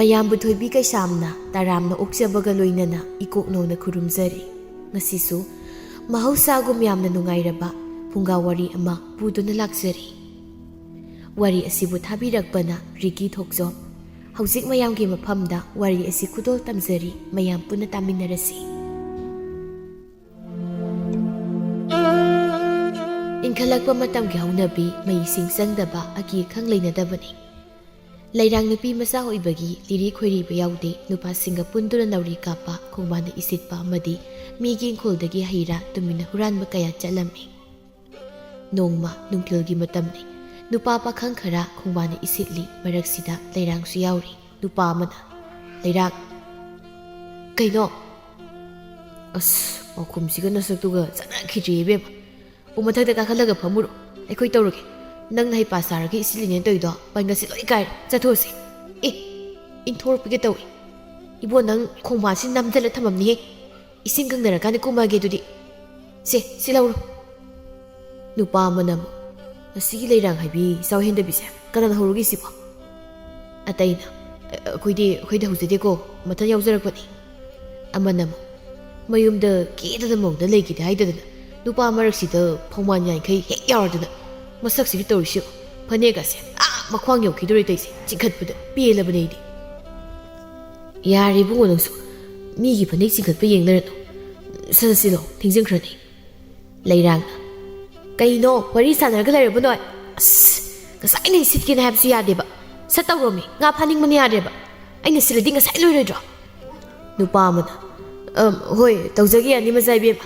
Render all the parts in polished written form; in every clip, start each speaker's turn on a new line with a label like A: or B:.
A: ꯃꯌꯥꯝꯕꯨ ꯊꯣꯏꯕꯤ ꯀꯩꯁꯥꯝꯅ ꯇꯔꯥꯝꯅ ꯑꯣꯛꯆꯕꯒ ꯂꯣꯏꯅꯅ ꯏꯀꯣꯛꯅꯧꯅ ꯈꯨꯔꯨꯝꯖꯔꯤ꯫ ꯉꯁꯤꯁꯨ ꯃꯍꯧꯁꯥꯒꯨꯝ ꯌꯥꯝꯅ ꯅꯨꯡꯉꯥꯏꯔꯕ ꯐꯨꯡꯒꯥ ꯋꯥꯔꯤ ꯑꯃ ꯄꯨꯗꯨꯅ ꯂꯥꯛꯆꯔꯤ꯫ ꯋꯥꯔꯤ ꯑꯁꯤꯕꯨ ꯊꯥꯕꯤꯔꯛꯄꯅ ꯔꯤꯀꯤ ꯊꯣꯛꯆꯣꯝ꯫ ꯍꯧꯖꯤꯛ ꯃꯌꯥꯝꯒꯤ ꯃꯐꯝꯗ ꯋꯥꯔꯤ ꯑꯁꯤ ꯈꯨꯗꯣꯜ ꯇꯝꯖꯔꯤ, ꯃꯌꯥꯝ ꯄꯨꯟꯅ ꯇꯥꯃꯤꯟꯅꯔꯁꯤ꯫ ꯏꯟꯈꯠꯂꯛꯄ ꯃꯇꯝꯒꯤ ꯍꯧꯅꯕꯤ ꯃꯩꯁꯤꯡ ꯆꯪꯗꯕ ꯑꯀꯤ ꯑꯈꯪ ꯂꯩꯅꯗꯕꯅꯤ꯫ ꯂꯩꯔꯥꯡ ꯅꯨꯄꯤ ꯃꯆꯥ ꯑꯣꯏꯕꯒꯤ ꯂꯤꯔꯤ ꯈꯣꯏꯔꯤꯕ ꯌꯥꯎꯗꯦ꯫ ꯅꯨꯄꯥꯁꯤꯡꯒ ꯄꯨꯟꯗꯨꯅ ꯅꯥꯎꯔꯤ ꯀꯥꯞꯄ, ꯈꯣꯡꯕꯥꯟꯗ ꯏꯁꯤꯠꯄ ꯑꯃꯗꯤ ꯃꯤꯒꯤ ꯏꯪꯈꯣꯜꯗꯒꯤ ꯍꯩꯔꯥ ꯇꯨꯃꯤꯟꯅ ꯍꯨꯔꯥꯟꯕ ꯀꯌꯥ ꯆꯠꯂꯝꯃꯤ꯫ ꯅꯣꯡꯃ ꯅꯨꯡꯊꯤꯜꯒꯤ ꯃꯇꯝꯅꯤ꯫ ꯅꯨꯄꯥ ꯄꯥꯈꯪ ꯈꯔ ꯈꯣꯡꯕꯥꯟꯗ ꯏꯁꯤꯠꯂꯤ꯫ ꯃꯔꯛꯁꯤꯗ ꯂꯩꯔꯥꯡꯁꯨ ꯌꯥꯎꯔꯤ꯫ ꯅꯨꯄꯥ ꯑꯃꯅ, "ꯂꯩꯔꯥꯡ, ꯀꯩꯅꯣ? ꯑꯁ, ꯄꯥꯎꯈꯨꯝꯁꯤꯒ ꯅꯁꯛꯇꯨꯒ ꯆꯠꯅꯈꯤꯗ꯭ꯔꯦ ꯏꯕꯦꯝꯃ꯫ ꯎ ꯃꯊꯛꯇ ꯀꯥꯈꯠꯂꯒ ꯐꯝꯃꯨꯔꯣ, ꯑꯩꯈꯣꯏ ꯇꯧꯔꯒꯦ꯫ ꯅꯪꯅ ꯍꯩꯄꯥ ꯁꯥꯔꯒ ꯏꯁꯤꯠꯂꯤꯅꯦꯅ ꯇꯧꯔꯤꯗꯣ ꯄꯥꯡꯒꯜꯁꯤ ꯂꯣꯏ ꯀꯥꯏꯔꯦ꯫ ꯆꯠꯊꯣꯛꯑꯁꯤ꯫ ꯑꯦ, ꯏꯟꯊꯣꯔꯛꯄꯤꯒꯦ ꯇꯧꯏ꯫ ꯏꯕꯣ, ꯅꯪ ꯈꯣꯡꯕꯥꯟꯁꯤ ꯅꯝꯖꯜꯂ ꯊꯝꯃꯝꯅꯤꯍꯦ꯫ ꯏꯁꯤꯡ ꯀꯪꯅꯔꯀꯥꯟꯗ ꯀꯨꯝꯃꯛꯑꯒꯦ ꯑꯗꯨꯗꯤ꯫ ꯁꯤ ꯂꯧꯔꯣ." ꯅꯨꯄꯥ ꯑꯃꯅ ꯑꯃꯨꯛ, "ꯑꯁꯤꯒꯤ ꯂꯩꯔꯥꯡ ꯍꯥꯏꯕꯤ ꯏꯆꯥꯎ ꯍꯦꯟꯗꯕꯤꯁꯦ ꯀꯅꯥꯅ ꯍꯧꯔꯒꯦ ꯁꯤꯕꯣ?" ꯑꯇꯩꯅ, ꯑꯩꯈꯣꯏꯗ ꯍꯧꯖꯗꯦꯀꯣ, ꯃꯊꯟ ꯌꯥꯎꯖꯔꯛꯄꯅꯤ." ꯑꯃꯅ ꯑꯃꯨꯛ, "ꯃꯌꯨꯝꯗ ꯀꯦꯗꯅ ꯃꯧꯗ ꯂꯩꯈꯤꯗꯦ ꯍꯥꯏꯗꯗꯅ ꯅꯨꯄꯥ ꯃꯔꯛꯁꯤꯗ ꯐꯧꯃꯥꯟ ꯌꯥꯡꯈꯩ ꯍꯦꯛ ꯌꯥꯎꯔꯗꯅ ꯃꯁꯛꯁꯤꯒ ꯇꯧꯔꯤꯁꯤꯕ ꯐꯅꯦꯛꯀꯁꯦ ꯃꯈ꯭ꯋꯥꯡ ꯌꯧꯈꯤꯗꯣꯔꯦ ꯇꯩꯁꯦ, ꯆꯤꯡꯈꯠꯄꯗ ꯄꯦꯜꯂꯕꯅꯦ ꯑꯩꯗꯤ." "ꯌꯥꯔꯦ ꯏꯕꯨꯡꯉꯣ ꯅꯪꯁꯨ, ꯃꯤꯒꯤ ꯐꯅꯦꯛ ꯆꯤꯡꯈꯠꯄ ꯌꯦꯡꯅꯔꯅꯨ. ꯁꯤꯜꯂꯣ, ꯊꯦꯡꯖꯤꯟꯈ꯭ꯔꯅꯤ." ꯂꯩꯔꯥꯡꯅ, "ꯀꯩꯅꯣ ꯋꯥꯔꯤ ꯁꯥꯟꯅꯔꯒ ꯂꯩꯔꯕ ꯅꯣꯏ? ꯑꯁ, ꯉꯁꯥꯏꯅ ꯁꯤꯠꯀꯦꯅ ꯍꯥꯏꯕꯁꯨ ꯌꯥꯗꯦꯕ. ꯁꯠ ꯇꯧꯔꯣꯃꯤ, ꯉꯥ ꯐꯥꯅꯤꯡꯕꯅ ꯌꯥꯗ꯭ꯔꯦꯕ. ꯑꯩꯅ ꯁꯤꯜꯂꯗꯤ ꯉꯁꯥꯏ ꯂꯣꯏꯔꯣꯏꯗ꯭ꯔꯣ?" ꯅꯨꯄꯥ ꯑꯃꯅ, ꯍꯣꯏ, ꯇꯧꯖꯒꯦ ꯌꯥꯅꯤ ꯃꯆꯥ ꯏꯕꯦꯝꯃ.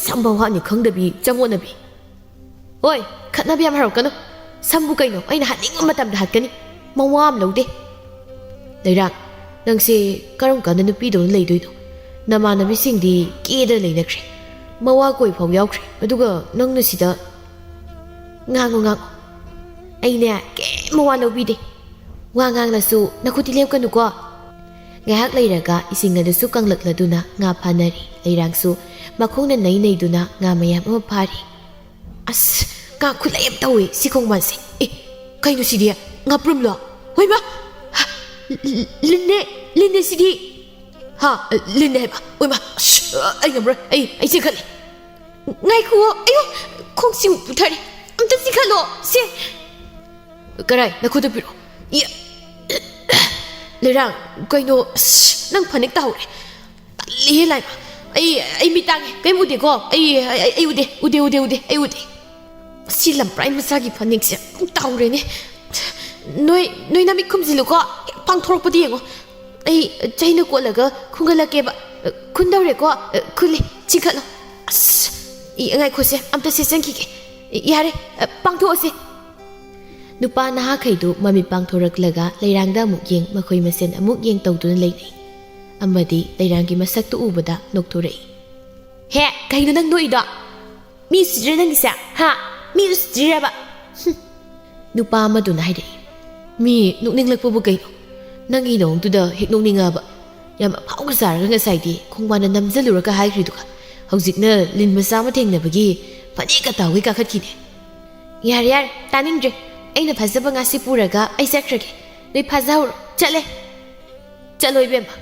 A: ꯁꯝꯕ ꯋꯥꯠꯅꯤ ꯈꯪꯗꯕꯤ ꯆꯃꯣꯠꯅꯕꯤ. ꯍꯣꯏ, ꯈꯠꯅꯕ ꯌꯥꯝ ꯍꯧꯔꯛꯀꯅꯨ. ꯁꯝꯕꯨ ꯀꯩꯅꯣ ꯑꯩꯅ ꯍꯥꯠꯅꯤꯡꯕ ꯃꯇꯝꯗ ꯍꯥꯠꯀꯅꯤ. ꯃꯋꯥ ꯑꯃ ꯂꯧꯗꯦ." "ꯂꯩꯔꯥꯡ, ꯅꯪꯁꯦ ꯀꯔꯝ ꯀꯥꯟꯗ ꯅꯨꯄꯤꯗꯧꯅ ꯂꯩꯗꯣꯏꯅꯣ? ꯅꯃꯥꯟꯅꯕꯤꯁꯤꯡꯗꯤ ꯀꯦꯗꯅ ꯂꯩꯅꯈ꯭ꯔꯦ, ꯃꯋꯥ ꯀꯣꯏꯐꯥꯎ ꯌꯥꯎꯈ꯭ꯔꯦ, ꯑꯗꯨꯒ ꯅꯪꯅ ꯁꯤꯗ..." "ꯉꯥꯡꯉꯣ, ꯑꯩꯅꯦ ꯀꯩꯝ ꯃꯋꯥ ꯂꯧꯕꯤꯗꯦ. ꯋꯥ ꯉꯥꯡꯂꯁꯨ ꯅꯈꯨꯠꯇꯤ ꯂꯦꯞꯀꯅꯨꯀꯣ." ꯉꯥꯏꯍꯥꯛ ꯂꯩꯔꯒ ꯏꯁꯤꯡ ꯑꯗꯨꯁꯨ ꯀꯪꯂꯛꯂꯗꯨꯅ ꯉꯥ ꯐꯥꯅꯔꯤ꯫ ꯂꯩꯔꯥꯡꯁꯨ ꯃꯈꯣꯡꯅ ꯅꯩꯗꯨꯅ ꯉꯥ ꯃꯌꯥꯝ ꯑꯃ ꯐꯥꯔꯤ꯫ "ꯑꯁ, ꯉꯥ ꯈꯨꯠꯂꯩ ꯑꯃ ꯇꯧꯏ ꯁꯤ ꯈꯣꯡꯕꯥꯟꯁꯦ꯫ ꯑꯦ, ꯀꯩꯅꯣ ꯁꯤꯗꯤ? ꯉꯥꯄ꯭ꯔꯨꯝꯂꯣ? ꯍꯣꯏꯃ, ꯂꯤꯟꯅꯦ ꯁꯤꯗꯤ." "ꯍꯥ, ꯂꯤꯟꯅꯦ ꯍꯥꯏꯕ? ꯑꯣꯏꯃ, ꯑꯩ ꯉꯝꯔꯣꯏ, ꯑꯩ ꯆꯤꯡꯈꯠꯂꯦ." "ꯉꯥꯏꯈꯨꯋꯣ, ꯑꯌꯣ, ꯈꯣꯡꯁꯤꯃꯨꯛ ꯄꯨꯊꯔꯦ, ꯑꯝꯇ ꯆꯤꯡꯈꯠꯂꯣ ꯁꯦ." "ꯀꯔꯥꯏ, ꯅꯈꯨꯠꯇ ꯄꯤꯔꯛꯑꯣ." "ꯂꯩꯔꯥꯡ, ꯀꯩꯅꯣ, ꯑꯁ, ꯅꯪ ꯐꯅꯦꯛ ꯇꯥꯍꯧꯔꯦ. ꯇꯜꯂꯤꯍꯦ ꯂꯥꯏꯃ. ꯑꯩ ꯃꯤꯠ ꯇꯥꯡꯉꯦ, ꯀꯩꯝ ꯎꯗꯦꯀꯣ. ꯑꯩ ꯎꯗꯦ. ꯑꯩ ꯎꯗꯦ. ꯁꯤ ꯂꯝꯄ꯭ꯔꯥꯏ ꯃꯆꯥꯒꯤ ꯐꯅꯦꯛꯁꯦ ꯑꯃꯨꯛ ꯇꯥꯍꯧꯔꯦꯅꯦ. ꯅꯣꯏ ꯅꯃꯤꯠ ꯈꯨꯝꯖꯤꯜꯂꯨꯀꯣ, ꯍꯦꯛ ꯄꯥꯡꯊꯣꯔꯛꯄꯗ ꯌꯦꯡꯉꯣ. ꯑꯩ ꯆꯩꯅ ꯀꯣꯠꯂꯒ ꯈꯨꯟꯒꯠꯂꯛꯀꯦꯕ." "ꯈꯨꯟꯗꯧꯔꯦꯀꯣ, ꯈꯨꯜꯂꯤ, ꯆꯤꯡꯈꯠꯂꯣ." "ꯑꯁ, ꯉꯥꯏꯈꯣꯁꯦ, ꯑꯝꯇ ꯁꯦꯠꯆꯟꯈꯤꯒꯦ." "ꯌꯥꯔꯦ, ꯄꯥꯡꯊꯣꯛꯑꯁꯦ." ꯅꯨꯄꯥ ꯅꯍꯥꯈꯩꯗꯨ ꯃꯃꯤꯠ ꯄꯥꯡꯊꯣꯔꯛꯂꯒ ꯂꯩꯔꯥꯡꯗ ꯑꯃꯨꯛ ꯌꯦꯡ, ꯃꯈꯣꯏ ꯃꯁꯦꯟ ꯑꯃꯨꯛ ꯌꯦꯡ ꯇꯧꯗꯨꯅ ꯂꯩꯅꯩ꯫ ꯑꯃꯗꯤ ꯂꯩꯔꯥꯡꯒꯤ ꯃꯁꯛꯇꯨ ꯎꯕꯗ ꯅꯣꯛꯊꯣꯔꯛꯏ꯫ "ꯍꯦ, ꯀꯩꯅꯣ ꯅꯪ ꯅꯣꯛꯏꯗꯣ? ꯃꯤ ꯎꯁꯤꯠꯇ꯭ꯔꯦ ꯅꯪꯒꯤꯁꯦ, ꯍꯥ? ꯃꯤ ꯎꯁꯤꯠꯇ꯭ꯔꯤꯔꯕ?" ꯅꯨꯄꯥ ꯑꯃꯗꯨꯅ ꯍꯥꯏꯔꯛꯏ꯫ "ꯃꯤ ꯅꯣꯛꯅꯤꯡꯂꯛꯄꯕꯨ ꯀꯩꯅꯣ? ꯅꯪꯒꯤ ꯅꯑꯣꯡꯗꯨꯗ ꯍꯦꯛ ꯅꯣꯛꯅꯤꯡꯉꯕ. ꯌꯥꯝ ꯑꯐꯥꯎꯒ ꯆꯥꯔꯒ ꯉꯁꯥꯏꯗꯤ ꯈꯣꯡꯕꯥꯟꯗ ꯅꯝꯖꯜꯂꯨꯔꯒ ꯍꯥꯏꯈ꯭ꯔꯤꯗꯨꯒ ꯍꯧꯖꯤꯛꯅ ꯂꯤꯟ ꯃꯆꯥ ꯑꯃ ꯊꯦꯡꯅꯕꯒꯤ ꯐꯅꯦꯛꯀ ꯇꯥꯎꯒꯩ ꯀꯥꯈꯠꯈꯤꯅꯦ." "ꯌꯥꯔꯦ, ꯇꯥꯅꯤꯡꯗ꯭ꯔꯦ. ꯑꯩꯅ ꯐꯖꯕ ꯉꯥꯁꯤ ꯄꯨꯔꯒ ꯑꯩ ꯆꯠꯈ꯭ꯔꯒꯦ. ꯅꯣꯏ ꯐꯥꯖꯍꯧꯔꯣ." "ꯆꯠꯂꯣ ꯏꯕꯦꯝꯃ,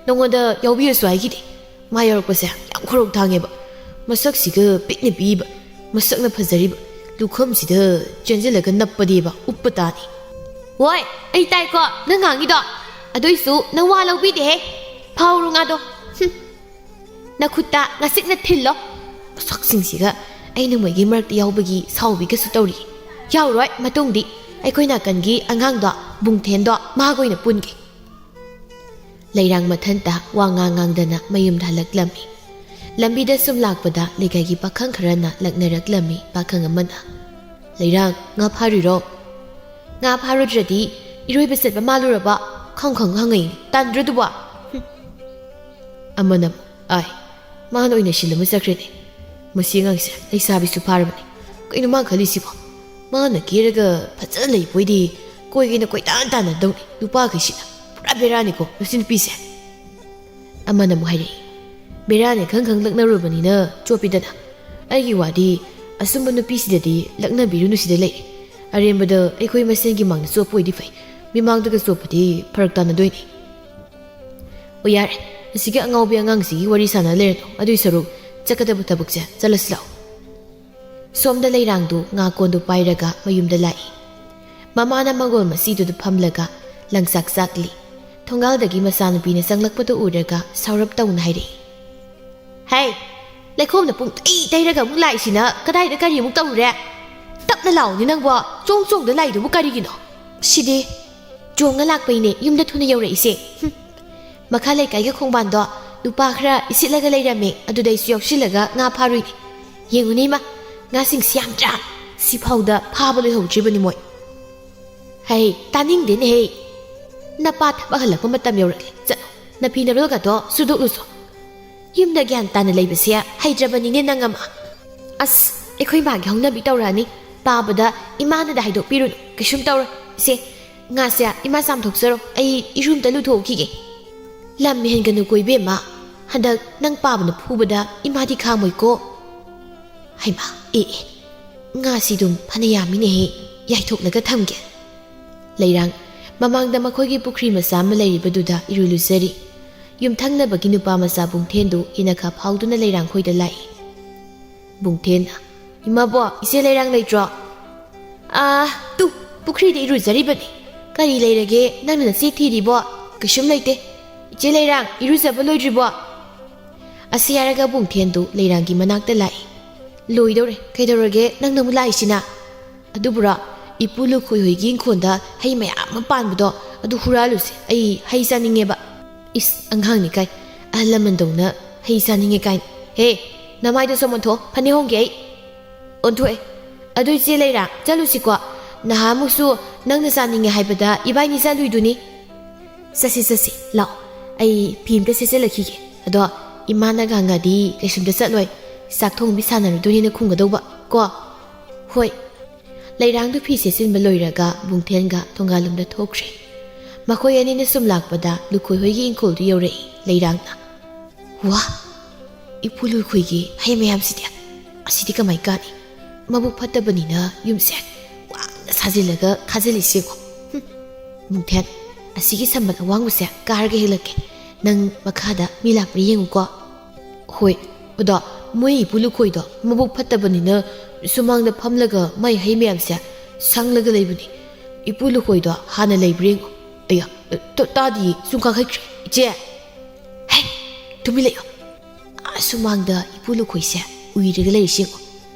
A: ꯅꯉꯣꯟꯗ ꯌꯥꯎꯕꯤꯔꯁꯨ ꯍꯥꯏꯈꯤꯗꯦ. ꯃꯥ ꯌꯥꯎꯔꯛꯄꯁꯦ ꯌꯥꯝ ꯈꯨꯔꯧ ꯊꯥꯡꯉꯦꯕ. ꯃꯁꯛꯁꯤꯒ ꯄꯤꯛꯅ ꯄꯤꯛꯏꯕ, ꯃꯁꯛꯅ ꯐꯖꯔꯤꯕ, ꯂꯨꯈꯝꯁꯤꯗ ꯆꯦꯟꯁꯤꯜꯂꯒ ꯅꯞꯄꯗꯤꯕ ꯎꯞꯄ ꯇꯥꯅꯤ." "ꯍꯣꯏ, ꯑꯩ ꯇꯥꯏꯀꯣ ꯅꯪ ꯉꯥꯡꯉꯤꯗꯣ. ꯑꯗꯨꯏꯁꯨ ꯅꯪ ꯋꯥ ꯂꯧꯕꯤꯗꯦꯍꯦ. ꯐꯥꯎꯔꯣ ꯉꯥꯗꯣ. ꯅꯈꯨꯠꯇ ꯉꯥꯁꯤꯛꯅ ꯊꯤꯜꯂꯣ." ꯃꯁꯛꯁꯤꯡꯁꯤꯒ ꯑꯩꯅ ꯃꯣꯏꯒꯤ ꯃꯔꯛꯇ ꯌꯥꯎꯕꯒꯤ ꯁꯥꯎꯕꯤꯒꯁꯨ ꯇꯧꯔꯤ. "ꯌꯥꯎꯔꯣꯏ, ꯃꯇꯨꯡꯗꯤ ꯑꯩꯈꯣꯏ ꯅꯥꯀꯟꯒꯤ ꯑꯉꯥꯡꯗꯣ, ꯕꯨꯡꯊꯦꯟꯗꯣ, ꯃꯥꯒ ꯑꯣꯏꯅ ꯄꯨꯟꯒꯦ." ꯂꯩꯔꯥꯡ ꯃꯊꯟꯇ ꯋꯥ ꯉꯥꯡꯗꯅ ꯃꯌꯨꯝꯗ ꯍꯜꯂꯛꯂꯝꯃꯤ꯫ ꯂꯝꯕꯤꯗ ꯁꯨꯝ ꯂꯥꯛꯄꯗ ꯂꯩꯀꯥꯏꯒꯤ パꯈꯔꯅ ꯂꯛꯅꯔꯛꯂꯝꯃꯤ꯫ ꯄꯥꯈꯪ ꯑꯃꯅ, "ꯂꯩꯔꯥꯡ, ꯉꯥ ꯐꯥꯔꯤꯔꯣ?" "ꯉꯥ ꯐꯥꯔꯨꯗ꯭ꯔꯗꯤ ꯏꯔꯣꯏꯕ ꯆꯠꯄ ꯃꯥꯜꯂꯨꯔꯕ? ꯈꯪ ꯍꯪꯉꯛꯏꯅꯤ, ꯇꯥꯟꯗ꯭ꯔꯗꯨꯕꯣ?" ꯑꯃꯅ, "ꯑꯥꯏ, ꯃꯥꯅ ꯑꯣꯏꯅ ꯁꯤꯜꯂꯝꯃ ꯆꯠꯈ꯭ꯔꯦꯅꯦ. ꯃꯁꯤ ꯑꯉꯥꯡꯁꯦ ꯂꯩꯁꯥꯕꯤꯁꯨ ꯐꯥꯔꯕꯅꯤ. ꯀꯩꯅꯣ ꯃꯥ ꯈꯜꯂꯤꯁꯤꯕꯣ? ꯃꯥꯅ ꯀꯦꯔꯒ ꯐꯖꯅ ꯂꯩꯕꯣꯏꯗꯤ ꯀꯣꯏꯒꯦꯅ ꯀꯣꯏꯇꯥꯟ ꯇꯥꯟꯅꯗꯧꯅꯤ. ꯅꯨꯄꯥꯈꯩꯁꯤꯅ ꯄꯨꯔꯥ ꯕꯦꯔꯥꯅꯤꯀꯣ ꯃꯁꯤ ꯅꯨꯄꯤꯁꯦ." ꯑꯃꯅ ꯑꯃꯨꯛ ꯍꯥꯏꯔꯛꯏ꯫ "ꯕꯦꯔꯥꯅꯤ ꯈꯪ ꯂꯛꯅꯔꯨꯕꯅꯤꯅ ꯆꯣꯞꯄꯤꯗꯅ. ꯑꯩꯒꯤ ꯋꯥꯗꯤ ꯑꯁꯨꯝꯕ ꯅꯨꯄꯤꯁꯤꯗꯗꯤ ꯂꯛꯅꯕꯤꯔꯨꯅꯨ ꯁꯤꯗ ꯂꯩꯔꯦ. ꯑꯔꯦꯝꯕꯗ ꯑꯩꯈꯣꯏ ꯃꯁꯦꯟꯒꯤ ꯃꯥꯡꯗ ꯆꯣꯞꯄ ꯑꯣꯏꯗꯤ ꯐꯩ. ꯃꯤꯃꯥꯡꯗꯒ ꯆꯣꯞꯄꯗꯤ ꯐꯔꯛ ꯇꯥꯟꯅꯗꯣꯏꯅꯤ ꯑꯣ ꯌꯥꯔꯦ ꯑꯁꯤꯒꯤ ꯑꯉꯥꯎꯕꯤ ꯑꯉꯥꯡꯁꯤꯒꯤ ꯋꯥꯔꯤ ꯁꯥꯟꯅ ꯂꯩꯔꯅꯨ ꯑꯗꯨꯏ ꯁꯔꯨꯛ ꯆꯠꯀꯗꯕ ꯊꯕꯛꯁꯦ ꯆꯠꯂꯁꯤ ꯂꯥꯛꯑꯣ ꯁꯣꯝꯗ ꯂꯩꯔꯥꯡꯗꯨ ꯉꯥ ꯀꯣꯟꯗꯨ ꯄꯥꯏꯔꯒ ꯃꯌꯨꯝꯗ ꯂꯥꯛꯏ ꯃꯃꯥꯅ ꯃꯪꯒꯣꯜ ꯃꯁꯤꯗꯨꯗ ꯐꯝꯂꯒ ꯂꯪꯆꯥꯛ ꯆꯥꯛꯂꯤ ꯊꯣꯡꯒꯥꯜꯗꯒꯤ ꯃꯆꯥꯅꯨꯄꯤꯅ ꯆꯪꯂꯛꯄꯗꯨ ꯎꯔꯒ ꯁꯥꯎꯔꯞ ꯇꯧꯅ ꯍꯥꯏꯔꯛꯏ ꯍꯩ ꯂꯩꯈꯣꯝꯅ ꯄꯨꯡ ꯇꯩꯔꯒ ꯑꯃꯨꯛ ꯂꯥꯛꯏꯁꯤꯅ ꯀꯗꯥꯏꯗ ꯀꯔꯤ ꯑꯃꯨꯛ ꯇꯧꯔꯨꯔꯦ ꯇꯞꯅ ꯂꯥꯛꯎꯅꯤ ꯅꯪꯕꯣ ꯆꯣꯡꯗ ꯂꯥꯛꯏꯗꯨꯕꯨ ꯀꯔꯤꯒꯤꯅꯣ ꯁꯤꯗꯤ ꯆꯣꯡꯉ ꯂꯥꯛꯄꯩꯅꯦ ꯌꯨꯝꯗ ꯊꯨꯅ ꯌꯧꯔꯛꯏꯁꯦ ꯃꯈꯥ ꯂꯩꯀꯥꯏꯒꯤ ꯈꯣꯡꯕꯥꯟꯗꯣ ꯅꯨꯄꯥ ꯈꯔ ꯏꯁꯤꯠꯂꯒ ꯂꯩꯔꯝꯃꯦ ꯑꯗꯨꯗꯩꯁꯨ ꯌꯥꯎꯁꯤꯜꯂꯒ ꯉꯥ ꯐꯥꯔꯨꯏꯅꯤ ꯌꯦꯡꯉꯨꯅꯤ ꯏꯃꯥ ꯉꯥꯁꯤꯡꯁꯤ ꯌꯥꯝꯗ꯭ꯔꯥ ꯁꯤꯐꯥꯎꯗ ꯐꯥꯕ ꯂꯣꯏꯍꯧꯗ꯭ꯔꯤꯕꯅꯤ ꯃꯣꯏ ꯍꯩ ꯇꯥꯅꯤꯡꯗꯦꯅꯦꯍꯦ ꯅꯄꯥ ꯊꯕꯛ ꯍꯜꯂꯛꯄ ꯃꯇꯝ ꯌꯧꯔꯛꯂꯦ ꯆꯠꯂꯣ ꯅꯐꯤ ꯅꯔꯣꯜꯒꯗꯣ ꯁꯨꯗꯣꯛꯂꯨꯆꯣ ꯌꯨꯝꯗ ꯒ꯭ꯌꯥꯟ ꯇꯥꯅ ꯂꯩꯕꯁꯦ ꯍꯩꯇ꯭ꯔꯕꯅꯤꯅꯦ ꯅꯪ ꯑꯃ ꯑꯁ ꯑꯩꯈꯣꯏ ꯃꯥꯒꯤ ꯍꯧꯅꯕꯤ ꯇꯧꯔꯛꯑꯅꯤ ꯇꯥꯕꯗ ꯏꯃꯥꯅꯗ ꯍꯥꯏꯗꯣꯛꯄꯤꯔꯨꯅꯨ ꯀꯩꯁꯨꯝ ꯇꯧꯔꯣꯏ ꯏꯆꯦ ꯉꯥꯁꯦ ꯏꯃꯥ ꯆꯥꯝꯊꯣꯛꯆꯔꯣ ꯑꯩ ꯏꯔꯨꯝꯇ ꯂꯨꯊꯣꯛꯈꯤꯒꯦ ꯂꯝ ꯍꯦꯟꯒꯅꯨ ꯀꯣꯏꯕꯦꯝꯃ ꯍꯟꯗꯛ ꯅꯪ ꯄꯥꯕꯅ ꯐꯨꯕꯗ ꯏꯃꯥꯗꯤ ꯈꯥꯡꯃꯣꯏꯀꯣ ꯍꯩꯃꯥ ꯉꯥꯁꯤꯗꯨꯝ ꯐꯅ ꯌꯥꯝꯃꯤꯅꯦꯍꯦ ꯌꯥꯏꯊꯣꯛꯂꯒ ꯊꯝꯒꯦ ꯂꯩꯔꯥꯡ ꯃꯃꯥꯡꯗ ꯃꯈꯣꯏꯒꯤ ꯄꯨꯈ꯭ꯔꯤ ꯃꯆꯥ ꯑꯃ ꯂꯩꯔꯤꯕꯗꯨꯗ ꯏꯔꯨ ꯂꯨꯖꯔꯤ ꯌꯨꯝꯊꯪꯅꯕꯒꯤ ꯅꯨꯄꯥ ꯃꯆꯥ ꯕꯨꯡꯊꯦꯟꯗꯨ ꯏꯅꯈꯥ ꯐꯥꯎꯗꯨꯅ ꯂꯩꯔꯥꯡ ꯈꯣꯏꯗ ꯂꯥꯛꯏ ꯕꯨꯡꯊꯦꯟꯅ ꯏꯃꯥꯕꯣ ꯏꯆꯦ ꯂꯩꯔꯥꯡ ꯂꯩꯇ꯭ꯔꯣ ꯇꯨ ꯄꯨꯈ꯭ꯔꯤꯗ ꯏꯔꯨꯖꯔꯤꯕꯅꯤ ꯀꯔꯤ ꯂꯩꯔꯒꯦ ꯅꯪꯅ ꯅꯆꯦ ꯊꯤꯔꯤꯕꯣ ꯀꯩꯁꯨꯝ ꯂꯩꯇꯦ ꯏꯆꯦ ꯂꯩꯔꯥꯡ ꯏꯔꯨꯖꯕ ꯂꯣꯏꯗ꯭ꯔꯤꯕꯣ ꯑꯁꯤ ꯍꯥꯏꯔꯒ ꯕꯨꯡꯊꯦꯟꯗꯨ ꯂꯩꯔꯥꯡꯒꯤ ꯃꯅꯥꯛꯇ ꯂꯥꯛꯏ ꯂꯣꯏꯗꯧꯔꯦ ꯀꯩꯗꯧꯔꯒꯦ ꯅꯪꯅ ꯑꯃꯨꯛ ꯂꯥꯛꯏꯁꯤꯅ ꯑꯗꯨꯕꯨꯔꯣ ꯏꯄꯨ ꯂꯨꯈꯣꯏ ꯍꯣꯏꯒꯤ ꯏꯪꯈꯣꯜꯗ ꯍꯩ ꯃꯌꯥꯝ ꯑꯃ ꯄꯥꯟꯕꯗꯣ ꯑꯗꯨ ꯍꯨꯔꯥꯜꯂꯨꯁꯦ ꯑꯩ ꯍꯩ ꯆꯥꯅꯤꯡꯉꯦꯕ ꯏꯁ ꯑꯉꯥꯡꯅꯤ ꯀꯥꯏ ꯑꯍꯜ ꯂꯃꯟꯗꯧꯅ ꯍꯩ ꯆꯥꯅꯤꯡꯉꯦ ꯀꯥꯏꯅ ꯍꯦ ꯅꯃꯥꯏꯗꯣ ꯁꯨꯝ ꯑꯣꯟꯊꯣꯛꯑꯣ ꯐꯅꯦꯛ ꯍꯣꯡꯒꯦ ꯑꯩ ꯑꯣꯟꯊꯣꯛꯑꯦ ꯑꯗꯨ ꯏꯆꯦ ꯂꯩꯔꯥꯡ ꯆꯠꯂꯨꯁꯤꯀꯣ ꯅꯍꯥꯟꯃꯨꯛꯁꯨ ꯅꯪꯅ ꯆꯥꯅꯤꯡꯉꯦ ꯍꯥꯏꯕꯗ ꯏꯕꯥꯏꯅꯤ ꯆꯠꯂꯨꯏꯗꯨꯅꯤ ꯆꯠꯁꯤ ꯂꯥꯛꯑꯣ ꯑꯩ ꯐꯤ ꯑꯝꯇ ꯁꯦꯠꯆꯜꯂꯛꯈꯤꯒꯦ ꯑꯗꯣ ꯏꯃꯥꯅꯒ ꯍꯪꯉꯗꯤ ꯀꯩꯁꯨꯝꯇ ꯆꯠꯂꯣꯏ ꯆꯥꯛ ꯊꯣꯡꯕꯤ ꯁꯥꯟꯅꯔꯨꯗꯣꯏꯅꯤꯅ ꯈꯨꯝꯒꯗꯧꯕ ꯀꯣ ꯍꯣꯏ ꯂꯩꯔꯥꯡꯗꯨ ꯐꯤ ꯁꯦꯠꯆꯤꯟꯕ ꯂꯣꯏꯔꯒ ꯕꯨꯡꯊꯦꯟꯒ ꯊꯣꯡꯒꯥꯜꯂꯣꯝꯗ ꯊꯣꯛꯈ꯭ꯔꯦ ꯃꯈꯣꯏ ꯑꯅꯤꯅ ꯁꯨꯝ ꯂꯥꯛꯄꯗ ꯂꯨꯈꯣꯏ ꯍꯣꯏꯒꯤ ꯏꯪꯈꯣꯜꯗꯨ ꯌꯧꯔꯛꯏ ꯂꯩꯔꯥꯡꯅ ꯋꯥ ꯏꯄꯨ ꯂꯨꯈꯣꯏꯒꯤ ꯍꯩ ꯃꯌꯥꯝꯁꯤꯗꯤ ꯑꯁꯤꯗꯤ ꯀꯃꯥꯏ ꯀꯥꯅꯤ ꯃꯕꯨꯛ ꯐꯠꯇꯕꯅꯤꯅ ꯌꯨꯝꯁꯦ ꯋꯥꯡꯅ ꯁꯥꯖꯤꯜꯂꯒ ꯈꯥꯖꯤꯜꯂꯤꯁꯦꯀꯣ ꯕꯨꯡꯊꯦꯟ ꯑꯁꯤꯒꯤ ꯁꯝꯕꯜ ꯑꯋꯥꯡꯕꯁꯦ ꯀꯥꯔꯒ ꯍꯦꯜꯂꯛꯀꯦ ꯅꯪ ꯃꯈꯥꯗ ꯃꯤ ꯂꯥꯛꯄ꯭ꯔꯥ ꯌꯦꯡꯉꯨꯀꯣ ꯍꯣꯏ ꯑꯗꯣ ꯃꯣꯏ ꯏꯄꯨ ꯂꯨꯈꯣꯏꯗꯣ ꯃꯕꯨꯛ ꯐꯠꯇꯕꯅꯤꯅ ꯁꯨꯃꯥꯡꯗ ꯐꯝꯂꯒ ꯃꯥꯏ ꯍꯩ ꯃꯌꯥꯝꯁꯦ ꯁꯪꯂꯒ ꯂꯩꯕꯅꯤ ꯏꯄꯨ ꯂꯨꯈꯣꯏꯗꯣ ꯍꯥꯟꯅ ꯂꯩꯕ꯭ꯔꯥ ꯌꯦꯡꯉꯣ ꯑꯌꯥ ꯇꯥꯗꯤꯌꯦ ꯁꯨꯝ ꯀꯥꯈꯠꯈ꯭ꯔꯦ ꯏꯆꯦ ꯍꯦ ꯇꯨꯃꯤꯟ ꯂꯩꯌꯣ ꯁꯨꯃꯥꯡꯗ ꯏꯄꯨ ꯂꯨꯈꯣꯏꯁꯦ ꯎꯏꯔꯒ ꯂꯩꯔꯤꯁꯦ ꯌꯦꯡꯉꯣ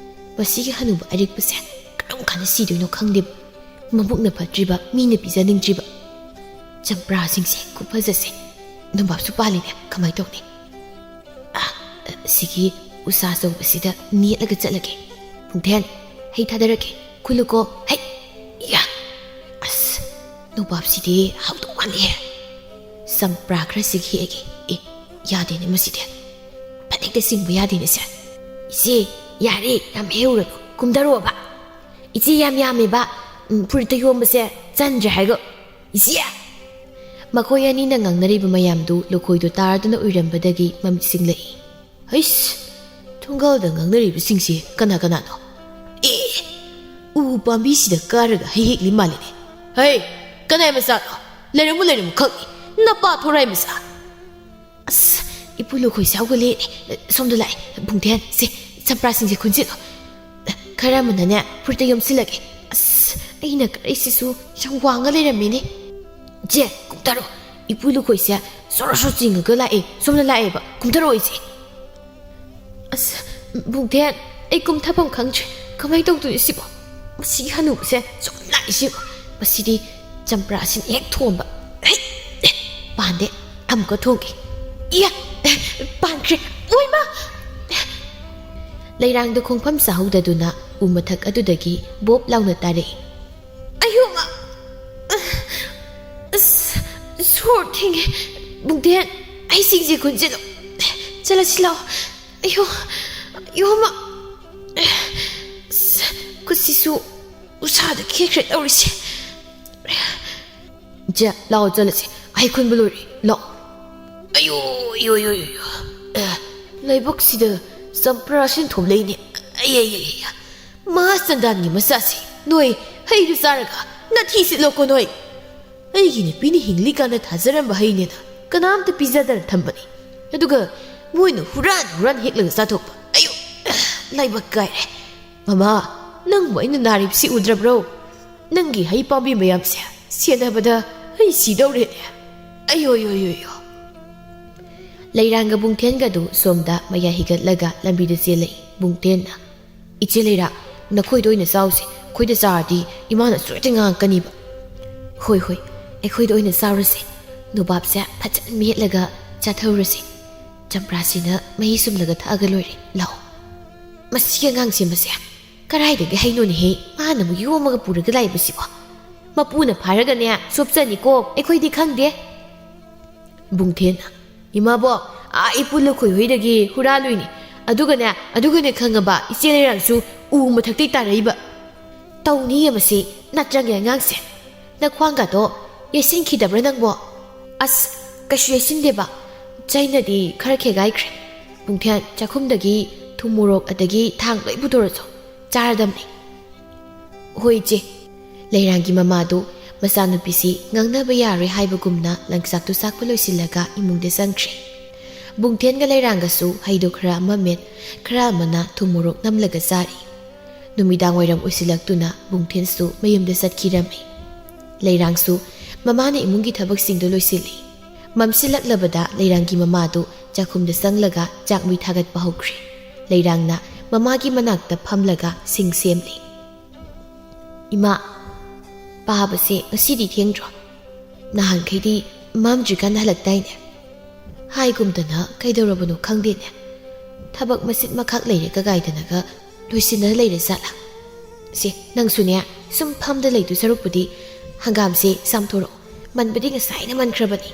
A: ꯃꯁꯤꯒꯤ ꯍꯅꯨꯕ ꯑꯔꯤꯛꯄꯁꯦ ꯀꯔꯝ ꯀꯥꯟꯗ ꯁꯤꯗꯣꯏꯅꯣ ꯈꯪꯗꯦꯕ ꯃꯕꯨꯛꯅ ꯐꯠꯇ꯭ꯔꯤꯕ ꯃꯤꯅ ꯄꯤꯖꯅꯤꯡꯗ꯭ꯔꯤꯕ ꯆꯝꯄ꯭ꯔꯥꯁꯤꯡꯁꯦ ꯈꯨꯐꯖꯁꯦ ꯅꯨꯡꯕꯥꯞꯁꯨ ꯄꯥꯜꯂꯤꯅꯦ ꯀꯃꯥꯏ ꯇꯧꯅꯤ ꯁꯤꯒꯤ ꯎꯁꯥ ꯑꯆꯧꯕꯁꯤꯗ ꯅꯦꯠꯂꯒ ꯆꯠꯂꯒꯦ ꯕꯨꯡꯊꯦꯟ ꯍꯩ ꯊꯥꯗꯔꯛꯀꯦ ꯈꯨꯜꯂꯨꯀꯣ ꯍꯩ ꯌꯥ ꯑꯁ ꯅꯨꯡꯕꯥꯞꯁꯤꯗꯤ ꯍꯥꯎꯗꯧ ꯃꯥꯜꯂꯤꯍꯦ ꯆꯝꯄ꯭ꯔꯥ ꯈꯔ ꯍꯦꯛꯑꯒꯦ ꯌꯥꯗꯦꯅꯦ ꯃꯁꯤꯗꯤ ꯐꯅꯦꯛꯇ ꯆꯤꯡꯕ ꯌꯥꯗꯦꯅꯦ ꯁꯦ ꯏꯆꯦ ꯌꯥꯔꯦ ꯌꯥꯝ ꯍꯦꯛꯎꯔꯅꯨ ꯀꯨꯝꯊꯔꯛꯑꯣꯕ ꯏꯆꯦ ꯌꯥꯝꯃꯦꯕ ꯐꯨꯔꯤꯠꯇ ꯌꯣꯝꯕꯁꯦ ꯆꯟꯗ꯭ꯔꯦ ꯍꯥꯏꯒ ꯏꯆꯦ ꯃꯈꯣꯏ ꯑꯅꯤꯅ ꯉꯥꯡꯅꯔꯤꯕ ꯃꯌꯥꯝꯗꯨ ꯂꯨꯈꯣꯏꯗꯨ ꯇꯥꯔꯗꯨꯅ ꯎꯏꯔꯝꯕꯗꯒꯤ ꯃꯃꯤꯠ ꯁꯤꯡꯂꯛꯏ ꯍꯩꯁ ꯊꯣꯡꯒꯥꯜꯗ ꯉꯥꯡꯅꯔꯤꯕꯁꯤꯡꯁꯦ ꯀꯅꯥꯅꯣ ꯎ ꯄꯥꯝꯕꯤꯁꯤꯗ ꯀꯥꯔꯒ ꯍꯩ ꯍꯦꯛꯂꯤ ꯃꯥꯜꯂꯤꯅꯦ ꯍꯩ ꯀꯅꯥꯏ ꯃꯆꯥꯅꯣ ꯂꯩꯔꯝꯃꯨ ꯈꯛꯅꯤ ꯅꯄꯥ ꯊꯣꯔꯥꯏ ꯃꯆꯥ ꯑꯁ ꯏꯄꯨ ꯂꯨꯈꯣꯏꯁꯦ ꯍꯧꯒꯠꯂꯛꯑꯦꯅꯦ ꯁꯣꯝꯗ ꯂꯥꯛꯑꯦ ꯕꯨꯡꯊꯦꯟ ꯁꯦ ꯆꯝꯄ꯭ꯔꯥꯁꯤꯡꯁꯦ ꯈꯨꯟꯖꯤꯜꯂꯣ ꯈꯔ ꯑꯃꯅꯅꯦ ꯐꯨꯔꯤꯠꯇ ꯌꯣꯝꯁꯤꯜꯂꯒꯦ ꯑꯁ ꯑꯩꯅ ꯀꯔꯤꯁꯤꯁꯨ ꯌꯥꯝ ꯋꯥꯡꯉ ꯂꯩꯔꯝꯃꯤꯅꯦ ꯏꯆꯦ ꯀꯨꯝꯊꯔꯣ ꯏꯄꯨ ꯂꯨꯈꯣꯏꯁꯦ ꯁꯣꯔ ꯆꯤꯡꯉꯒ ꯂꯥꯛꯑꯦ ꯁꯣꯝꯗ ꯂꯥꯛꯑꯦꯕ ꯀꯨꯝꯊꯔꯛꯑꯣ ꯏꯆꯦ ꯑꯁ ꯕꯨꯡꯊꯦꯟ ꯑꯩ ꯀꯨꯝꯊꯐꯝ ꯈꯪꯗ꯭ꯔꯦ ꯀꯃꯥꯏꯅ ꯇꯧꯗꯣꯏꯅꯣ ꯁꯤꯕꯣ ꯃꯁꯤꯒꯤ ꯍꯅꯨꯕꯁꯦ ꯁꯨꯝ ꯂꯥꯛꯏꯁꯤꯕꯣ ꯃꯁꯤꯗꯤ ꯆꯝꯄ꯭ꯔꯥꯁꯤꯅ ꯍꯦꯛ ꯊꯣꯝꯕ ꯄꯥꯟꯗꯦ ꯑꯃꯨꯛꯀ ꯊꯣꯡꯒꯦ ꯏꯌꯥ ꯄꯥꯟꯈ꯭ꯔꯦ ꯑꯣꯏꯃ ꯂꯩꯔꯥꯡꯗ ꯈꯣꯡꯐꯝ ꯆꯥꯍꯧꯗꯗꯨꯅ ꯎ ꯃꯊꯛ ꯑꯗꯨꯗꯒꯤ ꯕꯣꯞ ꯂꯥꯎꯅ ꯇꯥꯔꯛꯏ ꯑꯌꯨꯃ ꯑꯁ ꯁꯣꯔ ꯊꯤꯡꯉꯦ ꯕꯨꯡꯊꯦꯟ ꯑꯩꯁꯤꯡꯁꯦ ꯈꯨꯟꯖꯤꯜꯂꯣ ꯆꯠꯂꯁꯤ ꯂꯥꯛꯑꯣ ꯑꯌꯣꯃ ꯈꯨꯠꯁꯤꯁꯨ ꯎꯁꯥꯗ ꯈꯦꯠꯈ꯭ꯔꯦ ꯇꯧꯔꯤꯁꯦ ꯏꯆꯦ ꯂꯥꯛꯑꯣ ꯆꯠꯂꯁꯤ ꯑꯩ ꯈꯨꯟꯕ ꯂꯣꯏꯔꯦ ꯂꯥꯛꯑꯣ ꯑꯌꯣ ꯂꯩꯕꯛꯁꯤꯗ ꯆꯝꯄ꯭ꯔꯥ ꯁꯤꯟꯊꯣꯝ ꯂꯩꯅꯦ ꯃꯥ ꯆꯟꯗꯥꯟꯒꯤ ꯃꯆꯥꯁꯤ ꯅꯣꯏ ꯍꯩꯗꯨ ꯆꯥꯔꯒ ꯅꯊꯤ ꯁꯤꯠꯂꯣꯀꯣ ꯅꯣꯏ ꯑꯩꯒꯤ ꯅꯨꯄꯤꯅ ꯍꯤꯡꯂꯤꯀꯥꯟꯗ ꯊꯥꯖꯔꯝꯕ ꯍꯩꯅꯦꯅ ꯀꯅꯥꯝꯇ ꯄꯤꯖꯗꯅ ꯊꯝꯕꯅꯤ ꯑꯗꯨꯒ ꯃꯣꯏꯅ ꯍꯨꯔꯥꯟ ꯍꯦꯛꯂꯒ ꯆꯥꯊꯣꯛꯄ ꯑꯌꯨ ꯂꯥꯏꯕꯛ ꯀꯥꯏꯔꯦ ꯃꯃꯥ ꯅꯪꯕꯨ ꯑꯩꯅ ꯅꯥꯔꯤꯕꯁꯤ ꯎꯗ꯭ꯔꯕ꯭ꯔꯣ ꯅꯪꯒꯤ ꯍꯩ ꯄꯥꯝꯕꯤ ꯃꯌꯥꯝꯁꯦ ꯁꯦꯟꯅꯕꯗ ꯑꯩ ꯁꯤꯗꯧꯔꯦꯅꯦ ꯑꯌꯣ ꯂꯩꯔꯥꯡꯒ ꯕꯨꯡꯊꯦꯟꯒꯗꯨ ꯁꯣꯝꯗ ꯃꯌꯥ ꯍꯤꯒꯠꯂꯒ ꯂꯝꯕꯤꯗ ꯆꯦꯜꯂꯛꯏ ꯕꯨꯡꯊꯦꯟꯅ ꯏꯆꯦ ꯂꯩꯔꯥꯡ ꯅꯈꯣꯏꯗ ꯑꯣꯏꯅ ꯆꯥꯎꯁꯦ ꯑꯩꯈꯣꯏꯗ ꯆꯥꯔꯗꯤ ꯏꯃꯥꯅ ꯁꯣꯏꯗꯅ ꯉꯥꯡꯉꯛꯀꯅꯤꯕ ꯍꯣꯏ ꯑꯩꯈꯣꯏꯗ ꯑꯣꯏꯅ ꯆꯥꯎꯔꯁꯦ ꯅꯣꯕꯥꯞꯁꯦ ꯐꯖꯅ ꯃꯦꯠꯂꯒ ꯆꯥꯊꯧꯔꯁꯤ ꯆꯝꯄ꯭ꯔꯥꯁꯤꯅ ꯃꯍꯤ ꯁꯨꯝꯂꯒ ꯊꯛꯑꯒ ꯂꯣꯏꯔꯦ ꯂꯥꯛꯑꯣ ꯃꯁꯤ ꯑꯉꯥꯡꯁꯦ ꯃꯁꯦ ꯀꯔꯥꯏꯗꯒꯤ ꯍꯩꯅꯣꯅꯦꯍꯦ ꯃꯥꯅ ꯑꯃꯨꯛ ꯌꯣꯝꯃꯒ ꯄꯨꯔꯒ ꯂꯥꯛꯏꯕꯁꯤꯕꯣ ꯃꯄꯨꯅ ꯐꯥꯔꯒꯅꯦ ꯆꯣꯞꯆꯅꯤꯀꯣ ꯑꯩꯈꯣꯏꯗꯤ ꯈꯪꯗꯦ ꯕꯨꯡꯊꯦꯟꯅ ꯏꯃꯥꯕꯣ ꯏꯄꯨ ꯂꯨꯈꯣꯏ ꯍꯣꯏꯗꯒꯤ ꯍꯨꯔꯥꯜꯂꯨꯏꯅꯤ ꯑꯗꯨꯒꯅꯦ ꯈꯪꯉꯕ ꯏꯆꯦ ꯂꯩꯔꯥꯡꯁꯨ ꯎ ꯃꯊꯛꯇꯩ ꯇꯥꯔꯛꯏꯕ ꯇꯧꯅꯤꯌꯦ ꯃꯁꯤ ꯅꯠꯇ꯭ꯔꯒꯦ ꯑꯉꯥꯡꯁꯦ ꯅꯈ꯭ꯋꯥꯡꯒꯗꯣ ꯌꯩꯁꯤꯟꯈꯤꯗꯕ꯭ꯔꯥ ꯅꯪꯕꯣ ꯑꯁ ꯀꯩꯁꯨ ꯌꯩꯁꯤꯟꯗꯦꯕ ꯆꯩꯅꯗꯤ ꯈꯔ ꯈꯦꯒꯥꯏꯈ꯭ꯔꯦ ꯕꯨꯡꯊꯦꯟ ꯆꯥꯛꯈꯨꯝꯗꯒꯤ ꯊꯨꯝ ꯃꯣꯔꯣꯛ ꯑꯗꯒꯤ ꯊꯥꯡ ꯂꯣꯏ ꯄꯨꯊꯣꯔꯛꯑꯣ ꯆꯥꯔꯗꯝꯅꯤ ꯍꯣꯏ ꯏꯆꯦ ꯂꯩꯔꯥꯡꯒꯤ ꯃꯃꯥꯗꯨ ꯃꯆꯥꯅꯨꯄꯤꯁꯤ ꯉꯥꯡꯅꯕ ꯌꯥꯔꯣꯏ ꯍꯥꯏꯕꯒꯨꯝꯅ ꯂꯪꯆꯥꯛꯇꯨ ꯆꯥꯛꯄ ꯂꯣꯏꯁꯤꯜꯂꯒ ꯏꯃꯨꯡꯗ ꯆꯪꯈ꯭ꯔꯦ ꯕꯨꯡꯊꯦꯟꯒ ꯂꯩꯔꯥꯡꯒꯁꯨ ꯍꯩꯗꯣ ꯈꯔ ꯑꯃ ꯃꯦꯠ ꯈꯔ ꯑꯃꯅ ꯊꯨꯝ ꯃꯣꯔꯣꯛ ꯅꯝꯂꯒ ꯆꯥꯔꯤ ꯅꯨꯃꯤꯗꯥꯡ ꯋꯥꯏꯔꯝ ꯑꯣꯏꯁꯤꯜꯂꯛꯇꯨꯅ ꯕꯨꯡꯊꯦꯟꯁꯨ ꯃꯌꯨꯝꯗ ꯆꯠꯈꯤꯔꯝꯃꯤ ꯂꯩꯔꯥꯡꯁꯨ ꯃꯃꯥꯅ ꯏꯃꯨꯡꯒꯤ ꯊꯕꯛꯁꯤꯡꯗꯨ ꯂꯣꯏꯁꯤꯜꯂꯤ ꯃꯝꯁꯤꯜꯂꯛꯂꯕꯗ ꯂꯩꯔꯥꯡꯒꯤ ꯃꯃꯥꯗꯨ ꯆꯥꯛꯈꯨꯝꯗ ꯆꯪꯂꯒ ꯆꯥꯛ ꯃꯩ ꯊꯥꯒꯠꯄ ꯍꯧꯈ꯭ꯔꯦ ꯂꯩꯔꯥꯡꯅ ꯃꯃꯥꯒꯤ ꯃꯅꯥꯛꯇ ꯐꯝꯂꯒ ꯁꯤꯡ ꯁꯦꯝꯂꯤ ꯏꯃꯥ ꯄꯥꯕꯁꯦ ꯉꯁꯤꯗꯤ ꯊꯦꯡꯗ꯭ꯔꯣ ꯅꯍꯥꯟꯈꯩꯗꯤ ꯃꯝꯗ꯭ꯔꯤꯀꯥꯟꯗ ꯍꯜꯂꯛꯇꯥꯏꯅꯦ ꯍꯥꯏꯒꯨꯝꯗꯅ ꯀꯩꯗꯧꯔꯕꯅꯣ ꯈꯪꯗꯦꯅꯦ ꯊꯕꯛ ꯃꯆꯤꯠ ꯃꯈꯥꯛ ꯂꯩꯔꯒ ꯒꯥꯏꯗꯅꯒ ꯂꯣꯏꯁꯤꯟꯅ ꯂꯩꯔ ꯖꯥꯠꯂꯥ ꯁꯦ ꯅꯪꯁꯨꯅꯦ ꯁꯨꯝ ꯐꯝꯗ ꯂꯩꯗꯨ ꯁꯔꯨꯛꯄꯨꯗꯤ ꯍꯪꯒꯥꯝꯁꯦ ꯆꯥꯝꯊꯣꯔꯛꯑꯣ ꯃꯟꯕꯗꯤ ꯉꯁꯥꯏꯅ ꯃꯟꯈ꯭ꯔꯕꯅꯤ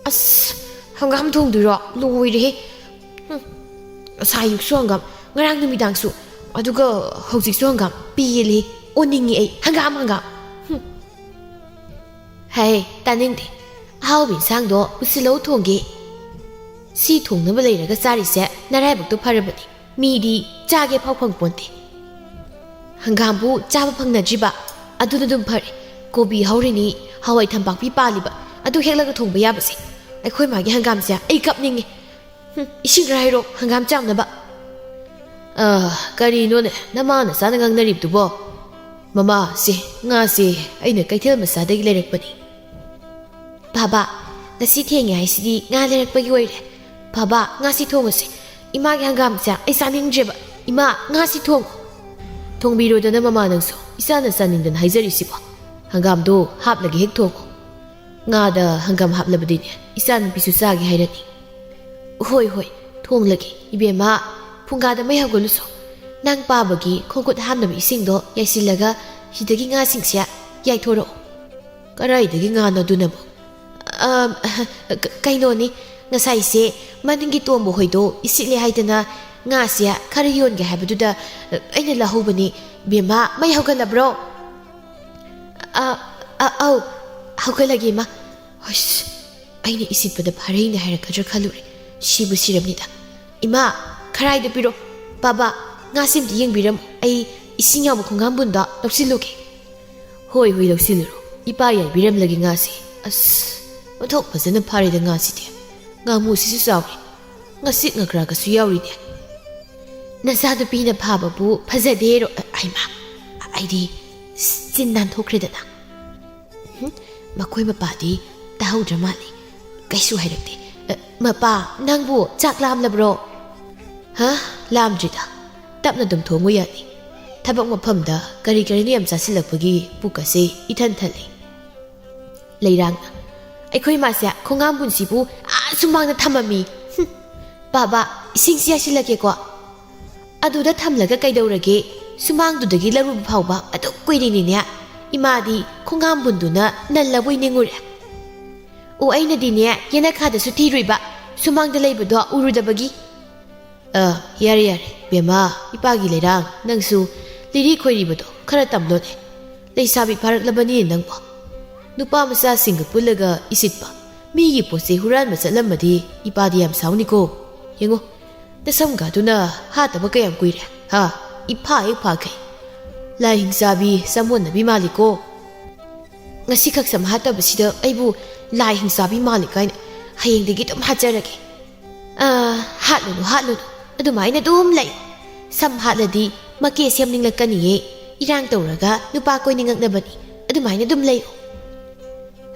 A: ꯑꯁ ꯍꯪꯒꯥꯝ ꯊꯣꯡꯗꯣꯏꯔꯣ ꯂꯣꯏꯔꯦꯍꯦ ꯉꯁꯥꯏ ꯑꯌꯨꯛꯁꯨ ꯍꯪꯒꯥꯝ ꯉꯔꯥꯡ ꯅꯨꯃꯤꯗꯥꯡꯁꯨ ꯑꯗꯨꯒ ꯍꯧꯖꯤꯛꯁꯨ ꯍꯪꯒꯥꯝ ꯄꯦꯜꯂꯦ ꯑꯣꯟꯅꯤꯡꯉꯤ ꯑꯩ ꯍꯪꯒꯥꯝ ꯍꯥꯏ ꯇꯥꯅꯤꯡꯗꯦ ꯑꯍꯥꯎꯕ ꯏꯟꯁꯥꯡꯗꯣ ꯄꯨꯁꯤꯜꯂꯧ ꯊꯣꯡꯒꯦ ꯁꯤ ꯊꯣꯡꯅꯕ ꯂꯩꯔꯒ ꯆꯥꯔꯤꯁꯦ ꯅꯔꯥꯏꯕꯛꯇꯣ ꯐꯔꯕꯅꯤ ꯃꯤꯗꯤ ꯆꯥꯒꯦ ꯐꯥꯎ ꯐꯪꯄꯣꯟꯇꯦ ꯍꯪꯒꯥꯝꯕꯨ ꯆꯥꯕ ꯐꯪꯅꯗ꯭ꯔꯤꯕ ꯑꯗꯨꯅ ꯑꯗꯨꯝ ꯐꯔꯦ ꯀꯣꯕꯤ ꯍꯧꯔꯤꯅꯤ ꯍꯋꯥꯏ ꯊꯝꯄꯥꯛꯄꯤ ꯄꯥꯜꯂꯤꯕ ꯑꯗꯨ ꯍꯦꯛꯂꯒ ꯊꯣꯡꯕ ꯌꯥꯕꯁꯦ ꯑꯩꯈꯣꯏ ꯃꯥꯒꯤ ꯍꯪꯒꯥꯝꯁꯦ ꯑꯩ ꯀꯞꯅꯤꯡꯉꯦ ꯏꯁꯤꯡ ꯈꯔ ꯍꯥꯏꯔꯣ ꯍꯪꯒꯥꯝ ꯆꯥꯝꯅꯕ ꯀꯔꯤꯅꯣꯅꯦ ꯅꯃꯥꯅ ꯆꯥꯅ ꯉꯥꯡꯅꯔꯤꯕꯗꯨꯕꯣ ꯃꯃꯥ ꯁꯤ ꯉꯥꯁꯦ ꯑꯩꯅ ꯀꯩꯊꯦꯜ ꯃꯆꯥꯗꯒꯤ ꯂꯩꯔꯛꯄꯅꯤ ꯕꯥꯕꯥ ꯉꯁꯤ ꯊꯦꯡꯉꯦ ꯍꯥꯏꯁꯤꯗꯤ ꯉꯥ ꯂꯩꯔꯛꯄꯒꯤ ꯑꯣꯏꯔꯦ ꯕꯥꯕꯥ ꯉꯥꯁꯤ ꯊꯣꯡꯉꯁꯦ ꯏꯃꯥꯒꯤ ꯍꯪꯒꯥꯝꯁꯦ ꯑꯩ ꯆꯥꯅꯤꯡꯗ꯭ꯔꯦꯕ ꯏꯃꯥ ꯉꯥꯁꯤ ꯊꯣꯡꯕꯤꯔꯣꯗꯅ ꯃꯃꯥ ꯅꯪꯁꯨ ꯏꯆꯥꯅ ꯆꯥꯅꯤꯡꯗꯅ ꯍꯥꯏꯖꯔꯤꯁꯤꯕꯣ ꯍꯪꯒꯥꯝꯗꯣ ꯍꯥꯞꯂꯒ ꯍꯦꯛ ꯊꯣꯡꯉꯣ ꯉꯥꯗ ꯍꯪꯒꯥꯝ ꯍꯥꯞꯂꯕꯗꯤꯅꯦ ꯏꯆꯥ ꯅꯨꯄꯤꯁꯨ ꯆꯥꯒꯦ ꯍꯥꯏꯔꯅꯤ ꯍꯣꯏ ꯊꯣꯡꯂꯒꯦ ꯏꯕꯦꯝꯃ ꯐꯨꯡꯒꯥꯗ ꯃꯩ ꯍꯧꯒꯠꯂꯨꯁꯣ ꯅꯪ ꯄꯥꯕꯒꯤ ꯈꯣꯡꯈꯨꯠ ꯍꯥꯝꯅꯕ ꯏꯁꯤꯡꯗꯣ ꯌꯥꯏꯁꯤꯜꯂꯒ ꯁꯤꯗꯒꯤ ꯉꯥꯁꯤꯡꯁꯦ ꯌꯥꯏꯊꯣꯔꯛꯑꯣ ꯀꯔꯥꯏꯗꯒꯤ ꯉꯥꯅꯣ ꯑꯗꯨꯅꯕꯨ ꯀꯩꯅꯣꯅꯤ ꯉꯁꯥꯏꯁꯦ ꯃꯅꯤꯡꯒꯤ ꯇꯣꯝꯕ ꯍꯣꯏꯗꯣ ꯏꯁꯤꯠꯂꯦ ꯍꯥꯏꯗꯅ ꯉꯥꯁꯦ ꯈꯔ ꯌꯣꯟꯒꯦ ꯍꯥꯏꯕꯗꯨꯗ ꯑꯩꯅ ꯂꯧꯍꯧꯕꯅꯤ ꯕꯦꯝꯃ ꯃꯩ ꯍꯧꯒꯠꯂꯕ꯭ꯔꯣ ꯑꯧ ꯍꯧꯒꯠꯂꯒꯦ ꯏꯃꯥ ꯍꯁ ꯑꯩꯅ ꯏꯁꯤꯠꯄꯗ ꯐꯔꯩꯅ ꯍꯥꯏꯔꯛꯀꯗ꯭ꯔꯥ ꯈꯜꯂꯨꯔꯦ ꯁꯤꯕꯨ ꯁꯤꯔꯕꯅꯤꯗ ꯏꯃꯥ ꯈꯔꯥꯏꯗ ꯄꯤꯔꯣ ꯕꯥꯕꯥ ꯉꯥꯁꯤꯝꯇ ꯌꯦꯡꯕꯤꯔꯝꯃꯨ ꯑꯩ ꯏꯁꯤꯡ ꯌꯥꯎꯕ ꯈꯣꯡꯒꯥꯝꯕꯨꯟꯗ ꯂꯧꯁꯤꯜꯂꯨꯒꯦ ꯍꯣꯏ ꯂꯧꯁꯤꯜꯂꯨꯔꯣ ꯏꯄꯥ ꯌꯥꯏꯕꯤꯔꯝꯂꯒꯦ ꯉꯥꯁꯦ ꯑꯁ ꯑꯣꯟꯊꯣꯛ ꯐꯖꯅ ꯐꯥꯔꯦꯗ ꯉꯥꯁꯤꯗꯤ ꯉꯥꯃꯨꯁꯤꯁꯨ ꯆꯥꯎꯔꯤ ꯉꯁꯤꯠ ꯉꯀ꯭ꯔꯥꯒꯁꯨ ꯌꯥꯎꯔꯤꯅꯦ ꯅꯆꯥꯅꯨꯄꯤꯅ ꯐꯥꯕꯕꯨ ꯐꯖꯗꯦꯔꯣ ꯍꯩꯃꯥ ꯑꯩꯗꯤ ꯆꯤꯟ ꯅꯥꯟꯊꯣꯛꯈ꯭ꯔꯦꯗꯅ ꯃꯈꯣꯏ ꯃꯄꯥꯗꯤ ꯇꯥꯍꯧꯗ꯭ꯔ ꯃꯥꯜꯂꯤ ꯀꯩꯁꯨ ꯍꯥꯏꯔꯛꯇꯦ ꯃꯄꯥ ꯅꯪꯕꯨ ꯆꯥꯛ ꯂꯥꯝꯂꯕ꯭ꯔꯣ ꯂꯥꯝꯗ꯭ꯔꯤꯗ ꯇꯞꯅ ꯑꯗꯨꯝ ꯊꯣꯡꯉꯨ ꯌꯥꯅꯤ ꯊꯕꯛ ꯃꯐꯝꯗ ꯀꯔꯤꯅꯣ ꯌꯥꯝ ꯆꯥꯁꯤꯜꯂꯛꯄꯒꯤ ꯄꯨꯛ ꯑꯁꯤ ꯏꯊꯟ ꯊꯜꯂꯤ ꯂꯩꯔꯥꯡꯅ ꯑꯩꯈꯣꯏ ꯃꯥꯁꯦ ꯈꯣꯡꯒꯥꯝꯕꯨꯟꯁꯤꯕꯨ ꯁꯨꯃꯥꯡꯗ ꯊꯝꯃꯝꯃꯤ ꯕꯥꯕꯥ ꯏꯁꯤꯡꯁꯤ ꯌꯥꯏꯁꯤꯜꯂꯒꯦꯀꯣ ꯑꯗꯨꯗ ꯊꯝꯂꯒ ꯀꯩꯗꯧꯔꯒꯦ ꯁꯨꯃꯥꯡꯗꯨꯗꯒꯤ ꯂꯧꯔꯨꯕ ꯐꯥꯎꯕ ꯑꯗꯨꯛ ꯀꯨꯏꯔꯤꯅꯤꯅꯦ ꯏꯃꯥꯗꯤ ꯈꯣꯡꯒꯥꯝꯕꯨꯟꯗꯨꯅ ꯅꯜꯂꯕꯣꯏ ꯅꯤꯡꯉꯨꯔꯦ ꯑꯩꯅꯗꯤꯅꯦ ꯌꯦꯅꯈꯥꯗꯁꯨ ꯊꯤꯔꯨꯏꯕ ꯁꯨꯃꯥꯡꯗ ꯂꯩꯕꯗꯣ ꯎꯔꯨꯗꯕꯒꯤ ꯌꯥꯔꯦ ꯕꯦꯝꯃ ꯏꯄꯥꯒꯤ ꯂꯩꯔꯥꯡ ꯅꯪꯁꯨ ꯂꯤꯔꯤ ꯈꯣꯏꯔꯤꯕꯗꯣ ꯈꯔ ꯇꯝꯂꯣꯅꯦ ꯂꯩꯁꯥꯕꯤ ꯐꯥꯔꯛꯂꯕꯅꯤ ꯅꯪꯕꯣ ꯅꯨꯄꯥ ꯃꯆꯥꯁꯤꯡꯒ ꯄꯨꯜꯂꯒ ꯏꯁꯤꯠꯄ ꯃꯤꯒꯤ ꯄꯣꯠꯆꯩ ꯍꯨꯔꯥꯟꯕ ꯆꯠꯂꯝꯃꯗꯤ ꯏꯄꯥꯗꯤ ꯌꯥꯝ ꯁꯥꯎꯅꯤꯀꯣ ꯌꯦꯡꯉꯣ ꯅꯁꯝꯒꯥꯗꯨꯅ ꯍꯥꯠꯇꯕ ꯀꯌꯥꯝ ꯀꯨꯏꯔꯦ ꯏꯐꯥ ꯍꯦꯛ ꯐꯥꯈꯩ ꯂꯥꯏ ꯍꯤꯡꯆꯥꯕꯤ ꯆꯃꯣꯠꯅꯕꯤ ꯃꯥꯜꯂꯤꯀꯣ ngasi khak sam hata basida aibu lai hingsa bi malik kaina hayeng degi dum hajarage hatlunu adumaina dum lai sam hatladi make semning lakani ye irang tawraga nupa koiningak nabani adumaina dum lai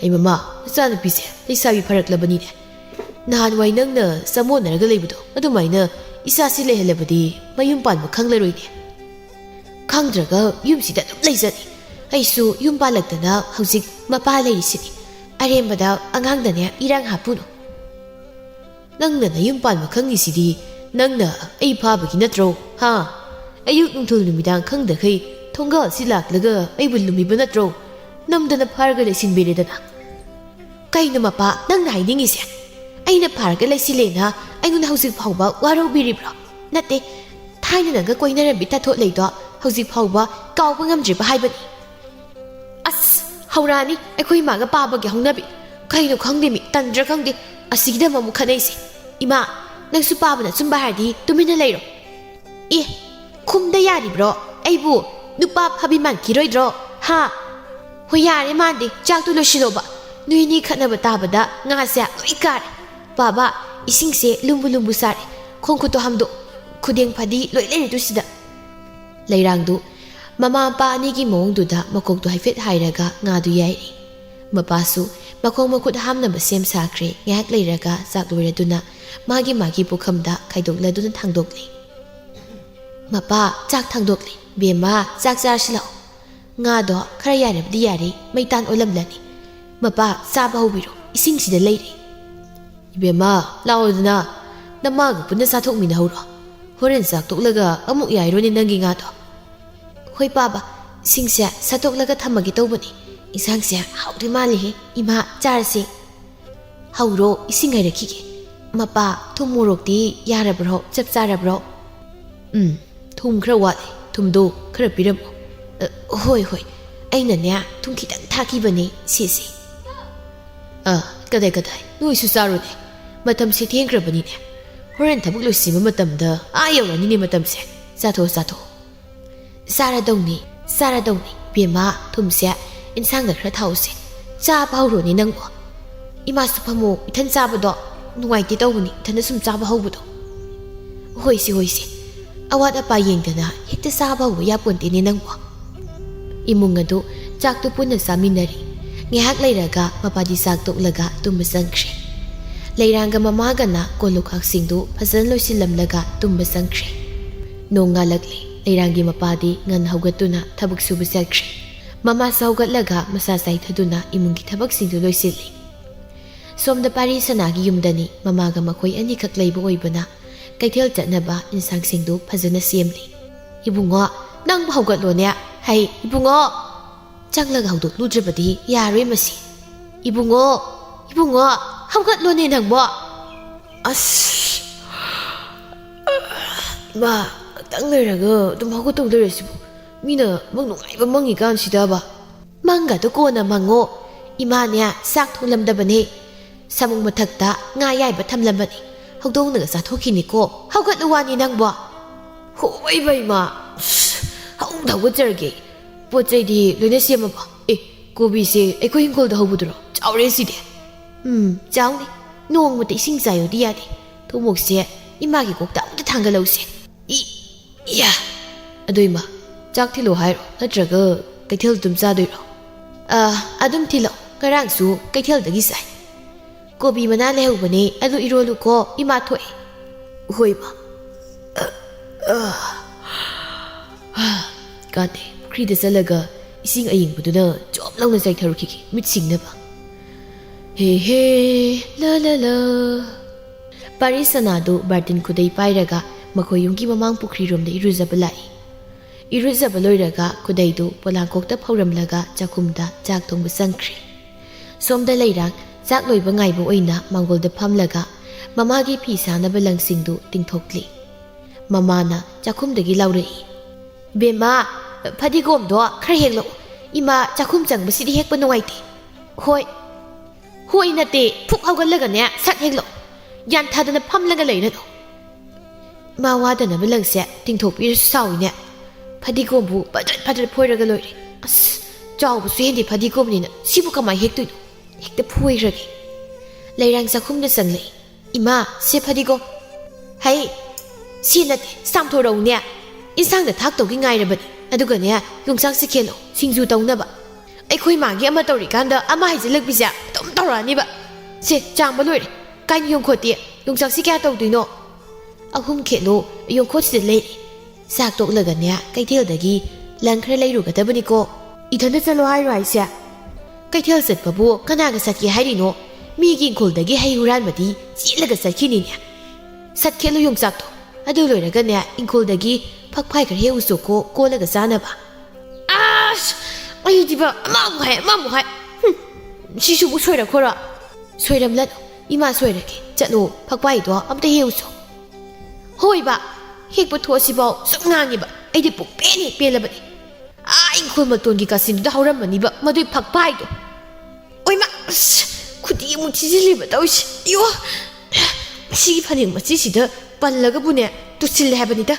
A: ai mama sana pise leisabi pharak labani ne nahan wai nangna samonaraga leibudo adumaina isa si lehelabadi mayum pan ma khanglaroi ne khangdraga yumsida dum leizani aisu yum palaktana hauzik mapa leirisini arembada angang irang hapuno nangna nayum pan ma khangisidi nangna ai phabagi natro ha ayuk nungthul numidang khangda khai thonga silaklaga ai bulumi banatro namdana pharga lesin beredana kaina mapa nangna haidingise aina pharga leisilena ainguna hauzik phawba waro biribra natte thaina nanga koinara bita tho leido hauzik phawba kawba ngamdri ba haibani as haurani akhoi maga paba ge hongnabi kaino khangde mi tandra khangde asigida mamu khanaise ima nangsu paba na chumba hardi tumina leiro e khumda yari bro aibu nupa phabiman kiroidro ha hoyare mande chak tu loshiloba nuini khanaba tabada nga se loi kar baba ising se lumbu sare khongku to hamdo khudeng phadi loi le tu sida leirang du mama pa ani gi mong du da makok tu haifet hairaga nga du yai mapasu makong makut hamna ba sem sakre ngak leiraga sak loire duna magi pukhamda khaidok la duna thangdokli mapa chak thangdokli bema chak jar silo nga do khara yare bdi yare maitan olamlani mapa saba hobiro ising sida leire bema laodna namag punna sathok min hawro horen sak toklaga amuk yairo ni nangi nga do hoi baba singse sathok thamagi tawbani isang se hawri mali he ima charse hawro ising ai rakhige mapa thumurok ti yarabro chap charabro thum khra wale thumdo khra piram hoi aina ne thum khitang thaki bani si kadai noi su charu ne matam se thengkra bani ne horen thabuk loisima matam da ayawrani ne matam se satho saradongni bema thumse insang da khra thause cha bawro ni nangbo ima supamo ithan chabado nuai ti tawni thana sum chaba hawbudo hoisi awat apa yengdana hekta saba wo ya ponte ni nangbo imung adu chak tu punna saminari ngehak leiraga mapadi sak toklaga tumba sangkhre leiranga mamaga na kolukak singdu phazan loisilamlaga tumba sangkhre nonga lagli leirangi mapadi ngan haugatuna thabuk subu sakkhre mama saugatlaga masa sai thaduna imungi thabak singdu loisili somda pari sanagi yumdani mamaga makhoi ani khak leiba oibana kaithel chatnaba insang singdu phazana semli ibungo nang haugatlone hai ibungo changlaga haudok ludrabadi yaroi masi ibungo haugatlone nangbo as ma tang leiraga dum haugatong deresibu mina mangnungaiba mangi kan sidaba manga to kona mango imanya sak tholamdabane samung mathakta nga yaiba thamlambani hawdong naga sathokini ko haugatluwani nangbo hoi bai ma hong haugatjarge pochai di loina semaba kobi se aikoi hingol da hawbudro chawre side chawni nong mate sing sayo di yade thomok se imagi kokta amta thangalause ya adoima chak thilo hairo natraga kaithel tum chadoiro adum thilo karang su kaithel dagi sai kobi mana lehubani adu irolu ko ima thoi hoima kate krida salaga ising aying buduna job launa sai tharuki mit singnaba he la parisana do bartin kudai pairaga makoyumgi mamang pukri romda iruzaba lai iruzaba loiraga kudai do polangkokta phauramlaga chakumda chak thongba sangkhri somda leirang chak loiba ngaiba oina mangolda phamlaga mamagi phi sanaba langsingdu tingthokli mamana chakumdagi laurei bema fadigom do khra heklo ima chakum changba sidi hekpa nongaite hoi nate phuk hawgalaga ne sak heklo yan thadana phamlaga leina do mawadana balangse tingthokpi sawi ne fadigom bu padrat phoiraga loire as ꯆꯥꯎꯕꯁꯨ ꯍꯦꯟꯗꯤ ꯐꯗꯤꯒꯣꯝꯅꯤꯅ ꯁꯤꯕꯨ ꯀꯃꯥꯏ ꯍꯦꯛꯇꯣꯏꯅꯣ ꯍꯦꯛꯇ ꯐꯣꯏꯈ꯭ꯔꯒꯦ ꯂꯩꯔꯥꯡ ꯆꯥꯛꯈꯨꯝꯗ ꯆꯪꯂꯛꯏ ꯏꯃꯥ ꯁꯦ ꯐꯗꯤꯒꯣꯝ ꯍꯩ ꯁꯤ ꯅꯠꯇꯦ ꯆꯥꯝꯊꯣꯔꯛꯎꯅꯦ ꯏꯟꯁꯥꯡꯗ ꯊꯥꯛꯇꯧꯒꯤ ꯉꯥꯏꯔꯕꯅꯤ ꯑꯗꯨꯒꯅꯦ ꯌꯣꯡꯆꯥꯛꯁꯤ ꯈꯦꯠꯅꯧ ꯁꯤꯡꯖꯨ ꯇꯧꯅꯕ ꯑꯩꯈꯣꯏ ꯃꯥꯒꯤ ꯑꯃ ꯇꯧꯔꯤꯀꯥꯟꯗ ꯑꯃ ꯍꯩꯖꯤꯜꯂꯛꯄꯤꯁꯦ ꯑꯗꯨꯝ ꯇꯧꯔꯛꯑꯅꯤꯕ ꯁꯦ ꯆꯥꯝꯕ ꯂꯣꯏꯔꯦ ꯀꯥꯏꯅ ꯌꯣꯡꯈꯣꯠꯇꯤ ꯌꯣꯡꯆꯥꯛꯁꯤ ꯀꯌꯥ ꯇꯧꯗꯣꯏꯅꯣ ꯑꯍꯨꯝ ꯈꯦꯠꯂꯣ ꯌꯣꯡꯈꯣꯠꯁꯤꯗ ꯂꯩꯔꯤ ꯆꯥꯛ ꯇꯣꯛꯂꯒꯅꯦ ꯀꯩꯊꯦꯜꯗꯒꯤ ꯂꯪ ꯈꯔ ꯂꯩꯔꯨꯒꯗꯕꯅꯤꯀꯣ ꯏꯊꯟꯇ ꯆꯠꯂꯣ ꯍꯥꯏꯔꯣ ꯍꯥꯏꯁꯦ ꯀꯩꯊꯦꯜ ꯆꯠꯄꯕꯨ ꯀꯅꯥꯒ ꯆꯠꯀꯦ ꯍꯥꯏꯔꯤꯅꯣ ꯃꯤꯒꯤ ꯏꯪꯈꯣꯜꯗꯒꯤ ꯍꯩ ꯍꯨꯔꯥꯟꯕꯗꯤ ꯆꯦꯜꯂꯒ ꯆꯠꯈꯤꯅꯤꯅꯦ ꯁꯠꯈꯦꯠꯂꯨ ꯌꯣꯡꯆꯥꯛꯇꯣ ꯑꯗꯨ ꯂꯣꯏꯔꯒꯅꯦ ꯏꯪꯈꯣꯜꯗꯒꯤ ꯐꯛꯐꯥꯏ ꯈꯔ ꯍꯦꯛꯎꯆꯣꯀꯣ ꯀꯣꯜꯂꯒ ꯆꯥꯅꯕ ꯑꯁ ꯑꯩꯗꯤꯕ ꯑꯃꯃꯨꯛ ꯍꯥꯏ ꯁꯤꯁꯨꯕꯨ ꯁꯣꯏꯔꯛꯈꯣꯔꯣ ꯁꯣꯏꯔꯝꯂꯅꯨ ꯏꯃꯥ ꯁꯣꯏꯔꯒꯦ ꯆꯠꯂꯣ ꯐꯛꯐꯥꯏꯗꯣ ꯑꯝꯇ ꯍꯦꯛꯎꯆꯣ ꯍꯣꯏꯕ ꯍꯦꯛꯄ ꯊꯣꯛꯑꯁꯤꯐꯥꯎ ꯁꯨꯝ ꯉꯥꯡꯉꯦꯕ ꯑꯩꯗꯤ ꯄꯨꯡꯄꯦꯟ ꯍꯦꯛ ꯄꯦꯜꯂꯕꯅꯤ ꯏꯪꯈꯣꯜ ꯃꯇꯣꯟꯒꯤ ꯀꯥꯆꯤꯟꯗꯨꯗ ꯍꯧꯔꯝꯃꯅꯤꯕ ꯃꯗꯨꯏ ꯐꯛꯐꯥꯏꯗꯣ ꯑꯣꯏꯃ ꯑꯁ ꯈꯨꯗꯤ ꯑꯃꯨꯛ ꯊꯤꯖꯤꯜꯂꯤꯕ ꯇꯧꯔꯤꯁꯦ ꯑꯌꯣ ꯁꯤꯒꯤ ꯐꯅꯦꯛ ꯃꯆꯤꯁꯤꯗ ꯄꯜꯂꯒꯕꯨꯅꯦ ꯇꯨꯁꯤꯜꯂꯦ ꯍꯥꯏꯕꯅꯤꯗ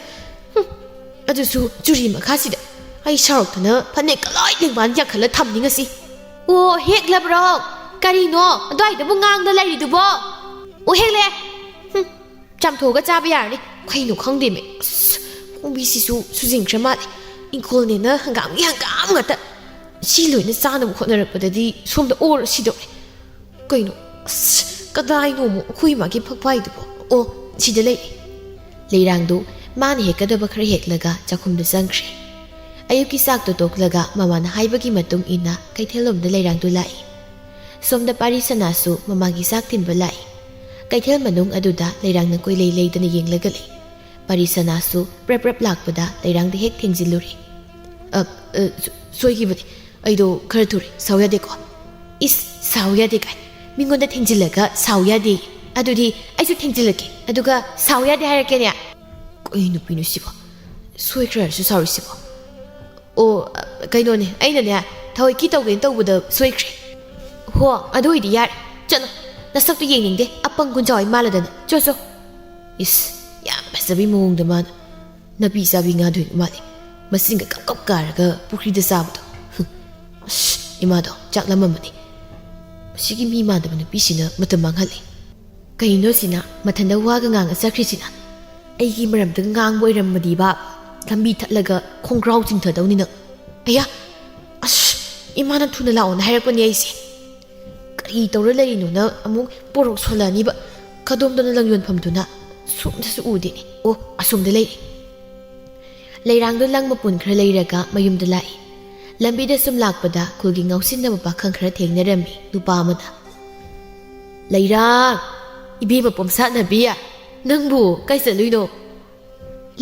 A: ꯑꯗꯨꯁꯨ ꯆꯨꯔꯤ ꯃꯈꯥꯁꯤꯗ ꯑꯩ ꯁꯥꯎꯔꯛꯇꯅ ꯐꯅꯦꯛ ꯂꯣꯏ ꯂꯦꯡꯕꯥꯟ ꯌꯥꯡꯈꯠꯂ ꯊꯝꯅꯤꯡꯉꯁꯤ ꯑꯣ ꯍꯦꯛꯂꯕ꯭ꯔꯣ ꯀꯔꯤꯅꯣ ꯑꯗꯨꯋꯥꯏꯗꯕꯨ ꯉꯥꯡꯗ ꯂꯩꯔꯤꯗꯨꯕꯣ ꯑꯣ ꯍꯦꯛꯂꯦ ꯆꯥꯝꯊꯣꯛꯑꯒ ꯆꯥꯕ ꯌꯥꯔꯅꯤ ꯀꯩꯅꯣ ꯈꯪꯗꯦꯃꯦ ꯑꯁ ꯈꯣꯡꯕꯤꯁꯤꯁꯨ ꯁꯨꯖꯤꯟꯈ꯭ꯔ ꯃꯥꯜꯂꯦ ꯏꯪꯈꯣꯜꯅꯦꯅ ꯍꯪꯒꯥꯝꯒꯤ ꯍꯪꯒꯥꯝ ꯉꯥꯛꯇ ꯁꯤ ꯂꯣꯏꯅ ꯆꯥꯅꯕ ꯍꯣꯠꯅꯔꯛꯄꯗꯗꯤ ꯁꯣꯝꯗ ꯑꯣꯔ ꯁꯤꯗꯧꯔꯦ ꯀꯩꯅꯣ ꯑꯁ ꯀꯗꯥꯏꯅꯣꯃꯣ ꯑꯩꯈꯣꯏ ꯃꯥꯒꯤ ꯐꯛꯐꯥꯏꯗꯨꯕꯣ ꯑꯣ ꯁꯤꯗ ꯂꯩꯔꯦ ꯂꯩꯔꯥꯡꯗꯨ ꯃꯥꯅ ꯍꯦꯛꯀꯗꯕ ꯈꯔ ꯍꯦꯛꯂꯒ ꯆꯥꯛꯈꯨꯝꯗ ꯆꯪꯈ꯭ꯔꯦ ꯑꯌꯨꯛꯀꯤ ꯆꯥꯛꯇꯣ ꯇꯣꯛꯂꯒ ꯃꯃꯥꯅ ꯍꯥꯏꯕꯒꯤ ꯃꯇꯨꯡ ꯏꯟꯅ ꯀꯩꯊꯦꯜꯂꯣꯝꯗ ꯂꯩꯔꯥꯡꯗꯨ ꯂꯥꯛꯏ ꯁꯣꯝꯗ ꯄꯥꯔꯤꯁꯅꯥꯁꯨ ꯃꯃꯥꯒꯤ ꯆꯥꯛ ꯊꯤꯟꯕ ꯂꯥꯛꯏ ꯀꯩꯊꯦꯜ ꯃꯅꯨꯡ ꯑꯗꯨꯗ ꯂꯩꯔꯥꯡꯅ ꯀꯣꯏꯂꯩ ꯂꯩꯗꯅ ꯌꯦꯡꯂꯒ ꯂꯩ ꯄꯥꯔꯤꯁꯅꯥꯁꯨ ꯄ꯭ꯔꯞ ꯂꯥꯛꯄꯗ ꯂꯩꯔꯥꯡꯗ ꯍꯦꯛ ꯊꯦꯡꯖꯤꯜꯂꯨꯔꯦ ꯁꯣꯏꯈꯤꯕꯅꯤ ꯑꯩꯗꯣ ꯈꯔ ꯊꯨꯔꯦ ꯁꯥꯎ ꯌꯥꯗꯦꯀꯣ ꯏꯁ ꯁꯥꯎ ꯌꯥꯗꯦ ꯀꯥꯏ ꯃꯤꯉꯣꯟꯗ ꯊꯦꯡꯖꯤꯜꯂꯒ ꯁꯥꯎ ꯌꯥꯗꯦ ꯑꯗꯨꯗꯤ ꯑꯩꯁꯨ ꯊꯦꯡꯖꯤꯜꯂꯛꯀꯦ ꯑꯗꯨꯒ ꯁꯥꯎ ꯌꯥꯗꯦ ꯍꯥꯏꯔꯛꯀꯦꯅꯦ ꯀꯩ ꯅꯨꯄꯤꯅꯣ ꯁꯤꯕꯣ ꯁꯣꯏꯈ꯭ꯔꯁꯨ ꯁꯥꯎꯔꯤꯁꯤꯕꯣ ꯑꯣ ꯀꯩꯅꯣꯅꯦ ꯑꯩꯅꯅꯦ ꯊꯑꯣꯏꯀꯤ ꯇꯧꯒꯦꯅ ꯇꯧꯕꯗ ꯁꯣꯏꯈ꯭ꯔꯦ ꯍꯣ ꯑꯗꯨ ꯑꯣꯏꯗꯤ ꯌꯥꯔꯦ ꯆꯠꯂꯣ ꯅꯁꯛꯇꯣ ꯌꯦꯡꯅꯤꯡꯗꯦ ꯑꯄꯪ ꯀꯨꯟꯆꯥꯎ ꯃꯥꯜꯂꯗꯅ ꯆꯣ ꯏꯁ ꯌꯥꯝ ꯐꯖꯕꯤ ꯃꯑꯣꯡꯗ ꯃꯥꯅ ꯅꯥꯄꯤ ꯆꯥꯕꯤ ꯉꯥꯗꯣꯏꯅ ꯃꯥꯜꯂꯤ ꯃꯆꯤꯟꯒ ꯀꯞ ꯀꯥꯔꯒ ꯄꯨꯈ꯭ꯔꯤꯗ ꯆꯥꯕꯗꯣ ꯑꯁ ꯏꯃꯥꯗꯣ ꯆꯥꯛ ꯂꯝꯃꯝꯃꯅꯤ ꯃꯁꯤꯒꯤ ꯃꯤ ꯃꯥꯟꯗꯕ ꯅꯨꯄꯤꯁꯤꯅ ꯃꯇꯝ ꯃꯥꯡꯍꯜꯂꯤ ꯀꯩꯅꯣ ꯁꯤꯅ ꯃꯊꯟꯗ ꯋꯥꯒ ꯉꯥꯡꯉ ꯆꯠꯈ꯭ꯔꯤꯁꯤꯅ ꯑꯩꯒꯤ ꯃꯔꯝꯗ ꯉꯥꯡꯕ ꯑꯣꯏꯔꯝꯃꯗꯤꯕ ꯂꯝꯕꯤ ꯊꯠꯂꯒ ꯈꯣꯡꯒ꯭ꯔꯥꯎ ꯆꯤꯡꯊꯗꯧꯅꯤ ꯅꯪ ꯑꯌꯥ ꯑꯁ ꯏꯃꯥꯅ ꯊꯨꯅ ꯂꯥꯛꯑꯣꯅ ꯍꯥꯏꯔꯛꯄꯅꯦ ꯑꯩꯁꯦ ꯀꯔꯤ ꯇꯧꯔ ꯂꯩꯔꯤꯅꯣꯅ ꯑꯃꯨꯛ ꯄꯣꯔꯣꯛ ꯁꯣꯜꯂꯛꯑꯅꯤꯕ ꯀꯗꯣꯝꯗꯅ ꯂꯪ ꯌꯣꯟꯐꯝꯗꯨꯅ ꯁꯣꯝꯗꯁꯨ ꯎꯗꯦꯅꯦ ꯑꯣ ꯑꯁꯣꯝꯗ ꯂꯩꯔꯤ ꯂꯩꯔꯥꯡꯗꯣ ꯂꯪ ꯃꯄꯨꯟ ꯈꯔ ꯂꯩꯔꯒ ꯃꯌꯨꯝꯗ ꯂꯥꯛꯏ ꯂꯝꯕꯤꯗ ꯁꯨꯝ ꯂꯥꯛꯄꯗ ꯈꯨꯜꯒꯤ ꯉꯥꯎꯁꯤꯟꯅꯕ ꯄꯥꯈꯪ ꯈꯔ ꯊꯦꯡꯅꯔꯝꯃꯤ ꯅꯨꯄꯥ ꯑꯃꯅ ꯂꯩꯔꯥꯡ ꯏꯕꯦꯝꯃ ꯄꯣꯝꯁꯥꯠꯅꯕꯤ ꯅꯪꯕꯨ ꯀꯥꯏ ꯆꯠꯂꯨꯏꯅꯣ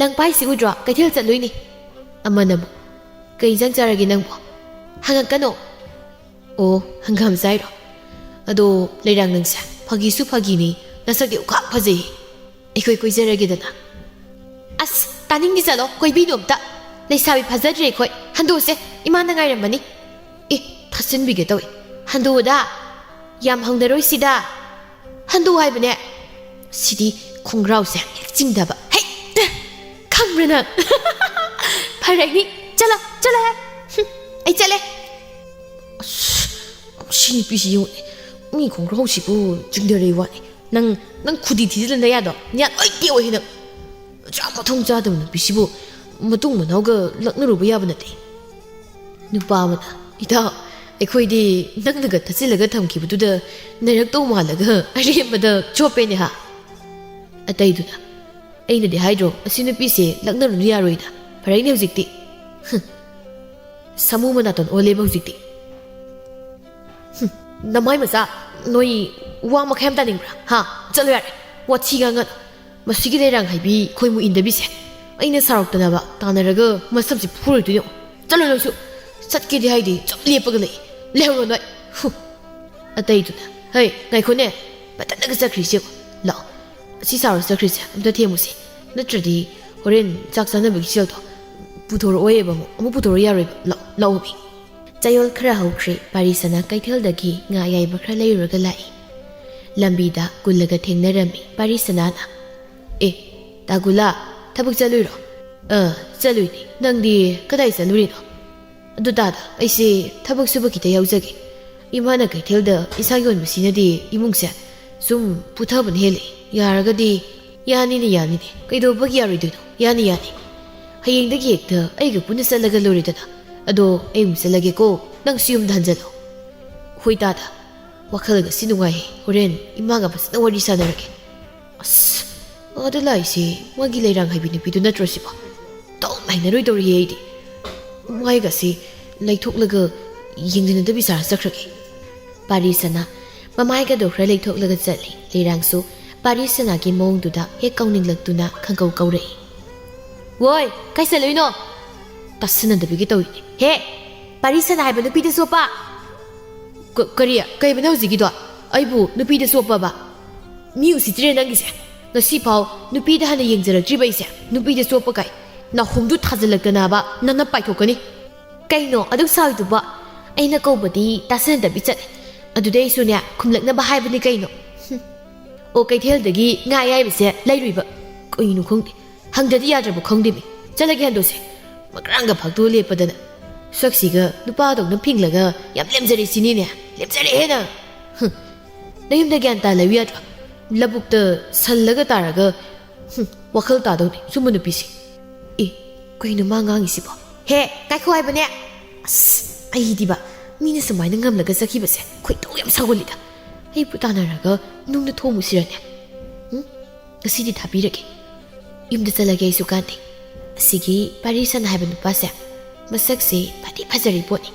A: ꯂꯪꯄꯥꯏꯁꯤ ꯎꯗ꯭ꯔꯣ ꯀꯩꯊꯦꯜ ꯆꯠꯂꯨꯏꯅꯤ ꯑꯃꯅꯕꯨ ꯀꯩ ꯏꯟꯖꯥꯡ ꯆꯥꯔꯒꯦ ꯅꯪꯕꯨ ꯍꯪꯉꯛꯀꯅꯣ ꯑꯣ ꯍꯪꯒꯥꯝ ꯆꯥꯏꯔꯣ ꯑꯗꯣ ꯂꯩꯔꯥꯡ ꯅꯪꯁꯦ ꯐꯥꯒꯤꯁꯨ ꯐꯥꯒꯤꯅꯤ ꯅꯁꯛꯇꯤ ꯎꯈꯥꯛ ꯐꯖꯩ ꯑꯩꯈꯣꯏ ꯀꯣꯏꯖꯔꯒꯦꯗꯅ ꯑꯁ ꯇꯥꯅꯤꯡꯗꯤ ꯆꯠꯂꯣ ꯀꯣꯏꯕꯤꯅꯣ ꯑꯝꯇ ꯂꯩꯁꯥꯕꯤ ꯐꯖꯗ꯭ꯔꯦ ꯑꯩꯈꯣꯏ ꯍꯟꯗꯣꯛꯁꯦ ꯏꯃꯥꯅ ꯉꯥꯏꯔꯝꯃꯅꯤ ꯑꯦ ꯊꯥꯁꯤꯟꯕꯤꯒꯦ ꯇꯧꯏ ꯍꯟꯗꯣꯛꯑꯣꯗ ꯌꯥꯝ ꯍꯧꯅꯔꯣꯏꯁꯤꯗ ꯍꯟꯗꯣꯛ ꯍꯥꯏꯕꯅꯦ ꯁꯤꯗꯤ ꯈꯣꯡꯒ꯭ꯔꯥꯎꯁꯦ ꯍꯦꯛ ꯆꯤꯡꯗꯕ ꯍꯩ ꯈꯪꯕ꯭ꯔꯥ ꯅꯪ ꯐꯔꯛꯅꯤ ꯆꯠꯂꯣ ꯑꯩ ꯆꯠꯂꯦ ꯑꯁ ꯁꯤ ꯅꯨꯄꯤꯁꯤ ꯌꯦꯡꯉꯨꯅꯦ ꯃꯤ ꯈꯣꯡꯒ꯭ꯔꯥꯎꯁꯤꯕꯨ ꯆꯤꯡꯊꯔꯛꯏ ꯋꯥꯅꯤ ꯅꯪ ꯈꯨꯗꯤ ꯊꯤꯖꯤꯜꯂꯅ ꯌꯥꯗꯣ ꯌꯥ ꯂꯣꯏ ꯇꯦꯛꯑꯣꯏ ꯅꯪ ꯆꯥꯛ ꯃꯊꯣꯡ ꯆꯥꯗꯕ ꯅꯨꯄꯤꯁꯤꯕꯨ ꯃꯇꯨꯡ ꯃꯅꯥꯎꯒ ꯂꯛꯅꯔꯨꯕ ꯌꯥꯕ ꯅꯠꯇꯦ ꯅꯨꯄꯥ ꯑꯃꯅ ꯏꯇꯥꯎ ꯑꯩꯈꯣꯏꯗꯤ ꯅꯪꯅꯒ ꯊꯠꯆꯤꯜꯂꯒ ꯊꯝꯈꯤꯕꯗꯨꯗ ꯅꯩꯔꯛꯇꯧ ꯃꯥꯜꯂꯒ ꯑꯔꯦꯝꯕꯗ ꯆꯣꯞꯄꯦꯅꯦ ꯍꯥ ꯑꯇꯩꯗꯨꯅ ꯑꯩꯅꯗꯤ ꯍꯥꯏꯗ꯭ꯔꯣ ꯑꯁꯤ ꯅꯨꯄꯤꯁꯦ ꯂꯛꯅꯔꯨꯅꯨ ꯌꯥꯔꯣꯏꯗ ꯐꯔꯛꯅꯦ ꯍꯧꯖꯤꯛꯇꯤ ꯁꯥꯃꯨ ꯃꯅꯥꯇꯣꯟ ꯑꯣꯜꯂꯦꯕ ꯍꯧꯖꯤꯛꯇꯤ ꯅꯃꯥꯏ ꯃꯆꯥ ꯅꯣꯏ ꯋꯥ ꯃꯈꯥ ꯌꯥꯝ ꯇꯥꯅꯤꯡꯕ꯭ꯔꯥ ꯍꯥ ꯆꯠꯂꯣ ꯌꯥꯔꯦ ꯋꯥꯊꯤ ꯉꯥꯡꯒꯅꯨ ꯃꯁꯤꯒꯤ ꯂꯩꯔꯥꯡ ꯍꯩꯕꯤ ꯈꯣꯏꯃꯨ ꯏꯟꯗꯕꯤꯁꯦ ꯑꯩꯅ ꯁꯥꯎꯔꯛꯇꯅꯕ ꯇꯥꯟꯅꯔꯒ ꯃꯁꯝꯁꯤ ꯐꯨꯔꯣꯏꯗꯣꯏꯅꯣ ꯆꯠꯂꯣ ꯅꯣꯏꯁꯨ ꯆꯠꯀꯦꯗꯤ ꯍꯥꯏꯗꯤ ꯆꯞ ꯂꯦꯞꯄꯒ ꯂꯩ ꯂꯩꯍꯧꯔꯣ ꯅꯣꯏ ꯑꯇꯩꯗꯨꯅ ꯍꯩ ꯉꯥꯏꯈꯣꯅꯦ ꯄꯇꯠꯅꯒ ꯆꯠꯈ꯭ꯔꯤꯁꯦ ꯂꯥꯛꯑꯣ ꯑꯁꯤ ꯁꯥꯎꯔ ꯆꯠꯈ꯭ꯔꯤꯁꯦ ꯑꯝꯇ ꯊꯦꯝꯃꯨꯁꯤ ꯅꯠꯇ꯭ꯔꯗꯤ ꯍꯣꯔꯦꯟ ꯆꯥꯛ ꯆꯥꯅꯕꯒꯤ ꯁꯦꯜꯗꯣ ꯄꯨꯊꯣꯔꯛꯑꯣꯏꯕ ꯑꯃꯨꯛ ꯄꯨꯊꯣꯔꯛ ꯌꯥꯔꯣꯏꯕ ꯂꯥꯛꯑꯣ ꯃꯤ ꯆꯌꯣꯜ ꯈꯔ ꯍꯧꯈ꯭ꯔꯦ ꯄꯥꯔꯤꯁꯅꯥ ꯀꯩꯊꯦꯜꯗꯒꯤ ꯉꯥ ꯑꯌꯥꯏꯕ ꯈꯔ ꯂꯩꯔꯨꯔꯒ ꯂꯥꯛꯏ ꯂꯝꯕꯤꯗ ꯀꯨꯜꯂꯒ ꯊꯦꯡꯅꯔꯝꯃꯤ ꯄꯥꯔꯤꯁꯅꯥꯅ ꯑꯦ ꯇꯥꯒꯨꯂꯥ ꯊꯕꯛ ꯆꯠꯂꯨꯏꯔꯣ ꯆꯠꯂꯨꯏꯅꯤ ꯅꯪꯗꯤ ꯀꯗꯥꯏ ꯆꯠꯂꯨꯔꯤꯅꯣ ꯑꯗꯨ ꯇꯥꯗ ꯑꯩꯁꯦ ꯊꯕꯛ ꯁꯨꯕ ꯈꯤꯇ ꯌꯥꯎꯖꯒꯦ ꯏꯃꯥꯅ ꯀꯩꯊꯦꯜꯗ ꯏꯟꯁꯥꯡ ꯌꯣꯟꯕꯁꯤꯅꯗꯤ ꯏꯃꯨꯡꯁꯦ ꯁꯨꯝ ꯄꯨꯊꯕꯅ ꯍꯦꯜꯂꯤ ꯌꯥꯔꯒꯗꯤ ꯌꯥꯅꯤꯅꯦ ꯀꯩꯗꯧꯕꯒꯤ ꯌꯥꯔꯣꯏꯗꯣꯏꯅꯣ ꯌꯥꯅꯤ ꯍꯌꯦꯡꯗꯒꯤ ꯍꯦꯛꯇ ꯑꯩꯒ ꯄꯨꯟꯅ ꯆꯠꯂꯒ ꯂꯣꯏꯔꯦꯗꯅ ꯑꯗꯣ ꯑꯩ ꯑꯃꯨꯛ ꯆꯠꯂꯒꯦꯀꯣ ꯅꯪꯁꯨ ꯌꯨꯝꯗ ꯍꯟꯖꯜꯂꯣ ꯍꯣꯏ ꯇꯥꯗ ꯋꯥꯈꯜꯒꯁꯤ ꯅꯨꯡꯉꯥꯏꯍꯦ ꯍꯣꯔꯦꯟ ꯏꯃꯥꯒ ꯐꯖꯅ ꯋꯥꯔꯤ ꯁꯥꯟꯅꯔꯒꯦ ꯑꯁ ꯑꯥꯗ ꯂꯥꯛꯏꯁꯦ ꯃꯥꯒꯤ ꯂꯩꯔꯥꯡ ꯍꯥꯏꯕꯤ ꯅꯨꯄꯤꯗꯨ ꯅꯠꯇ꯭ꯔꯣ ꯁꯤꯕꯣ ꯇꯧ ꯍꯩꯅꯔꯣꯏꯗꯧꯔꯤꯍꯦ ꯑꯩꯗꯤ ꯃꯥꯏꯒꯁꯤ ꯂꯩꯊꯣꯛꯂꯒ ꯌꯦꯡꯗꯅꯗꯕꯤ ꯁꯥꯔ ꯆꯠꯈ꯭ꯔꯒꯦ ꯄꯥꯔꯤꯁꯅꯥ ꯃꯃꯥꯏꯒꯗꯣ ꯈꯔ ꯂꯩꯊꯣꯛꯂꯒ ꯆꯠꯂꯤ ꯂꯩꯔꯥꯡꯁꯨ ꯄꯥꯔꯤꯁꯅꯥꯒꯤ ꯃꯑꯣꯡꯗꯨꯗ ꯍꯦꯛ ꯀꯥꯎꯅꯤꯡꯂꯛꯇꯨꯅ ꯈꯪꯀꯧ ꯀꯧꯔꯛꯏ ꯋꯣꯏ ꯀꯥꯏ ꯆꯠꯂꯨꯏꯅꯣ ꯇꯥꯁꯟꯅꯗꯕꯤꯒꯤ ꯇꯧꯏꯅꯦ ꯍꯦ ꯄꯥꯔꯤꯁꯅꯥ ꯍꯥꯏꯕ ꯅꯨꯄꯤꯗ ꯆꯣꯞꯄ ꯀꯩꯕꯅ ꯍꯧꯖꯤꯛꯀꯤꯗꯣ ꯑꯩꯕꯨ ꯅꯨꯄꯤꯗ ꯆꯣꯞꯄꯕ ꯃꯤ ꯎꯁꯤꯠꯇ꯭ꯔꯦ ꯅꯪꯒꯤꯁꯦ ꯉꯁꯤꯐꯥꯎ ꯅꯨꯄꯤꯗ ꯍꯥꯟꯅ ꯌꯦꯡꯖꯔꯛꯇ꯭ꯔꯤꯕ ꯑꯩꯁꯦ ꯅꯨꯄꯤꯗ ꯆꯣꯞꯄ ꯀꯥꯏ ꯅꯥꯍꯣꯝꯗꯨ ꯊꯥꯖꯤꯜꯂꯛꯇꯅꯕ ꯅꯪꯅ ꯄꯥꯏꯊꯣꯛꯀꯅꯤ ꯀꯩꯅꯣ ꯑꯗꯨꯛ ꯁꯥꯎꯏꯗꯨꯕ ꯑꯩꯅ ꯀꯧꯕꯗꯤ ꯇꯥꯁꯟꯅꯗꯕꯤ ꯆꯠꯂꯦ ꯑꯗꯨꯗ ꯑꯩꯁꯨꯅꯦ ꯈꯨꯝꯂꯛꯅꯕ ꯍꯥꯏꯕꯅꯤ ꯀꯩꯅꯣ ꯑꯣ ꯀꯩꯊꯦꯜꯗꯒꯤ ꯉꯥ ꯑꯌꯥꯏꯕꯁꯦ ꯂꯩꯔꯨꯏꯕ ꯀꯩꯅꯣ ꯈꯪꯗꯦ ꯍꯪꯗ꯭ꯔꯗꯤ ꯌꯥꯗ꯭ꯔꯕ ꯈꯪꯗꯦꯃꯤ ꯆꯠꯂꯒꯦ ꯍꯟꯗꯣꯁꯦ ꯃꯀ꯭ꯔꯥꯡꯒ ꯐꯥꯛꯇꯣꯛꯑ ꯂꯦꯞꯄꯗꯅ ꯁꯛꯁꯤꯒ ꯅꯨꯄꯥꯗꯧꯅ ꯐꯤꯡꯂꯒ ꯌꯥꯝ ꯂꯦꯝꯖꯔꯦ ꯁꯤꯅꯤꯅꯦ ꯂꯦꯝꯖꯔꯦꯍꯦ ꯅꯪ ꯅꯌꯨꯝꯗ ꯒ꯭ꯌꯥꯟ ꯇꯥ ꯂꯩꯌꯨ ꯌꯥꯗ꯭ꯔꯣ ꯂꯕꯨꯛꯇ ꯁꯜꯂꯒ ꯇꯥꯔꯒ ꯋꯥꯈꯜ ꯇꯥꯗꯧꯅꯤ ꯁꯨꯝꯕ ꯅꯨꯄꯤꯁꯦ ꯑꯦ ꯀꯩꯅꯣ ꯃꯥ ꯉꯥꯡꯉꯤꯁꯤꯕꯣ ꯍꯦ ꯉꯥꯏꯈꯣ ꯍꯥꯏꯕꯅꯦ ꯑꯁ ꯑꯩꯗꯤꯕ ꯃꯤꯅ ꯁꯨꯃꯥꯏꯅ ꯉꯝꯂꯒ ꯆꯠꯈꯤꯕꯁꯦ ꯈꯣꯏꯗꯧ ꯌꯥꯝ ꯁꯥꯎꯒꯠꯂꯤꯗ ꯑꯩꯕꯨ ꯇꯥꯟꯅꯔꯒ ꯅꯨꯡꯗ ꯊꯣꯡꯃꯨꯁꯤꯔꯅꯦ ꯉꯁꯤꯗꯤ ꯊꯥꯕꯤꯔꯒꯦ ꯌꯨꯝꯗ ꯆꯠꯂꯒꯦ ꯑꯩꯁꯨ ꯀꯥꯟꯗꯦ ꯑꯁꯤꯒꯤ ꯄꯥꯔꯤꯁꯅꯥ ꯍꯥꯏꯕ ꯅꯨꯄꯥꯁꯦ ꯃꯁꯛꯁꯦ ꯐꯗꯤ ꯐꯖꯔꯤ ꯄꯣꯠꯅꯤ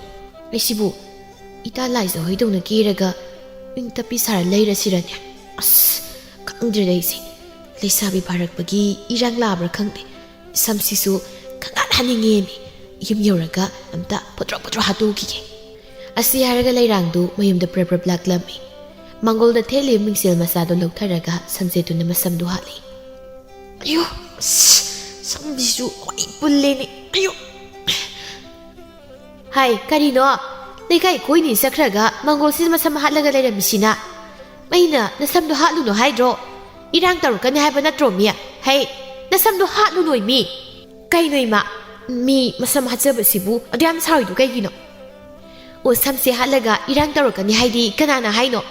A: ꯑꯩꯁꯤꯕꯨ ꯏꯇꯥ ꯂꯥꯏꯖ ꯍꯣꯏꯗꯧꯅ ꯀꯦꯔꯒ ꯏꯪ ꯇꯞꯄꯤ ꯁꯥꯔ ꯂꯩꯔꯁꯤꯔꯅꯦ ꯑꯁ ꯈꯪꯗ꯭ꯔꯦꯗ ꯑꯩꯁꯦ ꯂꯩꯁꯥꯕꯤ ꯐꯥꯔꯛꯄꯒꯤ ꯏꯔꯥꯡ ꯂꯥꯕ꯭ꯔꯥ ꯈꯪꯗꯦ ꯁꯝꯁꯤꯁꯨ ꯈꯪꯍꯥꯠ ꯍꯥꯠꯅꯤꯡꯉꯦꯃꯤ ꯌꯨꯝ ꯌꯧꯔꯒ ꯑꯝꯇ ꯄꯣꯇ꯭ꯔꯣ ꯍꯥꯠꯇꯣꯛꯈꯤꯒꯦ ꯑꯁꯤ ꯍꯥꯏꯔꯒ ꯂꯩꯔꯥꯡꯗꯨ ꯃꯌꯨꯝꯗ ꯄ꯭ꯔꯞ ꯂꯥꯛꯂꯝꯃꯤ ꯃꯥꯡꯒꯣꯜꯗ ꯊꯦꯠꯂꯤꯕ ꯃꯤꯡꯁꯦꯜ ꯃꯆꯥꯗꯣ ꯂꯧꯊꯔꯒ ꯁꯝꯖꯦꯠꯇꯨꯅ ꯃꯁꯝꯗꯨ ꯍꯥꯠꯂꯤ ꯑꯌꯣ ꯁꯝꯁꯤꯁꯨ ꯂꯣꯏ ꯄꯨꯜꯂꯦꯅꯦ ꯑꯌꯣ ꯍꯥꯏ ꯀꯔꯤꯅꯣ ꯂꯩꯀꯥꯏ ꯈꯣꯏꯅꯤ ꯆꯠꯈ꯭ꯔꯒ ꯃꯥꯡꯒꯣꯜꯁꯤꯗ ꯃꯁꯝ ꯍꯥꯠꯂꯒ ꯂꯩꯔꯝꯃꯤꯁꯤꯅ ꯑꯩꯅ ꯅꯁꯝꯗꯣ ꯍꯥꯠꯂꯨꯅꯣ ꯍꯥꯏꯗ꯭ꯔꯣ ꯏꯔꯥꯡ ꯇꯧꯔꯛꯀꯅꯤ ꯍꯥꯏꯕ ꯅꯠꯇ꯭ꯔꯣ ꯃꯤ ꯍꯩ ꯅꯁꯝꯗꯣ ꯍꯥꯠꯂꯨꯅꯣꯏ ꯃꯤ ꯀꯩꯅꯣ ꯏꯃꯥ ꯃꯤ ꯃꯁꯝ ꯍꯥꯠꯆꯕꯁꯤꯕꯨ ꯑꯗꯨ ꯌꯥꯝ ꯁꯥꯎꯔꯤꯗꯨ ꯀꯩꯒꯤꯅꯣ ꯑꯣ ꯁꯝꯁꯦ ꯍꯥꯠꯂꯒ ꯏꯔꯥꯡ ꯇꯧꯔꯛꯀꯅꯤ ꯍꯥꯏꯗꯤ ꯀꯅꯥꯅ ꯍꯥꯏꯅꯣ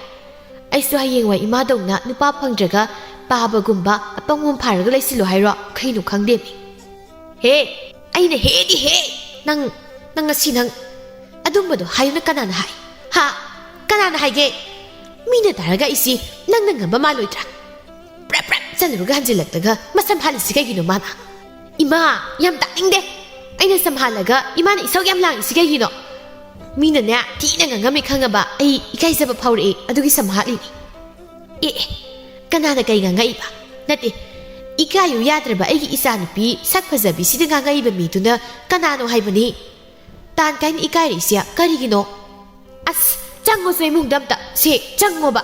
A: ꯑꯩꯁꯨ ꯍꯌꯦꯡꯋꯥꯏ ꯏꯃꯥꯗꯧꯅ ꯅꯨꯄా ꯐꯪꯗ꯭ꯔꯒ ꯄꯥꯕꯒꯨꯝꯕ ꯑꯄꯪꯕꯝ ꯐꯥꯔꯒ ꯂꯩꯁꯤꯜꯂꯣ ꯍꯥꯏꯔꯣ ꯀꯩꯅꯣ ꯈꯪꯗꯦꯃꯤ ꯍꯦ ꯑꯩꯅ ꯍꯦꯗꯤ ꯍꯦ ꯅꯪ ꯉꯁꯤ ꯅꯪ ꯑꯗꯨꯝꯕꯗꯣ ꯍꯥꯏꯌꯨꯅ ꯀꯅꯥꯅ ꯍꯥꯏ ꯍꯥ ꯀꯅꯥꯅ ꯍꯥꯏꯒꯦ ꯃꯤꯅ ꯇꯥꯔꯒ ꯑꯩꯁꯤ ꯅꯪꯅ ꯉꯝꯕ ꯃꯥꯜꯂꯣꯏꯗ꯭ꯔꯥ ꯄ꯭ꯔꯞ ꯆꯠꯂꯨꯔꯒ ꯍꯟꯖꯤꯜꯂꯛꯂꯒ ꯃꯁꯝ ꯍꯥꯠꯂꯤꯁꯤ ꯀꯩꯒꯤꯅꯣ ꯃꯥꯅ ꯏꯃꯥ ꯌꯥꯝ ꯇꯥꯅꯤꯡꯗꯦ ꯑꯩꯅ ꯁꯝ ꯍꯥꯠꯂꯒ ꯏꯃꯥꯅ ꯏꯁꯧ ꯌꯥꯝ ꯂꯥꯡꯉꯤꯁꯤ ꯀꯩꯒꯤꯅோ ꯃꯤꯅꯅꯦ ꯊꯤꯅ ꯉꯥꯡꯉꯝꯃꯤ ꯈꯪꯉꯕ ꯑꯩ ꯏꯀꯥꯏꯖꯕ ꯐꯥꯎꯔꯛꯑꯦ ꯑꯗꯨꯒꯤ ꯁꯝ ꯍꯥꯠꯂꯤꯅꯤ ꯑꯦ ꯀꯅꯥꯅ ꯀꯩ ꯉꯥꯡꯉꯛꯏꯕ ꯅꯠꯇꯦ ꯏꯀꯥꯏꯌꯨ ꯌꯥꯗ꯭ꯔꯕ ꯑꯩꯒꯤ ꯏꯆꯥꯅꯨꯄꯤ ꯁꯛ ꯐꯖꯕꯤꯁꯤꯗ ꯉꯥꯡꯉꯛꯏꯕ ꯃꯤꯗꯨꯅ ꯀꯅꯥꯅꯣ ꯍꯥꯏꯕꯅꯤ ꯇꯥꯟ ꯀꯥꯏꯅ ꯏꯀꯥꯏꯔꯛꯏꯁꯦ ꯀꯔꯤꯒꯤꯅꯣ ꯑꯁ ꯆꯪꯉꯣꯁꯨ ꯏꯃꯨꯡꯗ ꯑꯝꯇ ꯁꯦ ꯆꯪꯉꯣꯕ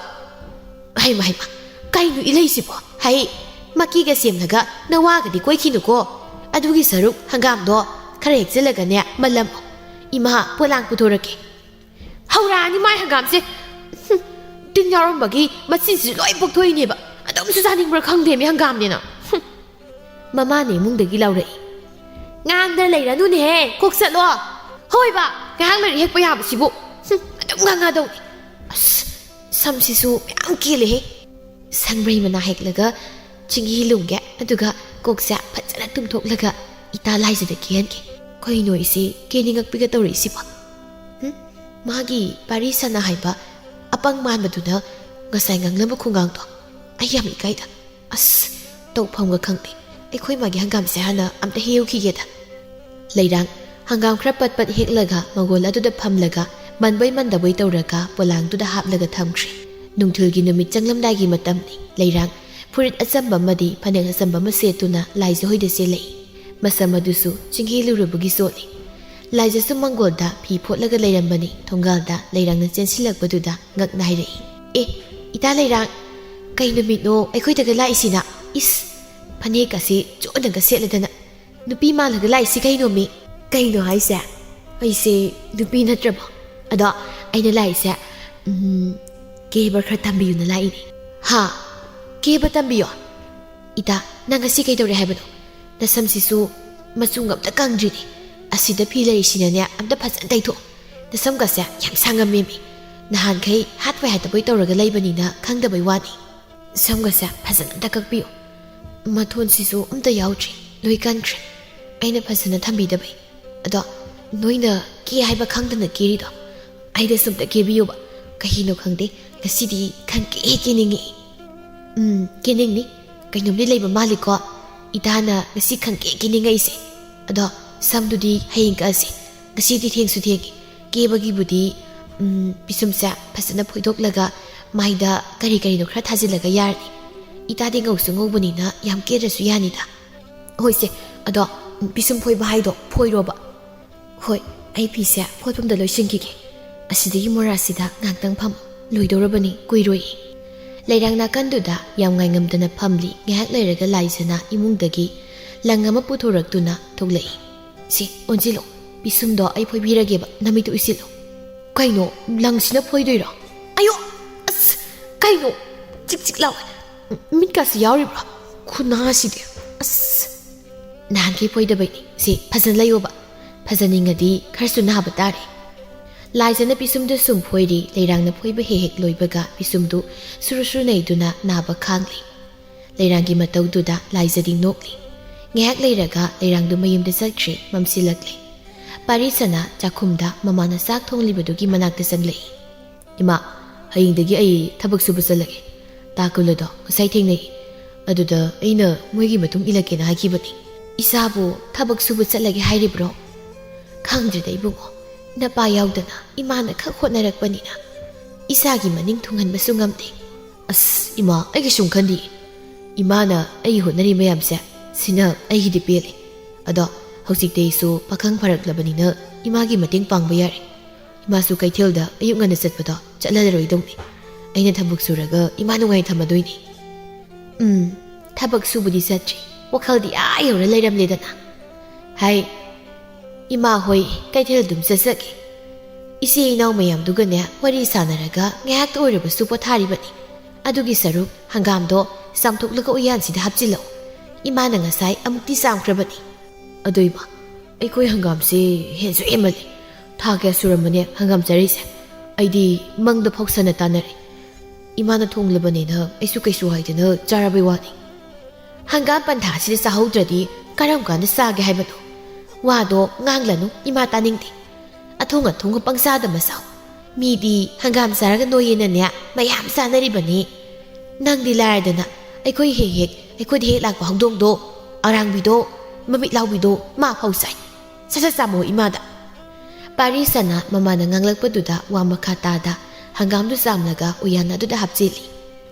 A: ꯍꯩꯃ ꯀꯩꯅꯣ ꯏꯂꯩꯁꯤꯕꯣ ꯍꯩ ꯃꯀꯤꯒ ꯁꯦꯝꯂꯒ ꯅꯋꯥꯒꯗꯤ ꯀꯣꯏꯈꯤꯅꯨꯀꯣ ꯑꯗꯨꯒꯤ ꯁꯔꯨꯛ ꯍꯪꯒꯥꯝꯗꯣ ꯈꯔ ꯍꯦꯛꯆꯜꯂꯒꯅꯦ ꯃꯜꯂꯝꯃꯣ ꯏꯃꯥ ꯄꯣꯂꯥꯡ ꯄꯨꯊꯣꯔꯛꯀꯦ ꯍꯧꯔꯛꯑꯅꯤ ꯃꯥꯏ ꯍꯪꯒꯥꯝꯁꯦ ꯇꯤꯟ ꯌꯥꯎꯔꯝꯕꯒꯤ ꯃꯆꯤꯟꯁꯤꯁꯨ ꯂꯣꯏ ꯄꯣꯛꯊꯣꯛꯏꯅꯦꯕ ꯑꯗꯨꯝꯁꯨ ꯆꯥꯅꯤꯡꯕ꯭ꯔꯥ ꯈꯪꯗꯦꯃꯤ ꯍꯪꯒꯥꯝꯅꯦꯅ ꯃꯃꯥꯅ ꯏꯃꯨꯡꯗꯒꯤ ꯂꯥꯎꯔꯛꯏ ꯉꯥꯡꯗ ꯂꯩꯔꯅꯨꯅꯦꯍꯦ ꯀꯣꯛ ꯆꯠꯂꯣ ꯍꯣꯏꯕ ꯉꯥꯏꯍꯥꯛ ꯂꯩꯔ ꯍꯦꯛꯄ ꯌꯥꯕꯁꯤꯕꯨ ꯑꯗꯨꯝ ꯉꯥꯡꯉꯗꯧꯅꯤ ꯑꯁ ꯁꯝꯁꯤꯁꯨ ꯃꯌꯥꯝ ꯀꯦꯜꯂꯦꯍꯦ ꯁꯪꯕ꯭ꯔꯩ ꯃꯅꯥ ꯍꯦꯛꯂꯒ ꯆꯤꯡꯍꯤ ꯂꯨꯝꯒꯦ ꯑꯗꯨꯒ ꯀꯣꯛꯁꯦ ꯐꯖꯅ ꯇꯨꯝꯊꯣꯛꯂꯒ ꯏꯇꯥ ꯂꯥꯏꯖꯗ ꯀꯦꯍꯟꯒꯦ ꯀꯩꯅꯣ ꯏꯁꯤ ꯀꯦꯅꯤꯡꯉꯛꯄꯤꯒ ꯇꯧꯔꯛꯏꯁꯤꯕꯣ ꯃꯥꯒꯤ ꯄꯥꯔꯤꯁꯅꯥ ꯍꯥꯏꯕ ꯑꯄꯪ ꯃꯥꯟꯕꯗꯨꯅ ꯉꯁꯥꯏ ꯉꯥꯡꯂꯝꯕ ꯈꯨꯡꯒꯥꯡꯗꯣ ꯑꯩ ꯌꯥꯝ ꯏꯀꯥꯏꯗ ꯑꯁ ꯇꯧꯐꯝꯒ ꯈꯪꯗꯦ ꯑꯩꯈꯣꯏ ꯃꯥꯒꯤ ꯍꯪꯒꯥꯝꯁꯦ ꯍꯥꯟꯅ ꯑꯝꯇ ꯍꯦꯛꯎꯈꯤꯒꯦꯗ ꯂꯩꯔꯥꯡ ꯍꯪꯒꯥꯝ ꯈꯔ ꯄꯠ ꯍꯦꯛꯂꯒ ꯃꯪꯒꯣꯜ ꯑꯗꯨꯗ ꯐꯝꯂꯒ ꯃꯟꯕꯣꯏ ꯃꯟꯗꯕꯣꯏ ꯇꯧꯔꯒ ꯄꯣꯂꯥꯡꯗꯨꯗ ꯍꯥꯞꯂꯒ ꯊꯝꯈ꯭ꯔꯦ ꯅꯨꯡꯊꯤꯜꯒꯤ ꯅꯨꯃꯤꯠ ꯆꯪꯂꯝꯗꯥꯏꯒꯤ ꯃꯇꯝꯅꯤ ꯂꯩꯔꯥꯡ ꯐꯨꯔꯤꯠ ꯑꯆꯝꯕ ꯑꯃꯗꯤ ꯐꯅꯦꯛ ꯑꯆꯝꯕ ꯑꯃ ꯁꯦꯠꯇꯨꯅ ꯂꯥꯏꯖ ꯍꯣꯏꯗ ꯆꯦꯜꯂꯛꯏ ꯃꯁꯝ ꯑꯗꯨꯁꯨ ꯆꯤꯡꯍꯤ ꯂꯨꯔꯨꯕꯒꯤ ꯆꯣꯠꯂꯤ ꯂꯥꯏꯖꯁꯨ ꯃꯪꯒꯣꯜꯗ ꯐꯤ ꯐꯣꯠꯂꯒ ꯂꯩꯔꯝꯕꯅꯤ ꯊꯣꯡꯒꯥꯜꯗ ꯂꯩꯔꯥꯡꯅ ꯆꯦꯟꯁꯤꯜꯂꯛꯄꯗꯨꯗ ꯉꯛꯅ ꯍꯥꯏꯔꯛꯏ ꯑꯦ ꯏꯇꯥ ꯂꯩꯔꯥꯡ ꯀꯩ ꯅꯨꯃꯤꯠꯅೋ ꯑꯩꯈꯣꯏꯗꯒ ꯂꯥꯛꯏꯁꯤꯅ ꯏꯁ ꯐꯅꯦꯛ ꯑꯁꯤ ꯆꯣꯠꯅꯒ ꯁꯦꯠꯂꯗꯅ ꯅꯨꯄꯤ ꯃꯥꯜꯂꯒ ꯂꯥꯛꯏꯁꯤ ꯀꯩꯅꯣꯃꯤ ꯀꯩꯅꯣ ꯍꯥꯏꯁꯦ ꯑꯩꯁꯦ ꯅꯨꯄꯤ ꯅꯠꯇ꯭ꯔꯕꯣ ꯑꯗꯣ ꯑꯩꯅ ꯂꯥꯛꯏꯁꯦ ꯀꯦꯕ ꯈꯔ ꯇꯝꯕꯤꯌꯨꯅ ꯂꯥꯛꯏꯅꯤ ꯍꯥ ꯀꯦꯕ ꯇꯝꯕꯤꯌꯣ ꯏꯇꯥ ꯅꯪ ꯉꯁꯤ ꯀꯩꯗꯧꯔꯦ ꯍꯥꯏꯕꯅꯣ ꯅꯁꯝꯁꯤꯁꯨ ꯃꯆꯨ ꯑꯝꯇ ꯀꯪꯗ꯭ꯔꯤꯅꯤ ꯑꯁꯤꯗ ꯐꯤ ꯂꯩꯔꯤꯁꯤꯅꯅꯦ ꯑꯝꯇ ꯐꯖꯅ ꯇꯩꯊꯣꯛ ꯅꯁꯝꯒꯁꯦ ꯌꯥꯝ ꯁꯥꯡꯉꯝꯃꯦꯃꯤ ꯅꯍꯥꯟꯈꯩ ꯍꯥꯠꯄꯣꯏ ꯍꯥꯠꯇꯕꯣꯏ ꯇꯧꯔꯒ ꯂꯩꯕꯅꯤꯅ ꯈꯪꯗꯕꯩ ꯋꯥꯅꯤ ꯁꯝꯒꯁꯦ ꯐꯖꯅ ꯑꯝꯇ ꯀꯛꯄꯤꯌꯨ ꯃꯊꯣꯟꯁꯤꯁꯨ ꯑꯝꯇ ꯌꯥꯎꯗ꯭ꯔꯤ ꯂꯣꯏ ꯀꯟꯈ꯭ꯔꯦ ꯑꯩꯅ ꯐꯖꯅ ꯊꯝꯕꯤꯗꯕꯩ ꯑꯗꯣ ꯅꯣꯏꯅ ꯀꯦ ꯍꯥꯏꯕ ꯈꯪꯗꯅ ꯀꯦꯔꯤꯗꯣ ꯑꯩꯗ ꯁꯨꯝꯇ ꯀꯦꯕꯤꯌꯨꯕ ꯀꯩꯒꯤꯅꯣ ꯈꯪꯗꯦ ꯉꯁꯤꯗꯤ ꯈꯪꯀꯦ ꯀꯦꯅꯤꯡꯉꯤ ꯀꯦꯅꯤꯡꯅꯤ ꯀꯩꯅꯣꯝꯗꯤ ꯂꯩꯕ ꯃꯥꯜꯂꯤꯀꯣ ꯏꯇꯥꯅ ꯉꯁꯤ ꯈꯪꯀꯦ ꯀꯦꯅꯤꯡꯉꯛꯏꯁꯦ ꯑꯗꯣ ꯁꯝꯗꯨꯗꯤ ꯍꯌꯦꯡ ꯀꯛꯑꯁꯤ ꯉꯁꯤꯗꯤ ꯊꯦꯡꯁꯨ ꯊꯦꯡꯉꯤ ꯀꯦꯕꯒꯤꯕꯨꯗꯤ ꯄꯤꯁꯨꯝꯁꯦ ꯐꯖꯅ ꯐꯣꯏꯗꯣꯛꯂꯒ ꯃꯥꯏꯗ ꯀꯔꯤ ꯀꯔꯤꯅꯣ ꯈꯔ ꯊꯥꯖꯤꯜꯂꯒ ꯌꯥꯔꯅꯤ ꯏꯇꯥꯗꯤ ꯉꯧꯁꯨ ꯉꯧꯕꯅꯤꯅ ꯌꯥꯝ ꯀꯦꯗ꯭ꯔꯁꯨ ꯌꯥꯅꯤꯗ ꯍꯣꯏꯁꯦ ꯑꯗꯣ ꯄꯤꯁꯨꯝ ꯐꯣꯏꯕ ꯍꯥꯏꯗꯣ ꯐꯣꯏꯔꯣꯕ ꯍꯣꯏ ꯑꯩ ꯐꯤꯁꯦ ꯐꯣꯠꯐꯝꯗ ꯂꯣꯏꯁꯤꯟꯈꯤꯒꯦ ꯑꯁꯤꯗꯒꯤ ꯃꯣꯔꯥꯁꯤꯗ ꯉꯥꯛꯇꯪ ꯐꯝ ꯂꯣꯏꯗꯧꯔꯕꯅꯤ ꯀꯨꯏꯔꯣꯏ ꯂꯩꯔꯥꯡ ꯅꯥꯀꯟꯗꯨꯗ ꯌꯥꯝ ꯉꯥꯏꯉꯝꯗꯅ ꯐꯝꯂꯤ ꯉꯥꯏꯍꯥꯛ ꯂꯩꯔꯒ ꯂꯥꯏꯖꯅ ꯏꯃꯨꯡꯗꯒꯤ ꯂꯪ ꯑꯃ ꯄꯨꯊꯣꯔꯛꯇꯨꯅ ꯊꯣꯛꯂꯛꯏ ꯁꯤ ꯑꯣꯟꯁꯤꯜꯂꯣ ꯄꯤꯁꯨꯝꯗꯣ ꯑꯩ ꯐꯣꯏꯕꯤꯔꯒꯦꯕ ꯅꯃꯤꯠꯇꯨ ꯎꯏꯁꯤꯜꯂꯣ ꯀꯩꯅꯣ ꯂꯪꯁꯤꯅ ꯐꯣꯏꯗꯣꯏꯔꯣ ꯑꯌꯣ ꯑꯁ ꯀꯩꯅꯣ ꯆꯤꯛ ꯆꯤꯛ ꯂꯥꯎꯋꯦ ꯃꯤꯠꯀꯥꯁꯤ ꯌꯥꯎꯔꯤꯕ꯭ꯔꯣ ꯈꯨꯅꯥꯁꯤꯗꯤ ꯑꯁ ꯅꯍꯥꯟꯈꯩ ꯐꯣꯏꯗꯕꯩꯅꯤ ꯁꯤ ꯐꯖꯅ ꯂꯩꯌꯣꯕ ꯐꯖꯅꯤꯡꯉꯗꯤ ꯈꯔꯁꯨ ꯅꯥꯕ ꯇꯥꯔꯦ ꯂꯥꯏꯖꯅ ꯄꯤꯁꯨꯝꯗꯨ ꯁꯨꯝ ꯐꯣꯏꯔꯤ ꯂꯩꯔꯥꯡꯅ ꯐꯣꯏꯕ ꯍꯦꯛ ꯂꯣꯏꯕꯒ ꯄꯤꯁꯨꯝꯗꯨ ꯁꯨꯔꯨ ꯁꯨꯔꯨ ꯅꯩꯗꯨꯅ ꯅꯥꯕ ꯈꯥꯡꯂꯤ ꯂꯩꯔꯥꯡꯒꯤ ꯃꯇꯧꯗꯨꯗ ꯂꯥꯏꯖꯗꯤ ꯅꯣꯛꯂꯤ ꯉꯥꯏꯍꯥꯛ ꯂꯩꯔꯒ ꯂꯩꯔꯥꯡꯗꯨ ꯃꯌꯨꯝꯗ ꯆꯠꯈ꯭ꯔꯤ ꯃꯝꯁꯤꯜꯂꯛꯂꯤ ꯄꯥꯔꯤꯁꯅ ꯆꯥꯛꯈꯨꯝꯗ ꯃꯃꯥꯅ ꯆꯥꯛ ꯊꯣꯡꯂꯤꯕꯗꯨꯒꯤ ꯃꯅꯥꯛꯇ ꯆꯪꯂꯛꯏ ꯏꯃꯥ ꯍꯌꯦꯡꯗꯒꯤ ꯑꯩ ꯊꯕꯛ ꯁꯨꯕ ꯆꯠꯂꯒꯦ ꯇꯥꯀꯨꯂꯗꯣ ꯉꯁꯥꯏ ꯊꯦꯡꯅꯩ ꯑꯗꯨꯗ ꯑꯩꯅ ꯃꯣꯏꯒꯤ ꯃꯇꯨꯡ ꯏꯜꯂꯛꯀꯦꯅ ꯍꯥꯏꯈꯤꯕꯅꯤ ꯏꯆꯥꯕꯨ ꯊꯕꯛ ꯁꯨꯕ ꯆꯠꯂꯒꯦ ꯍꯥꯏꯔꯤꯕ꯭ꯔꯣ ꯈꯪꯗ꯭ꯔꯦꯗ ꯏꯕꯨꯡꯉꯣ ꯅꯄꯥ ꯌꯥꯎꯗꯅ ꯏꯃꯥꯅ ꯈꯛ ꯍꯣꯠꯅꯔꯛꯄꯅꯤꯅ ꯏꯆꯥꯒꯤ ꯃꯅꯤꯡ ꯊꯨꯡꯍꯟꯕꯁꯨ ꯉꯝꯗꯦ ꯑꯁ ꯏꯃꯥ ꯑꯩꯒꯤ ꯁꯨꯝ ꯈꯟꯗꯤ ꯏꯃꯥꯅ ꯑꯩꯒꯤ ꯍꯣꯠꯅꯔꯤ ꯃꯌꯥꯝꯁꯦ ꯁꯤꯅ ꯑꯩꯒꯤꯗꯤ ꯄꯦꯜꯂꯤ ꯑꯗꯣ ꯍꯧꯖꯤꯛꯇꯤ ꯑꯩꯁꯨ ꯄꯥꯈꯪ ꯐꯔꯛꯂꯕꯅꯤꯅ ꯏꯃꯥꯒꯤ ꯃꯇꯦꯡ ꯄꯥꯡꯕ ꯌꯥꯔꯦ ꯏꯃꯥꯁꯨ ꯀꯩꯊꯦꯜꯗ ꯑꯌꯨꯛ ꯉꯟꯅ ꯆꯠꯄꯗꯣ ꯆꯠꯍꯜꯂꯔꯣꯏꯗꯧꯅꯤ ꯑꯩꯅ ꯊꯕꯛ ꯁꯨꯔꯒ ꯏꯃꯥ ꯅꯨꯡꯉꯥꯏ ꯊꯝꯃꯗꯣꯏꯅꯤ ꯊꯕꯛ ꯁꯨꯕꯨꯗꯤ ꯆꯠꯇ꯭ꯔꯤ ꯋꯥꯈꯜꯗꯤ ꯌꯧꯔ ꯂꯩꯔꯝꯂꯦꯗꯅ ꯍꯥꯏ ꯏꯃꯥ ꯍꯣꯏ ꯀꯩꯊꯦꯜ ꯑꯗꯨꯝ ꯆꯠꯆꯒꯦ ꯏꯆꯦ ꯏꯅꯥꯎ ꯃꯌꯥꯝꯗꯨꯒꯅꯦ ꯋꯥꯔꯤ ꯁꯥꯟꯅꯔꯒ ꯉꯥꯏꯍꯥꯛꯇ ꯑꯣꯏꯔꯕꯁꯨ ꯄꯣꯊꯥꯔꯤꯕꯅꯤ ꯑꯗꯨꯒꯤ ꯁꯔꯨꯛ ꯍꯪꯒꯥꯝꯗꯣ ꯆꯥꯝꯊꯣꯛꯂꯒ ꯎꯌꯥꯟꯁꯤꯗ ꯍꯥꯞꯆꯤꯜꯂꯛꯎ ꯏꯃꯥꯅ ꯉꯁꯥꯏ ꯑꯃꯨꯛꯇꯤ ꯆꯥꯝꯈ꯭ꯔꯕꯅꯤ ꯑꯗꯣ ꯏꯃꯥ ꯑꯩꯈꯣꯏ ꯍꯪꯒꯥꯝꯁꯦ ꯍꯦꯟꯁꯨ ꯍꯦꯟꯃꯜꯂꯤ ꯊꯥ ꯀꯌꯥ ꯁꯨꯔꯝꯕꯅꯦ ꯍꯪꯒꯥꯝ ꯆꯥꯔꯤꯁꯦ ꯑꯩꯗꯤ ꯃꯪꯗ ꯐꯥꯎꯁꯅ ꯇꯥꯟꯅꯔꯦ ꯏꯃꯥꯅ ꯊꯣꯡꯂꯕꯅꯤꯅ ꯑꯩꯁꯨ ꯀꯩꯁꯨ ꯍꯥꯏꯗꯅ ꯆꯥꯔꯕꯩ ꯋꯥꯅꯤ ꯍꯪꯒꯥꯝ ꯄꯟꯊꯥꯁꯤꯗ ꯆꯥꯍꯧꯗ꯭ꯔꯗꯤ ꯀꯔꯝ ꯀꯥꯟꯗ ꯆꯥꯒꯦ ꯍꯥꯏꯕꯅꯣ ꯋꯥꯗꯣ ꯉꯥꯡꯂꯅꯨ ꯏꯃꯥ ꯇꯥꯅꯤꯡꯗꯦ ꯑꯊꯣꯡ ꯑꯊꯣꯡꯒ ꯄꯪꯆꯥꯗ ꯃꯁꯥꯎ ꯃꯤꯗꯤ ꯍꯪꯒꯥꯝ ꯆꯥꯔꯒ ꯅꯣꯏꯌꯦꯅꯅꯦ ꯃꯌꯥꯝ ꯆꯥꯅꯔꯤꯕꯅꯤ ꯅꯪꯗꯤ ꯂꯥꯏꯔꯗꯅ ꯑꯩꯈꯣꯏ ꯑꯩꯈꯣꯏꯗ ꯍꯦꯛ ꯂꯥꯛꯄ ꯍꯧꯗꯣꯡꯗꯣ ꯑꯔꯥꯡꯕꯤꯗꯣ ꯃꯃꯤꯠ ꯂꯥꯎꯕꯤꯗꯣ ꯃꯥ ꯐꯥꯎ ꯆꯥꯏ ꯁꯠ ꯆꯥꯃꯣ ꯏꯃꯥꯗ ꯄꯥꯔꯤꯁꯅ ꯃꯃꯥꯅ ꯉꯥꯡꯂꯛꯄꯗꯨꯗ ꯋꯥ ꯃꯈꯥ ꯇꯥꯗ ꯍꯪꯒꯥꯝꯗꯨ ꯆꯥꯝꯂꯒ ꯎꯌꯥꯟ ꯑꯗꯨꯗ ꯍꯥꯞꯆꯤꯜꯂꯤ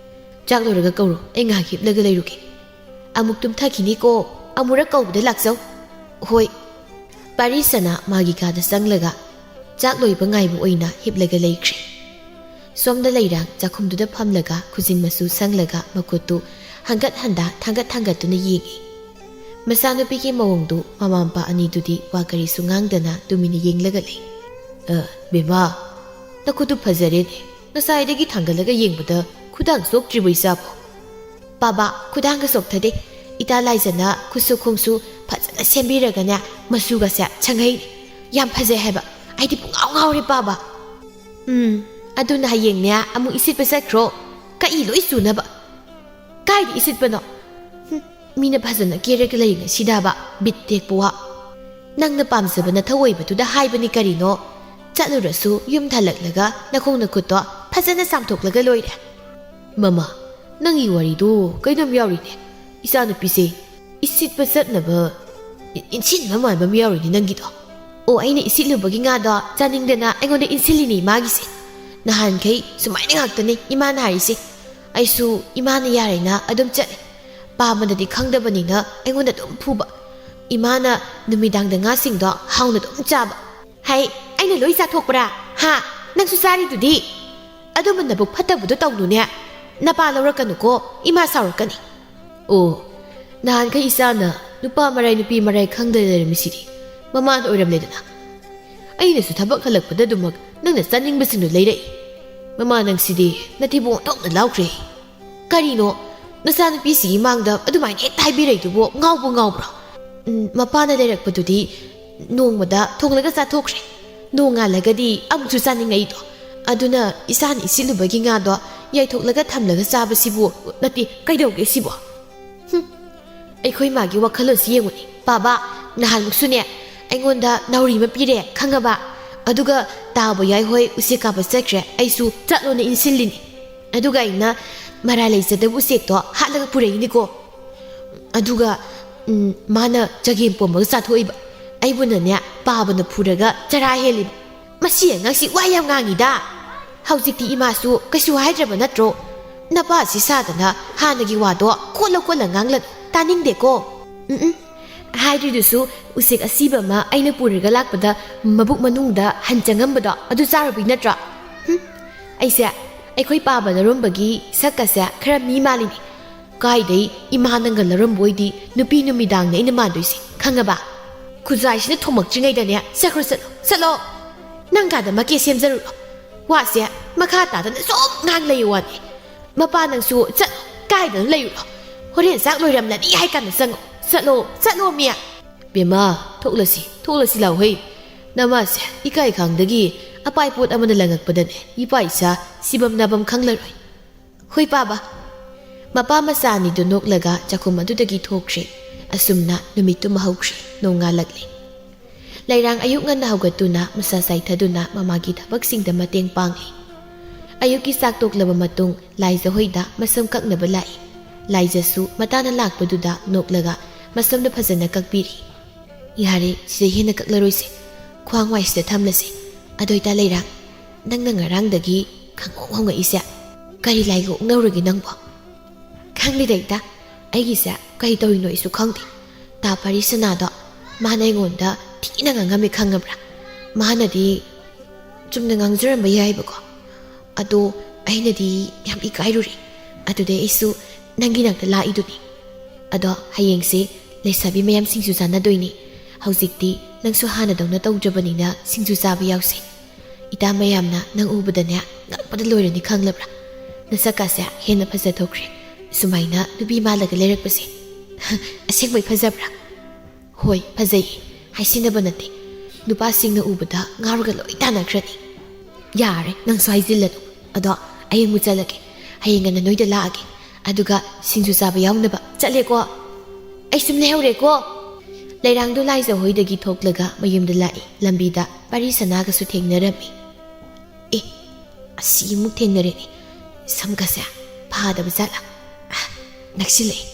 A: ꯆꯥꯛ ꯂꯣꯏꯔꯒ ꯀꯧꯔꯣ ꯑꯩ ꯉꯥꯏꯍꯥꯛ ꯍꯤꯞꯂꯒ ꯂꯩꯔꯨꯒꯦ ꯑꯃꯨꯛ ꯇꯨꯝꯊꯈꯤꯅꯤꯀꯣ ꯑꯃꯨꯔꯛ ꯀꯧꯕꯗ ꯂꯥꯛꯆꯧ ꯍꯣꯏ ꯄꯥꯔꯤꯁꯅ ꯃꯥꯒꯤ ꯀꯥꯗ ꯆꯪꯂꯒ ꯆꯥꯛ ꯂꯣꯏꯕ ꯉꯥꯏꯕ ꯑꯣꯏꯅ ꯍꯤꯞꯂꯒ ꯂꯩꯈ꯭ꯔꯦ ꯁꯣꯝꯗ ꯂꯩꯔꯥꯡ ꯆꯥꯛꯈꯨꯝꯗꯨꯗ ꯐꯝꯂꯒ ꯈꯨꯖꯤꯟ ꯃꯆꯨ ꯁꯪꯂꯒ ꯃꯈꯨꯠꯇꯨ ꯍꯪꯒꯠ ꯍꯟꯗꯥ ꯊꯥꯡꯒꯠꯇꯨꯅ ꯌꯦꯡꯉꯤ ꯃꯆꯥꯅꯨꯄꯤꯒꯤ ꯃꯑꯣꯡꯗꯨ ꯃꯃꯥ ꯃꯄꯥ ꯑꯅꯤꯗꯨꯗꯤ ꯋꯥ ꯀꯔꯤꯁꯨ ꯉꯥꯡꯗꯅ ꯇꯨꯃꯤꯟꯅ ꯌꯦꯡꯂꯒ ꯂꯩ ꯕꯦꯝꯃ ꯅꯈꯨꯠꯇꯨ ꯐꯖꯔꯦꯅꯦ ꯉꯁꯥꯏꯗꯒꯤ ꯊꯥꯡꯒꯠꯂꯒ ꯌꯦꯡꯕꯗ ꯈꯨꯗꯥꯡ ꯆꯣꯛꯇ꯭ꯔꯤꯕꯣ ꯏꯆꯥꯕꯣ ꯄꯥꯕꯥ ꯈꯨꯗꯥꯡꯒ ꯆꯣꯛꯊꯗꯦ ꯏꯇꯥ ꯂꯥꯏꯖꯅ ꯈꯨꯠꯁꯨ ꯈꯣꯡꯁꯨ ꯐꯖꯅ ꯁꯦꯝꯕꯤꯔꯒꯅꯦ ꯃꯆꯨꯒꯁꯦ ꯁꯪꯍꯩꯔꯦ ꯌꯥꯝ ꯐꯖꯩ ꯍꯥꯏꯕ ꯑꯩꯗꯤ ꯄꯨꯡꯉꯥꯎ ꯉꯥꯎꯔꯦ ꯄꯥꯕꯥ ꯑꯗꯨꯅ ꯍꯌꯦꯡꯅꯦ ꯑꯃꯨꯛ ꯏꯁꯤꯠꯄ ꯆꯠꯈ꯭ꯔꯣ ꯀꯛꯏ ꯂꯣꯏ ꯆꯨꯅꯕ ꯀꯥꯏꯗ ꯏꯁꯤꯠꯄꯅꯣ ꯃꯤꯅ ꯐꯖꯅ ꯀꯦꯔꯒ ꯂꯩ ꯉꯁꯤꯗꯕ ꯕꯤꯠ ꯇꯦꯛꯄ ꯋꯥ ꯅꯪꯅ ꯄꯥꯝꯖꯕ ꯅꯊꯧꯑꯣꯏꯕꯗꯨꯗ ꯍꯥꯏꯕꯅꯤ ꯀꯔꯤꯅꯣ ꯆꯠꯂꯨꯔꯁꯨ ꯌꯨꯝ ꯊꯜꯂꯛꯂꯒ ꯅꯈꯣꯡ ꯅꯈꯨꯠꯇꯣ ꯐꯖꯅ ꯆꯥꯝꯊꯣꯛꯂꯒ ꯂꯣꯏꯔꯦ ꯃꯃꯥ ꯅꯪꯒꯤ ꯋꯥꯔꯤꯗꯣ ꯀꯩꯅꯣꯝ ꯌꯥꯎꯔꯤꯅꯦ ꯏꯆꯥꯅꯨꯄꯤꯁꯦ ꯏꯁꯤꯠꯄ ꯆꯠꯅꯕ ꯏꯟꯁꯤꯟꯕ ꯃꯥꯟꯕ ꯑꯃ ꯌꯥꯎꯔꯤꯅꯦ ꯅꯪꯒꯤꯗꯣ ꯑꯣ ꯑꯩꯅ ꯏꯁꯤꯠꯂꯨꯕꯒꯤ ꯉꯥꯗꯣ ꯆꯥꯅꯤꯡꯗꯅ ꯑꯩꯉꯣꯟꯗ ꯏꯟꯁꯤꯜꯂꯤꯅꯤ ꯏꯃꯥꯒꯤꯁꯦ ꯅꯍꯥꯟꯈꯩ ꯁꯨꯃꯥꯏꯅ ꯉꯥꯛꯇꯅꯤ ꯏꯃꯥꯅ ꯍꯥꯏꯔꯤꯁꯦ ꯑꯩꯁꯨ ꯏꯃꯥꯅ ꯌꯥꯔꯦꯅ ꯑꯗꯨꯝ ꯆꯠꯂꯦ ꯄꯥꯝꯕꯗꯗꯤ ꯈꯪꯗꯕꯅꯤꯅ ꯑꯩꯉꯣꯟꯗ ꯑꯗꯨꯝ ꯐꯨꯕ ꯏꯃꯥꯅ ꯅꯨꯃꯤꯗꯥꯡꯗ ꯉꯥꯁꯤꯡꯗꯣ ꯍꯥꯎꯅ ꯑꯗꯨꯝ ꯆꯥꯕ ꯍꯥꯏ ꯑꯩꯅ ꯂꯣꯏ ꯆꯥꯊꯣꯛꯄ꯭ꯔꯥ ꯍꯥ ꯅꯪꯁꯨ ꯆꯥꯔꯤꯗꯨꯗꯤ ꯑꯗꯨꯝꯕ ꯅꯕꯨꯛ ꯐꯠꯇꯕꯗꯣ ꯇꯧꯅꯨꯅꯦ ꯅꯄꯥ ꯂꯧꯔꯛꯀꯅꯨꯀꯣ ꯏꯃꯥ ꯁꯥꯎꯔꯛꯀꯅꯤ ꯑꯣ ꯅꯍꯥꯟꯈꯩ ꯏꯆꯥꯅ ꯅꯨꯄꯥ ꯃꯔꯥꯏ ꯅꯨꯄꯤ ꯃꯔꯥꯏ ꯈꯪꯗꯅ ꯂꯩꯔꯝꯃꯤꯁꯤꯗꯤ ꯃꯃꯥꯗ ꯑꯣꯏꯔꯝꯂꯦꯗꯅ ꯑꯩꯅꯁꯨ ꯊꯕꯛ ꯍꯜꯂꯛꯄꯗ ꯑꯗꯨꯃꯛ ꯅꯪꯅ ꯆꯥꯅꯤꯡꯕꯁꯤꯡꯗꯨ ꯂꯩꯔꯛꯏ ꯃꯃꯥ ꯅꯪꯁꯤꯗꯤ ꯅꯊꯤꯕꯣꯡ ꯑꯣꯟꯊꯣꯛꯅ ꯂꯥꯎꯈ꯭ꯔꯦ ꯀꯔꯤꯅꯣ ꯅꯆꯥꯅꯨꯄꯤꯁꯤꯒꯤ ꯃꯥꯡꯗ ꯑꯗꯨꯃꯥꯏꯅ ꯍꯦꯛꯇ ꯍꯥꯏꯕꯤꯔꯛꯏꯗꯨꯕꯣ ꯉꯥꯎꯕ꯭ꯔꯣ ꯃꯄꯥꯅ ꯂꯩꯔꯛꯄꯗꯨꯗꯤ ꯅꯣꯡꯃꯗ ꯊꯣꯡꯂꯒ ꯆꯥꯊꯣꯛꯈ꯭ꯔꯦ ꯅꯣꯡꯉꯥꯜꯂꯒꯗꯤ ꯑꯃꯨꯛꯁꯨ ꯆꯥꯅꯤꯡꯉꯩꯗꯣ ꯑꯗꯨꯅ ꯏꯁꯥꯅ ꯏꯁꯤꯜꯂꯨꯕꯒꯤ ꯉꯥꯗꯣ ꯌꯥꯏꯊꯣꯛꯂꯒ ꯊꯝꯂꯒ ꯆꯥꯕꯁꯤꯕꯨ ꯅꯠꯇꯦ ꯀꯩꯗꯧꯒꯦ ꯁꯤꯕꯣ ꯑꯩꯈꯣꯏ ꯃꯥꯒꯤ ꯋꯥꯈꯜꯂꯣꯟꯁꯤ ꯌꯦꯡꯉꯨꯅꯤ ꯕꯥꯕꯥ ꯅꯍꯥꯟꯃꯨꯛꯁꯨꯅꯦ ꯑꯩꯉꯣꯟꯗ ꯅꯥꯎꯔꯤ ꯑꯃ ꯄꯤꯔꯦ ꯈꯪꯉꯕ ꯑꯗꯨꯒ ꯇꯥꯕ ꯌꯥꯏꯍꯣꯏ ꯎꯆꯦꯛ ꯀꯥꯕ ꯆꯠꯈ꯭ꯔꯦ ꯑꯩꯁꯨ ꯆꯠꯂꯣꯅ ꯏꯟꯁꯤꯜꯂꯤꯅꯤ ꯑꯗꯨꯒ ꯑꯩꯅ ꯃꯔꯥ ꯂꯩꯖꯗꯕ ꯎꯆꯦꯛꯇꯣ ꯍꯥꯠꯂꯒ ꯄꯨꯔꯛꯏꯅꯤꯀꯣ ꯑꯗꯨꯒ ꯃꯥꯅ ꯆꯒꯦꯝ ꯄꯣꯝꯃꯒ ꯆꯥꯊꯣꯛꯏꯕ ꯑꯩꯕꯨꯅꯅꯦ ꯄꯥꯕꯅ ꯐꯨꯔꯒ ꯆꯔꯥ ꯍꯦꯜꯂꯤꯕ ꯃꯁꯤ ꯑꯉꯥꯡꯁꯤ ꯋꯥ ꯌꯥꯝ ꯉꯥꯡꯉꯤꯗ ꯍꯧꯖꯤꯛꯇꯤ ꯏꯃꯥꯁꯨ ꯀꯩꯁꯨ ꯍꯥꯏꯗ꯭ꯔꯕ ꯅꯠꯇ꯭ꯔꯣ ꯅꯄꯥꯁꯤ ꯁꯥꯗꯅ ꯍꯥꯟꯅꯒꯤ ꯋꯥꯗꯣ ꯈꯣꯠꯂ ꯉꯥꯡꯂꯅꯨ ꯇꯥꯅꯤꯡꯗꯦꯀꯣ ꯍꯥꯏꯗ꯭ꯔꯤꯗꯨꯁꯨ ꯎꯆꯦꯛ ꯑꯁꯤꯕ ꯑꯃ ꯑꯩꯅ ꯄꯨꯔꯒ ꯂꯥꯛꯄꯗ ꯃꯕꯨꯛ ꯃꯅꯨꯡꯗ ꯍꯟꯖꯉꯝꯕꯗꯣ ꯑꯗꯨ ꯆꯥꯔꯨꯕꯩ ꯅꯠꯇ꯭ꯔꯣ ꯑꯩꯁꯦ ꯑꯩꯈꯣꯏ ꯄꯥꯕ ꯂꯔꯨꯝꯕꯒꯤ ꯁꯛꯀꯁꯦ ꯈꯔ ꯃꯤ ꯃꯥꯜꯂꯤꯅꯤ ꯀꯥꯏꯗꯩ ꯏꯃꯥ ꯅꯪꯒ ꯂꯔꯝꯕ ꯑꯣꯏꯗꯤ ꯅꯨꯄꯤ ꯅꯨꯃꯤꯗꯥꯡꯅꯤ ꯑꯩꯅ ꯃꯥꯟꯗꯣꯏꯁꯦ ꯈꯪꯉꯕ ꯈꯨꯖꯥꯏꯁꯤꯅ ꯊꯣꯝꯃꯛꯇ꯭ꯔꯤꯉꯩꯗꯅꯦ ꯆꯠꯈ꯭ꯔꯣ ꯆꯠꯂꯣ ꯅꯪ ꯀꯥꯗ ꯃꯀꯦ ꯁꯦꯝꯖꯔꯨꯔꯣ ꯋꯥꯁꯦ ꯃꯈꯥ ꯇꯥꯗꯅ ꯁꯨꯝ ꯉꯥꯡ ꯂꯩꯌꯨ ꯋꯥꯅꯤ ꯃꯄꯥ ꯅꯪꯁꯨ ꯆꯠꯂꯣ ꯀꯥꯏꯗꯅ ꯂꯩꯔꯨꯔꯣ ꯍꯣꯔꯦꯟ ꯆꯥꯛ ꯂꯣꯏꯔꯝꯂꯅꯤ ꯍꯥꯏ ꯀꯥꯟꯗ ꯆꯪꯉꯣ ꯆꯠꯂꯣ ꯃꯤꯌꯥ ꯕꯦꯝꯃ ꯊꯣꯛꯂꯁꯤ ꯂꯥꯎꯍꯩ ꯅꯃꯥꯁꯦ ꯏꯀꯥꯏ ꯈꯥꯡꯗꯒꯤ ꯑꯄꯥꯏ ꯄꯣꯠ ꯑꯃꯅ ꯂꯪꯉꯛꯄꯗꯅꯦ ꯏꯄꯥ ꯏꯆꯥ ꯁꯤꯕꯝ ꯅꯥꯕꯝ ꯈꯪꯂꯔꯣꯏ ꯍꯣꯏ ꯄꯥꯕ ꯃꯄꯥ ꯃꯆꯥ ꯑꯅꯤꯗꯨ ꯅꯣꯛꯂꯒ ꯆꯥꯛꯈꯨꯝ ꯑꯗꯨꯗꯒꯤ ꯊꯣꯛꯈ꯭ꯔꯦ ꯑꯁꯨꯝꯅ ꯅꯨꯃꯤꯠꯇꯨꯃ ꯍꯧꯈ꯭ꯔꯦ ꯅꯣꯡꯉꯥꯜꯂꯛꯂꯤ ꯂꯩꯔꯥꯡ ꯑꯌꯨꯛ ꯉꯟꯅ ꯍꯧꯒꯠꯇꯨꯅ ꯃꯁꯥ ꯆꯥꯏꯊꯗꯨꯅ ꯃꯃꯥꯒꯤ ꯊꯕꯛꯁꯤꯡꯗ ꯃꯇꯦꯡ ꯄꯥꯡꯏ ꯑꯌꯨꯛꯀꯤ ꯆꯥꯛ ꯇꯣꯛꯂꯕ ꯃꯇꯨꯡ ꯂꯥꯏꯖꯍꯣꯏꯗ ꯃꯁꯝ ꯀꯛꯅꯕ ꯂꯥꯛꯏ ꯂꯥꯏꯖꯁꯨ ꯃꯇꯥꯅ ꯂꯥꯛꯄꯗꯨꯗ ꯅꯣꯛꯂꯒ ꯃꯁꯝꯗ ꯐꯖꯅ ꯀꯛꯄꯤꯔꯤ ꯌꯥꯔꯦ ꯁꯤꯗ ꯍꯦꯟꯅ ꯀꯛꯂꯔꯣꯏꯁꯦ ꯈ꯭ꯋꯥꯡ ꯋꯥꯏꯁꯤꯗ ꯊꯝꯂꯁꯦ ꯑꯗꯣꯏꯇꯥ ꯂꯩꯔꯥꯡ ꯅꯪꯅ ꯉꯔꯥꯡꯗꯒꯤ ꯈꯪꯍꯣꯡ ꯍꯣꯡꯉꯛꯏꯁꯦ ꯀꯔꯤ ꯂꯥꯏꯒ ꯑꯣꯛꯅꯧꯔꯒꯦ ꯅꯪꯕꯣ ꯈꯪꯗꯦꯗ ꯏꯇꯥ ꯑꯩꯒꯤꯁꯦ ꯀꯩ ꯇꯧꯔꯤꯅꯣ ꯑꯩꯁꯨ ꯈꯪꯗꯦ ꯇꯥ ꯄꯔꯤꯁꯅꯥꯗꯣ ꯃꯥꯅ ꯑꯩꯉꯣꯟꯗ ꯊꯤꯅ ꯉꯥꯡꯉꯝꯃꯤ ꯈꯪꯉꯕ꯭ꯔꯥ ꯃꯥꯅꯗꯤ ꯆꯨꯝꯅ ꯉꯥꯡꯖꯔꯝꯕ ꯌꯥꯏꯕꯀꯣ ꯑꯗꯣ ꯑꯩꯅꯗꯤ ꯌꯥꯝ ꯏꯀꯥꯏꯔꯨꯔꯦ ꯑꯗꯨꯗꯩ ꯑꯩꯁꯨ ꯅꯪꯒꯤ ꯅꯥꯛꯇ ꯂꯥꯛꯏꯗꯨꯅꯤ ꯑꯗꯣ ꯍꯌꯦꯡꯁꯦ ꯂꯩꯁꯥꯕꯤ ꯃꯌꯥꯝ ꯁꯤꯡꯖꯨ ꯆꯥꯟꯅꯗꯣꯏꯅꯤ ꯍꯧꯖꯤꯛꯇꯤ ꯅꯪꯁꯨ ꯍꯥꯟꯅꯗꯧꯅ ꯇꯧꯗ꯭ꯔꯕꯅꯤꯅ ꯁꯤꯡꯖꯨ ꯆꯥꯕ ꯌꯥꯎꯁꯦ ꯏꯇꯥ ꯃꯌꯥꯝꯅ ꯅꯪ ꯎꯕꯗꯅꯦ ꯉꯛꯄꯗ ꯂꯣꯏꯔꯅꯤ ꯈꯪꯂꯕ꯭ꯔꯥ ꯅꯁꯛꯀꯥꯁꯦ ꯍꯦꯟꯅ ꯐꯖꯊꯣꯛꯈ꯭ꯔꯦ ꯁꯨꯃꯥꯏꯅ ꯅꯨꯄꯤ ꯃꯥꯜꯂꯒ ꯂꯩꯔꯛꯄꯁꯦ ꯑꯁꯦꯡꯕꯩ ꯐꯖꯕ꯭ꯔꯥ ꯍꯣꯏ ꯐꯖꯩꯌꯦ ꯍꯥꯏꯁꯤꯟꯅꯕ ꯅꯠꯇꯦ ꯅꯨꯄꯥꯁꯤꯡꯅ ꯎꯕꯗ ꯉꯥꯎꯔꯒ ꯂꯣꯏ ꯇꯥꯟꯅꯈ꯭ꯔꯅꯤ ꯌꯥꯔꯦ ꯅꯪꯁꯨ ꯍꯥꯏꯖꯤꯜꯂꯅꯨ ꯑꯗꯣ ꯑꯩ ꯑꯃꯨꯛ ꯆꯠꯂꯒꯦ ꯍꯌꯦꯡ ꯉꯟꯅ ꯅꯣꯏꯗ ꯂꯥꯛꯑꯒꯦ ꯑꯗꯨꯒ ꯁꯤꯡꯖꯨ ꯆꯥꯕ ꯌꯥꯎꯅꯕ ꯆꯠꯂꯦꯀꯣ ꯑꯩ ꯁꯨꯝ ꯂꯩꯍꯧꯔꯦꯀꯣ ꯂꯩꯔꯥꯡꯗꯣ ꯂꯥꯏꯖꯍꯣꯏꯗꯒꯤ ꯊꯣꯛꯂꯒ ꯃꯌꯨꯝꯗ ꯂꯥꯛꯏ ꯂꯝꯕꯤꯗ ꯄꯔꯤꯁꯅꯥꯒꯁꯨ ꯊꯦꯡꯅꯔꯝꯃꯤ ꯑꯁꯤ ꯑꯃꯨꯛ ꯊꯦꯡꯅꯔꯦꯅꯦ ꯁꯝꯒꯁꯦ ꯐꯥꯗꯕ ꯖꯥꯠꯂꯥ ꯅꯛꯁꯤꯜꯂꯛꯏ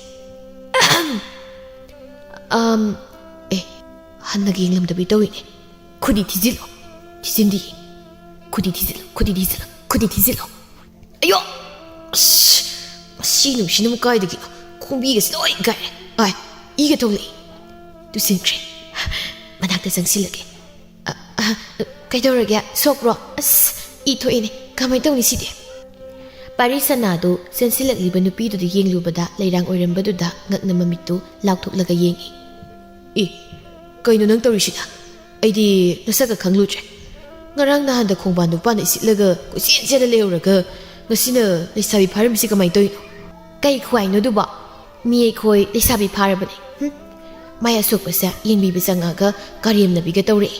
A: ꯍꯟꯅꯒ ꯌꯦꯡꯂꯝꯗꯕꯤ ꯇꯧꯏꯅꯦ ꯈꯨꯗꯤ ꯊꯤꯖꯤꯟꯗꯤ ꯈꯨꯗꯤ ꯊꯤꯖꯤꯜꯂꯣ ꯑꯌꯣ ꯑꯁ ꯃꯁꯤ ꯅꯨꯡꯁꯤꯅ ꯑꯃꯨꯛ ꯀꯥꯏꯗꯒꯤꯅꯣ ꯈꯣꯡꯕꯤꯒꯁꯤ ꯂꯣꯏ ꯒꯥꯏꯔꯦ ꯏꯒ ꯊꯣꯛꯂꯛꯏ ꯇꯨꯁꯤꯟꯈ꯭ꯔꯦ ꯃꯅꯥꯛꯇ ꯆꯪꯁꯤꯜꯂꯒꯦ ꯀꯩꯗꯧꯔꯒꯦ ꯁꯣꯛꯄ꯭ꯔꯣ ꯑꯁ ꯏ ꯊꯣꯛꯏꯅꯦ ꯀꯃꯥꯏꯅ ꯇꯧꯅꯤ ꯁꯤꯗꯤ ꯄꯔꯤꯁꯅꯥꯗꯨ ꯆꯦꯟꯁꯤꯜꯂꯛꯂꯤꯕ ꯅꯨꯄꯤꯗꯨꯗ ꯌꯦꯡꯂꯨꯕꯗ ꯂꯩꯔꯥꯡ ꯑꯣꯏꯔꯝꯕꯗꯨꯗ ꯉꯛꯅ ꯃꯃꯤꯠꯇꯨ ꯂꯥꯎꯊꯣꯛꯂꯒ ꯌꯦꯡꯉꯤ ꯀꯩꯅꯣ ꯅꯪ ꯇꯧꯔꯤꯁꯤꯅ ꯑꯩꯗꯤ ꯅꯁꯛꯀ ꯈꯪꯂꯨꯗ꯭ꯔꯦ ꯉꯔꯥꯡ ꯅꯍꯥꯟꯗ ꯈꯣꯡꯕꯥꯟ ꯅꯨꯄꯥꯅ ꯏꯁꯤꯠꯂꯒ ꯀꯣꯏꯆꯦꯟ ꯆꯦꯜꯂ ꯂꯩꯍꯧꯔꯒ ꯉꯁꯤꯅ ꯂꯩꯁꯥꯕꯤ ꯐꯥꯔꯝꯃꯤꯁꯤ ꯀꯃꯥꯏꯅ ꯇꯧꯔꯤꯅꯣ ꯀꯩ ꯈ꯭ꯋꯥꯏꯅꯣ ꯑꯗꯨꯕꯣ ꯃꯤ ꯑꯩꯈꯣꯏ ꯂꯩꯁꯥꯕꯤ ꯐꯥꯔꯕꯅꯤ ꯃꯥꯏ ꯑꯁꯣꯛꯄꯁꯦ ꯌꯦꯡꯕꯤꯕ ꯆꯪꯉꯒ ꯀꯔꯦꯝꯅꯕꯤꯒ ꯇꯧꯔꯛꯏ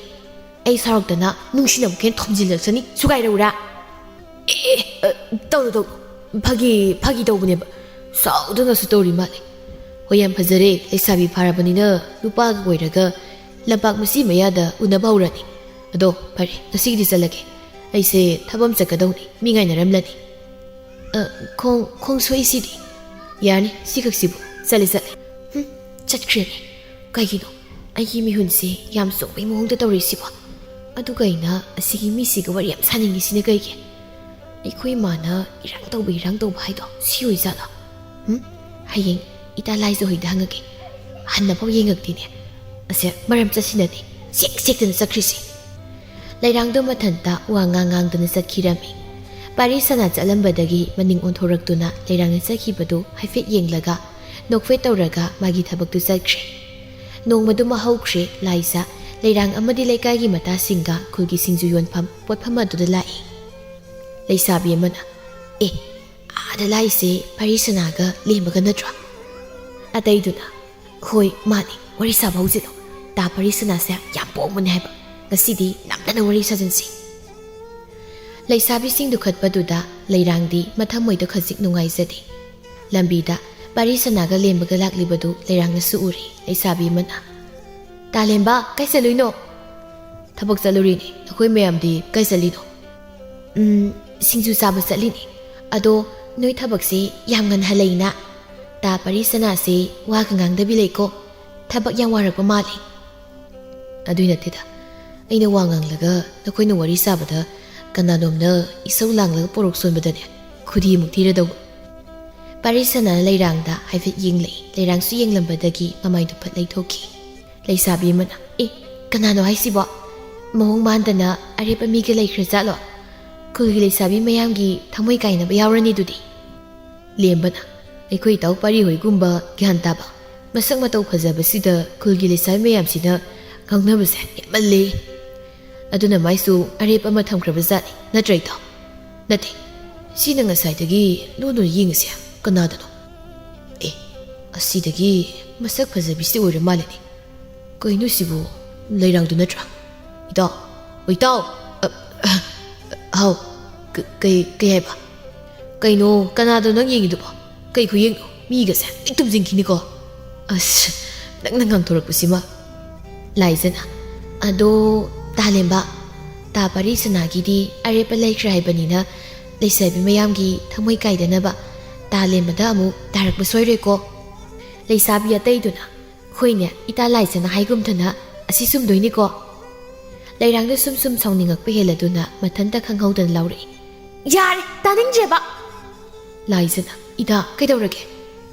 A: ꯑꯩ ꯁꯥꯎꯔꯛꯇꯅ ꯅꯨꯡꯁꯤꯅ ꯑꯃꯨꯛ ꯍꯦꯟꯅ ꯊꯣꯝꯖꯤꯜꯂꯛꯁꯅꯤ ꯁꯨꯒꯥꯏꯔꯧꯔꯥ ꯇꯧ ꯐꯥꯒꯤ ꯇꯧꯕꯅꯦꯕ ꯁꯥꯎꯗꯅꯁꯨ ꯇꯧꯔꯤ ꯃꯥꯜꯂꯦ ꯍꯣꯏ ꯌꯥꯝ ꯐꯖꯔꯦ ꯂꯩꯁꯥꯕꯤ ꯐꯥꯔꯕꯅꯤꯅ ꯅꯨꯄꯥꯒ ꯑꯣꯏꯔꯒ ꯂꯝꯄꯥꯛ ꯃꯁꯤ ꯃꯌꯥꯗ ꯎꯅꯕ ꯍꯧꯔꯅꯤ ꯑꯗꯣ ꯐꯔꯦ ꯉꯁꯤꯒꯤꯗꯤ ꯆꯠꯂꯒꯦ ꯑꯩꯁꯦ ꯊꯕꯛ ꯑꯃ ꯆꯠꯀꯗꯧꯅꯤ ꯃꯤ ꯉꯥꯏꯅꯔꯝꯂꯅꯤ ꯈꯣꯡ ꯁꯣꯛꯏꯁꯤꯗꯤ ꯌꯥꯔꯅꯤ ꯁꯤꯈꯛꯁꯤꯕꯨ ꯆꯠꯂꯦ ꯆꯠꯈ꯭ꯔꯦꯅꯦ ꯀꯩꯒꯤꯅꯣ ꯑꯩꯒꯤ ꯃꯤꯍꯨꯟꯁꯦ ꯌꯥꯝ ꯆꯣꯛꯄꯩ ꯃꯑꯣꯡꯗ ꯇꯧꯔꯤꯁꯤꯕꯣ ꯑꯗꯨꯒ ꯑꯩꯅ ꯑꯁꯤꯒꯤ ꯃꯤꯁꯤꯒ ꯋꯥꯔꯤ ꯌꯥꯝ ꯁꯥꯅꯤꯡꯉꯤꯁꯤꯅ ꯀꯩꯒꯤ ꯑꯩꯈꯣꯏ ꯏꯃꯥꯅ ꯏꯔꯥꯡ ꯇꯧꯕ ꯍꯥꯏꯗꯣ ꯁꯤ ꯑꯣꯏꯖꯥꯠꯂꯣ ꯍꯌꯦꯡ ꯏꯇꯥ ꯂꯥꯏꯖꯍꯣꯏꯗ ꯍꯪꯉꯒꯦ ꯍꯟꯅꯐꯥꯎ ꯌꯦꯡꯉꯛꯇꯦꯅꯦ ꯑꯁꯦ ꯃꯔꯝ ꯆꯠꯁꯤꯟꯅꯗꯦ ꯁꯦꯛꯇꯅ ꯆꯠꯈ꯭ꯔꯤꯁꯤ ꯂꯩꯔꯥꯡꯗꯣ ꯃꯊꯟꯇ ꯋꯥ ꯉꯥꯡꯗꯅ ꯆꯠꯈꯤꯔꯝꯃꯤ ꯄꯔꯤꯁꯅꯥ ꯆꯠꯂꯝꯕꯗꯒꯤ ꯃꯅꯤꯡ ꯑꯣꯟꯊꯣꯔꯛꯇꯨꯅ ꯂꯩꯔꯥꯡꯅ ꯆꯠꯈꯤꯕꯗꯨ ꯍꯥꯏꯐꯦꯠ ꯌꯦꯡꯂꯒ ꯅꯣꯛꯐꯦꯠ ꯇꯧꯔꯒ ꯃꯥꯒꯤ ꯊꯕꯛꯇꯨ ꯆꯠꯈ꯭ꯔꯦ ꯅꯣꯡꯃꯗꯨꯃ ꯍꯧꯈ꯭ꯔꯦ ꯂꯥꯏꯖ ꯂꯩꯔꯥꯡ ꯑꯃꯗꯤ ꯂꯩꯀꯥꯏꯒꯤ ꯃꯇꯥꯁꯤꯡꯒ ꯈꯨꯜꯒꯤ ꯁꯤꯡꯖꯨ ꯌꯣꯟꯐꯝ ꯄꯣꯠꯐꯝ ꯑꯗꯨꯗ ꯂꯥꯛꯏ ꯂꯩꯁꯥꯕꯤ ꯑꯃꯅ ꯑꯥꯗ ꯂꯥꯛꯏꯁꯦ ꯄꯔꯤꯁꯅꯥꯒ ꯂꯦꯝꯕꯒ ꯅꯠꯇ꯭ꯔꯣ ꯑꯇꯩꯗꯨꯅ ꯍꯣꯏ ꯃꯥꯅꯤ ꯋꯥꯔꯤ ꯁꯥꯕ ꯍꯧꯖꯤꯜꯂꯣ ꯇꯥ ꯄꯔꯤꯁꯅꯥꯁꯦ ꯌꯥꯝ ꯄꯣꯡꯕꯅꯦ ꯍꯥꯏꯕ ꯉꯁꯤꯗꯤ ꯅꯝꯗꯅ ꯋꯥꯔꯤ ꯁꯥꯖꯟꯁꯤ ꯂꯩꯁꯥꯕꯤꯁꯤꯡꯗꯨ ꯈꯠꯄꯗꯨꯗ ꯂꯩꯔꯥꯡꯗꯤ ꯃꯊꯃꯣꯏꯗ ꯈꯖꯤꯛ ꯅꯨꯡꯉꯥꯏꯖꯗꯦ ꯂꯝꯕꯤꯗ ꯄꯔꯤꯁꯅꯥꯒ ꯂꯦꯝꯕꯒ ꯂꯥꯛꯂꯤꯕꯗꯨ ꯂꯩꯔꯥꯡꯅꯁꯨ ꯎꯔꯤ ꯂꯩꯁꯥꯕꯤ ꯑꯃꯅ ꯇꯥꯂꯦꯝꯕ ꯀꯥꯏ ꯆꯠꯂꯨꯏꯅꯣ ꯊꯕꯛ ꯆꯠꯂꯨꯔꯤꯅꯤ ꯑꯩꯈꯣꯏ ꯃꯌꯥꯝꯗꯤ ꯀꯥꯏ ꯆꯠꯂꯤꯅꯣ ꯁꯤꯡꯖꯨ ꯆꯥꯕ ꯆꯠꯂꯤꯅꯤ ꯑꯗꯣ ꯅꯣꯏ ꯊꯕꯛꯁꯤ ꯌꯥꯝ ꯉꯟꯅ ꯍꯜꯂꯛꯏꯅ ꯇꯥ ꯄꯔꯤꯁꯅꯥꯁꯤ ꯋꯥꯒ ꯉꯥꯡꯗꯕꯤ ꯂꯩꯀꯣ ꯊꯕꯛ ꯌꯥꯝ ꯋꯥꯔꯛꯄ ꯃꯥꯜꯂꯤ ꯑꯗꯨꯏ ꯅꯠꯇꯦꯗ ꯑꯩꯅ ꯋꯥ ꯉꯥꯡꯂꯒ ꯅꯈꯣꯏꯅ ꯋꯥꯔꯤ ꯁꯥꯕꯗ ꯀꯅꯥꯅꯣꯝꯅ ꯏꯁꯧ ꯂꯥꯡꯂꯒ ꯄꯣꯔꯣꯛ ꯁꯣꯟꯕꯗꯅꯦ ꯈꯨꯗꯤꯃꯨꯛ ꯊꯤꯔꯗꯧꯕ ꯄꯔꯤꯁꯅꯥꯅ ꯂꯩꯔꯥꯡꯗ ꯍꯥꯏꯐꯦꯠ ꯌꯦꯡꯂꯛꯏ ꯂꯩꯔꯥꯡꯁꯨ ꯌꯦꯡꯂꯝꯕꯗꯒꯤ ꯃꯃꯥꯏꯗꯨ ꯐꯠ ꯂꯩꯊꯣꯛꯈꯤ ꯂꯩꯁꯥꯕꯤ ꯑꯃꯅ ꯀꯅꯥꯅꯣ ꯍꯥꯏꯁꯤꯕꯣ ꯃꯑꯣꯡ ꯃꯥꯟꯗꯅ ꯑꯔꯦꯞꯄ ꯃꯤꯒ ꯂꯩꯈ꯭ꯔꯖꯥꯠꯂꯣ ꯈꯨꯜꯒꯤ ꯂꯩꯁꯥꯕꯤ ꯃꯌꯥꯝꯒꯤ ꯊꯃꯣꯏ ꯀꯥꯏꯅꯕ ꯌꯥꯎꯔꯅꯤ ꯑꯗꯨꯗꯤ ꯂꯦꯝꯕꯅ ꯑꯩꯈꯣꯏ ꯏꯇꯥꯎ ꯄꯥꯔꯤꯍꯣꯏꯒꯨꯝꯕ ꯒ꯭ꯌꯥꯟ ꯇꯥꯕ ꯃꯁꯛ ꯃꯇꯧ ꯐꯖꯕꯁꯤꯗ ꯈꯨꯜꯒꯤ ꯂꯩꯁꯥꯕꯤ ꯃꯌꯥꯝꯁꯤꯅ ꯉꯥꯡꯅꯕꯁꯦ ꯍꯦꯟꯃꯜꯂꯦ ꯑꯗꯨꯅ ꯃꯥꯏꯁꯨ ꯑꯔꯦꯞ ꯑꯃ ꯊꯝꯈ꯭ꯔꯕꯖꯥꯠꯅꯤ ꯅꯠꯇ꯭ꯔ ꯏꯇꯥꯎ ꯅꯠꯇꯦ ꯁꯤꯅ ꯉꯁꯥꯏꯗꯒꯤ ꯂꯨꯅ ꯌꯦꯡꯉꯤꯁꯦ ꯀꯅꯥꯗꯅꯣ ꯑꯁꯤꯗꯒꯤ ꯃꯁꯛ ꯐꯖꯕꯤꯁꯤ ꯑꯣꯏꯔ ꯃꯥꯜꯂꯦꯅꯦ ꯀꯩꯅꯣ ꯁꯤꯕꯨ ꯂꯩꯔꯥꯡꯗꯨ ꯅꯠꯇ꯭ꯔꯥ ꯏꯇꯥꯎ ꯏꯇꯥꯎ ꯍꯥꯎ ꯀꯩ ꯍꯥꯏꯕ ꯀꯩꯅꯣ ꯀꯅꯥꯗꯣ ꯅꯪ ꯌꯦꯡꯉꯤꯗꯨꯕꯣ ꯀꯩ ꯈꯨꯌꯦꯡꯅꯣ ꯃꯤꯒꯁꯦ ꯂꯣꯏ ꯇꯨꯝꯁꯤꯟꯈꯤꯅꯤꯀꯣ ꯑꯁ ꯅꯪꯅ ꯉꯥꯡꯊꯣꯔꯛꯄꯁꯤꯃ ꯂꯥꯏꯖꯅ ꯑꯗꯣ ꯇꯥꯂꯦꯝꯕ ꯇꯥ ꯄꯔꯤꯁꯅꯥꯒꯤꯗꯤ ꯑꯔꯦꯞꯄ ꯂꯩꯈ꯭ꯔꯦ ꯍꯥꯏꯕꯅꯤꯅ ꯂꯩꯁꯥꯕꯤ ꯃꯌꯥꯝꯒꯤ ꯊꯃꯣꯏ ꯀꯥꯏꯗꯅꯕ ꯇꯥꯂꯦꯝꯕꯗ ꯑꯃꯨꯛ ꯇꯥꯔꯛꯄ ꯁꯣꯏꯔꯣꯏꯀꯣ ꯂꯩꯁꯥꯕꯤ ꯑꯇꯩꯗꯨꯅ ꯍꯣꯏꯅꯦ ꯏꯇꯥ ꯂꯥꯏꯖꯅ ꯍꯥꯏꯒꯨꯝꯗꯅ ꯑꯁꯤ ꯆꯨꯝꯗꯣꯏꯅꯤꯀꯣ ꯂꯩꯔꯥꯡꯗ ꯁꯨꯝ ꯁꯥꯎꯅꯤꯡꯉꯛꯄ ꯍꯦꯜꯂꯗꯨꯅ ꯃꯊꯟꯇ ꯈꯪꯍꯧꯗꯅ ꯂꯥꯎꯔꯛꯏ ꯌꯥꯔꯦ ꯇꯥꯅꯤꯡꯗ꯭ꯔꯦꯕ ꯂꯥꯏꯖꯅ ꯏꯇꯥ ꯀꯩꯗꯧꯔꯒꯦ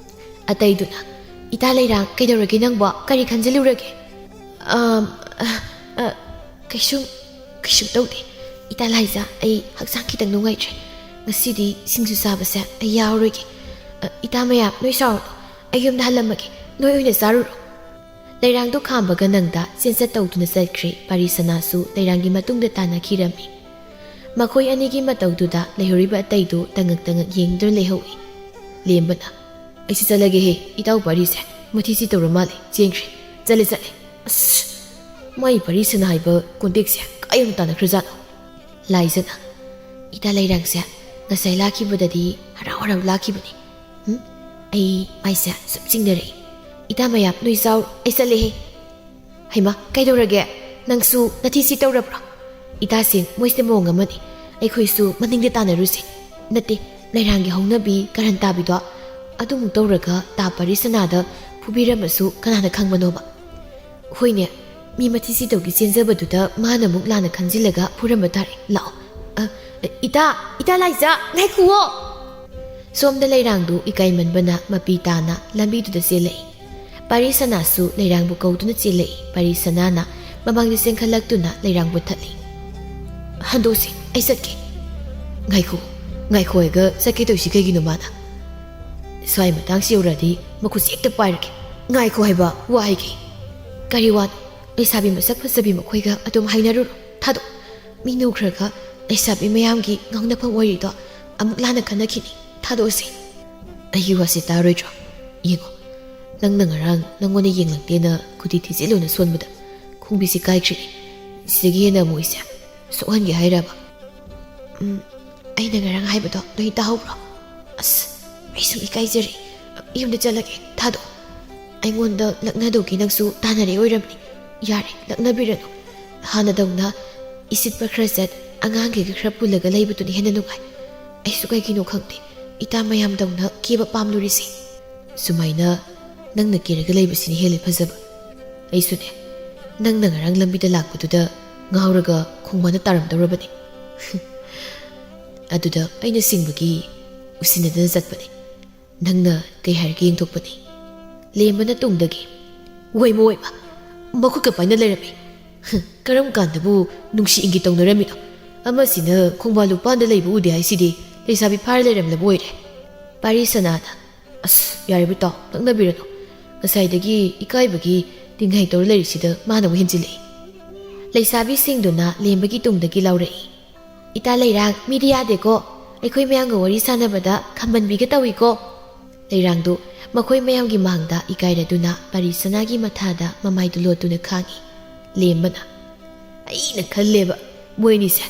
A: ꯑꯇꯩꯗꯨꯅ ꯏꯇꯥ ꯂꯩꯔꯥꯡ ꯀꯩꯗꯧꯔꯒꯦ ꯅꯪꯕꯣ ꯀꯔꯤ ꯈꯟꯖꯤꯜꯂꯨꯔꯒꯦ ꯀꯩꯁꯨꯝ ꯇꯧꯗꯦ ꯏꯇꯥ ꯂꯥꯏꯖ ꯑꯩ ꯍꯛꯆꯥꯡ ꯈꯤꯇꯪ ꯅꯨꯡꯉꯥꯏꯇ꯭ꯔꯦ ꯉꯁꯤꯗꯤ ꯁꯤꯡꯖꯨ ꯆꯥꯕꯁꯦ ꯑꯩ ꯌꯥꯎꯔꯣꯏꯒꯦ ꯏꯇꯥ ꯃꯌꯥꯝ ꯅꯣꯏ ꯁꯥꯎꯔꯅꯨ ꯑꯩ ꯌꯨꯝꯗ ꯍꯜꯂꯝꯃꯒꯦ ꯅꯣꯏ ꯑꯣꯏꯅ ꯆꯥꯔꯨꯔꯣ ꯂꯩꯔꯥꯡꯗꯣ ꯈꯥꯝꯕꯒ ꯅꯪꯗ ꯆꯦꯟꯆꯠ ꯇꯧꯗꯨꯅ ꯆꯠꯈ꯭ꯔꯦ ꯄꯔꯤꯁꯅꯥꯁꯨ ꯂꯩꯔꯥꯡꯒꯤ ꯃꯇꯨꯡꯗ ꯇꯥꯟꯅꯈꯤꯔꯝꯃꯤ ꯃꯈꯣꯏ ꯑꯅꯤꯒꯤ ꯃꯇꯧꯗꯨꯗ ꯂꯩꯍꯧꯔꯤꯕ ꯑꯇꯩꯗꯨ ꯇꯉꯛ ꯌꯦꯡꯗꯨꯅ ꯂꯩꯍꯧꯏ ꯂꯦꯝꯕꯅ ꯑꯩꯁꯤ ꯆꯠꯂꯒꯦꯍꯦ ꯏꯇꯥꯎ ꯄꯔꯤꯁꯦ ꯃꯊꯤꯁꯤ ꯇꯧꯔ ꯃꯥꯜꯂꯦ ꯆꯦꯟꯈ꯭ꯔꯦ ꯆꯠꯂꯦ ꯑꯁ ꯃꯥꯏ ꯄꯔꯤꯁꯅꯥ ꯍꯥꯏꯕ ꯀꯣꯟꯇꯦꯛꯁꯦ ꯀꯥꯏꯗ ꯇꯥꯟꯅꯈ꯭ꯔꯖꯥꯠꯅꯣ ꯂꯥꯏꯖꯅ ꯏꯇꯥ ꯂꯩꯔꯥꯡꯁꯦ ꯉꯁꯥꯏ ꯂꯥꯛꯈꯤꯕꯗꯗꯤ ꯍꯔꯥꯎ ꯂꯥꯛꯈꯤꯕꯅꯤ ꯑꯩ ꯃꯥꯏꯁꯦ ꯁꯨꯝ ꯆꯤꯡꯅꯔꯛꯏ ꯏꯇꯥ ꯃꯌꯥꯝ ꯅꯣꯏ ꯆꯥꯎ ꯑꯩ ꯆꯠꯂꯦꯍꯦ ꯍꯩꯃꯥ ꯀꯩꯗꯧꯔꯒꯦ ꯅꯪꯁꯨ ꯅꯊꯤꯁꯤ ꯇꯧꯔꯕ꯭ꯔꯣ ꯏꯇꯥꯁꯤꯡ ꯃꯣꯏꯁꯦ ꯃꯑꯣꯡ ꯑꯃꯅꯤ ꯑꯩꯈꯣꯏꯁꯨ ꯃꯅꯤꯡꯗ ꯇꯥꯟꯅꯔꯨꯁꯤ ꯅꯠꯇꯦ ꯂꯩꯔꯥꯡꯒꯤ ꯍꯧꯅꯕꯤ ꯀꯔꯟ ꯇꯥꯕꯤꯗꯣ ꯑꯗꯨꯃꯨꯛ ꯇꯧꯔꯒ ꯇꯥ ꯄꯔꯤꯁꯅꯥꯗ ꯐꯨꯕꯤꯔꯝꯃꯁꯨ ꯀꯅꯥꯅ ꯈꯪꯕꯅꯣꯕ ꯍꯣꯏꯅꯦ ꯃꯤ ꯃꯊꯤꯁꯤ ꯇꯧꯒꯤ ꯆꯦꯟꯖꯕꯗꯨꯗ ꯃꯥꯅ ꯑꯃꯨꯛ ꯂꯥꯟꯅ ꯈꯟꯖꯤꯜꯂꯒ ꯐꯨꯔꯝꯕ ꯇꯥꯔꯦ ꯂꯥꯛꯑꯣ ꯏꯇꯥ ꯂꯥꯏꯖ ꯉꯥꯏꯈꯨꯋꯣ ꯁꯣꯝꯗ ꯂꯩꯔꯥꯡꯗꯨ ꯏꯀꯥꯏꯃꯟꯕꯅ ꯃꯄꯤ ꯇꯥꯅ ꯂꯝꯕꯤꯗꯨꯗ ꯆꯦꯜꯂꯛꯏ ꯄꯔꯤꯁꯅꯥꯁꯨ ꯂꯩꯔꯥꯡꯕꯨ ꯀꯧꯗꯨꯅ ꯆꯦꯜꯂꯛꯏ ꯄꯔꯤꯁꯅꯥꯅ ꯃꯃꯥꯡꯗ ꯆꯦꯟꯈꯠꯂꯛꯇꯨꯅ ꯂꯩꯔꯥꯡꯕꯨ ꯊꯠꯂꯤ ꯍꯟꯗꯣꯛꯁꯤ ꯑꯩ ꯆꯠꯀꯦ ꯉꯥꯏꯈꯣ ꯍꯥꯏꯒ ꯆꯠꯀꯦ ꯇꯧꯏꯁꯤ ꯀꯩꯒꯤꯅꯣ ꯃꯥꯅ ꯁ꯭ꯋꯥꯏ ꯃꯇꯥꯡꯁꯤ ꯌꯧꯔꯛꯑꯗꯤ ꯃꯈꯨꯠꯁꯤ ꯍꯦꯛꯇ ꯄꯥꯏꯔꯒꯦ ꯉꯥꯏꯈꯣ ꯍꯥꯏꯕ ꯋꯥ ꯍꯥꯏꯒꯦ ꯀꯔꯤ ꯋꯥꯅꯣ ꯂꯩꯁꯥꯕꯤ ꯃꯁꯛ ꯐꯖꯕꯤ ꯃꯈꯣꯏꯒ ꯑꯗꯨꯝ ꯍꯥꯏꯅꯔꯨꯔꯣ ꯊꯥꯗꯣꯛ ꯃꯤ ꯅꯨꯈ꯭ꯔꯒ ꯂꯩꯁꯥꯕꯤ ꯃꯌꯥꯝꯒꯤ ꯉꯥꯡꯅꯐꯝ ꯋꯥꯔꯤꯗꯣ ꯑꯃꯨꯛ ꯂꯥꯟꯅ ꯈꯟꯅꯈꯤꯅꯤ ꯊꯥꯗꯣꯛꯑꯁꯤ ꯑꯩꯒꯤ ꯋꯥꯁꯤ ꯇꯥꯔꯣꯏꯗ꯭ꯔꯣ ꯌꯦꯡꯉꯣ ꯅꯪꯅ ꯉꯔꯥꯡ ꯅꯪꯉꯣꯟꯗ ꯌꯦꯡꯂꯛꯇꯦꯅ ꯈꯨꯗꯤ ꯊꯤꯖꯤꯜꯂꯨꯅ ꯁꯣꯟꯕꯗ ꯈꯣꯡꯕꯤꯁꯤ ꯀꯥꯏꯈ꯭ꯔꯤꯅꯤ ꯁꯤꯗꯒꯤ ꯍꯦꯟꯅ ꯃꯣꯏꯁꯦ ꯁꯣꯛꯍꯟꯒꯦ ꯍꯥꯏꯔꯕ ꯑꯩꯅ ꯉꯔꯥꯡ ꯍꯥꯏꯕꯗꯣ ꯅꯣꯏ ꯇꯥꯍꯧꯕ꯭ꯔꯣ ꯑꯁ ꯑꯩ ꯁꯨꯝ ꯏꯀꯥꯏꯖꯔꯦ ꯌꯨꯝꯗ ꯆꯠꯂꯒꯦ ꯊꯥꯗꯣꯛ ꯑꯩꯉꯣꯟꯗ ꯂꯛꯅꯗꯧꯒꯤ ꯅꯪꯁꯨ ꯇꯥꯟꯅꯔꯦ ꯑꯣꯏꯔꯝꯅꯤ ꯌꯥꯔꯦ ꯂꯛꯅꯕꯤꯔꯅꯨ ꯍꯥꯟꯅꯗꯧꯅ ꯏꯁꯤꯠꯄ ꯈꯔ ꯆꯠ ꯑꯉꯥꯡꯈꯩꯒ ꯈꯔ ꯄꯨꯜꯂꯒ ꯂꯩꯕꯗꯨꯅ ꯍꯦꯟꯅ ꯅꯨꯡꯉꯥꯏ ꯑꯩꯁꯨ ꯀꯩꯒꯤꯅꯣ ꯈꯪꯗꯦ ꯏꯇꯥ ꯃꯌꯥꯝꯗꯧꯅ ꯀꯦꯕ ꯄꯥꯝꯂꯨꯔꯤꯁꯤ ꯁꯨꯃꯥꯏꯅ ꯅꯪꯅ ꯀꯦꯔꯒ ꯂꯩꯕꯁꯤꯅ ꯍꯦꯜꯂꯦ ꯐꯖꯕ ꯑꯩꯁꯨꯅꯦ ꯅꯪꯅ ꯉꯔꯥꯡ ꯂꯝꯕꯤꯗ ꯂꯥꯛꯄꯗꯨꯗ ꯉꯥꯎꯔꯒ ꯈꯣꯡꯕꯥꯅ ꯇꯥꯔꯝꯗꯧꯔꯕꯅꯤ ꯑꯗꯨꯗ ꯑꯩꯅ ꯁꯤꯡꯕꯒꯤ ꯎꯁꯤꯟꯅꯗꯅ ꯆꯠꯄꯅꯤ ꯅꯪꯅ ꯀꯩ ꯍꯥꯏꯔꯒꯦ ꯌꯦꯡꯊꯣꯛꯄꯅꯤ ꯂꯦꯝꯕꯅ ꯇꯨꯡꯗꯒꯤ ꯋꯣꯏꯃ ꯃꯈꯨꯠꯀ ꯄꯥꯏꯅ ꯂꯩꯔꯝꯃꯤ ꯀꯔꯝ ꯀꯥꯟꯗꯕꯨ ꯅꯨꯡꯁꯤ ꯏꯪꯒꯤ ꯇꯧꯅꯔꯝꯃꯤꯅꯣ ꯑꯃꯁꯤꯅ ꯈꯣꯡꯕꯥꯟ ꯂꯨꯄꯥꯟꯗ ꯂꯩꯕ ꯎꯗꯦ ꯍꯥꯏꯁꯤꯗꯤ ꯂꯩꯁꯥꯕꯤ ꯐꯥꯔ ꯂꯩꯔꯝꯂꯕ ꯑꯣꯏꯔꯦ ꯄꯔꯤꯁꯅꯥꯗ ꯑꯁ ꯌꯥꯔꯤꯕ ꯇꯥꯎ ꯂꯛꯅꯕꯤꯔꯅꯨ ꯉꯁꯥꯏꯗꯒꯤ ꯏꯀꯥꯏꯕꯒꯤ ꯇꯤꯡꯍꯩ ꯇꯧꯔ ꯂꯩꯔꯤꯁꯤꯗ ꯃꯥꯅ ꯑꯃꯨꯛ ꯍꯦꯟꯖꯤꯜꯂꯛꯏ ꯂꯩꯁꯥꯕꯤꯁꯤꯡꯗꯨꯅ ꯂꯦꯝꯕꯒꯤ ꯇꯨꯡꯗꯒꯤ ꯂꯥꯎꯔꯛꯏ ꯏꯇꯥ ꯂꯩꯔꯥꯡ ꯃꯤꯗꯤ ꯌꯥꯗꯦꯀꯣ ꯑꯩꯈꯣꯏ ꯃꯌꯥꯝꯒ ꯋꯥꯔꯤ ꯁꯥꯟꯅꯕꯗ ꯈꯝꯕꯟꯕꯤꯒ ꯇꯧꯏꯀꯣ ꯂꯩꯔꯥꯡꯗꯨ ꯃꯈꯣꯏ ꯃꯌꯥꯝꯒꯤ ꯃꯥꯡꯗ ꯏꯀꯥꯏꯔꯗꯨꯅ ꯄꯥꯔꯤ ꯁꯅꯥꯒꯤ ꯃꯊꯥꯗ ꯃꯃꯥꯏꯗꯨ ꯂꯣꯠꯇꯨꯅ ꯈꯥꯡꯉꯤ ꯂꯦꯝꯕꯅ ꯑꯩꯅ ꯈꯜꯂꯦꯕ ꯃꯣꯏꯅꯤꯁꯦ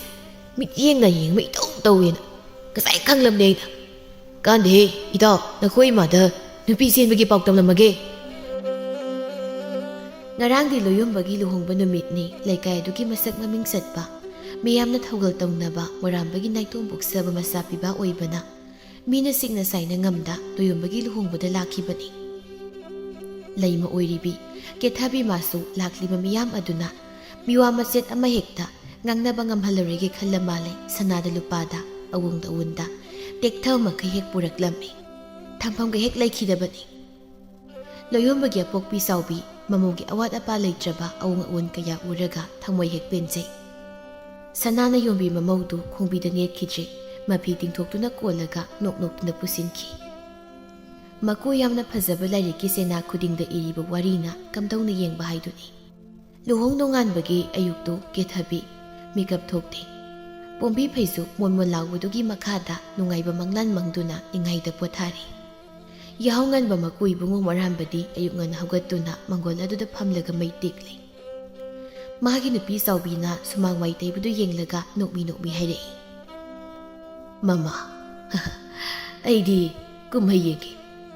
A: ꯃꯤꯠꯌꯦꯡꯅ ꯌꯦꯡꯕ ꯏꯇꯧ ꯇꯧꯋꯦꯅ ꯉꯁꯥꯏ ꯈꯪꯂꯝꯅꯦ ꯑꯩꯅ ꯀꯥꯟꯗꯦꯍꯦ ꯏꯇꯥꯎ ꯅꯈꯣꯏ ꯏꯃꯥꯗ ꯅꯨꯄꯤ ꯆꯦꯟꯕꯒꯤ ꯄꯥꯎ ꯇꯝꯂꯝꯃꯒꯦ ꯉꯔꯥꯡꯗꯤ ꯂꯣꯌꯨꯝꯕꯒꯤ ꯂꯨꯍꯣꯡꯕ ꯅꯨꯃꯤꯠꯅꯤ ꯂꯩꯀꯥꯏ ꯑꯗꯨꯒꯤ ꯃꯁꯛ ꯃꯃꯤꯡ ꯆꯠꯄ ꯃꯤꯌꯥꯝꯅ ꯊꯧꯒꯜ ꯇꯧꯅꯕ ꯃꯣꯔꯥꯝꯕꯒꯤ ꯅꯥꯏꯇꯣꯝ ꯄꯣꯛꯆꯕ ꯃꯆꯥ ꯄꯤꯕ ꯑꯣꯏꯕꯅ ꯃꯤꯅ ꯁꯤꯛꯅ ꯁꯥꯏꯅ ꯉꯝꯗ ꯂꯣꯌꯨꯝꯕꯒꯤ ꯂꯨꯍꯣꯡꯕꯗ ꯂꯥꯛꯈꯤꯕꯅꯤ ꯂꯩꯃ ꯑꯣꯏꯔꯤꯕꯤ ꯀꯦꯊꯥꯕꯤ ꯃꯥꯁꯨ ꯂꯥꯛꯂꯤꯕ ꯃꯤꯌꯥꯝ ꯑꯗꯨꯅ ꯃꯤꯋꯥ ꯃꯆꯦꯠ ꯑꯃ ꯍꯦꯛꯇ ꯉꯥꯡꯅꯕ ꯉꯝꯍꯜꯂꯔꯣꯏꯒꯦ ꯈꯜꯂ ꯃꯥꯜꯂꯦ ꯁꯅꯥꯗ ꯂꯨꯄꯥꯗ ꯑꯋꯨꯡꯗ ꯑꯋꯨꯟꯗ ꯇꯦꯛꯊ ꯃꯈꯩ ꯍꯦꯛ ꯄꯨꯔꯛꯂꯝꯃꯤ ꯊꯝꯐꯝꯒ ꯍꯦꯛ ꯂꯩꯈꯤꯗꯕꯅꯤ ꯂꯣꯌꯨꯝꯕꯒꯤ ꯑꯄꯣꯛꯄꯤ ꯆꯥꯎꯕꯤ ꯃꯃꯧꯒꯤ ꯑꯋꯥꯠ ꯑꯄꯥ ꯂꯩꯇ꯭ꯔꯕ ꯑꯋꯨꯡ ꯑꯋꯨꯟ ꯀꯌꯥ ꯎꯔꯒ ꯊꯃꯣꯏ ꯍꯦꯛ ꯄꯦꯟꯖꯩ ꯁꯅꯥꯅ ꯌꯣꯟꯕꯤ ꯃꯃꯧꯗꯨ ꯈꯣꯡꯕꯤꯗ ꯅꯦꯠꯈꯤꯗ꯭ꯔꯦ ꯃꯐꯤ ꯇꯤꯡꯊꯣꯛꯇꯨꯅ ꯀꯣꯜꯂꯒ ꯅꯣꯛ ꯅꯣꯛꯇꯨꯅ ꯄꯨꯁꯤꯟꯈꯤ ꯃꯀꯨ ꯌꯥꯝꯅ ꯐꯖꯕ ꯂꯥꯏꯔꯤꯛꯀꯤ ꯆꯦꯅꯥ ꯈꯨꯗꯤꯡꯗ ꯏꯔꯤꯕ ꯋꯥꯔꯤꯅ ꯀꯝꯗꯧꯅ ꯌꯦꯡꯕ ꯍꯥꯏꯗꯨꯅꯤ ꯂꯨꯍꯣꯡ ꯅꯣꯡꯉꯥꯟꯕꯒꯤ ꯑꯌꯨꯛꯇꯨ ꯀꯦꯊꯕꯤ ꯃꯤꯀꯞ ꯊꯣꯛꯇꯦ ꯄꯣꯝꯕꯤ ꯐꯩꯖꯨꯞ ꯃꯣꯟꯃꯣꯟ ꯂꯥꯎꯕꯗꯨꯒꯤ ꯃꯈꯥꯗ ꯅꯨꯡꯉꯥꯏꯕ ꯃꯪꯂꯥꯟ ꯃꯪꯗꯨꯅ ꯏꯪꯉꯩꯗ ꯄꯣꯊꯥꯔꯤ ꯌꯥꯍꯧ ꯉꯟꯕ ꯃꯀꯨ ꯏꯕꯨꯡꯉꯣ ꯃꯣꯔꯥꯝꯕꯗꯤ ꯑꯌꯨꯛ ꯉꯟꯅ ꯍꯧꯒꯠꯇꯨꯅ ꯃꯪꯒꯣꯜ ꯑꯗꯨꯗ ꯐꯝꯂꯒ ꯃꯩ ꯇꯦꯛꯂꯤ ꯃꯥꯒꯤ ꯅꯨꯄꯤ ꯆꯥꯎꯕꯤꯅ ꯁꯨꯃꯥꯡ ꯋꯥꯏ ꯇꯩꯕꯗꯨ ꯌꯦꯡꯂꯒ ꯅꯣꯛꯃꯤ ꯅꯣꯛꯃꯤ ꯍꯥꯏꯔꯛꯏ ꯃꯃꯥ ꯑꯩꯗꯤ ꯀꯨꯝꯍꯩ ꯌꯦꯡꯒꯦ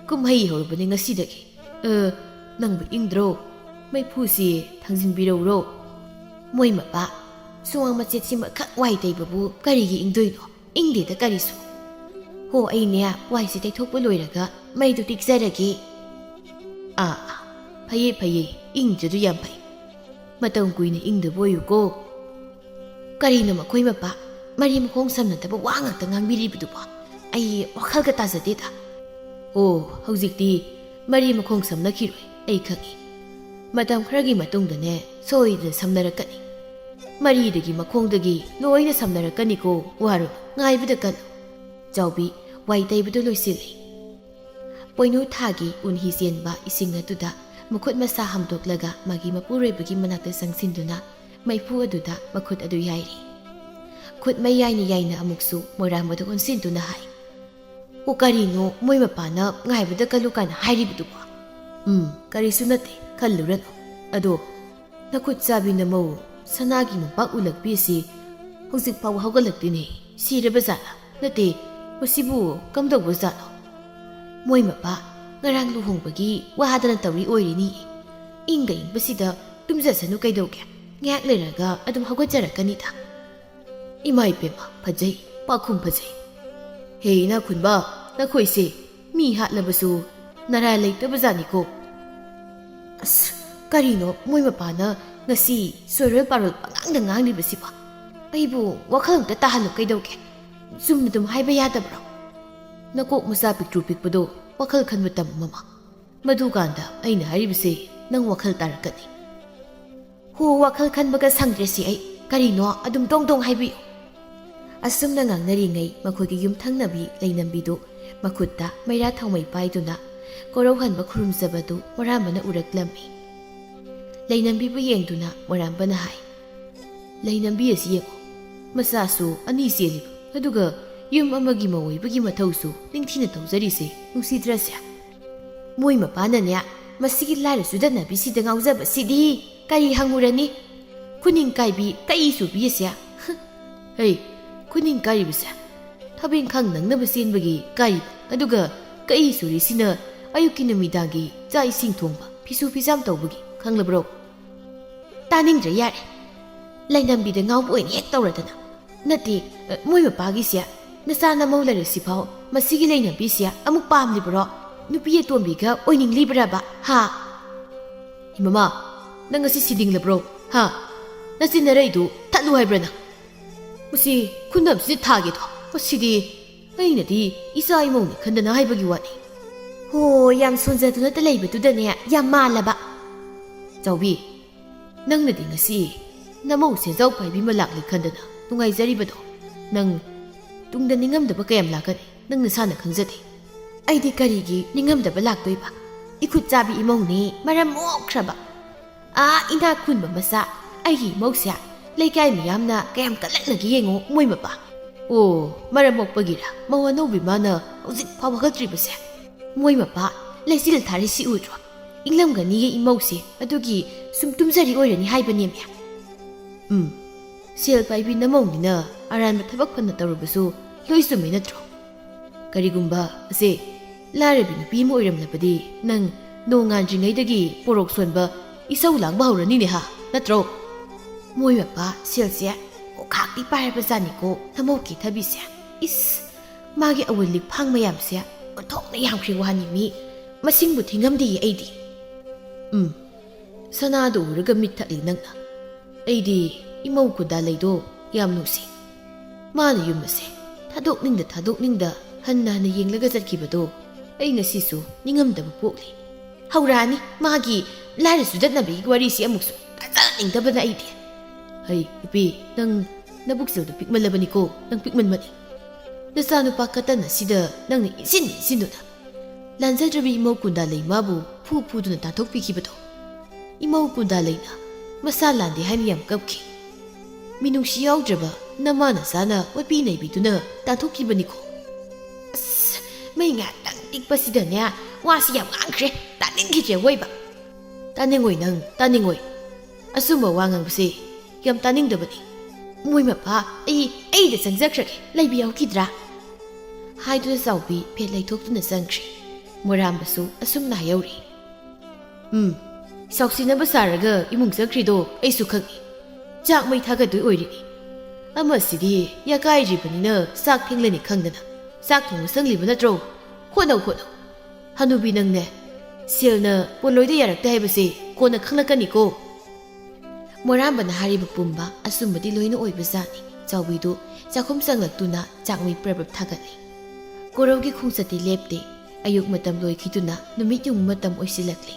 A: ꯀꯨꯝꯍꯩ ꯍꯧꯔꯕꯅꯤ ꯉꯁꯤꯗꯒꯤ ꯅꯪꯕꯨ ꯏꯪꯗ꯭ꯔꯣ ꯃꯩꯐꯨꯁꯤ ꯊꯥꯡꯖꯤꯟꯕꯤꯔꯧꯔꯣ ꯃꯣꯏ ꯃꯄꯥ ꯁꯨꯃꯥꯡ ꯃꯆꯦꯠꯁꯤꯃ ꯈꯛ ꯋꯥꯏ ꯇꯩꯕꯕꯨ ꯀꯔꯤꯒꯤ ꯏꯪꯗꯣꯏꯅꯣ ꯏꯪꯗꯦꯗ ꯀꯔꯤꯁꯨ ꯍꯣ ꯑꯩꯅꯦ ꯋꯥꯏꯁꯤ ꯇꯩꯊꯣꯛꯄ ꯂꯣꯏꯔꯒ ꯃꯩꯗꯨ ꯇꯤꯛꯆꯔꯒꯦ ꯐꯩꯌꯦ ꯐꯩꯌꯦ ꯏꯪꯗ꯭ꯔꯗꯨ ꯌꯥꯝ ꯐꯩ ꯃꯇꯝ ꯀꯨꯏꯅ ꯏꯪꯗꯕ ꯑꯣꯏꯌꯨꯀꯣ ꯀꯔꯤꯅꯣ ꯃꯈꯣꯏ ꯃꯄꯥ ꯃꯔꯤ ꯃꯈꯣꯡ ꯁꯝꯅꯗꯕ ꯋꯥ ꯉꯥꯛꯇ ꯉꯥꯡꯕꯤꯔꯤꯕꯗꯨꯕꯣ ꯑꯩ ꯋꯥꯈꯜꯒ ꯇꯥꯖꯗꯦꯗ ꯑꯣ ꯍꯧꯖꯤꯛꯇꯤ ꯃꯔꯤ ꯃꯈꯣꯡ ꯁꯝꯅꯈꯤꯔꯣꯏ ꯑꯩ ꯈꯪꯏ ꯃꯇꯝ ꯈꯔꯒꯤ ꯃꯇꯨꯡꯗꯅꯦ ꯁꯣꯏꯗꯅ ꯁꯝꯅꯔꯛꯀꯅꯤ ꯃꯔꯤꯗꯒꯤ ꯃꯈꯣꯡꯗꯒꯤ ꯂꯣꯏꯅ ꯁꯝꯅꯔꯛꯀꯅꯤꯀꯣ ꯋꯥꯔꯨ ꯉꯥꯏꯕꯗ ꯀꯜꯂꯨ ꯆꯥꯎꯕꯤ ꯋꯥꯏ ꯇꯩꯕꯗꯨ ꯂꯣꯏꯁꯤꯜꯂꯤ ꯄꯣꯏꯅꯨ ꯊꯥꯒꯤ ꯎꯟꯍꯤ ꯆꯦꯟꯕ ꯏꯁꯤꯡ ꯑꯗꯨꯗ ꯃꯈꯨꯠ ꯃꯁꯥ ꯍꯥꯝꯗꯣꯛꯂꯒ ꯃꯥꯒꯤ ꯃꯄꯨꯔꯣꯏꯕꯒꯤ ꯃꯅꯥꯛꯇ ꯆꯪꯁꯤꯟꯗꯨꯅ ꯃꯩꯐꯨ ꯑꯗꯨꯗ ꯃꯈꯨꯠ ꯑꯗꯨ ꯌꯥꯏꯔꯤ ꯈꯨꯠ ꯃꯩ ꯌꯥꯏꯅ ꯌꯥꯏꯅ ꯑꯃꯨꯛꯁꯨ ꯃꯣꯏꯔꯥꯡꯕꯗ ꯑꯣꯟꯁꯤꯟꯗꯨꯅ ꯍꯥꯏ ꯑꯣ ꯀꯔꯤꯅꯣ ꯃꯣꯏ ꯃꯄꯥꯅ ꯉꯥꯏꯕꯗ ꯀꯜꯂꯨ ꯀꯥꯏꯅ ꯍꯥꯏꯔꯤꯕꯗꯨꯕꯣ ꯀꯔꯤꯁꯨ ꯅꯠꯇꯦ ꯈꯜꯂꯨꯔꯅꯨ ꯑꯗꯣ ꯅꯈꯨꯠ ꯆꯥꯕꯤ ꯅꯃꯧ ꯁꯅꯥꯒꯤ ꯃꯣꯝꯄꯥꯛ ꯎꯂꯛꯄꯤꯁꯤ ꯍꯧꯖꯤꯛ ꯐꯥꯎꯕ ꯍꯧꯒꯠꯂꯛꯇꯦꯅꯦ ꯁꯤꯔꯕ ꯖꯥꯠꯂꯥ ꯅꯠꯇꯦ ꯃꯁꯤꯕꯨ ꯀꯝꯗꯧꯕ ꯖꯥꯠꯅꯣ ꯃꯣꯏ ꯃꯄꯥ ꯉꯔꯥꯡ ꯂꯨꯍꯣꯡꯕꯒꯤ ꯋꯥꯗꯅ ꯇꯧꯔꯤ ꯑꯣꯏꯔꯤꯅꯤ ꯏꯪꯒ ꯏꯪꯕꯁꯤꯗ ꯇꯨꯝꯖꯁꯅꯨ ꯀꯩꯗꯧꯒꯦ ꯉꯥꯏꯍꯥꯛ ꯂꯩꯔꯒ ꯑꯗꯨꯝ ꯍꯧꯒꯠꯆꯔꯛꯀꯅꯤꯗ ꯏꯃꯥ ꯏꯄꯦꯝꯃ ꯐꯖꯩ ꯄꯥꯈꯨꯝ ꯐꯖꯩ ꯍꯦ ꯏꯅꯥ ꯈꯨꯟꯕ ꯅꯈꯣꯏꯁꯦ ꯃꯤ ꯍꯥꯠꯂꯕꯁꯨ ꯅꯔꯥ ꯂꯩꯇꯕꯖꯥꯠꯅꯤꯀꯣ ꯑꯁ ꯀꯔꯤꯅꯣ ꯃꯣꯏ ꯃꯄꯥꯅ ꯉꯁꯤ ꯁꯣꯏꯔꯣꯜ ꯄꯥꯔꯣꯜ ꯄꯉꯥꯡꯗ ꯉꯥꯡꯂꯤꯕꯁꯤꯕꯣ ꯑꯩꯕꯨ ꯋꯥꯈꯜ ꯑꯝꯇ ꯇꯥꯍꯜꯂꯨ ꯀꯩꯗꯧꯒꯦ ꯆꯨꯝꯅ ꯑꯗꯨꯝ ꯍꯥꯏꯕ ꯌꯥꯗꯕ꯭ꯔꯣ ꯅꯀꯣꯛ ꯃꯆꯥ ꯄꯤꯛꯇ꯭ꯔꯨ ꯄꯤꯛꯄꯗꯣ ꯋꯥꯈꯜ ꯈꯟꯕ ꯇꯝꯃꯨ ꯃꯃꯥ ꯃꯗꯨꯀꯥꯟꯗ ꯑꯩꯅ ꯍꯥꯏꯔꯤꯕꯁꯦ ꯅꯪ ꯋꯥꯈꯜ ꯇꯥꯔꯛꯀꯅꯤ ꯍꯣ ꯋꯥꯈꯜ ꯈꯟꯕꯒ ꯁꯪꯗ꯭ꯔꯦꯁꯤ ꯑꯩ ꯀꯔꯤꯅꯣ ꯑꯗꯨꯝ ꯗꯣꯡ ꯗꯣꯡ ꯍꯥꯏꯕꯤꯌꯨ ꯑꯁꯨꯝꯅ ꯉꯥꯡꯅꯔꯤꯉꯩ ꯃꯈꯣꯏꯒꯤ ꯌꯨꯝꯊꯪꯅꯕꯤ ꯂꯩꯅꯝꯕꯤꯗꯨ ꯃꯈꯨꯠꯇ ꯃꯩꯔꯥ ꯊꯥꯎꯃꯩ ꯄꯥꯏꯗꯨꯅ ꯀꯣꯔꯧꯍꯟꯕ ꯈꯨꯔꯨꯝꯖꯕꯗꯨ ꯃꯣꯔꯥꯝꯕꯅ ꯎꯔꯛꯂꯝꯃꯤ ꯂꯩꯅꯝꯕꯤꯕꯨ ꯌꯦꯡꯗꯨꯅ ꯃꯣꯔꯥꯝꯕꯅ ꯍꯥꯏ ꯂꯩꯅꯝꯕꯤ ꯑꯁꯤ ꯌꯦꯡꯉꯨ ꯃꯆꯥꯁꯨ ꯑꯅꯤ ꯆꯦꯜꯂꯤꯕ ꯑꯗꯨꯒ ꯌꯨꯝ ꯑꯃꯒꯤ ꯃꯑꯣꯏꯕꯒꯤ ꯃꯊꯧꯁꯨ ꯅꯤꯡꯊꯤꯅ ꯇꯧꯖꯔꯤꯁꯦ ꯅꯨꯡꯁꯤꯗ꯭ꯔꯁꯦ ꯃꯣꯏ ꯃꯄꯥꯅꯅꯦ ꯃꯁꯤꯒꯤ ꯂꯥꯏꯔ ꯆꯨꯗꯅꯕꯤꯁꯤꯗ ꯉꯥꯎꯖꯕꯁꯤꯗꯤ ꯀꯔꯤ ꯍꯪꯉꯨꯔꯅꯤ ꯈꯨꯅꯤꯡ ꯀꯥꯏꯕꯤ ꯀꯩ ꯁꯨꯕꯤꯁꯦ ꯍꯩ ꯈꯨꯅꯤꯡ ꯀꯥꯏꯔꯤꯕꯁꯦ ꯊꯕꯛ ꯅꯪꯅꯕ ꯆꯦꯟꯕꯒꯤ ꯀꯥꯏꯔꯤꯕ ꯑꯗꯨꯒ ꯀꯩ ꯁꯨꯔꯤꯁꯤꯅ ꯑꯌꯨꯛꯀꯤ ꯅꯨꯃꯤꯗꯥꯡꯒꯤ ꯆꯥꯛ ꯏꯁꯤꯡ ꯊꯣꯡꯕ ꯐꯤꯁꯨ ꯐꯤꯖꯥꯝ ꯇꯧꯕꯒꯤ ꯈꯪꯂꯕ꯭ꯔꯣ ꯇꯥꯅꯤꯡꯗ꯭ꯔꯦ ꯌꯥꯔꯦ ꯂꯩꯅꯝꯕꯤꯗ ꯉꯥꯎꯕ ꯑꯣꯏꯅ ꯍꯦꯛ ꯇꯧꯔꯗꯅ ꯅꯠꯇꯦ ꯃꯣꯏ ꯃꯄꯥꯒꯤꯁꯦ ꯅꯆꯥ ꯅꯃꯧ ꯂꯩꯔꯁꯤꯐꯥꯎ ꯃꯁꯤꯒꯤ ꯂꯩꯅꯝꯕꯤꯁꯦ ꯑꯃꯨꯛ ꯄꯥꯝꯂꯤꯕ꯭ꯔꯣ ꯅꯨꯄꯤ ꯑꯇꯣꯝꯕꯤꯒ ꯑꯣꯏꯅꯤꯡꯂꯤꯕ꯭ꯔꯕ ꯍꯥ ꯏꯃꯥ ꯅꯪ ꯉꯁꯤ ꯁꯤꯗꯤꯡꯂꯕ꯭ꯔꯣ ꯍꯥ ꯅꯆꯤꯟꯅꯔꯩꯗꯨ ꯊꯠꯂꯨ ꯍꯥꯏꯕ꯭ꯔꯥ ꯅꯪ ꯃꯁꯤ ꯈꯨꯟꯅꯝꯁꯤꯗ ꯊꯥꯒꯦꯗꯣ ꯃꯁꯤꯗꯤ ꯑꯩꯅꯗꯤ ꯏꯆꯥ ꯏꯃꯧꯅꯤ ꯈꯟꯗꯅ ꯍꯥꯏꯕꯒꯤ ꯋꯥꯅꯤ ꯍꯣ ꯌꯥꯝ ꯁꯣꯟꯖꯗꯨꯅꯇ ꯂꯩꯕꯗꯨꯗꯅꯦ ꯌꯥꯝ ꯃꯥꯜꯂꯕ ꯆꯥꯎꯕꯤ ꯅꯪꯅꯗꯤ ꯉꯁꯤ ꯅꯃꯧ ꯁꯦꯟꯖꯥꯎ ꯄꯥꯏꯕꯤ ꯑꯃ ꯂꯥꯛꯂꯤ ꯈꯟꯗꯅ ꯅꯨꯡꯉꯥꯏꯖꯔꯤꯕꯗꯣ ꯅꯪ ꯇꯨꯡꯗ ꯅꯤꯡꯉꯝꯗꯕ ꯀꯌꯥꯝ ꯂꯥꯛꯀꯅꯤ ꯅꯪ ꯅꯁꯥꯅ ꯈꯪꯖꯗꯦ ꯑꯩꯗꯤ ꯀꯔꯤꯒꯤ ꯅꯤꯡꯉꯝꯗꯕ ꯂꯥꯛꯇꯣꯏꯕ ꯏꯈꯨꯠ ꯆꯥꯕꯤ ꯏꯃꯧꯅꯤ ꯃꯔꯝ ꯃꯣꯛꯈ꯭ꯔꯕ ꯏꯅꯥꯛ ꯈꯨꯟꯕ ꯃꯆꯥ ꯑꯩꯒꯤ ꯏꯃꯧꯁꯦ ꯂꯩꯀꯥꯏ ꯃꯤꯌꯥꯝꯅ ꯀꯌꯥꯝ ꯀꯜꯂꯛꯅꯒꯦ ꯌꯦꯡꯉꯣ ꯃꯣꯏ ꯃꯄꯥ ꯑꯣ ꯃꯔꯝ ꯃꯣꯛꯄꯒꯤꯔ ꯃꯧ ꯑꯅꯧꯕꯤ ꯃꯥꯅ ꯍꯧꯖꯤꯛ ꯐꯥꯎ ꯍꯧꯒꯠꯇ꯭ꯔꯤꯕꯁꯦ ꯃꯣꯏ ꯃꯄꯥ ꯂꯩꯆꯤꯜ ꯊꯥꯔꯤꯁꯤ ꯎꯗ꯭ꯔꯣ ꯏꯪꯂꯝꯒꯅꯤꯌꯦ ꯏꯃꯧꯁꯦ ꯑꯗꯨꯒꯤ ꯁꯨꯝ ꯇꯨꯝꯖꯔꯤ ꯑꯣꯏꯔꯅꯤ ꯍꯥꯏꯕꯅꯦꯃꯦ ꯁꯦꯜ ꯄꯥꯏꯕꯤ ꯅꯃꯧꯅꯤꯅ ꯑꯔꯥꯟꯕ ꯊꯕꯛ ꯐꯅ ꯇꯧꯔꯕꯁꯨ ꯂꯣꯏ ꯆꯨꯝꯃꯤ ꯅꯠꯇ꯭ꯔꯣ ꯀꯔꯤꯒꯨꯝꯕ ꯑꯁꯦ ꯂꯥꯏꯔꯕꯤ ꯅꯨꯄꯤ ꯑꯃ ꯑꯣꯏꯔꯝꯂꯕꯗꯤ ꯅꯪ ꯅꯣꯡꯉꯥꯟꯗ꯭ꯔꯤꯉꯩꯗꯒꯤ ꯄꯣꯔꯣꯛ ꯁꯣꯟꯕ ꯏꯁꯧ ꯂꯥꯡꯕ ꯍꯧꯔꯅꯤꯅꯦ ꯍꯥ ꯅꯠꯇ꯭ꯔꯣ ꯃꯣꯏ ꯃꯄꯥ ꯁꯦꯜꯁꯦ ꯑꯣꯈꯥꯛꯇꯤ ꯄꯥꯏꯔꯕꯖꯥꯠꯅꯤꯀꯣ ꯅꯃꯧ ꯀꯦꯊꯕꯤꯁꯦ ꯏꯁ ꯃꯥꯒꯤ ꯑꯋꯜ ꯂꯤꯛꯐꯥꯡ ꯃꯌꯥꯝꯁꯦ ꯑꯣꯟꯊꯣꯛꯅ ꯌꯥꯝꯈ꯭ꯔꯦ ꯋꯥꯅꯤ ꯃꯤ ꯃꯁꯤꯡꯕꯨ ꯊꯤꯉꯝꯗꯦꯌꯦ ꯑꯩꯗꯤ ꯁꯅꯥꯗꯣ ꯎꯔꯒ ꯃꯤꯠ ꯊꯛꯂꯤ ꯅꯪꯅ ꯑꯩꯗꯤ ꯏꯃꯧ ꯈꯨꯟꯗꯥꯂꯩꯗꯣ ꯌꯥꯝ ꯅꯨꯡꯁꯤ ꯃꯥꯅ ꯌꯨꯝ ꯑꯁꯦ ꯊꯥꯗꯣꯛꯅꯤꯡꯗ ꯍꯟꯅ ꯌꯦꯡꯂꯒ ꯆꯠꯈꯤꯕꯗꯣ ꯑꯩ ꯉꯁꯤꯁꯨ ꯅꯤꯡꯉꯝꯗꯕ ꯄꯣꯛꯂꯤ ꯍꯧꯔꯛꯑꯅꯤ ꯃꯥꯒꯤ ꯂꯥꯏꯔ ꯆꯨꯗꯠꯅꯕꯒꯤ ꯋꯥꯔꯤꯁꯤ ꯑꯃꯨꯛꯁꯨ ꯊꯥꯖꯅꯤꯡꯗꯕꯅ ꯑꯩꯗꯤ ꯍꯩ ꯅꯨꯄꯤ ꯅꯪ ꯅꯕꯨꯛꯆꯦꯜꯗꯣ ꯄꯤꯛꯃꯜꯂꯕꯅꯤꯀꯣ ꯅꯪ ꯄꯤꯛꯃꯟꯕꯅꯤ ꯅꯆꯥꯅꯨꯄꯥ ꯀꯇꯟ ꯑꯁꯤꯗ ꯅꯪꯅ ꯏꯟꯁꯤꯟꯗꯨꯅ ꯂꯥꯟꯖꯗ꯭ꯔꯕꯤ ꯏꯃꯧ ꯀꯨꯟꯗꯥꯂꯩ ꯃꯥꯕꯨ ꯐꯨꯗꯨꯅ ꯇꯥꯟꯊꯣꯛꯄꯤꯈꯤꯕꯗꯣ ꯏꯃꯧ ꯀꯨꯟꯗꯥꯂꯩꯅ ꯃꯁꯥ ꯂꯥꯟꯗꯦ ꯍꯥꯏꯅ ꯌꯥꯝ ꯀꯞꯈꯤ ꯃꯤꯅꯨꯡꯁꯤ ꯌꯥꯎꯗ꯭ꯔꯕ ꯅꯃꯥ ꯅꯆꯥꯅ ꯋꯥꯄꯤ ꯅꯩꯕꯤꯗꯨꯅ ꯇꯥꯟꯊꯣꯛꯈꯤꯕꯅꯤꯀꯣ ꯑꯁ ꯃꯩ ꯉꯥꯛꯇꯪ ꯇꯤꯛꯄꯁꯤꯗꯅꯦ ꯋꯥꯁꯤ ꯌꯥꯝ ꯉꯥꯡꯈ꯭ꯔꯦ ꯇꯥꯅꯤꯡꯈꯤꯗ꯭ꯔꯦ ꯋꯣꯏꯕ ꯇꯥꯅꯤꯡꯉꯣꯏ ꯅꯪ ꯇꯥꯅꯤꯡꯉꯣꯏ ꯑꯆꯨꯝꯕ ꯋꯥ ꯉꯥꯡꯕꯁꯦ ꯌꯥꯝ ꯇꯥꯅꯤꯡꯗꯕꯅꯤ ꯃꯣꯏ ꯃꯄꯥ ꯑꯩꯗ ꯆꯪꯖꯈ꯭ꯔꯒꯦ ꯂꯩꯕ ꯌꯥꯎꯈꯤꯗ꯭ꯔꯥ ꯍꯥꯏꯗꯨꯅ ꯆꯥꯎꯕꯤ ꯐꯦꯠ ꯂꯩꯊꯣꯛꯇꯨꯅ ꯆꯪꯈ꯭ꯔꯦ ꯃꯣꯏꯔꯥꯝꯕꯁꯨ ꯑꯁꯨꯝꯅ ꯍꯥꯏꯍꯧꯔꯤ ꯁꯥꯎꯁꯤꯟꯅꯕ ꯁꯥꯔꯒ ꯏꯃꯨꯡ ꯆꯠꯈ꯭ꯔꯤꯗꯣ ꯑꯩꯁꯨ ꯈꯪꯏ ꯆꯥꯛ ꯃꯩ ꯊꯥꯒꯠꯇꯣꯏ ꯑꯣꯏꯔꯤꯅꯤ ꯑꯃꯁꯤꯗꯤ ꯌꯥꯀꯥꯏꯗ꯭ꯔꯤꯕꯅꯤꯅ ꯆꯥꯛ ꯊꯦꯡꯂꯅꯤ ꯈꯪꯗꯅ ꯆꯥꯛ ꯊꯣꯡꯕ ꯆꯪꯂꯤꯕ ꯅꯠꯇ꯭ꯔꯣ ꯍꯣꯠꯅꯧ ꯍꯅꯨꯕꯤ ꯅꯪꯅꯦ ꯁꯦꯜꯅ ꯄꯣꯠꯂꯣꯏꯗ ꯌꯥꯔꯛꯇꯦ ꯍꯥꯏꯕꯁꯦ ꯀꯣꯟꯅ ꯈꯪꯂꯛꯀꯅꯤꯀꯣ ꯃꯣꯏꯔꯥꯝꯕꯅ ꯍꯥꯏꯔꯤꯕ ꯄꯨꯝꯕ ꯑꯆꯨꯝꯕꯗꯤ ꯂꯣꯏꯅ ꯑꯣꯏꯕꯖꯥꯠꯅꯤ ꯆꯥꯎꯕꯤꯗꯨ ꯆꯥꯛꯈꯨꯝ ꯆꯪꯂꯛꯇꯨꯅ ꯆꯥꯛꯃꯩ ꯄ꯭ꯔꯕꯞ ꯊꯥꯒꯠꯂꯤ ꯀꯣꯔꯧꯒꯤ ꯈꯣꯡꯆꯠꯇꯤ ꯂꯦꯞꯇꯦ ꯑꯌꯨꯛ ꯃꯇꯝ ꯂꯣꯏꯈꯤꯗꯨꯅ ꯅꯨꯃꯤꯠ ꯌꯨꯡ ꯃꯇꯝ ꯑꯣꯏꯁꯤꯜꯂꯛꯂꯤ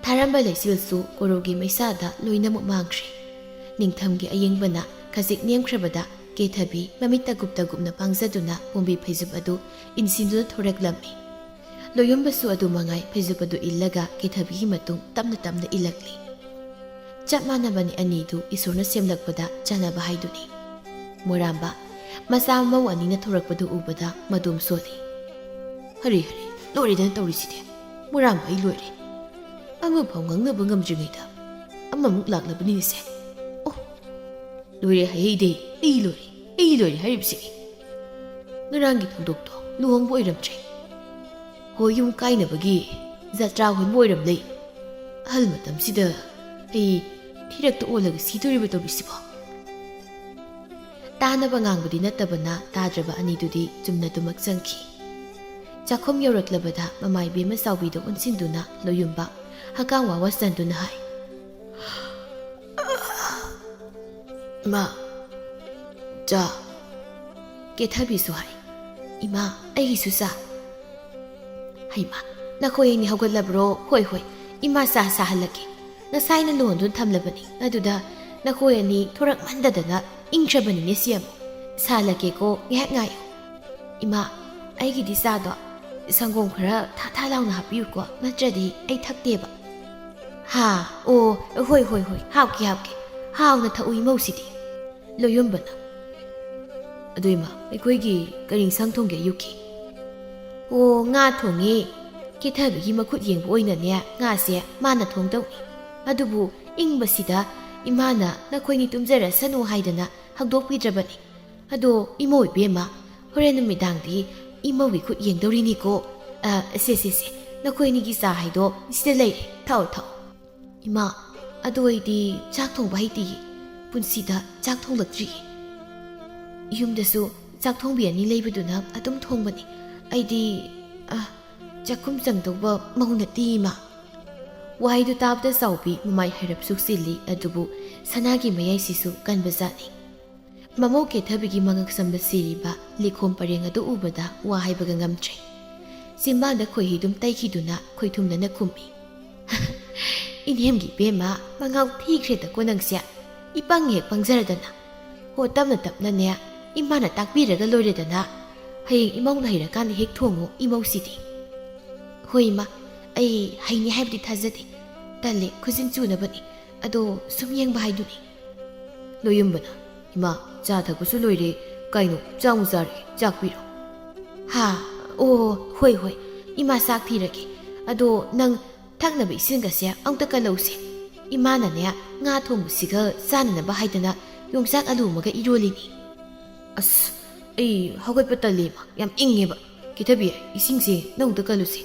A: ꯊꯥꯔꯝꯕ ꯂꯩꯆꯤꯜꯁꯨ ꯀꯣꯔꯧꯒꯤ ꯃꯩꯁꯥꯗ ꯂꯣꯏꯅꯃꯛ ꯃꯥꯡꯈ꯭ꯔꯦ ꯅꯤꯡꯊꯝꯒꯤ ꯑꯌꯤꯡꯕꯅ ꯈꯖꯤꯛ ꯅꯦꯝꯈ꯭ꯔꯕꯗ ꯀꯦꯊꯕꯤ ꯃꯃꯤꯠ ꯇꯒꯨꯞꯅ ꯄꯥꯡꯖꯗꯨꯅ ꯄꯣꯝꯕꯤ ꯐꯩꯖꯨꯞ ꯑꯗꯨ ꯏꯟꯁꯤꯟꯗꯨꯅ ꯊꯣꯔꯛꯂꯝꯃꯤ ꯂꯣꯌꯨꯝꯕꯁꯨ ꯑꯗꯨ ꯃꯉꯥꯏ ꯐꯩꯖꯨꯞ ꯑꯗꯨ ꯏꯜꯂꯒ ꯀꯦꯊꯕꯤꯒꯤ ꯃꯇꯨꯡ ꯇꯞꯅ ꯏꯜꯂꯛꯂꯤ ꯆꯞ ꯃꯥꯟꯅꯕꯅꯤ ꯑꯅꯤꯗꯨ ꯏꯁꯣꯔꯅ ꯁꯦꯝꯂꯛꯄꯗ ꯆꯥꯟꯅꯕ ꯍꯥꯏꯗꯨꯅꯤ ꯃꯣꯏꯔꯥꯝꯕ ꯃꯆꯥ ꯃꯧ ꯑꯅꯤꯅ ꯊꯣꯔꯛꯄꯗꯨ ꯎꯕꯗ ꯃꯗꯣꯝ ꯁꯣꯜꯂꯤ ꯍꯔꯤ ꯂꯣꯏꯔꯦꯗꯅ ꯇꯧꯔꯤꯁꯤꯗꯤ ꯃꯣꯏꯔꯥꯝꯕ ꯑꯩ ꯂꯣꯏꯔꯦ ꯑꯃꯐꯥꯎ ꯉꯥꯡꯅꯕ ꯉꯝꯗ꯭ꯔꯤꯉꯩꯗ ꯑꯃꯃꯨꯛ ꯂꯥꯛꯂꯕꯅꯤꯁꯦ ꯂꯣꯏꯔꯦ ꯍꯩꯍꯩꯗꯦ ꯑꯩ ꯂꯣꯏꯔꯦ ꯍꯥꯏꯔꯤꯕꯁꯤꯅꯤ ꯉꯔꯥꯡꯒꯤ ꯊꯧꯗꯣꯛꯇꯣ ꯂꯨꯍꯣꯡꯕ ꯑꯣꯏꯔꯝꯗ꯭ꯔꯦ ꯍꯣꯏ ꯌꯨꯝ ꯀꯥꯏꯅꯕꯒꯤ ꯖꯇ꯭ꯔꯥ ꯍꯣꯟꯕ ꯑꯣꯏꯔꯝꯂꯦ ꯑꯍꯜ ꯃꯇꯝꯁꯤꯗ ꯑꯩ ꯊꯤꯔꯛꯇ ꯑꯣꯜꯂꯒ ꯁꯤꯗꯣꯔꯤꯕ ꯇꯧꯔꯤꯁꯤꯕꯣ ꯇꯥꯅꯕ ꯉꯥꯡꯕꯗꯤ ꯅꯠꯇꯕꯅ ꯇꯥꯗ꯭ꯔꯕ ꯑꯅꯤꯗꯨꯗꯤ ꯆꯨꯝꯅꯗꯨꯃꯛ ꯆꯪꯈꯤ ꯆꯥꯛꯈꯨꯝ ꯌꯧꯔꯛꯂꯕꯗ ꯃꯃꯥꯏꯕꯦꯝꯃ ꯆꯥꯎꯕꯤꯗ ꯑꯣꯟꯁꯤꯟꯗꯨꯅ ꯂꯣꯌꯨꯝꯕ ꯍꯀꯥꯝ ꯋꯥꯋꯥ ꯆꯟꯗꯨꯅ ꯍꯥꯏ ꯏꯃꯥ ꯆꯥ ꯀꯦꯊꯕꯤꯁꯨ ꯍꯥꯏ ꯏꯃꯥ ꯑꯩꯒꯤꯁꯨ ꯆꯥ ꯍꯩꯃꯥ ꯅꯈꯣꯏ ꯑꯅꯤ ꯍꯧꯒꯠꯂꯕ꯭ꯔꯣ ꯍꯣꯏ ꯏꯃꯥ ꯆꯥ ꯁꯥꯍꯜꯂꯒꯦ ꯉꯁꯥꯏꯅ ꯂꯣꯟꯗꯨꯅ ꯊꯝꯂꯕꯅꯤ ꯑꯗꯨꯗ ꯅꯈꯣꯏ ꯑꯅꯤ ꯊꯣꯔꯛꯃꯟꯗꯗꯅ ꯏꯪꯈ꯭ꯔꯕꯅꯤꯅꯦ ꯁꯤ ꯑꯃꯨꯛ ꯁꯥꯍꯜꯂꯒꯦꯀꯣ ꯉꯥꯏꯍꯥꯛ ꯉꯥꯏꯌꯨ ꯏꯃꯥ ꯑꯩꯒꯤꯗꯤ ꯆꯥꯗꯣ ꯁꯪꯒꯣꯝ ꯈꯔ ꯊꯥ ꯂꯥꯎꯅ ꯍꯥꯞꯄꯤꯌꯨꯀꯣ ꯅꯠꯇ꯭ꯔꯗꯤ ꯑꯩ ꯊꯛꯇꯦꯕ ꯍꯣꯏ ꯍꯥꯞꯀꯦ ꯍꯥꯎꯅ ꯊꯛꯎ ꯏꯃꯧꯁꯤꯗꯤ ꯂꯣꯌꯨꯝꯕꯅ ꯑꯗꯨ ꯏꯃꯥ ꯑꯩꯈꯣꯏꯒꯤ ꯀꯔꯤ ꯏꯟꯁꯥꯡ ꯊꯣꯡꯒꯦ ꯑꯌꯨꯛꯀꯤ ꯉꯥ ꯊꯣꯡꯉꯦ ꯀꯦꯊꯕꯤꯒꯤ ꯃꯈꯨꯠ ꯌꯦꯡꯕ ꯑꯣꯏꯅꯅꯦ ꯉꯥꯁꯦ ꯃꯥꯅ ꯊꯣꯡꯗꯧꯅꯤ ꯑꯗꯨꯕꯨ ꯏꯪꯕꯁꯤꯗ ꯏꯃꯥꯅ ꯅꯈꯣꯏꯅꯤ ꯇꯨꯝꯖꯔꯁꯅꯨ ꯍꯥꯏꯗꯅ ꯍꯧꯗꯣꯛꯄꯤꯗ꯭ꯔꯕꯅꯤ ꯑꯗꯣ ꯏꯃꯧ ꯏꯕꯦꯝꯃ ꯍꯣꯔꯦꯟ ꯅꯨꯃꯤꯗꯥꯡꯗꯤ ꯏꯃꯧꯒꯤ ꯈꯨꯠ ꯌꯦꯡꯗꯧꯔꯤꯅꯤꯀꯣ ꯁꯦ ꯅꯈꯣꯏꯅꯤꯒꯤ ꯆꯥ ꯍꯥꯏꯗꯣ ꯁꯤꯗ ꯂꯩꯔꯦ ꯊꯛꯑꯣ ꯏꯃꯥ ꯑꯗꯨ ꯑꯩꯗꯤ ꯆꯥꯛ ꯊꯣꯡꯕ ꯍꯩꯇꯤꯌꯦ ꯄꯨꯟꯁꯤꯗ ꯆꯥꯛ ꯊꯣꯡꯂꯛꯇ꯭ꯔꯤꯌꯦ ꯌꯨꯝꯗꯁꯨ ꯆꯥꯛ ꯊꯣꯡꯕꯤ ꯑꯅꯤ ꯂꯩꯕꯗꯨꯅ ꯑꯗꯨꯝ ꯊꯣꯡꯕꯅꯤ ꯑꯩꯗꯤ ꯆꯥꯛꯈꯨꯝ ꯆꯪꯗꯧꯕ ꯃꯧ ꯅꯠꯇꯦ ꯏꯃꯥ ꯋꯥꯍꯩꯗꯨ ꯇꯥꯕꯗ ꯆꯥꯎꯕꯤ ꯃꯃꯥꯏ ꯍꯥꯏꯔꯞ ꯁꯨꯛꯆꯤꯜꯂꯤ ꯑꯗꯨꯕꯨ ꯁꯅꯥꯒꯤ ꯃꯌꯥꯏꯁꯤꯁꯨ ꯀꯟꯕꯖꯥꯠꯅꯤ ꯃꯃꯧ ꯀꯦꯊꯕꯤꯒꯤ ꯃꯉꯛ ꯁꯝꯕ ꯁꯤꯔꯤꯕ ꯂꯤꯈꯣꯝ ꯄꯔꯦꯡ ꯑꯗꯨ ꯎꯕꯗ ꯋꯥ ꯍꯥꯏꯕꯒ ꯉꯝꯗ꯭ꯔꯦ ꯆꯤꯝꯕꯥꯟꯗ ꯈꯣꯏꯍꯤꯗꯨꯝ ꯇꯩꯈꯤꯗꯨꯅ ꯈꯣꯏꯊꯨꯝꯅꯅ ꯈꯨꯝꯃꯤ ꯏꯅꯦꯝꯒꯤ ꯏꯕꯦꯝꯃ ꯃꯉꯥꯎ ꯊꯤꯈ꯭ꯔꯦꯗꯀꯣ ꯅꯪꯁꯦ ꯏꯄꯪ ꯍꯦꯛ ꯄꯪꯖꯔꯗꯅ ꯇꯞꯅꯅꯦ ꯏꯃꯥꯅ ꯇꯥꯛꯄꯤꯔꯒ ꯂꯣꯏꯔꯦꯗꯅ ꯍꯌꯦꯡ ꯏꯃꯧꯅ ꯍꯩꯔꯀꯥꯟꯗ ꯍꯦꯛ ꯊꯣꯡꯉꯨ ꯏꯃꯧꯁꯤꯗꯤ ꯍꯣꯏ ꯏꯃꯥ ꯑꯩ ꯍꯩꯅꯤ ꯍꯥꯏꯕꯗꯤ ꯊꯥꯖꯗꯦ ꯇꯜꯂꯦ ꯈꯨꯖꯤꯟ ꯆꯨꯅꯕꯅꯤ ꯑꯗꯣ ꯁꯨꯝ ꯌꯦꯡꯕ ꯍꯥꯏꯗꯨꯅꯤ ꯂꯣꯌꯨꯝꯕꯅ ꯏꯃꯥ ꯆꯥ ꯊꯛꯄꯁꯨ ꯂꯣꯏꯔꯦ ꯀꯩꯅꯣ ꯆꯥꯛ ꯆꯥꯔꯦ ꯆꯥꯛ ꯄꯤꯔꯣ ꯍꯣꯏ ꯏꯃꯥ ꯆꯥꯛ ꯊꯤꯔꯒꯦ ꯑꯗꯣ ꯅꯪ ꯊꯛꯅꯕ ꯏꯁꯤꯡꯒꯁꯦ ꯑꯝꯇ ꯀꯜꯂꯧꯁꯦ ꯏꯃꯥꯅꯅꯦ ꯉꯥ ꯊꯣꯡꯕꯁꯤꯒ ꯆꯥꯅꯅꯕ ꯍꯥꯏꯗꯅ ꯌꯣꯡꯆꯥꯛ ꯑꯂꯨ ꯑꯃꯒ ꯏꯔꯣꯜꯂꯤꯅꯤ ꯑꯁ ꯑꯩ ꯍꯧꯒꯠꯄ ꯇꯜꯂꯦꯕ ꯌꯥꯝ ꯏꯪꯉꯦꯕ ꯀꯤꯊꯕꯤ ꯏꯁꯤꯡꯁꯦ ꯅꯪ ꯀꯜꯂꯨꯁꯦ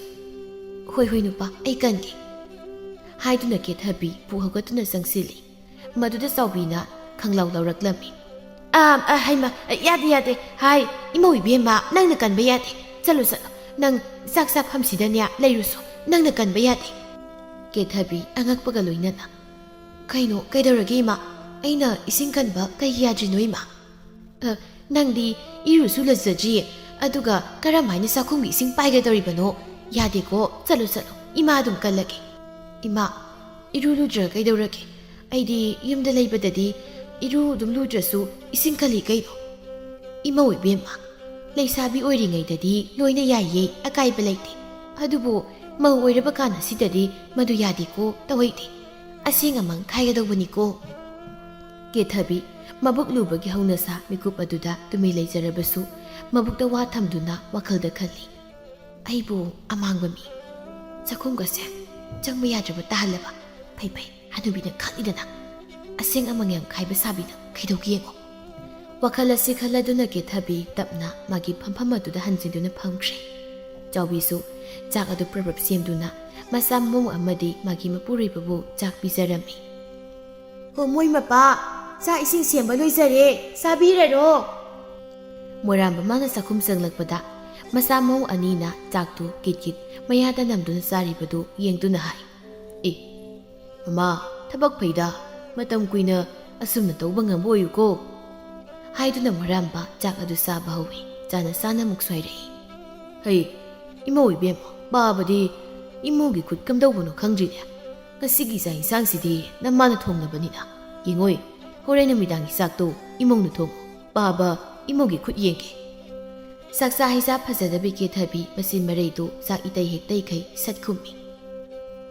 A: ꯍꯣꯏ ꯍꯣꯏ ꯅꯨꯄꯥ ꯑꯩ ꯀꯟꯒꯦ ꯍꯥꯏꯗꯨꯅ ꯀꯦꯊꯕꯤ ꯄꯨꯛ ꯍꯧꯒꯠꯇꯨꯅ ꯆꯪꯁꯤꯜꯂꯤ ꯃꯗꯨꯗ ꯆꯥꯎꯕꯤꯅ ꯈꯪꯂꯥꯎ ꯂꯧꯔꯛꯂꯝꯃꯤ ꯍꯩꯃ ꯌꯥꯗꯦ ꯌꯥꯗꯦ ꯍꯥꯏ ꯏꯃꯧ ꯏꯕꯦꯝꯃ ꯅꯪꯅ ꯀꯟꯕ ꯌꯥꯗꯦ ꯆꯠꯂꯣ ꯆꯠꯂꯣ ꯅꯪ ꯆꯥꯛ ꯆꯥꯐꯝꯁꯤꯗꯅꯦ ꯂꯩꯔꯨꯁꯨ ꯅꯪꯅ ꯀꯟꯕ ꯌꯥꯗꯦ ꯀꯦꯊꯕꯤ ꯑꯉꯛꯄꯒ ꯂꯣꯏꯅꯅ ꯀꯩꯅꯣ ꯀꯩꯗꯧꯔꯒꯦ ꯏꯃꯥ ꯑꯩꯅ ꯏꯁꯤꯡ ꯀꯟꯕ ꯀꯩꯒꯤ ꯌꯥꯗ꯭ꯔꯤꯅꯣ ꯏꯃꯥ ꯅꯪꯗꯤ ꯏꯔꯨꯁꯨ ꯂꯨꯖꯗ꯭ꯔꯤꯌꯦ ꯑꯗꯨꯒ ꯀꯔꯝꯍꯥꯏꯅ ꯆꯥꯛꯈꯨꯝꯒꯤ ꯏꯁꯤꯡ ꯄꯥꯏꯒꯗꯧꯔꯤꯕꯅꯣ ꯌꯥꯗꯦꯀꯣ ꯆꯠꯂꯣ ꯆꯠꯂꯣ ꯏꯃꯥ ꯑꯗꯨꯝ ꯀꯜꯂꯒꯦ ꯏꯃꯥ ꯏꯔꯨ ꯂꯨꯗ꯭ꯔ ꯀꯩꯗꯧꯔꯒꯦ ꯑꯩꯗꯤ ꯌꯨꯝꯗ ꯂꯩꯕꯗꯗꯤ 이루 ꯑꯗꯨꯝ ꯂꯨꯗ꯭ꯔꯁꯨ ꯏꯁꯤꯡ ꯈꯜꯂꯤ ꯀꯩꯅꯣ ꯏꯃꯧ ꯏꯕꯦꯝꯃ ꯂꯩꯁꯥꯕꯤ ꯑꯣꯏꯔꯤꯉꯩꯗꯗꯤ ꯂꯣꯏꯅ ꯌꯥꯏꯌꯦ ꯑꯀꯥꯏꯕ ꯂꯩꯇꯦ ꯑꯗꯨꯕꯨ ꯃꯧ ꯑꯣꯏꯔꯕ ꯀꯥꯟꯗ ꯁꯤꯗꯗꯤ ꯃꯗꯨ ꯌꯥꯗꯦꯀꯣ ꯇꯧꯍꯩꯗꯦ ꯑꯁꯦꯡ ꯑꯃꯥꯡ ꯈꯥꯏꯒꯗꯧꯕꯅꯤꯀꯣ ꯀꯦꯊꯕꯤ ꯃꯕꯨꯛ ꯂꯨꯕꯒꯤ ꯍꯧꯅꯁꯥ ꯃꯤꯀꯨꯞ ꯑꯗꯨꯗ ꯇꯨꯃꯤ ꯂꯩꯖꯔꯕꯁꯨ ꯃꯕꯨꯛꯇ ꯋꯥ ꯊꯝꯗꯨꯅ ꯋꯥꯈꯜꯗ ꯈꯜꯂꯤ ꯑꯩꯕꯨ ꯑꯃꯥꯡꯕ ꯃꯤ ꯆꯥꯛꯈꯨꯝꯒꯁꯦ ꯆꯪꯕ ꯌꯥꯗ꯭ꯔꯕ ꯇꯥꯍꯜꯂꯕ ꯐꯩ ꯐꯩ ꯍꯅꯨꯕꯤꯅ ꯈꯪꯏꯗꯅ ꯑꯁꯦꯡ ꯑꯃꯥꯡ ꯌꯥꯝ ꯈꯥꯏꯕ ꯁꯥꯕꯤꯅ ꯀꯩꯗꯧꯒꯦ ꯌꯦꯡꯉꯣ ꯋꯥꯈꯜ ꯑꯁꯤ ꯈꯜꯂꯗꯨꯅ ꯀꯦꯊꯕꯤ ꯇꯞꯅ ꯃꯥꯒꯤ ꯐꯝꯐꯝ ꯑꯗꯨꯗ ꯍꯟꯖꯤꯟꯗꯨꯅ ꯐꯝꯈ꯭ꯔꯦ ꯆꯥꯎꯕꯤꯁꯨ ꯆꯥꯛ ꯑꯗꯨ ꯄ꯭ꯔꯕꯞ ꯁꯦꯝꯗꯨꯅ ꯃꯆꯥ ꯃꯃꯧ ꯑꯃꯗꯤ ꯃꯥꯒꯤ ꯃꯄꯨꯔꯣꯏꯕꯕꯨ ꯆꯥꯛ ꯄꯤꯖꯔꯝꯃꯤ ꯍꯣ ꯃꯣꯏ ꯃꯄꯥ ꯆꯥꯛ ꯏꯁꯤꯡ ꯁꯦꯝꯕ ꯂꯣꯏꯖꯔꯦ ꯆꯥꯕꯤꯔꯔꯣ ꯃꯣꯏꯔꯥꯡꯕ ꯃꯥꯅ ꯆꯥꯛꯈꯨꯝ ꯆꯪꯂꯛꯄꯗ ꯃꯆꯥ ꯃꯃꯧ ꯑꯅꯤꯅ ꯆꯥꯛꯇꯨ ꯀꯤꯠ ꯀꯤꯠ ꯃꯌꯥꯗ ꯅꯝꯗꯨꯅ ꯆꯥꯔꯤꯕꯗꯨ ꯌꯦꯡꯗꯨꯅ ꯍꯥꯏ ꯃꯃꯥ ꯊꯕꯛ ꯐꯩꯗ ꯃꯇꯝ ꯀꯨꯏꯅ ꯑꯁꯨꯝꯅ ꯇꯧꯕ ꯉꯝꯕ ꯑꯣꯏꯌꯨꯀꯣ ꯍꯥꯏꯗꯨꯅ ꯃꯣꯏꯔꯥꯡꯕ ꯆꯥꯛ ꯑꯗꯨ ꯆꯥꯕ ꯍꯧꯏ ꯆꯥꯅ ꯆꯥꯅ ꯑꯃꯨꯛ ꯁꯣꯏꯔꯛꯏ ꯍꯩ ꯏꯃꯧ ꯏꯕꯦꯝꯃ ꯄꯥꯕꯗꯤ ꯏꯃꯧꯒꯤ ꯈꯨꯠ ꯀꯝꯗꯧꯕꯅꯣ ꯈꯪꯗ꯭ꯔꯤꯅꯦ ꯉꯁꯤꯒꯤ ꯆꯥꯛ ꯏꯟꯁꯥꯡꯁꯤꯗꯤ ꯅꯃꯥꯅ ꯊꯣꯡꯅꯕꯅꯤꯅ ꯌꯦꯡꯉꯣꯏ ꯍꯣꯔꯦꯟ ꯅꯨꯃꯤꯗꯥꯡꯒꯤ ꯆꯥꯛꯇꯣ ꯏꯃꯧꯅ ꯊꯣꯡꯉꯨ ꯄꯥꯕ ꯏꯃꯧꯒꯤ ꯈꯨꯠ ꯌꯦꯡꯒꯦ ꯆꯥꯛꯆꯥ ꯍꯩꯖꯥ ꯐꯖꯗꯕꯤ ꯀꯦꯊꯕꯤ ꯃꯆꯤꯟ ꯃꯔꯩꯗꯨ ꯆꯥꯛ ꯏꯇꯩ ꯍꯦꯛꯇꯩꯈꯩ ꯁꯠ ꯈꯨꯝꯃꯤ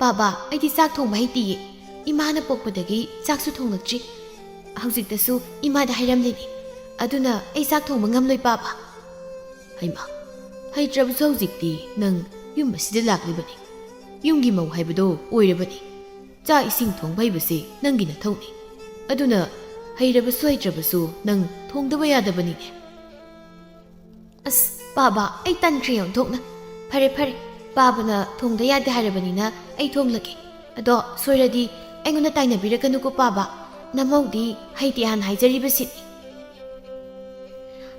A: ꯄꯥꯕ ꯑꯩꯗꯤ ꯆꯥꯛ ꯊꯣꯡꯕ ꯍꯩꯇꯤꯌꯦ ꯏꯃꯥꯅ ꯄꯣꯛꯄꯗꯒꯤ ꯆꯥꯛꯁꯨ ꯊꯣꯡꯂꯛꯇ꯭ꯔꯤ ꯍꯧꯖꯤꯛꯇꯁꯨ ꯏꯃꯥꯗ ꯍꯥꯏꯔꯝꯂꯤꯅꯤ ꯑꯗꯨꯅ ꯑꯩ ꯆꯥꯛ ꯊꯣꯡꯕ ꯉꯝꯂꯣꯏ ꯄꯥꯕ ꯍꯩꯃꯥ ꯍꯩꯇ꯭ꯔꯕꯁꯨ ꯍꯧꯖꯤꯛꯇꯤ ꯅꯪ ꯌꯨꯝ ꯑꯁꯤꯗ ꯂꯥꯛꯂꯤꯕꯅꯤ ꯌꯨꯝꯒꯤ ꯃꯧ ꯍꯥꯏꯕꯗꯣ ꯑꯣꯏꯔꯕꯅꯤ ꯆꯥꯛ ꯏꯁꯤꯡ ꯊꯣꯡꯕ ꯍꯩꯕꯁꯦ ꯅꯪꯒꯤ ꯅꯊꯧꯅꯤ ꯑꯗꯨꯅ ꯍꯩꯔꯕꯁꯨ ꯍꯩꯇ꯭ꯔꯕꯁꯨ ꯅꯪ ꯊꯣꯡꯗꯕ ꯌꯥꯗꯕꯅꯤꯅꯦ ꯑꯁ ꯄꯥꯕ ꯑꯩ ꯇꯟꯈ꯭ꯔꯦ ꯑꯣꯟꯊꯣꯛꯅ ꯐꯔꯦ ꯐꯔꯦ ꯄꯥꯕꯅ ꯊꯣꯡꯗ ꯌꯥꯗꯦ ꯍꯥꯏꯔꯕꯅꯤꯅ ꯑꯩ ꯊꯣꯡꯂꯒꯦ ꯑꯗꯣ ꯁꯣꯏꯔꯗꯤ ꯑꯩꯉꯣꯟꯗ ꯇꯥꯏꯅꯕꯤꯔꯛꯀꯅꯨꯀꯣ ꯄꯥꯕ ꯅꯃꯧꯗꯤ ꯍꯩꯇꯦ ꯍꯥꯟꯅ ꯍꯥꯏꯖꯔꯤꯕꯁꯤꯅꯤ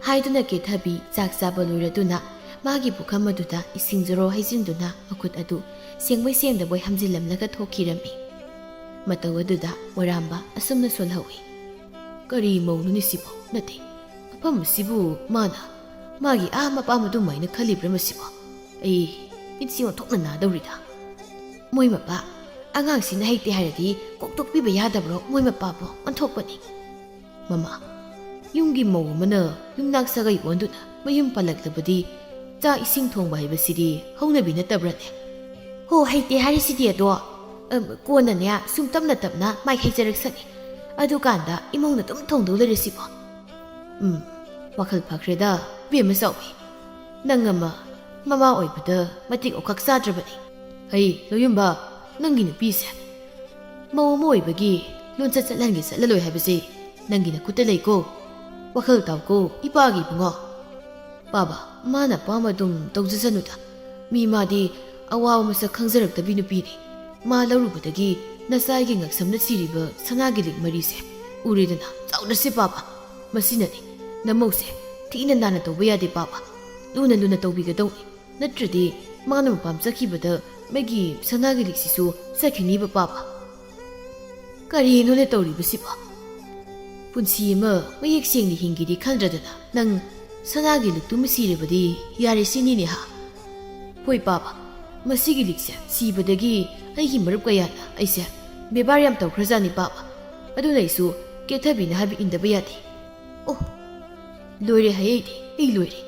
A: ꯍꯥꯏꯗꯨꯅ ꯀꯦꯊꯕꯤ ꯆꯥꯛ ꯆꯥꯕ ꯂꯣꯏꯔꯗꯨꯅ ꯃꯥꯒꯤ ꯄꯨꯈꯝ ꯑꯗꯨꯗ ꯏꯁꯤꯡ ꯖꯣꯔꯣ ꯍꯩꯖꯤꯟꯗꯨꯅ ꯃꯈꯨꯠ ꯑꯗꯨ ꯁꯦꯡꯕꯣꯏ ꯁꯦꯡꯗꯕꯣꯏ ꯍꯝꯖꯤꯜꯂꯝꯂꯒ ꯊꯣꯛꯈꯤꯔꯝꯃꯤ ꯃꯇꯧ ꯑꯗꯨꯗ ꯃꯣꯏꯔꯥꯡꯕ ꯑꯁꯨꯝꯅ ꯁꯣꯜꯍꯧꯏ ꯀꯔꯤ ꯃꯧꯅꯣꯅꯤ ꯁꯤꯕꯣ ꯅꯠꯇꯦ ꯃꯐꯝ ꯑꯁꯤꯕꯨ ꯃꯥꯅ ꯃꯥꯒꯤ ꯃꯄꯥꯝ ꯑꯗꯨꯃꯥꯏꯅ ꯈꯜꯂꯤꯕ꯭ꯔꯥ ꯃꯁꯤꯕꯣ ꯑꯩ ꯃꯤꯠꯁꯤ ꯑꯣꯟꯊꯣꯛꯅ ꯅꯥꯗꯧꯔꯤꯗ ꯃꯣꯏ ꯃꯄꯥ ꯑꯉꯥꯡꯁꯤꯅ ꯍꯩꯇꯦ ꯍꯥꯏꯔꯗꯤ ꯀꯣꯛꯇꯣꯛꯄꯤꯕ ꯌꯥꯗꯕ꯭ꯔꯣ ꯃꯣꯏ ꯃꯄꯥꯕꯨ ꯑꯣꯟꯊꯣꯛꯄꯅꯤ ꯃꯃꯥ ꯌꯨꯝꯒꯤ ꯃꯧ ꯑꯃꯅ ꯌꯨꯝꯅꯥꯛ ꯁꯥꯒꯩ ꯑꯣꯟꯗꯨꯅ ꯃꯌꯨꯝ ꯄꯥꯜꯂꯛꯂꯕꯗꯤ ꯆꯥꯛ ꯏꯁꯤꯡ ꯊꯣꯡꯕ ꯍꯥꯏꯕꯁꯤꯗꯤ ꯍꯧꯅꯕꯤ ꯅꯠꯇꯕ꯭ꯔꯅꯦ ꯍꯣ ꯍꯩꯇꯦ ꯍꯥꯏꯔꯤꯁꯤꯗꯤ ꯑꯗꯣ ꯀꯣꯟꯅꯅꯦ ꯁꯨꯝ ꯇꯞꯅ ꯇꯞꯅ ꯃꯥꯏ ꯍꯩꯖꯔꯛꯁꯅꯤ ꯑꯗꯨꯀꯥꯟꯗ ꯏꯃꯧꯅ ꯑꯗꯨꯝ ꯊꯣꯡꯗꯧ ꯂꯩꯔꯁꯤꯕꯣ ꯋꯥꯈꯜ ꯐꯈ꯭ꯔꯦꯗ ꯕꯦꯝꯃ ꯆꯥꯎꯕꯤ ꯅꯪ ꯑꯃ ꯃꯃꯥ ꯑꯣꯏꯕꯗ ꯃꯇꯤꯛ ꯑꯣꯈꯛ ꯆꯥꯗ꯭ꯔꯕꯅꯤ ꯍꯩ ꯂꯣꯌꯨꯝꯕ ꯅꯪꯒꯤ ꯅꯨꯄꯤꯁꯦ ꯃꯧ ꯑꯃ ꯑꯣꯏꯕꯒꯤ ꯂꯣꯟꯆꯠ ꯆꯠꯍꯟꯒꯦ ꯆꯠꯂꯂꯣꯏ ꯍꯥꯏꯕꯁꯦ ꯅꯪꯒꯤ ꯅꯈꯨꯠꯇ ꯂꯩꯀꯣ ꯋꯥꯈꯜ ꯇꯥꯎꯀꯣ ꯏꯄꯥꯒꯤ ꯏꯕꯨꯡꯉꯣ ꯄꯥꯕ ꯃꯥꯅ ꯑꯄꯥꯝꯕ ꯑꯗꯨꯝ ꯇꯧꯖꯁꯅꯨꯗ ꯃꯤ ꯃꯥꯗꯤ ꯑꯋꯥꯕ ꯃꯁꯛ ꯈꯪꯖꯔꯛꯇꯕꯤ ꯅꯨꯄꯤꯅꯤ ꯃꯥ ꯂꯧꯔꯨꯕꯗꯒꯤ ꯅꯆꯥꯒꯤ ꯉꯛꯁꯝꯅ ꯆꯤꯔꯤꯕ ꯁꯅꯥꯒꯤ ꯂꯤꯛ ꯃꯔꯤꯁꯦ ꯎꯔꯦꯗꯅ ꯆꯥꯎꯅꯁꯦ ꯄꯥꯕ ꯃꯁꯤꯅꯅꯤ ꯅꯃꯧꯁꯦ ꯊꯤꯅ ꯅꯥꯟꯅ ꯇꯧꯕ ꯌꯥꯗꯦ ꯄꯥꯕ ꯂꯨꯅ ꯂꯨꯅ ꯇꯧꯕꯤꯒꯗꯧꯅꯤ ꯅꯠꯇ꯭ꯔꯗꯤ ꯃꯥꯅ ꯃꯄꯥꯝ ꯆꯠꯈꯤꯕꯗ ꯃꯩꯒꯤ ꯁꯅꯥꯒꯤ ꯂꯤꯛꯁꯤꯁꯨ ꯆꯠꯈꯤꯅꯤꯕ ꯄꯥꯕ ꯀꯔꯤꯅꯣꯅꯦ ꯇꯧꯔꯤꯕꯁꯤꯕꯣ ꯄꯨꯟꯁꯤ ꯑꯃ ꯃꯌꯦꯛ ꯁꯦꯡꯅ ꯍꯤꯡꯒꯦꯗꯤ ꯈꯟꯗ꯭ꯔꯗꯅ ꯅꯪ ꯁꯅꯥꯒꯤ ꯂꯤꯛꯇꯨꯃ ꯁꯤꯔꯕꯗꯤ ꯌꯥꯔꯦ ꯁꯤꯅꯤꯅꯦ ꯍꯥ ꯍꯣꯏ ꯄꯥꯕ ꯃꯁꯤꯒꯤ ꯂꯤꯛꯁꯦ ꯁꯤꯕꯗꯒꯤ ꯑꯩꯒꯤ ꯃꯔꯨꯞ ꯀꯌꯥꯅ ꯑꯩꯁꯦ ꯕꯦꯕꯥꯔ ꯌꯥꯝ ꯇꯧꯈ꯭ꯔꯖꯥꯠꯅꯤ ꯄꯥꯕ ꯑꯗꯨꯅ ꯑꯩꯁꯨ ꯀꯦꯊꯕꯤꯅ ꯍꯥꯏꯕ ꯏꯟꯗꯕ ꯌꯥꯗꯦ ꯑꯣ ꯂꯣꯏꯔꯦ ꯍꯌꯦꯡꯗꯤ ꯑꯩ ꯂꯣꯏꯔꯦ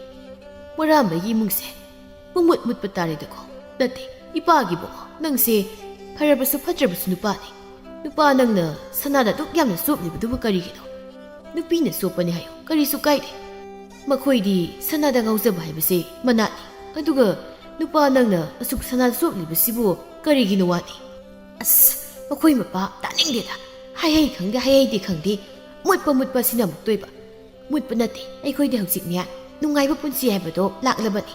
A: ꯃꯣꯏꯔꯥꯡꯕꯒꯤ ꯏꯃꯨꯡꯁꯦ ꯄꯨꯡꯃꯨꯠ ꯃꯨꯠꯄ ꯇꯥꯔꯦꯗꯀꯣ ꯅꯠꯇꯦ ꯏꯄꯥꯒꯤꯕꯣ ꯅꯪꯁꯦ ꯐꯔꯕꯁꯨ ꯐꯠꯇ꯭ꯔꯕꯁꯨ ꯅꯨꯄꯥꯅꯤ ꯅꯨꯄꯥ ꯅꯪꯅ ꯁꯅꯥꯗ ꯑꯗꯨꯛ ꯌꯥꯝꯅ ꯆꯣꯞꯂꯤꯕꯗꯨꯕꯨ ꯀꯔꯤꯒꯤꯅꯣ ꯅꯨꯄꯤꯅ ꯆꯣꯞꯄꯅꯤ ꯍꯥꯏꯌꯣ ꯀꯔꯤꯁꯨ ꯀꯥꯏꯗꯦ ꯃꯈꯣꯏꯗꯤ ꯁꯅꯥꯗ ꯉꯥꯎꯖꯕ ꯍꯥꯏꯕꯁꯦ ꯃꯅꯥꯠꯅꯤ ꯑꯗꯨꯒ nupa nangna asuk sana soplibusibu karigino wani as makhoi mapa taningdeda hai khangde khangde mutpa sina muktoiba mutpa nate aikhoi de hauzik nya nungaiba punsi haibado laklabani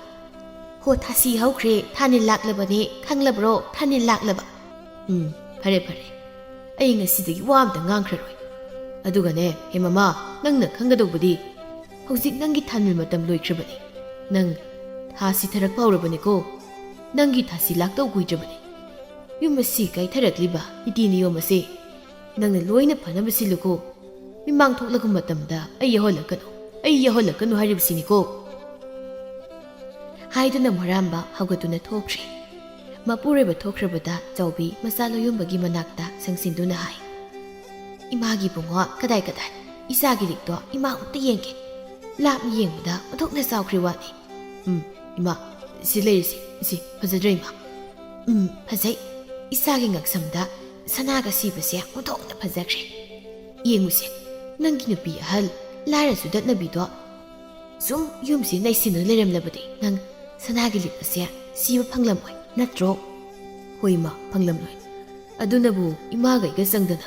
A: ho thasi haukhre thani laklabani khanglabro thani laklaba phare ai ngasidagi wamda ngangkhraroi adugane he mama nangna khangadobudi hauzik nangi thanmil matam loikhrebani nang thasi tharak paurabani ko nangi thasi laktaw guijabani yumasi kai tharakliba itini yomase nangna loina phanabasi luko mimang thoklagum matamda ai yaholakanu haribsini ko haiduna maramba hagatuna thokre mapureba thokrabada chaubi masalo yumbagi manakta sangsinduna hai imagi bungo kadai isagi likto ima utte yenge lap yengda othokna saukri wani ima si phajadre ima phajai isagi ngaksamda sanaga sibase othokna phajakre yenguse nangi nupi ahal lara sudat nabido sum yumsi naisinu lerem labadi nang sanagi lipase siba phanglamoi natro hoima phanglamloi adunabu imaga iga sangdana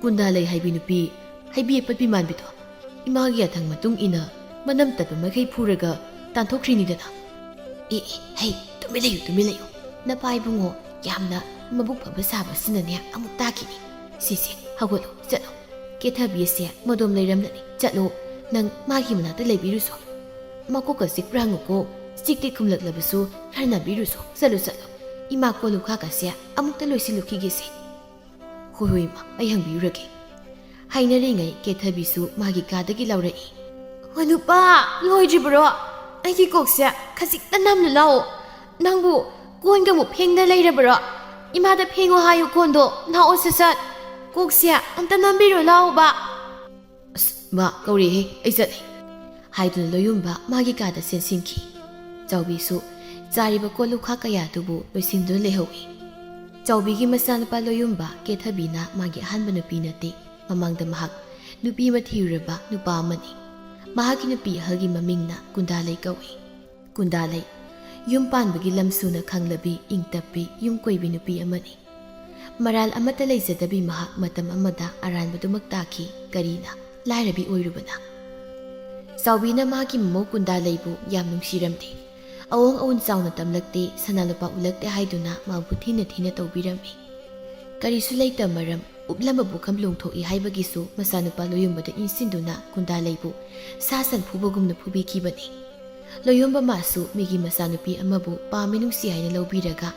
A: kundalai haibi nupi haibi patpi manbido imagi athang matung ina manam tatba magai phuraga tanthokrini dana hey tumilayu napai bungo yamna mabuk phaba saba sinane amuk takini sisi hagolo chalo kethabi se modom leiramnani chalo nang magi manata leibiruso makoka sikrango ko sikti khumlaklabasu harna biruso chalo ima ko lukha ka se amukta loisiluki gese hoima ai hangbirage hainare ngai kethabisu magi kadagi laurai wanupa loijibro ai ki kokse khasik tanamna lao nangbu konga mu phengna leirabro ima da phengo hayu kondo na osasat kokse amta nambiro lao ba ma kauri he ai sat haidun loyumba magi kada sensinki chaubisu chariba ko lukha kaya tubu loisindu lehowi chaubigi masanapa loyumba kethabina magi hanba nupi nate mamangda mahak nupi mathiraba nupa amani mahaki nupi hagi mamingna kundalai kawi kundalai yum panbagi lamsuna khanglabi ingtapi yum koibi nupi amani maral amata leizadabi mahak matam amada aranbadumak taki karina lairabi oirubana saubina magi mo kundalaibu yam nungsiramde awong awun sauna tamlakte sanalupa ulakte haiduna mabu thina tawbirami karisu leita maram uplamba bukham lungthoki haibagisu masanupa loyumbada insinduna kundalaibu sasan phubagumna phubi kibani loyumba masu migi masanupi amabu paminungsi haina lobiraga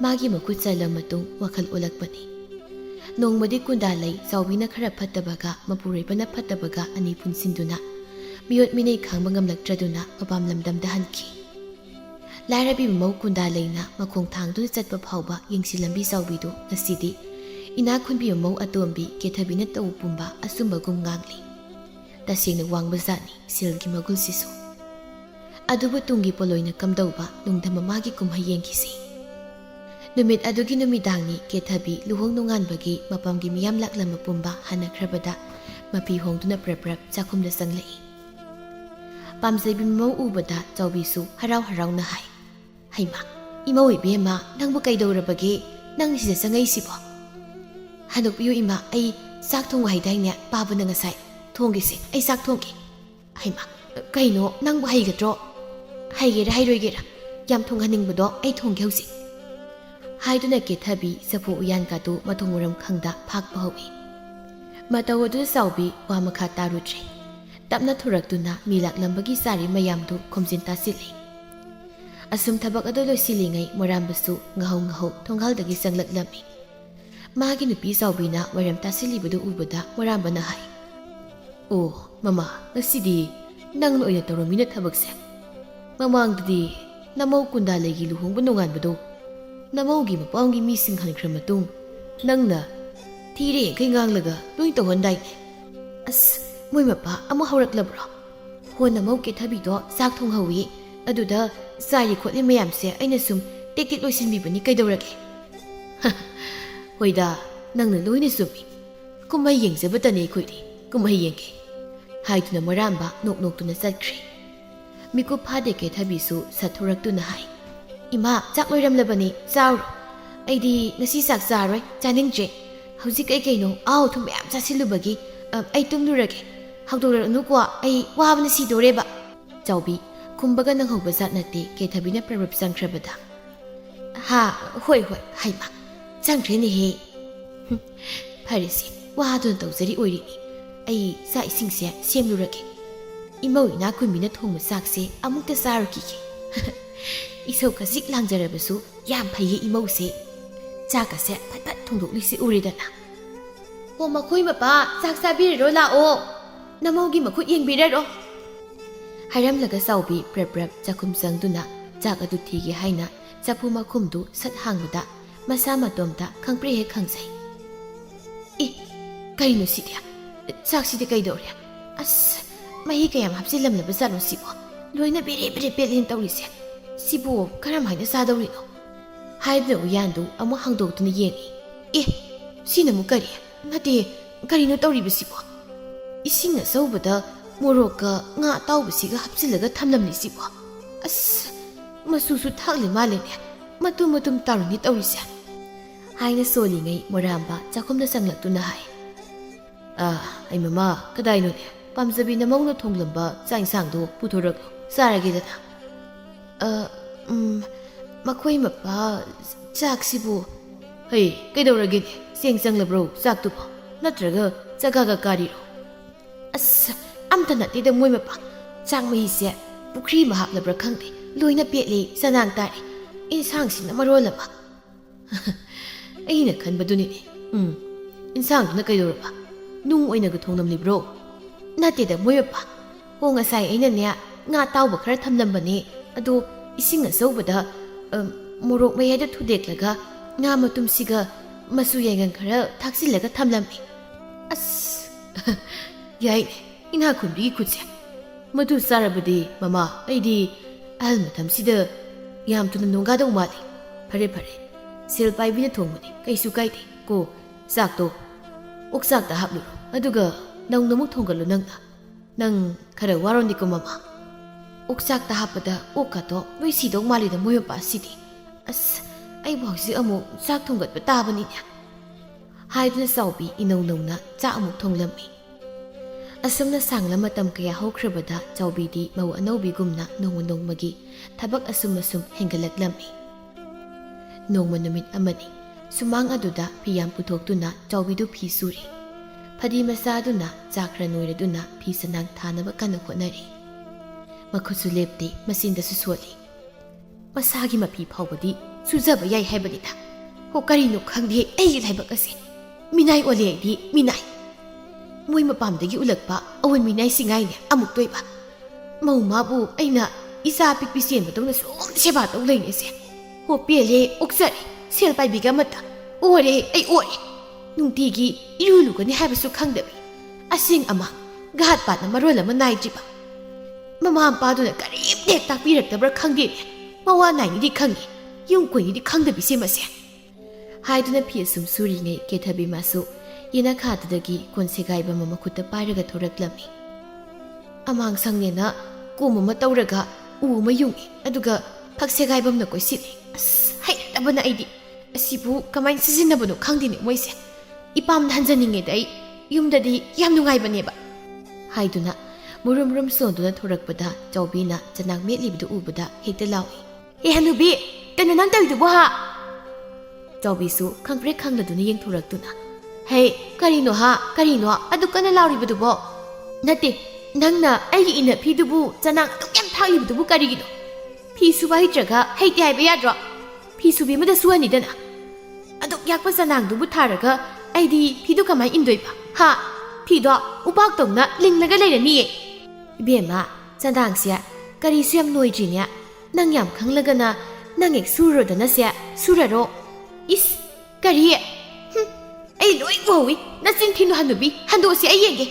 A: magi makut sala matung wakhal ulakpani nongmadi kundalai saubina khara phattabaga mapureibana phattabaga ani punsinduna miyot minei khangba ngamlaktraduna mapam lamdamda hanki lairabi mau kundalaina makong thangduna chatpa phauba yengsilambi saubido nasidi ina khunbi mau atombi kethabina taw pumba asumba gum ngangli tasingna wangba zani silgi magul sisu adubu tungi poloina kamdauba nungdama magi kumha yengkisi numit adugi numidangni kethabi luhong nunganbagi mapamgi miyam laklama pumba hanakhrabada mapi hongduna praprap chakhumda sanglai pamjaibi mau ubada chaubisu harau na hai haima imau ibema nangbu kaidorabage nang sida sangai sibo hanokpiyu ima ai sak thongwa haidainya pabuna ngasai thongisi ai sak thongki haima kaino nangbu haigatro haigera hairoigera yam thonghaningbudo ai thongge hausi haiduna kethabi sapu uyan katu mathonguram khangda phakpa hawi matawodu saubi wa makha tarutri tapna thurakduna milak lambagi sari mayamdu khomjin tasili asum thabak ado loisilingai morambasu ngahau thonghaldagi sanglaklami magi nupi saubina waram tasilibadu ubada morambana hai o mama nasidi nang oina toromina thabakse mamangdidi namau kundalegi luhongba nonganbado namaugi mapanggi mising hankhra matung nangna thire kai nganglaga loi tohondai as moi mapa amu hawraklabro hona mau ke thabido sak thonghawi aduda sai khotli mayamse aina sum tek loisinbibani kaidorage hoida nangna loina sumi kumai yengjabatani khoidi kumai yenge haiduna maramba nok tuna chatkri miku phade ke thabisu sathoraktuna hai ꯏꯃꯥ ꯆꯥꯛ ꯂꯣꯏꯔꯝꯂꯕꯅꯤ ꯆꯥꯎꯔꯣ ꯑꯩꯗꯤ ꯉꯁꯤ ꯆꯥꯛ ꯆꯥꯔꯣꯏ ꯆꯥꯅꯤꯡꯗ꯭ꯔꯦ ꯍꯧꯖꯤꯛ ꯑꯩ ꯀꯩꯅꯣ ꯑꯍꯥꯎ ꯑꯊꯨꯝ ꯃꯌꯥꯝ ꯆꯥꯁꯤꯜꯂꯨꯕꯒꯤ ꯑꯩ ꯇꯨꯝꯂꯨꯔꯒꯦ ꯍꯧꯗꯣꯔꯛꯑꯅꯨꯀꯣ ꯑꯩ ꯋꯥꯕꯅ ꯁꯤꯗꯣꯔꯦꯕ ꯆꯥꯎꯕꯤ ꯈꯨꯝꯕꯒ ꯅꯪꯍꯧꯕ ꯖꯥꯠ ꯅꯠꯇꯦ ꯀꯦꯊꯕꯤꯅ ꯄ꯭ꯔꯞ ꯆꯪꯈ꯭ꯔꯕꯗ ꯍꯥ ꯍꯣꯏ ꯍꯩꯃ ꯆꯪꯈ꯭ꯔꯦꯅꯦꯍꯦ ꯐꯔꯦꯁꯦ ꯋꯥꯗꯨꯅ ꯇꯧꯖꯔꯤ ꯑꯣꯏꯔꯤꯅꯤ ꯑꯩ ꯆꯥꯛ ꯏꯁꯤꯡꯁꯦ ꯁꯦꯝꯂꯨꯔꯒꯦ ꯏꯃꯧ ꯏꯅꯥꯈꯨꯟꯕꯤꯅ ꯊꯣꯡꯕ ꯆꯥꯛꯁꯦ ꯑꯃꯨꯛꯇ ꯆꯥꯔꯨꯈꯤꯒꯦ ꯏꯁꯧ ꯈꯖꯤꯛ ꯂꯥꯡꯖꯔꯕꯁꯨ ꯌꯥꯝ ꯐꯩꯌꯦ ꯏꯃꯧꯁꯦ ꯆꯥꯛꯀꯁꯦ ꯐꯠ ꯐꯠ ꯊꯣꯡꯗꯣꯛꯂꯤꯁꯤ ꯎꯔꯦꯗꯅ ꯍꯣ ꯃꯈꯣꯏ ꯃꯄꯥ ꯆꯥꯛ ꯆꯥꯕꯤꯔꯔꯣ ꯂꯥꯛꯑꯣ ꯅꯃꯧꯒꯤ ꯃꯈꯨꯠ ꯌꯦꯡꯕꯤꯔꯔꯣ ꯍꯥꯏꯔꯝꯂꯒ ꯆꯥꯎꯕꯤ ꯄ꯭ꯔꯞ ꯆꯥꯛꯈꯨꯝ ꯆꯪꯗꯨꯅ ꯆꯥꯛ ꯑꯗꯨ ꯊꯤꯒꯦ ꯍꯥꯏꯅ ꯆꯐꯨ ꯃꯈꯨꯝꯗꯨ ꯁꯠ ꯍꯥꯡꯕꯗ ꯃꯁꯥ ꯃꯇꯣꯝꯇ ꯈꯪꯄ꯭ꯔꯦ ꯍꯦꯛ ꯈꯪꯖꯩ ꯏ ꯀꯔꯤꯅꯣ ꯁꯤꯗꯤ ꯆꯥꯛꯁꯤꯗꯤ ꯀꯩꯗꯧꯔꯦ ꯑꯁ ꯃꯍꯤ ꯀꯌꯥꯝ ꯍꯥꯞꯆꯤꯜꯂꯝꯂꯕ ꯖꯥꯠꯅꯣ ꯁꯤꯕꯣ ꯂꯣꯏꯅ ꯕꯦꯔꯦ ꯕꯦꯔꯦ ꯄꯦꯠꯂꯦꯅ ꯇꯧꯔꯤꯁꯦ ꯁꯤꯕꯨ ꯀꯔꯝ ꯍꯥꯏꯅ ꯆꯥꯗꯧꯔꯤꯅꯣ ꯍꯥꯏꯗꯨꯅ ꯎꯌꯥꯟꯗꯨ ꯑꯃꯨꯛ ꯍꯥꯡꯗꯣꯛꯇꯨꯅ ꯌꯦꯡꯉꯤ ꯑꯦ ꯁꯤꯅ ꯑꯃꯨꯛ ꯀꯔꯤ ꯅꯠꯇꯦ ꯀꯔꯤꯅꯣ ꯇꯧꯔꯤꯕꯁꯤꯕꯣ ꯏꯁꯤꯡ ꯑꯆꯧꯕꯗ ꯃꯣꯔꯣꯛꯀ ꯉꯥ ꯑꯇꯥꯎꯕꯁꯤꯒ ꯍꯥꯞꯆꯤꯜꯂꯒ ꯊꯝꯂꯝꯂꯤꯁꯤꯕꯣ ꯑꯁ ꯃꯆꯨꯁꯨ ꯊꯥꯛꯂꯤ ꯃꯥꯜꯂꯦꯅꯦ ꯃꯇꯨꯝ ꯃꯇꯨꯝ ꯇꯥꯔꯨꯅꯤ ꯇꯧꯔꯤꯁꯦ ꯍꯥꯏꯅ ꯁꯣꯜꯂꯤꯉꯩ ꯃꯣꯔꯥꯝꯕ ꯆꯥꯛꯈꯨꯝꯗ ꯆꯪꯂꯛꯇꯨꯅ ꯍꯥꯏ ꯑꯩ ꯃꯃꯥ ꯀꯗꯥꯏꯅꯣꯅꯦ ꯄꯥꯝꯖꯕꯤ ꯅꯃꯧꯅ ꯊꯣꯡꯂꯝꯕ ꯆꯥꯛ ꯏꯟꯁꯥꯡꯗꯣ ꯄꯨꯊꯣꯔꯛꯂꯣ ꯆꯥꯔꯒꯦꯗꯅ ꯃꯈꯣꯏ ꯃꯄꯥ ꯆꯥꯛꯁꯤꯕꯨ ꯍꯩ ꯀꯩꯗꯧꯔꯒꯦꯅꯦ ꯆꯦꯡ ꯆꯪꯂꯕ꯭ꯔꯣ ꯆꯥꯛꯇꯨꯕꯣ ꯅꯠꯇ꯭ꯔꯒ ꯆꯒꯥꯒ ꯀꯥꯔꯤꯔꯣ ꯑꯁ ꯑꯝꯇ ꯅꯠꯇꯦꯗ ꯃꯣꯏ ꯃꯄꯥ ꯆꯥꯛ ꯃꯍꯤꯁꯦ ꯄꯨꯈ꯭ꯔꯤ ꯑꯃ ꯍꯥꯞꯂꯕ꯭ꯔꯥ ꯈꯪꯗꯦ ꯂꯣꯏꯅ ꯄꯦꯠꯂꯦ ꯆꯅꯥꯡ ꯇꯥꯔꯦ ꯏꯟꯁꯥꯡꯁꯤꯅ ꯃꯔꯣꯜ ꯑꯃ ꯑꯩꯅ ꯈꯟꯕꯗꯨꯅꯤꯅꯦ ꯏꯟꯁꯥꯡꯗꯨꯅ ꯀꯩꯗꯧꯔꯕ ꯅꯨꯡ ꯑꯣꯏꯅꯒ ꯊꯣꯡꯂꯝꯂꯤꯕ꯭ꯔꯣ ꯅꯠꯇꯦꯗ ꯃꯣꯏ ꯃꯄꯥ ꯍꯣ ꯉꯁꯥꯏ ꯑꯩꯅꯅꯦ ꯉꯥ ꯇꯥꯎꯕ ꯈꯔ ꯊꯝꯂꯝꯕꯅꯦ ꯑꯗꯣ ꯏꯁꯤꯡ ꯑꯆꯧꯕꯗ ꯃꯣꯔꯣꯛ ꯃꯌꯥꯏꯗ ꯊꯨꯗꯦꯛꯂꯒ ꯉꯥ ꯃꯇꯨꯝꯁꯤꯒ ꯃꯆꯨ ꯌꯥꯏꯉꯪ ꯈꯔ ꯊꯥꯛꯆꯤꯜꯂꯒ ꯊꯝꯂꯝꯃꯤ ꯑꯁ ꯌꯥꯏꯅꯦ ꯏꯅꯥꯈꯨꯟꯕꯤꯒꯤ ꯈꯨꯠꯁꯦ ꯃꯗꯨ ꯆꯥꯔꯕꯗꯤ ꯃꯃꯥ ꯑꯩꯗꯤ ꯑꯍꯜ ꯃꯇꯝꯁꯤꯗ ꯌꯥꯝ ꯊꯨꯅ ꯅꯣꯡꯒꯥꯗꯧ ꯃꯥꯜꯂꯤ ꯐꯔꯦ ꯁꯦꯜ ꯄꯥꯏꯕꯤꯅ ꯊꯣꯡꯕꯅꯤ ꯀꯩꯁꯨ ꯀꯥꯏꯗꯦ ꯀꯣ ꯆꯥꯛꯇꯣ ꯑꯣꯛꯆꯥꯛꯇ ꯍꯥꯞꯂꯨꯔꯣ ꯑꯗꯨꯒ ꯅꯧꯅ ꯑꯃꯨꯛ ꯊꯣꯡꯒꯠꯂꯨ ꯅꯪ ꯈꯔ ꯋꯥꯔꯣꯅꯤꯀꯣ ꯃꯃꯥ ꯑꯣꯛꯆꯥꯛꯇ ꯍꯥꯞꯄꯗ ꯑꯣꯛꯀꯗꯣ ꯂꯣꯏ ꯁꯤꯗꯧ ꯃꯥꯜꯂꯤꯗ ꯃꯣꯏ ꯃꯄꯥꯁꯤꯗꯤ ꯑꯁ ꯑꯩꯕꯨ ꯍꯧꯖꯤꯛ ꯑꯃꯨꯛ ꯆꯥꯛ ꯊꯣꯡꯒꯠꯄ ꯇꯥꯕꯅꯤꯅꯦ ꯍꯥꯏꯗꯨꯅ ꯆꯥꯎꯕꯤ ꯏꯅꯧ ꯅꯧꯅ ꯆꯥꯛ ꯑꯃꯨꯛ ꯊꯣꯡꯂꯝꯃꯤ ꯑꯁꯨꯝꯅ ꯁꯥꯡꯂ ꯃꯇꯝ ꯀꯌꯥ ꯍꯧꯈ꯭ꯔꯕꯗ ꯆꯥꯎꯕꯤꯗꯤ ꯃꯧ ꯑꯅꯧꯕꯤꯒꯨꯝꯅ ꯅꯣꯡꯃ ꯅꯣꯡꯃꯒꯤ ꯊꯕꯛ ꯑꯁꯨꯝ ꯍꯦꯟꯒꯠꯂꯛꯂꯝꯃꯤ ꯅꯣꯡꯃ ꯅꯨꯃꯤꯠ ꯑꯃꯅꯤ ꯁꯨꯃꯥꯡ ꯑꯗꯨꯗ ꯐꯤꯌꯥꯝ ꯄꯨꯊꯣꯛꯇꯨꯅ ꯆꯥꯎꯕꯤꯗꯨ ꯐꯤ ꯁꯨꯔꯤ ꯐꯗꯤ ꯃꯆꯥꯗꯨꯅ ꯆꯥꯛ ꯈꯔ ꯅꯣꯏꯔꯗꯨꯅ ꯐꯤ ꯆꯅꯥꯡ ꯊꯥꯅꯕ ꯀꯟꯅ ꯍꯣꯠꯅꯔꯤ ꯃꯈꯨꯠꯁꯨ ꯂꯦꯞꯇꯦ ꯃꯆꯤꯟꯗꯁꯨ ꯁꯣꯠꯂꯤ ꯃꯁꯥꯒꯤ ꯃꯐꯤ ꯐꯥꯎꯕꯗꯤ ꯁꯨꯖꯕ ꯌꯥꯏ ꯍꯥꯏꯕꯅꯤꯗ ꯍꯣ ꯀꯔꯤꯅꯣ ꯈꯪꯗꯦ ꯑꯩꯒꯤ ꯂꯥꯏꯕꯛ ꯑꯁꯦ ꯃꯤꯅꯥꯏ ꯑꯣꯜꯂꯦ ꯑꯩꯗꯤ ꯃꯤꯅꯥꯏ ꯃꯣꯏ ꯃꯄꯥꯝꯗꯒꯤ ꯎꯠꯂꯛꯄ ꯑꯋꯟ ꯃꯤꯅꯥꯏꯁꯤꯡꯉꯥꯏꯅꯦ ꯑꯃꯨꯛ ꯇꯣꯏꯕ ꯃꯧ ꯃꯥꯕꯨ ꯑꯩꯅ ꯏꯆꯥ ꯄꯤꯛꯄꯤ ꯆꯦꯟꯕꯗꯧꯅ ꯁꯨꯝ ꯁꯦꯕꯥ ꯇꯧ ꯂꯩꯅꯦꯁꯦ ꯍꯣ ꯄꯦꯜꯂꯦ ꯑꯣꯛꯆꯔꯦ ꯁꯦꯜ ꯄꯥꯏꯕꯤꯒ ꯑꯃꯠꯇ ꯑꯣꯔꯦ ꯑꯩ ꯑꯣꯔꯦ ꯅꯨꯡꯇꯤꯒꯤ ꯏꯔꯨ ꯂꯨꯒꯅꯤ ꯍꯥꯏꯕꯁꯨ ꯈꯪꯗꯕꯤ ꯑꯁꯦꯡ ꯑꯃ ꯘꯥꯠ ꯄꯥꯠꯅ ꯃꯔꯣꯜ ꯑꯃ ꯅꯥꯏꯗ꯭ꯔꯤꯕ ꯃꯃꯥ ꯃꯄꯥꯗꯨꯅ ꯀꯔꯤꯝꯇ ꯍꯦꯛ ꯇꯥꯛꯄꯤꯔꯛꯇꯕ꯭ꯔꯥ ꯈꯪꯗꯦꯅꯦ ꯃꯋꯥ ꯅꯥꯏꯅꯗꯤ ꯈꯪꯉꯤ ꯌꯨꯝ ꯀꯣꯏꯅꯗꯤ ꯈꯪꯗꯕꯤꯁꯦ ꯃꯁꯦ ꯍꯥꯏꯗꯨꯅ ꯐꯤ ꯑꯁꯨꯝ ꯁꯨꯔꯤꯉꯩ ꯀꯦꯊꯕꯤ ꯃꯥꯁꯨ ꯌꯦꯅꯈꯥꯗꯨꯗꯒꯤ ꯀꯣꯟ ꯁꯦꯒꯥꯏꯕ ꯑꯃ ꯃꯈꯨꯠꯇ ꯄꯥꯏꯔꯒ ꯊꯣꯔꯛꯂꯝꯃꯤ ꯑꯃꯥꯡꯁꯪꯅꯦꯅ ꯀꯣꯝ ꯑꯃ ꯇꯧꯔꯒ ꯎ ꯑꯃ ꯌꯨꯡꯏ ꯑꯗꯨꯒ ꯐꯛ ꯁꯦꯒꯥꯏꯕꯝꯅ ꯀꯣꯏꯁꯤꯜꯂꯤ ꯑꯁ ꯍꯩꯅꯗꯕꯅ ꯑꯩꯗꯤ ꯑꯁꯤꯕꯨ ꯀꯃꯥꯏꯅ ꯁꯤꯖꯤꯟꯅꯕꯅꯣ ꯈꯪꯗꯦꯅꯦ ꯃꯣꯏꯁꯦ ꯏꯄꯥꯝꯗ ꯍꯟꯖꯅꯤꯡꯉꯦꯗ ꯑꯩ ꯌꯨꯝꯗꯗꯤ ꯌꯥꯝ ꯅꯨꯡꯉꯥꯏꯕꯅꯦꯕ ꯍꯥꯏꯗꯨꯅ ꯃꯨꯔꯨꯝ ꯁꯣꯟꯗꯨꯅ ꯊꯣꯔꯛꯄꯗ ꯆꯥꯎꯕꯤꯅ ꯆꯅꯥꯡ ꯃꯦꯠꯂꯤꯕꯗꯨ ꯎꯕꯗ ꯍꯦꯛꯇ ꯂꯥꯎꯏ ꯑꯦ ꯍꯅꯨꯕꯤ ꯀꯩꯅꯣ ꯅꯪ ꯇꯧꯔꯤꯗꯨꯕꯣ ꯍꯥ ꯆꯥꯎꯕꯤꯁꯨ ꯈꯪꯄ꯭ꯔꯦꯛ ꯈꯪꯂꯗꯨꯅ ꯌꯦꯡꯊꯣꯔꯛꯇꯨꯅ ꯍꯦ ꯀꯔꯤꯅꯣ ꯑꯗꯨ ꯀꯟꯅ ꯂꯥꯎꯔꯤꯕꯗꯨꯕꯣ ꯅꯠꯇꯦ ꯅꯪꯅ ꯑꯩꯒꯤ ꯏꯟꯅꯐꯤꯗꯨꯕꯨ ꯆꯅꯥꯡ ꯑꯗꯨꯛ ꯌꯥꯝ ꯊꯥꯛꯂꯤꯕꯗꯨꯕꯨ ꯀꯔꯤꯒꯤꯅꯣ ꯐꯤ ꯁꯨꯕ ꯍꯩꯇ꯭ꯔꯒ ꯍꯩꯇꯦ ꯍꯥꯏꯕ ꯌꯥꯗ꯭ꯔꯣ ꯐꯤ ꯁꯨꯕꯤ ꯑꯃꯗ ꯁꯨꯍꯟꯅꯤꯗꯅ ꯑꯗꯨꯛ ꯌꯥꯛꯄ ꯆꯅꯥꯡꯗꯨꯕꯨ ꯊꯥꯔꯒ ꯑꯩꯗꯤ ꯐꯤꯗꯨ ꯀꯃꯥꯏ ꯏꯟꯗꯣꯏꯕ ꯍꯥ ꯐꯤꯗꯣ ꯎꯄꯥꯛꯇꯧꯅ ꯂꯤꯡꯂꯒ ꯂꯩꯔꯅꯤꯌꯦ ꯏꯕꯦꯝꯃ ꯆꯅꯥꯡꯁꯦ ꯀꯔꯤꯁꯨ ꯌꯥꯝ ꯅꯣꯏꯗ꯭ꯔꯤꯅꯦ ꯅꯪ ꯌꯥꯝ ꯈꯪꯂꯒꯅ ꯅꯪ ꯍꯦꯛ ꯁꯨꯔꯣꯗꯅꯁꯦ ꯁꯨꯔꯔꯣ ꯏꯁ ꯀꯔꯤ ꯑꯩ ꯂꯣꯏ ꯎꯍꯧꯏ ꯅꯆꯤꯟ ꯊꯤꯅꯨ ꯍꯟꯅꯨꯕꯤ ꯍꯟꯗꯣꯛꯑꯁꯤ ꯑꯩ ꯌꯦꯡꯒꯦ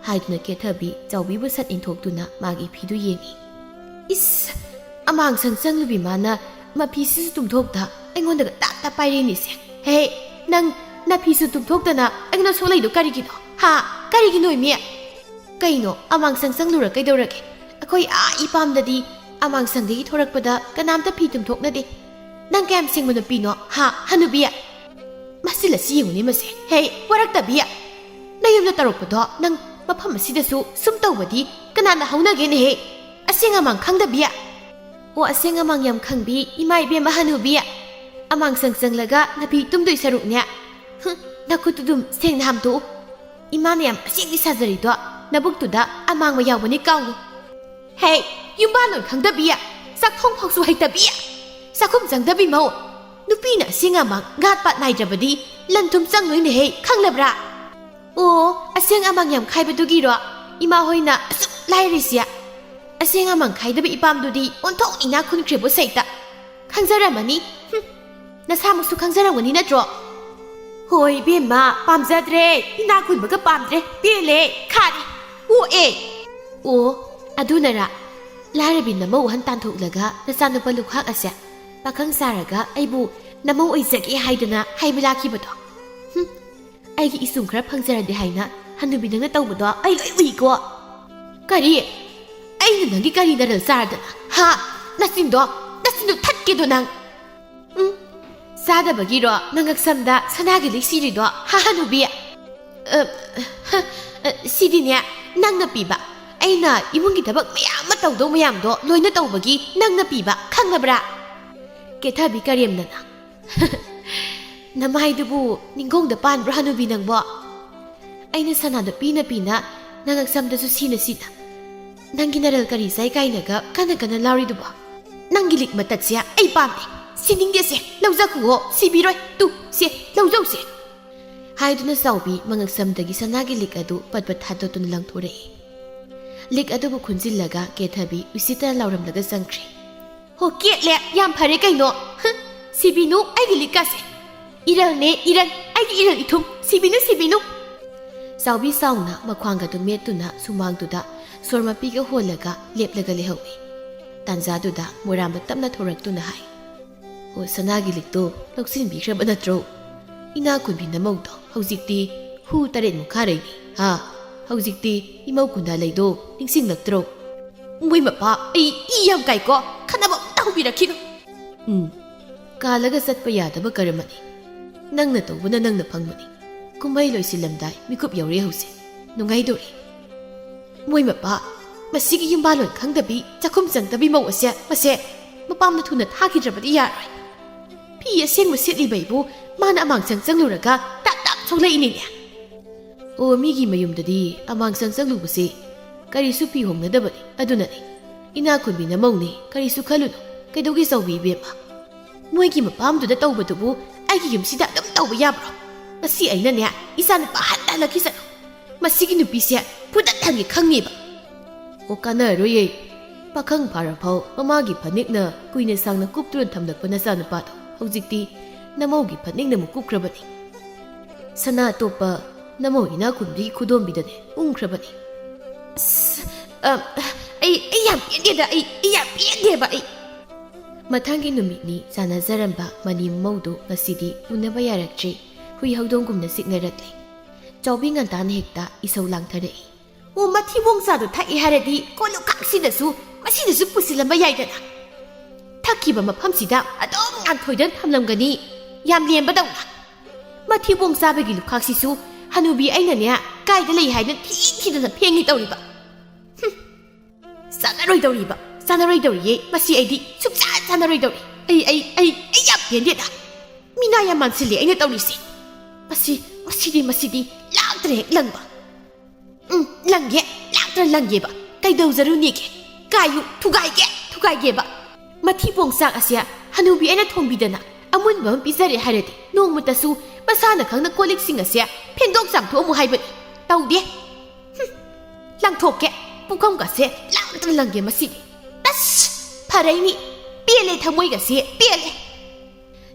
A: ꯍꯥꯏꯗꯨꯅ ꯀꯦꯊꯕꯤ ꯆꯥꯎꯕꯤꯕꯨ ꯁꯠ ꯏꯟꯊꯣꯛꯇꯨꯅ ꯃꯥꯒꯤ ꯐꯤꯗꯨ ꯌꯦꯡꯏ ꯏꯁ ꯑꯃꯥꯡꯁꯪ ꯆꯪꯂꯨꯕꯤ ꯃꯥꯅ ꯃꯐꯤꯁꯤꯁꯨ ꯇꯨꯝꯊꯣꯛꯇ ꯑꯩꯉꯣꯟꯗꯒ ꯇꯥꯞ ꯄꯥꯏꯔꯤꯅꯤꯁꯦ ꯍꯦ ꯅꯪ ꯅꯐꯤꯁꯨ ꯇꯨꯝꯊꯣꯛꯇꯅ ꯑꯩꯉꯣꯟꯗ ꯁꯣꯛꯂꯩꯗꯣ ꯀꯔꯤꯒꯤꯅꯣ ꯍꯥ ꯀꯔꯤꯒꯤꯅꯣ ꯏꯃꯤ ꯀꯩꯅꯣ ꯑꯃꯥꯡꯁꯪ ꯆꯪꯂꯨꯔ ꯀꯩꯗꯧꯔꯒꯦ ꯑꯩꯈꯣꯏ ꯏꯄꯥꯝꯗꯗꯤ ꯑꯃꯥꯡ ꯁꯪꯗꯒꯤ ꯊꯣꯔꯛꯄꯗ ꯀꯅꯥꯝꯇ ꯐꯤ ꯇꯨꯝꯊꯣꯛꯅꯗꯦ ꯅꯪ ꯀꯌꯥꯝ ꯁꯤꯡꯕ ꯅꯨꯄꯤꯅꯣ ꯍꯥ ꯍꯅꯨꯕꯤ ꯃꯁꯤꯂꯁꯤ ꯌꯦꯡꯉꯨꯅꯦ ꯃꯁꯦ ꯍꯦ ꯋꯥꯔꯛꯇꯕꯤ ꯅꯌꯨꯝꯗ ꯇꯧꯔꯛꯄꯗꯣ ꯅꯪ ꯃꯐꯝ ꯑꯁꯤꯗꯁꯨ ꯁꯨꯝ ꯇꯧꯕꯗꯤ ꯀꯅꯥꯅ ꯍꯧꯅꯒꯦꯅꯦꯍꯦ ꯑꯁꯦꯡ ꯑꯃꯥꯡ ꯈꯪꯗꯕꯤ ꯑꯣ ꯑꯁꯦꯡ ꯑꯃꯥꯡ ꯌꯥꯝ ꯈꯪꯕꯤ ꯏꯃꯥ ꯏꯕꯦꯝꯃ ꯍꯅꯨꯕꯤ ꯑꯃꯥꯡ ꯆꯪꯂꯒ ꯅꯥꯄꯤ ꯇꯨꯝꯗꯣꯏ ꯁꯔꯨꯛꯅꯦ ꯅꯈꯨꯠꯇꯨ ꯑꯗꯨꯝ ꯁꯦꯡꯅ ꯍꯥꯝꯇꯣꯛꯎ ꯏꯃꯥꯅ ꯌꯥꯝ ꯑꯁꯦꯡꯗꯤ ꯁꯥꯖꯔꯤꯗꯣ ꯅꯕꯨꯛꯇꯨꯗ ꯑꯃꯥꯡꯕ ꯌꯥꯎꯕꯅꯤ ꯀꯥꯎꯅꯨ ꯍꯦ ꯌꯨꯝꯕꯥꯟꯂꯣꯟ ꯈꯪꯗꯕꯤ ꯆꯥꯛꯊꯣꯡ ꯐꯥꯎꯁꯨ ꯍꯩꯇꯕꯤ ꯆꯥꯛꯈꯨꯝ ꯆꯪꯗꯕꯤ ꯃꯧ ꯅꯨꯄꯤꯅ ꯑꯁꯦꯡ ꯑꯃꯥꯡ ꯘꯥꯠ ꯄꯥꯠ ꯅꯥꯏꯗ꯭ꯔꯕꯗꯤ ꯂꯟ ꯊꯨꯝ ꯆꯪꯂꯣꯏꯅꯦꯍꯦ ꯈꯪꯂꯕ꯭ꯔꯥ ꯑꯣ ꯑꯁꯦꯡ ꯑꯃꯥꯡ ꯌꯥꯝ ꯈꯥꯏꯕꯗꯨꯒꯤꯔꯣ ꯏꯃꯥ ꯍꯣꯏꯅ ꯑꯁꯨꯛ ꯂꯥꯏꯔꯤꯁꯤ ꯑꯁꯦꯡ ꯑꯃꯥꯡ ꯈꯥꯏꯗꯕ ꯏꯄꯥꯝꯗꯨꯗꯤ ꯑꯣꯟꯊꯣꯛ ꯏꯅꯥ ꯈꯨꯟꯈ꯭ꯔꯦꯕꯨ ꯁꯩꯇ ꯈꯪꯖꯔꯝꯃꯅꯤ ꯅꯁꯥꯃꯛꯁꯨ ꯈꯪꯖꯔꯝꯒꯅꯤ ꯅꯠꯇ꯭ꯔꯣ ꯍꯣꯏ ꯏꯕꯦꯝꯃ ꯄꯥꯝꯖꯗ꯭ꯔꯦ ꯏꯅꯥ ꯈꯨꯟꯕꯒ ꯄꯥꯝꯗ꯭ꯔꯦ ꯄꯦꯜꯂꯦ ꯈꯥꯔꯦ ꯑꯣꯛꯑꯦ ꯑꯣ ꯑꯗꯨꯅꯔꯥ ꯂꯥꯏꯔꯕꯤ ꯅꯃꯧ ꯑꯍꯟ ꯇꯥꯟꯊꯣꯛꯂꯒ ꯅꯆꯥꯅꯨꯄꯥ ꯂꯨꯈꯥꯛ ꯑꯁꯦ ꯄꯥꯈꯪ ꯁꯥꯔꯒ ꯑꯩꯕꯨ ꯅꯃꯧ ꯑꯣꯏꯖꯒꯦ ꯍꯥꯏꯗꯅ ꯍꯥꯏꯕ ꯂꯥꯛꯈꯤꯕꯗꯣ ꯑꯩꯒꯤ ꯏꯁꯨꯝ ꯈꯔ ꯐꯪꯖꯔꯗꯤ ꯍꯥꯏꯅ ꯍꯟꯅꯨꯕꯤ ꯅꯪꯅ ꯇꯧꯕꯗꯣ ꯑꯩ ꯂꯣꯏ ꯎꯏꯀꯣ ꯀꯔꯤ ꯑꯩꯅ ꯅꯪꯒꯤ ꯀꯔꯤ ꯅꯔꯜ ꯆꯥꯔꯗꯅ ꯍꯥ ꯅꯆꯤꯟꯗꯣ ꯊꯠꯀꯦꯗꯣ ꯅꯪ ꯆꯥꯗꯕꯒꯤꯔꯣ ꯅꯪ ꯉꯛꯁꯝꯗ ꯁꯅꯥꯒꯤ ꯂꯤꯛ ꯁꯤꯔꯤꯗꯣ ꯍꯥ ꯍꯅꯨꯕꯤ ꯁꯤꯗꯤꯅꯦ ꯅꯪꯅ ꯄꯤꯕ ꯑꯩꯅ ꯏꯃꯨꯡꯒꯤ ꯊꯕꯛ ꯃꯌꯥꯝ ꯑꯃ ꯇꯧꯗꯧ ꯃꯌꯥꯝꯗꯣ ꯂꯣꯏꯅ ꯇꯧꯕꯒꯤ ꯅꯪꯅ ꯄꯤꯕ ꯈꯪꯂꯕ꯭ꯔꯥ ꯀꯦꯊꯕꯤ ꯀꯔꯦꯝꯅꯅ ꯅꯃꯥꯏꯗꯨꯕꯨ ꯅꯤꯡꯒꯣꯡꯗ ꯄꯥꯟꯕ꯭ꯔꯣ ꯍꯅꯨꯕꯤ ꯅꯪꯕꯣ ꯑꯩꯅ ꯁꯅꯥꯗꯣ ꯄꯤꯅ ꯅꯪ ꯉꯛꯁꯝꯗꯁꯨ ꯁꯤꯅ ꯅꯪꯒꯤ ꯅꯔꯜ ꯀꯔꯤ ꯆꯥꯏ ꯀꯥꯏꯅꯒ ꯀꯟꯅ ꯂꯥꯎꯔꯤꯗꯨꯕꯣ ꯅꯪꯒꯤ ꯂꯤꯛ ꯃꯇꯠꯁꯦ ꯑꯩ ꯄꯥꯝꯗꯦ ꯁꯤꯅꯤꯡꯗꯦꯁꯦ ꯂꯧꯖꯈꯨꯋꯣ ꯁꯤꯕꯤꯔꯣꯏ ꯁꯦ ꯂꯧꯖꯧꯁꯦ ꯍꯥꯏꯗꯨꯅ ꯆꯥꯎꯕꯤ ꯃꯉꯛꯁꯝꯗꯒꯤ ꯁꯅꯥꯒꯤ ꯂꯤꯛ ꯑꯗꯨ ꯄꯠꯄꯠ ꯊꯥꯗꯣꯛꯇꯨꯅ ꯂꯪꯊꯣꯔꯛꯏ ꯂꯤꯛ ꯑꯗꯨꯕꯨ ꯈꯨꯟꯖꯤꯜꯂꯒ ꯀꯦꯊꯕꯤ ꯎꯁꯤꯠꯇꯅ ꯂꯥꯎꯔꯝꯂꯒ ꯆꯪꯈ꯭ꯔꯦ ꯍꯣ ꯀꯦꯠꯂꯦ ꯌꯥꯝ ꯐꯔꯦ ꯀꯩꯅꯣ ꯁꯤꯕꯤꯅꯨ ꯑꯩꯒꯤ ꯂꯤꯛꯀꯁꯦ ꯏꯔꯜꯅꯦ ꯏꯔꯜ ꯑꯩꯒꯤ ꯏꯔꯜ ꯏꯊꯨꯝ ꯁꯤꯕꯤꯅꯨ ꯆꯥꯎꯕꯤ ꯆꯥꯎꯅ ꯃꯈ꯭ꯋꯥꯡꯒꯗꯨ ꯃꯦꯠꯇꯨꯅ ꯁꯨꯃꯥꯡꯗꯨꯗ ꯁꯣꯔ ꯃꯄꯤꯒ ꯍꯣꯜꯂꯒ ꯂꯦꯞꯂꯒ ꯂꯩꯍꯧꯏ ꯇꯥꯟꯖꯥꯗꯨꯗ ꯃꯣꯏꯔꯥꯡꯕ ꯇꯞꯅ ꯊꯣꯔꯛꯇꯨꯅ ꯍꯥꯏ ꯑꯣ ꯁꯅꯥꯒꯤ ꯂꯤꯛꯇꯣ ꯂꯧꯁꯤꯟꯕꯤꯈ꯭ꯔꯕ ꯅꯠꯇ꯭ꯔꯣ ꯏꯅꯥ ꯈꯨꯟꯕꯤ ꯅꯃꯧꯗꯣ ꯍꯧꯖꯤꯛꯇꯤ ꯍꯨ 8 ꯈꯥꯔꯩꯅꯤ ꯍꯧꯖꯤꯛꯇꯤ ꯏꯃꯧ ꯀꯨꯟꯗꯥ ꯂꯩꯗꯣ ꯅꯤꯡꯁꯤꯡꯂꯛꯇ꯭ꯔꯣ ꯃꯣꯏ ꯃꯄꯥ ꯑꯩ ꯏ ꯌꯥꯝ ꯀꯥꯏꯀꯣ ꯈꯟꯅꯕ ꯑꯝꯇ ꯍꯧꯕꯤꯔꯛꯈꯤꯅꯨ ꯀꯥꯜꯂꯒ ꯆꯠꯄ ꯌꯥꯗꯕ ꯀꯔꯃꯅꯤ ꯅꯪꯅ ꯇꯧꯕꯅ ꯅꯪꯅ ꯐꯪꯕꯅꯤ ꯀꯨꯝꯍꯩ ꯂꯣꯏꯁꯤꯜꯂꯝꯗꯥꯏ ꯃꯤꯀꯨꯞ ꯌꯧꯔꯦ ꯍꯧꯖꯤꯛ ꯅꯨꯡꯉꯥꯏꯗꯣꯔꯤ ꯃꯣꯏ ꯃꯄꯥ ꯃꯁꯤꯒꯤ ꯌꯨꯝꯕꯥꯂꯣꯟ ꯈꯪꯗꯕꯤ ꯆꯥꯛꯈꯨꯝ ꯆꯪꯗꯕꯤ ꯃꯧ ꯑꯁꯦ ꯃꯁꯦ ꯃꯄꯥꯝꯅ ꯊꯨꯅ ꯊꯥꯈꯤꯗ꯭ꯔꯕꯗꯤ ꯌꯥꯔꯣꯏ ꯐꯤ ꯑꯁꯦꯡꯕ ꯁꯦꯠꯂꯤꯕꯩꯕꯨ ꯃꯥꯅ ꯑꯃꯥꯡꯁꯪ ꯆꯪꯂꯨꯔꯒ ꯇꯞ ꯁꯣꯛꯂꯛꯏꯅꯤꯅꯦ ꯑꯣ ꯃꯤꯒꯤ ꯃꯌꯨꯝꯗꯗꯤ ꯑꯃꯥꯡꯁꯪ ꯆꯪꯂꯨꯕꯁꯦ ꯀꯔꯤꯁꯨ ꯐꯤ ꯍꯣꯡꯅꯗꯕꯅꯤ ꯑꯗꯨꯅꯅꯤ ꯏꯅꯥ ꯈꯨꯟꯕꯤ ꯅꯃꯧꯅꯤ ꯀꯔꯤꯁꯨ ꯈꯜꯂꯨꯅꯨ ꯀꯩꯗꯧꯒꯦ ꯆꯧꯕꯤ ꯏꯕꯦꯝꯃ ꯃꯣꯏꯒꯤ ꯃꯄꯥꯝꯗꯨꯗ ꯇꯧꯕꯗꯨꯕꯨ ꯑꯩꯒꯤ ꯌꯨꯝꯁꯤꯗ ꯑꯗꯨꯝ ꯇꯧꯕ ꯌꯥꯕ꯭ꯔꯣ ꯃꯁꯤ ꯑꯩꯅꯅꯦ ꯏꯆꯥꯅꯨꯄꯥ ꯍꯜꯂꯛꯈꯤꯁꯅꯨ ꯃꯁꯤꯒꯤ ꯅꯨꯄꯤꯁꯦ ꯐꯨꯗꯠꯍꯟꯒꯦ ꯈꯪꯉꯦꯕ ꯑꯣ ꯀꯥꯟꯅꯔꯣꯏꯌꯦ ꯄꯥꯈꯪ ꯐꯥꯔꯐꯥꯎ ꯃꯃꯥꯒꯤ ꯐꯅꯦꯛꯅ ꯀꯨꯏꯅ ꯁꯥꯡꯅ ꯀꯨꯞꯇꯨꯅ ꯊꯝꯂꯛꯄ ꯅꯆꯥꯅꯨꯄꯥꯗꯣ ꯍꯧꯖꯤꯛꯇꯤ ꯅꯃꯧꯒꯤ ꯐꯅꯦꯛꯅ ꯑꯃꯨꯛ ꯀꯨꯞꯈ꯭ꯔꯕꯅꯤ ꯁꯅꯥ ꯑꯇꯣꯞꯄ ꯅꯃꯧ ꯏꯅꯥ ꯈꯨꯟꯕꯤꯒꯤ ꯈꯨꯗꯣꯝꯕꯤꯗꯅꯦ ꯎꯪꯈ꯭ꯔꯕꯅꯤ ꯑꯩ ꯌꯥꯝ ꯄꯦꯟꯗꯦꯗ ꯑꯩ ꯌꯥꯝ ꯄꯦꯟꯗꯦꯕ ꯑꯩ ꯃꯊꯪꯒꯤ ꯅꯨꯃꯤꯠꯅꯤ ꯆꯥꯟꯅꯖꯔꯝꯕ ꯃꯅꯤ ꯃꯧꯗꯨ ꯉꯁꯤꯗꯤ ꯎꯅꯕ ꯌꯥꯔꯛꯇ꯭ꯔꯦ ꯍꯨꯏ ꯍꯧꯗꯣꯡꯒꯨꯝꯅ ꯆꯤꯛꯅꯔꯛꯂꯦ ꯆꯥꯎꯕꯤ ꯉꯟꯇꯥꯅ ꯍꯦꯛꯇ ꯏꯁꯧ ꯂꯥꯡꯊꯔꯛꯏ ꯑꯣ ꯃꯊꯤꯕꯣꯡ ꯆꯥꯗꯣ ꯊꯛꯏ ꯍꯥꯏꯔꯗꯤ ꯀꯣꯜꯂꯨꯈꯥꯛꯁꯤꯗꯁꯨ ꯃꯁꯤꯗꯁꯨ ꯄꯨꯁꯤꯜꯂꯝꯕ ꯌꯥꯏꯗꯅ ꯊꯛꯈꯤꯕ ꯃꯐꯝꯁꯤꯗ ꯑꯗꯨꯝ ꯉꯥꯟꯊꯣꯏꯗꯅ ꯊꯝꯂꯝꯒꯅꯤ ꯌꯥꯝ ꯂꯦꯝꯕꯗꯧꯅ ꯃꯊꯤꯕꯣꯡ ꯆꯥꯕꯒꯤ ꯂꯨꯈꯥꯛꯁꯤꯁꯨ ꯍꯅꯨꯕꯤ ꯑꯩꯅꯅꯦ ꯀꯥꯏꯗ ꯂꯩ ꯍꯥꯏꯅ ꯊꯤꯗꯅ ꯐꯦꯡꯉꯤ ꯇꯧꯔꯤꯕ ꯆꯥꯟꯅꯔꯣꯏꯗꯧꯔꯤꯌꯦ ꯃꯁꯤ ꯑꯩꯗꯤ ꯁꯨꯡꯆꯥꯟ ꯆꯥꯟꯅꯔꯣꯏꯗꯧꯔꯤ ꯑꯩ ꯌꯥꯝ ꯄꯦꯟꯗꯦꯗ ꯃꯤꯅꯥ ꯌꯥꯝ ꯃꯥꯟꯁꯤꯜꯂꯦ ꯑꯩꯅ ꯇꯧꯔꯤꯁꯦ ꯃꯁꯤꯗꯤ ꯂꯥꯛꯇ꯭ꯔꯦ ꯍꯦꯛ ꯂꯪꯕ ꯂꯥꯛꯇ꯭ꯔ ꯂꯪꯒꯦꯕ ꯀꯩꯗꯧꯖꯔꯨꯅꯦꯒꯦ ꯀꯥꯏꯌꯨ ꯊꯨꯒꯥꯏꯒꯦꯕ ꯃꯊꯤꯕꯣꯡ ꯆꯥꯛ ꯑꯁꯦ ꯍꯅꯨꯕꯤ ꯑꯩꯅ ꯊꯣꯡꯕꯤꯗꯅ ꯑꯃꯨꯟꯕ ꯑꯃ ꯄꯤꯖꯔꯦ ꯍꯥꯏꯔꯗꯤ ꯅꯣꯡꯃꯇꯁꯨ ꯃꯁꯥꯅ ꯈꯪꯅ ꯀꯣꯜꯂꯤꯛꯁꯤꯡ ꯑꯁꯦ ꯐꯦꯡꯗꯣꯛ ꯆꯥꯝꯊꯣꯛꯑꯃꯨ ꯍꯥꯏꯕꯅꯤ ꯇꯧꯗꯦ ꯂꯪꯊꯣꯛꯀꯦ ꯄꯨꯈꯝꯒꯁꯦ ꯂꯥꯛꯇ꯭ꯔ ꯂꯪꯒꯦ ꯃꯁꯤꯗꯤ ꯑꯁ ꯐꯔꯩꯅꯤ ꯄꯦꯜꯂꯦ ꯊꯃꯣꯏꯒꯁꯦ ꯄꯦꯜꯂꯦ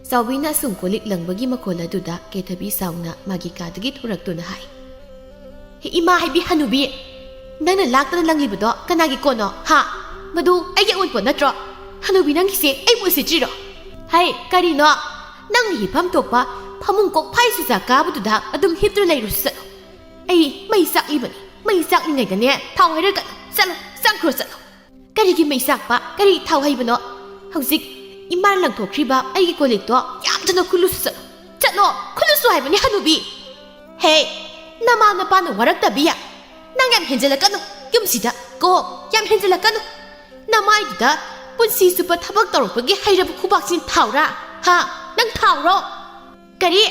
A: ꯆꯥꯎꯕꯤꯅ ꯑꯁꯨꯝ ꯀꯣꯜꯂꯤꯛ ꯂꯪꯕꯒꯤ ꯃꯈꯣꯜ ꯑꯗꯨꯗ ꯀꯦꯊꯕꯤ ꯆꯥꯎꯅ ꯃꯥꯒꯤ ꯀꯥꯗꯒꯤ ꯊꯣꯔꯛꯇꯨꯅ ꯍꯥꯏ ꯏꯃꯥ ꯍꯥꯏꯕꯤ ꯍꯅꯨꯕꯤ ꯅꯪꯅ ꯂꯥꯛꯇꯅ ꯂꯪꯂꯤꯕꯗꯣ ꯀꯅꯥꯒꯤ ꯀꯣꯟꯅꯣ ꯃꯗꯨ ꯑꯩꯒꯤ ꯑꯑꯣꯟꯄꯣꯠ ꯅꯠꯇ꯭ꯔꯣ ꯍꯅꯨꯕꯤ ꯅꯪꯒꯤꯁꯦ ꯑꯩꯕꯨ ꯎꯁꯤꯠꯇ꯭ꯔꯤꯔꯣ ꯍꯩ ꯀꯔꯤꯅꯣ ꯅꯪꯅ ꯍꯤꯞꯐꯝ ꯊꯣꯛꯄ ꯐꯃꯨꯡ ꯀꯣꯛꯐꯥꯏ ꯆꯨꯖꯥꯛ ꯀꯥꯕꯗꯨꯗ ꯑꯗꯨꯝ ꯍꯤꯞꯇꯨꯅ ꯂꯩꯔꯨꯁꯨ ꯆꯠꯂꯣ ꯑꯩ ꯃꯩ ꯆꯥꯛꯂꯤꯕꯅꯤ ꯃꯩ ꯆꯥꯛꯂꯤꯉꯩꯗꯅꯦ ꯊꯥꯎ ꯍꯩꯔꯒ ꯆꯠꯂꯣ ꯆꯪꯈ꯭ꯔꯣ ꯀꯔꯤꯒꯤ ꯃꯩ ꯆꯥꯛꯄ ꯀꯔꯤ ꯊꯥꯎ ꯍꯩꯕꯅꯣ ꯍꯧꯖꯤꯛ ꯏꯃꯥꯅ ꯂꯪꯊꯣꯛꯈ꯭ꯔꯤꯕ ꯑꯩꯒꯤ ꯀꯣꯜꯂꯤꯛꯇꯣ ꯌꯥꯝꯗꯅ ꯈꯨꯜꯂꯨꯁꯨ ꯆꯠꯂꯣ ꯈꯨꯜꯂꯨꯁꯨ ꯍꯥꯏꯕꯅꯤ ꯍꯅꯨꯕꯤ ꯍꯦ ꯅꯃꯥ ꯅꯄꯥꯅ ꯋꯥꯔꯛꯇꯕꯤ ꯅꯪ ꯌꯥꯝ ꯍꯦꯟꯖꯜꯂꯛꯀꯅꯨ ꯌꯨꯝꯁꯤꯗ ꯀꯣ ꯌꯥꯝ ꯍꯦꯟꯖꯜꯂꯛꯀꯅꯨ ꯅꯃꯥꯏꯗꯨꯗ ꯄꯨꯟꯁꯤ ꯆꯨꯞꯄ ꯊꯕꯛ ꯇꯧꯔꯛꯄꯒꯤ ꯍꯩꯔꯕ ꯈꯨꯕꯥꯛꯁꯤꯡ ꯊꯥꯎꯔꯥ ꯍꯥ ꯅꯪ ꯊꯥꯎꯔꯣ ꯀꯔꯤ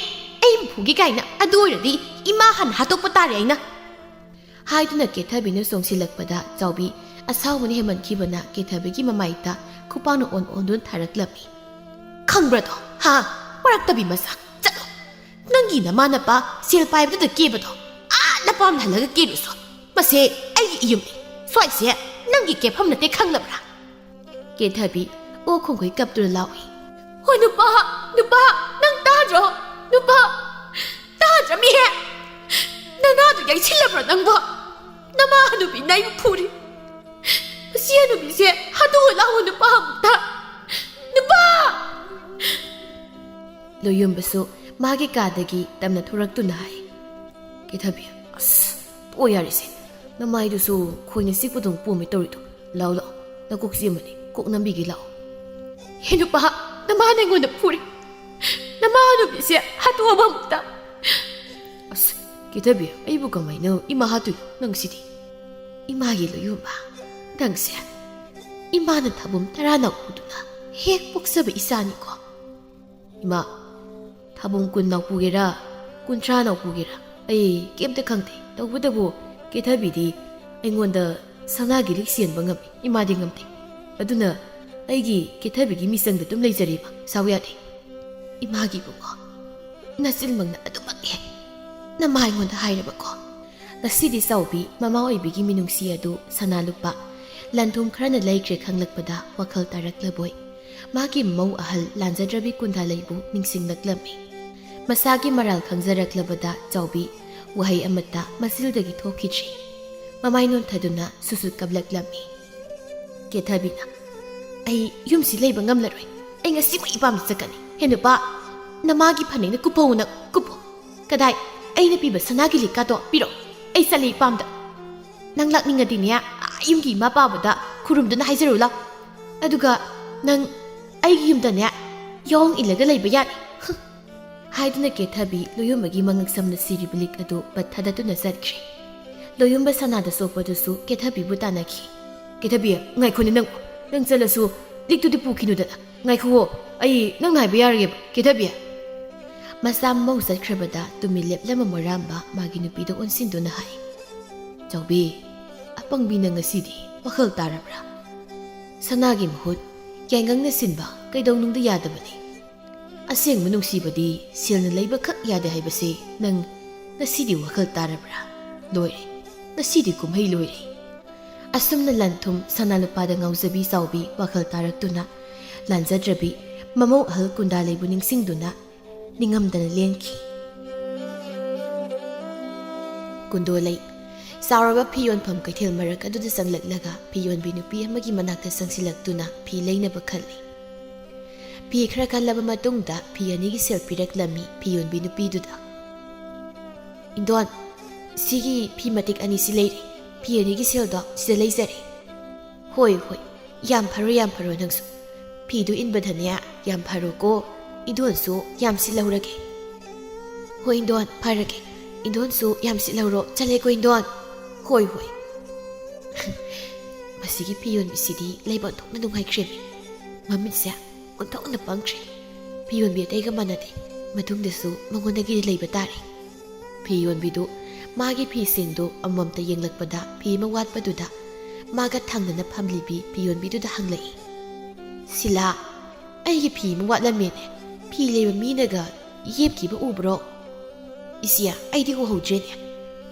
A: ꯑꯩ ꯐꯨꯒꯤ ꯀꯥꯏꯅ ꯑꯗꯨ ꯑꯣꯏꯔꯗꯤ ꯏꯃꯥ ꯍꯥꯟꯅ ꯍꯥꯠꯇꯣꯛꯄ ꯇꯥꯔꯦ ꯑꯩꯅ ꯍꯥꯏꯗꯨꯅ ꯀꯦꯊꯕꯤꯅ ꯆꯣꯡꯁꯤꯜꯂꯛꯄꯗ ꯆꯥꯎꯕꯤ ꯑꯁꯥꯎꯕꯅ ꯍꯦꯃꯟꯈꯤꯕꯅ ꯀꯦꯊꯕꯤꯒꯤ ꯃꯃꯥꯏꯗ ꯈꯨꯄꯥꯛꯅ ꯑꯣꯟꯗꯨꯅ ꯊꯥꯔꯛꯂꯝꯃꯤ ꯈꯪꯕ꯭ꯔꯗꯣ ꯍꯥ ꯋꯥꯔꯛꯇꯕꯤ ꯃꯆꯥ ꯆꯠꯂꯣ ꯅꯪꯒꯤ ꯅꯃꯥ ꯅꯄꯥ ꯁꯦꯜ ꯄꯥꯏꯕꯗꯨꯗ ꯀꯦꯕꯗꯣ ꯅꯄꯥꯝꯅ ꯍꯜꯂꯒ ꯀꯦꯔꯨꯁꯣ ꯃꯁꯦ ꯑꯩꯒꯤ ꯏꯌꯨꯝꯅꯤ ꯁ꯭ꯋꯥꯏꯁꯦ ꯅꯪꯒꯤ ꯀꯦꯐꯝ ꯅꯠꯇꯦ ꯈꯪꯂꯕ꯭ꯔꯥ ꯀꯦꯊꯕꯤ ꯑꯣ ꯈꯣꯡꯈꯣꯏ ꯀꯞꯇꯨꯅ ꯂꯥꯎꯏ ꯍꯣꯏ ꯅꯨꯄꯥ ꯅꯪ ꯇꯥꯗ꯭ꯔꯣ ꯅꯨꯄꯥ ꯇꯥꯗ꯭ꯔꯃꯤꯍꯦ ꯅꯅꯥꯗꯨ ꯌꯩꯁꯤꯜꯂꯕ꯭ꯔꯣ ꯅꯪꯕꯣ ꯅꯃꯥ ꯍꯅꯨꯕꯤꯅ ꯑꯩꯕꯨ ꯐꯨꯔꯤ ꯃꯁꯤ ꯍꯅꯨꯕꯤꯁꯦ ꯍꯥꯠꯇꯣꯛꯑ ꯂꯥꯛꯑꯣ ꯅꯨꯄꯥ ꯑꯃꯨꯛꯇ ꯅꯨꯄꯥ ꯂꯣꯌꯨꯝꯕꯁꯨ ꯃꯥꯒꯤ ꯀꯥꯗꯒꯤ ꯇꯝꯅ ꯊꯣꯔꯛꯇꯨꯅ ꯍꯥꯏ ꯀꯦꯊꯕꯤ ꯑꯁ ꯇꯣꯛꯑꯣ ꯌꯥꯔꯤꯁꯦ ꯅꯃꯥꯏꯗꯨꯁꯨ ꯈꯣꯏꯅ ꯆꯤꯛꯄꯗꯧ ꯄꯣꯝꯃꯦ ꯇꯧꯔꯤꯗꯣ ꯂꯥꯛꯑꯣ ꯅꯀꯣꯛ ꯆꯤꯛꯑꯃꯅꯤ ꯀꯣꯛ ꯅꯝꯕꯤꯒꯦ ꯂꯥꯛꯑꯣ ꯍꯦ ꯅꯨꯄꯥ ꯅꯃꯥꯅ ꯑꯩꯉꯣꯟꯗ ꯐꯨꯔꯤ ꯅꯃꯥ ꯍꯅꯨꯕꯤꯁꯦ ꯍꯥꯠꯇꯣꯛꯑꯕ ꯑꯃꯨꯛꯇ ꯑꯁ ꯀꯦꯊꯕꯤ ꯑꯩꯕꯨ ꯀꯃꯥꯏꯅ ꯏꯃꯥ ꯍꯥꯠꯇꯣꯏꯅꯣ ꯅꯪꯁꯤꯗꯤ ꯏꯃꯥꯒꯤ ꯂꯣꯌꯨꯝꯕ ꯅꯪꯁꯦ ꯏꯃꯥꯅ ꯊꯥꯕꯨꯝ 10 ꯅꯥꯎꯄꯨꯗꯨꯅ ꯍꯦꯛ ꯄꯣꯛꯆꯕ ꯏꯆꯥꯅꯤꯀꯣ ꯏꯃꯥ ꯊꯥꯕꯨꯝ 10 ꯅꯥꯎꯄꯨꯒꯦꯔꯥ 30 ꯅꯥꯎꯄꯨꯒꯦꯔꯥ ꯑꯩ ꯀꯩꯝꯇ ꯈꯪꯗꯦ ꯇꯧꯕꯇꯕꯨ ꯀꯦꯊꯕꯤꯗꯤ ꯑꯩꯉꯣꯟꯗ ꯁꯅꯥꯒꯤ ꯂꯤꯛ ꯆꯦꯟꯕ ꯉꯝꯃꯤ ꯏꯃꯥꯗꯤ ꯉꯝꯗꯦ ꯑꯗꯨꯅ ꯑꯩꯒꯤ ꯀꯦꯊꯕꯤꯒꯤ ꯃꯤꯆꯪꯗ ꯑꯗꯨꯝ ꯂꯩꯖꯔꯤꯕ ꯁꯥꯎ ꯌꯥꯗꯦ ꯏꯃꯥꯒꯤ ꯏꯕꯨꯡꯉꯣ ꯅꯆꯤꯟꯃꯛꯅ ꯑꯗꯨꯃꯛꯅꯦ ꯅꯃꯥ ꯑꯩꯉꯣꯟꯗ ꯍꯥꯏꯔꯕꯀꯣ ꯉꯁꯤꯗꯤ ꯆꯥꯎꯕꯤ ꯃꯃꯥ ꯑꯣꯏꯕꯤꯒꯤ ꯃꯤꯅꯨꯡꯁꯤ ꯑꯗꯨ ꯁꯅꯥ ꯂꯨꯄꯥ ꯂꯟꯊꯨꯝ ꯈꯔꯅ ꯂꯩꯈ꯭ꯔꯦ ꯈꯪꯂꯛꯄꯗ ꯋꯥꯈꯜ ꯇꯥꯔꯛꯂꯕꯣꯏ ꯃꯥꯒꯤ ꯃꯧ ꯑꯍꯜ ꯂꯥꯟꯖꯗ꯭ꯔꯕꯤ ꯀꯨꯟꯊꯥꯂꯩꯕꯨ ꯅꯤꯡꯁꯤꯡꯂꯛꯂꯝꯃꯤ ꯃꯁꯥꯒꯤ ꯃꯔꯥꯜ ꯈꯪꯖꯔꯛꯂꯕꯗ ꯆꯥꯎꯕꯤ ꯋꯥꯍꯩ ꯑꯃꯠꯇ ꯃꯆꯤꯜꯗꯒꯤ ꯊꯣꯛꯈꯤꯗ꯭ꯔꯤ ꯃꯃꯥꯏ ꯅꯣꯟꯊꯗꯨꯅ ꯁꯨꯁꯨꯠ ꯀꯞꯂꯛꯂꯝꯃꯤ ꯀꯦꯊꯕꯤꯅ ꯑꯩ ꯌꯨꯝꯁꯤ ꯂꯩꯕ ꯉꯝꯂꯔꯣꯏ ꯑꯩ ꯉꯁꯤꯃꯛ ꯏꯄꯥꯝꯗ ꯆꯠꯀꯅꯤ ꯍꯦ ꯅꯨꯄꯥ ꯅꯃꯥꯒꯤ ꯐꯅꯦꯛꯅ ꯀꯨꯞꯄꯧ ꯅꯪ ꯀꯨꯞꯄꯣ ꯀꯗꯥꯏ ꯑꯩꯅ ꯄꯤꯕ ꯁꯅꯥꯒꯤ ꯂꯤꯛꯀꯥꯗꯣ ꯄꯤꯔꯣ ꯑꯩ ꯆꯠꯂꯤ ꯏꯄꯥꯝꯗ ꯅꯪ ꯂꯥꯛꯅꯤꯡꯉꯗꯤꯅꯦ ꯌꯨꯝꯒꯤ ꯏꯃꯥ ꯄꯥꯕꯗ ꯈꯨꯔꯨꯝꯗꯨꯅ ꯍꯥꯏꯖꯔꯨ ꯂꯥꯎ ꯑꯗꯨꯒ ꯅꯪ ꯑꯩꯒꯤ ꯌꯨꯝꯗꯅꯦ ꯌꯥꯎꯪ ꯏꯜꯂꯒ ꯂꯩꯕ ꯌꯥꯅꯤ ꯍꯥꯏꯗꯨꯅ ꯀꯦꯊꯕꯤ ꯂꯣꯌꯨꯝꯕꯒꯤ ꯃꯉꯛ ꯁꯝꯅ ꯁꯤꯔꯤꯕ ꯂꯤꯛ ꯑꯗꯨ ꯄꯠꯊꯗꯨꯅ ꯆꯠꯈ꯭ꯔꯦ ꯂꯣꯌꯨꯝꯕ ꯁꯅꯥꯗ ꯁꯣꯛꯄꯗꯨꯁꯨ ꯀꯦꯊꯕꯤꯕꯨ ꯇꯥꯟꯅꯈꯤ ꯀꯦꯊꯕꯤ ꯉꯥꯏꯈꯣꯅꯦ ꯅꯪ ꯆꯠꯂꯁꯨ ꯂꯤꯛꯇꯨꯗꯤ ꯄꯨꯈꯤꯅꯨꯗꯅ ꯉꯥꯏꯈꯨꯋꯣ ꯑꯩ ꯅꯪꯅ ꯍꯥꯏꯕ ꯌꯥꯔꯒꯦꯕ ꯀꯦꯊꯕꯤ ꯃꯆꯥ ꯃꯧ ꯆꯠꯈ꯭ꯔꯕꯗ ꯇꯨꯃꯤ ꯂꯦꯞꯂꯝꯕ ꯃꯣꯔꯥꯝꯕ ꯃꯥꯒꯤ ꯅꯨꯄꯤꯗ ꯑꯣꯟꯁꯤꯟꯗꯨꯅ ꯍꯥꯏ ꯆꯥꯎꯕꯤ ꯑꯄꯪꯕꯤꯅ ꯉꯁꯤꯗꯤ ꯋꯥꯈꯜ ꯇꯥꯔꯕ꯭ꯔꯥ ꯁꯅꯥꯒꯤ ꯃꯍꯨꯠ ꯌꯥꯏꯉꯪꯅ ꯁꯤꯟꯕ ꯀꯩꯗꯧꯅꯨꯡꯗ ꯌꯥꯗꯕꯅꯤ ꯑꯁꯦꯡꯕ ꯅꯨꯡꯁꯤꯕꯗꯤ ꯁꯦꯜꯅ ꯂꯩꯕꯈꯛ ꯌꯥꯗꯦ ꯍꯥꯏꯕꯁꯦ ꯅꯪ ꯉꯁꯤꯗꯤ ꯋꯥꯈꯜ ꯇꯥꯔꯕ꯭ꯔꯥ ꯂꯣꯏꯔꯦ ꯉꯁꯤꯗꯤ ꯀꯨꯝꯍꯩ ꯂꯣꯏꯔꯦ ꯑꯁꯨꯝꯅ ꯂꯟꯊꯨꯝ ꯁꯅꯥ ꯂꯨꯄꯥꯗ ꯉꯥꯎꯖꯕꯤ ꯆꯥꯎꯕꯤ ꯋꯥꯈꯜ ꯇꯥꯔꯛꯇꯨꯅ ꯂꯥꯟꯖꯗ꯭ꯔꯕꯤ ꯃꯃꯧ ꯑꯍꯜ ꯀꯨꯟꯗꯥꯂꯩꯕꯨ ꯅꯤꯡꯁꯤꯡꯗꯨꯅ ꯅꯤꯡꯉꯝꯗꯅ ꯂꯦꯟꯈꯤ ꯀꯨꯟꯗꯣꯂꯩ ꯆꯥꯎꯔꯕ ꯐꯤ ꯌꯣꯟꯐꯝ ꯀꯩꯊꯦꯜ ꯃꯔꯛ ꯑꯗꯨꯗ ꯆꯪꯂꯛꯂꯒ ꯐꯤ ꯌꯣꯟꯕꯤ ꯅꯨꯄꯤ ꯑꯃꯒꯤ ꯃꯅꯥꯛꯇ ꯆꯪꯁꯤꯜꯂꯛꯇꯨꯅ ꯐꯤ ꯂꯩꯅꯕ ꯈꯜꯂꯤ ꯐꯤ ꯈꯔ ꯈꯜꯂꯕ ꯃꯇꯨꯡꯗ ꯐꯤ 2ꯒꯤ ꯁꯦꯜ ꯄꯤꯔꯛꯂꯝꯃꯤ ꯐꯤ ꯌꯣꯟꯕꯤ ꯅꯨꯄꯤꯗꯨꯗ ꯏꯟꯗꯣꯟ ꯁꯤꯒꯤ ꯐꯤ ꯃꯇꯦꯛ 2ꯁꯤ ꯂꯩꯔꯦ ꯐꯤ 2ꯒꯤ ꯁꯦꯜꯗꯣ ꯁꯤꯗ ꯂꯩꯖꯔꯦ ꯍꯣꯏ ꯌꯥꯝ ꯐꯔꯣ ꯅꯪꯁꯨ ꯐꯤꯗꯨ ꯏꯟꯕꯗꯅꯦ ꯌꯥꯝ ꯐꯔꯣꯀꯣ ꯏꯟꯗꯣꯟꯁꯨ ꯌꯥꯝ ꯁꯤꯠꯍꯧꯔꯒꯦ ꯍꯣꯏ ꯏꯟꯗꯣꯟ ꯐꯔꯒꯦ ꯏꯟꯗꯣꯟꯁꯨ ꯌꯥꯝ ꯁꯤꯠꯍꯧꯔꯣ ꯆꯠꯂꯦꯀꯣ ꯏꯟꯗꯣꯟ ꯍꯣꯏ ꯃꯁꯤꯒꯤ ꯐꯤ ꯌꯣꯟꯕꯤꯁꯤꯗꯤ ꯂꯩꯕ ꯊꯣꯛꯅ ꯅꯨꯡꯉꯥꯏꯈ꯭ꯔꯦꯃꯤ ꯃꯃꯤꯠꯁꯦ ꯑꯣꯟꯊꯣꯛꯅ ꯄꯪꯈ꯭ꯔꯦ ꯐꯤ ꯌꯣꯟꯕꯤ ꯑꯇꯩꯒ ꯃꯥꯟꯅꯗꯦ ꯃꯇꯨꯡꯗꯁꯨ ꯃꯉꯣꯟꯗꯒꯤ ꯂꯩꯕ ꯇꯥꯔꯦ ꯐꯤ ꯌꯣꯟꯕꯤꯗꯨ ꯃꯥꯒꯤ ꯐꯤꯁꯤꯡꯗꯨ ꯑꯃꯃꯝꯇ ꯌꯦꯡꯂꯛꯄꯗ ꯐꯤ ꯑꯃ ꯋꯥꯠꯄꯗꯨꯗ ꯃꯥꯒ ꯊꯪꯅꯅ ꯐꯝꯂꯤꯕꯤ ꯐꯤ ꯌꯣꯟꯕꯤꯗꯨꯗ ꯍꯪꯂꯛꯏ ꯁꯤꯂꯥ ꯑꯩꯒꯤ ꯐꯤ ꯑꯃ ꯋꯥꯠꯂꯝꯃꯦꯅꯦ ꯐꯤ ꯂꯩꯕ ꯃꯤꯅꯒ ꯌꯦꯞꯈꯤꯕ ꯎꯕ꯭ꯔꯣ ꯏꯆꯦ ꯑꯩꯗꯤ ꯎꯍꯧꯗ꯭ꯔꯦꯅꯦ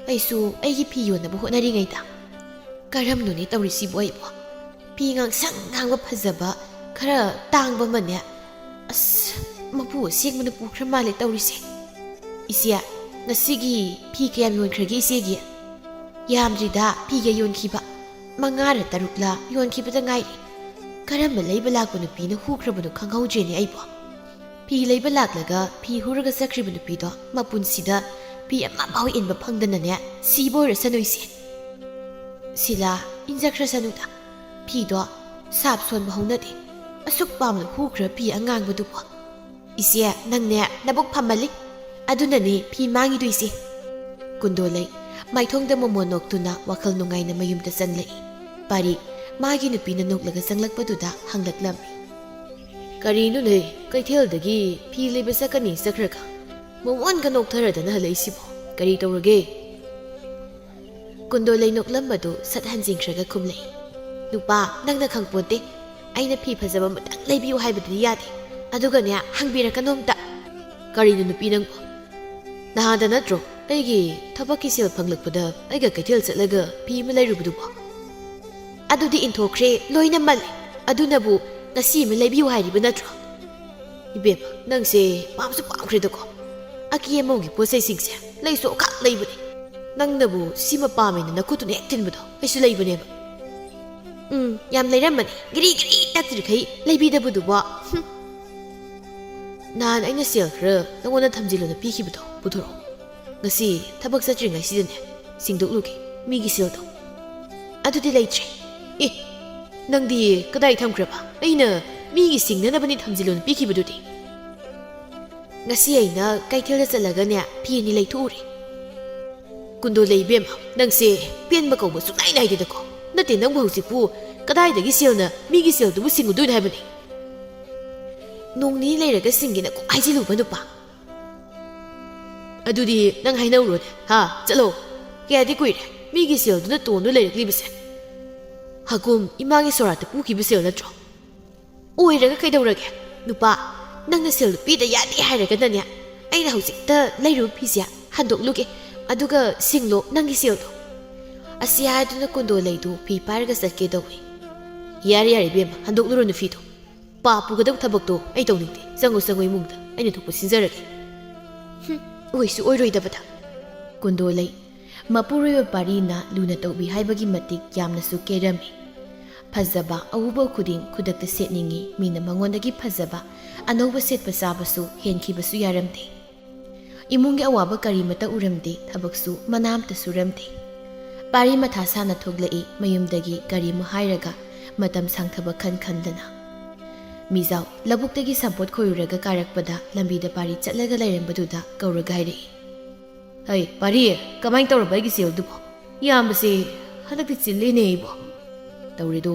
A: ꯑꯩꯁꯨ ꯑꯩꯒꯤ ꯐꯤ ꯌꯣꯟꯅꯕ ꯍꯣꯠꯅꯔꯤꯉꯩꯗ ꯀꯔꯝꯅꯣꯅꯦ ꯇꯧꯔꯤꯁꯤꯕꯨ ꯑꯩꯕꯨ ꯐꯤ ꯉꯥꯡꯁꯪ ꯉꯥꯡꯕ ꯐꯖꯕ ꯈꯔ ꯇꯥꯡꯕ ꯑꯃꯅꯦ ꯑꯁ ꯃꯄꯨ ꯑꯁꯦꯡꯕꯅ ꯄꯨꯈ꯭ꯔ ꯃꯥꯜꯂꯦ ꯇꯧꯔꯤꯁꯦ ꯏꯆꯦ ꯉꯁꯤꯒꯤ ꯐꯤ ꯀꯌꯥꯝ ꯌꯣꯟꯈ꯭ꯔꯒꯦ ꯏꯆꯦꯒꯤ ꯌꯥꯝꯗ꯭ꯔꯤꯗ ꯐꯤꯒ ꯌꯣꯟꯈꯤꯕ 5ꯔ 6ꯂ ꯌꯣꯟꯈꯤꯕꯗ ꯉꯥꯏꯔꯤ ꯀꯔꯝꯕ ꯂꯩꯕ ꯂꯥꯛꯄ ꯅꯨꯄꯤꯅ ꯍꯨꯈ꯭ꯔꯕꯅꯣ ꯈꯪꯍꯧꯗ꯭ꯔꯦꯅꯦ ꯑꯩꯕꯨ ꯐꯤ ꯂꯩꯕ ꯂꯥꯛꯂꯒ ꯐꯤ ꯍꯨꯔꯒ ꯆꯠꯈ꯭ꯔꯤꯕ ꯅꯨꯄꯤꯗꯣ ꯃꯄꯨꯟꯁꯤꯗ ꯐꯤ ꯑꯃꯐꯥꯎ ꯏꯟꯕ ꯐꯪꯗꯅꯅꯦ ꯁꯤꯕ ꯑꯣꯏꯔꯁꯅꯨ ꯏꯆꯦ ꯁꯤꯂꯥ ꯏꯟꯖꯈ꯭ꯔꯁꯅꯨꯗ ꯐꯤꯗꯣ ꯁꯥꯞ ꯁꯣꯟꯕ ꯍꯧꯅꯗꯦ ꯑꯁꯨꯛ ꯄꯥꯝꯅ ꯍꯨꯈ꯭ꯔ ꯐꯤ ꯑꯉꯥꯡꯕꯗꯨꯕꯣ ꯏꯆꯦ ꯅꯪꯅꯦ ꯅꯕꯨꯛ ꯐꯝꯃꯜꯂꯤ ꯑꯗꯨꯅꯅꯦ ꯐꯤ ꯃꯥꯡꯉꯤꯗꯣꯏꯁꯦ ꯀꯨꯟꯗꯣꯂꯩ ꯃꯥꯏꯊꯣꯡꯗ ꯃꯣꯃꯣ ꯅꯣꯛꯇꯨꯅ ꯋꯥꯈꯜ ꯅꯨꯡꯉꯥꯏꯅ ꯃꯌꯨꯝꯗ ꯆꯪꯂꯛꯏ ꯄꯥꯔꯤ ꯃꯥꯒꯤ ꯅꯨꯄꯤꯅ ꯅꯣꯛꯂꯒ ꯆꯪꯂꯛꯄꯗꯨꯗ ꯍꯪꯂꯛꯂꯝꯃꯤ ꯀꯔꯤꯅꯣꯅꯦ ꯀꯩꯊꯦꯜꯗꯒꯤ ꯐꯤ ꯂꯩꯕ ꯆꯠꯀꯅꯤ ꯆꯠꯈ꯭ꯔꯒ ꯃꯉꯣꯟꯒ ꯅꯣꯛꯊꯔꯗꯅ ꯍꯜꯂꯛꯏꯁꯤꯕꯣ ꯀꯔꯤ ꯇꯧꯔꯒꯦ ꯀꯨꯟꯗꯣꯂꯩ ꯅꯣꯛꯂꯝꯕꯗꯨ ꯁꯠ ꯍꯟꯖꯤꯟꯈ꯭ꯔꯒ ꯈꯨꯝꯂꯛꯏ ꯅꯨꯄꯥ ꯅꯪꯅ ꯈꯪꯄꯣꯟꯇꯦ ꯑꯩꯅ ꯐꯤ ꯐꯖꯕ ꯑꯃꯇꯪ ꯂꯩꯕꯤꯌꯨ ꯍꯥꯏꯕꯗꯨꯗꯤ ꯌꯥꯗꯦ ꯑꯗꯨꯒꯅꯦ ꯍꯪꯕꯤꯔꯛꯀꯅꯣ ꯑꯝꯇ ꯀꯔꯤꯅꯣ ꯅꯨꯄꯤ ꯅꯪꯕꯣ ꯅꯍꯥꯟꯗ ꯅꯠꯇ꯭ꯔꯣ ꯑꯩꯒꯤ ꯊꯕꯛꯀꯤ ꯁꯦꯜ ꯐꯪꯂꯛꯄꯗ ꯑꯩꯒ ꯀꯩꯊꯦꯜ ꯆꯠꯂꯒ ꯐꯤ ꯑꯃ ꯂꯩꯔꯨꯕꯗꯨꯕꯣ ꯑꯗꯨꯗꯤ ꯏꯟꯊꯣꯛꯈ꯭ꯔꯦ ꯂꯣꯏꯅ ꯃꯜꯂꯦ ꯑꯗꯨꯅꯕꯨ ꯉꯁꯤ ꯑꯃ ꯂꯩꯕꯤꯌꯨ ꯍꯥꯏꯔꯤꯕ ꯅꯠꯇ꯭ꯔꯣ ꯏꯕꯦꯝꯃ ꯅꯪꯁꯦ ꯄꯥꯝꯁꯨ ꯄꯥꯝꯈ꯭ꯔꯦꯗꯀꯣ ꯑꯀꯤ ꯑꯃꯧꯒꯤ ꯄꯣꯠꯆꯩꯁꯤꯡꯁꯦ ꯂꯩꯁꯨ ꯑꯣꯈꯥꯛ ꯂꯩꯕꯅꯦ ꯅꯪꯅꯕꯨ ꯁꯤꯃ ꯄꯥꯝꯃꯦꯅ ꯅꯈꯨꯠꯇꯨꯅ ꯍꯦꯛ ꯊꯤꯟꯕꯗꯣ ꯑꯩꯁꯨ ꯂꯩꯕꯅꯦꯕ ꯌꯥꯝ ꯂꯩꯔꯝꯕꯅꯤ ꯒꯤꯔꯤ ꯒꯤꯔꯤ ꯇꯛꯇ꯭ꯔꯤꯈꯩ ꯂꯩꯕꯤꯗꯕꯗꯨꯕꯣ ꯅꯍꯥꯟ ꯑꯩꯅ ꯁꯦꯜ ꯈꯔ ꯅꯪꯉꯣꯟꯗ ꯊꯝꯖꯤꯜꯂꯨꯅ ꯄꯤꯈꯤꯕꯗꯣ ꯄꯨꯊꯣꯔꯛꯑꯣ ꯉꯁꯤ ꯊꯕꯛ ꯆꯠꯇ꯭ꯔꯤꯉꯩꯁꯤꯗꯅꯦ ꯁꯤꯡꯗꯣꯛꯂꯨꯒꯦ ꯃꯤꯒꯤ ꯁꯦꯜꯗꯣ ꯑꯗꯨꯗꯤ ꯂꯩꯇ꯭ꯔꯦ ꯑꯦ ꯅꯪꯗꯤ ꯀꯗꯥꯏ ꯊꯝꯈ꯭ꯔꯕ ꯑꯩꯅ ꯃꯤꯒꯤ ꯁꯤꯡꯅꯅꯕꯅꯤ ꯊꯝꯖꯤꯜꯂꯨꯅ ꯄꯤꯈꯤꯕꯗꯨꯗꯤ ꯉꯁꯤ ꯑꯩꯅ ꯀꯩꯊꯦꯜꯗ ꯆꯠꯂꯒꯅꯦ ꯐꯤ ꯑꯅꯤ ꯂꯩꯊꯣꯛꯎꯔꯦ ꯀꯨꯟꯗꯣꯂꯩ ꯏꯕꯦꯝꯃ ꯅꯪꯁꯦ ꯄꯦꯟꯕ ꯀꯧꯕ ꯁꯨꯡꯅꯥꯏ ꯅꯥꯏꯗꯦꯗꯀꯣ ꯅꯠꯇꯦ ꯅꯪꯕꯨ ꯍꯧꯖꯤꯛꯄꯨ ꯀꯗꯥꯏꯗꯒꯤ ꯁꯦꯜꯅ ꯃꯤꯒꯤ ꯁꯦꯜꯗꯨꯕꯨ ꯁꯤꯡꯉꯨꯗꯣꯏꯅꯣ ꯍꯥꯏꯕꯅꯤ ꯅꯣꯡ ꯅꯤꯅꯤ ꯂꯩꯔꯒ ꯁꯤꯡꯒꯦꯅ ꯀꯣꯛ ꯍꯥꯏꯖꯤꯜꯂꯨꯕ ꯅꯨꯄꯥ ꯑꯗꯨꯗꯤ ꯅꯪ ꯍꯥꯏꯅꯧꯔꯣꯅꯦ ꯍꯥ ꯆꯠꯂꯣ ꯀꯌꯥꯗꯤ ꯀꯨꯏꯔꯦ ꯃꯤꯒꯤ ꯁꯦꯜꯗꯨꯅ ꯇꯣꯟꯗꯨ ꯂꯩꯔꯛꯂꯤꯕꯁꯦ ꯍꯀꯨꯝ ꯏꯃꯥꯒꯤ ꯁꯣꯔꯥꯠꯇ ꯄꯨꯈꯤꯕ ꯁꯦꯜ ꯅꯠꯇ꯭ꯔꯣ ꯑꯣꯏꯔꯒ ꯀꯩꯗꯧꯔꯒꯦ ꯅꯨꯄꯥ ꯅꯪꯅ ꯁꯦꯜꯗꯨ ꯄꯤꯗ ꯌꯥꯗꯦ ꯍꯥꯏꯔꯒꯅꯅꯦ ꯑꯩꯅ ꯍꯧꯖꯤꯛꯇ ꯂꯩꯔꯨꯕ ꯐꯤꯁꯦ ꯍꯟꯗꯣꯛꯂꯨꯒꯦ ꯑꯗꯨꯒ ꯁꯤꯡꯂꯣ ꯅꯪꯒꯤ ꯁꯦꯜꯗꯣ ꯑꯁꯤ ꯍꯥꯏꯗꯨꯅ ꯀꯨꯟꯗꯣꯂꯩꯗꯨ ꯐꯤ ꯄꯥꯏꯔꯒ ꯆꯠꯀꯦ ꯇꯧꯏ ꯌꯥꯔꯦ ꯌꯥꯔꯦ ꯏꯕꯦꯝꯃ ꯍꯟꯗꯣꯛꯂꯨꯔꯣ ꯅꯨꯄꯤꯗꯣ ꯄꯥ ꯄꯨꯒꯗꯕ ꯊꯕꯛꯇꯣ ꯑꯩ ꯇꯧꯅꯤꯡꯗꯦ ꯆꯪꯉꯣ ꯏꯃꯨꯡꯗ ꯑꯩꯅ ꯊꯣꯛꯄ ꯁꯤꯟꯖꯔꯒꯦ ꯑꯣꯏꯁꯨ ꯑꯣꯏꯔꯣꯏꯗꯕꯗ ꯀꯨꯟꯗꯣꯂꯩ ꯃꯄꯨꯔꯣꯏꯕ ꯄꯥꯔꯤꯅ ꯂꯨꯅ ꯇꯧꯕꯤ ꯍꯥꯏꯕꯒꯤ ꯃꯇꯤꯛ ꯌꯥꯝꯅꯁꯨ ꯀꯦꯔꯝꯃꯤ ꯐꯖꯕ ꯑꯎꯕ ꯈꯨꯗꯤꯡ ꯈꯨꯗꯛꯇ ꯁꯦꯠꯅꯤꯡꯉꯤ ꯃꯤꯅ ꯃꯉꯣꯟꯗꯒꯤ ꯐꯖꯕ ꯑꯅꯧꯕ ꯁꯦꯠꯄ ꯆꯥꯕꯁꯨ ꯍꯦꯟꯈꯤꯕꯁꯨ ꯌꯥꯔꯝꯗꯦ ꯏꯃꯨꯡꯒꯤ ꯑꯋꯥꯕ ꯀꯔꯤꯃꯇ ꯎꯔꯝꯗꯦ ꯊꯕꯛꯁꯨ ꯃꯅꯥꯝꯇ ꯁꯨꯔꯝꯗꯦ ꯄꯥꯔꯤ ꯃꯊꯥ ꯁꯥꯅ ꯊꯣꯛꯂꯛꯏ ꯃꯌꯨꯝꯗꯒꯤ ꯀꯔꯤꯃꯨ ꯍꯥꯏꯔꯒ ꯃꯇꯝ ꯁꯥꯡꯊꯕ ꯈꯟꯗꯅ ꯃꯤꯖꯥꯎ ꯂꯧꯕꯨꯛꯇꯒꯤ ꯁꯝꯄꯣꯠ ꯈꯣꯏꯔꯨꯔꯒ ꯀꯥꯔꯛꯄꯗ ꯂꯝꯕꯤꯗ ꯄꯥꯔꯤ ꯆꯠꯂꯒ ꯂꯩꯔꯝꯕꯗꯨꯗ ꯀꯧꯔꯒ ꯍꯥꯏꯔꯛꯏ ꯍꯩ ꯄꯥꯔꯤ ꯀꯃꯥꯏꯅ ꯇꯧꯔꯕ ꯑꯩꯒꯤ ꯁꯦꯜꯗꯨꯕꯣ ꯌꯥꯝꯕꯁꯦ ꯍꯟꯗꯛꯇꯤ ꯆꯤꯜꯂꯤꯅꯦ ꯑꯩꯕꯣ ꯇꯧꯔꯤꯗꯣ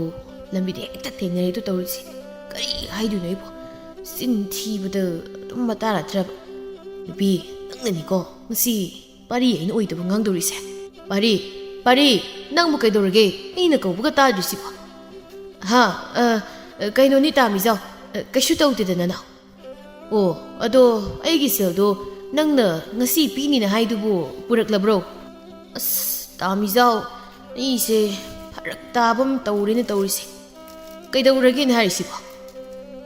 A: ꯂꯝꯕꯤꯗ ꯍꯦꯛꯇ ꯊꯦꯡꯅꯔꯤꯗꯣ ꯇꯧꯔꯤꯁꯤ ꯀꯔꯤ ꯍꯥꯏꯗꯣꯏꯅꯣ ꯑꯩꯕꯣ ꯆꯤꯟ ꯊꯤꯕꯗ ꯑꯗꯨꯝ ꯃꯇꯥꯔꯛꯇ꯭ꯔꯕ ꯅꯨꯄꯤ ꯅꯪꯅꯅꯤꯀꯣ ꯉꯁꯤ ꯄꯥꯔꯤ ꯑꯩꯅ ꯑꯣꯏꯗꯕ ꯉꯥꯡꯗꯧꯔꯤꯁꯦ ꯄꯥꯔꯤ ꯅꯪꯕꯨ ꯀꯩꯗꯧꯔꯒꯦ ꯑꯩꯅ ꯀꯧꯕꯒ ꯇꯥꯗ꯭ꯔꯤꯁꯤꯕꯣ ꯍꯥ ꯀꯩꯅꯣꯅꯤ ꯇꯥꯃꯤꯖꯥꯎ ꯀꯩꯁꯨ ꯇꯧꯗꯦꯗ ꯅꯅꯥꯎ ꯑꯣ ꯑꯗꯣ ꯑꯩꯒꯤ ꯁꯦꯜꯗꯣ ꯅꯪꯅ ꯉꯁꯤ ꯄꯤꯅꯤꯅ ꯍꯥꯏꯗꯨꯕꯨ ꯄꯨꯔꯛꯂꯕ꯭ꯔꯣ ꯑꯁ ꯇꯥꯃꯤꯖꯥꯎ ꯑꯩꯁꯦ ꯐꯔꯛ ꯇꯥꯕ ꯑꯃ ꯇꯧꯔꯦꯅ ꯇꯧꯔꯤꯁꯦ ꯀꯩꯗꯧꯔꯒꯦꯅ ꯍꯥꯏꯔꯤꯁꯤꯕꯣ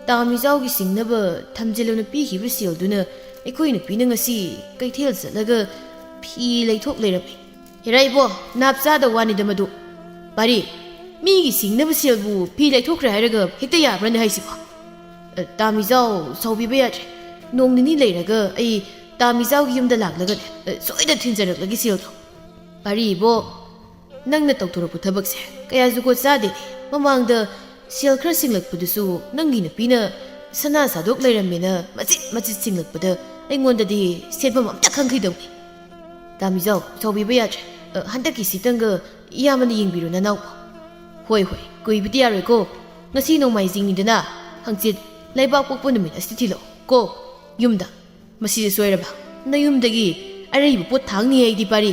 A: ꯇꯥꯃꯤꯖꯥꯎꯒꯤ ꯁꯤꯡꯅꯕ ꯊꯝꯖꯤꯜꯂꯨꯅ ꯄꯤꯈꯤꯕ ꯁꯦꯜꯗꯨꯅ ꯑꯩꯈꯣꯏ ꯅꯨꯄꯤꯅ ꯉꯁꯤ ꯀꯩꯊꯦꯜ ꯆꯠꯂꯒ ꯐꯤ ꯂꯩꯊꯣꯛ ꯂꯩꯔꯝꯃꯤ ꯍꯦꯔꯥ ꯏꯕꯣ ꯅꯥꯞ ꯆꯥꯗꯕ ꯋꯥꯅꯤꯗ ꯃꯗꯨ ꯄꯥꯔꯤ ꯃꯤꯒꯤ ꯁꯤꯡꯅꯕ ꯁꯦꯜꯕꯨ ꯐꯤ ꯂꯩꯊꯣꯛꯈ꯭ꯔꯦ ꯍꯥꯏꯔꯒ ꯍꯦꯛꯇ ꯌꯥꯕ꯭ꯔꯅꯦ ꯍꯥꯏꯁꯤꯕꯣ ꯇꯥꯃꯤꯖꯥꯎ ꯁꯥꯎꯕꯤꯕ ꯌꯥꯗ꯭ꯔꯦ ꯅꯣꯡ ꯅꯤꯅꯤ ꯂꯩꯔꯒ ꯑꯩ ꯇꯥꯃꯤꯖꯥꯎꯒꯤ ꯌꯨꯝꯗ ꯂꯥꯛꯂꯒꯅꯦ ꯁꯣꯏꯗꯅ ꯊꯤꯟꯖꯔꯛꯂꯒꯦ ꯁꯦꯜꯗꯣ ꯄꯥꯔꯤ ꯏꯕꯣ ꯅꯪꯅ ꯇꯧꯊꯣꯔꯛꯄ ꯊꯕꯛꯁꯦ ꯀꯌꯥ ꯖꯨꯒꯣꯠ ꯆꯥꯗꯦꯅꯦ ꯃꯃꯥꯡꯗ ꯁꯦꯜ ꯈꯔ ꯁꯤꯡꯂꯛꯄꯗꯨꯁꯨ ꯅꯪꯒꯤ ꯅꯨꯄꯤꯅ ꯁꯅꯥ ꯁꯥꯗꯣꯛ ꯂꯩꯔꯝꯃꯦꯅ ꯃꯆꯤꯠ ꯁꯤꯡꯂꯛꯄꯗ ꯑꯩꯉꯣꯟꯗꯗꯤ ꯁꯦꯟꯐꯝ ꯑꯝꯇ ꯈꯪꯈꯤꯗꯧꯅꯤ ꯇꯥꯃꯤꯖꯥꯎ ꯁꯥꯎꯕꯤꯕ ꯌꯥꯗ꯭ꯔꯦ ꯍꯟꯗꯛꯀꯤ ꯁꯤꯇꯪꯒ ꯏꯌꯥꯝꯕꯅ ꯌꯦꯡꯕꯤꯔꯣ ꯅꯅꯥꯎꯕ ꯍꯣꯏ ꯀꯨꯏꯕꯗꯤ ꯌꯥꯔꯣꯏꯀꯣ ꯉꯁꯤ ꯅꯣꯡꯃꯥꯏꯖꯤꯡꯅꯤꯗꯅ ꯍꯪꯆꯤꯠ ꯂꯩꯕꯥꯛ ꯄꯣꯛꯄ ꯅꯨꯃꯤꯠ ꯑꯁꯤ ꯊꯤꯜꯂꯛꯑꯣ ꯀꯣ ꯌꯨꯝꯗ ꯃꯁꯤꯗ ꯁꯣꯏꯔꯕ ꯅꯌꯨꯝꯗꯒꯤ ꯑꯔꯩꯕ ꯄꯣꯠ ꯊꯥꯡꯅꯤ ꯑꯩꯗꯤ ꯄꯥꯔꯤ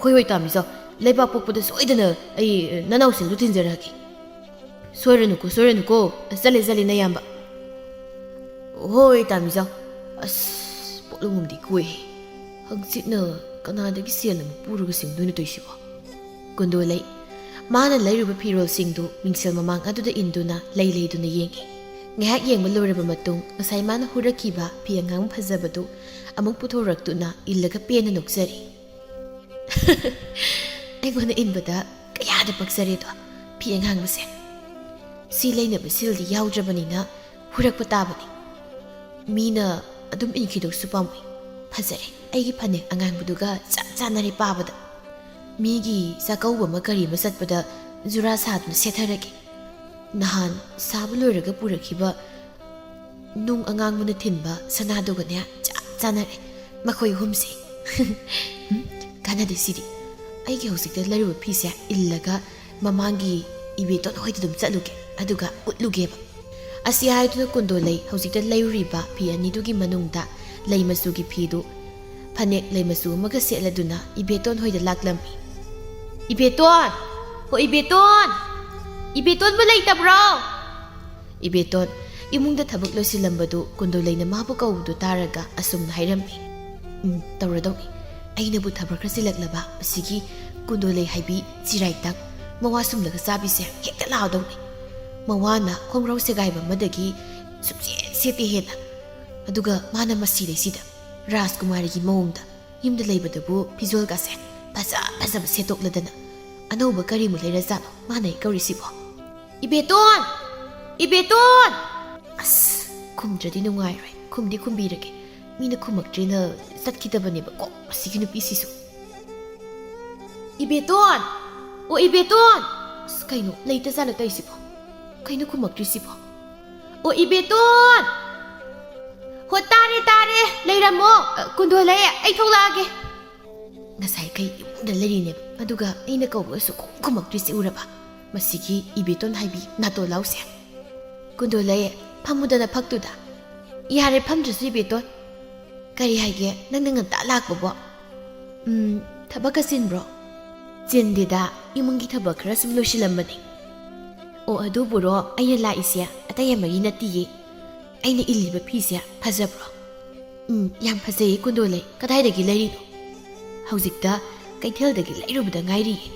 A: ꯍꯣꯏ ꯇꯥꯃꯤꯖꯥꯎ ꯂꯩꯕꯥꯛ ꯄꯣꯛꯄꯗ ꯁꯣꯏꯗꯅ ꯑꯩ ꯅꯅꯥꯎ ꯁꯦꯜꯗꯨ ꯊꯤꯟꯖꯔꯛꯑꯒꯦ ꯁꯣꯏꯔꯅꯨꯀꯣ ꯆꯠꯂꯦ ꯅꯌꯥꯝꯕ ꯍꯣꯏ ꯇꯥꯃꯤꯖꯥꯎ ꯑꯁ ꯄꯣꯠꯂꯨꯝꯗꯤ ꯀꯣꯏ ꯍꯪꯆꯤꯠꯅ ꯀꯅꯥꯗꯒꯤ ꯁꯦꯜ ꯑꯃ ꯄꯨꯔꯒ ꯁꯤꯡꯗꯣꯏꯅꯣ ꯇꯧꯏꯁꯤꯕꯣ ꯀꯨꯟꯗꯣꯂꯩ ꯃꯥꯅ ꯂꯩꯔꯨꯕ ꯐꯤꯔꯣꯜꯁꯤꯡꯗꯨ ꯃꯤꯡꯁꯦꯜ ꯃꯃꯥꯡ ꯑꯗꯨꯗ ꯏꯟꯗꯨꯅ ꯂꯩꯗꯨꯅ ꯌꯦꯡꯉꯤ ꯉꯥꯏꯍꯥꯛ ꯌꯦꯡꯕ ꯂꯣꯏꯔꯕ ꯃꯇꯨꯡ ꯉꯁꯥꯏ ꯃꯥꯅ ꯍꯨꯔꯛꯈꯤꯕ ꯐꯤ ꯑꯉꯥꯡ ꯐꯖꯕꯗꯨ ꯑꯃꯨꯛ ꯄꯨꯊꯣꯔꯛꯇꯨꯅ ꯏꯜꯂꯒ ꯄꯦꯟꯅ ꯅꯣꯛꯆꯔꯤ ꯑꯩꯉꯣꯟꯗ ꯏꯟꯕꯗ ꯀꯌꯥꯗ ꯄꯛꯆꯔꯦꯗꯣ ꯐꯤ ꯑꯉꯥꯡꯕꯁꯦ ꯁꯤ ꯂꯩꯅꯕ ꯁꯤꯜꯗꯤ ꯌꯥꯎꯗ꯭ꯔꯕꯅꯤꯅ ꯍꯨꯔꯛꯄ ꯇꯥꯕꯅꯤ ꯃꯤꯅ ꯑꯗꯨꯝ ꯏꯟꯈꯤꯗꯧꯁꯨ ꯄꯥꯝꯃꯣꯏ ꯐꯖꯔꯦ ꯑꯩꯒꯤ ꯐꯅꯦꯛ ꯑꯉꯥꯡꯕꯗꯨꯒ ꯆꯞ ꯆꯥꯟꯅꯔꯦ ꯄꯥꯕꯗ ꯃꯤꯒꯤ ꯆꯥꯛꯀꯧꯕ ꯑꯃ ꯀꯔꯤ ꯑꯃ ꯆꯠꯄꯗ ꯖꯨꯔꯥ ꯁꯥꯗꯨꯅ ꯁꯦꯠꯊꯔꯒꯦ ꯅꯍꯥꯟ ꯁꯥꯕ ꯂꯣꯏꯔꯒ ꯄꯨꯔꯛꯈꯤꯕ ꯅꯨꯡ ꯑꯉꯥꯡꯕꯅ ꯊꯤꯟꯕ ꯁꯅꯥꯗꯨꯒꯅꯦ ꯆꯞ ꯆꯥꯅꯔꯦ ꯃꯈꯣꯏ ꯑꯍꯨꯝꯁꯦ ꯀꯥꯟꯅꯗꯦ ꯁꯤꯗꯤ ꯑꯩꯒꯤ ꯍꯧꯖꯤꯛꯇ ꯂꯩꯔꯨꯕ ꯐꯤꯁꯦ ꯏꯜꯂꯒ ꯃꯃꯥꯡꯒꯤ ꯏꯕꯦꯇꯣꯟ ꯍꯣꯏꯗ ꯑꯗꯨꯝ ꯆꯠꯂꯨꯒꯦ ꯑꯗꯨꯒ ꯎꯠꯂꯨꯒꯦꯕ ꯑꯁꯤ ꯍꯥꯏꯗꯨꯅ ꯀꯨꯟꯗꯣꯂꯩ ꯍꯧꯖꯤꯛꯇ ꯂꯩꯔꯨꯔꯤꯕ ꯐꯤ ꯑꯅꯤꯗꯨꯒꯤ ꯃꯅꯨꯡꯗ ꯂꯩ ꯃꯆꯨꯒꯤ ꯐꯤꯗꯨ ꯐꯅꯦꯛ ꯂꯩ ꯃꯆꯨ ꯑꯃꯒ ꯁꯦꯠꯂꯗꯨꯅ ꯏꯕꯦꯇꯣꯟ ꯍꯣꯏꯗ ꯂꯥꯛꯂꯝꯃꯤ ꯏꯕꯦꯇꯣꯟ ꯍꯣ ꯏꯕꯦꯇꯣꯟ ꯏꯕꯦꯇꯣꯟꯕꯨ ꯂꯩꯇꯕ꯭ꯔꯣ ꯏꯕꯦꯇꯣꯟ ꯏꯃꯨꯡꯗ ꯊꯕꯛ ꯂꯣꯏꯁꯤꯜꯂꯝꯕꯗꯨ ꯀꯨꯟꯗꯣꯂꯩꯅ ꯃꯥꯕꯨ ꯀꯧꯕꯗꯨ ꯇꯥꯔꯒ ꯑꯁꯨꯝꯅ ꯍꯥꯏꯔꯝꯃꯤ ꯇꯧꯔꯗꯧꯅꯤ ꯑꯩꯅꯕꯨ ꯊꯕꯛ ꯈꯔ ꯆꯤꯜꯂꯛꯂꯕ ꯃꯁꯤꯒꯤ ꯀꯨꯟꯗꯣꯂꯩ ꯍꯥꯏꯕꯤ ꯆꯤꯔꯥꯏꯇꯪ ꯃꯋꯥ ꯁꯨꯝꯂꯒ ꯆꯥꯕꯤꯁꯦ ꯍꯦꯛꯇ ꯂꯥꯛꯑꯗꯧꯅꯤ ꯃꯋꯥꯅ ꯈꯣꯡꯒ꯭ꯔꯥꯎ ꯁꯦꯒꯥꯏꯕ ꯑꯃꯗꯒꯤ ꯁꯨꯡꯁꯦꯠ ꯁꯦꯠꯇꯦ ꯍꯦꯟꯅ ꯑꯗꯨꯒ ꯃꯥꯅ ꯃꯁꯤꯗꯩꯁꯤꯗ ꯔꯥꯖꯀꯨꯃꯥꯔꯤꯒꯤ ꯃꯑꯣꯡꯗ ꯌꯨꯝꯗ ꯂꯩꯕꯗꯕꯨ ꯐꯤꯖꯣꯜꯒꯁꯦ ꯐꯖꯕ ꯁꯦꯠꯇꯣꯛꯂꯗꯅ ꯑꯅꯧꯕ ꯀꯔꯤꯃꯨꯛ ꯂꯩꯔꯖꯥꯠꯅꯣ ꯃꯥꯅ ꯀꯧꯔꯤꯁꯤꯕꯣ ꯏꯕꯦꯇꯣꯟ ꯏꯕꯦꯇꯣꯟ ꯑꯁ ꯈꯨꯝꯗ꯭ꯔꯗꯤ ꯅꯨꯡꯉꯥꯏꯔꯣꯏ ꯈꯨꯝꯗꯤ ꯈꯨꯝꯕꯤꯔꯒꯦ ꯃꯤꯅ ꯈꯨꯝꯃꯛꯇ꯭ꯔꯦꯅ ꯆꯠꯈꯤꯗꯕꯅꯦꯕꯀꯣ ꯃꯁꯤꯒꯤ ꯅꯨꯄꯤꯁꯤꯁꯨ ꯏꯕꯦꯇꯣꯟ ꯑꯣ ꯏꯕꯦꯇꯣꯟ ꯑꯁ ꯀꯩꯅꯣ ꯂꯩꯇꯖꯥꯠꯂꯣ ꯇꯧꯔꯤꯁꯤꯕꯣ ꯀꯩꯅꯣ ꯈꯨꯝꯃꯛꯇ꯭ꯔꯤꯁꯤꯕꯣ ꯑꯣ ꯏꯕꯦꯇꯣꯟ ꯍꯣ ꯇꯥꯔꯦ ꯂꯩꯔꯝꯃꯣ ꯀꯨꯟꯗꯣꯂꯩ ꯑꯩ ꯊꯣꯛꯂꯛꯑꯒꯦ ꯉꯁꯥꯏ ꯀꯩ ꯏꯃꯨꯡꯗ ꯂꯩꯔꯤꯅꯦꯕ ꯑꯗꯨꯒ ꯑꯩꯅ ꯀꯧꯕꯒꯁꯨ ꯈꯨꯝꯃꯛꯇ꯭ꯔꯤꯁꯤ ꯎꯔꯕ ꯃꯁꯤꯒꯤ ꯏꯕꯦꯇꯣꯟ ꯍꯥꯏꯕꯤ ꯅꯥꯇꯣꯟ ꯂꯥꯎꯁꯦ ꯀꯨꯟꯗꯣꯂꯩ ꯐꯝꯃꯨꯗꯅ ꯐꯛꯇꯨꯗ ꯌꯥꯔꯦ ꯐꯝꯗ꯭ꯔꯁꯨ ꯏꯕꯦꯇꯣꯟ ꯀꯔꯤ ꯍꯥꯏꯒꯦ ꯅꯪꯅ ꯉꯟꯇꯥ ꯂꯥꯛꯄꯕꯣ ꯊꯕꯛꯀ ꯆꯤꯟꯕ꯭ꯔꯣ ꯆꯤꯟꯗꯦꯗ ꯏꯃꯨꯡꯒꯤ ꯊꯕꯛ ꯈꯔ ꯁꯨꯝ ꯂꯣꯏꯁꯤꯜꯂꯝꯕꯅꯤ ꯑꯣ ꯑꯗꯨꯕꯨꯔꯣ ꯑꯩꯅ ꯂꯥꯛꯏꯁꯦ ꯑꯇꯩ ꯑꯃꯒꯤ ꯅꯠꯇꯤꯌꯦ ꯑꯩꯅ ꯏꯜꯂꯤꯕ ꯐꯤꯁꯦ ꯐꯖꯕ꯭ꯔꯣ ꯌꯥꯝ ꯐꯖꯩꯌꯦ ꯀꯨꯟꯗꯣꯂꯩ ꯀꯗꯥꯏꯗꯒꯤ ꯂꯩꯔꯤꯅꯣ ꯍꯧꯖꯤꯛꯇ ꯀꯩꯊꯦꯜꯗꯒꯤ ꯂꯩꯔꯨꯕꯗ ꯉꯥꯏꯔꯤꯌꯦ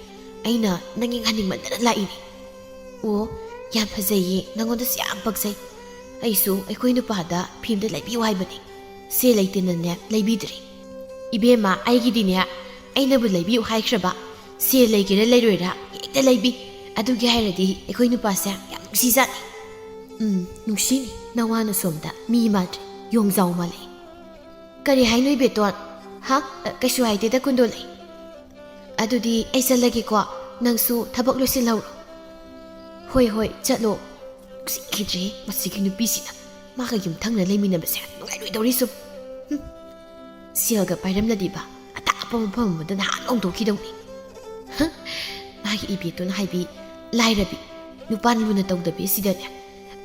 A: ꯑꯩꯅ ꯅꯪ ꯌꯦꯡꯍꯟꯅꯤꯡꯃꯟꯗꯅ ꯂꯥꯛꯏꯅꯤ ꯑꯣ ꯌꯥꯝ ꯐꯖꯩꯌꯦ ꯅꯪꯉꯣꯟꯗꯁꯨ ꯌꯥꯝ ꯄꯛꯆꯩ ꯑꯩꯁꯨ ꯑꯩꯈꯣꯏ ꯅꯨꯄꯥꯗ ꯐꯤꯝꯗ ꯂꯩꯕꯤꯌꯨ ꯍꯥꯏꯕꯅꯤ ꯁꯦ ꯂꯩꯇꯦꯅꯅꯦ ꯂꯩꯕꯤꯗ꯭ꯔꯤ ꯏꯕꯦꯝꯃ ꯑꯩꯒꯤꯗꯤꯅꯦ ꯑꯩꯅꯕꯨ ꯂꯩꯕꯤꯌꯨ ꯍꯥꯏꯈ꯭ꯔꯕ ꯁꯦ ꯂꯩꯒꯦꯔꯥ ꯂꯩꯔꯣꯏꯔꯥ ꯍꯦꯛꯇ ꯂꯩꯕꯤ ꯑꯗꯨꯒꯤ ꯍꯥꯏꯔꯗꯤ ꯑꯩꯈꯣꯏ ꯅꯨꯄꯥꯁꯦ ꯌꯥꯝ ꯅꯨꯡꯁꯤꯖꯥꯠꯅꯤ ꯅꯨꯡꯁꯤꯅꯤ ꯅꯋꯥꯅ ꯁꯣꯝꯗ ꯃꯤ ꯃꯥꯟꯗ꯭ꯔꯦ ꯌꯣꯡꯖꯥꯎ ꯃꯥꯜꯂꯦ ꯀꯔꯤ ꯍꯥꯏꯅꯣ ꯏꯕꯦꯇꯣꯟ ꯀꯩꯁꯨ ꯍꯥꯏꯗꯦꯗ ꯀꯨꯟꯗꯣꯂꯩ ꯑꯗꯨꯗꯤ ꯑꯩ ꯆꯠꯂꯒꯦꯀꯣ ꯅꯪꯁꯨ ꯊꯕꯛ ꯂꯣꯏꯁꯤꯜꯍꯧꯔꯣ ꯍꯣꯏ ꯆꯠꯂꯣ ꯎꯁꯤꯠꯈꯤꯗ꯭ꯔꯦ ꯃꯁꯤꯒꯤ ꯅꯨꯄꯤꯁꯤꯅ ꯃꯥꯒ ꯌꯨꯝꯊꯪꯅ ꯂꯩꯃꯤꯟꯅꯕꯁꯦ ꯅꯨꯡꯉꯥꯏꯔꯣꯏꯗꯧꯔꯤ ꯁꯨꯝ ꯁꯦꯜꯒ ꯄꯥꯏꯔꯝꯂꯗꯤꯕ ꯑꯇꯥꯞꯄ ꯃꯐꯝ ꯑꯃꯗ ꯅꯍꯥꯟ ꯂꯣꯡꯊꯣꯛꯈꯤꯗꯧꯅꯤ ꯃꯥꯒꯤ ꯏꯕꯦꯇꯣꯟ ꯍꯥꯏꯕꯤ ꯂꯥꯏꯔꯕꯤ ꯅꯨꯄꯥꯅ ꯂꯨꯅ ꯇꯧꯗꯕꯤ ꯑꯁꯤꯗꯅꯦ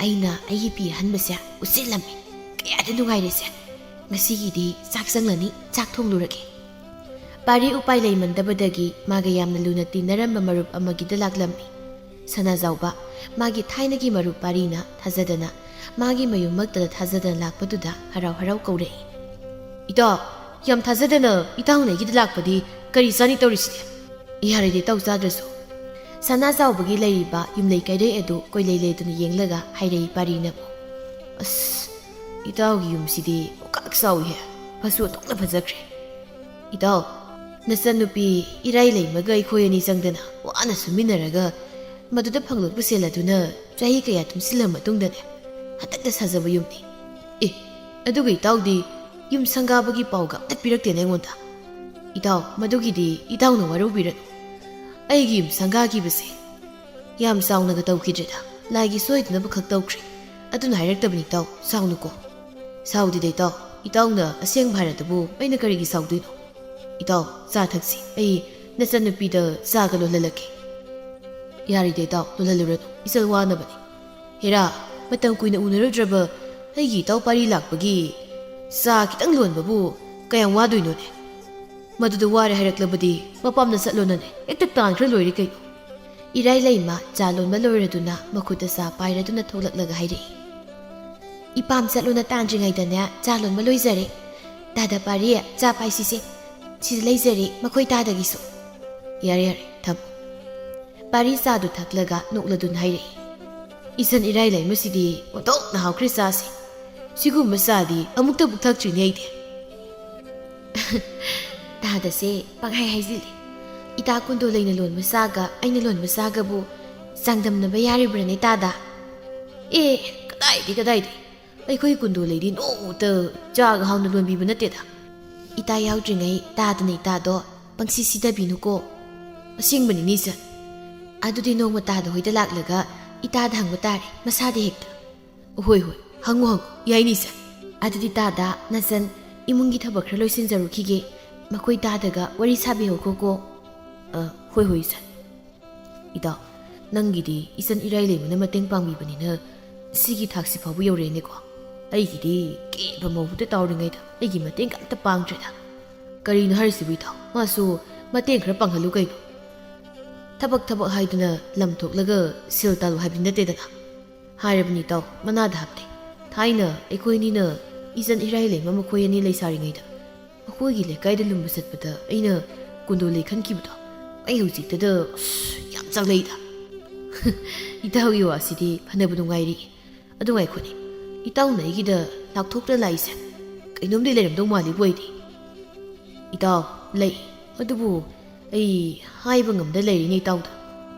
A: ꯑꯩꯅ ꯑꯩꯒꯤ ꯐꯤ ꯑꯍꯟꯕꯁꯦ ꯎꯠꯁꯤꯜꯂꯝꯃꯤ ꯀꯌꯥꯗ ꯅꯨꯡꯉꯥꯏꯔꯦꯁꯦ ꯉꯁꯤꯒꯤꯗꯤ ꯆꯥꯛ ꯆꯪꯂꯅꯤ ꯆꯥꯛ ꯊꯣꯡꯂꯨꯔꯒꯦ ꯄꯥꯔꯤ ꯎꯄꯥꯏ ꯂꯩꯃꯟꯗꯕꯗꯒꯤ ꯃꯥꯒ ꯌꯥꯝꯅ ꯂꯨꯅ ꯇꯤꯟꯅꯔꯝꯕ ꯃꯔꯨꯞ ꯑꯃꯒꯤꯗ ꯂꯥꯛꯂꯝꯃꯤ ꯁꯅꯥꯖꯥꯎꯕ ꯃꯥꯒꯤ ꯊꯥꯏꯅꯒꯤ ꯃꯔꯨꯞ ꯄꯥꯔꯤꯅ ꯊꯥꯖꯗꯅ ꯃꯥꯒꯤ ꯃꯌꯨꯝꯃꯛꯇꯗ ꯊꯥꯖꯗꯅ ꯂꯥꯛꯄꯗꯨꯗ ꯍꯔꯥꯎ ꯀꯧꯔꯛꯏ ꯏꯇꯥꯎ ꯌꯥꯝ ꯊꯥꯖꯗꯅ ꯏꯇꯥꯎꯅ ꯑꯩꯒꯤꯗ ꯂꯥꯛꯄꯗꯤ ꯀꯔꯤ ꯆꯥꯅꯤ ꯇꯧꯔꯤꯁꯤꯗꯤ ꯌꯥꯔꯗꯤ ꯏꯇꯥꯎ ꯆꯥꯗ꯭ꯔꯁꯨ ꯁꯅꯥꯖꯥꯎꯕꯒꯤ ꯂꯩꯔꯤꯕ ꯌꯨꯝꯂꯩ ꯀꯩꯔꯩ ꯑꯗꯨ ꯀꯣꯏꯂꯩ ꯂꯩꯗꯨꯅ ꯌꯦꯡꯂꯒ ꯍꯥꯏꯔꯛꯏ ꯄꯥꯔꯤꯅꯕꯨ ꯑꯁ ꯏꯇꯥꯎꯒꯤ ꯌꯨꯝꯁꯤꯗꯤ ꯄꯨꯀꯥꯛ ꯆꯥꯎꯏꯍꯦ ꯐꯁꯨ ꯑꯣꯟꯊꯣꯛꯅ ꯐꯖꯈ꯭ꯔꯦ ꯏꯇꯥꯎ ꯅꯆꯟꯅꯨꯄꯤ ꯏꯔꯥꯏꯂꯩꯃꯒ ꯑꯩꯈꯣꯏ ꯑꯅꯤ ꯆꯪꯗꯅ ꯋꯥꯅ ꯁꯨꯃꯤꯟꯅꯔꯒ ꯃꯗꯨꯗ ꯐꯪꯂꯛꯄ ꯁꯦꯜ ꯑꯗꯨꯅ ꯆꯍꯤ ꯀꯌꯥ ꯇꯨꯡꯁꯤꯜꯂ ꯃꯇꯨꯡꯗꯅꯦ ꯍꯟꯗꯛꯇ ꯁꯥꯖꯕ ꯌꯨꯝꯅꯤ ꯑꯗꯨꯒ ꯏꯇꯥꯎꯗꯤ ꯌꯨꯝ ꯁꯪꯒꯥꯕꯒꯤ ꯄꯥꯎꯒ ꯑꯝꯇ ꯄꯤꯔꯛꯇꯦꯅꯦ ꯑꯩꯉꯣꯟꯗ ꯏꯇꯥꯎ ꯃꯗꯨꯒꯤꯗꯤ ꯏꯇꯥꯎꯅ ꯋꯥꯔꯧꯕꯤꯔꯅꯨ ꯑꯩꯒꯤ ꯌꯨꯝ ꯁꯪꯒꯥꯈꯤꯕꯁꯦ ꯌꯥꯝ ꯆꯥꯎꯅꯒ ꯇꯧꯈꯤꯗ꯭ꯔꯦꯗ ꯂꯥꯏꯒꯤ ꯁꯣꯏꯗꯅꯕ ꯈꯛ ꯇꯧꯈ꯭ꯔꯦ ꯑꯗꯨꯅ ꯍꯥꯏꯔꯛꯇꯕꯅꯤ ꯏꯇꯥꯎ ꯁꯥꯎꯅꯨꯀꯣ ꯁꯥꯎꯗꯦꯗ ꯏꯇꯥꯎꯅ ꯑꯁꯦꯡꯕ ꯍꯥꯏꯔꯗꯕꯨ ꯑꯩꯅ ꯀꯔꯤꯒꯤ ꯁꯥꯎꯗꯣꯏꯅꯣ ꯏꯇꯥꯎ ꯆꯥ ꯊꯛꯁꯤ ꯑꯩ ꯅꯆꯟꯅꯨꯄꯤꯗ ꯆꯥꯒ ꯂꯣꯜꯍꯜꯂꯛꯀꯦ ꯌꯥꯔꯤꯗ ꯏꯇꯥꯎ ꯂꯣꯜꯍꯜꯂꯨꯔꯅꯨ ꯏꯆꯜ ꯋꯥꯅꯕꯅꯤ ꯍꯦꯔꯥ ꯃꯇꯝ ꯀꯨꯏꯅ ꯎꯅꯔꯨꯗ꯭ꯔꯕ ꯑꯩꯒꯤ ꯏꯇꯥꯎ ꯄꯥꯔꯤ ꯂꯥꯛꯄꯒꯤ ꯆꯥ ꯈꯤꯇꯪ ꯂꯣꯟꯕꯕꯨ ꯀꯌꯥꯝ ꯋꯥꯗꯣꯏꯅꯣꯅꯦ ꯃꯗꯨꯗ ꯋꯥꯔꯦ ꯍꯥꯏꯔꯛꯂꯕꯗꯤ ꯃꯄꯥꯝꯅ ꯆꯠꯂꯣꯅꯅꯦ ꯍꯦꯛꯇ ꯇꯥꯟꯈ꯭ꯔ ꯂꯣꯏꯔꯦ ꯀꯩꯅꯣ ꯏꯔꯥꯏꯂꯩꯃ ꯆꯥ ꯂꯣꯟꯕ ꯂꯣꯏꯔꯗꯨꯅ ꯃꯈꯨꯠꯇ ꯆꯥ ꯄꯥꯏꯔꯗꯨꯅ ꯊꯣꯛꯂꯛꯂꯒ ꯍꯥꯏꯔꯛꯏ ꯏꯄꯥꯝ ꯆꯠꯂꯨꯅ ꯇꯥꯟꯗ꯭ꯔꯤꯉꯩꯗꯅꯦ ꯆꯥ ꯂꯣꯟꯕ ꯂꯣꯏꯖꯔꯦ ꯗꯥꯗꯥ ꯄꯥꯔꯤ ꯆꯥ ꯄꯥꯏꯁꯤꯁꯦ ꯁꯤꯗ ꯂꯩꯖꯔꯦ ꯃꯈꯣꯏ ꯇꯥꯗꯒꯤꯁꯨ ꯌꯥꯔꯦ ꯊꯝꯃꯣ ꯄꯥꯔꯤ ꯆꯥꯗꯨ ꯊꯛꯂꯒ ꯅꯣꯛꯂꯗꯨꯅ ꯍꯥꯏꯔꯛꯏ ꯏꯆꯟ ꯏꯔꯥꯏꯂꯩꯃꯁꯤꯗꯤ ꯑꯣꯟꯊꯣꯛꯅ ꯍꯥꯎꯈ꯭ꯔꯦ ꯆꯥꯁꯤ ꯁꯤꯒꯨꯝꯕ ꯆꯥꯗꯤ ꯑꯃꯨꯛꯇꯕꯨ ꯊꯛꯇ꯭ꯔꯤꯅꯦ ꯑꯩꯗꯤ ꯗꯥꯗꯥꯁꯦ ꯄꯪꯍꯥꯏ ꯍꯥꯏꯖꯤꯜꯂꯤ ꯏꯇꯥ ꯀꯨꯟꯗꯣꯂꯩꯅ ꯂꯣꯟꯕ ꯆꯥꯒ ꯑꯩꯅ ꯂꯣꯟꯕ ꯆꯥꯒꯕꯨ ꯆꯥꯡꯗꯝꯅꯕ ꯌꯥꯔꯤꯕ꯭ꯔꯅꯦ ꯇꯥꯗꯥ ꯀꯗꯥꯏꯗꯤ ꯑꯩꯈꯣꯏ ꯀꯨꯟꯗꯣꯂꯩꯗꯤ ꯅꯣꯡꯃꯇ ꯆꯥꯒ ꯍꯥꯎꯅ ꯂꯣꯟꯕꯤꯕ ꯅꯠꯇꯦꯗ ꯏꯇꯥ ꯌꯥꯎꯗ꯭ꯔꯤꯉꯩ ꯇꯥꯗꯅ ꯏꯇꯥꯗꯣ ꯄꯪꯁꯤ ꯁꯤꯗꯕꯤꯅꯨꯀꯣ ꯑꯁꯦꯡꯕꯅꯤꯅꯦ ꯏꯆꯟ ꯑꯗꯨꯗꯤ ꯅꯣꯡꯃ ꯇꯥꯗ ꯍꯣꯏꯗ ꯂꯥꯛꯂꯒ ꯏꯇꯥꯗ ꯍꯪꯕ ꯇꯥꯔꯦ ꯃꯁꯥꯗ ꯍꯦꯛꯇ ꯍꯣꯏ ꯍꯪꯉꯨ ꯌꯥꯏꯅꯤ ꯏꯆꯟ ꯑꯗꯨꯗꯤ ꯇꯥꯗ ꯅꯆꯟ ꯏꯃꯨꯡꯒꯤ ꯊꯕꯛ ꯈꯔ ꯂꯣꯏꯁꯤꯟꯖꯔꯨꯈꯤꯒꯦ ꯃꯈꯣꯏ ꯇꯥꯗꯒ ꯋꯥꯔꯤ ꯁꯥꯕꯤꯍꯧꯈꯣꯀꯣ ꯍꯣꯏ ꯏꯆꯟ ꯏꯇꯥꯎ ꯅꯪꯒꯤꯗꯤ ꯏꯆꯟ ꯏꯔꯥꯏ ꯂꯩꯃꯅ ꯃꯇꯦꯡ ꯄꯥꯡꯕꯤꯕꯅꯤꯅ ꯁꯤꯒꯤ ꯊꯥꯛꯁꯤ ꯐꯥꯎꯕ ꯌꯧꯔꯛꯑꯦꯅꯦꯀꯣ ꯑꯩꯒꯤꯗꯤ ꯀꯦꯕ ꯃꯧꯕꯨꯗ ꯇꯥꯎꯔꯤꯉꯩꯗ ꯑꯩꯒꯤ ꯃꯇꯦꯡ ꯑꯝꯇ ꯄꯥꯡꯗ꯭ꯔꯦꯗ ꯀꯔꯤꯅꯣ ꯍꯥꯏꯔꯤꯁꯤꯕꯨ ꯏꯇꯥꯎ ꯃꯥꯁꯨ ꯃꯇꯦꯡ ꯈꯔ ꯄꯥꯡꯍꯜꯂꯨ ꯀꯩꯅꯣ ꯊꯕꯛ ꯍꯥꯏꯗꯨꯅ ꯂꯝ ꯊꯣꯛꯂꯒ ꯁꯦꯜ ꯇꯥꯜꯂꯨ ꯍꯥꯏꯕꯗꯤ ꯅꯠꯇꯦꯗꯅ ꯍꯥꯏꯔꯕꯅꯤ ꯏꯇꯥꯎ ꯃꯅꯥꯗ ꯍꯥꯞꯇꯦ ꯊꯥꯏꯅ ꯑꯩꯈꯣꯏꯅꯤꯅ ꯏꯆꯟ ꯏꯔꯥꯏ ꯂꯩꯃ ꯃꯈꯣꯏ ꯑꯅꯤ ꯂꯩꯁꯥꯔꯤꯉꯩꯗ ꯃꯈꯣꯏꯒꯤ ꯂꯩꯀꯥꯏꯗ ꯂꯨꯝꯕ ꯆꯠꯄꯗ ꯑꯩꯅ ꯀꯨꯟꯗꯣꯂꯩ ꯈꯟꯈꯤꯕꯗꯣ ꯑꯩ ꯍꯧꯖꯤꯛꯇꯗ ꯌꯥꯝ ꯆꯥꯛꯂꯩꯗ ꯏꯇꯥꯎꯒꯤ ꯋꯥꯁꯤꯗꯤ ꯐꯅꯕ ꯅꯨꯡꯉꯥꯏꯔꯤ ꯑꯗꯨ ꯉꯥꯏꯈꯣꯅꯦ ꯏꯇꯥꯎꯅ ꯑꯩꯒꯤꯗ ꯂꯥꯛꯊꯣꯛꯇꯅ ꯂꯥꯛꯏꯁꯦ ꯀꯩꯅꯣꯝꯗꯤ ꯂꯩꯔꯝꯗꯧ ꯃꯥꯜꯂꯤꯕꯨ ꯑꯩꯗꯤ ꯏꯇꯥꯎ ꯂꯩ ꯑꯗꯨꯕꯨ ꯑꯩ ꯍꯥꯏꯕ ꯉꯝꯗ ꯂꯩꯔꯤꯅꯦ ꯏꯇꯥꯎꯗ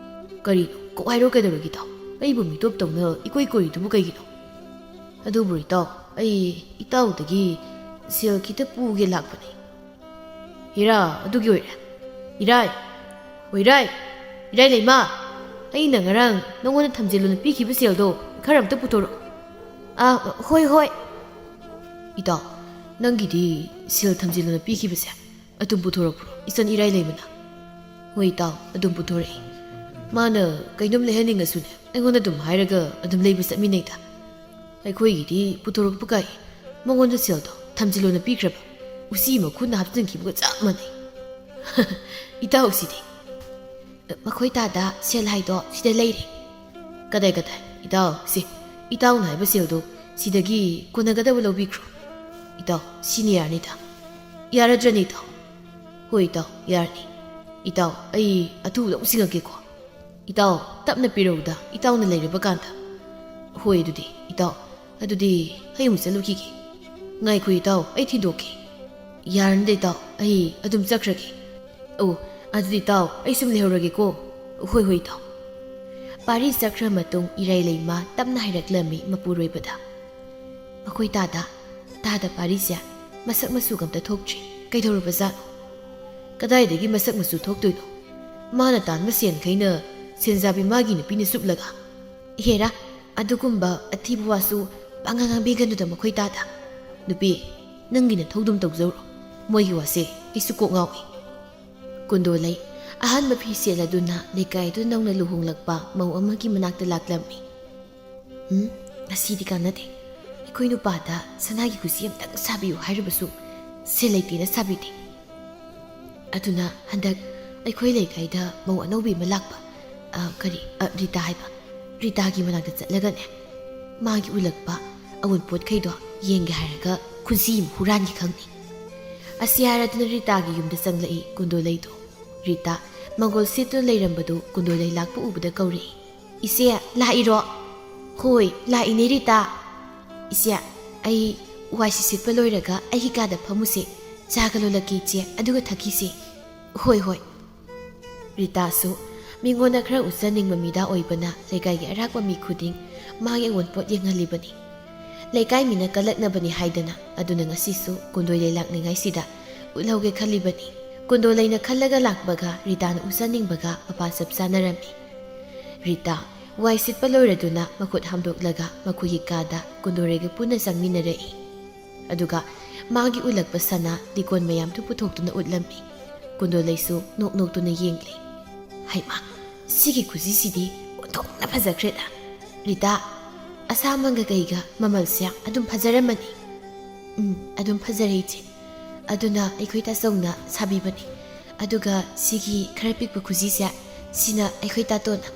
A: ꯀꯔꯤꯅꯣ ꯀꯣꯛ ꯍꯥꯏꯔꯣ ꯀꯩꯗꯧꯔꯒꯦ ꯏꯇꯥꯎ ꯑꯩꯕꯨ ꯃꯤꯇꯣꯞ ꯇꯧꯅ ꯏꯀꯣꯏ ꯀꯣꯏꯔꯤꯗꯨꯕꯨ ꯀꯩꯒꯤꯅꯣ ꯑꯗꯨꯕꯨ ꯏꯇꯥꯎ ꯑꯩ ꯏꯇꯥꯎꯗꯒꯤ ꯁꯦꯜ ꯈꯤꯇ ꯄꯨꯒꯦ ꯂꯥꯛꯄꯅꯤ ꯍꯤꯔꯥ ꯑꯗꯨꯒꯤ ꯑꯣꯏꯔꯦ ꯏꯔꯥꯏ ꯏꯔꯥꯏ ꯂꯩꯃ ꯑꯩꯅ ꯉꯔꯥꯡ ꯅꯉꯣꯟꯗ ꯊꯝꯖꯤꯜꯂꯨꯅ ꯄꯤꯈꯤꯕ ꯁꯦꯜꯗꯣ ꯈꯔ ꯑꯝꯇ ꯄꯨꯊꯣꯔꯛꯑꯣ ꯍꯣꯏ ꯏꯇꯥꯎ ꯅꯪꯒꯤꯗꯤ ꯁꯦල් ꯊꯝꯖꯤꯜꯂꯨꯅ ꯄꯤꯈꯤꯕꯁꯦ ꯑꯗꯨꯝ ꯄꯨꯊꯣꯔꯛꯄ꯭ꯔꯣ ꯏꯆꯟ ꯏꯔꯥꯏ ꯂꯩꯃꯅ ꯍꯣꯏ ꯏꯇꯥꯎ ꯑꯗꯨꯝ ꯄꯨꯊꯣꯔꯛꯏ ꯃꯥꯅ ꯀꯩꯅꯣꯝ ꯂꯩꯍꯟꯅꯤꯡꯉꯁꯨꯅꯦ ꯑꯩꯉꯣꯟꯗ ꯑꯗꯨꯝ ꯍꯥꯏꯔꯒ ꯑꯗꯨꯝ ꯂꯩꯕ ꯆꯠꯃꯤꯟꯅꯩꯗ ꯑꯩꯈꯣꯏꯒꯤꯗꯤ ꯄꯨꯊꯣꯔꯛꯄ ꯀꯥꯏ ꯃꯉꯣꯟꯗ ꯁꯦꯜꯗꯣ ꯊꯝꯖꯤꯜꯂꯨꯅ ꯄꯤꯈ꯭ꯔꯕ ꯎꯆꯤ ꯃꯈꯨꯠꯅ ꯍꯥꯞꯆꯤꯟꯈꯤꯕꯒ ꯆꯞ ꯃꯥꯟꯅꯩ ꯏꯇꯥꯎꯁꯤꯗꯤ ꯃꯈꯣꯏ ꯇꯥꯗ ꯁꯦꯜ ꯍꯥꯏꯗꯣ ꯁꯤꯗ ꯂꯩꯔꯦ ꯀꯗꯥꯏ ꯏꯇꯥꯎ ꯁꯤ ꯏꯇꯥꯎꯅ ꯍꯥꯏꯕ ꯁꯦꯜꯗꯣ ꯁꯤꯗꯒꯤ ꯀꯣꯟꯅꯒꯗꯕ ꯂꯧꯕꯤꯈ꯭ꯔꯣ ꯏꯇꯥꯎ ꯁꯤꯅꯤ ꯌꯥꯔꯅꯤꯗ ꯌꯥꯔꯗ꯭ꯔꯅꯤ ꯏꯇꯥꯎ ꯍꯣꯏ ꯏꯇꯥꯎ ꯌꯥꯔꯅꯤ ꯏꯇꯥꯎ ꯑꯩ ꯑꯊꯨꯕꯗ ꯑꯃꯨꯛ ꯁꯤꯡꯉꯛꯀꯦꯀꯣ ꯏꯇꯥꯎ ꯇꯞꯅ ꯄꯤꯔꯧꯗ ꯏꯇꯥꯎꯅ ꯂꯩꯔꯕ ꯀꯥꯟꯗ ꯍꯣꯏ ꯑꯗꯨꯗꯤ ꯏꯇꯥꯎ ꯑꯗꯨꯗꯤ ꯑꯩ ꯑꯃꯨꯛ ꯆꯠꯂꯨꯈꯤꯒꯦ ꯉꯥꯏꯈꯣ ꯏꯇꯥꯎ ꯑꯩ ꯊꯤꯟꯗꯣꯛꯀꯦ ꯌꯥꯔꯅꯤꯗ ꯏꯇꯥꯎ ꯑꯩ ꯑꯗꯨꯝ ꯆꯠꯈ꯭ꯔꯒꯦ ꯑꯗꯨꯗꯤ ꯏꯇꯥꯎ ꯑꯩ ꯁꯨꯝ ꯂꯩꯍꯧꯔꯒꯦꯀꯣ ꯍꯣꯏ ꯏꯇꯥꯎ ꯄꯥꯔꯤ ꯆꯠꯈ꯭ꯔ ꯃꯇꯨꯡ ꯏꯔꯥꯏ ꯂꯩꯃ ꯇꯞꯅ ꯍꯥꯏꯔꯛꯂꯝꯃꯤ ꯃꯄꯨꯔꯣꯏꯕꯗ ꯃꯈꯣꯏ ꯇꯥꯗ ꯄꯥꯔꯤꯁꯦ ꯃꯁꯛ ꯃꯆꯨꯒ ꯑꯝꯇ ꯊꯣꯛꯇ꯭ꯔꯤ ꯀꯩꯗꯧꯔꯕꯖꯥꯠꯅꯣ ꯀꯗꯥꯏꯗꯒꯤ ꯃꯁꯛ ꯃꯆꯨ ꯊꯣꯛꯇꯣꯏꯅꯣ ꯃꯥꯅ ꯇꯥꯟꯕ ꯁꯦꯟꯈꯩꯅ ꯁꯦꯟꯖꯥꯕꯤ ꯃꯥꯒꯤ ꯅꯨꯄꯤꯅ ꯆꯨꯞꯂꯒ ꯍꯦꯔꯥ ꯑꯗꯨꯒꯨꯝꯕ ꯑꯊꯤꯕ ꯋꯥꯁꯨ ꯄꯥꯡꯉꯥꯡ ꯉꯥꯡꯕꯤꯒꯅꯨꯗ ꯃꯈꯣꯏ ꯇꯥꯗ ꯅꯨꯄꯤ ꯅꯪꯒꯤꯅ ꯊꯧꯗꯨꯝ ꯇꯧꯖꯧꯔꯣ ꯃꯣꯏꯒꯤ ꯋꯥꯁꯦ ꯑꯩꯁꯨ ꯀꯣꯛ ꯉꯥꯎꯏ ꯀꯨꯟꯗꯣꯂꯩ ꯑꯍꯥꯟꯕ ꯐꯤ ꯁꯦꯠꯂꯗꯨꯅ ꯂꯩꯀꯥꯏꯗꯨ ꯅꯧꯅ ꯂꯨꯍꯣꯡꯂꯛꯄ ꯃꯧ ꯑꯃꯒꯤ ꯃꯅꯥꯛꯇ ꯂꯥꯛꯂꯝꯃꯤ ꯉꯁꯤꯗꯤ ꯀꯥꯟꯅꯗꯦ ꯑꯩꯈꯣꯏ ꯅꯨꯄꯥꯗ ꯁꯅꯥꯒꯤ ꯈꯨꯖꯤ ꯑꯃꯇꯪ ꯁꯥꯕꯤꯌꯨ ꯍꯥꯏꯔꯕꯁꯨ ꯁꯦꯜ ꯂꯩꯇꯦꯅ ꯁꯥꯕꯤꯗꯦ ꯑꯗꯨꯅ ꯍꯟꯗꯛ ꯑꯩꯈꯣꯏ ꯂꯩꯀꯥꯏꯗ ꯃꯧ ꯑꯅꯧꯕꯤ ꯑꯃ ꯂꯥꯛꯄ ꯔꯤꯇꯥ ꯍꯥꯏꯕ ꯔꯤꯇꯥꯒꯤ ꯃꯅꯥꯛꯇ ꯆꯠꯂꯒꯅꯦ ꯃꯥꯒꯤ ꯎꯠꯂꯛꯄ ꯑꯎꯟꯄꯣꯠꯈꯩꯗꯣ ꯌꯦꯡꯒꯦ ꯍꯥꯏꯔꯒ ꯈꯨꯖꯤ ꯑꯃ ꯍꯨꯔꯥꯟꯒꯦ ꯈꯪꯅꯤ ꯑꯁꯤ ꯍꯥꯏꯔꯗꯨꯅ ꯔꯤꯇꯥꯒꯤ ꯌꯨꯝꯗ ꯆꯪꯂꯛꯏ ꯀꯨꯟꯗꯣꯂꯩꯗꯣ ꯔꯤꯇꯥ ꯃꯪꯒꯣꯜ ꯁꯦꯠꯇꯨꯅ ꯂꯩꯔꯝꯕꯗꯨ ꯀꯨꯟꯗꯣꯂꯩ ꯂꯥꯛꯄ ꯎꯕꯗ ꯀꯧꯔꯛꯏ ꯏꯆꯦ ꯂꯥꯛꯏꯔꯣ ꯍꯣꯏ ꯂꯥꯛꯏꯅꯦ ꯔꯤꯇꯥ ꯏꯆꯦ ꯑꯩ ꯋꯥꯏꯁꯤ ꯁꯤꯠꯄ ꯂꯣꯏꯔꯒ ꯑꯩꯒꯤ ꯀꯥꯗ ꯐꯝꯃꯨꯁꯦ ꯆꯥꯒ ꯂꯣꯜꯂꯛꯀꯦ ꯏꯆꯦ ꯑꯗꯨꯒ ꯊꯛꯈꯤꯁꯦ ꯍꯣꯏ ꯔꯤꯇꯥꯁꯨ ꯃꯤꯉꯣꯟꯗ ꯈꯔ ꯎꯠꯆꯅꯤꯡꯕ ꯃꯤꯗꯥ ꯑꯣꯏꯕꯅ ꯂꯩꯀꯥꯏꯒꯤ ꯑꯔꯥꯛꯄ ꯃꯤ ꯈꯨꯗꯤꯡ ꯃꯥꯒꯤ ꯑꯑꯣꯟꯄꯣꯠ ꯌꯦꯡꯍꯜꯂꯤꯕꯅꯤ ꯂꯩꯀꯥꯏ ꯃꯤꯅ ꯀꯜꯂꯛꯅꯕꯅꯤ ꯍꯥꯏꯗꯅ ꯑꯗꯨꯅ ꯉꯁꯤꯁꯨ ꯀꯨꯟꯗꯣꯂꯩ ꯂꯥꯛꯅꯤꯡꯉꯥꯏꯁꯤꯗ ꯎꯠꯍꯧꯒꯦ ꯈꯜꯂꯤꯕꯅꯤ ꯀꯨꯟꯗꯣꯂꯩꯅ ꯈꯜꯂꯒ ꯂꯥꯛꯄꯒ ꯔꯤꯇꯥꯅ ꯎꯠꯆꯅꯤꯡꯕꯒ ꯃꯄꯥ ꯆꯞ ꯆꯥꯅꯔꯝꯃꯤ ꯔꯤꯇꯥ ꯋꯥꯏ ꯁꯤꯠꯄ ꯂꯣꯏꯔꯗꯨꯅ ꯃꯈꯨꯠ ꯍꯥꯝꯗꯣꯛꯂꯒ ꯃꯈꯣꯏꯒꯤ ꯀꯥꯗ ꯀꯨꯟꯗꯣꯂꯩꯒ ꯄꯨꯟꯅ ꯆꯪꯃꯤꯟꯅꯔꯛꯏ ꯑꯗꯨꯒ ꯃꯥꯒꯤ ꯎꯠꯂꯛꯄ ꯁꯅꯥ ꯂꯤꯀꯣꯟ ꯃꯌꯥꯝꯗꯨ ꯄꯨꯊꯣꯛꯇꯨꯅ ꯎꯠꯂꯝꯃꯤ ꯀꯨꯟꯗꯣꯂꯩꯁꯨ ꯅꯣꯛꯇꯨꯅ ꯌꯦꯡꯂꯤ ꯍꯩꯃꯥ ꯁꯤꯒꯤ ꯈꯨꯖꯤꯁꯤꯗꯤ ꯑꯣꯟꯊꯣꯛꯅ ꯐꯖꯈ꯭ꯔꯦꯗ ꯔꯤꯇꯥ ꯑꯁꯥꯃꯟꯒ ꯀꯩꯒ ꯃꯃꯜꯁꯦ ꯑꯗꯨꯝ ꯐꯖꯔꯝꯃꯅꯤ ꯑꯗꯨꯝ ꯐꯖꯔꯦ ꯏꯆꯦ ꯑꯗꯨꯅ ꯑꯩꯈꯣꯏ ꯇꯥꯆꯧꯅ ꯁꯥꯕꯤꯕꯅꯤ ꯑꯗꯨꯒ ꯁꯤꯒꯤ ꯈꯔ ꯄꯤꯛꯄ ꯈꯨꯖꯤꯁꯦ ꯁꯤꯅ ꯑꯩꯈꯣꯏ ꯇꯥꯇꯣꯟꯅ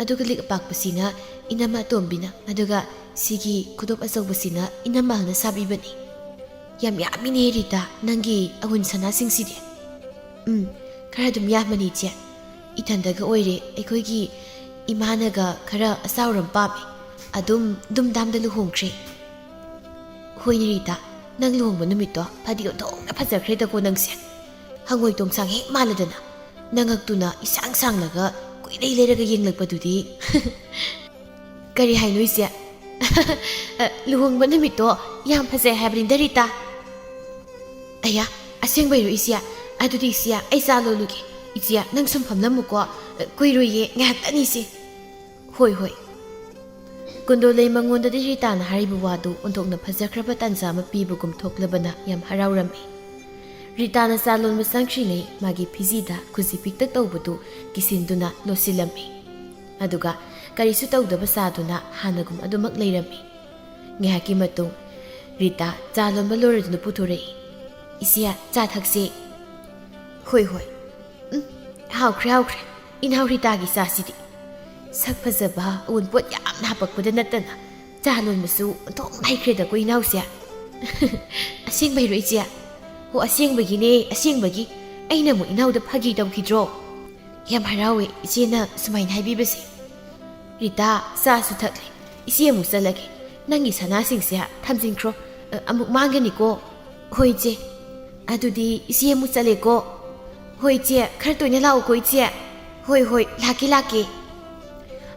A: ꯑꯗꯨꯒ ꯂꯤꯛ ꯑꯄꯥꯛꯄꯁꯤꯅ ꯏꯅꯝꯃ ꯑꯇꯣꯝꯕꯤꯅ ꯑꯗꯨꯒ ꯁꯤꯒꯤ ꯈꯨꯗꯣꯞ ꯑꯆꯧꯕꯁꯤꯅ ꯏꯅꯝꯃꯅ ꯁꯥꯕꯤꯕꯅꯤ ꯌꯥꯝ ꯌꯥꯝꯃꯤꯅꯦ ꯔꯤꯇꯥ ꯅꯪꯒꯤ ꯑꯎꯟ ꯁꯅꯥꯁꯤꯡꯁꯤꯗꯤ ꯈꯔ ꯑꯗꯨꯝ ꯌꯥꯝꯕꯅꯤ ꯏꯆꯦ ꯏꯊꯟꯗꯒ ꯑꯣꯏꯔꯦ ꯑꯩꯈꯣꯏꯒꯤ ꯏꯃꯥꯅꯒ ꯈꯔ ꯑꯆꯥꯎꯔꯝ ꯄꯥꯝꯃꯤ ꯑꯗꯨꯝ ꯗꯥꯝꯗ ꯂꯨꯍꯣꯡꯈ꯭ꯔꯦ ꯍꯣꯏꯅꯦ ꯔꯤꯇꯥ ꯅꯪ ꯂꯨꯍꯣꯡꯕ ꯅꯨꯃꯤꯠꯇꯣ ꯐꯗꯤ ꯑꯣꯟꯊꯣꯛꯅ ꯐꯖꯈ꯭ꯔꯦꯗꯀꯣ ꯅꯪꯁꯦ ꯍꯪꯉꯣꯏ ꯇꯣꯡꯁꯥꯡ ꯍꯦꯛ ꯃꯥꯜꯂꯗꯅ ꯅꯉꯛꯇꯨꯅ ꯏꯁꯥꯡ ꯁꯥꯡꯂꯒ ꯀꯨꯏꯂꯩ ꯂꯩꯔꯒ ꯌꯦꯡꯂꯛꯄꯗꯨꯗꯤ ꯀꯔꯤ ꯍꯥꯏꯅꯣ ꯏꯆꯦ ꯂꯨꯍꯣꯡꯕ ꯅꯨꯃꯤꯠꯇꯣ ꯌꯥꯝ ꯐꯖꯩ ꯍꯥꯏꯕꯅꯤꯗ ꯔꯤꯇꯥ ꯑꯌꯥ ꯑꯁꯦꯡꯕꯩꯔꯣ ꯏꯆꯦ ꯑꯗꯨꯗꯤ ꯏꯆꯦ ꯑꯩ ꯆꯥ ꯂꯣꯜꯂꯨꯒꯦ ꯏꯆꯦ ꯅꯪ ꯁꯨꯝ ꯐꯝꯂꯝꯃꯨꯀꯣ ꯀꯨꯏꯔꯣꯏꯌꯦ ꯉꯥꯏꯍꯥꯛꯇꯅꯤꯁꯦ ꯍꯣꯏ ꯍꯣꯏ ꯀꯨꯟꯗꯣꯂꯩ ꯃꯉꯣꯟꯗꯗꯤ ꯔꯤꯇꯥꯅ ꯍꯥꯏꯔꯤꯕ ꯋꯥꯗꯨ ꯑꯣꯟꯊꯣꯛꯅ ꯐꯖꯈ꯭ꯔꯕ ꯇꯥꯟꯖꯥ ꯑꯃ ꯄꯤꯕꯒꯨꯝ ꯊꯣꯛꯂꯕꯅ ꯌꯥꯝ ꯍꯔꯥꯎꯔꯝꯃꯤ ꯔꯤꯇꯥꯅ ꯆꯥ ꯂꯣꯟꯕ ꯆꯪꯈ꯭ꯔꯤꯉꯩ ꯃꯥꯒꯤ ꯐꯤꯖꯤꯗ ꯈꯨꯖꯤ ꯄꯤꯛꯇꯛ ꯇꯧꯕꯗꯨ ꯀꯤꯁꯤꯟꯗꯨꯅ ꯂꯣꯠꯁꯤꯜꯂꯝꯃꯤ ꯑꯗꯨꯒ ꯀꯔꯤꯁꯨ ꯇꯧꯗꯕ ꯆꯥꯗꯨꯅ ꯍꯥꯟꯅꯒꯨꯝ ꯑꯗꯨꯃꯛ ꯂꯩꯔꯝꯃꯤ ꯉꯥꯏꯍꯥꯛꯀꯤ ꯃꯇꯨꯡ ꯔꯤꯇꯥ ꯆꯥ ꯂꯣꯟꯕ ꯂꯣꯏꯔꯗꯨꯅ ꯄꯨꯊꯣꯔꯛꯏ ꯏꯆꯦ ꯆꯥ ꯊꯛꯁꯤ ꯍꯣꯏ ꯍꯣꯏ ꯍꯥꯎꯈ꯭ꯔꯦ ꯍꯥꯎꯈ꯭ꯔꯦ ꯏꯅꯥꯎ ꯔꯤꯇꯥꯒꯤ ꯆꯥꯁꯤꯗꯤ ꯁꯛ ꯐꯖꯕ ꯑꯎꯟꯄꯣꯠ ꯌꯥꯝꯅ ꯍꯥꯄꯛꯄꯗ ꯅꯠꯇꯅ ꯆꯥ ꯂꯣꯟꯕꯁꯨ ꯑꯣꯟꯊꯣꯛꯅ ꯍꯩꯈ꯭ꯔꯦꯗꯀꯣ ꯏꯅꯥꯎꯁꯦ ꯑꯁꯦꯡꯕꯩꯔꯣ ꯏꯆꯦ ꯍꯣ ꯑꯁꯦꯡꯕꯒꯤꯅꯦ ꯑꯁꯦꯡꯕꯒꯤ ꯑꯩꯅ ꯑꯃꯨꯛ ꯏꯅꯥꯎꯗ ꯐꯥꯒꯤ ꯇꯧꯈꯤꯗ꯭ꯔꯣ ꯌꯥꯝ ꯍꯔꯥꯎꯋꯦ ꯏꯆꯦꯅ ꯁꯨꯃꯥꯏꯅ ꯍꯥꯏꯕꯤꯕꯁꯦ ꯔꯤꯇꯥ ꯆꯥꯁꯨ ꯊꯛꯂꯦ ꯏꯆꯦ ꯑꯃꯨꯛ ꯆꯠꯂꯒꯦ ꯅꯪꯒꯤ ꯁꯅꯥꯁꯤꯡꯁꯦ ꯊꯝꯖꯤꯟꯈ꯭ꯔꯣ ꯑꯃꯨꯛ ꯃꯥꯡꯒꯅꯤꯀꯣ ꯍꯣꯏ ꯏꯆꯦ ꯑꯗꯨꯗꯤ ꯏꯆꯦ ꯑꯃꯨꯛ ꯆꯠꯂꯦꯀꯣ ꯍꯣꯏ ꯏꯆꯦ ꯈꯔ ꯇꯣꯏꯅ ꯂꯥꯛꯎꯀꯣ ꯏꯆꯦ ꯍꯣꯏ ꯍꯣꯏ ꯂꯥꯛꯀꯦ ꯂꯥꯛꯀꯦ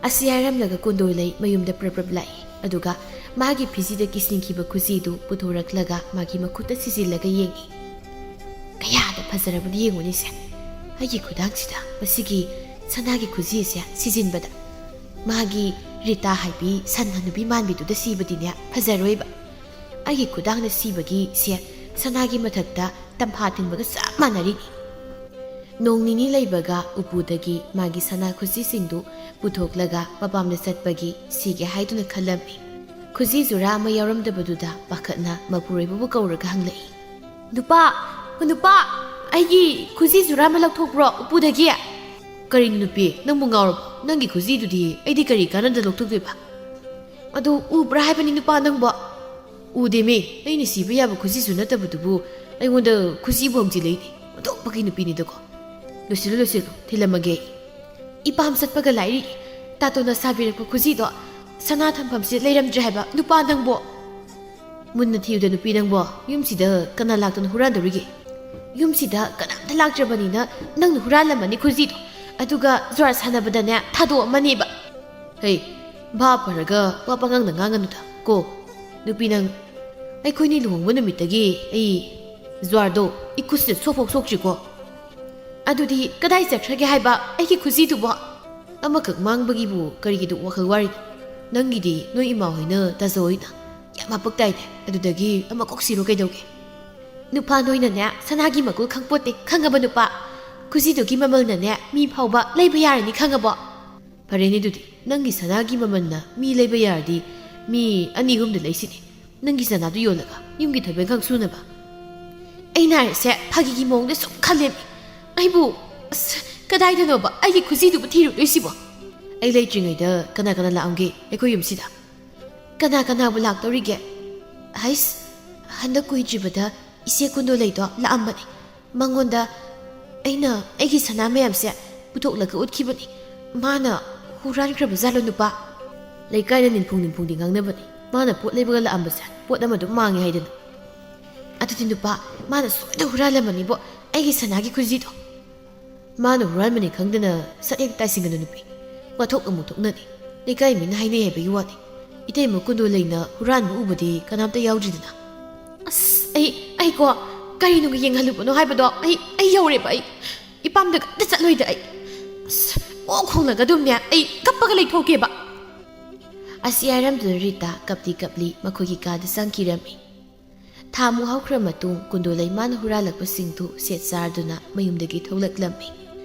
A: ꯑꯁꯤ ꯍꯥꯏꯔꯝꯂꯒ ꯀꯨꯟꯗꯣꯂꯩ ꯃꯌꯨꯝꯗ ꯄ꯭ꯔꯞ ꯂꯥꯛꯏ ꯑꯗꯨꯒ ꯃꯥꯒꯤ ꯐꯤꯖꯤꯗ ꯀꯤꯁꯤꯟꯈꯤꯕ ꯈꯨꯖꯤꯗꯨ ꯄꯨꯊꯣꯔꯛꯂꯒ ꯃꯥꯒꯤ ꯃꯈꯨꯠꯇ ꯁꯤꯖꯤꯜꯂꯒ ꯌꯦꯡꯉꯤ ꯀꯌꯥꯗ ꯐꯖꯔꯕꯗꯤ ꯌꯦꯡꯉꯨꯅꯤꯁꯦ ꯑꯩꯒꯤ ꯈꯨꯗꯥꯡꯁꯤꯗ ꯃꯁꯤꯒꯤ ꯁꯅꯥꯒꯤ ꯈꯨꯖꯤꯁꯦ ꯁꯤꯖꯤꯟꯕꯗ ꯃꯥꯒꯤ ꯔꯤꯇꯥ ꯍꯥꯏꯕꯤ ꯁꯟ ꯍꯅꯨꯕꯤ ꯃꯥꯟꯕꯤꯗꯨꯗ ꯁꯤꯕꯗꯤꯅꯦ ꯐꯖꯔꯣꯏꯕ ꯑꯩꯒꯤ ꯈꯨꯗꯥꯡꯅ ꯁꯤꯕꯒꯤ ꯁꯦ ꯁꯅꯥꯒꯤ ꯃꯊꯛꯇ ꯇꯝꯐꯥ ꯊꯤꯟꯕꯒ ꯆꯞ ꯃꯥꯟꯅꯔꯤꯅꯤ ꯅꯣꯡ ꯅꯤꯅꯤ ꯂꯩꯕꯒ ꯎꯄꯨꯗꯒꯤ ꯃꯥꯒꯤ ꯁꯅꯥ ꯈꯨꯖꯤꯁꯤꯡꯗꯨ ꯄꯨꯊꯣꯛꯂꯒ ꯃꯄꯥꯝꯗ ꯆꯠꯄꯒꯤ ꯁꯤꯒꯦ ꯍꯥꯏꯗꯨꯅ ꯈꯜꯂꯝꯃꯤ ꯈꯨꯖꯤ ꯖꯨꯔꯥ ꯑꯃ ꯌꯥꯎꯔꯝꯗꯕꯗꯨꯗ ꯄꯥꯈꯠꯅ ꯃꯄꯨꯔꯣꯏꯕꯕꯨ ꯀꯧꯔꯒ ꯍꯪꯂꯛꯏ ꯅꯨꯄꯥ ꯑꯩꯒꯤ ꯈꯨꯖꯤ ꯖꯨꯔꯥ ꯑꯃ ꯂꯧꯊꯣꯛꯄ꯭ꯔꯣ ꯎꯄꯨꯗꯒꯤ ꯀꯔꯤꯅꯣ ꯅꯨꯄꯤ ꯅꯪꯕꯨ ꯉꯥꯎꯔꯕꯣ ꯅꯪꯒꯤ ꯈꯨꯖꯤꯗꯨꯗꯤ ꯑꯩꯗꯤ ꯀꯔꯤ ꯀꯥꯟꯅꯗ ꯂꯧꯊꯣꯛꯇꯣꯏꯕ ꯑꯗꯨ ꯎꯕ꯭ꯔꯥ ꯍꯥꯏꯕꯅꯤ ꯅꯨꯄꯥ ꯅꯪꯕꯣ ꯎꯗꯦꯃꯤ ꯑꯩꯅ ꯁꯤꯕ ꯌꯥꯕ ꯈꯨꯖꯤꯁꯨ ꯅꯠꯇꯕꯗꯨꯕꯨ ꯑꯩꯉꯣꯟꯗ ꯈꯨꯖꯤꯕꯨ ꯍꯪꯖꯤꯜꯂꯛꯏꯅꯤ ꯑꯣꯟꯊꯣꯛꯄꯒꯤ ꯅꯨꯄꯤꯅꯤꯗꯀꯣ ꯂꯣꯏꯁꯤꯜꯂꯨ ꯊꯤꯜꯂꯝꯃꯒꯦ ꯏꯄꯥꯝ ꯆꯠꯄꯒ ꯂꯥꯏꯔꯤ ꯇꯥꯇꯣꯅ ꯁꯥꯕꯤꯔꯛꯄ ꯈꯨꯖꯤꯗꯣ ꯁꯅꯥ ꯊꯝꯐꯝꯁꯦ ꯂꯩꯔꯝꯗ꯭ꯔꯦ ꯍꯥꯏꯕ ꯅꯨꯄꯥ ꯅꯪꯕꯣ ꯃꯨꯟꯅ ꯊꯤꯌꯨꯗ ꯅꯨꯄꯤ ꯅꯪꯕꯣ ꯌꯨꯝꯁꯤꯗ ꯀꯅꯥ ꯂꯥꯛꯇꯅ ꯍꯨꯔꯥꯟꯗꯧꯔꯤꯒꯦ ꯌꯨꯝꯁꯤꯗ ꯀꯅꯥꯝꯇ ꯂꯥꯛꯇ꯭ꯔꯕꯅꯤꯅ ꯅꯪꯅ ꯍꯨꯔꯥꯜꯂꯝꯃꯅꯤ ꯈꯨꯖꯤꯗꯣ ꯑꯗꯨꯒ ꯖ꯭ꯋꯥꯔ ꯁꯥꯟꯅꯕꯗꯅꯦ ꯊꯥꯗꯣꯛꯑꯝꯃꯅꯦꯕ ꯍꯩ ꯚꯥꯞ ꯐꯔꯒ ꯋꯥ ꯄꯉꯥꯡꯗ ꯉꯥꯡꯒꯅꯨꯗ ꯀꯣ ꯅꯨꯄꯤ ꯅꯪ ꯑꯩꯈꯣꯏꯅꯤ ꯂꯨꯍꯣꯡꯕ ꯅꯨꯃꯤꯠꯇꯒꯤ ꯑꯩ ꯖ꯭ꯋꯥꯔꯗꯣ ꯏꯈꯨꯠꯁꯤꯗ ꯁꯣꯛꯐꯥꯎ ꯁꯣꯛꯇ꯭ꯔꯤꯀꯣ ꯑꯗꯨꯗꯤ ꯀꯗꯥꯏ ꯆꯠꯈ꯭ꯔꯒꯦ ꯍꯥꯏꯕ ꯑꯩꯒꯤ ꯈꯨꯖꯤꯗꯨꯕꯣ ꯑꯃꯈꯛ ꯃꯥꯡꯕꯒꯤꯕꯨ ꯀꯔꯤꯒꯤꯗꯨ ꯋꯥꯈꯜ ꯋꯥꯔꯤꯅꯣ ꯅꯪꯒꯤꯗꯤ ꯅꯣꯏ ꯏꯃꯥ ꯍꯣꯏꯅ ꯇꯥꯖꯧ ꯍꯣꯏꯅ ꯌꯥꯝ ꯃꯄꯛ ꯇꯥꯏꯅꯦ ꯑꯗꯨꯗꯒꯤ ꯑꯃ ꯀꯣꯛ ꯁꯤꯔꯣ ꯀꯩꯗꯧꯒꯦ ꯅꯨꯄꯥ ꯅꯣꯏꯅꯅꯦ ꯁꯅꯥꯒꯤ ꯃꯒꯨꯜ ꯈꯪꯄꯣꯠꯇꯦ ꯈꯪꯉꯕ ꯅꯨꯄꯥ ꯈꯨꯖꯤꯗꯨꯒꯤ ꯃꯃꯜꯅꯅꯦ ꯃꯤ ꯐꯥꯎꯕ ꯂꯩꯕ ꯌꯥꯔꯅꯤ ꯈꯪꯉꯕꯣ ꯐꯔꯦꯅꯦ ꯑꯗꯨꯗꯤ ꯅꯪꯒꯤ ꯁꯅꯥꯒꯤ ꯃꯃꯜꯅ ꯃꯤ ꯂꯩꯕ ꯌꯥꯔꯗꯤ ꯃꯤ 2-3ꯗ ꯂꯩꯁꯤꯅꯤ ꯅꯪꯒꯤ ꯁꯅꯥꯗꯨ ꯌꯣꯜꯂꯒ ꯌꯨꯝꯒꯤ ꯊꯕꯛ ꯁꯨꯅꯕ ꯑꯩꯅ ꯍꯥꯏꯔꯤꯁꯦ ꯐꯥꯒꯤꯒꯤ ꯃꯑꯣꯡꯗ ꯁꯨꯝ ꯈꯜꯂꯦꯃꯤ ꯑꯩꯕꯨ ꯑꯁ ꯀꯗꯥꯏꯗꯅꯣꯕ ꯑꯩꯒꯤ ꯈꯨꯖꯤꯗꯨꯕꯨ ꯊꯤꯔꯨꯗꯣꯏꯁꯤꯕꯣ ꯑꯩ ꯂꯩꯇ꯭ꯔꯤꯉꯩꯗ ꯀꯅꯥ ꯂꯥꯛꯑꯝꯒꯦ ꯑꯩꯈꯣꯏ ꯌꯨꯝꯁꯤꯗ ꯀꯅꯥꯕꯨ ꯂꯥꯛꯇꯧꯔꯤꯒꯦ ꯍꯩꯁ ꯍꯟꯗꯛ ꯀꯨꯏꯗ꯭ꯔꯤꯕꯗ ꯏꯆꯦ ꯀꯨꯟꯗꯣꯂꯩꯗꯣ ꯂꯥꯛꯑꯝꯕꯅꯤ ꯃꯉꯣꯟꯗ ꯑꯩꯅ ꯑꯩꯒꯤ ꯁꯅꯥ ꯃꯌꯥꯝꯁꯦ ꯄꯨꯊꯣꯛꯂꯒ ꯎꯠꯈꯤꯕꯅꯤ ꯃꯥꯅ ꯍꯨꯔꯥꯟꯈ꯭ꯔꯕ ꯖꯥꯠꯂꯣ ꯅꯨꯄꯥ ꯂꯩꯀꯥꯏꯗ ꯅꯤꯡꯐꯨꯡꯗꯤ ꯉꯥꯡꯅꯕꯅꯤ ꯃꯥꯅ ꯄꯣꯠ ꯂꯩꯕꯒ ꯂꯥꯛꯑꯝꯕꯁꯦ ꯄꯣꯠ ꯑꯃ ꯑꯗꯨꯝ ꯃꯥꯡꯉꯦ ꯍꯥꯏꯗꯅ ꯑꯗꯨꯗꯤ ꯅꯨꯄꯥ ꯃꯥꯅ ꯁꯣꯏꯗꯅ ꯍꯨꯔꯥꯜꯂꯝꯃꯅꯤꯕꯣ ꯑꯩꯒꯤ ꯁꯅꯥꯒꯤ ꯈꯨꯖꯤꯗꯣ ꯃꯥꯅ ꯍꯨꯔꯥꯟꯕꯅꯤ ꯈꯪꯗꯅ ꯁꯠꯍꯦꯛ ꯇꯥꯏꯁꯤꯟꯒꯅꯨ ꯅꯨꯄꯤ ꯋꯥꯊꯣꯛ ꯑꯃꯨꯛ ꯊꯣꯛꯅꯅꯤ ꯂꯩꯀꯥꯏ ꯃꯤꯅ ꯍꯥꯏꯅꯩ ꯍꯥꯏꯕꯒꯤ ꯋꯥꯅꯤ ꯏꯇꯩꯃ ꯀꯨꯟꯗꯣꯂꯩꯅ ꯍꯨꯔꯥꯟꯕ ꯎꯕꯗꯤ ꯀꯅꯥꯝꯇ ꯌꯥꯎꯗ꯭ꯔꯤꯗꯅ ꯑꯁ ꯑꯩꯀꯣ ꯀꯔꯤꯅꯣ ꯌꯦꯡꯍꯜꯂꯨꯕꯅꯣ ꯍꯥꯏꯕꯗꯣ ꯑꯩ ꯌꯧꯔꯦꯕ ꯑꯩ ꯏꯄꯥꯝꯗꯒ ꯑꯝꯇ ꯆꯠꯂꯣꯏꯗ ꯑꯩ ꯑꯁ ꯑꯣ ꯈꯣꯡꯂꯒ ꯑꯗꯨꯝꯅꯦ ꯑꯩ ꯀꯞꯄꯒ ꯂꯩꯊꯣꯛꯀꯦꯕ ꯑꯁꯤ ꯍꯥꯏꯔꯝꯗꯨꯅ ꯔꯤꯇꯥ ꯀꯞꯂꯤ ꯃꯈꯣꯏꯒꯤ ꯀꯥꯗ ꯆꯪꯈꯤꯔꯝꯃꯤ ꯊꯥꯃꯨꯛ ꯍꯧꯈ꯭ꯔ ꯃꯇꯨꯡ ꯀꯨꯟꯗꯣꯂꯩ ꯃꯥꯅ ꯍꯨꯔꯥꯜꯂꯛꯄꯁꯤꯡꯗꯨ ꯁꯦꯠ ꯆꯥꯔꯗꯨꯅ ꯃꯌꯨꯝꯗꯒꯤ ꯊꯣꯛꯂꯛꯂꯝꯃꯤ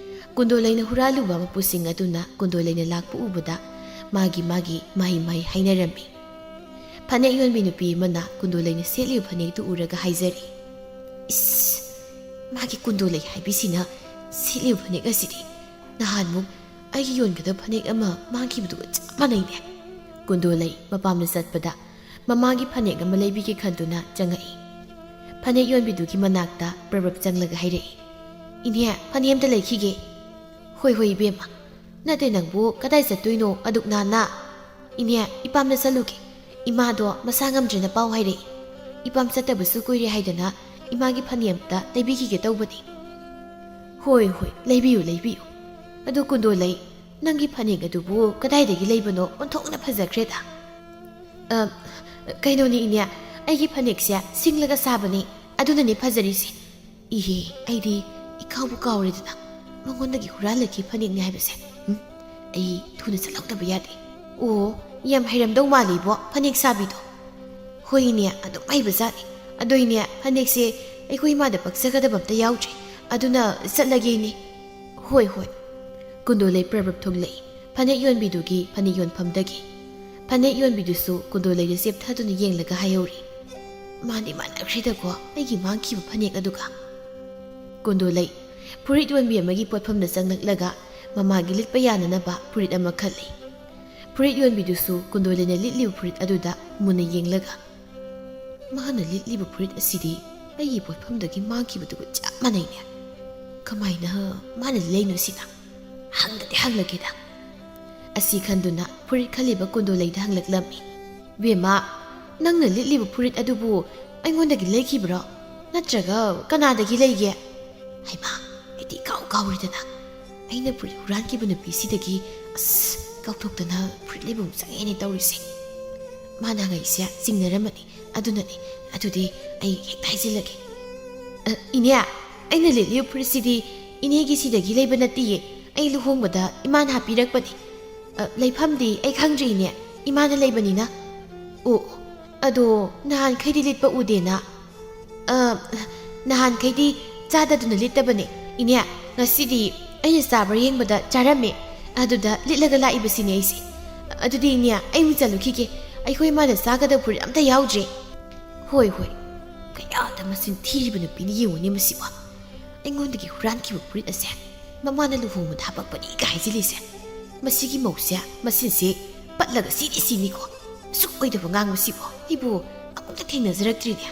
A: ꯀꯨꯟꯗꯣꯂꯩꯅ ꯍꯨꯔꯥꯜꯂꯨꯕ ꯃꯄꯨꯁꯤꯡ ꯑꯗꯨꯅ ꯀꯨꯟꯗꯣꯂꯩꯅ ꯂꯥꯛꯄ ꯎꯕꯗ ꯃꯥꯒꯤ ꯃꯍꯩ ꯍꯥꯏꯅꯔꯝꯃꯤ ꯐꯅꯦꯛ ꯌꯣꯟꯕꯤ ꯅꯨꯄꯤ ꯑꯃꯅ ꯀꯨꯟꯗꯣꯂꯩꯅ ꯁꯦꯠꯂꯤꯕ ꯐꯅꯦꯛꯇꯨ ꯎꯔꯒ ꯍꯥꯏꯖꯔꯤ ꯏꯁ ꯃꯥꯒꯤ ꯀꯨꯟꯗꯣꯂꯩ ꯍꯥꯏꯕꯤꯁꯤꯅ ꯁꯦꯠꯂꯤꯕ ꯐꯅꯦꯛ ꯑꯁꯤꯗꯤ ꯅꯍꯥꯟꯃꯨꯛ ꯑꯩꯒꯤ ꯌꯣꯟꯒꯗꯕ ꯐꯅꯦꯛ ꯑꯃ ꯃꯥꯡꯈꯤꯕꯗꯨꯒ ꯆꯞ ꯃꯥꯟꯅꯩꯅꯦ ꯀꯨꯟꯗꯣꯂꯩ ꯃꯄꯥꯝꯗ ꯆꯠꯄꯗ ꯃꯃꯥꯒꯤ ꯐꯅꯦꯛ ꯑꯃ ꯂꯩꯕꯤꯒꯦ ꯈꯟꯗꯨꯅ ꯆꯪꯉꯛꯏ ꯐꯅꯦꯛ ꯌꯣꯟꯕꯤꯗꯨꯒꯤ ꯃꯅꯥꯛꯇ ꯄ꯭ꯔꯞ ꯆꯪꯂꯒ ꯍꯥꯏꯔꯛꯏ ꯏꯅꯦ ꯐꯅꯦꯛ ꯑꯝꯇ ꯂꯩꯈꯤꯒꯦ ꯍꯣꯏ ꯏꯕꯦꯝꯃ ꯅꯠꯇꯦ ꯅꯪꯕꯨ ꯀꯗꯥꯏ ꯆꯠꯇꯣꯏꯅꯣ ꯑꯗꯨꯛ ꯅꯥꯟꯅ ꯏꯅꯦ ꯏꯄꯥꯝꯗ ꯆꯠꯂꯨꯒꯦ ꯏꯃꯥꯗꯣ ꯃꯁꯥ ꯉꯝꯗ꯭ꯔꯦꯅ ꯄꯥꯎ ꯍꯥꯏꯔꯛꯏ ꯏꯄꯥꯝ ꯆꯠꯇꯕꯁꯨ ꯀꯨꯏꯔꯦ ꯍꯥꯏꯗꯅ ꯏꯃꯥꯒꯤ ꯐꯅꯦꯛ ꯑꯝꯇ ꯂꯩꯕꯤꯈꯤꯒꯦ ꯇꯧꯕꯅꯤ ꯍꯣꯏ ꯂꯩꯕꯤꯌꯨ ꯑꯗꯨ ꯀꯨꯟꯗꯣꯂꯩ ꯅꯪꯒꯤ ꯐꯅꯦꯛ ꯑꯗꯨꯕꯨ ꯀꯗꯥꯏꯗꯒꯤ ꯂꯩꯕꯅꯣ ꯑꯣꯟꯊꯣꯛꯅ ꯐꯖꯈ꯭ꯔꯦꯗ ꯀꯩꯅꯣꯅꯤ ꯏꯅꯦ ꯑꯩꯒꯤ ꯐꯅꯦꯛꯁꯦ ꯁꯤꯡꯂꯒ ꯁꯥꯕꯅꯤ ꯑꯗꯨꯅꯅꯦ ꯐꯖꯔꯤꯁꯦ ꯏꯍꯦ ꯑꯩꯗꯤ ꯏꯀꯥꯎꯕꯨ ꯀꯥꯎꯔꯦꯗꯅ ꯃꯉꯣꯟꯗꯒꯤ ꯍꯨꯔꯥꯜꯂꯛꯈꯤ ꯐꯅꯦꯛꯅꯤ ꯍꯥꯏꯕꯁꯦ ꯑꯩ ꯊꯨꯅ ꯆꯠꯂꯛꯇꯕ ꯌꯥꯗꯦ ꯑꯣ ꯌꯥꯝ ꯍꯩꯔꯝꯗꯧ ꯃꯥꯜꯂꯤꯕꯣ ꯐꯅꯦꯛ ꯁꯥꯕꯤꯗꯣ ꯍꯣꯏꯅꯦ ꯑꯗꯨꯝ ꯍꯩꯕꯖꯥꯠꯅꯤ ꯑꯗꯨꯏꯅꯦ ꯐꯅꯦꯛꯁꯦ ꯑꯩꯈꯣꯏ ꯏꯃꯥꯗ ꯄꯛꯆꯒꯗꯕ ꯑꯝꯇ ꯌꯥꯎꯗ꯭ꯔꯦ ꯑꯗꯨꯅ ꯆꯠꯂꯒꯦꯅꯦ ꯍꯣꯏ ꯍꯣꯏ ꯀꯨꯟꯗꯣꯂꯩ ꯄ꯭ꯔꯕꯞ ꯊꯣꯛꯂꯛꯏ ꯐꯅꯦꯛ ꯌꯣꯟꯕꯤꯗꯨꯒꯤ ꯐꯅꯦꯛ ꯌꯣꯟꯐꯝꯗꯒꯤ ꯐꯅꯦꯛ ꯌꯣꯟꯕꯤꯗꯨꯁꯨ ꯀꯨꯟꯗꯣꯂꯩꯗ ꯆꯦꯞꯊꯗꯨꯅ ꯌꯦꯡꯂꯒ ꯍꯥꯏꯍꯧꯔꯤ ꯃꯥꯗꯤ ꯃꯥꯟꯅꯈ꯭ꯔꯦꯗꯀꯣ ꯑꯩꯒꯤ ꯃꯥꯡꯈꯤꯕ ꯐꯅꯦꯛ ꯑꯗꯨꯒ ꯀꯨꯟꯗꯣꯂꯩ ꯐꯨꯔꯤꯠ ꯌꯣꯟꯕꯤ ꯑꯃꯒꯤ ꯄꯣꯠꯐꯝꯗ ꯆꯪꯂꯛꯂꯒ ꯃꯃꯥꯒꯤ ꯂꯤꯠꯄ ꯌꯥꯅꯅꯕ ꯐꯨꯔꯤꯠ ꯑꯃ ꯈꯜꯂꯤ ꯐꯨꯔꯤꯠ ꯌꯣꯟꯕꯤꯗꯨꯁꯨ ꯀꯨꯟꯗꯣꯂꯩꯅ ꯂꯤꯠꯂꯤꯕ ꯐꯨꯔꯤꯠ ꯑꯗꯨꯗ ꯃꯨꯟꯅ ꯌꯦꯡꯂꯒ ꯃꯥꯅ ꯂꯤꯠꯂꯤꯕ ꯐꯨꯔꯤꯠ ꯑꯁꯤꯗꯤ ꯑꯩꯒꯤ ꯄꯣꯠꯐꯝꯗꯒꯤ ꯃꯥꯡꯈꯤꯕꯗꯨꯒ ꯆꯞ ꯃꯥꯟꯅꯩꯅꯦ ꯀꯃꯥꯏꯅ ꯃꯥꯅ ꯂꯩꯅꯣ ꯁꯤꯅ ꯍꯪꯗꯗꯤ ꯍꯪꯂꯒꯦꯗ ꯑꯁꯤ ꯈꯟꯗꯨꯅ ꯐꯨꯔꯤꯠ ꯈꯜꯂꯤꯕ ꯀꯨꯟꯗꯣꯂꯩꯗ ꯍꯪꯂꯛꯂꯝꯃꯤ ꯕꯦꯝꯃ ꯅꯪꯅ ꯂꯤꯠꯂꯤꯕ ꯐꯨꯔꯤꯠ ꯑꯗꯨꯕꯨ ꯑꯩꯉꯣꯟꯗꯒꯤ ꯂꯩꯈꯤꯕ꯭ꯔꯣ ꯅꯠꯇ꯭ꯔꯒ ꯀꯅꯥꯗꯒꯤ ꯂꯩꯒꯦ ꯍꯩꯃꯥ ꯑꯩꯗꯤ ꯀꯥꯎꯔꯤꯗꯅ ꯑꯩꯅ ꯐꯨꯔꯤꯠ ꯍꯨꯔꯥꯟꯈꯤꯕ ꯅꯨꯄꯤꯁꯤꯗꯒꯤ ꯑꯁ ꯀꯥꯎꯊꯣꯛꯇꯅ ꯐꯨꯔꯤꯠ ꯂꯩꯕ ꯆꯪꯉꯦꯅꯦ ꯇꯧꯔꯤꯁꯦ ꯃꯥꯅ ꯍꯪꯉꯛꯏꯁꯦ ꯆꯤꯡꯅꯔꯝꯃꯅꯤ ꯑꯗꯨꯅꯅꯤ ꯑꯗꯨꯗꯤ ꯑꯩ ꯍꯦꯛꯇ ꯍꯥꯏꯖꯤꯜꯂꯒꯦ ꯏꯅꯦ ꯑꯩꯅ ꯂꯤꯠꯂꯤꯕ ꯐꯨꯔꯤꯠꯁꯤꯗꯤ ꯏꯅꯦꯒꯤ ꯁꯤꯗꯒꯤ ꯂꯩꯕ ꯅꯠꯇꯤꯌꯦ ꯑꯩ ꯂꯨꯍꯣꯡꯕꯗ ꯏꯃꯥꯅ ꯍꯥꯞꯄꯤꯔꯛꯄꯅꯤ ꯂꯩꯐꯝꯗꯤ ꯑꯩ ꯈꯪꯗ꯭ꯔꯤ ꯏꯅꯦ ꯏꯃꯥꯅ ꯂꯩꯕꯅꯤꯅ ꯑꯣ ꯑꯗꯣ ꯅꯍꯥꯟꯈꯩꯗꯤ ꯂꯤꯠꯄ ꯎꯗꯦꯅ ꯅꯍꯥꯟꯈꯩꯗꯤ ꯆꯥꯗꯗꯨꯅ ꯂꯤꯠꯇꯕꯅꯦ ꯏꯅꯦ ꯉꯁꯤꯗꯤ ꯑꯩꯅ ꯆꯥꯕ꯭ꯔꯥ ꯌꯦꯡꯕꯗ ꯆꯥꯔꯝꯃꯦ ꯑꯗꯨꯗ ꯂꯤꯠꯂꯒ ꯂꯥꯛꯏꯕꯁꯤꯅꯦ ꯑꯩꯁꯦ ꯑꯗꯨꯗꯤ ꯏꯅꯦ ꯑꯩ ꯑꯃꯨꯛ ꯆꯠꯂꯨꯈꯤꯒꯦ ꯑꯩꯈꯣꯏ ꯏꯃꯥꯅ ꯆꯥꯒꯗꯕ ꯐꯨꯔꯤꯠ ꯑꯝꯇ ꯌꯥꯎꯗ꯭ꯔꯦ ꯍꯣꯏ ꯍꯣꯏ ꯀꯌꯥꯗ ꯃꯁꯤꯡ ꯊꯤꯔꯤꯕ ꯅꯨꯄꯤꯅ ꯌꯦꯡꯉꯨꯅꯦ ꯃꯁꯤꯕꯣ ꯑꯩꯉꯣꯟꯗꯒꯤ ꯍꯨꯔꯥꯟꯈꯤꯕ ꯐꯨꯔꯤꯠ ꯑꯁꯦ ꯃꯃꯥꯅ ꯂꯨꯍꯣꯡꯕꯗ ꯍꯥꯄꯛꯄꯅꯤꯒ ꯍꯥꯏꯖꯤꯜꯂꯤꯁꯦ ꯃꯁꯤꯒꯤ ꯃꯧꯁꯦ ꯃꯁꯤꯟꯁꯦ ꯄꯠꯂꯒ ꯁꯤꯅꯤꯀꯣ ꯑꯁꯨꯛ ꯑꯣꯏꯗꯕ ꯉꯥꯡꯕꯁꯤꯕꯣ ꯑꯩꯕꯨ ꯑꯃꯨꯛꯇ ꯊꯦꯡꯅꯖꯔꯛꯇ꯭ꯔꯤꯅꯦ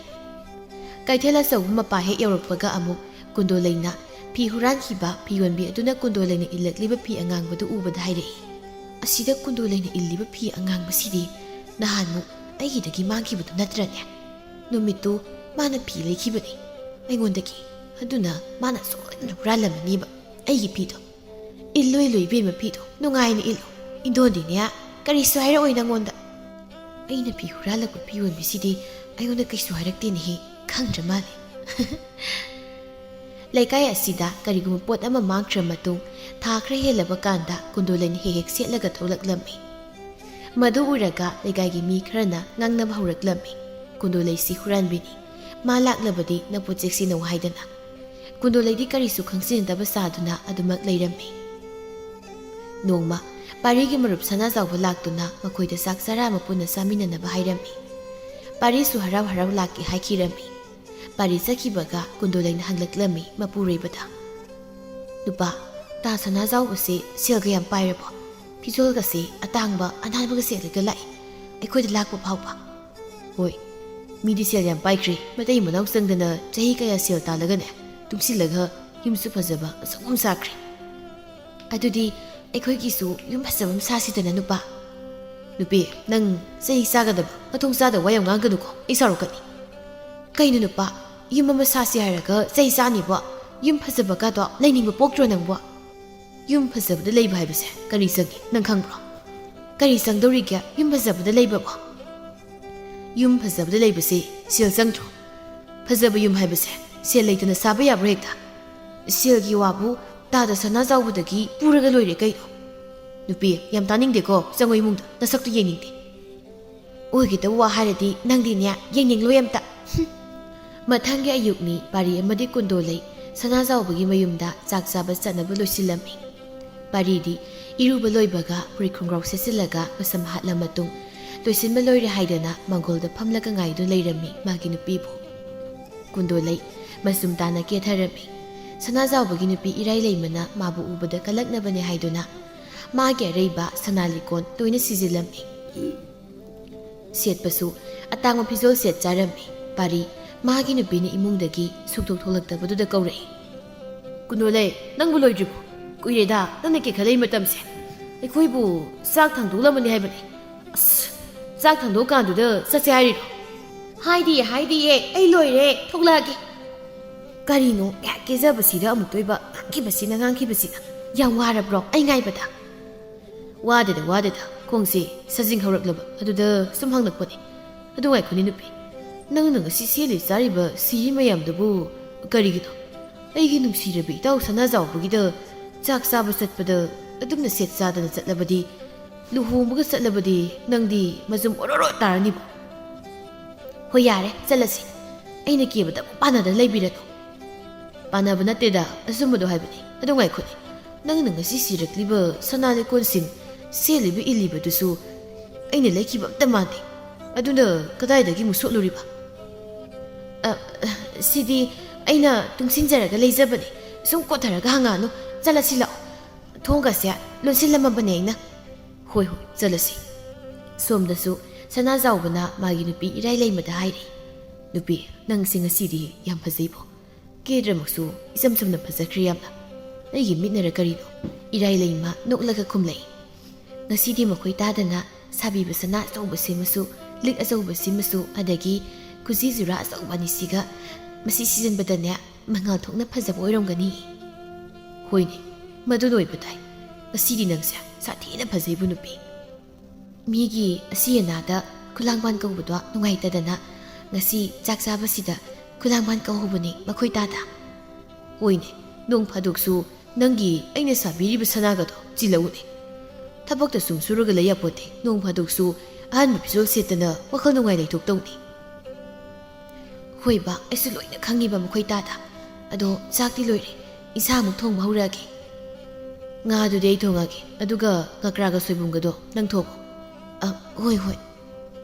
A: ꯀꯩꯊꯦꯜ ꯑꯆꯧꯕ ꯃꯄꯥ ꯍꯦꯛ ꯌꯧꯔꯛꯄꯒ ꯑꯃꯨꯛ ꯀꯨꯟꯗꯣꯂꯩꯅ ꯐꯤ ꯍꯨꯔꯥꯟꯈꯤꯕ ꯐꯤ ꯌꯣꯟꯕꯤ ꯑꯗꯨꯅ ꯀꯨꯟꯗꯣꯂꯩꯅ ꯏꯜꯂꯛꯂꯤꯕ ꯐꯤ ꯑꯉꯥꯡꯕꯗꯨ ꯎꯕꯗ ꯍꯥꯏꯔꯛꯏ ꯑꯁꯤꯗ ꯀꯨꯟꯗꯣꯂꯩꯅ ꯏꯜꯂꯤꯕ ꯐꯤ ꯑꯉꯥꯡꯕꯁꯤꯗꯤ ꯅꯍꯥꯟꯃꯨꯛ ꯑꯩꯒꯤꯗꯒꯤ ꯃꯥꯡꯈꯤꯕꯗꯨ ꯅꯠꯇ꯭ꯔꯅꯦ ꯅꯨꯃꯤꯠꯇꯨ ꯃꯥꯅ ꯐꯤ ꯂꯩꯈꯤꯕꯅꯤ ꯑꯩꯉꯣꯟꯗꯒꯤ ꯑꯗꯨꯅ ꯃꯥꯅ ꯁꯣꯏꯗꯅ ꯍꯨꯔꯥꯜꯂꯝꯃꯅꯤꯕ ꯑꯩꯒꯤ ꯐꯤꯗꯣ ꯏꯜꯂꯣꯏ ꯏꯕꯦꯝꯃ ꯐꯤꯗꯣ ꯅꯨꯡꯉꯥꯏꯅ ꯏꯜꯂꯨ ꯏꯟꯗꯣꯟꯗꯤꯅꯦ ꯀꯔꯤꯁꯨ ꯍꯥꯏꯔꯛꯑꯣꯏ ꯅꯪꯉꯣꯟꯗ ꯑꯩꯅ ꯐꯤ ꯍꯨꯔꯥꯜꯂꯛꯄ ꯐꯤ ꯌꯣꯟꯕꯤꯁꯤꯗꯤ ꯑꯩꯉꯣꯟꯗ ꯀꯩꯁꯨ ꯍꯥꯏꯔꯛꯇꯦꯅꯦꯍꯦ ꯈꯪꯗ꯭ꯔ ꯃꯥꯜꯂꯦ ꯂꯩꯀꯥꯏ ꯑꯁꯤꯗ ꯀꯔꯤꯒꯨꯝꯕ ꯄꯣꯠ ꯑꯃ ꯃꯥꯡꯈ꯭ꯔ ꯃꯇꯨꯡ ꯊꯥ ꯈꯔ ꯍꯦꯜꯂꯕ ꯀꯥꯟꯗ ꯀꯨꯟꯗꯣꯂꯩꯅ ꯍꯦꯛ ꯁꯦꯠꯂꯒ ꯊꯣꯛꯂꯛꯂꯝꯃꯤ ꯃꯗꯨ ꯎꯔꯒ ꯂꯩꯀꯥꯏꯒꯤ ꯃꯤ ꯈꯔꯅ ꯉꯥꯡꯅꯕ ꯍꯧꯔꯛꯂꯝꯃꯤ ꯀꯨꯟꯗꯣꯂꯩꯁꯤ ꯍꯨꯔꯥꯟꯕꯤꯅꯤ ꯃꯥ ꯂꯥꯛꯂꯕꯗꯤ ꯅꯄꯣꯠ ꯆꯦꯛꯁꯤꯟꯅꯧ ꯍꯥꯏꯗꯅ ꯀꯨꯟꯗꯣꯂꯩꯗꯤ ꯀꯔꯤꯁꯨ ꯈꯪꯖꯤꯟꯅꯗꯕ ꯁꯥꯗꯨꯅ ꯑꯗꯨꯃꯛ ꯂꯩꯔꯝꯃꯤ ꯅꯣꯡꯃ ꯄꯥꯔꯤꯒꯤ ꯃꯔꯨꯞ ꯁꯅꯥꯖꯥꯎꯕ ꯂꯥꯛꯇꯨꯅ ꯃꯈꯣꯏꯗ ꯆꯥꯛ ꯆꯔꯥ ꯑꯃ ꯄꯨꯟꯅ ꯆꯥꯃꯤꯟꯅꯅꯕ ꯍꯥꯏꯔꯝꯃꯤ ꯄꯥꯔꯤꯁꯨ ꯍꯔꯥꯎ ꯍꯔꯥꯎ ꯂꯥꯛꯀꯦ ꯍꯥꯏꯈꯤꯔꯝꯃꯤ ꯄꯥꯔꯤ ꯆꯠꯈꯤꯕꯒ ꯀꯨꯟꯗꯣꯂꯩꯅ ꯍꯪꯂꯛꯂꯝꯃꯤ ꯃꯄꯨꯔꯣꯏꯕꯗ ꯅꯨꯄꯥ ꯇꯥ ꯁꯅꯥꯖꯥꯎꯕꯁꯦ ꯁꯦꯜꯒ ꯌꯥꯝ ꯄꯥꯏꯔꯕꯣ ꯐꯤꯖꯣꯜꯒꯁꯦ ꯑꯇꯥꯡꯕ ꯑꯅꯥꯟꯕꯒ ꯁꯦꯠꯂꯒ ꯂꯥꯛꯏ ꯑꯩꯈꯣꯏꯗ ꯂꯥꯛꯄ ꯐꯥꯎꯕ ꯍꯣꯏ ꯃꯤꯗꯤ ꯁꯦꯜ ꯌꯥꯝ ꯄꯥꯏꯈ꯭ꯔꯦ ꯃꯇꯩ ꯃꯅꯥꯎ ꯆꯪꯗꯅ ꯆꯍꯤ ꯀꯌꯥ ꯁꯦꯜ ꯇꯥꯜꯂꯒꯅꯦ ꯇꯨꯡꯁꯤꯜꯂꯒ ꯌꯨꯝꯁꯨ ꯐꯖꯕ ꯑꯆꯧꯕ ꯑꯃ ꯁꯥꯈ꯭ꯔꯦ ꯑꯗꯨꯗꯤ ꯑꯩꯈꯣꯏꯒꯤꯁꯨ ꯌꯨꯝ ꯐꯖꯕ ꯑꯃ ꯁꯥꯁꯤꯗꯅ ꯅꯨꯄꯥ ꯅꯨꯄꯤ ꯅꯪ ꯆꯍꯤ ꯆꯥꯒꯗꯕ ꯃꯊꯣꯡ ꯆꯥꯗꯕ ꯋꯥ ꯌꯥꯝ ꯉꯥꯡꯒꯅꯨꯀꯣ ꯑꯩ ꯁꯥꯎꯔꯛꯀꯅꯤ ꯀꯩꯅꯣ ꯅꯨꯄꯥ ꯌꯨꯝ ꯑꯃ ꯁꯥꯁꯤ ꯍꯥꯏꯔꯒ ꯆꯍꯤ ꯆꯥꯅꯤꯕꯣ ꯌꯨꯝ ꯐꯖꯕꯒꯗꯣ ꯂꯩꯅꯤꯡꯕ ꯄꯣꯛꯇ꯭ꯔꯣ ꯅꯪꯕꯣ ꯌꯨꯝ ꯐꯖꯕꯗ ꯂꯩꯕ ꯍꯥꯏꯕꯁꯦ ꯀꯔꯤ ꯆꯪꯏ ꯅꯪ ꯈꯪꯕ꯭ꯔꯣ ꯀꯔꯤ ꯆꯪꯗꯧꯔꯤꯒꯦ ꯌꯨꯝ ꯐꯖꯕꯗ ꯂꯩꯕꯕꯣ ꯌꯨꯝ ꯐꯖꯕꯗ ꯂꯩꯕꯁꯦ ꯁꯦꯜ ꯆꯪꯗ꯭ꯔꯣ ꯐꯖꯕ ꯌꯨꯝ ꯍꯥꯏꯕꯁꯦ ꯁꯦꯜ ꯂꯩꯇꯅ ꯁꯥꯕ ꯌꯥꯕ꯭ꯔꯥ ꯍꯦꯛꯇ ꯁꯦꯜꯒꯤ ꯋꯥꯕꯨ ꯇꯥꯗ ꯁꯅꯥꯖꯥꯎꯕꯗꯒꯤ ꯄꯨꯔꯒ ꯂꯣꯏꯔꯦ ꯀꯩꯅꯣ ꯅꯨꯄꯤ ꯌꯥꯝ ꯇꯥꯅꯤꯡꯗꯦꯀꯣ ꯆꯪꯉꯣ ꯏꯃꯨꯡꯗ ꯅꯁꯛꯇꯨ ꯌꯦꯡꯅꯤꯡꯗꯦ ꯑꯣꯏꯒꯗꯕ ꯋꯥ ꯍꯥꯏꯔꯗꯤ ꯅꯪꯗꯤꯅꯦ ꯌꯦꯡꯅꯤꯡꯂꯣꯏ ꯑꯝꯇ ꯃꯊꯪꯒꯤ ꯑꯌꯨꯛꯅꯤ ꯄꯥꯔꯤ ꯑꯃꯗꯤ ꯀꯨꯟꯗꯣꯂꯩ ꯁꯅꯥꯖꯥꯎꯕꯒꯤ ꯃꯌꯨꯝꯗ ꯆꯥꯛ ꯆꯥꯕ ꯆꯠꯅꯕ ꯂꯣꯏꯁꯤꯜꯂꯝꯃꯤ ꯄꯥꯔꯤꯗꯤ ꯏꯔꯨꯕ ꯂꯣꯏꯕꯒ ꯐꯨꯔꯤꯠ ꯈꯣꯡꯒ꯭ꯔꯥꯎ ꯁꯦꯠꯆꯤꯜꯂꯒ ꯃꯁꯝ ꯍꯥꯠꯂ ꯃꯇꯨꯡ ꯂꯣꯏꯁꯤꯟꯕ ꯂꯣꯏꯔꯦ ꯍꯥꯏꯗꯅ ꯃꯥꯡꯒꯣꯜꯗ ꯐꯝꯂꯒ ꯉꯥꯏꯗꯨꯅ ꯂꯩꯔꯝꯃꯤ ꯃꯥꯒꯤ ꯅꯨꯄꯤꯕꯨ ꯀꯨꯟꯗꯣꯂꯩ ꯃꯆꯨꯝ ꯇꯥꯅ ꯀꯦꯊꯔꯝꯃꯤ ꯁꯅꯥꯖꯥꯎꯕꯒꯤ ꯅꯨꯄꯤ ꯏꯔꯥꯏ ꯂꯩꯃꯅ ꯃꯥꯕꯨ ꯎꯕꯗ ꯀꯜꯂꯛꯅꯕꯅꯦ ꯍꯥꯏꯗꯨꯅ ꯃꯥꯒꯤ ꯑꯔꯩꯕ ꯁꯅꯥ ꯂꯤꯀꯣꯟ ꯂꯣꯏꯅ ꯁꯤꯖꯤꯜꯂꯝꯃꯤ ꯁꯦꯠꯄꯁꯨ ꯑꯇꯥꯡꯕ ꯐꯤꯖꯣꯜ ꯁꯦꯠ ꯆꯥꯔꯝꯃꯤ ꯄꯥꯔꯤ ꯃꯥꯒꯤ ꯅꯨꯄꯤꯅ ꯏꯃꯨꯡꯗꯒꯤ ꯁꯨꯛꯊꯣꯛ ꯊꯣꯛꯂꯛꯇꯕꯗꯨꯗ ꯀꯧꯔꯛꯏ ꯀꯨꯟꯗꯣꯂꯩ ꯅꯪꯕꯨ ꯂꯣꯏꯗ꯭ꯔꯤꯕꯣ ꯀꯨꯏꯔꯦꯗ ꯅꯪꯅ ꯀꯦꯈꯠꯂꯛꯏ ꯃꯇꯝꯁꯦ ꯑꯩꯈꯣꯏꯕꯨ ꯆꯥꯛ ꯊꯥꯡꯗꯣꯛꯂꯝꯃꯅꯤ ꯍꯥꯏꯕꯅꯤ ꯑꯁ ꯆꯥꯛ ꯊꯥꯡꯗꯣꯛꯀꯥꯟꯗꯨꯗ ꯆꯠꯁꯦ ꯍꯥꯏꯔꯤꯔꯣ ꯍꯥꯏꯗꯤꯌꯦ ꯑꯩ ꯂꯣꯏꯔꯦ ꯊꯣꯛꯂꯛꯑꯒꯦ ꯀꯔꯤꯅꯣ ꯉꯥꯏꯍꯥꯛ ꯀꯦꯖꯕꯁꯤꯗ ꯑꯃꯨꯛꯇꯣꯏꯕ ꯉꯥꯡꯈꯤꯕꯁꯤꯅ ꯌꯥꯝ ꯋꯥꯔꯕ꯭ꯔꯣ ꯑꯩ ꯉꯥꯏꯕꯗ ꯋꯥꯗꯦꯗ ꯈꯣꯡꯁꯦ ꯁꯥꯖꯤꯡ ꯍꯧꯔꯛꯂꯕ ꯑꯗꯨꯗ ꯁꯨꯝ ꯍꯪꯂꯛꯄꯅꯦ ꯑꯗꯨ ꯉꯥꯏꯈꯣꯅꯤ ꯅꯨꯄꯤ ꯅꯪꯅ ꯉꯁꯤ ꯁꯦꯠꯂꯤ ꯆꯥꯔꯤꯕ ꯁꯤꯔꯤ ꯃꯌꯥꯝꯗꯨꯕꯨ ꯀꯔꯤꯒꯤꯅꯣ ꯑꯩꯒꯤ ꯅꯨꯡꯁꯤꯔꯕ ꯏꯇꯥꯎ ꯁꯅꯥꯖꯥꯎꯕꯒꯤꯗ ꯆꯥꯛ ꯆꯥꯕ ꯆꯠꯄꯗ ꯑꯗꯨꯝꯅ ꯁꯦꯠ ꯆꯥꯗꯅ ꯆꯠꯂꯕꯗꯤ ꯂꯨꯍꯣꯡꯕꯒ ꯆꯠꯂꯕꯗꯤ ꯅꯪꯗꯤ ꯃꯖꯨꯝ ꯑꯣꯔꯣꯔꯣ ꯇꯥꯔꯅꯤꯕ. ꯍꯣꯏ ꯌꯥꯔꯦ ꯆꯠꯂꯁꯤ. ꯑꯩꯅ ꯀꯦꯕꯗ ꯑꯃꯨꯛ ꯄꯥꯟꯅꯗꯅ ꯂꯩꯕꯤꯔꯅꯨ. ꯄꯥꯟꯅꯕ ꯅꯠꯇꯦꯗ ꯑꯆꯨꯝꯕꯗꯣ ꯍꯥꯏꯕꯅꯤ. ꯑꯗꯨ ꯉꯥꯏꯈꯣꯅꯦ. ꯅꯪꯅ ꯉꯁꯤ ꯁꯤꯔꯛꯂꯤꯕ ꯁꯅꯥ ꯂꯩꯀꯣꯜꯁꯤꯡ ꯁꯦꯠꯂꯤꯕ ꯏꯜꯂꯤꯕꯗꯨꯁꯨ ꯑꯩꯅ ꯂꯩꯈꯤꯕ ꯑꯝꯇ ꯃꯥꯟꯗꯦ. ꯑꯗꯨꯅ ꯀꯗꯥꯏꯗꯒꯤ ꯑꯃꯨꯛ ꯁꯣꯠꯂꯨꯔꯤꯕ? ꯁꯤꯗꯤ ꯑꯩꯅ ꯇꯨꯡꯁꯤꯟꯖꯔꯒ ꯂꯩꯖꯕꯅꯤ. ꯁꯨꯝ ꯀꯣꯠꯊꯔꯒ ꯍꯪꯉꯛꯑꯅꯨ. ꯆꯠꯂꯁꯤ ꯂꯥꯛꯑꯣ. ꯊꯣꯡꯒꯁꯦ ꯂꯣꯟꯁꯤꯜꯂꯝꯃꯕꯅꯦ ꯑꯩꯅ. ꯍꯣꯏ ꯍꯣꯏ ꯆꯠꯂꯁꯤ. ꯁꯣꯝꯗꯁꯨ ꯁꯅꯥꯖꯥꯎꯕꯅ ꯃꯥꯒꯤ ꯅꯨꯄꯤ ꯏꯔꯥꯏꯂꯩꯃꯗ ꯍꯥꯏꯔꯤ. ꯅꯨꯄꯤ ꯅꯪꯁꯤ ꯉꯁꯤꯗꯤ ꯌꯥꯝ ꯐꯖꯩꯕꯣ. ꯀꯦꯗ꯭ꯔꯃꯛꯁꯨ ꯏꯆꯝ ꯆꯝꯅ ꯐꯖꯈ꯭ꯔꯦ ꯌꯥꯝꯅ. ꯑꯩꯒꯤ ꯃꯤꯠꯅꯔ ꯀꯔꯤꯅꯣ? ꯏꯔꯥꯏꯂꯩꯃ ꯅꯣꯛꯂꯒ ꯈꯨꯝꯂꯛꯏ. ꯉꯁꯤꯗꯤ ꯃꯈꯣꯏ ꯇꯥꯗꯅ ꯁꯥꯕꯤꯕ ꯁꯅꯥ ꯑꯆꯧꯕꯁꯤꯃꯁꯨ ꯂꯤꯛ ꯑꯆꯧꯕꯁꯤꯃꯁꯨ ꯑꯗꯒꯤ ꯈꯨꯖꯤ ꯖꯨꯔꯥ ꯑꯆꯧꯕ ꯑꯅꯤꯁꯤꯒ ꯃꯁꯤ ꯁꯤꯖꯤꯟꯕꯗꯅꯦ ꯃꯉꯥꯜ ꯊꯣꯛꯅ ꯐꯖꯕ ꯑꯣꯏꯔꯝꯒꯅꯤ. ꯍꯣꯏꯅꯦ ꯃꯗꯨ ꯑꯣꯏꯕ ꯇꯥꯏ. ꯉꯁꯤꯗꯤ ꯅꯪꯁꯦ ꯁꯥꯊꯤꯅ ꯐꯖꯩꯕꯨ ꯅꯨꯄꯤ. ꯃꯤꯒꯤ ꯑꯁꯤ ꯑꯅꯥꯗ ꯈꯨꯂꯥꯡꯕꯥꯟ ꯀꯧꯕꯗꯣ ꯅꯨꯡꯉꯥꯏꯇꯗꯅ ꯉꯁꯤ ꯆꯥꯛ ꯆꯥꯕꯁꯤꯗ ꯈꯨꯂꯥꯡꯕꯥꯟ ꯀꯧꯍꯧꯕꯅꯤ ꯃꯈꯣꯏ ꯇꯥꯗ. ꯍꯣꯏꯅꯦ ꯅꯣꯡ ꯐꯥꯗꯣꯛꯁꯨ ꯅꯪꯒꯤ ꯑꯩꯅ ꯁꯥꯕꯤꯔꯤꯕ ꯁꯅꯥꯒꯗꯣ ꯆꯤꯜꯂꯧꯅꯦ. ꯊꯕꯛꯇ ꯁꯨꯝ ꯁꯨꯔꯒ ꯂꯩ ꯌꯥꯄꯣꯠꯇꯦ. ꯅꯣꯡ ꯐꯥꯗꯣꯛꯁꯨ ꯑꯍꯥꯟꯕ ꯐꯤꯖꯣꯜ ꯁꯦꯠꯇꯅ ꯋꯥꯈꯜ ꯅꯨꯡꯉꯥꯏ ꯂꯩꯊꯣꯛꯇꯧꯅꯤ. ꯍꯣꯏ ꯕꯥ ꯑꯩꯁꯨ ꯂꯣꯏꯅ ꯈꯪꯉꯤꯕ ꯃꯈꯣꯏ ꯇꯥꯗ. ꯑꯗꯣ ꯆꯥꯛꯇꯤ ꯂꯣꯏꯔꯦ. ꯏꯟꯁꯥꯡ ꯑꯃꯨꯛ ꯊꯣꯡꯕ ꯍꯧꯔꯛꯑꯒꯦ. ꯉꯥꯗꯨꯗꯤ ꯑꯩ ꯊꯣꯡꯉꯒꯦ. ꯑꯗꯨꯒ ꯉꯀ꯭ꯔꯥꯒ ꯁꯣꯏꯕꯨꯝꯒꯗꯣ ꯅꯪ ꯊꯣꯡꯉꯣ. ꯍꯣꯏ ꯍꯣꯏ.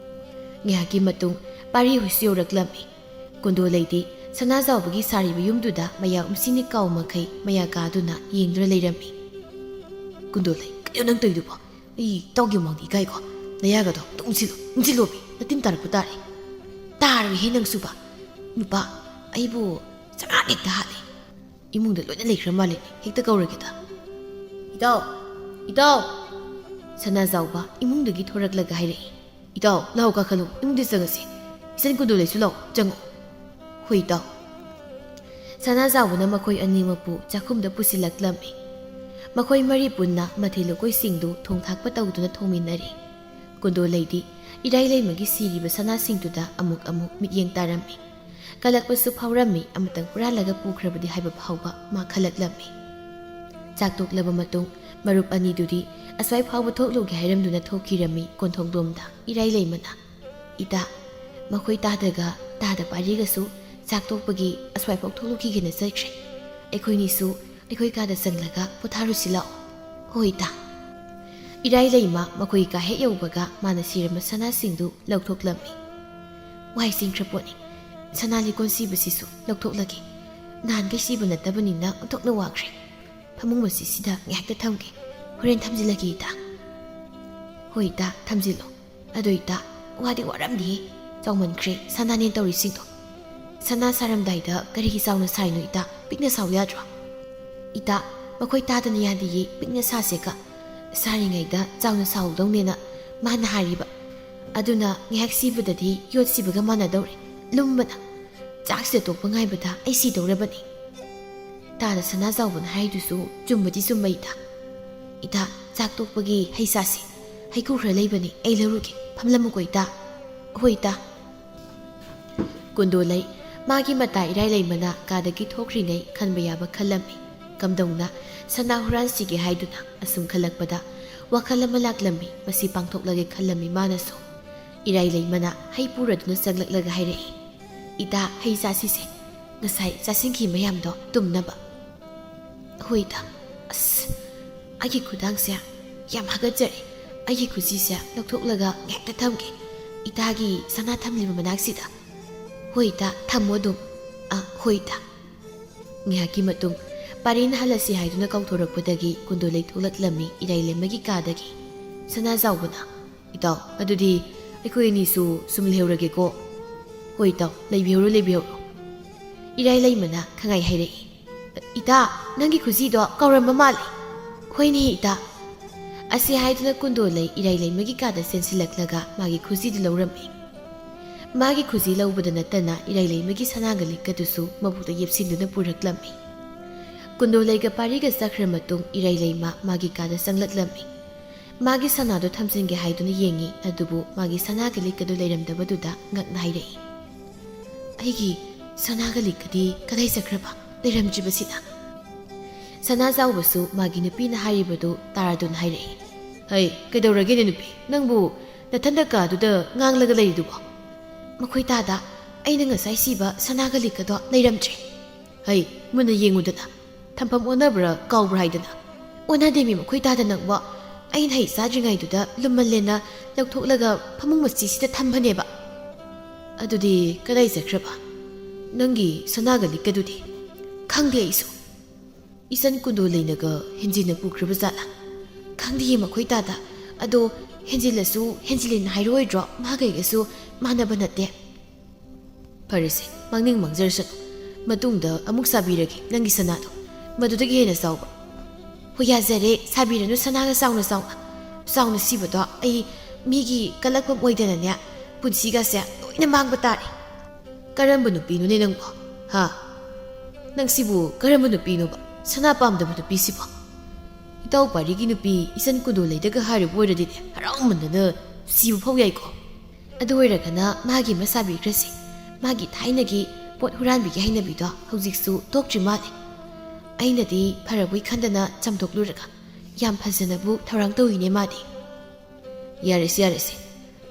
A: ꯉꯥꯏꯍꯥꯛꯀꯤ ꯃꯇꯨꯡ ꯄꯥꯔꯤ ꯍꯣꯏꯁꯨ ꯌꯧꯔꯛꯂꯝꯃꯤ. ꯀꯨꯟꯗꯣꯂꯩꯗꯤ ꯁꯅꯥꯖꯥꯎꯕꯒꯤ ꯁꯥꯔꯤꯕ ꯌꯨꯝꯗꯨꯗ ꯃꯌꯥ ꯎꯝꯁꯤꯅꯤ ꯀꯥꯎ ꯃꯈꯩ ꯃꯌꯥ ꯀꯥꯗꯨꯅ ꯌꯦꯡꯗꯨꯅ ꯂꯩꯔꯝꯃꯤ. ꯀꯨꯟꯗꯣꯂꯩ ꯀꯩꯅꯣ ꯅꯪ ꯇꯧꯔꯤꯗꯨꯕꯣ? ꯑꯩ ꯇꯧꯒꯦ ꯃꯥꯡꯗꯤ ꯏꯀꯥꯏꯀꯣ. ꯅꯌꯥꯒꯗꯣ ꯎꯝꯁꯤꯜꯂꯣꯃꯤ. ꯅꯇꯤꯟ ꯇꯥꯔꯛꯄ ꯇꯥꯔꯦ. ꯇꯥꯔꯣꯏꯍꯦ ꯅꯪꯁꯨꯕ. ꯅꯨꯄꯥ ꯑꯩꯕꯨ ꯆꯉꯥꯛ ꯍꯦꯛꯇ ꯍꯥꯠꯂꯦ. ꯏꯃꯨꯡꯗ ꯂꯣꯏꯅ ꯂꯩꯈ꯭ꯔ ꯃꯥꯜꯂꯦ. ꯍꯦꯛꯇ ꯀꯧꯔꯒꯦꯗ. ꯏꯇꯥꯎ ꯏꯇꯥꯎ. ꯁꯅꯥꯖꯥꯎꯕ ꯏꯃꯨꯡꯗꯒꯤ ꯊꯣꯔꯛꯂꯒ ꯍꯥꯏꯔꯛꯏ. ꯏꯇꯥꯎ ꯂꯥꯎ ꯀꯥꯈꯠꯂꯨ. ꯏꯃꯨꯡꯗ ꯆꯪꯉꯁꯤ. ꯏꯆꯟ ꯀꯨꯟꯗꯣꯂꯩꯁꯨ ꯂꯥꯎ ꯆꯪꯉꯣ. ꯍꯣꯏ ꯏꯇꯥꯎ. ꯁꯅꯥꯖꯥꯎꯕꯅ ꯃꯈꯣꯏ ꯑꯅꯤꯃꯛꯄꯨ ꯆꯥꯛꯈꯨꯝꯗ ꯄꯨꯁꯤꯜꯂꯛꯂꯝꯃꯤ. ꯃꯈꯣꯏ ꯃꯔꯤ ꯄꯨꯟꯅ ꯃꯊꯦꯜ ꯂꯨꯀꯣꯏꯁꯤꯡꯗꯨ ꯊꯣꯡ ꯊꯥꯛꯄ ꯇꯧꯗꯨꯅ ꯊꯣꯡꯃꯤꯟꯅꯔꯤ. ꯀꯨꯟꯗꯣꯂꯩꯗꯤ ꯏꯔꯥꯏꯂꯩꯃꯒꯤ ꯁꯤꯔꯤꯕ ꯁꯅꯥꯁꯤꯡꯗꯨꯗ ꯑꯃꯨꯛ ꯃꯤꯠꯌꯦꯡ ꯇꯥꯔꯝꯃꯤ. ꯀꯜꯂꯛꯄꯁꯨ ꯐꯥꯎꯔꯝꯃꯤ. ꯑꯃꯇꯪ ꯍꯨꯔꯥꯜꯂꯒ ꯄꯨꯈ꯭ꯔꯕꯗꯤ ꯍꯥꯏꯕ ꯐꯥꯎꯕ ꯃꯥ ꯈꯜꯂꯛꯂꯝꯃꯤ. ꯆꯥꯛ ꯇꯣꯛꯂꯕ ꯃꯇꯨꯡ ꯃꯔꯨꯞ ꯑꯅꯤꯗꯨꯗꯤ ꯑꯁ꯭ꯋꯥꯏ ꯐꯥꯎꯕ ꯊꯣꯛꯂꯨꯒꯦ ꯍꯥꯏꯔꯝꯗꯨꯅ ꯊꯣꯛꯈꯤꯔꯝꯃꯤ. ꯀꯣꯟꯊꯣꯡꯂꯣꯝꯗ ꯏꯔꯥꯏꯂꯩꯃꯅ ꯏꯇꯥ ꯃꯈꯣꯏ ꯇꯥꯗꯒ ꯇꯥꯗ ꯄꯥꯔꯤꯒꯁꯨ ꯆꯥꯛ ꯇꯣꯛꯄꯒꯤ ꯑꯁ꯭ꯋꯥꯏꯐꯥꯎ ꯊꯣꯛꯂꯨꯈꯤꯒꯦꯅ ꯆꯠꯈ꯭ꯔꯦ. ꯑꯩꯈꯣꯏꯅꯤꯁꯨ ꯑꯩꯈꯣꯏ ꯀꯥꯗ ꯆꯪꯂꯒ ꯄꯣꯊꯥꯔꯨꯁꯤ ꯂꯥꯛꯑꯣ. ꯍꯣꯏ ꯏꯇꯥ. ꯏꯔꯥꯏꯂꯩꯃ ꯃꯈꯣꯏ ꯀꯥ ꯍꯦꯛ ꯌꯧꯕꯒ ꯃꯥꯅ ꯁꯤꯔꯝꯕ ꯁꯅꯥꯁꯤꯡꯗꯨ ꯂꯧꯊꯣꯛꯂꯝꯃꯤ. ꯋꯥꯏ ꯆꯤꯡꯈ꯭ꯔ ꯄꯣꯠꯅꯤ. ꯁꯅꯥ ꯂꯤꯀꯣꯟ ꯁꯤꯕꯁꯤꯁꯨ ꯂꯧꯊꯣꯛꯂꯒꯦ. ꯅꯍꯥꯟꯈꯩ ꯁꯤꯕ ꯅꯠꯇꯕꯅꯤꯅ ꯑꯣꯟꯊꯣꯛꯅ ꯋꯥꯈ꯭ꯔꯦ. ꯐꯃꯨꯡ ꯃꯁꯤꯁꯤꯗ ꯉꯥꯏꯍꯥꯛꯇ ꯊꯝꯒꯦ. ꯍꯣꯔꯦꯟ ꯊꯝꯖꯤꯜꯂꯒꯦ ꯏꯇꯥ. ꯍꯣꯏ ꯏꯇꯥ ꯊꯝꯖꯤꯜꯂꯣ. ꯑꯗꯣ ꯏꯇꯥ ꯋꯥꯗꯤ ꯋꯥꯔꯝꯅꯤꯍꯦ. ꯆꯥꯎꯃꯟꯈ꯭ꯔꯦ ꯁꯅꯥꯅꯦ ꯇꯧꯔꯤꯁꯤꯡꯗꯣ. ꯁꯅꯥ ꯁꯥꯔꯝꯗꯥꯏꯗ ꯀꯔꯤꯒꯤ ꯆꯥꯎꯅ ꯁꯥꯏꯅꯣ ꯏꯇꯥ? ꯄꯤꯛꯅ ꯁꯥꯎ ꯌꯥꯗ꯭ꯔꯣ? ꯏꯇꯥ ꯃꯈꯣꯏ ꯇꯥꯗꯅ ꯌꯥꯗꯤꯌꯦ. ꯄꯤꯛꯅ ꯁꯥꯁꯦꯒ. ꯁꯥꯔꯤꯉꯩꯗ ꯆꯥꯎꯅ ꯁꯥꯍꯧꯗꯧꯅꯦꯅ ꯃꯥꯅ ꯍꯥꯏꯔꯤꯕ. ꯑꯗꯨꯅ ꯉꯥꯏꯍꯥꯛ ꯁꯤꯕꯗꯗꯤ ꯌꯣꯠ ꯁꯤꯕꯒ ꯃꯥꯟꯅꯗꯧꯔꯦ. ꯂꯨꯝꯕꯅ ꯆꯥꯛꯁꯤꯗ ꯇꯣꯛꯄ ꯉꯥꯏꯕꯗ ꯑꯩ ꯁꯤꯗꯧꯔꯕꯅꯤ. ꯇꯥꯗ ꯁꯅꯥꯖꯥꯎꯕꯅ ꯍꯥꯏꯗꯨꯁꯨ ꯆꯨꯝꯕꯗꯤ ꯆꯨꯝꯕ ꯏꯇꯥ. ꯏꯇꯥ ꯆꯥꯛ ꯇꯣꯛꯄꯒꯤ ꯍꯩ ꯆꯥꯁꯤ. ꯍꯩꯀꯨ ꯈꯔ ꯂꯩꯕꯅꯤ ꯑꯩ ꯂꯧꯔꯨꯒꯦ. ꯐꯝꯂꯝꯃꯨꯀꯣ ꯏꯇꯥ. ꯍꯣꯏ ꯏꯇꯥ. ꯀꯨꯟꯗꯣꯂꯩ ꯃꯥꯒꯤ ꯃꯇꯥ ꯏꯔꯥꯏꯂꯩꯃꯅ ꯀꯥꯗꯒꯤ ꯊꯣꯛꯈ꯭ꯔꯤꯉꯩ ꯈꯟꯕ ꯌꯥꯕ ꯈꯜꯂꯝꯃꯤ. ꯀꯝꯗꯧꯅ ꯁꯅꯥ ꯍꯨꯔꯥꯟꯁꯤꯒꯦ ꯍꯥꯏꯗꯨꯅ ꯑꯁꯨꯝ ꯈꯜꯂꯛꯄꯗ ꯋꯥꯈꯜ ꯑꯃ ꯂꯥꯛꯂꯝꯃꯤ. ꯃꯁꯤ ꯄꯥꯡꯊꯣꯛꯂꯒꯦ ꯈꯜꯂꯝꯃꯤ ꯃꯥꯅꯁꯨ. Iraylay hay puraduna saglaglaga hayrai. Ita hay sasise. Ngasay sasingki mayamdo tumnaba. Huida. As. Agi kudang siya. Yam hagajari. Agi kusi siya. Nagtuklaga ngekta tamki. Itagi sana tamli managsida. Huida tamodum. Huida. Ngihaki matung. Parin halasi haiduna kautorakpadagi kundulay tuklatlami Iraylay magikadagi. Sana zawbuna. Itaw, adudi aikoy nisu sumlihurage ko. Hoy itaw, laibihuro. Iraylay mana kangay hayrai. Ita, nangi kuzido kauramba mali. Hoy ni ita. Asi haiduna kundulay Iraylay magikada sensilaklaga magi kuzido lawrami. Magi kuzi lawbada natana Iraylay magi sanagalig kadusu mabuta yepsinduna puraklami. Kundulay ga pariga sakra matung Iraylay magi kada sanglatlami. Magi sanado thamsinge haiduna yengi adubu magi sanagalig kadu layramdabaduda ngakna hayrai. Aigi sanagalig kadi kadai sakraba layramjibasina. ꯁꯅꯥꯖꯥꯎꯕꯁꯨ ꯃꯥꯒꯤ ꯅꯨꯄꯤꯅ ꯍꯥꯏꯔꯤꯕꯗꯨ ꯇꯥꯔꯗꯨꯅ ꯍꯥꯏꯔꯛꯏ꯫ ꯍꯩ ꯀꯩꯗꯧꯔꯒꯦꯅꯦ ꯅꯨꯄꯤ ꯅꯪꯕꯨ ꯅꯊꯟꯗ ꯀꯥꯗꯨꯗ ꯉꯥꯡꯂꯒ ꯂꯩꯔꯤꯗꯨꯕꯣ? ꯃꯈꯣꯏ ꯇꯥꯗ ꯑꯩꯅ ꯉꯁꯥꯏ ꯁꯤꯕ ꯁꯅꯥꯒ ꯂꯤꯛꯀꯗꯣ ꯂꯩꯔꯝꯗ꯭ꯔꯦ꯫ ꯍꯩ ꯃꯨꯟꯅ ꯌꯦꯡꯉꯨꯗꯅ ꯊꯝꯐꯝ ꯑꯣꯟꯅꯕ꯭ꯔꯥ ꯀꯥꯎꯕ꯭ꯔꯥ ꯍꯥꯏꯗꯅ꯫ ꯑꯣꯟꯅꯗꯦꯃꯤ ꯃꯈꯣꯏ ꯇꯥꯗ ꯅꯪꯕꯣ ꯑꯩꯅ ꯍꯩ ꯆꯥꯗ꯭ꯔꯤꯉꯩꯗꯨꯗ ꯂꯨꯝꯃꯜꯂꯦꯅ ꯂꯧꯊꯣꯛꯂꯒ ꯐꯃꯨꯡ ꯃꯆꯤꯁꯤꯗ ꯊꯝꯕꯅꯦꯕ꯫ ꯑꯗꯨꯗꯤ ꯀꯗꯥꯏ ꯆꯠꯈ꯭ꯔꯕ ꯅꯪꯒꯤ ꯁꯅꯥꯒ ꯂꯤꯛꯀꯗꯨꯗꯤ? ꯈꯪꯗꯦ ꯑꯩꯁꯨ ꯏꯆꯟ ꯀꯨꯟꯗꯣꯂꯩꯅꯒ ꯍꯦꯟꯖꯤꯟꯅ ꯄꯨꯈ꯭ꯔꯕ ꯖꯥꯠꯂꯥ? ꯈꯪꯗꯤꯌꯦ ꯃꯈꯣꯏ ꯇꯥꯗ ꯑꯗꯣ ꯍꯦꯟꯖꯤꯜꯂꯁꯨ ꯍꯦꯟꯖꯤꯜꯂꯦꯅ ꯍꯥꯏꯔꯣꯏꯗ꯭ꯔꯣ ꯃꯥꯒꯩꯒꯁꯨ ꯃꯥꯟꯅꯕ ꯅꯠꯇꯦ꯫ ꯐꯔꯦꯁꯦ ꯃꯥꯡꯅꯤꯡ ꯃꯥꯡꯖꯔꯁꯅꯨ ꯃꯇꯨꯡꯗ ꯑꯃꯨꯛ ꯁꯥꯕꯤꯔꯒꯦ ꯅꯪꯒꯤ ꯁꯅꯥꯗꯣ ꯃꯗꯨꯗꯒꯤ ꯍꯦꯟꯅ ꯆꯥꯎꯕ꯫ ꯍꯣꯏ ꯌꯥꯖꯔꯦ ꯁꯥꯕꯤꯔꯅꯨ ꯁꯅꯥꯒ ꯆꯥꯎꯅ ꯆꯥꯎꯅ ꯁꯤꯕꯗꯣ ꯑꯩ ꯃꯤꯒꯤ ꯀꯜꯂꯛꯐꯝ ꯑꯣꯏꯗꯅꯅꯦ ꯄꯨꯟꯁꯤꯒꯁꯦ ꯂꯣꯏꯅ ꯃꯥꯡꯕ ꯇꯥꯔꯦ꯫ ꯀꯔꯝꯕ ꯅꯨꯄꯤꯅꯣꯅꯦ ꯅꯪꯕꯣ ꯍꯥ? ꯅꯪ ꯁꯤꯕꯨ ꯀꯔꯝꯕ ꯅꯨꯄꯤꯅꯣꯕ ꯁꯅꯥ ꯄꯥꯝꯗꯕ ꯅꯨꯄꯤꯁꯤꯕꯣ? ꯏꯇꯥꯎ ꯄꯥꯔꯤꯒꯤ ꯅꯨꯄꯤ ꯏꯆꯟ ꯀꯨꯟꯗꯣꯂꯩꯗꯒ ꯍꯥꯏꯔꯤꯕ ꯑꯣꯏꯔꯗꯤꯅꯦ ꯍꯔꯥꯎꯃꯟꯗꯅ ꯁꯤꯕ ꯐꯥꯎ ꯌꯥꯏꯀꯣ꯫ ꯑꯗꯨ ꯑꯣꯏꯔꯒꯅ ꯃꯥꯒꯤ ꯑꯃ ꯁꯥꯕꯤꯈ꯭ꯔꯁꯤ ꯃꯥꯒꯤ ꯊꯥꯏꯅꯒꯤ ꯄꯣꯠ ꯍꯨꯔꯥꯟꯕꯤꯒꯤ ꯍꯩꯅꯕꯤꯗꯣ ꯍꯧꯖꯤꯛꯁꯨ ꯇꯣꯛꯇ꯭ꯔꯤ ꯃꯥꯜꯂꯦ꯫ ꯑꯩꯅꯗꯤ ꯐꯔꯕꯣꯏ ꯈꯟꯗꯅ ꯆꯥꯝꯊꯣꯛꯂꯨꯔꯒ ꯌꯥꯝ ꯐꯖꯅꯕꯨ ꯊꯧꯔꯥꯡ ꯇꯧꯏꯅꯦ ꯃꯥꯗꯤ꯫ ꯌꯥꯔꯦꯁꯦ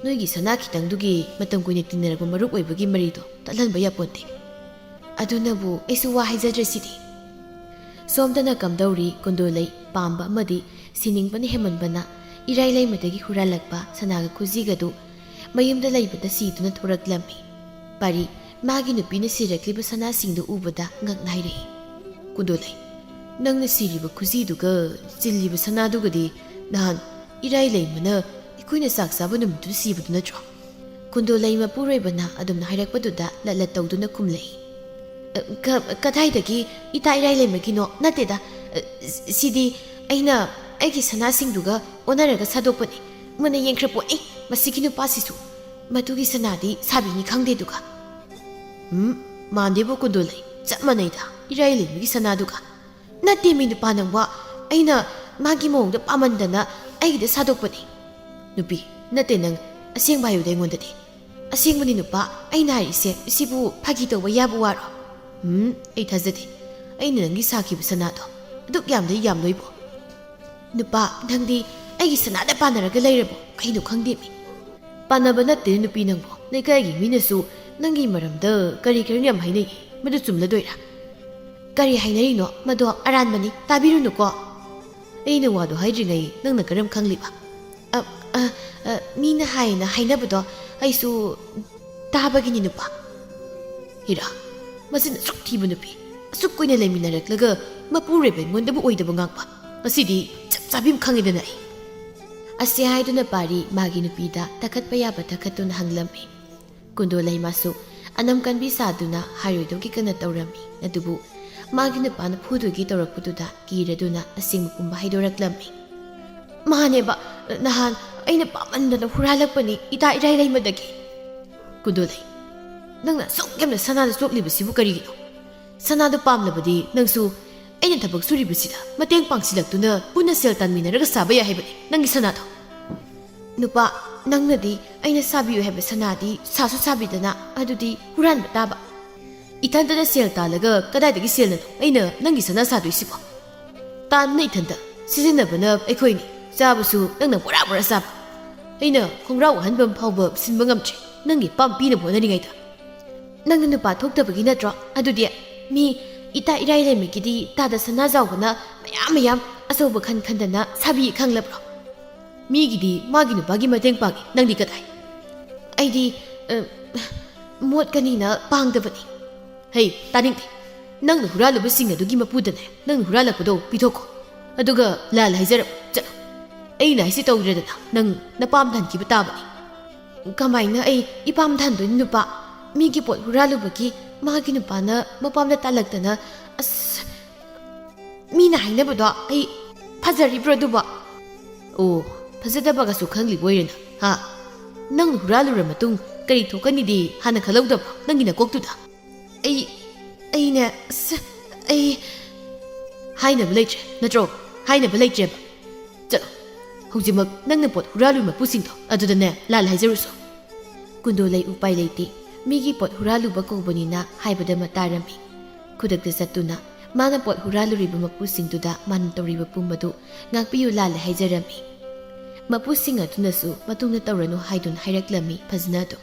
A: ꯅꯣꯏꯒꯤ ꯁꯅꯥ ꯈꯤꯇꯪꯗꯨꯒꯤ ꯃꯇꯝ ꯀꯨꯏꯅ ꯇꯤꯟꯅꯔꯛꯄ ꯃꯔꯨꯞ ꯑꯣꯏꯕꯒꯤ ꯃꯔꯤꯗꯣ ꯇꯠꯍꯟꯕ ꯌꯥꯄꯣꯟꯇꯦ꯫ ꯑꯗꯨꯅꯕꯨ ꯑꯩꯁꯨ ꯋꯥ ꯍꯥꯏꯖꯗ꯭ꯔꯤꯁꯤꯗꯤ꯫ ꯁꯣꯝꯗꯅ ꯀꯝꯗꯧꯔꯤ ꯀꯨꯟꯗꯣꯂꯩ ꯄꯥꯝꯕ ꯑꯃꯗꯤ ꯁꯤꯅꯤꯡꯕꯅ ꯍꯦꯃꯟꯕꯅ ꯏꯔꯥꯏ ꯂꯩꯃꯗꯒꯤ ꯍꯨꯔꯥꯜꯂꯛꯄ ꯁꯅꯥꯒ ꯈꯨꯖꯤꯒꯗꯨ ꯃꯌꯨꯝꯗ ꯂꯩꯕꯗ ꯁꯤꯗꯨꯅ ꯊꯣꯔꯛꯂꯝꯃꯤ꯫ ꯄꯥꯔꯤ ꯃꯥꯒꯤ ꯅꯨꯄꯤꯅ ꯁꯤꯔꯛꯂꯤꯕ ꯁꯅꯥꯁꯤꯡꯗꯨ ꯎꯕꯗ ꯉꯛꯅꯥꯏꯔꯛꯏ꯫ ꯀꯨꯟꯗꯣꯂꯩ ꯅꯪꯅ ꯁꯤꯔꯤꯕ ꯈꯨꯖꯤꯗꯨꯒ ꯆꯤꯜꯂꯤꯕ ꯁꯅꯥꯗꯨꯒꯗꯤ ꯅꯍꯥꯟ ꯏꯔꯥꯏ ꯂꯩꯃꯅ ꯑꯩꯈꯣꯏꯅ ꯆꯥꯛ ꯆꯥꯕ ꯅꯨꯃꯤꯠꯇꯨ ꯁꯤꯕꯗꯨ ꯅꯠꯇ꯭ꯔꯣ? ꯀꯨꯟꯗꯣꯂꯩ ꯃꯄꯨꯔꯣꯏꯕꯅ ꯑꯗꯨꯝꯅ ꯍꯥꯏꯔꯛꯄꯗꯨꯗ ꯂꯠꯂꯠ ꯇꯧꯗꯨꯅ ꯈꯨꯝꯂꯛꯏ꯫ ꯀꯗꯥꯏꯗꯒꯤ ꯏꯇꯥ ꯏꯔꯥꯏ ꯂꯩꯃꯒꯤꯅꯣ ꯅꯠꯇꯦꯗ ꯁꯤꯗꯤ ꯑꯩꯅ ꯑꯩꯒꯤ ꯁꯅꯥꯁꯤꯡꯗꯨꯒ ꯑꯣꯟꯅꯔꯒ ꯁꯥꯗꯣꯛꯄꯅꯤ꯫ ꯃꯨꯟꯅ ꯌꯦꯡꯈ꯭ꯔꯄꯣꯠꯅꯤ ꯃꯁꯤꯒꯤ ꯅꯨꯄꯥꯁꯤꯁꯨ ꯃꯗꯨꯒꯤ ꯁꯅꯥꯗꯤ ꯁꯥꯕꯤꯅꯤ ꯈꯪꯗꯦꯗꯨꯒ꯫ ꯃꯥꯟꯗꯦꯕꯣ ꯀꯨꯟꯗꯣꯂꯩ ꯆꯞ ꯃꯥꯟꯅꯩꯗ ꯏꯔꯥꯏ ꯂꯩꯃꯒꯤ ꯁꯅꯥꯗꯨꯒ꯫ ꯅꯠꯇꯦ ꯃꯤ ꯅꯨꯄꯥ ꯅꯪꯕ ꯑꯩꯅ ꯃꯥꯒꯤ ꯃꯑꯣꯡꯗ ꯄꯥꯝꯃꯟꯗꯅ ꯑꯩꯒꯤꯗ ꯁꯥꯗꯣꯛꯄꯅꯤ꯫ ꯅꯨꯄꯤ ꯅꯠꯇꯦ ꯅꯪ ꯑꯁꯦꯡꯕ ꯍꯥꯏꯌꯨꯗ ꯑꯩꯉꯣꯟꯗꯗꯤ꯫ ꯑꯁꯦꯡꯕꯅꯤ ꯅꯨꯄꯥ ꯑꯩꯅ ꯍꯥꯏꯔꯤꯁꯦ ꯁꯤꯕꯨ ꯐꯥꯒꯤ ꯇꯧꯕ ꯌꯥꯕ ꯋꯥꯔꯣ? ꯑꯩ ꯊꯥꯖꯗꯦ ꯑꯩꯅ ꯅꯪꯒꯤ ꯁꯥꯈꯤꯕ ꯁꯅꯥꯗꯣ ꯑꯗꯨꯛ ꯌꯥꯝꯗꯤ ꯌꯥꯝꯂꯣꯏꯕꯣ꯫ ꯅꯨꯄꯥ ꯅꯪꯗꯤ ꯑꯩꯒꯤ ꯁꯅꯥꯗ ꯄꯥꯟꯅꯔꯒ ꯂꯩꯔꯕꯣ ꯀꯩꯅꯣ ꯈꯪꯗꯦꯃꯤ꯫ ꯄꯥꯟꯅꯕ ꯅꯠꯇꯦ ꯅꯨꯄꯤ ꯅꯪꯕꯣ ꯂꯩꯀꯥꯏꯒꯤ ꯃꯤꯅꯁꯨ ꯅꯪꯒꯤ ꯃꯔꯝꯗ ꯀꯔꯤ ꯌꯥꯝ ꯍꯥꯏꯅꯩ ꯃꯗꯨ ꯆꯨꯝꯂꯗꯣꯏꯔꯥ? ꯀꯔꯤ ꯍꯥꯏꯅꯔꯤꯅꯣ ꯃꯗꯣ ꯑꯔꯥꯟꯕꯅꯤ ꯇꯥꯕꯤꯔꯨꯅꯨꯀꯣ꯫ ꯑꯩꯅ ꯋꯥꯗꯣ ꯍꯥꯏꯗ꯭ꯔꯤꯉꯩ ꯅꯪꯅ ꯀꯔꯝ ꯈꯪꯂꯤꯕ? ꯃꯤꯅ ꯍꯥꯏꯅ ꯍꯥꯏꯅꯕꯗꯣ ꯑꯩꯁꯨ ꯇꯥꯕꯒꯤꯅꯤ ꯅꯨꯄꯥ꯫ ꯍꯤꯔꯥ ꯃꯁꯤꯅ ꯑꯁꯨꯛ ꯊꯤꯕ ꯅꯨꯄꯤ ꯑꯁꯨꯛ ꯀꯨꯏꯅ ꯂꯩꯃꯤꯟꯅꯔꯛꯂꯒ ꯃꯄꯨꯔꯣꯏꯕ ꯑꯩꯉꯣꯟꯗꯕꯨ ꯑꯣꯏꯗꯕ ꯉꯥꯡꯕ ꯉꯁꯤꯗꯤ ꯆꯞ ꯆꯥꯕꯤꯝ ꯈꯪꯉꯤꯗꯅ ꯑꯩ꯫ ꯑꯁꯤ ꯍꯥꯏꯗꯨꯅ ꯄꯥꯔꯤ ꯃꯥꯒꯤ ꯅꯨꯄꯤꯗ ꯇꯛꯈꯠꯄ ꯌꯥꯕ ꯇꯛꯈꯠꯇꯨꯅ ꯍꯪꯂꯝꯃꯤ꯫ ꯀꯨꯟꯗꯣꯂꯩ ꯃꯥꯁꯨ ꯑꯅꯝ ꯀꯟꯕꯤ ꯁꯥꯗꯨꯅ ꯍꯥꯏꯔꯣꯏꯗꯧꯒꯤ ꯀꯟꯅ ꯇꯧꯔꯝꯃꯤ꯫ ꯑꯗꯨꯕꯨ ꯃꯥꯒꯤ ꯅꯨꯄꯥꯅ ꯐꯨꯗꯣꯏꯒꯤ ꯇꯧꯔꯛꯄꯗꯨꯗ ꯀꯤꯔꯗꯨꯅ ꯑꯁꯦꯡꯕ ꯄꯨꯝꯕ ꯍꯥꯏꯗꯣꯔꯛꯂꯝꯃꯤ꯫ ꯃꯥꯅꯦꯕ ꯅꯍꯥꯟ ꯑꯩꯅ ꯄꯥꯝꯃꯟꯗꯅ ꯍꯨꯔꯥꯜꯂꯛꯄꯅꯤ ꯏꯇꯥ ꯏꯔꯥꯏ ꯂꯩꯃꯗꯒꯤ꯫ ꯀꯨꯟꯗꯣꯂꯩ ꯅꯪꯅ ꯑꯁꯨꯛ ꯌꯥꯝꯅ ꯁꯅꯥꯗ ꯆꯣꯞꯂꯤꯕꯁꯤꯕꯨ ꯀꯔꯤꯒꯤꯅꯣ? ꯁꯅꯥꯗꯣ ꯄꯥꯝꯂꯕꯗꯤ ꯅꯪꯁꯨ ꯑꯩꯅ ꯊꯕꯛ ꯁꯨꯔꯤꯕꯁꯤꯗ ꯃꯇꯦꯡ ꯄꯥꯡꯁꯤꯜꯂꯛꯇꯨꯅ ꯄꯨꯟꯅ ꯁꯦꯜ ꯇꯥꯟꯃꯤꯟꯅꯔꯒ ꯁꯥꯕ ꯌꯥꯏ ꯍꯥꯏꯕꯅꯤ ꯅꯪꯒꯤ ꯁꯅꯥꯗꯣ꯫ ꯅꯨꯄꯥ ꯅꯪꯅꯗꯤ ꯑꯩꯅ ꯁꯥꯕꯤꯌꯨ ꯍꯥꯏꯕ ꯁꯅꯥꯗꯤ ꯁꯥꯁꯨ ꯁꯥꯕꯤꯗꯅ ꯑꯗꯨꯗꯤ ꯍꯨꯔꯥꯟꯕ ꯇꯥꯕ꯫ ꯏꯊꯟꯇꯅ ꯁꯦꯜ ꯇꯥꯜꯂꯒ ꯀꯗꯥꯏꯗꯒꯤ ꯁꯦꯜꯅꯅꯣ ꯑꯩꯅ ꯅꯪꯒꯤ ꯁꯅꯥ ꯁꯥꯗꯣꯏꯁꯤꯕꯣ? ꯇꯥꯟꯕꯅ ꯏꯊꯟꯇ ꯁꯤꯖꯤꯟꯅꯕꯅ ꯑꯩꯈꯣꯏꯅꯤ ꯆꯥꯕꯁꯨ ꯅꯪꯅ ꯕꯣꯔꯥ ꯕꯣꯔꯥ ꯆꯥꯕ꯫ ꯑꯩꯅ ꯈꯣꯡꯒ꯭ꯔꯥꯎ ꯑꯍꯟꯕ ꯐꯥꯎꯕ ꯁꯤꯟꯕ ꯉꯝꯗ꯭ꯔꯤ ꯅꯪꯒꯤ ꯄꯥꯝ ꯄꯤꯅꯕ ꯍꯣꯠꯅꯔꯤꯉꯩꯗ꯫ ꯅꯪꯅ ꯅꯨꯄꯥ ꯊꯣꯛꯇꯕꯒꯤ ꯅꯠꯇ꯭ꯔꯣ? ꯑꯗꯨꯗꯤ ꯃꯤ ꯏꯇꯥ ꯏꯔꯥꯏ ꯂꯩꯃꯒꯤꯗꯤ ꯇꯥꯗ ꯁꯅꯥ ꯆꯥꯎꯕꯅ ꯃꯌꯥꯝ ꯑꯆꯧꯕ ꯈꯟꯗꯅ ꯁꯥꯕꯤ ꯈꯪꯂꯕ꯭ꯔꯣ? ꯃꯤꯒꯤꯗꯤ ꯃꯥꯒꯤ ꯅꯨꯄꯥꯒꯤ ꯃꯇꯦꯡ ꯄꯥꯡꯉꯤ ꯅꯪꯗꯤ ꯀꯗꯥꯏ? ꯑꯩꯗꯤ ꯃꯣꯠꯀꯅꯤꯅ ꯄꯥꯡꯗꯕꯅꯤ꯫ ꯍꯩ ꯇꯥꯅꯤꯡꯗꯦ ꯅꯪꯅ ꯍꯨꯔꯥꯜꯂꯨꯕꯁꯤꯡ ꯑꯗꯨꯒꯤ ꯃꯄꯨꯗꯅꯦ ꯅꯪꯅ ꯍꯨꯔꯥꯜꯂꯛꯄꯗꯣ ꯄꯤꯊꯣꯛꯈꯣ ꯑꯗꯨꯒ ꯂꯥꯜ ꯍꯥꯏꯖꯔꯛ ꯆꯠꯂꯣ꯫ ꯑꯩꯅ ꯍꯥꯏꯁꯤ ꯇꯧꯗ꯭ꯔꯦꯗꯅ ꯅꯪ ꯅꯄꯥꯝ ꯊꯟꯈꯤꯕ ꯇꯥꯕꯅꯤ꯫ ꯀꯃꯥꯏꯅ ꯑꯩ ꯏꯄꯥꯝ ꯊꯟꯗꯣꯏꯅꯤ ꯅꯨꯄꯥ? ꯃꯤꯒꯤ ꯄꯣꯠ ꯍꯨꯔꯥꯜꯂꯨꯕꯒꯤ ꯃꯥꯒꯤ ꯅꯨꯄꯥꯅ ꯃꯄꯥꯝꯗ ꯇꯥꯜꯂꯛꯇꯅ ꯑꯁ ꯃꯤꯅ ꯍꯥꯏꯅꯕꯗꯣ ꯑꯩ ꯐꯖꯔꯤꯕ꯭ꯔꯣ ꯑꯗꯨꯕꯣ? ꯑꯣ ꯐꯖꯗꯕꯒꯁꯨ ꯈꯪꯂꯤꯕ ꯑꯣꯏꯔꯦꯅ ꯍꯥ? ꯅꯪꯅ ꯍꯨꯔꯥꯜꯂꯨꯔ ꯃꯇꯨꯡ ꯀꯔꯤ ꯊꯣꯛꯀꯅꯤꯗꯤ ꯍꯥꯟꯅ ꯈꯜꯍꯧꯗꯕ꯭ꯔꯣ ꯅꯪꯒꯤ ꯅꯀꯣꯛꯇꯨꯗ? ꯑꯩꯅ ꯑꯩ ꯍꯥꯏꯅꯕ ꯂꯩꯇ꯭ꯔꯦ ꯅꯠꯇ꯭ꯔꯣ? ꯍꯥꯏꯅꯕ ꯂꯩꯇ꯭ꯔꯦꯕ ꯆꯠꯂꯣ ꯍꯧꯖꯤꯛꯃꯛ ꯅꯪꯅ ꯄꯣꯠ ꯍꯨꯔꯥꯜꯂꯨꯕ ꯃꯄꯨꯁꯤꯡꯗꯣ ꯑꯗꯨꯗꯅꯦ ꯂꯥꯜ ꯍꯥꯏꯖꯔꯨꯁꯨ꯫ ꯀꯨꯟꯗꯣꯂꯩ ꯎꯄꯥꯏ ꯂꯩꯇꯦ ꯃꯤꯒꯤ ꯄꯣꯠ ꯍꯨꯔꯥꯜꯂꯨꯕ ꯀꯧꯕꯅꯤꯅ ꯍꯥꯏꯕꯗ ꯇꯥꯔꯝꯃꯤ꯫ ꯈꯨꯗꯛꯇ ꯆꯠꯇꯨꯅ ꯃꯥꯅ ꯄꯣꯠ ꯍꯨꯔꯥꯜꯂꯨꯔꯤꯕ ꯃꯄꯨꯁꯤꯡꯗꯨꯗ ꯃꯥꯅ ꯇꯧꯔꯤꯕ ꯄꯨꯝꯕꯗꯨ ꯉꯥꯛꯄꯤꯌꯨ ꯂꯥꯜꯂꯦ ꯍꯥꯏꯖꯔꯝꯃꯤ꯫ ꯃꯄꯨꯁꯤꯡ ꯑꯗꯨꯅꯁꯨ ꯃꯇꯨꯡꯗ ꯇꯧꯔꯅꯨ ꯍꯥꯏꯗꯨꯅ ꯍꯥꯏꯔꯛꯂꯝꯃꯤ ꯐꯖꯅ ꯑꯗꯨꯝ꯫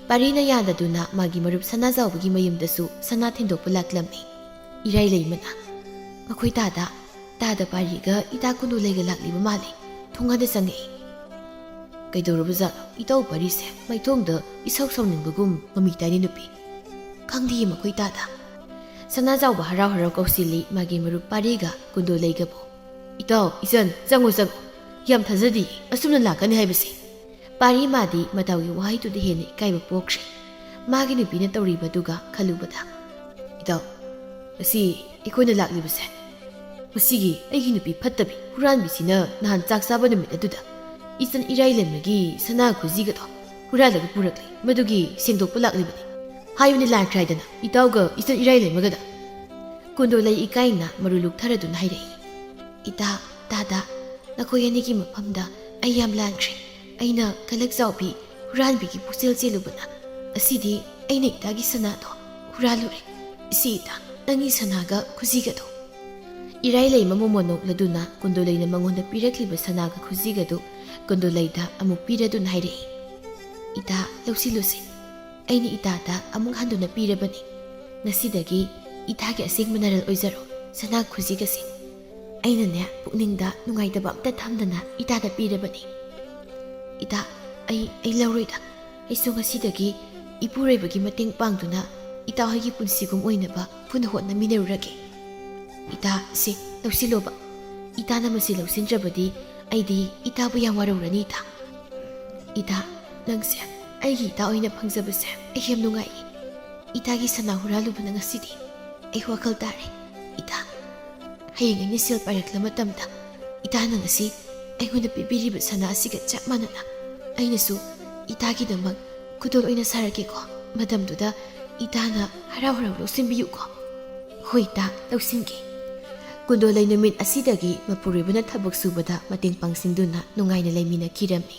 A: ꯄꯥꯔꯤꯅ ꯌꯥꯗꯗꯨꯅ ꯃꯥꯒꯤ ꯃꯔꯨꯞ ꯁꯅꯥꯖꯥꯎꯕꯒꯤ ꯃꯌꯨꯝꯗꯁꯨ ꯁꯅꯥ ꯊꯤꯟꯗꯣꯛꯄ ꯂꯥꯛꯂꯝꯃꯤ꯫ ꯏꯔꯥꯏ ꯂꯩꯃꯅ ꯃꯈꯣꯏ ꯇꯥꯗ ꯄꯥꯔꯤꯒ ꯏꯇꯥ ꯀꯨꯟꯗꯣꯂꯩꯒ ꯂꯥꯛꯂꯤꯕ ꯃꯥꯜꯂꯤ꯫ ꯊꯣꯡꯒꯥꯟꯗ ꯆꯪꯉꯛꯏ꯫ ꯀꯩꯗꯧꯔꯕꯖꯥꯠꯅꯣ ꯏꯇꯥꯎ ꯄꯥꯔꯤꯁꯦ ꯃꯩꯊꯣꯡꯗ ꯏꯁꯧ ꯁꯧꯅꯤꯡꯕꯒꯨꯝ ꯃꯃꯤ ꯇꯥꯏꯅꯤ ꯅꯨꯄꯤ꯫ ꯈꯪꯗꯤꯌꯦ ꯃꯈꯣꯏ ꯇꯥꯗ꯫ ꯁꯅꯥꯖꯥꯎꯕ ꯍꯔꯥꯎ ꯍꯔꯥꯎ ꯀꯧꯁꯤꯜꯂꯤ ꯃꯥꯒꯤ ꯃꯔꯨꯞ ꯄꯥꯔꯤꯒ ꯀꯨꯟꯗꯣꯂꯩꯒꯕꯨ꯫ ꯏꯇꯥꯎ ꯏꯆꯟ ꯆꯪꯉꯣ ꯌꯥꯝ ꯊꯥꯖꯗꯤꯌꯦ ꯑꯁꯨꯝꯅ ꯂꯥꯛꯀꯅꯤ ꯍꯥꯏꯕꯁꯤ꯫ ꯄꯥꯔꯤ ꯃꯥꯗꯤ ꯃꯇꯥꯎꯒꯤ ꯋꯥꯍꯩꯗꯨꯗ ꯍꯦꯟꯅ ꯏꯀꯥꯏꯕ ꯄꯣꯛꯈ꯭ꯔꯦ ꯃꯥꯒꯤ ꯅꯨꯄꯤꯅ ꯇꯧꯔꯤꯕꯗꯨꯒ ꯈꯜꯂꯨꯕꯗ꯫ ꯏꯇꯥꯎ ꯉꯁꯤ ꯑꯩꯈꯣꯏꯅ ꯂꯥꯛꯂꯤꯕꯁꯦ ꯃꯁꯤꯒꯤ ꯑꯩꯒꯤ ꯅꯨꯄꯤ ꯐꯠꯇꯕꯤ ꯍꯨꯔꯥꯟꯕꯤꯁꯤꯅ ꯅꯍꯥꯟ ꯆꯥꯛ ꯆꯥꯕ ꯅꯨꯃꯤꯠ ꯑꯗꯨꯗ ꯏꯆꯟ ꯏꯔꯥꯏꯂꯦꯝꯃꯒꯤ ꯁꯅꯥ ꯈꯨꯖꯤꯒꯗꯣ ꯍꯨꯔꯥꯜꯂꯒ ꯄꯨꯔꯛꯂꯤ ꯃꯗꯨꯒꯤ ꯁꯦꯡꯗꯣꯛꯄ ꯂꯥꯛꯂꯤꯕꯅꯤ꯫ ꯍꯥꯏꯕꯅꯤ ꯂꯥꯟꯈ꯭ꯔꯥꯏꯗꯅ ꯏꯇꯥꯎꯒ ꯏꯆꯟ ꯏꯔꯥꯏꯂꯦꯝꯃꯒꯗ꯫ ꯀꯨꯟꯗꯣꯂꯩ ꯏꯀꯥꯏꯅ ꯃꯔꯨ ꯂꯨꯛꯊꯔꯗꯨꯅ ꯍꯥꯏꯔꯛꯏ꯫ ꯏꯇꯥ ꯇꯥꯗ ꯅꯈꯣꯏ ꯑꯅꯤꯒꯤ ꯃꯐꯝꯗ ꯑꯩ ꯌꯥꯝ ꯂꯥꯟꯈ꯭ꯔꯦ꯫ ꯑꯩꯅ ꯀꯂꯛꯆꯥꯎꯕꯤ ꯍꯨꯔꯥꯟꯕꯤꯒꯤ ꯄꯨꯛꯆꯦꯜ ꯆꯦꯜꯂꯨꯕꯅ ꯑꯁꯤꯗꯤ ꯑꯩꯅ ꯏꯇꯥꯒꯤ ꯁꯅꯥꯗꯣ ꯍꯨꯔꯥꯜꯂꯨꯔꯦ꯫ ꯏꯁꯤ ꯏꯇꯥ ꯅꯪꯒꯤ ꯁꯅꯥꯒ ꯈꯨꯖꯤꯒꯗꯣ꯫ ꯏꯔꯥꯏꯂꯩꯃ ꯃꯣꯃꯣꯟ ꯅꯣꯛꯂꯗꯨꯅ ꯀꯨꯟꯗꯣꯂꯩꯅ ꯃꯉꯣꯟꯗ ꯄꯤꯔꯛꯂꯤꯕ ꯁꯅꯥꯒ ꯈꯨꯖꯤꯒꯗꯨ ꯀꯨꯟꯗꯣꯂꯩꯗ ꯑꯃꯨꯛ ꯄꯤꯔꯗꯨꯅ ꯍꯥꯏꯔꯛꯏ꯫ ꯏꯇꯥ ꯂꯧꯁꯤꯜꯂꯨꯁꯤ ꯑꯩꯅ ꯏꯇꯥꯗ ꯑꯃꯨꯛ ꯍꯟꯗꯨꯅ ꯄꯤꯔꯕꯅꯤ꯫ ꯉꯁꯤꯗꯒꯤ ꯏꯇꯥꯒꯤ ꯑꯁꯦꯡꯕ ꯅꯔꯜ ꯑꯣꯏꯖꯔꯣ ꯁꯅꯥ ꯈꯨꯖꯤꯒꯁꯤ꯫ ꯑꯩꯅꯅꯦ ꯄꯨꯛꯅꯤꯡꯗ ꯅꯨꯡꯉꯥꯏꯇꯕ ꯑꯝꯇ ꯊꯝꯗꯅ ꯏꯇꯥꯗ ꯄꯤꯔꯕꯅꯤ꯫ ꯏꯇꯥ ꯑꯩ ꯂꯧꯔꯣꯏꯗ ꯑꯩꯁꯨ ꯉꯁꯤꯗꯒꯤ ꯏꯄꯨꯔꯣꯏꯕꯒꯤ ꯃꯇꯦꯡ ꯄꯥꯡꯗꯨꯅ ꯏꯇꯥꯍꯣꯏꯒꯤ ꯄꯨꯟꯁꯤꯒꯨꯝ ꯑꯣꯏꯅꯕ ꯄꯨꯟꯅ ꯍꯣꯠꯅꯃꯤꯟꯅꯔꯨꯔꯒꯦ꯫ ꯏꯇꯥ ꯁꯤ ꯂꯧꯁꯤꯜꯂꯣꯕ ꯏꯇꯥꯅ ꯃꯁꯤ ꯂꯧꯁꯤꯟꯗ꯭ꯔꯕꯗꯤ ꯑꯩꯗꯤ ꯏꯇꯥꯕꯨ ꯌꯥꯝ ꯋꯥꯔꯧꯔꯅꯤ ꯏꯇꯥ꯫ ꯏꯇꯥ ꯅꯪꯁꯦ ꯑꯩꯒꯤ ꯏꯇꯥ ꯑꯣꯏꯅ ꯐꯪꯖꯕꯁꯦ ꯑꯩ ꯌꯥꯝ ꯅꯨꯡꯉꯥꯏꯌꯦ꯫ ꯏꯇꯥꯒꯤ ꯁꯅꯥ ꯍꯨꯔꯥꯜꯂꯨꯕꯅ ꯉꯁꯤꯗꯤ ꯑꯩ ꯋꯥꯈꯜ ꯇꯥꯔꯦ꯫ ꯏꯇꯥ ꯍꯌꯦꯡ ꯑꯩꯅ ꯁꯦꯜ ꯄꯥꯏꯔꯛꯂ ꯃꯇꯝꯗ ꯏꯇꯥꯅ ꯉꯁꯤ ꯑꯩꯉꯣꯟꯗ ꯄꯤꯕꯤꯔꯤꯕ ꯁꯅꯥ ꯑꯁꯤꯒ ꯆꯞ ꯃꯥꯟꯅꯅ ꯑꯩꯅꯁꯨ ꯏꯇꯥꯒꯤꯗꯃꯛ ꯈꯨꯗꯣꯜ ꯑꯣꯏꯅ ꯁꯥꯔꯛꯀꯦꯀꯣ꯫ ꯃꯇꯝꯗꯨꯗ ꯏꯇꯥꯅ ꯍꯔꯥꯎ ꯍꯔꯥꯎ ꯂꯧꯁꯤꯟꯕꯤꯌꯨꯀꯣ꯫ ꯍꯣꯏ ꯏꯇꯥ ꯂꯧꯁꯤꯟꯒꯦ꯫ ꯀꯨꯟꯗꯣꯂꯩ ꯅꯨꯃꯤꯠ ꯑꯁꯤꯗꯒꯤ ꯃꯄꯨꯔꯣꯏꯕꯅ ꯊꯕꯛ ꯁꯨꯕꯗ ꯃꯇꯦꯡ ꯄꯥꯡꯁꯤꯟꯗꯨꯅ ꯅꯨꯡꯉꯥꯏꯅ ꯂꯩꯃꯤꯟꯅꯈꯤꯔꯝꯃꯤ꯫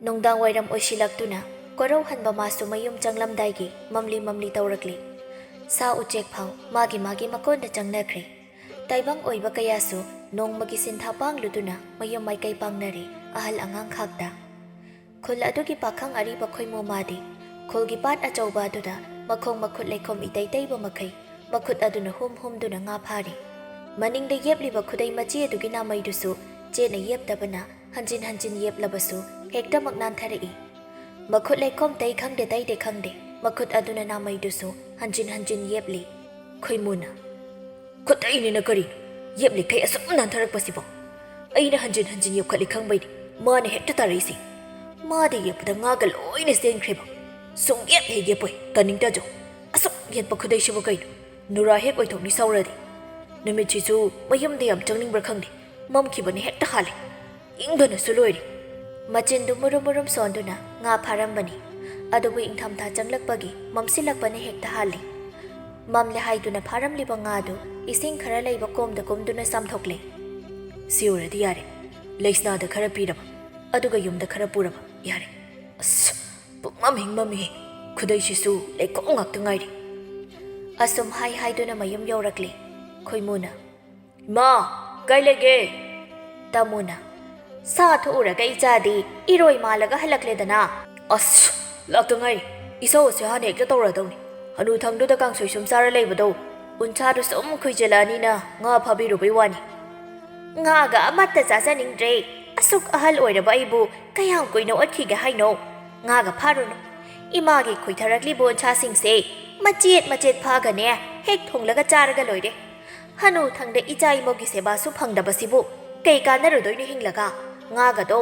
B: ꯅꯨꯡꯗꯥꯡ ꯋꯥꯏꯔꯝ ꯑꯣꯏꯁꯤꯜꯂꯛꯇꯨꯅ ꯀꯣꯔꯧꯍꯟꯕ ꯃꯥꯁꯨ ꯃꯌꯨꯝ ꯆꯪꯂꯝꯗꯥꯏꯒꯤ ꯃꯝꯂꯤ ꯇꯧꯔꯛꯂꯤ꯫ ꯁꯥ ꯎꯆꯦꯛ ꯐꯥꯎ ꯃꯥꯒꯤ ꯃꯀꯣꯟꯗ ꯆꯪꯅꯈ꯭ꯔꯦ꯫ ꯇꯥꯏꯕꯪ ꯑꯣꯏꯕ ꯀꯌꯥꯁꯨ ꯅꯣꯡꯃꯒꯤ ꯁꯤꯟꯊꯥ ꯄꯥꯡꯂꯨꯗꯨꯅ ꯃꯌꯨꯝ ꯃꯥꯏꯀꯩ ꯄꯥꯡꯅꯔꯤ ꯑꯍꯜ ꯑꯉꯥꯡ ꯈꯥꯛꯇ꯫ ꯈꯨꯜ ꯑꯗꯨꯒꯤ ꯄꯥꯈꯪ ꯑꯔꯤꯕ ꯈꯣꯏꯃꯨ ꯃꯥꯗꯤ ꯈꯨꯜꯒꯤ ꯄꯥꯠ ꯑꯆꯧꯕ ꯑꯗꯨꯗ ꯃꯈꯣꯡ ꯃꯈꯨꯠ ꯂꯩꯈꯣꯝ ꯏꯇꯩ ꯇꯩꯕ ꯃꯈꯩ ꯃꯈꯨꯠ ꯑꯗꯨꯅ ꯍꯨꯝꯗꯨꯅ ꯉꯥ ꯐꯥꯔꯤ꯫ ꯃꯅꯤꯡꯗ ꯌꯦꯞꯂꯤꯕ ꯈꯨꯗꯩ ꯃꯆꯤ ꯑꯗꯨꯒꯤ ꯅꯥꯃꯩꯗꯨꯁꯨ ꯆꯦꯠꯅ ꯌꯦꯞꯇꯕꯅ ꯍꯟꯖꯤꯟ ꯌꯦꯞꯂꯕꯁꯨ ꯍꯦꯛꯇꯃꯛ ꯅꯥꯟꯊꯔꯛꯏ꯫ ꯃꯈꯨꯠ ꯂꯩꯈꯣꯝ ꯇꯩ ꯈꯪꯗꯦ ꯇꯩꯗꯦ ꯈꯪꯗꯦ ꯃꯈꯨꯠ ꯑꯗꯨꯅ ꯅꯥꯃꯩꯗꯨꯁꯨ ꯍꯟꯖꯤꯟ ꯌꯦꯞꯂꯤ꯫ ꯈꯣꯏꯃꯨꯅ ꯈꯨꯠꯇꯩꯅꯤꯅ ꯀꯔꯤꯅꯣ ꯌꯦꯞꯂꯤꯈꯩ ꯑꯁꯨꯝ ꯅꯥꯟꯊꯔꯛꯄꯁꯤꯕꯣ꯫ ꯑꯩꯅ ꯍꯟꯖꯤꯟ ꯌꯦꯞꯈꯠꯂꯤ ꯈꯪꯕꯩꯅꯤ ꯃꯥꯅ ꯍꯦꯛꯇ ꯇꯥꯔꯛꯏꯁꯤ꯫ ꯃꯥꯗꯤ ꯌꯦꯞꯄꯗ ꯉꯥꯒ ꯂꯣꯏꯅ ꯆꯦꯟꯈ꯭ꯔꯦꯕ꯫ ꯁꯨꯡꯌꯦꯞ ꯍꯦꯛ ꯌꯦꯞꯄꯣꯏ ꯀꯅꯤꯡꯇꯖꯧ꯫ ꯑꯁꯨꯛ ꯌꯦꯠꯄ ꯈꯨꯗꯩꯁꯤꯕꯨ ꯀꯩꯅꯣ ꯅꯨꯔꯥ ꯍꯦꯛ ꯑꯣꯏꯊꯣꯛꯅꯤ ꯁꯧꯔꯗꯤ꯫ ꯅꯨꯃꯤꯠꯁꯤꯁꯨ ꯃꯌꯨꯝꯗ ꯌꯥꯝ ꯆꯪꯅꯤꯡꯕ꯭ꯔꯥ ꯈꯪꯗꯦ ꯃꯝꯈꯤꯕꯅ ꯍꯦꯛꯇ ꯍꯥꯜꯂꯤ꯫ ꯏꯪꯕꯅꯁꯨ ꯂꯣꯏꯔꯦ꯫ ꯃꯆꯤꯟꯗꯨ ꯃꯨꯔꯨꯝ ꯁꯣꯟꯗꯨꯅ ꯉꯥ ꯐꯥꯔꯝꯕꯅꯤ꯫ ꯑꯗꯨꯕꯨ ꯏꯪꯊꯝꯊꯥ ꯆꯪꯂꯛꯄꯒꯤ ꯃꯝꯁꯤꯜꯂꯛꯄꯅ ꯍꯦꯛꯇ ꯍꯥꯜꯂꯤ꯫ ꯃꯝꯂꯦ ꯍꯥꯏꯗꯨꯅ ꯐꯥꯔꯝꯂꯤꯕ ꯉꯥꯗꯨ ꯏꯁꯤꯡ ꯈꯔ ꯂꯩꯕ ꯀꯣꯝꯗ ꯀꯨꯝꯗꯨꯅ ꯆꯥꯝꯊꯣꯛꯂꯦ꯫ ꯁꯤ ꯑꯣꯏꯔꯗꯤ ꯌꯥꯔꯦ ꯂꯩꯁꯅꯥꯗ ꯈꯔ ꯄꯤꯔꯕ ꯑꯗꯨꯒ ꯌꯨꯝꯗ ꯈꯔ ꯄꯨꯔꯕ ꯌꯥꯔꯦ꯫ ꯑꯁ ꯃꯝꯃꯤꯍꯦ ꯈꯨꯗꯩꯁꯤꯁꯨ ꯂꯩꯈꯣꯝ ꯉꯥꯛꯇ ꯉꯥꯏꯔꯤ꯫ ꯑꯁꯨꯝ ꯍꯥꯏꯗꯨꯅ ꯃꯌꯨꯝ ꯌꯧꯔꯛꯂꯦ꯫ ꯈꯣꯏꯃꯨꯅ ꯏꯃꯥ ꯀꯥꯏ ꯂꯩꯒꯦ? ꯇꯥꯃꯣꯅ ꯁꯥ ꯊꯣꯛꯎꯔꯒ ꯏꯆꯥꯗꯤ ꯏꯔꯣꯏ ꯃꯥꯜꯂꯒ ꯍꯜꯂꯛꯂꯦꯗꯅ꯫ ꯑꯁ ꯂꯥꯛꯇ ꯉꯥꯏꯔꯤ ꯏꯁꯧ ꯑꯁꯦ ꯍꯥꯟꯅ ꯍꯦꯛꯇ ꯇꯧꯔꯗꯧꯅꯤ꯫ ꯍꯅꯨꯊꯪꯗꯨꯗ ꯀꯥꯡꯁꯣꯏ ꯁꯨꯝ ꯆꯥꯔ ꯂꯩꯕꯗꯣ ꯎꯟꯁꯥꯗꯨ ꯁꯨꯝ ꯈꯨꯏꯖꯤꯜꯂꯛꯑꯅꯤꯅ ꯉꯥ ꯐꯥꯕꯤꯔꯨꯕꯩ ꯋꯥꯅꯤ꯫ ꯉꯥꯒ ꯑꯃꯠꯇ ꯆꯥꯖꯅꯤꯡꯗ꯭ꯔꯦ꯫ ꯑꯁꯨꯛ ꯑꯍꯜ ꯑꯣꯏꯔꯕ ꯑꯩꯕꯨ ꯀꯌꯥꯝ ꯀꯨꯏꯅ ꯑꯣꯠꯈꯤꯒꯦ ꯍꯥꯏꯅꯣ? ꯉꯥꯒ ꯐꯥꯔꯨꯅꯨ꯫ ꯏꯃꯥꯒꯤ ꯈꯣꯏꯊꯔꯛꯂꯤꯕ ꯎꯟꯁꯥꯁꯤꯡꯁꯦ ꯃꯆꯦꯠ ꯐꯥꯒꯅꯦ ꯍꯦꯛ ꯊꯣꯡꯂꯒ ꯆꯥꯔꯒ ꯂꯣꯏꯔꯦ꯫ ꯍꯅꯨꯊꯪꯗ ꯏꯆꯥ ꯏꯃꯧꯒꯤ ꯁꯦꯕꯥꯁꯨ ꯐꯪꯗꯕꯁꯤꯕꯨ ꯀꯩ ꯀꯥꯟꯅꯔꯨꯗꯣꯏꯅꯣ ꯍꯤꯡꯂꯒ? ꯉꯥꯒꯗꯣ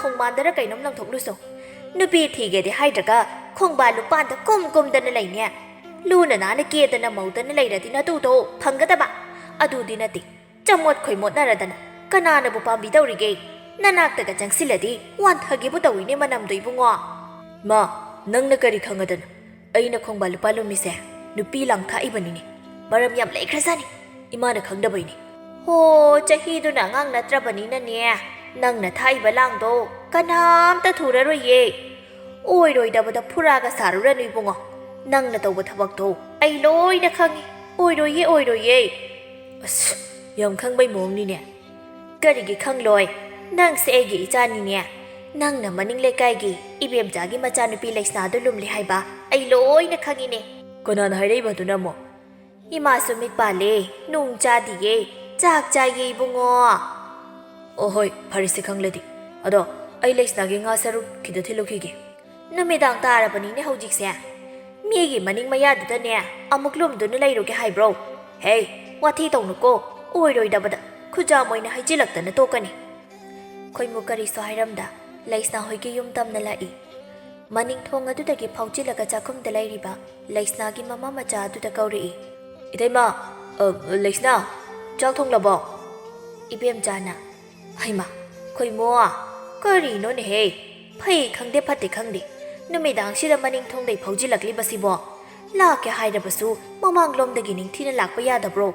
B: ꯈꯣꯡꯕꯥꯟꯗꯔ ꯀꯩꯅꯣꯝ ꯂꯪꯊꯣꯛꯂꯨꯁꯣ꯫ ꯅꯨꯄꯤ ꯊꯤꯒꯦꯗꯤ ꯍꯥꯏꯗ꯭ꯔꯒ ꯈꯣꯡꯕꯥꯟ ꯂꯨꯄꯥꯟꯗ ꯀꯨꯝꯗꯅ ꯂꯩꯅꯦ꯫ ꯂꯨꯅ ꯅꯥꯟꯅ ꯀꯦꯗꯅ ꯃꯧꯗꯅ ꯂꯩꯔꯗꯤ ꯅꯇꯨꯗꯣ ꯐꯪꯒꯗꯕ꯫ ꯑꯗꯨꯗꯤ ꯅꯠꯇꯦ ꯆꯃꯣꯠ ꯈꯣꯏꯃꯣꯠꯅꯔꯗꯅ ꯀꯅꯥꯅꯕꯨ ꯄꯥꯝꯕꯤꯗꯧꯔꯤꯒꯦ? ꯅꯅꯥꯛꯇꯒ ꯆꯪꯁꯤꯜꯂꯗꯤ ꯋꯥꯟꯊꯒꯦꯕꯨ ꯇꯧꯏꯅꯦ ꯃꯅꯝꯗꯣ ꯏꯕꯨꯡꯉꯣ꯫ ꯃꯥ ꯅꯪꯅ ꯀꯔꯤ ꯈꯪꯉꯗꯅ? ꯑꯩꯅ ꯈꯣꯡꯕꯥꯟ ꯂꯨꯄꯥ ꯂꯨꯝꯃꯤꯁꯦ ꯅꯨꯄꯤ ꯂꯥꯡꯊꯥꯛꯏꯕꯅꯤꯅꯦ꯫ ꯃꯔꯝ ꯌꯥꯝ ꯂꯩꯈ꯭ꯔꯖꯥꯠꯅꯤ ꯏꯃꯥꯅ ꯈꯪꯗꯕꯩꯅꯤ꯫ ꯍꯣ ꯆꯍꯤꯗꯨꯅ ꯑꯉꯥꯡ ꯅꯠꯇ꯭ꯔꯕꯅꯤꯅꯅꯦ ꯅꯪꯅ ꯊꯥꯛꯏꯕ ꯂꯥꯡꯗꯣ ꯀꯅꯥꯝꯇ ꯊꯨꯔꯔꯣꯏꯌꯦ꯫ ꯑꯣꯏꯔꯣꯏꯗꯕꯗ ꯐꯨꯔꯥꯒ ꯁꯥꯔꯨꯔꯅꯨ ꯏꯕꯨꯡꯉꯣ꯫ ꯅꯪꯅ ꯇꯧꯕ ꯊꯕꯛꯇꯣ ꯑꯩ ꯂꯣꯏꯅ ꯈꯪꯉꯤ꯫ ꯑꯣꯏꯔꯣꯏꯌꯦ ꯑꯣꯏꯔꯣꯏꯌꯦ ꯑꯁ ꯌꯥꯝ ꯈꯪꯕꯩ ꯃꯑꯣꯡꯅꯤꯅꯦ ꯀꯔꯤꯒꯤ ꯈꯪꯂꯣꯏ ꯅꯪꯁꯦ ꯑꯩꯒꯤ ꯏꯆꯥꯅꯤꯅꯦ ꯅꯪꯅ ꯃꯅꯤꯡ ꯂꯩꯀꯥꯏꯒꯤ ꯏꯕꯦꯝꯆꯥꯒꯤ ꯃꯆꯥꯅꯨꯄꯤ ꯂꯩꯁꯅꯥꯗꯨ ꯂꯨꯝꯂꯤ ꯍꯥꯏꯕ ꯑꯩ ꯂꯣꯏꯅ ꯈꯪꯉꯤꯅꯦ ꯀꯅꯥꯅ ꯍꯥꯏꯔꯛꯏꯕꯗꯨꯅ ꯑꯃꯨꯛ ꯏꯃꯥꯁꯨ ꯃꯤꯠ ꯄꯥꯜꯂꯦ ꯅꯨꯡ ꯆꯥꯗꯤꯌꯦ ꯆꯥꯛ ꯆꯥꯏꯌꯦ ꯏꯕꯨꯡꯉꯣ ꯑꯣ ꯍꯣꯏ ꯐꯔꯦꯁꯦ ꯈꯪꯂꯗꯤ ꯑꯗꯣ ꯑꯩ ꯂꯩꯁꯅꯥꯒꯤ ꯉꯥ ꯁꯔꯨꯛ ꯈꯤꯇ ꯊꯤꯜꯂꯨꯈꯤꯒꯦ ꯅꯨꯃꯤꯗꯥꯡ ꯇꯥꯔꯕꯅꯤꯅꯦ ꯍꯧꯖꯤꯛꯁꯦ ꯃꯤꯒꯤ ꯃꯅꯤꯡ ꯃꯌꯥꯗꯨꯗꯅꯦ ꯑꯃꯨꯛ ꯂꯨꯝꯗꯨꯅ ꯂꯩꯔꯨꯒꯦ ꯍꯥꯏꯕ꯭ꯔꯣ ꯍꯦ ꯋꯥꯊꯤ ꯇꯧꯅꯨꯀꯣ ꯑꯣꯏꯔꯣꯏꯗꯕꯗ ꯈꯨꯖꯥ ꯃꯣꯏꯅ ꯍꯩꯖꯤꯜꯂꯛꯇꯅ ꯇꯣꯛꯀꯅꯤ ꯈꯣꯏꯃꯨ ꯀꯔꯤꯁꯨ ꯍꯥꯏꯔꯝꯗ ꯂꯩꯁꯅꯥ ꯍꯣꯏꯒꯤ ꯌꯨꯝ ꯇꯝꯅ ꯂꯥꯛꯏ ꯃꯅꯤꯡ ꯊꯣꯡ ꯑꯗꯨꯗꯒꯤ ꯐꯥꯎꯖꯤꯜꯂꯒ ꯆꯥꯛꯈꯨꯝꯗ ꯂꯩꯔꯤꯕ ꯂꯩꯁꯅꯥꯒꯤ ꯃꯃꯥ ꯃꯆꯥ ꯑꯗꯨꯗ ꯀꯧꯔꯛꯏ ꯏꯇꯩꯃ ꯂꯩꯁꯅꯥ ꯆꯥꯛ ꯊꯣꯡꯂꯕꯣ ꯏꯕꯦꯝꯆꯥꯅ ꯍꯩꯃꯥ ꯈꯣꯏꯃꯣ ꯀꯔꯤꯅꯣꯅꯦꯍꯦ ꯐꯩ ꯈꯪꯗꯦ ꯐꯠꯇꯦ ꯈꯪꯗꯦ ꯅꯨꯃꯤꯗꯥꯡꯁꯤꯗ ꯃꯅꯤꯡ ꯊꯣꯡꯗꯩ ꯐꯥꯎꯖꯤꯜꯂꯛꯂꯤꯕꯁꯤꯕꯣ ꯂꯥꯛꯀꯦ ꯍꯥꯏꯔꯕꯁꯨ ꯃꯃꯥꯡꯂꯣꯝꯗꯒꯤ ꯅꯤꯡꯊꯤꯅ ꯂꯥꯛꯄ ꯌꯥꯗꯕ꯭ꯔꯣ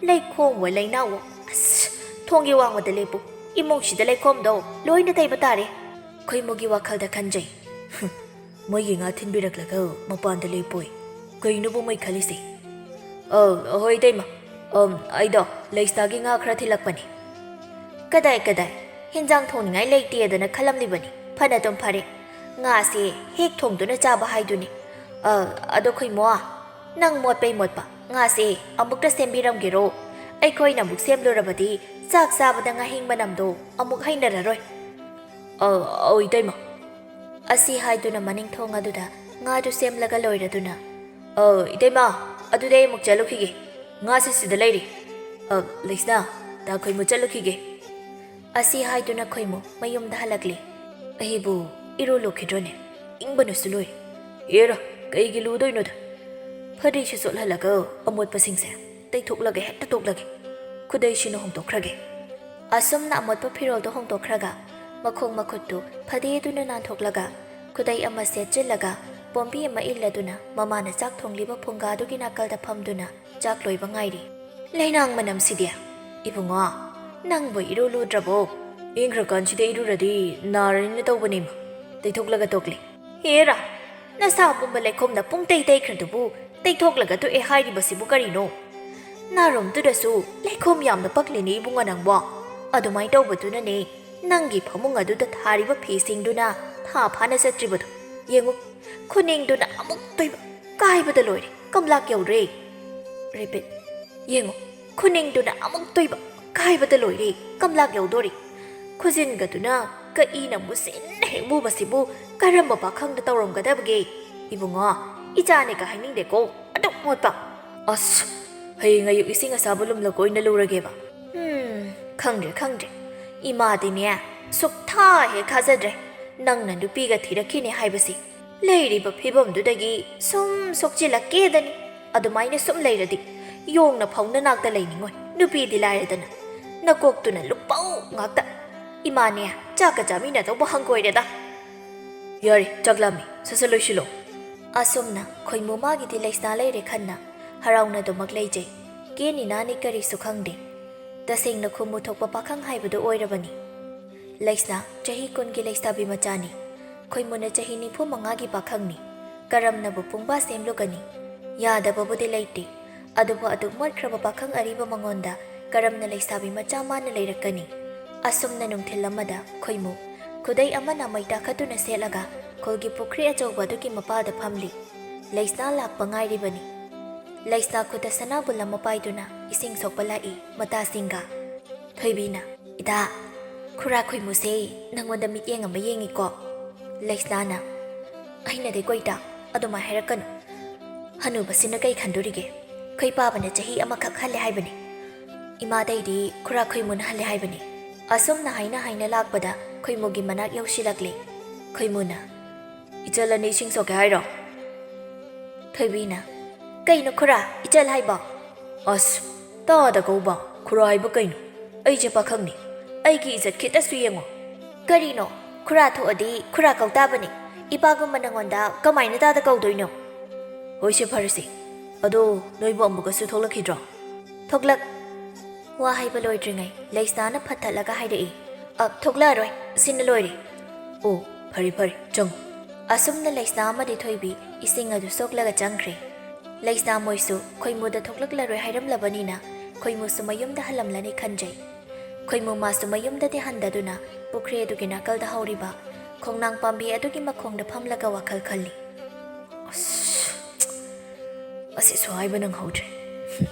B: ꯂꯩꯈꯣꯝꯋꯣ ꯂꯩꯅꯥꯋꯣ ꯑꯁ ꯊꯣꯡꯒꯤ ꯋꯥꯡꯃꯗ ꯂꯦꯞꯄꯨ ꯏꯃꯨꯡꯁꯤꯗ ꯂꯩꯈꯣꯝꯗꯣ ꯂꯣꯏꯅ ꯇꯩꯕ ꯇꯥꯔꯦ ꯈꯣꯏꯃꯨꯒꯤ ꯋꯥꯈꯜꯗ ꯈꯟꯖꯩ ꯃꯣꯏꯒꯤ ꯉꯥ ꯊꯤꯟꯕꯤꯔꯛꯂꯒ ꯃꯄꯥꯟꯗ ꯂꯦꯞꯄꯣꯏ ꯀꯩꯅꯣꯕꯨ ꯃꯣꯏ ꯈꯜꯂꯤꯁꯦ ꯍꯣꯏ ꯏꯇꯩꯃ ꯑꯩꯗꯣ ꯂꯩꯁꯅꯥꯒꯤ ꯉꯥ ꯈꯔ ꯊꯤꯜꯂꯛꯄꯅꯤ ꯀꯗꯥꯏ ꯍꯤꯟꯖꯥꯡ ꯊꯣꯡꯅꯤꯡꯉꯥꯏ ꯂꯩꯇꯦꯗꯅ ꯈꯜꯂꯝꯂꯤꯕꯅꯤ ꯐꯅꯗꯨꯝ ꯐꯔꯦ ꯉꯥꯁꯦ ꯍꯦꯛ ꯊꯣꯡꯗꯨꯅ ꯆꯥꯕ ꯍꯥꯏꯗꯨꯅꯤ ꯑꯗꯣ ꯈꯣꯏꯃꯣ ꯅꯪ ꯃꯣꯠꯄꯩ ꯃꯣꯠꯄ ꯉꯥꯁꯦ ꯑꯃꯨꯛꯇ ꯁꯦꯝꯕꯤꯔꯝꯒꯦꯔꯣ ꯑꯩꯈꯣꯏꯅ ꯑꯃꯨꯛ ꯁꯦꯝꯂꯨꯔꯕꯗꯤ ꯆꯥꯛ ꯆꯥꯕꯗ ꯉꯥꯍꯤꯡ ꯃꯅꯝꯗꯣ ꯑꯃꯨꯛ ꯍꯩꯅꯔꯔꯣꯏ ꯏꯇꯩꯃ ꯑꯁꯤ ꯍꯥꯏꯗꯨꯅ ꯃꯅꯤꯡ ꯊꯣꯡ ꯑꯗꯨꯗ ꯉꯥꯗꯨ ꯁꯦꯝꯂꯒ ꯂꯣꯏꯔꯗꯨꯅ ꯏꯇꯩꯃ ꯑꯗꯨꯗꯤ ꯑꯩ ꯑꯃꯨꯛ ꯆꯠꯂꯨꯈꯤꯒꯦ ꯉꯥꯁꯦ ꯁꯤꯗ ꯂꯩꯔꯤ ꯂꯩꯁꯅꯥ ꯇꯥ ꯈꯣꯏꯃꯨ ꯆꯠꯂꯨꯈꯤꯒꯦ ꯑꯁꯤ ꯍꯥꯏꯗꯨꯅ ꯈꯣꯏꯃꯨ ꯃꯌꯨꯝꯗ ꯍꯜꯂꯛꯂꯤ ꯑꯩꯕꯨ ꯏꯔꯨ ꯂꯨꯈꯤꯗ꯭ꯔꯣꯅꯦ ꯏꯪꯕꯅꯁꯨ ꯂꯣꯏꯔꯦ ꯑꯦꯔꯥ ꯀꯩꯒꯤ ꯂꯨꯗꯣꯏꯅꯣꯗ ꯐꯗꯤꯁꯨ ꯆꯣꯠꯍꯜꯂꯒ ꯑꯃꯣꯠꯄꯁꯤꯡꯁꯦ ꯇꯩꯊꯣꯛꯂꯒ ꯍꯦꯛꯇ ꯇꯣꯛꯂꯒꯦ ꯈꯨꯗꯩꯁꯤꯅ ꯍꯣꯡꯗꯣꯛꯈ꯭ꯔꯒꯦ ꯑꯁꯨꯝꯅ ꯑꯃꯣꯠꯄ ꯐꯤꯔꯣꯜꯗꯣ ꯍꯣꯡꯗꯣꯛꯈ꯭ꯔꯒ ꯃꯈꯣꯡ ꯃꯈꯨꯠꯇꯨ ꯐꯗꯤꯗꯨꯅ ꯅꯥꯟꯊꯣꯛꯂꯒ ꯈꯨꯗꯩ ꯑꯃ ꯁꯦꯠꯆꯤꯜꯂꯒ ꯄꯣꯝꯕꯤ ꯑꯃ ꯏꯜꯂꯗꯨꯅ ꯃꯃꯥꯅ ꯆꯥꯛ ꯊꯣꯡꯂꯤꯕ ꯐꯨꯡꯒꯥꯗꯨꯒꯤ ꯅꯥꯀꯜꯗ ꯐꯝꯗꯨꯅ ꯆꯥꯛ ꯂꯣꯏꯕ ꯉꯥꯏꯔꯤ ꯂꯩꯅꯥꯡ ꯃꯅꯝꯁꯤꯗꯤ ꯏꯕꯨꯡꯉꯣ ꯅꯪꯕꯨ ꯏꯔꯨ ꯂꯨꯗ꯭ꯔꯕꯣ ꯏꯪꯈ꯭ꯔꯀꯥꯟꯁꯤꯗ ꯏꯔꯨꯔꯗꯤ ꯅꯥꯔꯅꯤꯅ ꯇꯧꯕꯅꯦꯃ ꯇꯩꯊꯣꯛꯂꯒ ꯇꯣꯛꯂꯤ ꯍꯦꯔꯥ ꯅꯁꯥ ꯄꯨꯝꯕ ꯂꯩꯈꯣꯝꯅ ꯄꯨꯡꯇꯩ ꯇꯩꯈ꯭ꯔꯗꯨꯕꯨ ꯇꯩꯊꯣꯛꯂꯒ ꯇꯣꯛꯑꯦ ꯍꯥꯏꯔꯤꯕꯁꯤꯕꯨ ꯀꯔꯤꯅꯣ ꯅꯥꯔꯣꯝꯗꯨꯗꯁꯨ ꯂꯩꯈꯣꯝ ꯌꯥꯝꯅ ꯄꯛꯂꯤꯅꯦ ꯏꯕꯨꯡꯉꯣ ꯅꯪꯕꯣ ꯑꯗꯨꯃꯥꯏꯅ ꯇꯧꯕꯗꯨꯅꯅꯦ ꯅꯪꯒꯤ ꯐꯃꯨꯡ ꯑꯗꯨꯗ ꯊꯥꯔꯤꯕ ꯐꯤꯁꯤꯡꯗꯨꯅ ꯊꯥ ꯐꯥꯅ ꯆꯠꯇ꯭ꯔꯤꯕꯗꯣ ꯌꯦꯡꯉꯨ ꯈꯨꯅꯤꯡꯗꯨꯅ ꯑꯃꯨꯛ ꯇꯣꯏꯕ ꯀꯥꯏꯕꯗ ꯂꯣꯏꯔꯦ ꯀꯝꯂꯥꯛ ꯌꯧꯔꯦ ꯔꯤꯄꯤꯠ ꯌꯦꯡꯉꯨ ꯈꯨꯅꯤꯡꯗꯨꯅ ꯑꯃꯨꯛ ꯇꯣꯏꯕ ꯀꯥꯏꯕꯗ ꯂꯣꯏꯔꯦ ꯀꯝꯂꯥꯛ ꯌꯧꯗꯣꯔꯤ ꯈꯨꯖꯤꯟꯒꯗꯨꯅ ꯀꯛꯏꯅ ꯃꯨꯁꯤꯟꯅ ꯍꯦꯛ ꯃꯨꯕꯁꯤꯕꯨ ꯀꯔꯝꯕ ꯄꯥꯈꯪꯗ ꯇꯧꯔꯝꯒꯗꯕꯒꯦ ꯏꯕꯨꯡꯉꯣ ꯏꯆꯥꯅꯦꯒ ꯍꯥꯏꯅꯤꯡꯗꯦꯀꯣ ꯑꯗꯨꯛ ꯃꯣꯠꯄ ꯑꯁ ꯍꯌꯦꯡ ꯑꯌꯨꯛ ꯏꯁꯤꯡ ꯑꯁꯥꯕ ꯂꯨꯝꯂꯒ ꯑꯣꯏꯅ ꯂꯨꯔꯒꯦꯕ ꯈꯪꯗ꯭ꯔꯦ ꯏꯃꯥꯗꯤꯅꯦ ꯁꯨꯛꯊꯥ ꯍꯦꯛ ꯊꯥꯖꯗ꯭ꯔꯦ ꯅꯪꯅ ꯅꯨꯄꯤꯒ ꯊꯤꯔꯛꯈꯤꯅꯦ ꯍꯥꯏꯕꯁꯤ ꯂꯩꯔꯤꯕ ꯐꯤꯕꯝꯗꯨꯗꯒꯤ ꯁꯨꯝ ꯁꯣꯛꯆꯤꯜꯂꯛꯀꯦꯗꯅꯤ ꯑꯗꯨꯃꯥꯏꯅ ꯁꯨꯝ ꯂꯩꯔꯗꯤ ꯌꯣꯡꯅ ꯐꯧꯅ ꯅꯥꯛꯇ ꯂꯩꯅꯤꯡꯉꯣꯏ ꯅꯨꯄꯤꯗꯤ ꯂꯥꯏꯔꯗꯅ ꯅꯀꯣꯛꯇꯨꯅ ꯂꯨꯄꯧ ꯉꯥꯛꯇ ꯏꯃꯥꯅꯦ ꯆꯥꯛꯀ ꯆꯥꯃꯤꯟꯅꯗꯧꯕ ꯍꯪꯒꯣꯏꯔꯦꯗ ꯌꯥꯔꯦ ꯆꯥꯛꯂꯥꯝꯃꯤ ꯁꯠ ꯂꯣꯏꯁꯤꯜꯂꯣ ꯑꯁꯨꯝꯅ ꯈꯣꯏꯃꯨ ꯃꯥꯒꯤꯗꯤ ꯂꯩꯁꯅꯥ ꯂꯩꯔꯦ ꯈꯟꯅ ꯍꯔꯥꯎꯅꯗꯨꯃꯛ ꯂꯩꯖꯩ ꯀꯦꯅꯤ ꯅꯥꯅꯤ ꯀꯔꯤꯁꯨ ꯈꯪꯗꯦ ꯇꯁꯦꯡꯅ ꯈꯨꯝꯃꯨ ꯊꯣꯛꯄ ꯄꯥꯈꯪ ꯍꯥꯏꯕꯗꯨ ꯑꯣꯏꯔꯕꯅꯤ ꯂꯩꯁꯅꯥ ꯆꯍꯤ 10ꯒꯤ ꯂꯩꯁꯥꯕꯤ ꯃꯆꯥꯅꯤ ꯈꯣꯏꯃꯨꯅ ꯆꯍꯤ 45ꯒꯤ ꯄꯥꯈꯪꯅꯤ ꯀꯔꯝꯅꯕꯨ ꯄꯨꯡꯕꯥ ꯁꯦꯝꯂꯨꯒꯅꯤ ꯌꯥꯗꯕꯕꯨꯗꯤ ꯂꯩꯇꯦ ꯑꯗꯨꯕꯨ ꯑꯗꯨꯛ ꯃꯣꯠꯈ꯭ꯔꯕ ꯄꯥꯈꯪ ꯑꯔꯤꯕ ꯃꯉꯣꯟꯗ ꯀꯔꯝꯅ ꯂꯩꯁꯥꯕꯤ ꯃꯆꯥ ꯃꯥꯅ ꯂꯩꯔꯛꯀꯅꯤ ꯑꯁꯨꯝꯅ ꯅꯨꯡꯊꯤꯜ ꯑꯃꯗ ꯈꯣꯏꯃꯨ ꯈꯨꯗꯩ ꯑꯃꯅ ꯃꯩ ꯇꯥꯈꯠꯇꯨꯅ ꯁꯦꯠꯂꯒ ꯈꯨꯜꯒꯤ ꯄꯨꯈ꯭ꯔꯤ ꯑꯆꯧꯕ ꯑꯗꯨꯒꯤ ꯃꯄꯥꯗ ꯐꯝꯂꯤ ꯂꯩꯁꯅꯥ ꯂꯥꯛꯄ ꯉꯥꯏꯔꯤꯕꯅꯤ ꯂꯩꯁꯅꯥ ꯈꯨꯠꯇ ꯁꯅꯥꯕꯨꯜ ꯑꯃ ꯄꯥꯏꯗꯨꯅ ꯏꯁꯤꯡ ꯁꯣꯛꯄ ꯂꯥꯛꯏ ꯃꯇꯥꯁꯤꯡꯒ ꯊꯣꯏꯕꯤꯅ ꯏꯇꯥ ꯈꯨꯔꯥ ꯈꯣꯏꯃꯨꯁꯦ ꯅꯪꯉꯣꯟꯗ ꯃꯤꯠꯌꯦꯡ ꯑꯃ ꯌꯦꯡꯉꯤꯀꯣ ꯂꯩꯁꯅꯥꯅ ꯑꯩꯅꯗꯤ ꯀꯣꯏꯇꯥ ꯑꯗꯨꯃꯥꯏ ꯍꯥꯏꯔꯛꯀꯅꯨ ꯍꯅꯨꯕꯁꯤꯅ ꯀꯩ ꯈꯟꯗꯣꯔꯤꯒꯦ ꯈꯣꯏ ꯄꯥꯕꯅ ꯆꯍꯤ ꯑꯃꯈꯛ ꯍꯜꯂꯦ ꯍꯥꯏꯕꯅꯤ ꯏꯃꯥꯗꯩꯗꯤ ꯈꯨꯔꯥ ꯈꯣꯏꯃꯨꯅ ꯍꯜꯂꯦ ꯍꯥꯏꯕꯅꯤ ꯑꯁꯨꯝꯅ ꯍꯥꯏꯅ ꯂꯥꯛꯄꯗ ꯈꯣꯏꯃꯨꯒꯤ ꯃꯅꯥꯛ ꯌꯧꯁꯤꯜꯂꯛꯂꯤ ꯈꯣꯏꯃꯨꯅ ꯏꯆꯜ ꯑꯅꯤ ꯏꯁꯤꯡ ꯁꯣꯛꯀꯦ ꯍꯥꯏꯔꯣ ꯊꯣꯏꯕꯤꯅ ꯀꯩꯅꯣ ꯈꯨꯔꯥ ꯏꯆꯜ ꯍꯥꯏꯕ ꯑꯁ ꯇꯥꯗ ꯀꯧꯕ ꯈꯨꯔꯥ ꯍꯥꯏꯕ ꯀꯩꯅꯣ ꯑꯩꯁꯦ ꯄꯥꯈꯪꯅꯤ ꯑꯩꯒꯤ ꯏꯖꯠ ꯈꯤꯇꯁꯨ ꯌꯦꯡꯉꯣ ꯀꯔꯤꯅꯣ ꯈꯨꯔꯥ ꯊꯣꯛꯑꯗꯤ ꯈꯨꯔꯥ ꯀꯧ ꯇꯥꯕꯅꯤ ꯏꯄꯥꯒꯨꯝꯕ ꯅꯪꯉꯣꯟꯗ ꯀꯃꯥꯏꯅ ꯇꯥꯗ ꯀꯧꯗꯣꯏꯅꯣ ꯍꯣꯏꯁꯦ ꯐꯔꯁꯤ ꯑꯗꯣ ꯅꯣꯏꯕꯨ ꯑꯃꯨꯛꯀꯁꯨ ꯊꯣꯛꯂꯛꯈꯤꯗ꯭ꯔꯣ ꯊꯣꯛꯂꯛ ꯋꯥ ꯍꯩꯕ ꯂꯣꯏꯗ꯭ꯔꯤꯉꯩ ꯂꯩꯁꯅꯥꯅ ꯐꯠꯊꯠꯂꯒ ꯍꯥꯏꯔꯛꯏ ꯊꯣꯛꯂꯛꯑꯔꯣꯏ ꯁꯤꯅ ꯂꯣꯏꯔꯦ ꯑꯣ ꯐꯔꯦ ꯆꯪꯉꯨ ꯑꯁꯨꯝꯅ ꯂꯩꯁꯅꯥ ꯑꯃꯗꯤ ꯊꯣꯏꯕꯤ ꯏꯁꯤꯡ ꯑꯗꯨ ꯁꯣꯛꯂꯒ ꯆꯪꯈ꯭ꯔꯦ ꯂꯩꯁꯅꯥ ꯃꯣꯏꯁꯨ ꯈꯣꯏꯃꯨꯗ ꯊꯣꯛꯂꯛꯂꯔꯣꯏ ꯍꯥꯏꯔꯝꯂꯕꯅꯤꯅ ꯈꯣꯏꯃꯨꯁꯨ ꯃꯌꯨꯝꯗ ꯍꯜꯂꯝꯂꯅꯤ ꯈꯟꯖꯩ꯫ ꯈꯣꯏꯃꯨ ꯃꯥꯁꯨ ꯃꯌꯨꯝꯗꯗꯤ ꯍꯟꯗꯗꯨꯅ ꯄꯨꯈ꯭ꯔꯤ ꯑꯗꯨꯒꯤ ꯅꯥꯀꯜꯗ ꯍꯧꯔꯤꯕ ꯈꯣꯡꯅꯥꯡ ꯄꯥꯝꯕꯤ ꯑꯗꯨꯒꯤ ꯃꯈꯣꯡꯗ ꯐꯝꯂꯒ ꯋꯥꯈꯜ ꯈꯜꯂꯤ꯫ ꯑꯁꯤꯁꯨ ꯍꯥꯏꯕ ꯅꯪꯍꯧꯗ꯭ꯔꯦ꯫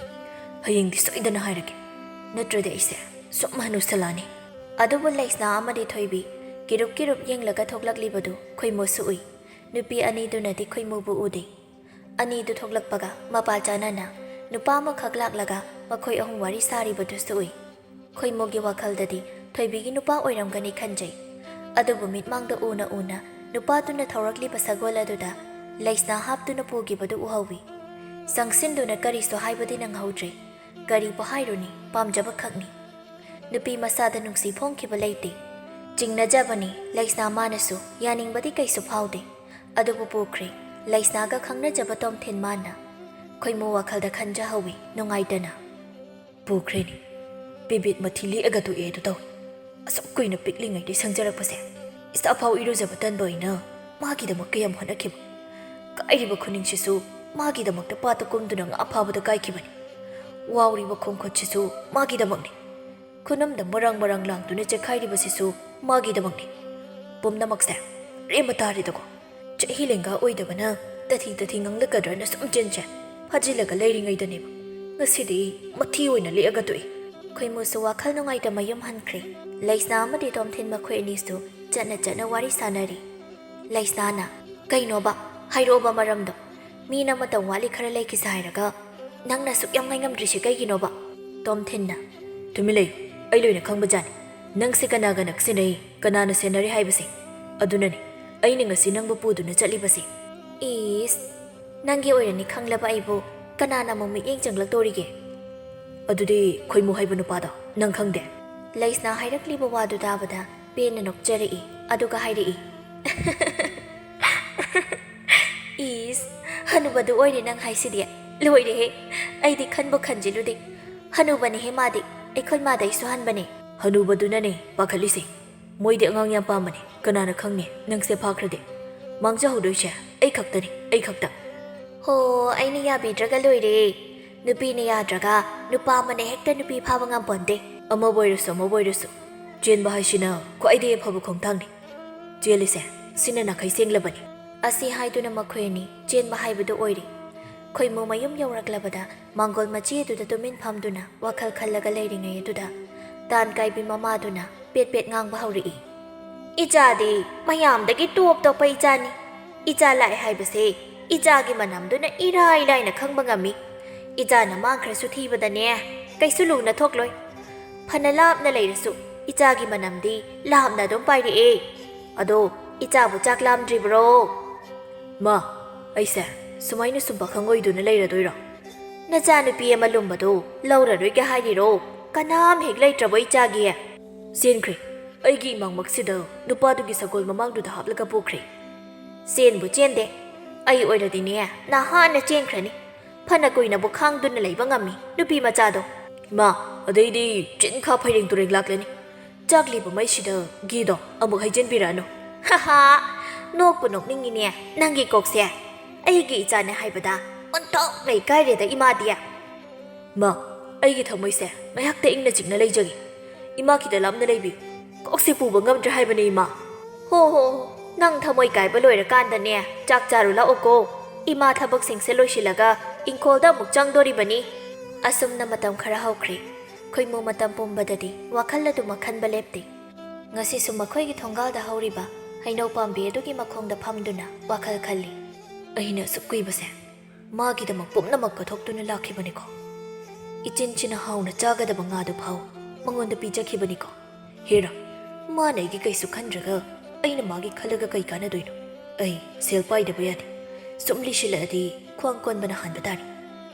B: ꯍꯌꯦꯡꯗꯤ ꯁꯣꯏꯗꯅ ꯍꯥꯏꯔꯒꯦ, ꯅꯠꯇ꯭ꯔꯗꯤ ꯑꯩꯁꯦ ꯁꯨꯝ ꯍꯅꯨꯁꯜꯂꯛꯑꯅꯤ꯫ ꯑꯗꯨꯕꯨ ꯂꯩꯁꯅꯥ ꯑꯃꯗꯤ ꯊꯣꯏꯕꯤ ꯀꯤꯔꯨꯞ ꯀꯤꯔꯨꯞ ꯌꯦꯡꯂꯒ ꯊꯣꯛꯂꯛꯂꯤꯕꯗꯨ ꯈꯣꯏꯃꯨꯁꯨ ꯎꯏ꯫ ꯅꯨꯄꯤ ꯑꯅꯤꯗꯨꯅꯗꯤ ꯈꯣꯏꯃꯨꯕꯨ ꯎꯗꯦ꯫ ꯑꯅꯤꯗꯨ ꯊꯣꯛꯂꯛꯄꯒ ꯃꯄꯥ ꯆꯥꯅꯅ ꯅꯨꯄꯥ ꯑꯃꯈꯛ ꯂꯥꯛꯂꯒ ꯃꯈꯣꯏ ꯑꯍꯨꯝ ꯋꯥꯔꯤ ꯁꯥꯔꯤꯕꯗꯨꯁꯨ ꯎꯏ꯫ ꯈꯣꯏꯃꯨꯒꯤ ꯋꯥꯈꯜꯗꯗꯤ ꯊꯣꯏꯕꯤꯒꯤ ꯅꯨꯄꯥ ꯑꯣꯏꯔꯝꯒꯅꯤ ꯈꯟꯖꯩ꯫ ꯑꯗꯨꯕꯨ ꯃꯤꯠꯃꯥꯡꯗ ꯎꯅ ꯎꯅ ꯅꯨꯄꯥꯗꯨꯅ ꯊꯧꯔꯛꯂꯤꯕ ꯁꯒꯣꯜ ꯑꯗꯨꯗ ꯂꯩꯁꯅꯥ ꯍꯥꯞꯇꯨꯅ ꯄꯨꯈꯤꯕꯗꯨ ꯎꯍꯧꯏ꯫ ꯆꯪꯁꯤꯟꯗꯨꯅ ꯀꯔꯤꯁꯨ ꯍꯥꯏꯕꯗꯤ ꯅꯪꯍꯧꯗ꯭ꯔꯦ꯫ ꯀꯔꯤꯕꯨ ꯍꯥꯏꯔꯨꯅꯤ, ꯄꯥꯝꯖꯕ ꯈꯛꯅꯤ꯫ ꯅꯨꯄꯤ ꯃꯁꯥꯗ ꯅꯨꯡꯁꯤ ꯐꯣꯡꯈꯤꯕ ꯂꯩꯇꯦ꯫ ꯆꯤꯡꯅꯖꯕꯅꯤ ꯂꯩꯁꯅꯥ ꯃꯥꯅꯁꯨ ꯌꯥꯅꯤꯡꯕꯗꯤ ꯀꯩꯁꯨ ꯐꯥꯎꯗꯦ꯫ ꯑꯗꯨꯕꯨ ꯄꯨꯈ꯭ꯔꯦ ꯂꯩꯁꯅꯥꯒ ꯈꯪꯅꯖꯕ ꯇꯣꯝꯊꯤꯟ ꯃꯥꯅ꯫ ꯈꯣꯏꯃꯨ ꯋꯥꯈꯜꯗ ꯈꯟꯖꯍꯧꯏ ꯅꯨꯡꯉꯥꯏꯇꯅ꯫ ꯄꯨꯈ꯭ꯔꯦꯅꯤ, ꯄꯤꯕꯤꯠ ꯃꯊꯤ ꯂꯦꯛꯑꯒ ꯇꯣꯛꯑꯦ ꯑꯗꯨ ꯇꯧꯏ꯫ ꯑꯁꯨꯛ ꯀꯨꯏꯅ ꯄꯤꯛꯂꯤꯉꯩꯗꯩ ꯁꯪꯖꯔꯛꯄꯁꯦ ꯏꯁꯥꯐꯥꯎ ꯏꯔꯨꯖꯕ ꯇꯟꯕ ꯑꯩꯅ ꯃꯥꯒꯤꯗꯃꯛ ꯀꯌꯥꯝ ꯍꯣꯠꯅꯈꯤꯕ꯫ ꯀꯥꯏꯔꯤꯕ ꯈꯨꯅꯤꯡꯁꯤꯁꯨ ꯃꯥꯒꯤꯗꯃꯛꯇ ꯄꯥꯠꯇ ꯀꯨꯝꯗꯨꯅ ꯉꯥ ꯐꯥꯕꯗ ꯀꯥꯏꯈꯤꯕꯅꯤ꯫ ꯋꯥꯎꯔꯤꯕ ꯈꯣꯡꯈꯨꯠꯁꯤꯁꯨ ꯃꯥꯒꯤꯗꯃꯛꯅꯤ꯫ ꯈꯨꯅꯝꯗ ꯃꯔꯥꯡ ꯃꯔꯥꯡ ꯂꯥꯡꯗꯨꯅ ꯆꯦꯈꯥꯏꯔꯤꯕꯁꯤꯁꯨ ꯃꯥꯒꯤꯗꯃꯛꯅꯤ꯫ ꯄꯨꯝꯅꯃꯛꯁꯦ ꯔꯦꯝꯕ ꯇꯥꯔꯦꯗꯀꯣ꯫ ꯆꯍꯤ ꯂꯦꯡꯒꯥ ꯑꯣꯏꯗꯕꯅ ꯇꯊꯤ ꯇꯊꯤ ꯉꯥꯡꯂꯛꯀꯗ꯭ꯔꯅ ꯁꯨꯝ ꯆꯤꯟꯁꯦ ꯐꯥꯖꯤꯜꯂꯒ ꯂꯩꯔꯤꯉꯩꯗꯅꯦꯕ ꯉꯁꯤꯗꯤ ꯃꯊꯤ ꯑꯣꯏꯅ ꯂꯦꯛꯑꯒ ꯇꯣꯛꯏ꯫ ꯈꯣꯏꯃꯨꯁꯨ ꯋꯥꯈꯜ ꯅꯨꯡꯉꯥꯏꯇ ꯃꯌꯨꯝ ꯍꯟꯈ꯭ꯔꯦ꯫ ꯂꯩꯁꯅꯥ ꯑꯃꯗꯤ ꯇꯣꯝꯊꯤꯟ ꯃꯈꯣꯏ ꯑꯅꯤꯁꯨ ꯆꯠꯅ ꯆꯠꯅ ꯋꯥꯔꯤ ꯁꯥꯅꯔꯤ꯫ ꯂꯩꯁꯅꯥꯅ "ꯀꯩꯅꯣꯕ, ꯍꯥꯏꯔꯛꯑꯣꯕ ꯃꯔꯝꯗꯣ꯫ ꯃꯤꯅ ꯃꯇꯝ ꯋꯥꯠꯂꯤ ꯈꯔ ꯂꯩꯈꯤꯁꯦ ꯍꯥꯏꯔꯒ ꯅꯪꯅ ꯑꯁꯨꯛ ꯌꯥꯝ ꯉꯥꯏꯉꯝꯗ꯭ꯔꯤꯁꯦ ꯀꯩꯒꯤꯅꯣꯕ?" ꯇꯣꯝꯊꯤꯟꯅ "ꯇꯨꯃꯤꯟ ꯂꯩꯌꯨ, ꯑꯩ ꯂꯣꯏꯅ ꯈꯪꯕꯖꯥꯠꯅꯤ꯫ ꯅꯪꯁꯦ ꯀꯅꯥꯒ ꯅꯛꯁꯤꯟꯅꯩ, ꯀꯅꯥꯅ ꯁꯦꯟꯅꯔꯤ ꯍꯥꯏꯕꯁꯦ꯫ ꯑꯗꯨꯅꯅꯤ ꯑꯩꯅ ꯉꯁꯤ ꯅꯪꯕꯨ ꯄꯨꯗꯨꯅ ꯆꯠꯂꯤꯕꯁꯦ." "ꯏꯁ, ꯅꯪꯒꯤ ꯑꯣꯏꯔꯅꯤ ꯈꯪꯂꯕ ꯑꯩꯕꯨ ꯀꯅꯥꯅ ꯑꯃꯨꯛ ꯃꯤꯠꯌꯦꯡ ꯆꯪꯂꯛꯇꯣꯔꯤꯒꯦ?" "ꯑꯗꯨꯗꯤ ꯈꯣꯏꯃꯨ ꯍꯥꯏꯕ ꯅꯨꯄꯥꯗꯣ ꯅꯪ ꯈꯪꯗꯦ?" ꯂꯩꯁꯅꯥ ꯍꯥꯏꯔꯛꯂꯤꯕ ꯋꯥꯗꯨ ꯇꯥꯕꯗ ꯄꯦꯟꯅ ꯅꯣꯛꯆꯔꯛꯏ꯫ ꯑꯗꯨꯒ ꯍꯥꯏꯔꯛꯏ, "ꯏꯁ, ꯍꯅꯨꯕꯗꯨ ꯑꯣꯏꯔꯦ ꯅꯪ ꯍꯥꯏꯁꯤꯗꯤ꯫ ꯂꯣꯏꯔꯦꯍꯦ, ꯑꯩꯗꯤ ꯈꯟꯕꯨ ꯈꯟꯖꯤꯜꯂꯨꯗꯦ꯫ ꯍꯅꯨꯕꯅꯤꯍꯦ ꯃꯥꯗꯤ, ꯑꯩꯈꯣꯏ ꯃꯥꯗꯩꯁꯨ ꯍꯟꯕꯅꯦ." "ꯍꯅꯨꯕꯗꯨꯅꯅꯦ ꯄꯥꯈꯠꯂꯤꯁꯦ꯫ ꯃꯣꯏꯗꯤ ꯑꯉꯥꯡ ꯌꯥꯝ ꯄꯥꯝꯕꯅꯦ꯫ ꯀꯅꯥꯅ ꯈꯪꯅꯤ ꯅꯪꯁꯦ ꯐꯥꯈ꯭ꯔꯗꯤ ꯃꯥꯡꯖꯍꯧꯗꯣꯏꯁꯦ ꯑꯩ ꯈꯛꯇꯅꯤ, ꯑꯩ ꯈꯛꯇ." "ꯍꯣ, ꯑꯩꯅ ꯌꯥꯕꯤꯗ꯭ꯔꯒ ꯂꯣꯏꯔꯦ꯫ ꯅꯨꯄꯤꯅ ꯌꯥꯗ꯭ꯔꯒ ꯅꯨꯄꯥ ꯑꯃꯅ ꯍꯦꯛꯇ ꯅꯨꯄꯤ ꯐꯥꯕ ꯉꯝꯄꯣꯟꯇꯦ꯫ ꯑꯃꯕꯨ ꯑꯣꯏꯔꯁꯨ ꯑꯃꯕꯨ ꯑꯣꯏꯔꯁꯨ ꯆꯦꯟꯕ ꯍꯥꯏꯁꯤꯅ ꯈ꯭ꯋꯥꯏꯗꯒꯤ ꯑꯐꯕ ꯈꯣꯡꯊꯥꯡꯅꯤ꯫ ꯆꯦꯜꯂꯤꯁꯦ ꯁꯤꯅ ꯅꯥꯈꯩ ꯁꯦꯡꯂꯕꯅꯤ." ꯑꯁꯤ ꯍꯥꯏꯗꯨꯅ ꯃꯈꯣꯏ ꯑꯅꯤ ꯆꯦꯟꯕ ꯍꯥꯏꯕꯗꯨ ꯑꯣꯏꯔꯤ꯫ ꯈꯣꯏꯃꯨ ꯃꯌꯨꯝ ꯌꯧꯔꯛꯂꯕꯗ ꯃꯥꯡꯒꯣꯜ ꯃꯆꯤ ꯑꯗꯨꯗ ꯇꯨꯃꯤꯟ ꯐꯝꯗꯨꯅ ꯋꯥꯈꯜ ꯈꯜꯂꯒ ꯂꯩꯔꯤꯉꯩ ꯑꯗꯨꯗ ꯇꯥꯟ ꯀꯥꯏꯕꯤ ꯃꯃꯥꯗꯨꯅ ꯄꯦꯠ ꯄꯦꯠ ꯉꯥꯡꯕ ꯍꯧꯔꯛꯏ꯫ "ꯏꯆꯥꯗꯤ ꯃꯌꯥꯝꯗꯒꯤ ꯇꯣꯞ ꯇꯣꯞꯄ ꯏꯆꯥꯅꯤ꯫ ꯏꯆꯥ ꯂꯥꯛꯑꯦ ꯍꯥꯏꯕꯁꯦ ꯏꯆꯥꯒꯤ ꯃꯅꯝꯗꯨꯅ ꯏꯔꯥꯏ ꯂꯥꯏꯅ ꯈꯪꯕ ꯉꯝꯃꯤ꯫ ꯏꯆꯥꯅ ꯃꯥꯡꯈ꯭ꯔꯁꯨ ꯊꯤꯕꯗꯅꯦ ꯀꯩꯁꯨ ꯂꯨꯅ ꯊꯣꯛꯂꯣꯏ꯫ ꯐꯅ ꯂꯥꯞꯅ ꯂꯩꯔꯁꯨ ꯏꯆꯥꯒꯤ ꯃꯅꯝꯗꯤ ꯂꯥꯞꯅ ꯑꯗꯨꯝ ꯄꯥꯏꯔꯛꯑꯦ꯫ ꯑꯗꯣ ꯏꯆꯥꯕꯨ ꯆꯥꯛ ꯂꯥꯝꯗ꯭ꯔꯤꯕ꯭ꯔꯣ?" "ꯃꯥ, ꯑꯩꯁꯦ ꯁꯨꯃꯥꯏꯅ ꯁꯨꯝ ꯄꯥꯈꯪ ꯑꯣꯏꯗꯨꯅ ꯂꯩꯔꯗꯣꯏꯔꯣ?" "ꯅꯆꯥꯅꯨꯄꯤ ꯑꯃ ꯂꯨꯝꯕꯗꯣ ꯂꯧꯔꯔꯣꯏꯒꯦ ꯍꯥꯏꯔꯤꯔꯣ? ꯀꯅꯥꯝ ꯍꯦꯛ ꯂꯩꯇ꯭ꯔꯕꯣ ꯏꯆꯥꯒꯤ?" "ꯆꯦꯟꯈ꯭ꯔꯦ, ꯑꯩꯒꯤ ꯏꯃꯥꯡꯃꯛꯁꯤꯗ ꯅꯨꯄꯥꯗꯨꯒꯤ ꯁꯒꯣꯜ ꯃꯃꯥꯡꯗꯨꯗ ꯍꯥꯞꯂꯒ ꯄꯨꯈ꯭ꯔꯦ." "ꯆꯦꯟꯕꯨ ꯆꯦꯟꯗꯦ꯫ ꯑꯩ ꯑꯣꯏꯔꯗꯤꯅꯦ ꯅꯍꯥꯟꯅ ꯆꯦꯟꯈ꯭ꯔꯅꯤ꯫ ꯐꯅ ꯀꯨꯏꯅꯕꯨ ꯈꯥꯡꯗꯨꯅ ꯂꯩꯕ ꯉꯝꯃꯤ ꯅꯨꯄꯤ ꯃꯆꯥꯗꯣ." "ꯃꯥ, ꯑꯗꯩꯗꯤ ꯆꯤꯟꯈꯥ ꯐꯩꯔꯦꯡ ꯇꯨꯔꯦꯡ ꯂꯥꯛꯂꯅꯤ꯫ ꯆꯥꯛꯂꯤꯕ ꯃꯩꯁꯤꯗ ꯘꯤꯗꯣ ꯑꯃꯨꯛ ꯍꯩꯖꯤꯟꯕꯤꯔꯛꯑꯅꯨ." "ꯍꯥꯍꯥ, ꯅꯣꯛꯄꯨ ꯅꯣꯛꯅꯤꯡꯉꯤꯅꯦ ꯅꯪꯒꯤ ꯀꯣꯛꯁꯦ꯫ ꯑꯩꯒꯤ ꯏꯆꯥꯅꯦ ꯍꯥꯏꯕꯗ ꯑꯣꯟꯊꯣꯛꯅ ꯏꯀꯥꯏꯔꯦꯗ ꯏꯃꯥꯗꯤ." "ꯃꯥ, ꯑꯩꯒꯤ ꯊꯃꯣꯏꯁꯦ ꯉꯥꯏꯍꯥꯛꯇ ꯏꯪꯅ ꯆꯤꯛꯅ ꯂꯩꯖꯒꯦ꯫ ꯏꯃꯥ ꯈꯤꯇ ꯂꯥꯞꯅ ꯂꯩꯕꯤꯌꯨ꯫ ꯀꯣꯛꯁꯦ ꯄꯨꯕ ꯉꯝꯗ꯭ꯔꯦ ꯍꯥꯏꯕꯅꯤ ꯏꯃꯥ." "ꯍꯣ ꯍꯣ, ꯅꯪ ꯊꯃꯣꯏ ꯀꯥꯏꯕ ꯂꯣꯏꯔꯀꯥꯟꯗꯅꯦ ꯆꯥꯛ ꯆꯥꯔꯨ ꯂꯥꯛꯑꯣꯀꯣ꯫ ꯏꯃꯥ ꯊꯕꯛꯁꯤꯡꯁꯦ ꯂꯣꯏꯁꯤꯜꯂꯒ ꯏꯪꯈꯣꯜꯗ ꯑꯃꯨꯛ ꯆꯪꯗꯣꯔꯤꯕꯅꯤ." ꯑꯁꯨꯝꯅ ꯃꯇꯝ ꯈꯔ ꯍꯧꯈ꯭ꯔꯦ꯫ ꯈꯣꯏꯃꯨ ꯃꯇꯝ ꯄꯨꯝꯕꯗꯗꯤ ꯋꯥꯈꯜ ꯑꯗꯨꯃꯛ ꯈꯟꯕ ꯂꯦꯞꯇꯦ꯫ ꯉꯁꯤꯁꯨ ꯃꯈꯣꯏꯒꯤ ꯊꯣꯡꯒꯥꯜꯗ ꯍꯧꯔꯤꯕ ꯍꯩꯅꯧ ꯄꯥꯝꯕꯤ ꯑꯗꯨꯒꯤ ꯃꯈꯣꯡꯗ ꯐꯝꯗꯨꯅ ꯋꯥꯈꯜ ꯈꯜꯂꯤ꯫ "ꯑꯩꯅ ꯑꯁꯨꯛ ꯀꯨꯏꯕꯁꯦ ꯃꯥꯒꯤꯗꯃꯛ ꯄꯨꯝꯅꯃꯛ ꯀꯠꯊꯣꯛꯇꯨꯅ ꯂꯥꯛꯈꯤꯕꯅꯤꯀꯣ꯫ ꯏꯆꯤꯟꯁꯤꯅ ꯍꯥꯎꯅ ꯆꯥꯒꯗꯕ ꯉꯥꯗꯨ ꯐꯥꯎ ꯃꯉꯣꯟꯗ ꯄꯤꯖꯈꯤꯕꯅꯤꯀꯣ꯫ ꯍꯦꯔꯥ, ꯃꯥꯅ ꯑꯩꯒꯤ ꯀꯩꯁꯨ ꯈꯟꯗ꯭ꯔꯒ ꯑꯩꯅ ꯃꯥꯒꯤ ꯈꯜꯂꯒ ꯀꯩ ꯀꯥꯟꯅꯗꯣꯏꯅꯣ? ꯑꯩ ꯁꯦꯜ ꯄꯥꯏꯗꯕ ꯌꯥꯗꯦ꯫ ꯁꯨꯝ ꯂꯤꯁꯤꯜꯂꯛꯑꯗꯤ ꯈ꯭ꯋꯥꯡ ꯀꯣꯟꯕꯅ ꯍꯥꯟꯕ ꯇꯥꯔꯤ꯫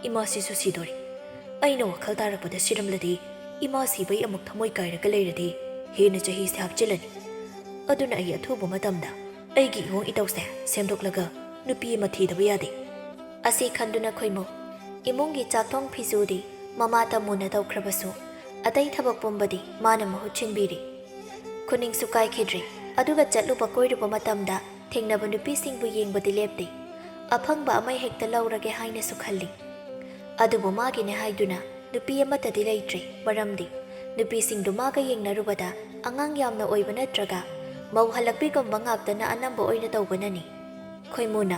B: ꯏꯃꯥꯁꯤꯁꯨ ꯁꯤꯗꯣꯔꯤ꯫ ꯑꯩꯅ ꯋꯥꯈꯜ ꯇꯥꯔꯛꯄꯗ ꯁꯤꯔꯝꯂꯗꯤ, ꯏꯃꯥ ꯁꯤꯕꯩ ꯑꯃꯨꯛ ꯊꯃꯣꯏ ꯀꯥꯏꯔꯒ ꯂꯩꯔꯗꯤ ꯍꯦꯟꯅ ꯆꯍꯤꯁꯦ ꯍꯥꯞꯆꯤꯜꯂꯅꯤ꯫ ꯑꯗꯨꯅ ꯑꯩ ꯑꯊꯨꯕ ꯃꯇꯝꯗ ꯑꯩꯒꯤ ꯏꯑꯣꯡ ꯏꯇꯧꯁꯦ ꯁꯦꯝꯗꯣꯛꯂꯒ ꯅꯨꯄꯤ ꯑꯃ ꯊꯤꯗꯕ ꯌꯥꯗꯦ." ꯑꯁꯤ ꯈꯟꯗꯨꯅ ꯈꯣꯏꯃꯨ ꯏꯃꯨꯡꯒꯤ ꯆꯥꯛꯊꯣꯡ ꯐꯤꯁꯨꯗꯤ ꯃꯃꯥ ꯇꯥꯃꯨꯅ ꯇꯧꯈ꯭ꯔꯕꯁꯨ ꯑꯇꯩ ꯊꯕꯛ ꯄꯨꯝꯕꯗꯤ ꯃꯥꯅ ꯃꯍꯨꯠ ꯁꯤꯟꯕꯤꯔꯤ꯫ ꯈꯨꯅꯤꯡꯁꯨ ꯀꯥꯏꯈꯤꯗ꯭ꯔꯦ꯫ ꯑꯗꯨꯒ ꯆꯠꯂꯨꯕ ꯀꯣꯏꯔꯨꯕ ꯃꯇꯝꯗ ꯊꯦꯡꯅꯕ ꯅꯨꯄꯤꯁꯤꯡꯕꯨ ꯌꯦꯡꯕꯗꯤ ꯂꯦꯞꯇꯦ꯫ ꯑꯐꯪꯕ ꯑꯃ ꯍꯦꯛꯇ ꯂꯧꯔꯒꯦ ꯍꯥꯏꯅꯁꯨ ꯈꯜꯂꯤ꯫ ꯑꯗꯨꯕꯨ ꯃꯥꯒꯤꯅꯦ ꯍꯥꯏꯗꯨꯅ ꯅꯨꯄꯤ ꯑꯃꯠꯇꯗꯤ ꯂꯩꯇ꯭ꯔꯦ, ꯃꯔꯝꯗꯤ ꯅꯨꯄꯤꯁꯤꯡꯗꯨ ꯃꯥꯒ ꯌꯦꯡꯅꯔꯨꯕꯗ ꯑꯉꯥꯡ ꯌꯥꯝꯅ ꯑꯣꯏꯕ ꯅꯠꯇ꯭ꯔꯒ ꯃꯧ ꯍꯜꯂꯛꯄꯤꯒꯨꯝꯕ ꯉꯥꯛꯇꯅ ꯑꯅꯝꯕ ꯑꯣꯏꯅ ꯇꯧꯕꯅꯅꯤ꯫ ꯈꯣꯏꯃꯨꯅ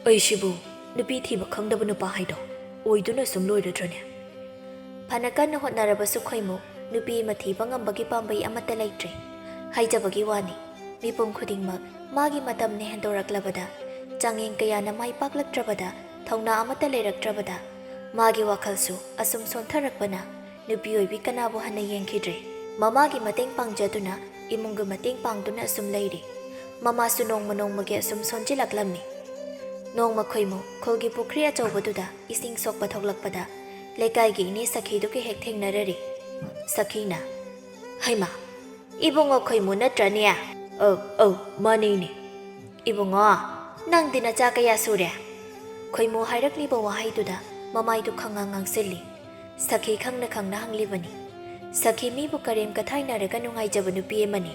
B: "ꯑꯩꯁꯤꯕꯨ ꯅꯨꯄꯤ ꯊꯤꯕ ꯈꯪꯗꯕ ꯅꯨꯄꯥ ꯍꯥꯏꯗꯣ ꯑꯣꯏꯗꯨꯅ ꯁꯨꯝ ꯂꯣꯏꯔꯗ꯭ꯔꯅꯦ?" ꯐꯅ ꯀꯟꯅ ꯍꯣꯠꯅꯔꯕꯁꯨ ꯈꯣꯏꯃꯨ ꯅꯨꯄꯤ ꯑꯃ ꯊꯤꯕ ꯉꯝꯕꯒꯤ ꯄꯥꯝꯕꯩ ꯑꯃꯠꯇ ꯂꯩꯇ꯭ꯔꯦ꯫ ꯍꯥꯏꯖꯕꯒꯤ ꯋꯥꯅꯤ, ꯃꯤꯄꯨꯝ ꯈꯨꯗꯤꯡꯃꯛ ꯃꯥꯒꯤ ꯃꯇꯝꯅ ꯍꯦꯟꯗꯣꯔꯛꯂꯕꯗ, ꯆꯥꯡꯌꯦꯡ ꯀꯌꯥꯅ ꯃꯥꯏ ꯄꯥꯛꯂꯛꯇ꯭ꯔꯕꯗ, ꯊꯧꯅꯥ ꯑꯃꯠꯇ ꯂꯩꯔꯛꯇ꯭ꯔꯕꯗ, ꯃꯥꯒꯤ ꯋꯥꯈꯜꯁꯨ ꯑꯁꯨꯝ ꯁꯣꯟꯊꯔꯛꯄꯅ ꯅꯨꯄꯤ ꯑꯣꯏꯕꯤ ꯀꯅꯥꯕꯨ ꯍꯟꯅ ꯌꯦꯡꯈꯤꯗ꯭ꯔꯦ꯫ ꯃꯃꯥꯒꯤ ꯃꯇꯦꯡ ꯄꯥꯡꯖꯗꯨꯅ, ꯏꯃꯨꯡꯒꯤ ꯃꯇꯦꯡ ꯄꯥꯡꯗꯨꯅ ꯑꯁꯨꯝ ꯂꯩꯔꯤ꯫ ꯃꯃꯥꯁꯨ ꯅꯣꯡꯃ ꯅꯣꯡꯃꯒꯤ ꯑꯁꯨꯝ ꯁꯣꯟꯖꯤꯜꯂꯛꯂꯝꯃꯤ꯫ ꯅꯣꯡꯃ ꯈꯣꯏꯃꯨ ꯈꯨꯜꯒꯤ ꯄꯨꯈ꯭ꯔꯤ ꯑꯆꯧꯕꯗꯨꯗ ꯏꯁꯤꯡ ꯁꯣꯛꯄ ꯊꯣꯛꯂꯛꯄꯗ ꯂꯩꯀꯥꯏꯒꯤ ꯏꯅꯦ ꯁꯈꯤꯗꯨꯒ ꯍꯦꯛ ꯊꯦꯡꯅꯔꯔꯤ꯫ ꯁꯈꯤꯅ "ꯍꯩꯃꯥ, ꯏꯕꯨꯡꯉꯣ ꯈꯣꯏꯃꯨ ꯅꯠꯇ꯭ꯔꯅꯦ?" "ꯑꯧ, ꯃꯥꯅꯦ ꯏꯅꯦ." "ꯏꯕꯨꯡꯉꯣ, ꯅꯪꯗꯤ ꯅꯆꯥ ꯀꯌꯥ ꯁꯨꯔꯦ?" ꯈꯣꯏꯃꯨ ꯍꯥꯏꯔꯛꯂꯤꯕ ꯋꯥꯍꯩꯗꯨꯗ ꯃꯃꯥꯏꯗꯨ ꯈꯪꯉꯥꯡ ꯉꯥꯡꯁꯤꯜꯂꯤ꯫ ꯁꯈꯤ ꯈꯪꯅ ꯈꯪꯅ ꯍꯪꯂꯤꯕꯅꯤ꯫ ꯁꯈꯤ ꯃꯤꯕꯨ ꯀꯔꯦꯝ ꯀꯊꯥꯏꯅꯔꯒ ꯅꯨꯡꯉꯥꯏꯖꯕ ꯅꯨꯄꯤ ꯑꯃꯅꯤ꯫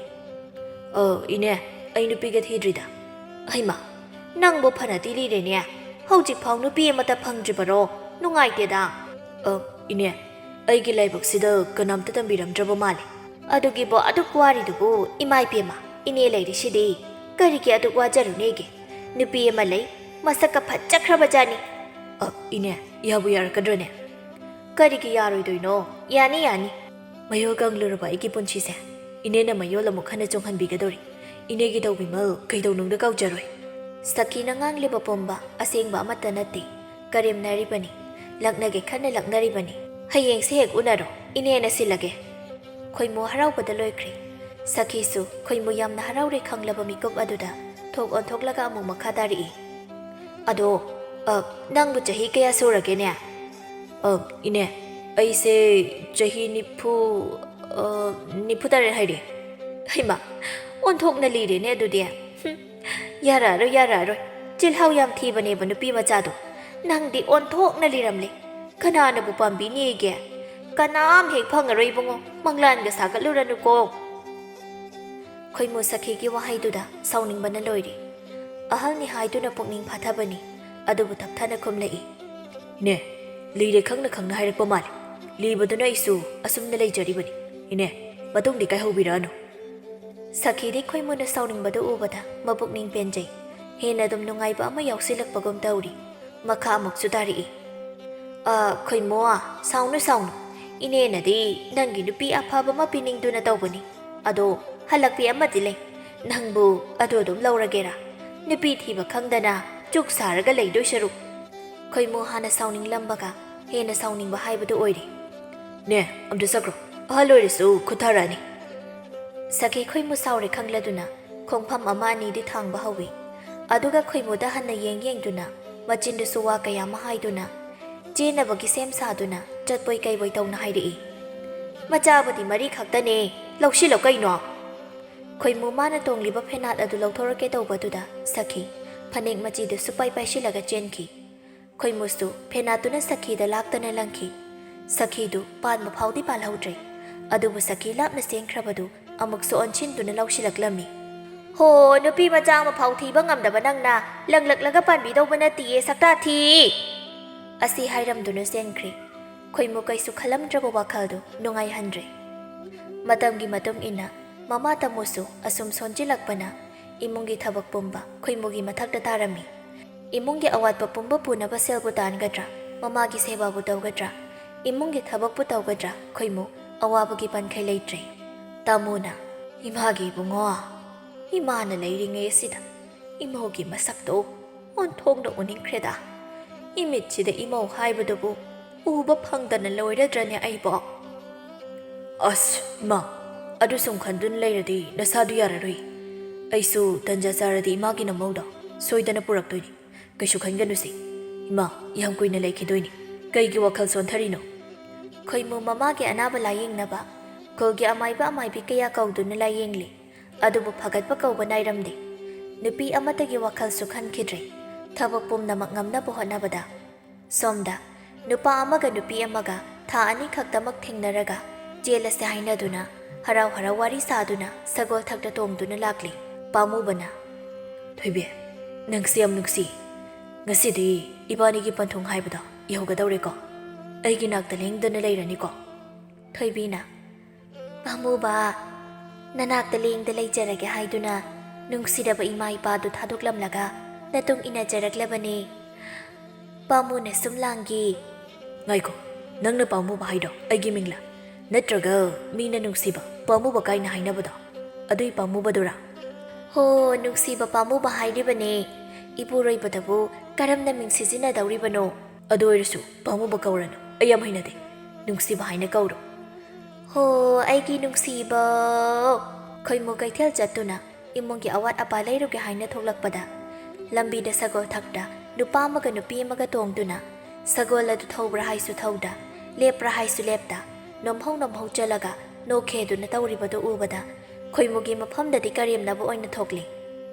B: "ꯏꯅꯦ, ꯑꯩ ꯅꯨꯄꯤꯒ ꯊꯤꯗ꯭ꯔꯤꯗ." "ꯍꯩꯃꯥ, ꯅꯪꯕꯨ ꯐꯅꯗꯤ ꯂꯤꯔꯦꯅꯦ, ꯍꯧꯖꯤꯛꯐꯥꯎ ꯅꯨꯄꯤ ꯑꯃꯠꯇ ꯐꯪꯗ꯭ꯔꯤꯕꯔꯣ? ꯅꯨꯡꯉꯥꯏꯇꯦꯗ." "ꯏꯅꯦ, ꯑꯩꯒꯤ ꯂꯥꯏꯕꯛꯁꯤꯗ ꯀꯅꯥꯝꯇ ꯇꯝꯕꯤꯔꯝꯗ꯭ꯔꯕ ꯃꯥꯜꯂꯦ." "ꯑꯗꯨꯒꯤꯕꯨ ꯑꯗꯨꯛ ꯋꯥꯔꯤꯗꯨꯕꯨ ꯏꯃꯥ ꯏꯕꯦꯝꯃ, ꯏꯅꯦ ꯂꯩꯔꯤꯁꯤꯗꯤ ꯀꯔꯤꯒꯤ ꯑꯗꯨꯛ ꯋꯥꯖꯔꯨꯅꯦꯒꯦ? ꯅꯨꯄꯤ ꯑꯃ ꯂꯩ, ꯃꯁꯛꯀ ꯐꯖꯈ꯭ꯔꯕꯖꯥꯠꯅꯤ." "ꯏꯅꯦ, ꯌꯥꯕꯨ ꯌꯥꯔꯛꯀꯗ꯭ꯔꯅꯦ?" "ꯀꯔꯤꯒꯤ ꯌꯥꯔꯣꯏꯗꯣꯏꯅꯣ? ꯌꯥꯅꯤ ꯌꯥꯅꯤ." "ꯃꯌꯣꯜ ꯀꯪꯂꯨꯔꯕ ꯑꯩꯒꯤ ꯄꯨꯟꯁꯤꯁꯦ ꯏꯅꯦꯅ ꯃꯌꯣꯜ ꯑꯃꯨꯛ ꯍꯟꯅ ꯆꯣꯡꯍꯟꯕꯤꯒꯗꯧꯔꯤ꯫ ꯏꯅꯦꯒꯤ ꯇꯧꯕꯤꯃꯜ ꯀꯩꯗꯧꯅꯨꯡꯗ ꯀꯥꯎꯖꯔꯣꯏ." ꯁꯈꯤꯅ ꯉꯥꯡꯂꯤꯕ ꯄꯨꯝꯕ ꯑꯁꯦꯡꯕ ꯑꯃꯠꯇ ꯅꯠꯇꯦ, ꯀꯔꯦꯝꯅꯔꯤꯕꯅꯤ, ꯂꯛꯅꯒꯦ ꯈꯟꯅ ꯂꯛꯅꯔꯤꯕꯅꯤ꯫ "ꯍꯌꯦꯡꯁꯦ ꯍꯦꯛ ꯎꯅꯔꯣ, ꯏꯅꯦꯅ ꯁꯤꯜꯂꯒꯦ." ꯈꯣꯏꯃꯨ ꯍꯔꯥꯎꯕꯗ ꯂꯣꯏꯈ꯭ꯔꯦ꯫ ꯁꯈꯤꯁꯨ ꯈꯣꯏꯃꯨ ꯌꯥꯝꯅ ꯍꯔꯥꯎꯔꯦ ꯈꯪꯂꯕ ꯃꯤꯀꯨꯞ ꯑꯗꯨꯗ ꯊꯣꯛ ꯑꯣꯟꯊꯣꯛꯂꯒ ꯑꯃꯨꯛ ꯃꯈꯥ ꯇꯥꯔꯛꯏ꯫ "ꯑꯗꯣ ꯅꯪꯕꯨ ꯆꯍꯤ ꯀꯌꯥ ꯁꯨꯔꯒꯦꯅꯦ?" "ꯏꯅꯦ, ꯑꯩꯁꯦ ꯆꯍꯤ 93 ꯍꯥꯏꯔꯦ." "ꯍꯩꯃꯥ, ꯑꯣꯟꯊꯣꯛꯅ ꯂꯤꯔꯦꯅꯦ ꯑꯗꯨꯗꯤ." "ꯌꯥꯔꯛꯑꯔꯣꯏ ꯌꯥꯔꯛꯑꯔꯣꯏ, ꯆꯤꯜꯍꯥꯎ ꯌꯥꯝ ꯊꯤꯕꯅꯦꯕ ꯅꯨꯄꯤ ꯃꯆꯥꯗꯣ꯫ ꯅꯪꯗꯤ ꯑꯣꯟꯊꯣꯛꯅ ꯂꯤꯔꯝꯂꯦ꯫ ꯀꯅꯥꯅꯕꯨ ꯄꯥꯝꯕꯤꯅꯤꯒꯦ? ꯀꯅꯥꯝ ꯍꯦꯛ ꯐꯪꯉꯔꯣꯏ ꯏꯕꯨꯡꯉꯣ, ꯃꯪꯂꯥꯟꯒ ꯁꯥꯒꯠꯂꯨꯔꯅꯨꯀꯣ." ꯈꯣꯏꯃꯨ ꯁꯈꯤꯒꯤ ꯋꯥꯍꯩꯗꯨꯗ ꯁꯥꯎꯅꯤꯡꯕꯅ ꯂꯣꯏꯔꯦ꯫ ꯑꯍꯜꯅꯤ ꯍꯥꯏꯗꯨꯅ ꯄꯨꯛꯅꯤꯡ ꯐꯥꯊꯕꯅꯤ, ꯑꯗꯨꯕు ꯇꯞꯊꯅ ꯈꯨꯝꯂꯛꯏ꯫ "ꯏꯅꯦ, ꯂꯤꯔꯦ ꯈꯪꯅ ꯈꯪꯅ ꯍꯥꯏꯔꯛꯄ ꯃꯥꯜꯂꯦ꯫ ꯂꯤꯕꯗꯨꯅ ꯑꯩꯁꯨ ꯑꯁꯨꯝꯅ ꯂꯩꯖꯔꯤꯕꯅꯤ꯫ ꯏꯅꯦ, ꯃꯇꯨꯡꯗꯤ ꯀꯥꯏꯍꯧꯕꯤꯔꯛꯑꯅꯨ." ꯁꯈꯤꯗꯤ ꯈꯣꯏꯃꯨꯅ ꯁꯥꯎꯅꯤꯡꯕꯗꯨ ꯎꯕꯗ ꯃꯄꯨꯛꯅꯤꯡ ꯄꯦꯟꯖꯩ, ꯍꯦꯟꯅ ꯑꯗꯨꯝ ꯅꯨꯡꯉꯥꯏꯕ ꯑꯃ ꯌꯥꯎꯁꯤꯜꯂꯛꯄꯒꯨꯝ ꯇꯧꯔꯤ꯫ ꯃꯈꯥ ꯑꯃꯨꯛꯁꯨ ꯇꯥꯔꯛꯏ꯫ "ꯈꯣꯏꯃꯨ, ꯁꯥꯎꯅꯨ ꯁꯥꯎꯅு, ꯏꯅꯦꯅꯗꯤ ꯅꯪꯒꯤ ꯅꯨꯄꯤ ꯑꯐꯕ ꯑꯃ ꯄꯤꯅꯤꯡꯗꯨꯅ ꯇꯧꯕꯅꯤ꯫ ꯑꯗꯣ ꯍꯜꯂꯛꯄꯤ ꯑꯃꯗꯤ ꯂꯩ, ꯅꯪꯕꯨ ꯑꯗꯨ ꯑꯗꯨꯝ ꯂꯧꯔꯒꯦꯔꯥ? ꯅꯨꯄꯤ ꯊꯤꯕ ꯈꯪꯗꯅ ꯆꯨꯛ ꯁꯥꯔꯒ ꯂꯩꯗꯣꯏ ꯁꯔꯨꯛ." ꯈꯣꯏꯃꯨ ꯍꯥꯟꯅ ꯁꯥꯎꯅꯤꯡꯂꯝꯕꯒ ꯍꯦꯟꯅ ꯁꯥꯎꯅꯤꯡꯕ ꯍꯥꯏꯕꯗꯨ ꯑꯣꯏꯔꯦ꯫ "ꯅꯦ, ꯑꯝꯇ ꯆꯠꯈ꯭ꯔꯣ, ꯑꯍꯜ ꯑꯣꯏꯔꯁꯨ ꯈꯨꯠ ꯊꯥꯔꯛꯑꯅꯤ." ꯁꯈꯤ ꯈꯣꯏꯃꯨ ꯁꯥꯎꯔꯦ ꯈꯪꯂꯗꯨꯅ ꯈꯣꯡꯐꯝ ꯑꯃ ꯑꯅꯤꯗꯤ ꯊꯥꯡꯕ ꯍꯧꯏ꯫ ꯑꯗꯨꯒ ꯈꯣꯏꯃꯨꯗ ꯍꯟꯅ ꯌꯦꯡꯗꯨꯅ ꯃꯆꯤꯟꯗꯨꯁꯨ ꯋꯥ ꯀꯌꯥ ꯑꯃ ꯍꯥꯏꯗꯨꯅ ꯆꯦꯟꯅꯕꯒꯤ ꯁꯦꯝ ꯁꯥꯗꯨꯅ ꯆꯠꯄꯣꯏ ꯀꯩꯕꯣꯏ ꯇꯧꯅ ꯍꯥꯏꯔꯛꯏ꯫ "ꯃꯆꯥꯕꯨꯗꯤ 3 ꯈꯛꯇꯅꯦ, ꯂꯧꯁꯤꯜꯂꯣ ꯀꯩꯅꯣ." ꯈꯣꯏꯃꯨ ꯃꯥꯅ ꯇꯣꯡꯂꯤꯕ ꯐꯦꯅꯥꯠ ꯑꯗꯨ ꯂꯧꯊꯣꯔꯛꯀꯦ ꯇꯧꯕꯗꯨꯗ ꯁꯈꯤ ꯐꯅꯦꯛ ꯃꯆꯤꯗꯨ ꯁꯨꯄꯥꯏ ꯄꯥꯏꯁꯤꯜꯂꯒ ꯆꯦꯟꯈꯤ꯫ ꯈꯣꯏꯃꯨꯁꯨ ꯐꯦꯅꯥꯠꯇꯨꯅ ꯁꯈꯤꯗ ꯂꯥꯛꯇꯅ ꯂꯪꯈꯤ꯫ ꯁꯈꯤꯗꯨ ꯄꯥꯟꯕ ꯐꯥꯎꯗꯤ ꯄꯥꯜꯍꯧꯗ꯭ꯔꯦ, ꯑꯗꯨꯕꯨ ꯁꯈꯤ ꯂꯥꯞꯅ ꯆꯦꯟꯈ꯭ꯔꯕꯗꯨ ꯑꯃꯨꯛꯁꯨ ꯑꯣꯟꯁꯤꯟꯗꯨꯅ ꯂꯧꯁꯤꯜꯂꯛꯂꯝꯃꯤ꯫ "ꯍꯣ, ꯅꯨꯄꯤ ꯃꯆꯥ ꯑꯃ ꯐꯥꯎ ꯊꯤꯕ ꯉꯝꯗꯕ ꯅꯪꯅ ꯂꯪꯂꯛꯂꯒ ꯄꯥꯟꯕꯤꯗꯧꯕ ꯅꯠꯇꯤꯌꯦ, ꯁꯛꯇꯥ ꯊꯤ!" ꯑꯁꯤ ꯍꯥꯏꯔꯝꯗꯨꯅ ꯆꯦꯟꯈ꯭ꯔꯦ꯫ ꯈꯣꯏꯃꯨ ꯀꯩꯁꯨ ꯈꯜꯂꯝꯗ꯭ꯔꯕ ꯋꯥꯈꯜꯗꯨ ꯅꯨꯡꯉꯥꯏꯍꯟꯗ꯭ꯔꯦ꯫ ꯃꯇꯝꯒꯤ ꯃꯇꯨꯡ ꯏꯟꯅ ꯃꯃꯥ ꯇꯥꯃꯣꯁꯨ ꯑꯁꯨꯝ ꯁꯣꯟꯖꯤꯜꯂꯛꯄꯅ ꯏꯃꯨꯡꯒꯤ ꯊꯕꯛ ꯄꯨꯝꯕ ꯈꯣꯏꯃꯨꯒꯤ ꯃꯊꯛꯇ ꯇꯥꯔꯝꯃꯤ꯫ ꯏꯃꯨꯡꯒꯤ ꯑꯋꯥꯠꯄ ꯄꯨꯝꯕ ꯄꯨꯅꯕ ꯁꯦꯜꯕꯨ ꯇꯥꯟꯒꯗ꯭ꯔꯥ, ꯃꯃꯥꯒꯤ ꯁꯦꯕꯥꯕꯨ ꯇꯧꯒꯗ꯭ꯔꯥ, ꯏꯃꯨꯡꯒꯤ ꯊꯕꯛꯄꯨ ꯇꯧꯒꯗ꯭ꯔꯥ, ꯈꯣꯏꯃꯨ ꯑꯋꯥꯕꯒꯤ ꯄꯟꯈꯩ ꯂꯩꯇ꯭ꯔꯦ꯫ ꯇꯥꯃꯣꯅ "ꯏꯃꯥꯒꯤ ꯏꯕꯨꯡꯉꯣ, ꯏꯃꯥꯅ ꯂꯩꯔꯤꯉꯩ ꯑꯁꯤꯗ ꯏꯃꯧꯒꯤ ꯃꯁꯛꯇꯣ ꯑꯣꯟꯊꯣꯛꯅ ꯎꯅꯤꯡꯈ꯭ꯔꯦꯗ꯫ ꯏꯃꯤꯠꯁꯤꯗ ꯏꯃꯧ ꯍꯥꯏꯕꯗꯨꯕꯨ ꯎꯕ ꯐꯪꯗꯅ ꯂꯣꯏꯔꯗ꯭ꯔꯅꯦ ꯑꯩꯕꯣ." "ꯑꯁ ꯏꯃꯥ, ꯑꯗꯨ ꯁꯨꯝ ꯈꯟꯗꯨꯅ ꯂꯩꯔꯗꯤ ꯅꯁꯥꯗꯨ ꯌꯥꯔꯔꯣꯏ꯫ ꯑꯩꯁꯨ ꯇꯟꯖꯥ ꯆꯥꯔꯗꯤ ꯏꯃꯥꯒꯤ ꯅꯃꯧꯗꯣ ꯁꯣꯏꯗꯅ ꯄꯨꯔꯛꯇꯣꯏꯅꯤ, ꯀꯩꯁꯨ ꯈꯟꯒꯅꯨꯁꯤ꯫ ꯏꯃꯥ, ꯌꯥꯝ ꯀꯨꯏꯅ ꯂꯩꯈꯤꯗꯣꯏꯅꯤ, ꯀꯩꯒꯤ ꯋꯥꯈꯜ ꯁꯣꯟꯊꯔꯤꯅꯣ?" ꯈꯣꯏꯃꯨ ꯃꯃꯥꯒꯤ ꯑꯅꯥꯕ ꯂꯥꯌꯦꯡꯅꯕ ꯈꯨꯜꯒꯤ ꯑꯃꯥꯏꯕ ꯑꯃꯥꯏꯕꯤ ꯀꯌా ꯀꯧꯗꯨꯅ ꯂꯥꯌꯦꯡꯂꯤ, ꯑꯗꯨꯕꯨ ꯐꯒꯠꯄ ꯀꯧꯕ ꯅꯥꯏꯔꯝꯗꯦ꯫ ꯅꯨꯄꯤ ꯑꯃꯠꯇꯒꯤ ꯋꯥꯈꯜꯁꯨ ꯈꯟꯈꯤꯗ꯭ꯔꯦ, ꯊꯕꯛ ꯄꯨꯝꯅꯃꯛ ꯉꯝꯅꯕ ꯍꯣꯠꯅꯕꯗ꯫ ꯁꯣꯝꯗ ꯅꯨꯄꯥ ꯑꯃꯒ ꯅꯨꯄꯤ ꯑꯃꯒ ꯊꯥ 2 ꯈꯛꯇꯃꯛ ꯊꯦꯡꯅꯔꯒ ꯆꯦꯜꯂꯁꯦ ꯍꯥꯏꯅꯗꯨꯅ ꯍꯔꯥꯎ ꯍꯔꯥꯎ ꯋꯥꯔꯤ ꯁꯥꯗꯨꯅ ꯁꯒꯣꯜ ꯊꯛꯇ ꯇꯣꯡꯗꯨꯅ ꯂꯥꯛꯂꯤ꯫ ꯄꯥꯝꯃꯨꯕꯅ "ꯊꯣꯏꯕꯤ, ꯅꯪꯁꯤ ꯌꯥꯝ ꯅꯨꯡꯁꯤ ꯉꯁꯤꯗꯤ ꯏꯕꯥꯅꯤꯒꯤ ꯄꯟꯊꯨꯡ ꯍꯥꯏꯕꯗꯣ ꯌꯧꯒꯗꯧꯔꯦꯀꯣ ꯑꯩꯒꯤ ꯅꯥꯛꯇ ꯂꯦꯡꯗꯅ ꯂꯩꯔꯅꯤꯀꯣ ꯊꯣꯏꯕꯤꯅ ꯄꯥꯝꯃꯨꯕ ꯅꯅꯥꯛꯇ ꯂꯦꯡꯗ ꯂꯩꯖꯔꯒꯦ ꯍꯥꯏꯗꯨꯅ ꯅꯨꯡꯁꯤꯔꯕ ꯏꯃꯥ ꯏꯄꯥꯗꯨ ꯊꯥꯗꯣꯛꯂꯝꯂꯒ ꯅꯇꯨꯡ ꯏꯟꯅꯖꯔꯛꯂꯕꯅꯤ ꯄꯥꯝꯃꯨꯅ ꯁꯨꯝ ꯂꯥꯡꯒꯤ ꯉꯥꯏꯈꯣ ꯅꯪꯅ ꯄꯥꯝꯃꯨꯕ ꯍꯥꯏꯗꯣ ꯑꯩꯒꯤ ꯃꯤꯡꯂ ꯅꯠꯇ꯭ꯔꯒ ꯃꯤꯅ ꯅꯨꯡꯁꯤꯕ ꯄꯥꯝꯃꯨꯕ ꯀꯥꯏꯅ ꯍꯥꯏꯅꯕꯗꯣ ꯑꯗꯨꯏ ꯄꯥꯝꯃꯨꯕꯗꯨꯔꯥ ꯍꯣ ꯅꯨꯡꯁꯤꯕ ꯄꯥꯝꯃꯨꯕ ꯍꯥꯏꯔꯤꯕꯅꯦ ꯏꯄꯨꯔꯣꯏꯕꯗꯕꯨ ꯀꯔꯝꯅ ꯃꯤꯡ ꯁꯤꯖꯤꯟꯅꯗꯧꯔꯤꯕꯅꯣ ꯑꯗꯨ ꯑꯣꯏꯔꯁꯨ ꯄꯥꯝꯃꯨꯕ ꯀꯧꯔꯅꯨ ꯑꯩ ꯌꯥꯝ ꯍꯩꯅꯗꯦ ꯅꯨꯡꯁꯤꯕ ꯍꯥꯏꯅ ꯀꯧꯔꯣ ꯍꯣ ꯑꯩꯒꯤ ꯅꯨꯡꯁꯤꯕ ꯈꯣꯏꯃꯨ ꯀꯩꯊꯦꯜ ꯆꯠꯇꯨꯅ ꯏꯃꯨꯡꯒꯤ ꯑꯋꯥꯠ ꯑꯄꯥ ꯂꯩꯔꯨꯒꯦ ꯍꯥꯏꯅ ꯊꯣꯛꯂꯛꯄꯗ ꯂꯝꯕꯤꯗ ꯁꯒꯣꯜ ꯊꯛꯇ ꯅꯨꯄꯥ ꯑꯃꯒ ꯅꯨꯄꯤ ꯑꯃꯒ ꯇꯣꯡꯗꯨꯅ ꯁꯒꯣꯜ ꯑꯗꯨ ꯊꯧꯕ꯭ꯔꯥ ꯍꯥꯏꯁꯨ ꯊꯧꯗ ꯂꯦꯞꯄ꯭ꯔꯥ ꯍꯥꯏꯁꯨ ꯂꯦꯞꯇ ꯅꯣꯝꯍꯧ ꯅꯣꯝꯍꯧ ꯆꯠꯂꯒ ꯅꯣꯛꯈꯦꯗꯨꯅ ꯇꯧꯔꯤꯕꯗꯨ ꯎꯕꯗ ꯈꯣꯏꯃꯨꯒꯤ ꯃꯐꯝꯗꯗꯤ ꯀꯔꯦꯝꯅꯕ ꯑꯣꯏꯅ ꯊꯣꯛꯂꯤ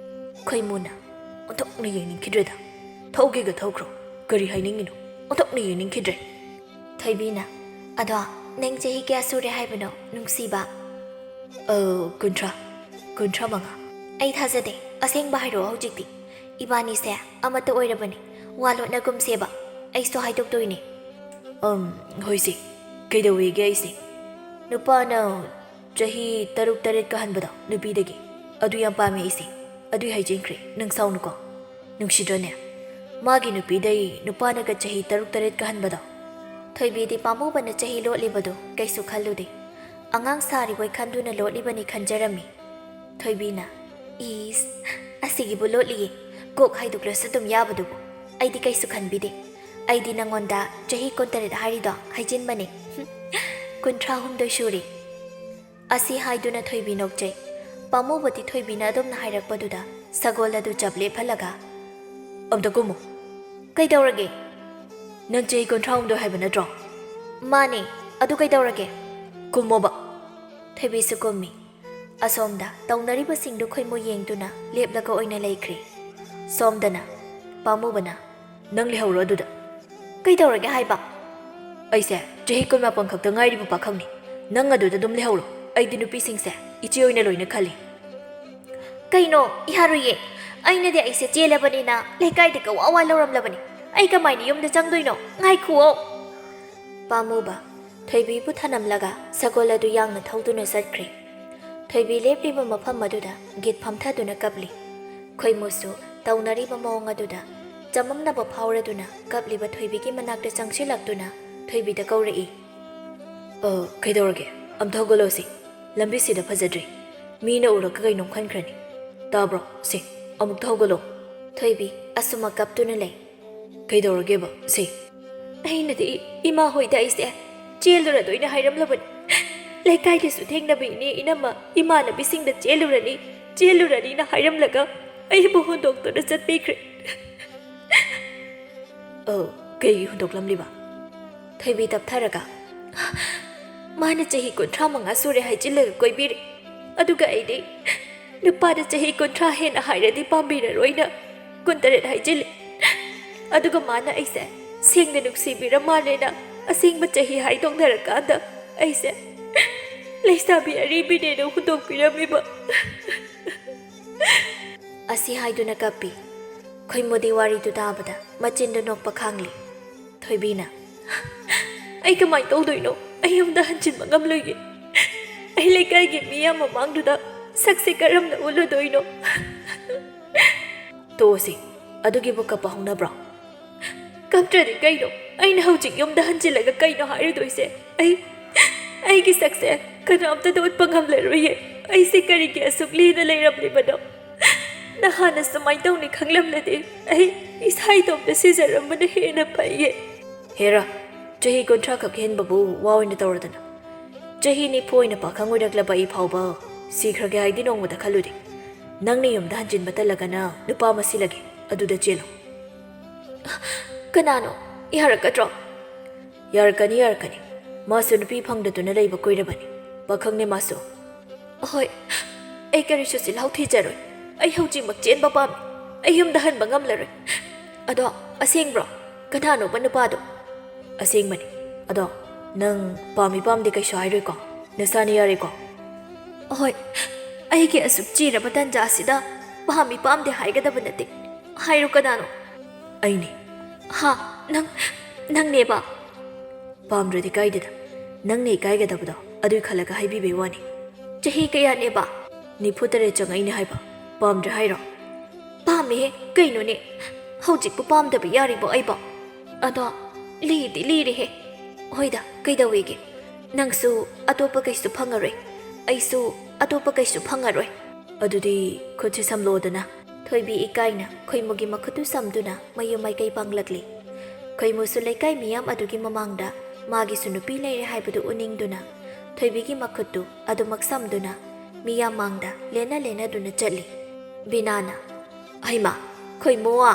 B: ꯈꯣꯏꯃꯨꯅ ꯑꯣꯟꯊꯣꯛꯅ ꯌꯦꯡꯅꯤꯡꯈꯤꯗ꯭ꯔꯦꯗ ꯊꯧꯒꯦꯒ ꯊꯧꯈ꯭ꯔꯣ ꯀꯔꯤ ꯍꯥꯏꯅꯤꯡꯉꯤꯅꯣ ꯑꯣꯟꯊꯣꯛꯅ ꯌꯦꯡꯅꯤꯡꯈꯤꯗ꯭ꯔꯦ ꯊꯣꯏꯕꯤꯅ ꯑꯗꯣ ꯅꯪ ꯆꯍꯤ ꯀꯌꯥ ꯁꯨꯔꯦ ꯍꯥꯏꯕꯅꯣ ꯅꯨꯡꯁꯤꯕ 35 ꯑꯩ ꯊꯥꯖꯗꯦ ꯑꯁꯦꯡꯕ ꯍꯥꯏꯔꯛꯑꯣ ꯍꯧꯖꯤꯛꯇꯤ ꯏꯕꯥꯅꯤꯁꯦ ꯑꯃꯠꯇ ꯑꯣꯏꯔꯕꯅꯤ ꯋꯥ ꯂꯣꯠꯅꯒꯨꯝꯁꯦꯕ ꯑꯩꯁꯨ ꯍꯥꯏꯗꯣꯛꯇꯣꯏꯅꯦ ꯍꯣꯏꯁꯦ ꯀꯩꯗꯧꯋꯦꯒꯦ ꯑꯩꯁꯦ ꯅꯨꯄꯥꯅ ꯆꯍꯤ 6-7 ꯍꯟꯕꯗꯣ ꯅꯨꯄꯤꯗꯒꯤ ꯑꯗꯨ ꯌꯥꯝ ꯄꯥꯝꯃꯦ ꯑꯩꯁꯦ ꯑꯗꯨꯏ ꯍꯥꯏꯖꯤꯟꯈ꯭ꯔꯦ ꯅꯪ ꯁꯥꯎꯅꯨꯀꯣ ꯅꯨꯡꯁꯤꯗ꯭ꯔꯅꯦ ꯃꯥꯒꯤ ꯅꯨꯄꯤꯗꯩ ꯅꯨꯄꯥꯅꯒ ꯆꯍꯤ 6-7 ꯍꯟꯕꯗꯣ ꯊꯣꯏꯕꯤꯗꯤ ꯄꯥꯝꯃꯨꯕꯅ ꯆꯍꯤ ꯂꯣꯠꯂꯤꯕꯗꯨ ꯀꯩꯁꯨ ꯈꯜꯂꯨꯗꯦ ꯑꯉꯥꯡ ꯁꯥꯔꯤꯕꯣꯏ ꯈꯟꯗꯨꯅ ꯂꯣꯠꯂꯤꯕꯅꯤ ꯈꯟꯖꯔꯝꯃꯤ ꯊꯣꯏꯕꯤꯅ ꯏꯁ ꯑꯁꯤꯒꯤꯕꯨ ꯂꯣꯠꯂꯤꯌꯦ ꯀꯣꯛ ꯍꯥꯏꯗꯣꯛꯂꯁꯨ ꯑꯗꯨꯝ ꯌꯥꯕꯗꯨꯕꯨ ꯑꯩꯗꯤ ꯀꯩꯁꯨ ꯈꯟꯕꯤꯗꯦ ꯑꯩꯗꯤ ꯅꯪꯉꯣꯟꯗ ꯆꯍꯤ 19 ꯍꯥꯏꯔꯤꯗꯣ ꯍꯥꯏꯖꯤꯟꯕꯅꯦ 32 ꯁꯨꯔꯦ ꯑꯁꯤ ꯍꯥꯏꯗꯨꯅ ꯊꯣꯏꯕꯤ ꯅꯣꯛꯆꯩ ꯄꯥꯝꯃꯨꯕꯗꯤ ꯊꯣꯏꯕꯤꯅ ꯑꯗꯨꯝꯅ ꯍꯥꯏꯔꯛꯄꯗꯨꯗ ꯁꯒꯣꯜ ꯑꯗꯨ ꯆꯞ ꯂꯦꯞꯍꯜꯂꯒ ꯑꯝꯇ ꯀꯨꯝꯃꯨ ꯀꯩꯗꯧꯔꯒꯦ ꯅꯪ ꯆꯍꯤ 32 ꯍꯥꯏꯕ ꯅꯠꯇ꯭ꯔꯣ ꯃꯥꯅꯦ ꯑꯗꯨ ꯀꯩꯗꯧꯔꯒꯦ ꯀꯨꯝꯃꯣꯕ ꯊꯣꯏꯕꯤꯁꯨ ꯀꯨꯝꯃꯤ ꯑꯁꯣꯝꯗ ꯇꯧꯅꯔꯤꯕꯁꯤꯡꯗꯨ ꯈꯣꯏꯃꯨ ꯌꯦꯡꯗꯨꯅ ꯂꯦꯞꯂꯒ ꯑꯣꯏꯅ ꯂꯩꯈ꯭ꯔꯦ ꯁꯣꯝꯗꯅ ꯄꯥꯝꯃꯨꯕꯅ ꯅꯪ ꯂꯩꯍꯧꯔꯣ ꯑꯗꯨꯗ ꯀꯩꯗꯧꯔꯒꯦ ꯍꯥꯏꯕ ꯑꯩꯁꯦ ꯆꯍꯤ 19 ꯈꯛꯇ ꯉꯥꯏꯔꯤꯕ ꯄꯥꯈꯪꯅꯤ ꯅꯪ ꯑꯗꯨꯗ ꯑꯗꯨꯝ ꯂꯩꯍꯧꯔꯣ ꯑꯩꯗꯤ ꯅꯨꯄꯤꯁꯤꯡꯁꯦ ꯏꯆꯦ ꯑꯣꯏꯅ ꯂꯣꯏꯅ ꯈꯜꯂꯤ ꯀꯩꯅꯣ ꯌꯥꯔꯣꯏꯌꯦ ꯑꯩꯅꯗꯤ ꯑꯩꯁꯦ ꯆꯦꯜꯂꯕꯅꯤꯅ ꯂꯩꯀꯥꯏꯗ ꯀꯋꯥ ꯋꯥ ꯂꯧꯔꯝꯂꯕꯅꯤ ꯑꯩ ꯀꯃꯥꯏꯅ ꯌꯨꯝꯗ ꯆꯪꯗꯣꯏꯅꯣ ꯉꯥꯏꯈꯨꯑꯣ ꯄꯥꯝꯃꯨꯕ ꯊꯣꯏꯕꯤꯕꯨ ꯊꯅꯝꯂꯒ ꯁꯒꯣꯜ ꯑꯗꯨ ꯌꯥꯡꯅ ꯊꯧꯗꯨꯅ ꯆꯠꯈ꯭ꯔꯦ ꯊꯣꯏꯕꯤ ꯂꯦꯞꯂꯤꯕ ꯃꯐꯝ ꯑꯗꯨꯗ ꯒꯤꯠ ꯐꯝꯊꯗꯨꯅ ꯀꯞꯂꯤ ꯈꯣꯏꯃꯨꯁꯨ ꯇꯧꯅꯔꯤꯕ ꯃꯑꯣꯡ ꯑꯗꯨꯗ ꯆꯃꯝꯅꯕ ꯐꯥꯎꯔꯗꯨꯅ ꯀꯞꯂꯤꯕ ꯊꯣꯏꯕꯤꯒꯤ ꯃꯅꯥꯛꯇ ꯆꯪꯁꯤꯜꯂꯛꯇꯨꯅ ꯊꯣꯏꯕꯤꯗ ꯀꯧꯔꯛꯏ ꯀꯩꯗꯧꯔꯒꯦ ꯑꯝꯇ ꯍꯧꯒꯠꯂꯣꯁꯤ ꯂꯝꯕꯤꯁꯤꯗ ꯐꯖꯗ꯭ꯔꯤ ꯃꯤꯅ ꯎꯔꯒ ꯀꯩꯅꯣꯝ ꯈꯟꯈ꯭ꯔꯅꯤ ꯇꯥꯕ꯭ꯔꯣ ꯁꯤ ꯑꯃꯨꯛꯇ ꯍꯧꯒꯠꯂꯣ ꯊꯣꯏꯕꯤ ꯑꯁꯨꯝꯃ ꯀꯞꯇꯨꯅ ꯂꯩ ꯀꯩꯗꯧꯔꯒꯦꯕ ꯁꯤ ꯑꯩꯅꯗꯤ ꯏꯃꯥ ꯍꯣꯏꯗ ꯑꯩꯁꯦ ꯆꯦꯜꯂꯨꯔꯗꯣꯏꯅ ꯍꯥꯏꯔꯝꯂꯕꯅꯤ ꯂꯩꯀꯥꯏꯗꯁꯨ ꯊꯦꯡꯅꯕ ꯏꯅꯦ ꯏꯅꯝꯃ ꯏꯃꯥꯟꯅꯕꯤꯁꯤꯡꯗ ꯆꯦꯜꯂꯨꯔꯅꯤꯅ ꯍꯥꯏꯔꯝꯂꯒ ꯑꯩꯕꯨ ꯍꯨꯟꯗꯣꯛꯇꯨꯅ ꯆꯠꯄꯤꯈ꯭ꯔꯦ ꯀꯩꯒꯤ ꯍꯨꯟꯗꯣꯛꯂꯝꯂꯤꯕ ꯊꯣꯏꯕꯤ ꯇꯞꯊꯔꯒ ꯃꯥꯅ ꯆꯍꯤ 35 ꯁꯨꯔꯦ ꯍꯥꯏꯖꯤꯜꯂꯒ ꯀꯣꯏꯕꯤꯔꯦ ꯑꯗꯨꯒ ꯑꯩꯗꯤ ꯅꯨꯄꯥꯗ ꯆꯍꯤ 30 ꯍꯦꯟꯅ ꯍꯥꯏꯔꯗꯤ ꯄꯥꯝꯕꯤꯔꯔꯣꯏꯅ 19 ꯍꯥꯏꯖꯤꯜꯂꯦ ꯑꯗꯨꯒ ꯃꯥꯅ ꯑꯩꯁꯦ ꯁꯦꯡꯅ ꯅꯨꯡꯁꯤꯕꯤꯔ ꯃꯥꯜꯂꯦꯅ ꯑꯁꯦꯡꯕ ꯆꯍꯤ ꯍꯥꯏꯗꯣꯛꯅꯔꯀꯥꯟꯗ ꯑꯩꯁꯦ ꯂꯩꯁꯥꯕꯤ ꯑꯔꯤꯕꯤꯅꯦꯅ ꯍꯨꯟꯗꯣꯛꯄꯤꯔꯝꯃꯤꯕ ꯑꯁꯤ ꯍꯥꯏꯗꯨꯅ ꯀꯞꯄꯤ ꯈꯣꯏꯃꯨꯗꯤ ꯋꯥꯔꯤꯗꯨ ꯇꯥꯕꯗ ꯃꯆꯤꯟꯗꯨ ꯅꯣꯛꯄ ꯈꯥꯡꯂꯤ ꯊꯣꯏꯕꯤꯅ ꯑꯩ ꯀꯃꯥꯏꯅ ꯇꯧꯗꯣꯏꯅꯣ ꯑꯩ ꯌꯨꯝꯗ ꯍꯟꯖꯤꯟꯕ ꯉꯝꯂꯣꯏꯒꯦ ꯑꯩ ꯂꯩꯀꯥꯏꯒꯤ ꯃꯤꯌꯥꯝ ꯃꯃꯥꯡꯗꯨꯗ ꯁꯛꯁꯦ ꯀꯔꯝꯅ ꯎꯠꯂꯨꯗꯣꯏꯅꯣ ꯇꯣꯛꯑꯁꯤ ꯑꯗꯨꯒꯤꯕꯨ ꯀꯞꯄ ꯍꯧꯅꯕ꯭ꯔꯣ ꯀꯞꯇ꯭ꯔꯗꯤ ꯀꯩꯅꯣ ꯑꯩꯅ ꯍꯧꯖꯤꯛ ꯌꯨꯝꯗ ꯍꯟꯖꯤꯜꯂꯒ ꯀꯩꯅꯣ ꯍꯥꯏꯔꯨꯗꯣꯏꯁꯦ ꯑꯩꯒꯤ ꯁꯛꯁꯦ ꯀꯅꯥꯝꯇꯗ ꯎꯠꯄ ꯉꯝꯂꯔꯣꯏꯌꯦ ꯑꯩꯁꯦ ꯀꯔꯤꯒꯤ ꯑꯁꯨꯛ ꯂꯤꯅ ꯂꯩꯔꯝꯂꯤꯕꯅꯣ ꯅꯍꯥꯟꯅ ꯁꯨꯃꯥꯏꯅ ꯇꯧꯅꯤ ꯈꯪꯂꯝꯂꯗꯤ ꯑꯩ ꯏꯁꯥ ꯏꯇꯣꯝꯇ ꯁꯤꯖꯔꯝꯕꯅ ꯍꯦꯟꯅ ꯐꯩꯌꯦ ꯍꯦꯔꯥ ꯆꯍꯤ 30 ꯈꯛ ꯍꯦꯟꯕꯕꯨ ꯋꯥ ꯑꯣꯏꯅ ꯇꯧꯔꯗꯅ ꯆꯍꯤ 40 ꯑꯣꯏꯅ ꯄꯥꯈꯪ ꯑꯣꯏꯔꯛꯂꯕ ꯑꯩ ꯐꯥꯎꯕ ꯁꯤꯈ꯭ꯔꯒꯦ ꯍꯥꯏꯗꯤ ꯅꯣꯡꯃꯗ ꯈꯜꯂꯨꯗꯦ ꯅꯪꯅ ꯌꯨꯝꯗ ꯍꯟꯖꯤꯟꯕ ꯇꯜꯂꯒꯅ ꯅꯨꯄꯥ ꯑꯃ ꯁꯤꯜꯂꯒꯦ ꯑꯗꯨꯗ ꯆꯦꯜꯂꯣ ꯀꯅꯥꯅꯣ ꯌꯥꯔꯛꯀꯗ꯭ꯔꯣ ꯌꯥꯔꯛꯀꯅꯤ ꯃꯥꯁꯨ ꯅꯨꯄꯤ ꯐꯪꯗꯗꯨꯅ ꯂꯩꯕ ꯀꯨꯏꯔꯕꯅꯤ ꯄꯥꯈꯪꯅꯦ ꯃꯥꯁꯨ ꯍꯣꯏ ꯑꯩ ꯀꯔꯤꯁꯨ ꯆꯤꯜꯍꯥꯎ ꯊꯤꯖꯔꯣꯏ ꯑꯩ ꯍꯧꯖꯤꯛꯃꯛ ꯆꯦꯟꯕ ꯄꯥꯝꯃꯤ ꯑꯩ ꯌꯨꯝꯗ ꯍꯟꯕ ꯉꯝꯂꯔꯣꯏ ꯑꯗꯣ ꯑꯁꯦꯡꯕ꯭ꯔꯣ ꯀꯅꯥꯅꯣꯕ ꯅꯨꯄꯥꯗꯣ ꯑꯁꯦꯡꯕꯅꯤ ꯑꯗꯣ ꯅꯪ ꯄꯥꯝꯗꯦ ꯀꯩꯁꯨ ꯍꯥꯏꯔꯣꯏꯀꯣ ꯅꯁꯥꯅ ꯌꯥꯔꯦꯀꯣ ꯍꯣꯏ ꯑꯩꯒꯤ ꯑꯁꯨꯛ ꯆꯤꯔꯕ ꯇꯟꯖꯥꯁꯤꯗ ꯄꯥꯝꯗꯦ ꯍꯥꯏꯒꯗꯕ ꯅꯠꯇꯦ ꯍꯥꯏꯔꯨ ꯀꯅꯥꯅꯣ?
C: ꯑꯩꯅꯦ.
B: ꯍꯥ, ꯅꯪꯅꯦꯕ?
C: ꯄꯥꯝꯗ꯭ꯔꯗꯤ ꯀꯥꯏꯗꯦꯗ. ꯅꯪꯅ ꯏꯀꯥꯏꯒꯗꯕꯗꯣ ꯑꯗꯨꯏ ꯈꯜꯂꯒ ꯍꯥꯏꯕꯤꯕꯩ ꯋꯥꯅꯤ.
B: ꯆꯍꯤ ꯀꯌꯥꯅꯦꯕ?
C: 94 ꯆꯪꯉꯛꯏꯅꯦ ꯍꯥꯏꯕ. ꯄꯥꯝꯗ꯭ꯔꯦ ꯍꯥꯏꯔꯣ?
B: ꯄꯥꯝꯃꯦꯍꯦ, ꯀꯩꯅꯣꯅꯦ? ꯍꯧꯖꯤꯛꯄꯨ ꯄꯥꯝꯗꯕ ꯌꯥꯔꯤꯕꯣ ꯑꯩꯕꯣ? ꯑꯗꯣ ꯂꯤꯗꯤ ꯂꯤꯔꯦꯍꯦ. ꯍꯣꯏꯗ, ꯀꯩꯗꯧꯋꯦꯒꯦ? ꯅꯪꯁꯨ ꯑꯇꯣꯞꯄ ꯀꯩꯁꯨ ꯐꯪꯉꯔꯣꯏ, ꯑꯩꯁꯨ ꯑꯇꯣꯞꯄ ꯀꯩꯁꯨ ꯐꯪꯉꯔꯣꯏ.
C: ꯑꯗꯨꯗꯤ ꯈꯨꯠꯁꯦ ꯁꯝꯂꯣꯗꯅ.
B: ꯊꯣꯏꯕꯤ ꯏꯀꯥꯏꯅ ꯈꯣꯏꯃꯨꯒꯤ ꯃꯈꯨꯠꯇꯨ ꯁꯝꯗꯨꯅ ꯃꯌꯨꯝ ꯃꯥꯏꯀꯩ ꯄꯥꯡꯂꯛꯂꯤ. ꯈꯣꯏꯃꯨꯁꯨ ꯂꯩꯀꯥꯏ ꯃꯤꯌꯥꯝ ꯑꯗꯨꯒꯤ ꯃꯃꯥꯡꯗ ꯃꯥꯒꯤꯁꯨ ꯅꯨꯄꯤ ꯂꯩꯔꯦ ꯍꯥꯏꯕꯗꯨ ꯎꯅꯤꯡꯗꯨꯅ ꯊꯣꯏꯕꯤꯒꯤ ꯃꯈꯨꯠꯇꯨ ꯑꯗꯨꯃꯛ ꯁꯝꯗꯨꯅ ꯃꯤꯌꯥꯝ ꯃꯥꯡꯗ ꯂꯦꯟꯅ ꯂꯦꯟꯅꯗꯨꯅ ꯆꯠꯂꯤ. ꯕꯤꯅꯥꯅ, ꯍꯩꯃꯥ, ꯈꯣꯏꯃꯨꯋꯥ,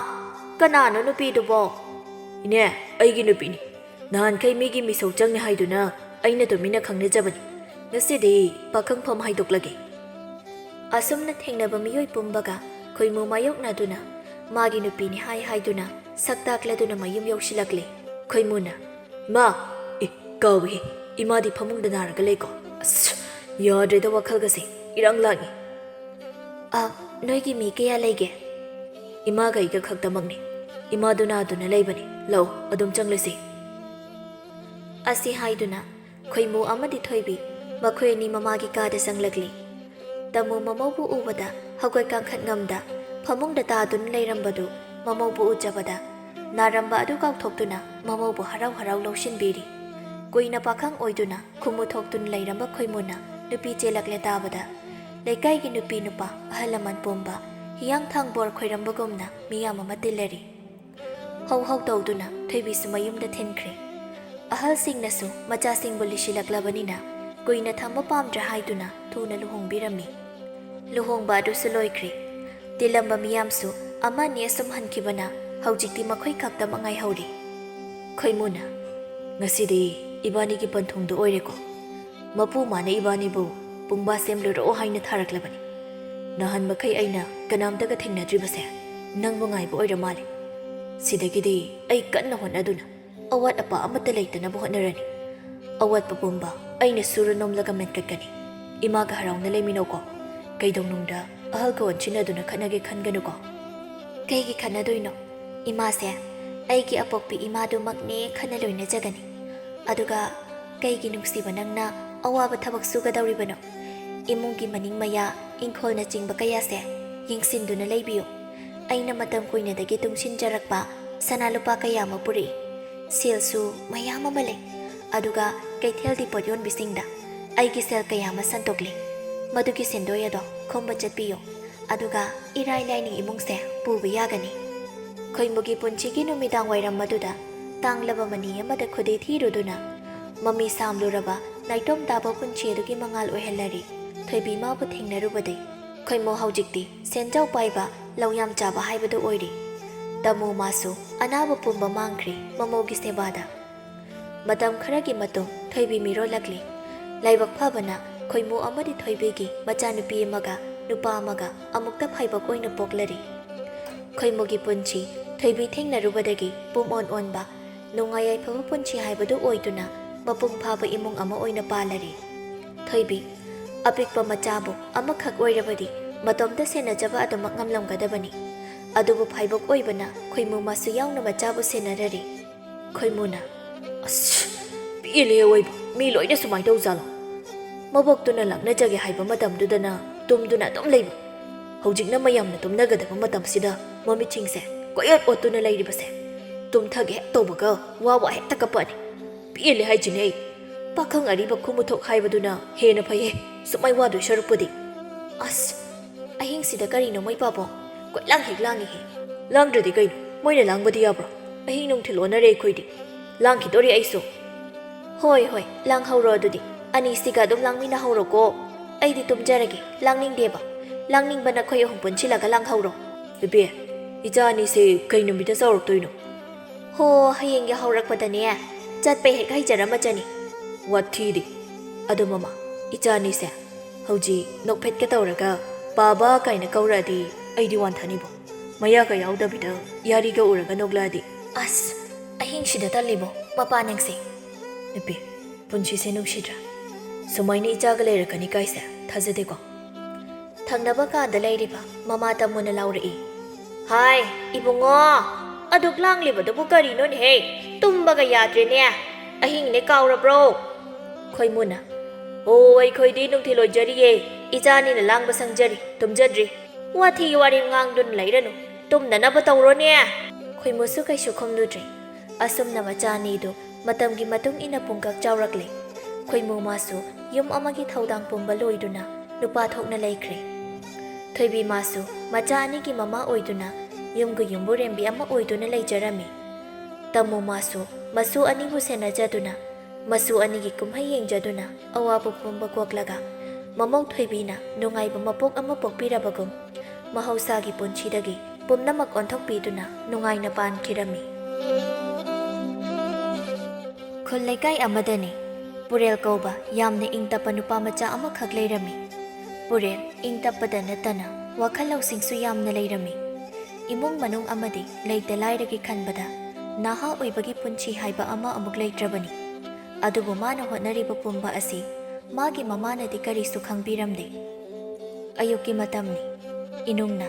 B: ꯀꯅꯥꯅꯣ ꯅꯨꯄꯤꯗꯨꯕꯣ?
C: ꯏꯅꯦ, ꯑꯩꯒꯤ ꯅꯨꯄꯤꯅꯤ. ꯅꯍꯥꯟꯈꯩ ꯃꯤꯒꯤ ꯃꯤꯁꯧ ꯆꯪꯅꯤ ꯍꯥꯏꯗꯨꯅ ꯑꯩꯅ ꯇꯨꯃꯤꯟꯅ ꯈꯪꯅꯖꯕꯅꯤ. ꯉꯁꯤꯗꯤ ꯄꯥꯈꯪꯐꯝ ꯍꯥꯏꯗꯣꯛꯂꯒꯦ.
B: ꯑꯁꯨꯝꯅ ꯊꯦꯡꯅꯕ ꯃꯤꯑꯣꯏ ꯄꯨꯝꯕꯒ ꯈꯣꯏꯃꯨ ꯃꯥꯌꯣꯛꯅꯗꯨꯅ ꯃꯥꯒꯤ ꯅꯨꯄꯤꯅꯤ ꯍꯥꯏꯗꯨꯅ ꯁꯛ ꯇꯥꯛꯂꯗꯨꯅ ꯃꯌꯨꯝ ꯌꯧꯁꯤꯜꯂꯛꯂꯤ.
C: ꯈꯣꯏꯃꯨꯅ, ꯏꯃꯥ, ꯀꯥꯎꯏ, ꯏꯃꯥꯗꯤ ꯐꯃꯨꯡꯗ ꯅꯥꯔꯒ ꯂꯩꯀꯣ. ꯑꯁ, ꯌꯥꯗ꯭ꯔꯦꯗ ꯋꯥꯈꯜꯒꯁꯦ ꯏꯔꯥꯡ ꯂꯥꯡꯉꯤ.
B: ꯅꯣꯏꯒꯤ ꯃꯤ ꯀꯌꯥ ꯂꯩꯒꯦ?
C: ꯏꯃꯥꯒ ꯑꯩꯒ ꯈꯛꯇꯃꯛꯅꯤ. ꯏꯃꯥꯗꯨ ꯅꯥꯗꯨꯅ ꯂꯩꯕꯅꯤ. ꯂꯧ, ꯑꯗꯨꯝ ꯆꯪꯂꯁꯤ.
B: ꯑꯁꯤ ꯍꯥꯏꯗꯨꯅ ꯈꯣꯏꯃꯨ ꯑꯃꯗꯤ ꯊꯣꯏꯕꯤ ꯃꯈꯣꯏ ꯑꯅꯤ ꯃꯃꯥꯒꯤ ꯀꯥꯗ ꯆꯪꯂꯛꯂꯤ. ꯇꯥꯃꯨ ꯃꯃꯧꯕꯨ ꯎꯕꯗ ꯍꯧꯒꯠ ꯀꯥꯡꯈꯠ ꯉꯝꯗ ꯐꯃꯨꯡꯗ ꯇꯥꯗꯨꯅ ꯂꯩꯔꯝꯕꯗꯨ ꯃꯃꯧꯕꯨ ꯎꯖꯕꯗ ꯅꯥꯔꯝꯕ ꯑꯗꯨ ꯀꯥꯎꯊꯣꯛꯇꯨꯅ ꯃꯃꯧꯕꯨ ꯍꯔꯥꯎ ꯍꯔꯥꯎ ꯂꯧꯁꯤꯟꯕꯤꯔꯤ. ꯀꯨꯏꯅ ꯄꯥꯈꯪ ꯑꯣꯏꯗꯨꯅ ꯈꯨꯝꯃꯨ ꯊꯣꯛꯇꯨꯅ ꯂꯩꯔꯝꯕ ꯈꯣꯏꯃꯨꯅ ꯅꯨꯄꯤ ꯆꯦꯜꯂꯛꯂꯦ ꯇꯥꯕꯗ ꯂꯩꯀꯥꯏꯒꯤ ꯅꯨꯄꯤ ꯅꯨꯄꯥ ꯑꯍꯜ ꯂꯃꯟ ꯄꯨꯝꯕ ꯍꯤꯌꯥꯡꯊꯥꯡ ꯕꯣꯔ ꯈꯣꯏꯔꯝꯕꯒꯨꯝꯅ ꯃꯤꯌꯥꯝ ꯑꯃ ꯇꯤꯜꯂꯔꯤ. ꯍꯧ ꯍꯧ ꯇꯧꯗꯨꯅ ꯊꯣꯏꯕꯤꯁꯨ ꯃꯌꯨꯝꯗ ꯊꯤꯟꯈ꯭ꯔꯦ. ꯑꯍꯜꯁꯤꯡꯅꯁꯨ ꯃꯆꯥꯁꯤꯡꯕꯨ ꯂꯤꯁꯤꯜꯂꯛꯂꯕꯅꯤꯅ ꯀꯨꯏꯅ ꯊꯝꯕ ꯄꯥꯝꯗ꯭ꯔꯦ ꯍꯥꯏꯗꯨꯅ ꯊꯨꯅ ꯂꯨꯍꯣꯡꯕꯤꯔꯝꯃꯤ. ꯂꯨꯍꯣꯡꯕ ꯑꯗꯨꯁꯨ ꯂꯣꯏꯈ꯭ꯔꯦ. ꯇꯤꯜꯂꯝꯕ ꯃꯤꯌꯥꯝꯁꯨ ꯑꯃ ꯑꯅꯤ ꯑꯁꯨꯝ ꯍꯟꯈꯤꯕꯅ ꯍꯧꯖꯤꯛꯇꯤ ꯃꯈꯣꯏ ꯈꯛꯇꯃꯛ ꯉꯥꯏꯍꯧꯔꯤ.
C: ꯈꯣꯏꯃꯨꯅ, ꯉꯁꯤꯗꯤ ꯏꯕꯥꯅꯤꯒꯤ ꯄꯟꯊꯨꯡꯗ ꯑꯣꯏꯔꯦꯀꯣ. ꯃꯄꯨ ꯃꯥꯅ ꯏꯕꯥꯅꯤꯕꯨ ꯄꯨꯡꯕꯥ ꯁꯦꯝꯂꯨꯔꯛꯑꯣ ꯍꯥꯏꯅ ꯊꯥꯔꯛꯂꯕꯅꯤ. ꯅꯍꯥꯟ ꯃꯈꯩ ꯑꯩꯅ ꯀꯅꯥꯝꯇꯒ ꯊꯦꯡꯅꯗ꯭ꯔꯤꯕꯁꯦ ꯅꯪꯕꯨ ꯉꯥꯏꯕ ꯑꯣꯏꯔ ꯃꯥꯜꯂꯦ. ꯁꯤꯗꯒꯤꯗꯤ ꯑꯩ ꯀꯟꯅ ꯍꯣꯠꯅꯗꯨꯅ ꯑꯋꯥꯠ ꯑꯄꯥ ꯑꯃꯠꯇ ꯂꯩꯇꯅꯕ ꯍꯣꯠꯅꯔꯅꯤ. ꯑꯋꯥꯠꯄ ꯄꯨꯝꯕ ꯑꯩꯅ ꯁꯨꯔ ꯅꯣꯝꯂꯒ ꯃꯦꯟꯀꯠꯀꯅꯤ. ꯏꯃꯥꯒ ꯍꯔꯥꯎꯅ ꯂꯩꯃꯤꯟꯅꯧꯀꯣ. ꯀꯩꯗꯧꯅꯨꯡꯗ ꯑꯍꯜꯒ ꯑꯣꯟꯁꯤꯟꯅꯗꯨꯅ ꯈꯠꯅꯒꯦ ꯈꯟꯒꯅꯨꯀꯣ.
B: ꯀꯩꯒꯤ ꯈꯠꯅꯗꯣꯏꯅꯣ? ꯏꯃꯥꯁꯦ ꯑꯩꯒꯤ ꯑꯄꯣꯛꯄꯤ ꯏꯃꯥꯗꯨꯃꯛꯅꯦ ꯈꯟꯅ ꯂꯣꯏꯅꯖꯒꯅꯤ. ꯑꯗꯨꯒ ꯀꯩꯒꯤ ꯅꯨꯡꯁꯤꯕ ꯅꯪꯅ ꯑꯋꯥꯕ ꯊꯕꯛ ꯁꯨꯒꯗꯧꯔꯤꯕꯅꯣ? ꯏꯃꯨꯡꯒꯤ ꯃꯅꯤꯡ ꯃꯌꯥ ꯏꯪꯈꯣꯜꯅꯆꯤꯡꯕ ꯀꯌꯥꯁꯦ ꯌꯦꯡꯁꯤꯟꯗꯨꯅ ꯂꯩꯕꯤꯌꯨ. ꯑꯩꯅ ꯃꯇꯝ ꯀꯨꯏꯅꯗꯒꯤ ꯇꯨꯡꯁꯤꯟꯖꯔꯛꯄ ꯁꯅꯥ ꯂꯨꯄꯥ ꯀꯌꯥ ꯑꯃ ꯄꯨꯔꯛꯏ. ꯁꯦꯜꯁꯨ ꯃꯌꯥꯝ ꯑꯃ ꯂꯩ. ꯑꯗꯨꯒ ꯀꯩꯊꯦꯜꯒꯤ ꯄꯣꯠ ꯌꯣꯟꯕꯤꯁꯤꯡꯗ ꯑꯩꯒꯤ ꯁꯦꯜ ꯀꯌꯥ ꯑꯃ ꯁꯟꯇꯣꯛꯂꯤ. ꯃꯗꯨꯒꯤ ꯁꯦꯟꯗꯣꯏ ꯑꯗꯣ ꯈꯣꯝꯕ ꯆꯠꯄꯤꯌꯨ. ꯑꯗꯨꯒ ꯏꯔꯥꯏ ꯂꯥꯏꯅ ꯏꯃꯨꯡꯁꯦ ꯄꯨꯕ ꯌꯥꯒꯅꯤ. ꯈꯣꯏꯃꯨꯒꯤ ꯄꯨꯟꯁꯤꯒꯤ ꯅꯨꯃꯤꯗꯥꯡ ꯋꯥꯏꯔꯝ ꯃꯗꯨꯗ ꯇꯥꯡꯂꯕ ꯃꯅꯤ ꯑꯃꯗ ꯈꯨꯗꯩ ꯊꯤꯔꯨꯗꯨꯅ ꯃꯃꯤ ꯁꯥꯝꯂꯨꯔꯕ ꯅꯥꯏꯇꯣꯝ ꯇꯥꯕ ꯄꯨꯟꯁꯤ ꯑꯗꯨꯒꯤ ꯃꯉꯥꯜ ꯑꯣꯏꯍꯜꯂꯔꯤ. ꯊꯣꯏꯕꯤ ꯃꯥꯕꯨ ꯊꯦꯡꯅꯔꯨꯕꯗꯩ ꯈꯣꯏꯃꯨ ꯍꯧꯖꯤꯛꯇꯤ ꯁꯦꯟꯖꯥꯎ ꯄꯥꯏꯕ ꯂꯧ ꯌꯥꯝ ꯆꯥꯕ ꯍꯥꯏꯕꯗꯨ ꯑꯣꯏꯔꯤ. ꯇꯥꯃꯨ ꯃꯥꯁꯨ ꯑꯅꯥꯕ ꯄꯨꯝꯕ ꯃꯥꯡꯈ꯭ꯔꯦ ꯃꯃꯧꯒꯤ ꯁꯦꯕꯥꯗ. ꯃꯇꯝ ꯈꯔꯒꯤ ꯃꯇꯨꯡ ꯊꯣꯏꯕꯤ ꯃꯤꯔꯣꯜꯂꯛꯂꯤ. ꯂꯥꯏꯕꯛ ꯐꯕꯅ ꯈꯣꯏꯃꯨ ꯑꯃꯗꯤ ꯊꯣꯏꯕꯤꯒꯤ ꯃꯆꯥꯅꯨꯄꯤ ꯑꯃꯒ ꯅꯨꯄꯥ ꯑꯃꯒ ꯑꯃꯨꯛꯇ ꯐꯥꯏꯕꯛ ꯑꯣꯏꯅ ꯄꯣꯛꯂꯔꯤ. ꯈꯣꯏꯃꯨꯒꯤ ꯄꯨꯟꯁꯤ ꯊꯣꯏꯕꯤ ꯊꯦꯡꯅꯔꯨꯕꯗꯒꯤ ꯄꯨꯝꯑꯣꯟ ꯑꯣꯟꯕ ꯅꯨꯡꯉꯥꯏ ꯌꯥꯏꯐꯕ ꯄꯨꯟꯁꯤ ꯍꯥꯏꯕꯗꯨ ꯑꯣꯏꯗꯨꯅ ꯃꯄꯨꯡ ꯐꯥꯕ ꯏꯃꯨꯡ ꯑꯃ ꯑꯣꯏꯅ ꯄꯥꯜꯂꯔꯤ. ꯊꯣꯏꯕꯤ ꯑꯄꯤꯛꯄ ꯃꯆꯥꯕꯨ ꯑꯃꯈꯛ ꯑꯣꯏꯔꯕꯗꯤ ꯃꯇꯣꯝꯇ ꯁꯦꯟꯅꯖꯕ ꯑꯗꯨꯃꯛ ꯉꯝꯂꯝꯒꯗꯕꯅꯤ. ꯑꯗꯨꯕꯨ ꯐꯥꯏꯕꯛ ꯑꯣꯏꯕꯅ ꯈꯣꯏꯃꯨ ꯃꯥꯁꯨ ꯌꯥꯎꯅ ꯃꯆꯥꯕꯨ ꯁꯦꯟꯅꯔꯔꯤ.
C: ꯈꯣꯏꯃꯨꯅ, ꯑꯁ, ꯄꯦꯜꯂꯦ ꯑꯋꯣꯏꯕ. ꯃꯤ ꯂꯣꯏꯅ ꯁꯨꯃꯥꯏꯅ ꯇꯧꯖꯥꯠꯂꯣ? ꯃꯕꯣꯛꯇꯨꯅ ꯂꯥꯛꯅꯖꯒꯦ ꯍꯥꯏꯕ ꯃꯇꯝꯗꯨꯗꯅ ꯇꯨꯝꯗꯨꯅ ꯑꯗꯨꯝ ꯂꯩꯕ. ꯍꯧꯖꯤꯛꯅ ꯃꯌꯥꯝꯅ ꯇꯨꯝꯅꯒꯗꯕ ꯃꯇꯝꯁꯤꯗ ꯃꯃꯤꯠꯁꯤꯡꯁꯦ ꯀꯣꯏꯑꯣꯠ ꯑꯣꯠꯇꯨꯅ ꯂꯩꯔꯤꯕꯁꯦ. ꯇꯨꯝꯊꯒꯦ ꯍꯦꯛ ꯇꯧꯕꯒ ꯋꯥ ꯍꯦꯛꯇ ꯀꯞꯄꯛꯑꯅꯤ. ꯄꯦꯜꯂꯦ ꯍꯥꯏꯁꯤꯅꯦ ꯑꯩ. ꯄꯥꯈꯪ ꯑꯔꯤꯕ ꯈꯨꯃꯨꯊꯣꯛ ꯍꯥꯏꯕꯗꯨꯅ ꯍꯦꯟꯅ ꯐꯩꯍꯦ ꯁꯨꯃꯥꯏ ꯋꯥꯗꯣꯏ ꯁꯔꯨꯛꯄꯨꯗꯤ.
B: ꯑꯁ, ꯑꯍꯤꯡꯁꯤꯗ ꯀꯔꯤꯅꯣ ꯃꯣꯏ ꯄꯥꯕꯣ?
C: ꯀꯣꯏꯂꯥꯡ ꯍꯦꯛ ꯂꯥꯡꯉꯤꯍꯦ. ꯂꯥꯡꯗ꯭ꯔꯗꯤ ꯀꯩꯅꯣ? ꯃꯣꯏꯅ ꯂꯥꯡꯕꯗꯤ ꯌꯥꯕ꯭ꯔꯣ? ꯑꯍꯤꯡ ꯅꯨꯡꯊꯤꯜ ꯑꯣꯟꯅꯔꯦ ꯑꯩꯈꯣꯏꯗꯤ. ꯂꯥꯡꯈꯤꯗꯣꯔꯦ ꯑꯩꯁꯨ.
B: ꯍꯣꯏ ꯍꯣꯏ, ꯂꯥꯡꯍꯧꯔꯣ ꯑꯗꯨꯗꯤ. ꯑꯅꯤꯁꯤꯒ ꯑꯗꯨꯝ ꯂꯥꯡꯃꯤꯟꯅꯍꯧꯔꯣꯀꯣ. ꯑꯩꯗꯤ ꯇꯨꯝꯖꯔꯒꯦ, ꯂꯥꯡꯅꯤꯡꯗꯦꯕ. ꯂꯥꯡꯅꯤꯡꯕ ꯅꯈꯣꯏ ꯑꯍꯨꯝ ꯄꯨꯟꯁꯤꯜꯂꯒ ꯂꯥꯡꯍꯧꯔꯣ.
C: ꯅꯨꯄꯤ, ꯏꯆꯥ ꯑꯅꯤꯁꯦ ꯀꯩ ꯅꯨꯃꯤꯠꯇ ꯆꯥꯎꯔꯛꯇꯣꯏꯅꯣ?
B: ꯍꯣ, ꯍꯌꯦꯡꯒꯤ ꯍꯧꯔꯛꯄꯗꯅꯦ ꯆꯠꯄ ꯍꯦꯛ ꯍꯩꯖꯔꯝꯃꯖꯅꯤ.
C: ꯋꯥꯊꯤꯗꯤ. ꯑꯗꯣ ꯃꯃꯥ, ꯏꯆꯥ ꯑꯅꯤꯁꯦ ꯍꯧꯖꯤꯛ ꯅꯣꯛꯐꯦꯠꯀ ꯇꯧꯔꯒ ꯄꯥꯕ ꯀꯥꯏꯅ ꯀꯧꯔꯛꯑꯗꯤ ꯑꯩꯗꯤ ꯋꯥꯟꯊꯅꯤꯕꯣ. ꯃꯌꯥꯒ ꯌꯥꯎꯗꯕꯤꯗ ꯌꯥꯔꯤꯒ ꯎꯔꯒ ꯅꯣꯛꯂꯛꯑꯗꯤ.
B: ꯑꯁ, ꯑꯍꯤꯡꯁꯤꯗ ꯇꯜꯂꯤꯕꯣ ꯃꯄꯥ ꯅꯪꯁꯦ.
C: ꯅꯨꯄꯤ, ꯄꯨꯟꯁꯤꯁꯦ ꯅꯨꯡꯁꯤꯗ꯭ꯔꯥ? ꯁꯨꯃꯥꯏꯅ ꯏꯆꯥꯒ ꯂꯩꯔꯛꯀꯅꯤ ꯀꯥꯏꯁꯦ ꯊꯥꯖꯗꯦꯀꯣ.
B: ꯊꯪꯅꯕ ꯀꯥꯗ ꯂꯩꯔꯤꯕ ꯃꯃꯥ ꯇꯥꯃꯨꯅ ꯂꯥꯎꯔꯛꯏ. ꯍꯥꯏ ꯏꯕꯨꯡꯉꯣ ꯑꯗꯨꯛ ꯂꯥꯡꯂꯤꯕꯗꯨꯕꯨ ꯀꯔꯤꯅꯣꯅꯦꯍꯦ ꯇꯨꯝꯕꯒ ꯌꯥꯗ꯭ꯔꯦꯅꯦ ꯑꯍꯤꯡꯅꯦ ꯀꯥꯎꯔꯕ꯭ꯔꯣ
C: ꯈꯣꯏꯃꯨꯅ ꯑꯣ ꯑꯩꯈꯣꯏꯗꯤ ꯅꯨꯡꯊꯤꯜ ꯑꯣꯏꯖꯔꯤꯌꯦ ꯏꯆꯥꯅꯤꯅ ꯂꯥꯡꯕ ꯁꯪꯖꯔꯤ ꯇꯨꯝꯖꯗ꯭ꯔꯤ
B: ꯋꯥꯊꯤ ꯋꯥꯔꯦꯝ ꯉꯥꯡꯗꯨꯅ ꯂꯩꯔꯅꯨ ꯇꯨꯝꯅꯅꯕ ꯇꯧꯔꯣꯅꯦ
C: ꯈꯣꯏꯃꯨꯁꯨ ꯀꯩꯁꯨ ꯈꯨꯝꯂꯨꯗ꯭ꯔꯦ ꯑꯁꯨꯝꯅ ꯃꯆꯥ ꯑꯅꯤꯗꯨ ꯃꯇꯝꯒꯤ ꯃꯇꯨꯡ ꯏꯟꯅ ꯄꯨꯡꯀꯛ ꯆꯥꯎꯔꯛꯂꯦ ꯈꯣꯏꯃꯨ ꯃꯥꯁꯨ ꯌꯨꯝ ꯑꯃꯒꯤ ꯊꯧꯗꯥꯡ ꯄꯨꯝꯕ ꯂꯣꯏꯗꯨꯅ ꯅꯨꯄꯥ ꯊꯣꯛꯅ ꯂꯩꯈ꯭ꯔꯦ ꯊꯣꯏꯕꯤ ꯃꯥꯁꯨ ꯃꯆꯥ ꯑꯅꯤꯒꯤ ꯃꯃꯥ ꯑꯣꯏꯗꯨꯅ ꯌꯨꯝꯒꯤ ꯌꯨꯝꯕꯨꯔꯦꯝꯕꯤ ꯑꯃ ꯑꯣꯏꯗꯨꯅ ꯂꯩꯖꯔꯝꯃꯤ ꯇꯥꯃꯣ ꯃꯥꯁꯨ ꯃꯁꯨ ꯑꯅꯤꯕꯨ ꯁꯦꯟꯅꯖꯗꯨꯅ ꯃꯁꯨ ꯑꯅꯤꯒꯤ ꯀꯨꯝꯍꯩ ꯌꯦꯡꯖꯗꯨꯅ ꯑꯋꯥꯕ ꯄꯨꯝꯕ ꯀꯣꯛꯂꯒ ꯃꯃꯧ ꯊꯣꯏꯕꯤꯅ ꯅꯨꯡꯉꯥꯏꯕ ꯃꯄꯣꯛ ꯑꯃ ꯄꯣꯛꯄꯤꯔꯕꯒꯨꯝ ꯃꯍꯧꯁꯥꯒꯤ ꯄꯨꯟꯁꯤꯗꯒꯤ ꯄꯨꯝꯅꯃꯛ ꯑꯣꯟꯊꯣꯛꯄꯤꯗꯨꯅ ꯅꯨꯡꯉꯥꯏꯅ ꯄꯥꯟꯈꯤꯔꯝꯃꯤ ꯈꯨꯜ ꯂꯩꯀꯥꯏ ꯑꯃꯗꯅꯤ ꯄꯨꯔꯦꯜ ꯀꯧꯕ ꯌꯥꯝꯅ ꯏꯪ ꯇꯞꯄ ꯅꯨꯄꯥ ꯃꯆꯥ ꯑꯃꯈꯛ ꯂꯩꯔꯝꯃꯤ ꯄꯨꯔꯦꯜ ꯏꯪ ꯇꯞꯄꯗ ꯅꯠꯇꯅ ꯋꯥꯈꯜ ꯂꯧꯁꯤꯡꯁꯨ ꯌꯥꯝꯅ ꯂꯩꯔꯝꯃꯤ ꯏꯃꯨꯡ ꯃꯅꯨꯡ ꯑꯃꯗꯤ ꯂꯩꯇ ꯂꯥꯏꯔꯒꯤ ꯈꯟꯕꯗ ꯅꯍꯥ ꯑꯣꯏꯕꯒꯤ ꯄꯨꯟꯁꯤ ꯍꯥꯏꯕ ꯑꯃ ꯑꯃꯨꯛ ꯂꯩꯇ꯭ꯔꯕꯅꯤ ꯑꯗꯨꯕꯨ ꯃꯥꯅ ꯍꯣꯠꯅꯔꯤꯕ ꯄꯨꯝꯕ ꯑꯁꯤ ꯃꯥꯒꯤ ꯃꯃꯥꯅꯗꯤ ꯀꯔꯤꯁꯨ ꯈꯪꯕꯤꯔꯝꯗꯦ ꯑꯌꯨꯛꯀꯤ ꯃꯇꯝꯅꯤ ꯏꯅꯨꯡꯅ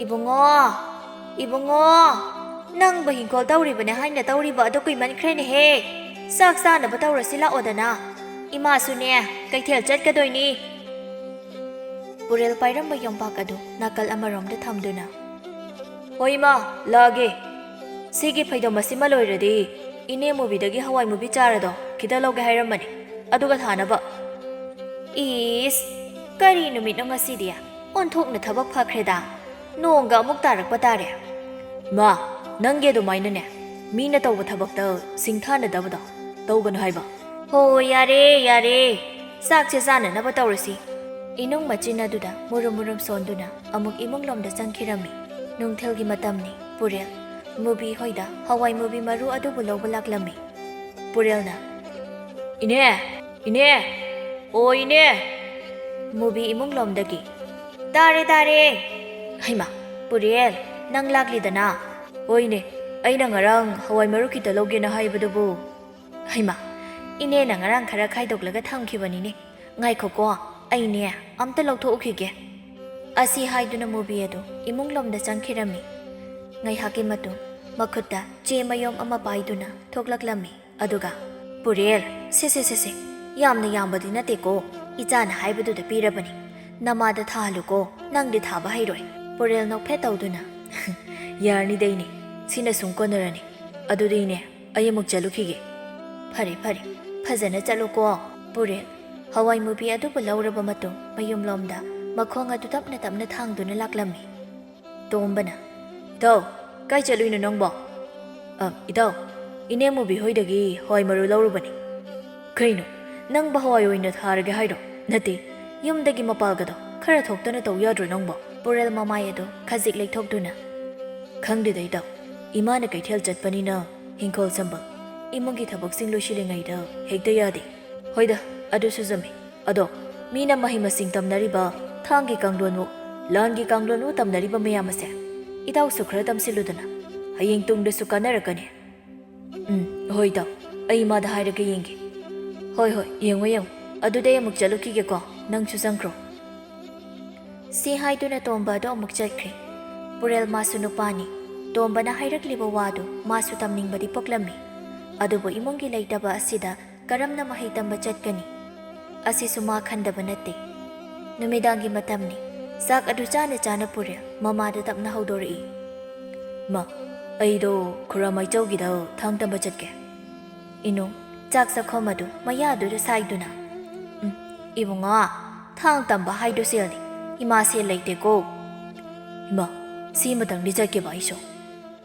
B: ꯏꯕꯨꯡꯉꯣ ꯏꯕꯨꯡꯉꯣ ꯅꯪꯕꯨ ꯍꯤꯡꯈꯣꯜ ꯇꯧꯔꯤꯕꯅꯦ ꯍꯥꯏꯅ ꯇꯧꯔꯤꯕ ꯑꯗꯨ ꯀꯨꯏꯃꯟꯈ꯭ꯔꯦꯅꯦꯍꯦ ꯆꯥꯛ ꯆꯥꯅꯕ ꯇꯧꯔꯁꯤ ꯂꯥꯛꯑꯣꯗꯅ ꯏꯃꯥꯁꯨꯅꯦ ꯀꯩꯊꯦꯜ ꯆꯠꯀꯗꯣꯏꯅꯤ
C: ꯄꯨꯔꯦꯜ ꯄꯥꯏꯔꯝꯕ ꯌꯣꯝꯄꯥꯛ ꯑꯗꯨ ꯅꯥꯀꯜ ꯑꯃꯔꯣꯝꯗ ꯊꯝꯗꯨꯅ
B: ꯍꯣꯏ ꯏꯃꯥ ꯂꯥꯛꯑꯒꯦ ꯁꯤꯒꯤ ꯐꯩꯗꯣꯝ ꯑꯁꯤꯃ ꯂꯣꯏꯔꯗꯤ ꯏꯅꯦ ꯃꯨꯕꯤꯗꯒꯤ ꯍꯋꯥꯏ ꯃꯨꯕꯤ ꯆꯥꯔꯗꯣ ꯈꯤꯇ ꯂꯧꯒꯦ ꯍꯥꯏꯔꯝꯕꯅꯤ ꯑꯗꯨꯒ ꯊꯥꯅꯕ
C: ꯏꯁ ꯀꯔꯤ ꯅꯨꯃꯤꯠꯅꯣ ꯉꯁꯤꯗꯤ ꯑꯣꯟꯊꯣꯛꯅ ꯊꯕꯛ ꯐꯈ꯭ꯔꯦꯗ ꯅꯣꯡꯒ ꯑꯃꯨꯛ ꯇꯥꯔꯛꯄ ꯇꯥꯔꯦ
B: ꯃꯥ ꯅꯪꯒꯤ ꯑꯗꯨꯃꯥꯏꯅꯅꯦ ꯃꯤꯅ ꯇꯧꯕ ꯊꯕꯛꯇ ꯁꯤꯡꯊꯥꯅꯗꯕꯗꯣ ꯇꯧꯒꯅꯨ ꯍꯥꯏꯕ
C: ꯍꯣ ꯌꯥꯔꯦ ꯌꯥꯔꯦ ꯆꯥꯛꯁꯦ ꯆꯥꯅꯅꯕ ꯇꯧꯔꯁꯤ ꯏꯅꯨꯡ ꯃꯆꯤꯟ ꯑꯗꯨꯗ ꯃꯨꯔꯨꯝ ꯃꯨꯔꯨꯝ ꯁꯣꯟꯗꯨꯅ ꯑꯃꯨꯛ ꯏꯃꯨꯡꯂꯣꯝꯗ ꯆꯪꯈꯤꯔꯝꯃꯤ ꯅꯨꯡꯊꯤꯜꯒꯤ ꯃꯇꯝꯅꯤ ꯄꯨꯔꯦꯜ ꯃꯨꯕꯤ ꯍꯣꯏꯗ ꯍꯋꯥꯏ ꯃꯨꯕꯤ ꯃꯔꯨ ꯑꯗꯨꯕꯨ ꯂꯧꯕ ꯂꯥꯛꯂꯝꯃꯤ ꯄꯨꯔꯦꯜꯅ
B: ꯏꯅꯦ ꯏꯅꯦ ꯑꯣ ꯏꯅꯦ
C: ꯃꯨꯕꯤ ꯏꯃꯨꯡꯂꯣꯝꯗꯒꯤ ꯇꯥꯔꯦ ꯇꯥꯔꯦ ꯍꯩꯃꯥ ꯄꯨꯔꯦꯜ ꯅꯪ ꯂꯥꯛꯂꯤꯗꯅ
B: ꯍꯣꯏꯅꯦ ꯑꯩꯅ ꯉꯔꯥꯡ ꯍꯋꯥꯏ ꯃꯔꯨ ꯈꯤꯇ ꯂꯧꯒꯦꯅ ꯍꯥꯏꯕꯗꯨꯕꯨ
C: ꯍꯩꯃꯥ ꯏꯅꯦꯅ ꯉꯔꯥꯡ ꯈꯔ ꯈꯥꯏꯗꯣꯛꯂꯒ ꯊꯝꯈꯤꯕꯅꯤꯅꯦ ꯉꯥꯏꯈꯣꯀꯣ ꯑꯩꯅꯦ ꯑꯝꯇ ꯂꯧꯊꯣꯛꯎꯈꯤꯒꯦ ꯑꯁꯤ ꯍꯥꯏꯗꯨꯅ ꯃꯨꯕꯤ ꯑꯗꯨ ꯏꯃꯨꯡꯂꯣꯝꯗ ꯆꯪꯈꯤꯔꯝꯃꯤ ꯉꯥꯏꯍꯥꯛꯀꯤ ꯃꯇꯨꯡ ꯃꯈꯨꯠꯇ ꯆꯦ ꯃꯌꯣꯝ ꯑꯃ ꯄꯥꯏꯗꯨꯅ ꯊꯣꯛꯂꯛꯂꯝꯃꯤ ꯑꯗꯨꯒ ꯄꯨꯔꯦꯜ ꯁꯦ ꯌꯥꯝꯅ ꯌꯥꯝꯕꯗꯤ ꯅꯠꯇꯦꯀꯣ ꯏꯆꯥꯅ ꯍꯥꯏꯕꯗꯨꯗ ꯄꯤꯔꯕꯅꯤ ꯅꯃꯥꯗ ꯊꯥꯍꯜꯂꯨꯀꯣ ꯅꯪꯗꯤ ꯊꯥꯕ ꯍꯩꯔꯣꯏ ꯄꯨꯔꯦꯜ ꯅꯣꯛꯐꯦꯠ ꯇꯧꯗꯨꯅ
B: ꯌꯥꯔꯅꯤꯗ ꯏꯅꯦ ꯁꯤꯅ ꯁꯨꯝ ꯀꯣꯟꯅꯔꯅꯤ ꯑꯗꯨꯗꯤ ꯏꯅꯦ ꯑꯩ ꯑꯃꯨꯛ ꯆꯠꯂꯨꯈꯤꯒꯦ
C: ꯐꯔꯦ ꯐꯖꯅ ꯆꯠꯂꯨꯀꯣ ꯄꯨꯔꯦꯜ ꯍꯋꯥꯏ ꯃꯨꯕꯤ ꯑꯗꯨꯕꯨ ꯂꯧꯔꯕ ꯃꯇꯨꯡ ꯃꯌꯨꯝꯂꯣꯝꯗ ꯃꯈꯣꯡ ꯑꯗꯨ ꯇꯞꯅ ꯇꯞꯅ ꯊꯥꯡꯗꯨꯅ ꯂꯥꯛꯂꯝꯃꯤ ꯇꯣꯝꯕꯅ
B: ꯏꯇꯥꯎ ꯀꯥꯏ ꯆꯠꯂꯨꯏꯅꯣ ꯅꯪꯕꯣ ꯏꯇꯥꯎ ꯏꯅꯦ ꯃꯨꯕꯤ ꯍꯣꯏꯗꯒꯤ ꯍꯋꯥꯏ ꯃꯔꯨ ꯂꯧꯔꯨꯕꯅꯤ ꯀꯩꯅꯣ ꯅꯪꯕꯨ ꯍꯋꯥꯏ ꯑꯣꯏꯅ ꯊꯥꯔꯒꯦ ꯍꯥꯏꯔꯣ ꯅꯠꯇꯦ ꯌꯨꯝꯗꯒꯤ ꯃꯄꯥꯜꯒꯗꯣ ꯈꯔ ꯊꯣꯛꯇꯅ ꯇꯧ ꯌꯥꯗ꯭ꯔꯣ ꯅꯪꯕꯣ
C: ꯄꯨꯔꯦꯜ ꯃꯃꯥꯏ ꯑꯗꯨ ꯈꯖꯤꯛ ꯂꯩꯊꯣꯛꯇꯨꯅ
B: ꯈꯪꯗꯦꯗ ꯏꯇꯥꯎ ꯏꯃꯥꯅ ꯀꯩꯊꯦꯜ ꯆꯠꯄꯅꯤꯅ ꯍꯤꯡꯈꯣꯜ ꯁꯝꯕ ꯏꯃꯨꯡꯒꯤ ꯊꯕꯛꯁꯤꯡ ꯂꯣꯏꯁꯤꯜꯂꯤꯉꯩꯗ ꯍꯦꯛꯇ ꯌꯥꯗꯦ ꯍꯣꯏꯗ ꯑꯗꯨꯁꯨ ꯆꯨꯝꯃꯤ ꯑꯗꯣ ꯃꯤꯅ ꯃꯍꯩ ꯃꯁꯤꯡ ꯇꯝꯅꯔꯤꯕ ꯊꯥꯡꯒꯤ ꯀꯥꯡꯂꯣꯟꯃꯨꯛ ꯂꯥꯟꯒꯤ ꯀꯥꯡꯂꯣꯟꯃꯨꯛ ꯇꯝꯅꯔꯤꯕ ꯃꯌꯥꯝ ꯑꯁꯦ ꯏꯇꯥꯎꯁꯨ ꯈꯔ ꯇꯝꯁꯤꯜꯂꯨꯗꯅ ꯍꯌꯦꯡ ꯇꯨꯡꯗꯁꯨ ꯀꯥꯟꯅꯔꯛꯀꯅꯤ ꯍꯣꯏ ꯏꯇꯥꯎ ꯑꯩ ꯏꯃꯥꯗ ꯍꯥꯏꯔꯒ ꯌꯦꯡꯒꯦ ꯍꯣꯏ ꯌꯦꯡꯉꯣ ꯑꯗꯨꯗꯤ ꯑꯩ ꯑꯃꯨꯛ ꯆꯠꯂꯨꯈꯤꯒꯦꯀꯣ ꯅꯪꯁꯨ ꯆꯪꯈ꯭ꯔꯣ
C: ꯁꯤ ꯍꯥꯏꯗꯨꯅ ꯇꯣꯝꯕ ꯑꯗꯨ ꯑꯃꯨꯛ ꯆꯠꯈ꯭ꯔꯦ ꯄꯨꯔꯦꯜ ꯃꯥꯁꯨ ꯅꯨꯄꯥꯅꯤ ꯇꯣꯝꯕꯅ ꯍꯥꯏꯔꯛꯂꯤꯕ ꯋꯥꯗꯨ ꯃꯥꯁꯨ ꯇꯝꯅꯤꯡꯕꯗꯤ ꯄꯣꯛꯂꯝꯃꯤ ꯑꯗꯨꯕꯨ ꯏꯃꯨꯡꯒꯤ ꯂꯩꯇꯕ ꯑꯁꯤꯗ ꯀꯔꯝꯅ ꯃꯍꯩ ꯇꯝꯕ ꯆꯠꯀꯅꯤ ꯑꯁꯤꯁꯨ ꯃꯥ ꯈꯟꯗꯕ ꯅꯠꯇꯦ ꯅꯨꯃꯤꯗꯥꯡꯒꯤ ꯃꯇꯝꯅꯤ ꯆꯥꯛ ꯑꯗꯨ ꯆꯥꯅ ꯄꯨꯔꯦꯜ ꯃꯃꯥꯗ ꯇꯞꯅ ꯍꯧꯗꯣꯔꯛꯏ
B: ꯃꯥ ꯑꯩꯗꯣ ꯈꯨꯔꯥꯃꯩꯆꯧꯒꯤꯗ ꯊꯥꯡ ꯇꯝꯕ ꯆꯠꯀꯦ
C: ꯏꯅꯨꯡ ꯆꯥꯛ ꯆꯥꯈꯣꯝ ꯑꯗꯨ ꯃꯌꯥꯗꯨꯗ ꯁꯥꯏꯗꯨꯅ ꯏꯕꯨꯡꯉꯣ ꯊꯥꯡ ꯇꯝꯕ ꯍꯥꯏꯗꯨ ꯁꯦꯜꯅꯤ ꯏꯃꯥ ꯁꯦꯜ ꯂꯩꯇꯦꯀꯣ
B: ꯏꯃꯥ ꯁꯤꯃꯇꯪꯗꯤ ꯆꯠꯀꯦꯕ ꯑꯩꯁꯨ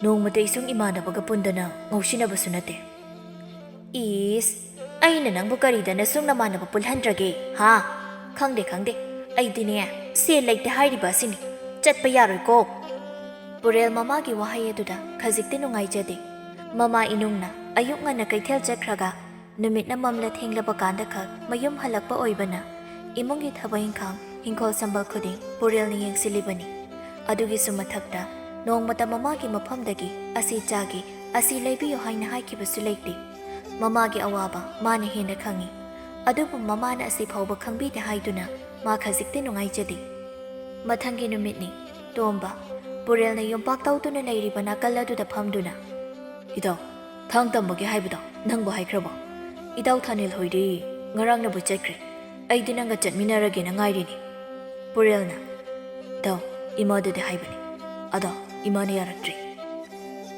B: ꯅꯣꯡꯃꯇ ꯏꯁꯨꯡ ꯏꯃꯥꯟꯅꯕꯒ ꯄꯨꯟꯗꯅ ꯉꯧꯁꯤꯟꯅꯕꯁꯨ ꯅꯠꯇꯦ
C: ꯏꯁ ꯑꯩꯅ ꯅꯪꯕꯨ ꯀꯔꯤꯗꯅ ꯁꯨꯝ ꯅꯃꯥꯟꯅꯕ ꯄꯨꯜꯍꯟꯗ꯭ꯔꯒꯦ ꯍꯥ ꯈꯪꯗꯦ ꯑꯩꯗꯤꯅꯦ ꯁꯦꯜ ꯂꯩꯇꯦ ꯍꯥꯏꯔꯤꯕ ꯑꯁꯤꯅꯤ ꯆꯠꯄ ꯌꯥꯔꯣꯏꯀꯣ ꯄꯨꯔꯦꯜ ꯃꯃꯥꯒꯤ ꯋꯥꯍꯩ ꯑꯗꯨꯗ ꯈꯖꯤꯛꯇꯤ ꯅꯨꯡꯉꯥꯏꯖꯗꯦ ꯃꯃꯥ ꯏꯅꯨꯡꯅ ꯑꯌꯨꯛ ꯉꯟꯅ ꯀꯩꯊꯦꯜ ꯆꯠꯈ꯭ꯔꯒ ꯅꯨꯃꯤꯠꯅ ꯃꯝꯂ ꯊꯦꯡꯂꯕ ꯀꯥꯟꯗ ꯈꯛ ꯃꯌꯨꯝ ꯍꯜꯂꯛꯄ ꯑꯣꯏꯕꯅ ꯏꯃꯨꯡꯒꯤ ꯊꯕꯛ ꯏꯪꯈꯥꯡ ꯍꯤꯡꯈꯣꯜ ꯁꯝꯕꯜ ꯈꯨꯗꯤꯡ ꯄꯨꯔꯦꯜꯅ ꯌꯦꯡꯁꯤꯜꯂꯤꯕꯅꯤ ꯑꯗꯨꯒꯤꯁꯨ ꯃꯊꯛꯇ ꯅꯣꯡꯃꯇ ꯃꯃꯥꯒꯤ ꯃꯐꯝꯗꯒꯤ ꯑꯁꯤ ꯆꯥꯒꯦ ꯑꯁꯤ ꯂꯩꯕꯤꯌꯨ ꯍꯥꯏꯅ ꯍꯥꯏꯈꯤꯕꯁꯨ ꯂꯩꯇꯦ ꯃꯃꯥꯒꯤ ꯑꯋꯥꯕ ꯃꯥꯅ ꯍꯦꯟꯅ ꯈꯪꯉꯤ ꯑꯗꯨꯕꯨ ꯃꯃꯥꯅ ꯑꯁꯤ ꯐꯥꯎꯕ ꯈꯪꯕꯤꯗꯦ ꯍꯥꯏꯗꯨꯅ ꯃꯥ ꯈꯖꯤꯛꯇꯤ ꯅꯨꯡꯉꯥꯏꯖꯗꯦ ꯃꯊꯪꯒꯤ ꯅꯨꯃꯤꯠꯅꯤ ꯇꯣꯝꯕ
B: ꯄꯨꯔꯦꯜꯅ ꯌꯨꯝꯄꯥꯛ ꯇꯧꯗꯨꯅ ꯂꯩꯔꯤꯕ ꯅꯥꯀꯜ ꯑꯗꯨꯗ ꯐꯝꯗꯨꯅ
C: ꯏꯇꯥꯎ ꯊꯥꯡ ꯇꯝꯕꯒꯦ ꯍꯥꯏꯕꯗꯣ ꯅꯪꯕꯨ ꯍꯥꯏꯈ꯭ꯔꯕꯣ? ꯏꯇꯥꯎ ꯊꯥꯅꯤꯜ ꯍꯣꯏꯗꯤ ꯉꯔꯥꯡꯅꯕꯨ ꯆꯠꯈ꯭ꯔꯦ. ꯑꯩꯗꯤ ꯅꯪꯒ ꯆꯠꯃꯤꯟꯅꯔꯒꯦꯅ ꯉꯥꯏꯔꯤꯅꯤ.
B: ꯄꯨꯔꯦꯜꯅ
C: ꯏꯇꯥꯎ ꯏꯃꯥꯗꯗꯤ ꯍꯥꯏꯕꯅꯤ. ꯑꯗꯣ ꯏꯃꯥꯅ ꯌꯥꯔꯛꯇ꯭ꯔꯤ.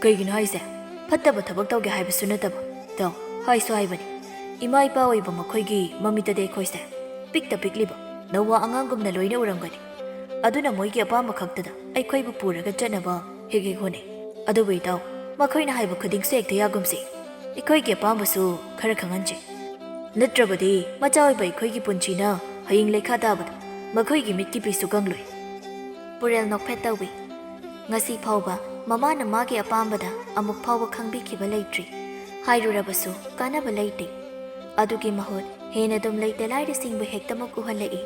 C: ꯀꯩꯒꯤꯅꯣ ꯍꯥꯏꯁꯦ? ꯐꯠꯇꯕ ꯊꯕꯛ ꯇꯧꯒꯦ ꯍꯥꯏꯕꯁꯨ ꯅꯠꯇꯕ. ꯏꯇꯥꯎ ꯍꯥꯏꯁꯨ ꯍꯥꯏꯕꯅꯤ. ꯏꯃꯥ ꯏꯄꯥ ꯑꯣꯏꯕ ꯃꯈꯣꯏꯒꯤ ꯃꯃꯤꯠꯇꯗꯤ ꯑꯩꯈꯣꯏꯁꯦ ꯄꯤꯛꯇ ꯄꯤꯛꯂꯤꯕ ꯅꯧꯋꯥ ꯑꯉꯥꯡꯒꯨꯝꯅ ꯂꯣꯏꯅ ꯎꯔꯝꯒꯅꯤ. ꯑꯗꯨꯅ ꯃꯣꯏꯒꯤ ꯑꯄꯥꯝꯕ ꯈꯛꯇꯗ ꯑꯩꯈꯣꯏꯕꯨ ꯄꯨꯔꯒ ꯆꯠꯅꯕ ꯍꯦꯛ ꯍꯦꯛ ꯍꯣꯠꯅꯩ. ꯑꯗꯨꯕꯨ ꯏꯇꯥꯎ ꯃꯈꯣꯏꯅ ꯍꯥꯏꯕ ꯈꯨꯗꯤꯡꯁꯨ ꯍꯦꯛꯇ ꯌꯥꯒꯨꯝꯁꯤ. ꯑꯩꯈꯣꯏꯒꯤ ꯑꯄꯥꯝꯕꯁꯨ ꯈꯔ ꯈꯪꯍꯟꯁꯤ. ꯅꯠꯇ꯭ꯔꯕꯗꯤ ꯃꯆꯥ ꯑꯣꯏꯕ ꯑꯩꯈꯣꯏꯒꯤ ꯄꯨꯟꯁꯤꯅ ꯍꯌꯦꯡ ꯂꯩꯈꯥ ꯇꯥꯕꯗ ꯃꯈꯣꯏꯒꯤ ꯃꯤꯠꯀꯤ ꯄꯤꯁꯨ ꯀꯪꯂꯣꯏ.
B: ꯄꯨꯔꯦꯜ ꯅꯣꯛꯐꯦꯠ ꯇꯧꯏ. ꯉꯁꯤ ꯐꯥꯎꯕ ꯃꯃꯥꯅ ꯃꯥꯒꯤ ꯑꯄꯥꯝꯕꯗ ꯑꯃꯨꯛ ꯐꯥꯎꯕ ꯈꯪꯕꯤꯈꯤꯕ ꯂꯩꯇ꯭ꯔꯤ. ꯍꯥꯏꯔꯨꯔꯕꯁꯨ ꯀꯥꯟꯅꯕ ꯂꯩꯇꯦ. ꯑꯗꯨꯒꯤ ꯃꯍꯨꯠ ꯍꯦꯟꯅ ꯑꯗꯨꯝ ꯂꯩꯇ ꯂꯥꯏꯔꯁꯤꯡꯕꯨ ꯍꯦꯛꯇꯃꯛ ꯎꯍꯜꯂꯛꯏ.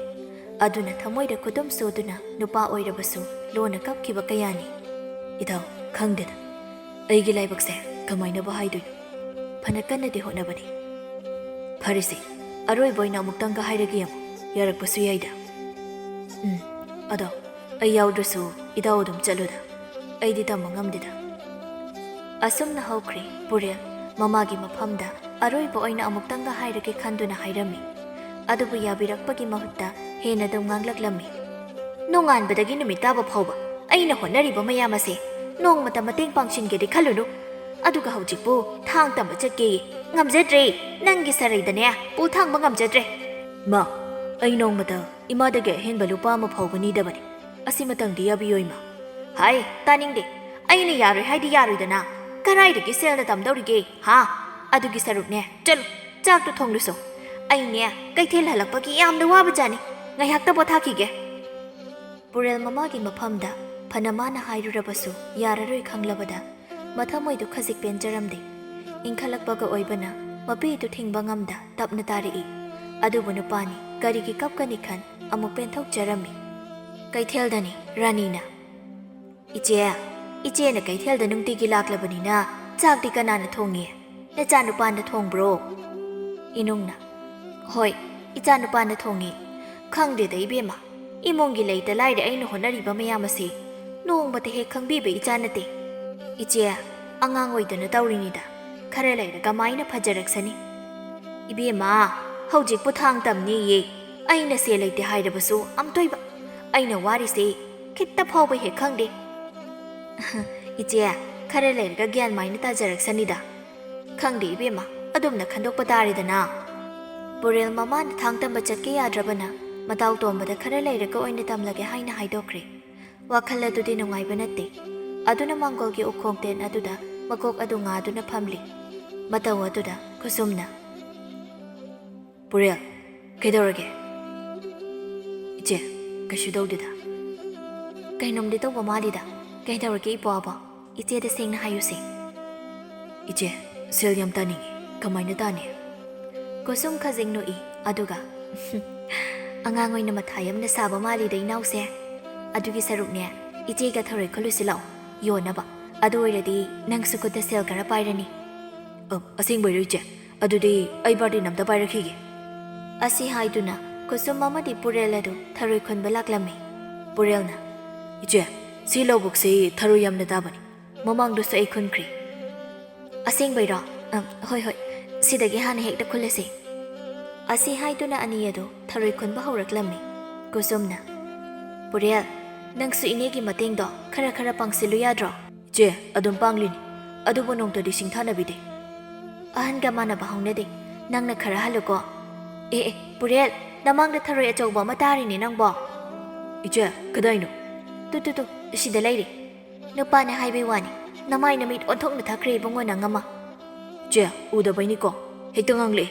B: ꯑꯗꯨꯅ ꯊꯃꯣꯏꯗ ꯈꯨꯗꯨꯝ ꯁꯨꯗꯨꯅ ꯅꯨꯄꯥ ꯑꯣꯏꯔꯕꯁꯨ ꯂꯣꯟꯅ ꯀꯞꯈꯤꯕ ꯀꯌꯥꯅꯤ.
C: ꯏꯇꯥꯎ ꯈꯪꯗꯦꯗ ꯑꯩꯒꯤ ꯂꯥꯏꯕꯛꯁꯦ ꯀꯃꯥꯏꯅꯕꯨ ꯍꯥꯏꯗꯣꯏꯅꯣ. ꯐꯅ ꯀꯟꯅꯗꯤ ꯍꯣꯠꯅꯕꯅꯤ. ꯐꯔꯦꯁꯦ ꯑꯔꯣꯏꯕ ꯑꯣꯏꯅ ꯑꯃꯨꯛꯇꯪꯒ ꯍꯥꯏꯔꯒꯦ ꯌꯦꯡꯉꯣ. ꯌꯥꯔꯛꯄꯁꯨ ꯌꯥꯏꯗ. ꯑꯗꯣ ꯑꯩ ꯌꯥꯎꯗ꯭ꯔꯁꯨ ꯏꯇꯥꯎ ꯑꯗꯨꯝ ꯆꯠꯂꯨꯗ. ꯑꯩꯗꯤ ꯇꯝꯕ ꯉꯝꯗꯦꯗ.
B: ꯑꯁꯨꯝꯅ ꯍꯧꯈ꯭ꯔꯦ ꯄꯨꯔꯦꯜ ꯃꯃꯥꯒꯤ ꯃꯐꯝꯗ ꯑꯔꯣꯏꯕ ꯑꯣꯏꯅ ꯑꯃꯨꯛꯇꯪꯒ ꯍꯥꯏꯔꯒꯦ ꯈꯟꯗꯨꯅ ꯍꯥꯏꯔꯝꯃꯤ. ꯑꯗꯨꯕꯨ ꯌꯥꯕꯤꯔꯛꯄꯒꯤ ꯃꯍꯨꯠꯇ ꯍꯦꯟꯅ ꯑꯗꯨꯝ ꯉꯥꯡꯂꯛꯂꯝꯃꯤ. ꯅꯣꯡꯉꯥꯟꯕꯗꯒꯤ ꯅꯨꯃꯤꯠ ꯇꯥꯕ ꯐꯥꯎꯕ ꯑꯩꯅ ꯍꯣꯠꯅꯔꯤꯕ ꯃꯌꯥꯝ ꯑꯁꯦ ꯅꯣꯡꯃꯇ ꯃꯇꯦꯡ ꯄꯥꯡꯁꯤꯟꯒꯦꯗꯤ ꯈꯜꯂꯨꯅꯨ. ꯑꯗꯨꯒ ꯍꯧꯖꯤꯛꯄꯨ ꯊꯥꯡ ꯇꯝꯕ ꯆꯠꯀꯦꯌꯦ. ꯉꯝꯖꯗ꯭ꯔꯦ. ꯅꯪꯒꯤ ꯁꯔꯩꯗꯅꯦ ꯄꯨ ꯊꯥꯡꯕ ꯉꯝꯖꯗ꯭ꯔꯦ.
C: ꯃꯥ ꯑꯩ ꯅꯣꯡꯃꯗ ꯏꯃꯥꯗꯒꯤ ꯑꯍꯦꯟꯕ ꯂꯨꯄꯥ ꯑꯃ ꯐꯥꯎꯕ ꯅꯤꯗꯕꯅꯤ. ꯑꯁꯤꯃꯇꯪꯗꯤ ꯌꯥꯕꯤꯌꯣ ꯏꯃꯥ.
B: ꯍꯥꯏ ꯇꯥꯅꯤꯡꯗꯦ. ꯑꯩꯅ ꯌꯥꯔꯣꯏ ꯍꯥꯏꯗꯤ ꯌꯥꯔꯣꯏꯗꯅ. ꯀꯔꯥꯏꯗꯒꯤ ꯁꯦꯜꯅ ꯇꯝꯗꯧꯔꯤꯒꯦ ꯍꯥ? ꯑꯗꯨꯒꯤ ꯁꯔꯨꯛꯅꯦ ꯆꯠꯂꯨ ꯆꯥꯛꯇꯣ ꯊꯣꯡꯂꯨꯁꯣ. ꯑꯩꯅꯦ ꯀꯩꯊꯦꯜ ꯍꯜꯂꯛꯄꯒꯤ ꯌꯥꯝꯅ ꯋꯥꯕꯖꯥꯠꯅꯤ. ꯉꯥꯏꯍꯥꯛꯇ ꯄꯣꯊꯥꯈꯤꯒꯦ. ꯄꯨꯔꯦꯜ ꯃꯃꯥꯒꯤ ꯃꯐꯝꯗ ꯐꯅ ꯃꯥꯅ ꯍꯥꯏꯔꯨꯔꯕꯁꯨ ꯌꯥꯔꯔꯣꯏ ꯈꯪꯂꯕꯗ ꯃꯊꯃꯣꯏꯗꯨ ꯈꯖꯤꯛ ꯄꯦꯟꯖꯔꯝꯗꯦ. ꯏꯟꯈꯠꯂꯛꯄꯒ ꯑꯣꯏꯕꯅ ꯃꯄꯤꯗꯨ ꯊꯤꯡꯕ ꯉꯝꯗ ꯇꯞꯅ ꯇꯥꯔꯛꯏ. ꯑꯗꯨꯕꯨ ꯅꯨꯄꯥꯅꯤ ꯀꯔꯤꯒꯤ ꯀꯞꯀꯅꯤ ꯈꯟ ꯑꯃꯨꯛ ꯄꯦꯟꯊꯣꯛꯆꯔꯝꯃꯤ. ꯀꯩꯊꯦꯜꯗꯅꯤ ꯔꯥꯅꯤꯅ ꯏꯆꯦꯅ ꯀꯩꯊꯦꯜꯗ ꯅꯨꯡꯇꯤꯒꯤ ꯂꯥꯛꯂꯕꯅꯤꯅ ꯆꯥꯛꯇꯤ ꯀꯅꯥꯅ ꯊꯣꯡꯉꯤ? ꯅꯆꯥ ꯅꯨꯄꯥꯅ ꯊꯣꯡꯕ꯭ꯔꯣ? ꯏꯅꯨꯡꯅ ꯍꯣꯏ ꯏꯆꯥ ꯅꯨꯄꯥꯅ ꯊꯣꯡꯉꯤ. ꯈꯪꯗꯦꯗ ꯏꯕꯦꯝꯃ. ꯏꯃꯨꯡꯒꯤ ꯂꯩꯇ ꯂꯥꯏꯔ ꯑꯩꯅ ꯍꯣꯠꯅꯔꯤꯕ ꯃꯌꯥꯝ ꯑꯁꯤ ꯅꯣꯡꯃꯇ ꯍꯦꯛ ꯈꯪꯕꯤꯕ ꯏꯆꯥ ꯅꯠꯇꯦ. ꯏꯆꯦ ꯑꯉꯥꯡ ꯑꯣꯏꯗꯅ ꯇꯧꯔꯤꯅꯤꯗ. ꯈꯔ ꯂꯩꯔꯒ ꯃꯥꯏꯅ ꯐꯖꯔꯛꯁꯅꯤ. ꯏꯕꯦꯝꯃ ꯍꯧꯖꯤꯛꯄꯨ ꯊꯥꯡ ꯇꯝꯅꯤꯌꯦ. ꯑꯩꯅ ꯁꯦꯜ ꯂꯩꯇꯦ ꯍꯥꯏꯔꯕꯁꯨ ꯑꯝꯇꯣꯏꯕ ꯑꯩꯅ ꯋꯥꯔꯤꯁꯦ ꯈꯤꯠꯇ ꯐꯥꯎꯕ ꯍꯦꯛ ꯈꯪꯗꯦ. ꯏꯆꯦ ꯈꯔ ꯂꯩꯔꯒ ꯒ꯭ꯌꯥꯟ ꯃꯥꯏꯅ ꯇꯥꯖꯔꯛꯁꯅꯤꯗ. ꯈꯪꯗꯦ ꯏꯕꯦꯝꯃ ꯑꯗꯨꯝꯅ ꯈꯟꯗꯣꯛꯄ ꯇꯥꯔꯦꯗꯅ. ꯄꯨꯔꯦꯜ ꯃꯃꯥꯅ ꯊꯥꯡ ꯇꯝꯕ ꯆꯠꯀꯦ ꯌꯥꯗ꯭ꯔꯕꯅ ꯃꯇꯥꯎ ꯇꯣꯝꯕꯗ ꯈꯔ ꯂꯩꯔꯒ ꯑꯣꯏꯅ ꯇꯝꯂꯒꯦ ꯍꯥꯏꯅ ꯍꯥꯏꯗꯣꯛꯈ꯭ꯔꯦ. ꯋꯥꯈꯜ ꯑꯗꯨꯗꯤ ꯅꯨꯡꯉꯥꯏꯕ ꯅꯠꯇꯦ. ꯑꯗꯨꯅ ꯃꯥꯡꯒꯣꯜꯒꯤ ꯎꯈꯣꯡꯇꯦꯟ ꯑꯗꯨꯗ ꯃꯀꯣꯛ ꯑꯗꯨ ꯉꯥꯗꯨꯅ ꯐꯝꯂꯤ. ꯃꯇꯧ ꯑꯗꯨꯗ ꯀꯨꯁꯨꯝꯅ
C: ꯄꯨꯔꯦꯜ ꯀꯩꯗꯧꯔꯒꯦ? ꯏꯆꯦ ꯀꯩꯁꯨ ꯇꯧꯗꯦꯗ.
B: ꯀꯩꯅꯣꯝꯗꯤ ꯇꯧꯕ ꯃꯥꯜꯂꯤꯗ. ꯀꯩꯗꯧꯔꯒꯦ ꯏꯄ꯭ꯋꯥꯕꯣ? ꯏꯆꯦꯗ ꯁꯦꯡꯅ ꯍꯥꯏꯌꯨꯁꯦ.
C: ꯏꯆꯦ ꯁꯦꯜ ꯌꯥꯝ ꯇꯥꯅꯤꯡꯉꯤ. ꯀꯃꯥꯏꯅ ꯇꯥꯅꯤ?
B: ꯀꯨꯁꯨꯝ ꯈꯖꯤꯡ ꯅꯣꯛꯏ. ꯑꯗꯨꯒ ꯑꯉꯥꯡ ꯑꯣꯏꯅ ꯃꯊꯥ ꯌꯥꯝꯅ ꯁꯥꯕ ꯃꯥꯜꯂꯤꯗ ꯏꯅꯥꯎꯁꯦ. ꯑꯗꯨꯒꯤ ꯁꯔꯨꯛꯅꯦ ꯏꯆꯦꯒ ꯊꯔꯣꯏ ꯈꯨꯜꯂꯨꯁꯤ ꯂꯥꯛꯑꯣ ꯌꯣꯟꯅꯕ. ꯑꯗꯨ ꯑꯣꯏꯔꯗꯤ ꯅꯪꯁꯨ ꯈꯨꯠꯇ ꯁꯦꯜ ꯈꯔ ꯄꯥꯏꯔꯅꯤ.
C: ꯑꯁꯦꯡꯕꯩꯔꯣ ꯏꯆꯦ? ꯑꯗꯨꯗꯤ ꯑꯩ ꯕꯥꯔꯇꯤꯟ ꯑꯝꯇ ꯄꯥꯏꯔꯛꯈꯤꯒꯦ.
B: ꯑꯁꯤ ꯍꯥꯏꯗꯨꯅ ꯀꯨꯁꯨꯝ ꯑꯃꯗꯤ ꯄꯨꯔꯦꯜ ꯑꯗꯨ ꯊꯔꯣꯏ ꯈꯨꯟꯕ ꯂꯥꯛꯂꯝꯃꯤ.
C: ꯄꯨꯔꯦꯜꯅ ꯏꯆꯦ ꯁꯤ ꯂꯧꯕꯨꯛꯁꯤ ꯊꯔꯣꯏ ꯌꯥꯝꯅ ꯇꯥꯕꯅꯤ. ꯃꯃꯥꯡꯗꯁꯨ ꯑꯩ ꯈꯨꯟꯈ꯭ꯔꯤ.
B: ꯑꯁꯦꯡꯕꯩꯔꯣ? ꯍꯣꯏ ꯁꯤꯗꯒꯤ ꯍꯥꯟꯅ ꯍꯦꯛꯇ ꯈꯨꯜꯂꯁꯤ. ꯑꯁꯤ ꯍꯥꯏꯗꯨꯅ ꯑꯅꯤ ꯑꯗꯨ ꯊꯔꯣꯏ ꯈꯨꯟꯕ ꯍꯧꯔꯛꯂꯝꯃꯤ. ꯀꯨꯁꯨꯝꯅ ꯄꯨꯔꯦꯜ ꯅꯪꯁꯨ ꯏꯅꯦꯒꯤ ꯃꯇꯦꯡꯗꯣ ꯈꯔ ꯄꯥꯡꯁꯤꯜꯂꯨ ꯌꯥꯗ꯭ꯔꯣ?
C: ꯏꯆꯦ ꯑꯗꯨꯝ ꯄꯥꯡꯂꯤꯅꯤ. ꯑꯗꯨꯕꯨ ꯅꯣꯡꯇꯗꯤ ꯁꯤꯡꯊꯥꯅꯕꯤꯗꯦ.
B: ꯑꯍꯟꯒ ꯃꯥꯟꯅꯕ ꯍꯧꯅꯗꯦ. ꯅꯪꯅ ꯈꯔ ꯍꯜꯂꯨꯀꯣ. ꯄꯨꯔꯦꯜ ꯅꯃꯥꯡꯗ ꯊꯔꯣꯏ ꯑꯆꯧꯕ ꯑꯃ ꯇꯥꯔꯤꯅꯦ ꯅꯪꯕꯣ.
C: ꯏꯆꯦ ꯀꯗꯥꯏꯅꯣ?
B: ꯇꯨ ꯁꯤꯗ ꯂꯩꯔꯤ. ꯅꯨꯄꯥꯅ ꯍꯥꯏꯕꯩ ꯋꯥꯅꯤ. ꯅꯃꯥꯏ ꯅꯃꯤꯠ ꯑꯣꯟꯊꯣꯛꯅ ꯊꯛꯈ꯭ꯔꯦ ꯏꯕꯨꯡꯉꯣ ꯅꯪ ꯑꯃ.
C: ꯏꯆꯦ ꯎꯗꯕꯩꯅꯤꯀꯣ. ꯍꯦꯛꯇ ꯉꯥꯡꯂꯛꯑꯦ.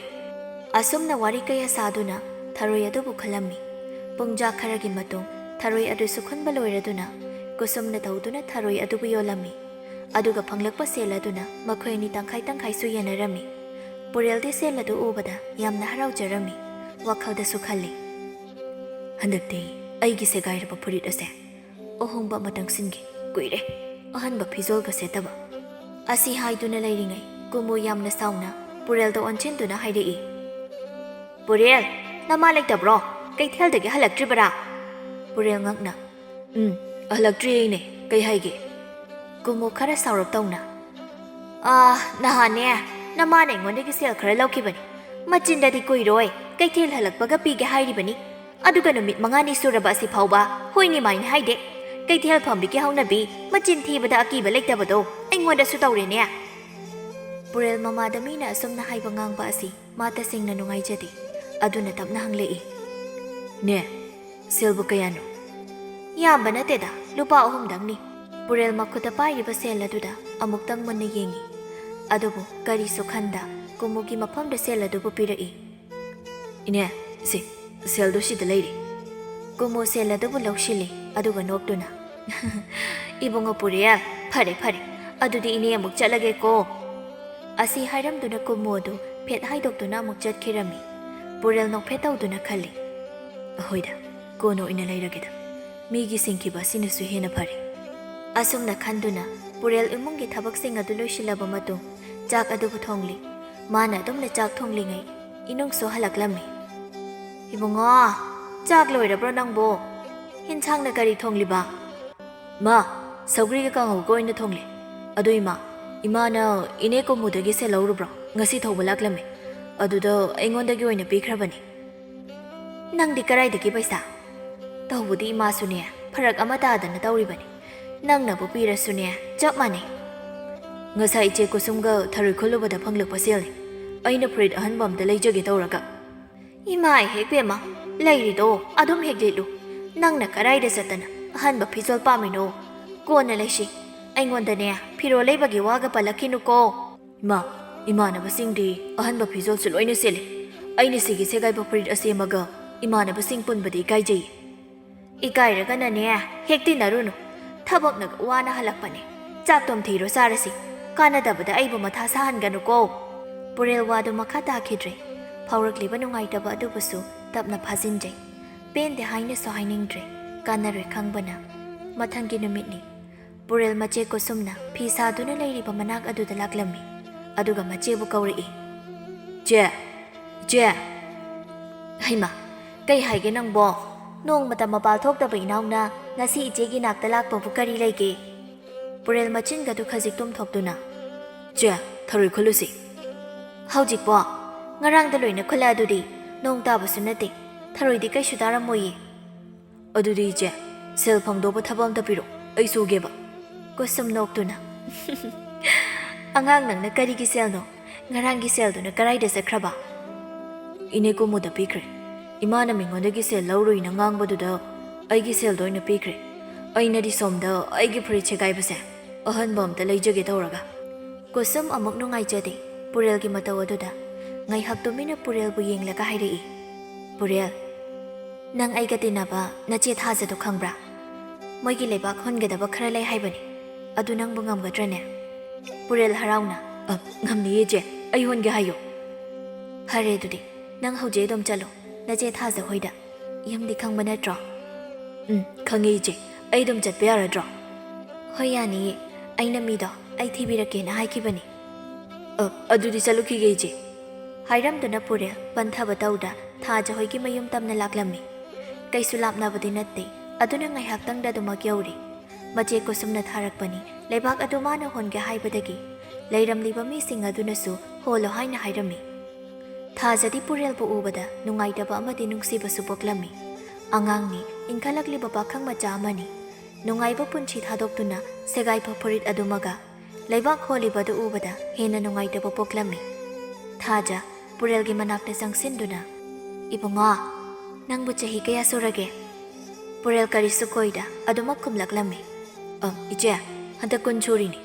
B: ꯑꯁꯨꯝꯅ ꯋꯥꯔꯤ ꯀꯌꯥ ꯁꯥꯗꯨꯅ ꯊꯔꯣꯏ ꯑꯗꯨꯕꯨ ꯈꯨꯜꯂꯝꯃꯤ. ꯄꯨꯡꯖꯥ ꯈꯔꯒꯤ ꯃꯇꯨꯡ ꯊꯔꯣꯏ ꯑꯗꯨꯁꯨ ꯈꯨꯟꯕ ꯂꯣꯏꯔꯗꯨꯅ ꯀꯨꯁꯨꯝꯅ ꯇꯧꯗꯨꯅ ꯊꯔꯣꯏ ꯑꯗꯨꯕꯨ ꯌꯣꯜꯂꯝꯃꯤ. ꯑꯗꯨꯒ ꯐꯪꯂꯛꯄ ꯁꯦꯜ ꯑꯗꯨꯅ ꯃꯈꯣꯏ ꯑꯅꯤ ꯇꯪꯈꯥꯏꯁꯨ ꯌꯦꯟꯅꯔꯝꯃꯤ. ꯄꯨꯔꯦꯜꯗꯤ ꯁꯦꯜ ꯑꯗꯨ ꯎꯕꯗ ꯌꯥꯝꯅ ꯍꯔꯥꯎꯖꯔꯝꯃꯤ. ꯋꯥꯈꯜꯗꯁꯨ ꯈꯜꯂꯤ.
C: ꯍꯟꯗꯛꯇꯤ ꯑꯩꯒꯤ ꯁꯦꯒꯥꯏꯔꯕ ꯐꯨꯔꯤꯠ ꯑꯁꯦ ꯑꯍꯣꯡꯕ ꯑꯃꯇꯪ ꯁꯤꯟꯒꯦ. ꯀꯨꯏꯔꯦ ꯑꯍꯟꯕ ꯐꯤꯖꯣꯜꯒ ꯁꯦꯠꯇꯕ.
B: ꯑꯁꯤ ꯍꯥꯏꯗꯨꯅ ꯂꯩꯔꯤꯉꯩ ꯀꯨꯝꯃꯨ ꯌꯥꯝꯅ ꯁꯥꯎꯅ ꯄꯨꯔꯦꯜꯗ ꯑꯣꯟꯁꯤꯟꯗꯨꯅ ꯍꯥꯏꯔꯛꯏ. ꯄꯨꯔꯦꯜ ꯅꯃꯥ ꯂꯩꯇꯕ꯭ꯔꯣ? ꯀꯩꯊꯦꯜꯗꯒꯤ ꯍꯜꯂꯛꯇ꯭ꯔꯤꯕꯔꯥ?
C: ꯄꯨꯔꯦꯜ ꯉꯛꯅ ꯍꯜꯂꯛꯇ꯭ꯔꯤ ꯑꯩꯅꯦ. ꯀꯩ ꯍꯥꯏꯒꯦ?
B: ꯀꯨꯝꯃꯨ ꯈꯔ ꯁꯥꯎꯔꯞ ꯇꯧꯅ ꯅꯍꯥꯟꯅꯦ ꯅꯃꯥꯅ ꯑꯩꯉꯣꯟꯗꯒꯤ ꯁꯦꯜ ꯈꯔ ꯂꯧꯈꯤꯕꯅꯤ ꯃꯆꯤꯟꯗꯗꯤ ꯀꯨꯏꯔꯣꯏ ꯀꯩꯊꯦꯜ ꯍꯜꯂꯛꯄꯒ ꯄꯤꯒꯦ ꯍꯥꯏꯔꯤꯕꯅꯤ ꯑꯗꯨꯒ ꯅꯨꯃꯤꯠ 5ꯅꯤ ꯁꯨꯔꯕ ꯑꯁꯤ ꯐꯥꯎꯕ ꯍꯣꯏꯅꯤ ꯃꯥꯏꯅ ꯍꯥꯏꯗꯦ ꯀꯩꯊꯦꯜ ꯐꯝꯕꯤꯒꯤ ꯍꯧꯅꯕꯤ ꯃꯆꯤꯟ ꯊꯤꯕꯗ ꯑꯀꯤꯕ ꯂꯩꯇꯕꯗꯣ ꯑꯩꯉꯣꯟꯗꯁꯨ ꯇꯧꯔꯦꯅꯦ ꯄꯨꯔꯦꯜ ꯃꯃꯥꯗ ꯃꯤꯅ ꯑꯁꯨꯝꯅ ꯍꯥꯏꯕ ꯉꯥꯡꯕ ꯑꯁꯤ ꯃꯥ ꯇꯁꯦꯡꯅ ꯅꯨꯡꯉꯥꯏꯖꯗꯦ ꯑꯗꯨꯅ ꯇꯞꯅ ꯍꯪꯂꯛꯏ
C: ꯅꯦ ꯁꯦꯜꯕꯨ ꯀꯌꯥꯅꯣ?
B: ꯌꯥꯝꯕ ꯅꯠꯇꯦꯗ ꯂꯨꯄꯥ 3ꯗꯪꯅꯤ ꯄꯨꯔꯦꯜ ꯃꯈꯨꯠꯇ ꯄꯥꯏꯔꯤꯕ ꯁꯦꯜ ꯑꯗꯨꯗ ꯑꯃꯨꯛꯇꯪ ꯃꯨꯟꯅ ꯌꯦꯡꯉꯤ ꯑꯗꯨꯕꯨ ꯀꯔꯤꯁꯨ ꯈꯟꯗ ꯀꯨꯝꯃꯨꯒꯤ ꯃꯐꯝꯗ ꯁꯦꯜ ꯑꯗꯨꯕꯨ ꯄꯤꯔꯛꯏ
C: ꯏꯅꯦ ꯁꯦꯜꯗꯣ ꯁꯤꯗ ꯂꯩꯔꯤ
B: ꯀꯨꯝꯃꯨ ꯁꯦꯜ ꯑꯗꯨꯕꯨ ꯂꯧꯁꯤꯜꯂꯤ ꯑꯗꯨꯒ ꯅꯣꯛꯇꯨꯅ ꯏꯕꯨꯡꯉꯣ ꯄꯨꯔꯦꯜ ꯐꯔꯦ ꯑꯗꯨꯗꯤ ꯏꯅꯦ ꯑꯃꯨꯛ ꯆꯠꯂꯒꯦꯀꯣ ꯑꯁꯤ ꯍꯥꯏꯔꯝꯗꯨꯅ ꯀꯨꯝꯃꯨ ꯑꯗꯨ ꯐꯦꯠ ꯍꯥꯏꯗꯣꯛꯇꯨꯅ ꯑꯃꯨꯛ ꯆꯠꯈꯤꯔꯝꯃꯤ ꯄꯨꯔꯦꯜ ꯅꯣꯛꯐꯦꯠ ꯇꯧꯗꯨꯅ ꯈꯜꯂꯤ
C: ꯑꯍꯣꯏꯗ ꯀꯣꯟꯅ ꯑꯣꯏꯅ ꯂꯩꯔꯒꯦꯗ ꯃꯤꯒꯤ ꯁꯤꯡꯈꯤꯕ ꯑꯁꯤꯅꯁꯨ ꯍꯦꯟꯅ ꯐꯔꯦ
B: ꯑꯁꯨꯝꯅ ꯈꯟꯗꯨꯅ ꯄꯨꯔꯦꯜ ꯏꯃꯨꯡꯒꯤ ꯊꯕꯛꯁꯤꯡ ꯑꯗꯨ ꯂꯣꯏꯁꯤꯜꯂꯕ ꯃꯇꯨꯡ ꯆꯥꯛ ꯑꯗꯨꯕꯨ ꯊꯣꯡꯂꯤ ꯃꯥꯅ ꯑꯗꯨꯝꯅ ꯆꯥꯛ ꯊꯣꯡꯂꯤꯉꯩ ꯏꯅꯨꯡꯁꯨ ꯍꯜꯂꯛꯂꯝꯃꯤ ꯏꯕꯨꯡꯉꯣ ꯆꯥꯛ ꯂꯣꯏꯔꯕ꯭ꯔꯣ ꯅꯪꯕꯣ ꯍꯤꯟꯁꯥꯡꯅ ꯀꯔꯤ ꯊꯣꯡꯂꯤꯕ
C: ꯃꯥ ꯁꯧꯒ꯭ꯔꯤꯒ ꯀꯥꯡꯍꯧꯒ ꯑꯣꯏꯅ ꯊꯣꯡꯂꯦ ꯑꯗꯣ ꯏꯃꯥꯅ ꯏꯅꯦ ꯀꯨꯝꯃꯨꯗꯒꯤ ꯁꯦꯜ ꯂꯧꯔꯨꯕ꯭ꯔꯣ? ꯉꯁꯤ ꯊꯧꯕ ꯂꯥꯛꯂꯝꯃꯦ ꯑꯗꯨꯗ ꯑꯩꯉꯣꯟꯗꯒꯤ ꯑꯣꯏꯅ ꯄꯤꯈ꯭ꯔꯕꯅꯤ
B: ꯅꯪꯗꯤ ꯀꯔꯥꯏꯗꯒꯤ ꯄꯩꯁꯥ ꯇꯧꯕꯗꯤ ꯏꯃꯥꯁꯨꯅꯦ ꯐꯔꯛ ꯑꯃ ꯇꯥꯗꯅ ꯇꯧꯔꯤꯕꯅꯤ ꯅꯪꯅꯕꯨ ꯄꯤꯔꯁꯨꯅꯦ ꯆꯞ ꯃꯥꯟꯅꯩ
C: ꯉꯁꯥꯏ ꯏꯆꯦ ꯀꯨꯁꯨꯝꯒ ꯊꯔꯣꯏ ꯈꯨꯜꯂꯨꯕꯗ ꯐꯪꯂꯛꯄ ꯁꯦꯜꯅꯤ ꯑꯩꯅ ꯐꯨꯔꯤꯠ ꯑꯍꯟꯕ ꯑꯝꯇ ꯂꯩꯖꯒꯦ ꯇꯧꯔꯒ
B: ꯏꯃꯥ ꯍꯦꯛ ꯄꯦꯝꯃ ꯂꯩꯔꯤꯗꯣ ꯑꯗꯨꯝ ꯍꯦꯛ ꯂꯤꯠꯂꯨ ꯅꯪꯅ ꯀꯔꯥꯏꯗ ꯆꯠꯇꯅ ꯑꯍꯟꯕ ꯐꯤꯖꯣꯜ ꯄꯥꯝꯃꯤꯅꯣ ꯀꯣꯟꯅ ꯂꯩꯁꯤ ꯑꯩꯉꯣꯟꯗꯅꯦ ꯐꯤꯔꯣꯜ ꯂꯩꯕꯒꯤ ꯋꯥꯒ ꯄꯜꯂꯛꯈꯤꯅꯨꯀꯣ
C: ꯏꯃꯥꯟꯅꯕꯁꯤꯡꯗꯤ ꯑꯍꯟꯕ ꯐꯤꯖꯣꯜꯁꯨ ꯂꯣꯏꯅ ꯁꯦꯠꯂꯤ ꯑꯩꯅ ꯁꯤꯒꯤ ꯁꯦꯒꯥꯏꯕ ꯐꯨꯔꯤꯠ ꯑꯁꯦꯝꯃꯒ ꯏꯃꯥꯟꯅꯕꯁꯤꯡ ꯄꯨꯟꯕꯗꯤ ꯏꯀꯥꯏꯖꯩ
B: ꯏꯀꯥꯏꯔꯒꯅꯅꯦ ꯍꯦꯛ ꯇꯤꯟꯅꯔꯨꯅꯨ ꯊꯕꯛꯅꯒ ꯋꯥꯅ ꯍꯜꯂꯛꯄꯅꯦ ꯆꯥꯛꯇꯣꯝ ꯊꯤꯔꯣ ꯆꯥꯔꯁꯤ ꯀꯥꯟꯅꯗꯕꯗ ꯑꯩꯕꯨ ꯃꯊꯥ ꯁꯥꯍꯟꯒꯅꯨꯀꯣ ꯄꯨꯔꯦꯜ ꯋꯥꯗꯨ ꯃꯈꯥ ꯇꯥꯈꯤꯗ꯭ꯔꯦ ꯐꯥꯎꯔꯛꯂꯤꯕ ꯅꯨꯡꯉꯥꯏꯇꯕ ꯑꯗꯨꯕꯨꯁꯨ ꯇꯞꯅ ꯐꯥꯖꯤꯟꯖꯩ ꯄꯦꯟꯗꯦ ꯍꯥꯏꯅꯁꯨ ꯍꯥꯏꯅꯤꯡꯗ꯭ꯔꯦ ꯀꯥꯟꯅꯔꯣꯏ ꯈꯪꯕꯅ ꯃꯊꯪꯒꯤ ꯅꯨꯃꯤꯠꯅꯤ ꯄꯨꯔꯦꯜ ꯃꯆꯦ ꯀꯨꯁꯨꯝꯅ ꯐꯤ ꯁꯥꯗꯨꯅ ꯂꯩꯔꯤꯕ ꯃꯅꯥꯛ ꯑꯗꯨꯗ ꯂꯥꯛꯂꯝꯃꯤ ꯑꯗꯨꯒ ꯃꯆꯦꯕꯨ ꯀꯧꯔꯛꯏ
C: ꯆꯦ
B: ꯍꯩꯃꯥ ꯀꯩ ꯍꯥꯏꯒꯦ ꯅꯪꯕꯣ ꯅꯣꯡꯃꯇ ꯃꯄꯥꯜ ꯊꯣꯛꯇꯕ ꯏꯅꯥꯎꯅ ꯉꯁꯤ ꯏꯆꯦꯒꯤ ꯅꯥꯛꯇ ꯂꯥꯛꯄꯕꯨ ꯀꯔꯤ ꯂꯩꯒꯦ ꯄꯨꯔꯦꯜ ꯃꯆꯤꯟꯒꯗꯨ ꯈꯖꯤꯛ ꯇꯨꯝꯊꯣꯛꯇꯨꯅ
C: ꯆꯦ ꯊꯔꯣꯏ ꯈꯨꯜꯂꯨꯁꯤ
B: ꯍꯧꯖꯤꯛꯄꯣ ꯉꯔꯥꯡꯗ ꯂꯣꯏꯅ ꯈꯨꯜꯂꯛꯑꯗꯨꯗꯤ ꯅꯣꯡ ꯇꯥꯕꯁꯨ ꯅꯠꯇꯦ ꯊꯔꯣꯏꯗꯤ ꯀꯩꯁꯨ ꯇꯥꯔꯝꯃꯣꯏꯌꯦ
C: ꯑꯗꯨꯗꯤ ꯏꯆꯦ ꯁꯦꯜ ꯐꯪꯗꯧꯕ ꯊꯕꯛ ꯑꯝꯇ ꯄꯤꯔꯣ ꯑꯩ ꯁꯨꯒꯦꯕ
B: ꯀꯨꯁꯨꯝ ꯅꯣꯛꯇꯨꯅ ꯑꯉꯥꯡ ꯅꯪꯅ ꯀꯔꯤꯒꯤ ꯁꯦꯜꯅꯣ ꯉꯔꯥꯡꯒꯤ ꯁꯦꯜꯗꯨꯅ ꯀꯔꯥꯏꯗ ꯆꯠꯈ꯭ꯔꯕ
C: ꯏꯅꯦ ꯀꯨꯝꯃꯨꯗ ꯄꯤꯈ꯭ꯔꯦ ꯏꯃꯥꯅ ꯃꯤꯉꯣꯟꯗꯒꯤ ꯁꯦꯜ ꯂꯧꯔꯨꯏꯅ ꯉꯥꯡꯕꯗꯨꯗ ꯑꯩꯒꯤ ꯁꯦꯜꯗꯣ ꯑꯣꯏꯅ ꯄꯤꯈ꯭ꯔꯦ ꯑꯩꯅꯗꯤ ꯁꯣꯝꯗ ꯑꯩꯒꯤ ꯐꯨꯔꯤꯠ ꯁꯦꯒꯥꯏꯕꯁꯦ ꯑꯍꯟꯕ ꯑꯝꯇ ꯂꯩꯖꯒꯦ ꯇꯧꯔꯒ
B: ꯀꯨꯁꯨꯝ ꯑꯃꯨꯛ ꯅꯨꯡꯉꯥꯏꯖꯗꯦ ꯄꯨꯔꯦꯜꯒꯤ ꯃꯇꯧ ꯑꯗꯨꯗ ꯉꯥꯏꯍꯥꯛ ꯇꯨꯃꯤꯟꯅ ꯄꯨꯔꯦꯜꯕꯨ ꯌꯦꯡꯂꯒ ꯍꯥꯏꯔꯛꯏ ꯄꯨꯔꯦꯜ ꯅꯪ ꯑꯩꯒ ꯇꯤꯟꯅꯕ ꯅꯆꯦ ꯊꯥꯖꯗꯣ ꯈꯪꯕ꯭ꯔꯥ ꯃꯣꯏꯒꯤ ꯂꯩꯕꯥꯛ ꯍꯨꯟꯒꯗꯕ ꯈꯔ ꯂꯩ ꯍꯥꯏꯕꯅꯤ ꯑꯗꯨ ꯅꯪꯕꯨ ꯉꯝꯒꯗ꯭ꯔꯅꯦ ꯄꯨꯔꯦꯜ ꯍꯔꯥꯎꯅ
C: ꯉꯝꯅꯤꯌꯦ ꯏꯆꯦ ꯑꯩ ꯍꯨꯟꯒꯦ ꯍꯥꯏꯌꯣ
B: ꯐꯔꯦ ꯑꯗꯨꯗꯤ ꯅꯪ ꯍꯧꯖꯤꯛ ꯑꯗꯨꯝ ꯆꯠꯂꯣ ꯅꯆꯦ ꯊꯥꯖ ꯍꯣꯏꯗ ꯌꯨꯝꯗꯤ ꯈꯪꯕ ꯅꯠꯇ꯭ꯔꯣ
C: ꯈꯪꯉꯦ ꯏꯆꯦ ꯑꯩ ꯑꯗꯨꯝ ꯆꯠꯄ ꯌꯥꯔꯗ꯭ꯔꯣ
B: ꯍꯣꯏ ꯌꯥꯅꯤꯌꯦ ꯑꯩꯅ ꯃꯤꯗꯣ ꯑꯩ ꯊꯤꯕꯤꯔꯛꯀꯦꯅ ꯍꯥꯏꯈꯤꯕꯅꯤ
C: ꯑꯗꯨꯗꯤ ꯆꯠꯂꯨꯈꯤꯒꯦ ꯏꯆꯦ
B: ꯍꯥꯏꯔꯝꯗꯨꯅ ꯄꯨꯔꯦꯜ ꯄꯟꯊꯕ ꯇꯧꯗ ꯊꯥꯖ ꯍꯣꯏꯒꯤ ꯃꯌꯨꯝ ꯇꯝꯅ ꯂꯥꯛꯂꯝꯃꯤ ꯀꯩꯁꯨ ꯂꯥꯞꯅꯕꯗꯤ ꯅꯠꯇꯦ ꯑꯗꯨꯅ ꯉꯥꯏꯍꯥꯛꯇꯪꯗ ꯑꯗꯨꯃꯛ ꯌꯧꯔꯤ ꯃꯆꯦ ꯀꯨꯁꯨꯝꯅ ꯊꯥꯔꯛꯄꯅꯤ ꯂꯩꯕꯥꯛ ꯑꯗꯨ ꯃꯥꯅ ꯍꯣꯟꯒꯦ ꯍꯥꯏꯕꯗꯒꯤ ꯂꯩꯔꯝꯂꯤꯕ ꯃꯤꯁꯤꯡ ꯑꯗꯨꯅꯁꯨ ꯍꯣꯜꯂꯣ ꯍꯥꯏꯅ ꯍꯥꯏꯔꯝꯃꯤ ꯊꯥꯖꯗꯤ ꯄꯨꯔꯦꯜꯕꯨ ꯎꯕꯗ ꯅꯨꯡꯉꯥꯏꯇꯕ ꯑꯃꯗꯤ ꯅꯨꯡꯁꯤꯕꯁꯨ ꯄꯣꯛꯂꯝꯃꯤ ꯑꯉꯥꯡꯅꯤ ꯏꯟꯈꯠꯂꯛꯂꯤꯕ ꯄꯥꯈꯪ ꯃꯆꯥ ꯑꯃꯅꯤ ꯅꯨꯡꯉꯥꯏꯕ ꯄꯨꯟꯁꯤ ꯊꯥꯗꯣꯛꯇꯨꯅ ꯁꯦꯒꯥꯏꯕ ꯐꯨꯔꯤꯠ ꯑꯗꯨꯃꯒ ꯂꯩꯕꯥꯛ ꯍꯣꯜꯂꯤꯕꯗꯨ ꯎꯕꯗ ꯍꯦꯟꯅ ꯅꯨꯡꯉꯥꯏꯇꯕ ꯄꯣꯛꯂꯝꯃꯤ ꯊꯥꯖ ꯄꯨꯔꯦꯜꯒꯤ ꯃꯅꯥꯛꯇ ꯆꯪꯁꯤꯟꯗꯨꯅ ꯏꯕꯨꯡꯉꯣ ꯅꯪꯕꯨ ꯆꯍꯤ ꯀꯌꯥ ꯁꯨꯔꯒꯦ ꯄꯨꯔꯦꯜ ꯀꯔꯤꯁꯨ ꯀꯣꯏꯗ ꯑꯗꯨꯃꯛ ꯈꯨꯝꯂꯛꯂꯝꯃꯤ
C: ꯏꯆꯦ ꯍꯟꯗꯛ 10 ꯁꯨꯔꯤꯅꯤ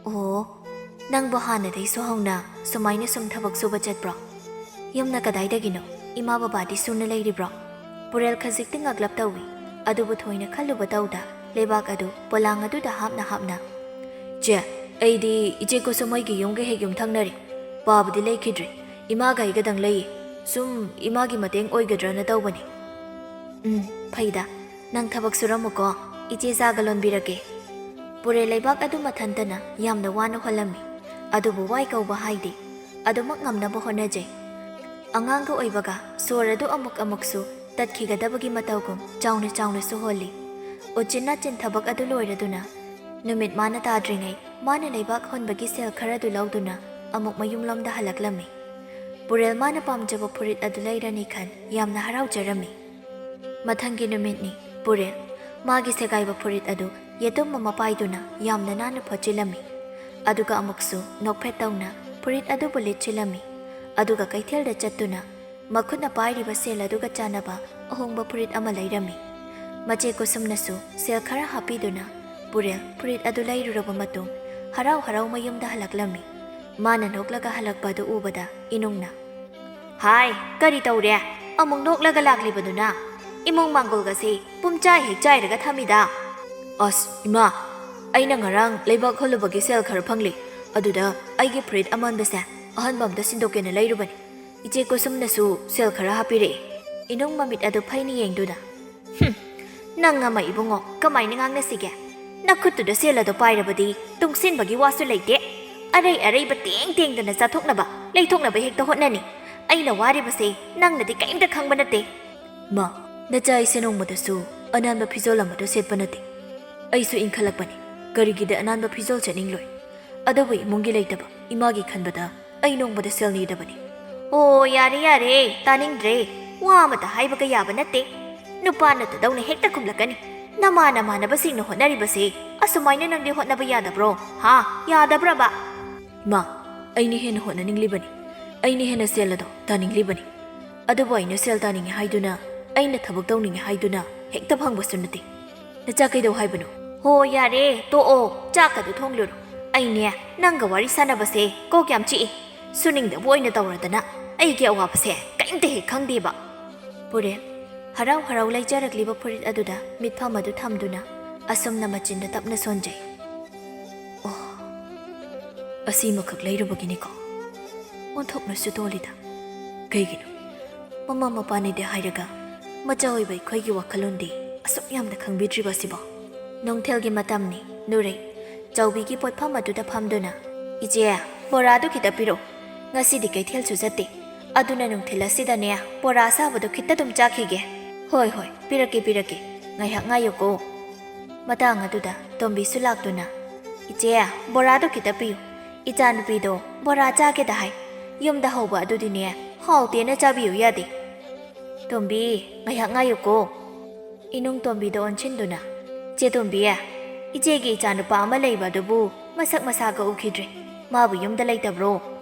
B: ꯑꯣ ꯅꯪꯕꯨ ꯍꯥꯟꯅꯗꯩꯁꯨ ꯍꯧꯅ ꯁꯨꯃꯥꯏꯅ ꯁꯨꯝ ꯊꯕꯛ ꯁꯨꯕ ꯆꯠꯄ꯭ꯔꯣ ꯌꯨꯝꯅ ꯀꯗꯥꯏꯗꯒꯤꯅꯣ ꯏꯃꯥ ꯕꯕꯥꯗꯤ ꯁꯨꯅ ꯂꯩꯔꯤꯕ꯭ꯔꯣ ꯄꯨꯔꯦꯜ ꯈꯖꯤꯛꯇꯤ ꯉꯛꯂꯞ ꯇꯧꯏ ꯑꯗꯨꯕꯨ ꯊꯣꯏꯅ ꯈꯜꯂꯨꯕ ꯇꯧꯗ ꯂꯩꯕꯥꯛ ꯑꯗꯨ ꯄꯣꯂꯥꯡ ꯑꯗꯨꯗ ꯍꯥꯞꯅ
C: ꯆꯦ ꯑꯩꯗꯤ ꯏꯆꯦ ꯀꯨꯁꯨꯝꯍꯣꯏꯒꯤ ꯌꯨꯝꯒ ꯍꯦꯛ ꯌꯨꯝꯊꯪꯅꯔꯤ ꯄꯥꯕꯗꯤ ꯂꯩꯈꯤꯗ꯭ꯔꯦ ꯏꯃꯥꯒ ꯑꯩꯒꯗꯪ ꯂꯩꯌꯦ ꯁꯨꯝ ꯏꯃꯥꯒꯤ ꯃꯇꯦꯡ ꯑꯣꯏꯒꯗ꯭ꯔꯅ ꯇꯧꯕꯅꯤ
B: ꯐꯩꯗ ꯅꯪ ꯊꯕꯛ ꯁꯨꯔꯝꯃꯨꯀꯣ ꯏꯆꯦ ꯆꯥꯒ ꯂꯣꯟꯕꯤꯔꯒꯦ ꯄꯨꯔꯦꯜ ꯂꯩꯕꯥꯛ ꯑꯗꯨ ꯃꯊꯟꯇꯅ ꯌꯥꯝꯅ ꯋꯥꯅ ꯍꯣꯜꯂꯝꯃꯤ ꯑꯗꯨꯕꯨ ꯋꯥꯏ ꯀꯧꯕ ꯍꯥꯏꯗꯦ ꯑꯗꯨꯃꯛ ꯉꯝꯅꯕ ꯍꯣꯠꯅꯖꯩ ꯑꯉꯥꯡꯒ ꯑꯣꯏꯕꯒ ꯁꯣꯔ ꯑꯗꯨ ꯑꯃꯨꯛꯁꯨ ꯇꯠꯈꯤꯒꯗꯕꯒꯤ ꯃꯇꯧꯒꯨꯝ ꯆꯥꯎꯅꯁꯨ ꯍꯣꯜꯂꯤ ꯎꯆꯤꯟ ꯅꯥꯆꯤꯟ ꯊꯕꯛ ꯑꯗꯨ ꯂꯣꯏꯔꯗꯨꯅ ꯅꯨꯃꯤꯠ ꯃꯥꯅ ꯇꯥꯗ꯭ꯔꯤꯉꯩ ꯃꯥꯅ ꯂꯩꯕꯥꯛ ꯍꯣꯟꯕꯒꯤ ꯁꯦꯜ ꯈꯔꯗꯨ ꯂꯧꯗꯨꯅ ꯑꯃꯨꯛ ꯃꯌꯨꯝꯂꯣꯝꯗ ꯍꯜꯂꯛꯂꯝꯃꯤ꯫ ꯄꯨꯔꯦꯜ ꯃꯥꯅ ꯄꯥꯝꯖꯕ ꯐꯨꯔꯤꯠ ꯑꯗꯨ ꯂꯩꯔꯅꯤ ꯈꯟ ꯌꯥꯝꯅ ꯍꯔꯥꯎꯖꯔꯝꯃꯤ꯫ ꯃꯊꯪꯒꯤ ꯅꯨꯃꯤꯠꯅꯤ ꯄꯨꯔꯦꯜ ꯃꯥꯒꯤ ꯁꯦꯒꯥꯏꯕ ꯐꯨꯔꯤꯠ ꯑꯗꯨ ꯌꯦꯇꯨꯝ ꯑꯃ ꯄꯥꯏꯗꯨꯅ ꯌꯥꯝꯅ ꯅꯥꯟꯅ ꯐꯣꯠꯆꯤꯜꯂꯝꯃꯤ꯫ ꯑꯗꯨꯒ ꯑꯃꯨꯛꯁꯨ ꯅꯣꯛꯐꯦꯠ ꯇꯧꯅ ꯐꯨꯔꯤꯠ ꯑꯗꯨꯕꯨ ꯂꯤꯠꯁꯤꯜꯂꯝꯃꯤ꯫ ꯑꯗꯨꯒ ꯀꯩꯊꯦꯜꯗ ꯆꯠꯇꯨꯅ ꯃꯈꯨꯠꯅ ꯄꯥꯏꯔꯤꯕ ꯁꯦꯜ ꯑꯗꯨꯒ ꯆꯥꯟꯅꯕ ꯑꯍꯣꯡꯕ ꯐꯨꯔꯤꯠ ꯑꯃ ꯂꯩꯔꯝꯃꯤ꯫ ꯃꯆꯦ ꯀꯨꯁꯨꯝꯅꯁꯨ ꯁꯦꯜ ꯈꯔ ꯍꯥꯞꯄꯤꯗꯨꯅ ꯄꯨꯔꯦꯜ ꯐꯨꯔꯤꯠ ꯑꯗꯨ ꯂꯩꯔꯨꯔꯕ ꯃꯇꯨꯡ ꯍꯔꯥꯎ ꯍꯔꯥꯎ ꯃꯌꯨꯝꯗ ꯍꯜꯂꯛꯂꯝꯃꯤ꯫ ꯃꯥꯅ ꯅꯣꯛꯂꯒ ꯍꯜꯂꯛꯄ ꯑꯗꯨ ꯎꯕꯗ ꯏꯅꯨꯡꯅ "ꯍꯥꯏ, ꯀꯔꯤ ꯇꯧꯔꯦ? ꯑꯃꯨꯛ ꯅꯣꯛꯂꯒ ꯂꯥꯛꯂꯤꯕꯗꯨꯅ? ꯏꯃꯨꯡ ꯃꯥꯡꯒꯣꯜꯒꯁꯤ ꯄꯨꯝꯆꯥꯏ ꯍꯦꯛ ꯆꯥꯏꯔꯒ ꯊꯝꯃꯤꯗ."
C: ꯑꯁ ꯏꯃꯥ, ꯑꯩꯅ ꯉꯔꯥꯡ ꯂꯩꯕꯥꯛ ꯍꯣꯜꯂꯨꯕꯒꯤ ꯁꯦꯜ ꯈꯔ ꯐꯪꯂꯤ꯫ ꯑꯗꯨꯗ ꯑꯩꯒꯤ ꯐꯨꯔꯤꯠ ꯑꯃꯟꯕꯁꯦ ꯑꯍꯟꯕ ꯑꯝꯇ ꯁꯤꯟꯗꯣꯛꯀꯦꯅ ꯂꯩꯔꯨꯕꯅꯤ꯫ ꯏꯆꯦ ꯀꯨꯁꯨꯝꯅꯁꯨ ꯁꯦꯜ ꯈꯔ ꯍꯥꯞꯄꯤꯔꯛꯏ꯫
B: ꯏꯅꯨꯡ ꯃꯃꯤꯠ ꯑꯗꯨ ꯐꯩꯅ ꯌꯦꯡꯗꯨꯅ "ꯅꯪ ꯑꯃ ꯏꯕꯨꯡꯉꯣ, ꯀꯃꯥꯏꯅ ꯉꯥꯡꯅꯁꯤꯒꯦ? ꯅꯈꯨꯠꯇꯨꯗ ꯁꯦꯜ ꯑꯗꯨ ꯄꯥꯏꯔꯕꯗꯤ ꯇꯨꯡꯁꯤꯟꯕꯒꯤ ꯋꯥꯁꯨ ꯂꯩꯇꯦ꯫ ꯑꯔꯩ ꯑꯔꯩꯕ ꯇꯦꯡ ꯇꯦꯡꯗꯅ ꯆꯥꯊꯣꯛꯅꯕ ꯂꯩꯊꯣꯛꯅꯕ ꯍꯦꯛꯇ ꯍꯣꯠꯅꯅꯤ꯫ ꯑꯩꯅ ꯋꯥꯔꯤꯕꯁꯦ ꯅꯪꯅꯗꯤ ꯀꯔꯤꯝꯇ ꯈꯪꯕ ꯅꯠꯇꯦ."
C: ꯃꯥ, ꯅꯆꯥ ꯑꯩꯁꯦ ꯅꯣꯡꯃꯗꯁꯨ ꯑꯅꯥꯟꯕ ꯐꯤꯖꯣꯜ ꯑꯃꯗ ꯁꯦꯠꯄ ꯅꯠꯇꯦ꯫ ꯑꯩꯁꯨ ꯏꯟꯈꯠꯂꯛꯄꯅꯤ, ꯀꯔꯤꯒꯤꯗ ꯑꯅꯥꯟꯕ ꯐꯤꯖꯣꯜ ꯁꯦꯠꯅꯤꯡꯂꯣꯏ? ꯑꯗꯨꯕꯨ ꯏꯃꯨꯡꯒꯤ ꯂꯩꯇꯕ ꯏꯃꯥꯒꯤ ꯈꯟꯕꯗ ꯑꯩ ꯅꯣꯡꯃꯗ ꯁꯦꯜ ꯅꯤꯗꯕꯅꯤ꯫
B: "ꯑꯣ, ꯌꯥꯔꯦ ꯌꯥꯔꯦ, ꯇꯥꯅꯤꯡꯗ꯭ꯔꯦ꯫ ꯋꯥ ꯑꯃꯇ ꯍꯥꯏꯕꯒ ꯌꯥꯕ ꯅꯠꯇꯦ꯫ ꯅꯨꯄꯥꯅꯇꯗꯧꯅ ꯍꯦꯛꯇ ꯈꯨꯝꯂꯛꯀꯅꯤ꯫ ꯅꯃꯥꯟꯅꯕꯁꯤꯡꯅ ꯍꯣꯠꯅꯔꯤꯕꯁꯦ ꯑꯁꯨꯃꯥꯏꯅ ꯅꯪꯗꯤ ꯍꯣꯠꯅꯕ ꯌꯥꯗꯕ꯭ꯔꯣ? ꯍꯥ, ꯌꯥꯗꯕ꯭ꯔꯕ?"
C: ꯏꯃꯥ, ꯑꯩꯅ ꯍꯦꯟꯅ ꯍꯣꯠꯅꯅꯤꯡꯂꯤꯕꯅꯤ꯫ ꯑꯩꯅ ꯍꯦꯟꯅ ꯁꯦꯜ ꯑꯗꯣ ꯇꯥꯅꯤꯡꯂꯤꯕꯅꯤ꯫ ꯑꯗꯨꯕꯨ ꯑꯩꯅ ꯁꯦꯜ ꯇꯥꯅꯤꯡꯉꯦ ꯍꯥꯏꯗꯨꯅ, ꯑꯩꯅ ꯊꯕꯛ ꯇꯧꯅꯤꯡꯉꯦ ꯍꯥꯏꯗꯨꯅ ꯍꯦꯛꯇ ꯐꯪꯕꯁꯨ ꯅꯠꯇꯦ꯫ ꯅꯆꯥ ꯀꯩꯗꯧ ꯍꯥꯏꯕꯅꯣ?
B: "ꯍꯣ, ꯌꯥꯔꯦ, ꯇꯣꯛꯑꯣ꯫ ꯆꯥꯛꯀꯗꯨ ꯊꯣꯡꯂꯨꯔꯣ꯫ ꯑꯩꯅꯦ ꯅꯪꯒ ꯋꯥꯔꯤ ꯁꯥꯟꯅꯕꯁꯦ ꯀꯣꯛ ꯌꯥꯝ ꯆꯤꯛꯏ꯫ ꯁꯨꯅꯤꯡꯗꯕ ꯑꯣꯏꯅ ꯇꯧꯔꯗꯅ ꯑꯩꯒꯤ ꯑꯋꯥꯕꯁꯦ ꯀꯔꯤꯝꯇ ꯍꯦꯛ ꯈꯪꯗꯦꯕ." ꯄꯨꯔꯦꯜ ꯍꯔꯥꯎ ꯍꯔꯥꯎ ꯂꯩꯖꯔꯛꯂꯤꯕ ꯐꯨꯔꯤꯠ ꯑꯗꯨꯗ ꯃꯤꯠꯐꯝ ꯑꯗꯨ ꯊꯝꯗꯨꯅ ꯑꯁꯨꯝꯅ ꯃꯆꯤꯟꯗ ꯇꯞꯅ ꯁꯣꯟꯖꯩ꯫
C: ꯑꯁꯤꯃꯈꯛ ꯂꯩꯔꯨꯕꯒꯤꯅꯤꯀꯣ ꯑꯣꯟꯊꯣꯛꯅꯁꯨ ꯇꯣꯜꯂꯤꯗ꯫ ꯀꯩꯒꯤꯅꯣ ꯃꯃꯥ ꯃꯄꯥꯅꯤꯗꯤ ꯍꯥꯏꯔꯒ ꯃꯆꯥ ꯑꯣꯏꯕ ꯑꯩꯈꯣꯏꯒꯤ ꯋꯥꯈꯜꯂꯣꯟꯗꯤ ꯑꯁꯨꯛ ꯌꯥꯝꯅ ꯈꯪꯕꯤꯗ꯭ꯔꯤꯕ ꯑꯁꯤꯕꯣ?
B: ꯅꯨꯡꯊꯤꯜꯒꯤ ꯃꯇꯝꯅꯤ꯫ ꯅꯨꯔꯩ ꯆꯧꯕꯤꯒꯤ ꯄꯣꯠꯐꯝ ꯑꯗꯨꯗ ꯐꯝꯗꯨꯅ "ꯏꯆꯦ, ꯕꯣꯔꯥꯗꯨ ꯈꯤꯇ ꯄꯤꯔꯣ꯫ ꯉꯁꯤꯗꯤ ꯀꯩꯊꯦꯜꯁꯨ ꯆꯠꯇꯦ꯫ ꯑꯗꯨꯅ ꯅꯨꯡꯊꯤꯜ ꯑꯁꯤꯗꯅꯦ ꯕꯣꯔꯥ ꯑꯁꯥꯕꯗꯨ ꯈꯤꯇ ꯑꯗꯨꯝ ꯆꯥꯈꯤꯒꯦ." "ꯍꯣꯏ ꯍꯣꯏ, ꯄꯤꯔꯛꯀꯦ꯫ ꯉꯥꯏꯍꯥꯛ ꯉꯥꯏꯌꯨꯀꯣ." ꯃꯇꯥꯡ ꯑꯗꯨꯗ ꯇꯣꯝꯕꯤꯁꯨ ꯂꯥꯛꯇꯨꯅ "ꯏꯆꯦ, ꯕꯣꯔꯥꯗꯨ ꯈꯤꯇ ꯄꯤꯌꯨ꯫ ꯏꯆꯥꯅꯨꯄꯤꯗꯣ ꯕꯣꯔꯥ ꯆꯥꯒꯦꯗ ꯍꯥꯏ꯫ ꯌꯨꯝꯗ ꯍꯧꯕ ꯑꯗꯨꯗꯤꯅꯦ ꯍꯥꯎꯇꯦꯅ ꯆꯥꯕꯤꯌꯨ ꯌꯥꯗꯦ." "ꯇꯣꯝꯕꯤ, ꯉꯥꯏꯍꯥꯛ ꯉꯥꯏꯌꯨꯀꯣ." ꯏꯅꯨꯡ ꯇꯣꯝꯕꯤꯗ ꯑꯣꯟꯁꯤꯟꯗꯨꯅ "ꯆꯦ ꯇꯣꯝꯕꯤ, ꯏꯆꯦꯒꯤ ꯏꯆꯥꯅꯨꯄꯥ ꯑꯃ ꯂꯩꯕ ꯑꯗꯨꯕꯨ ꯃꯁꯛ ꯃꯁꯥꯒ ꯎꯈꯤꯗ꯭ꯔꯦ꯫ ꯃꯥꯕꯨ ꯌꯨꯝꯗ ꯂꯩꯇꯕ꯭ꯔꯣ?"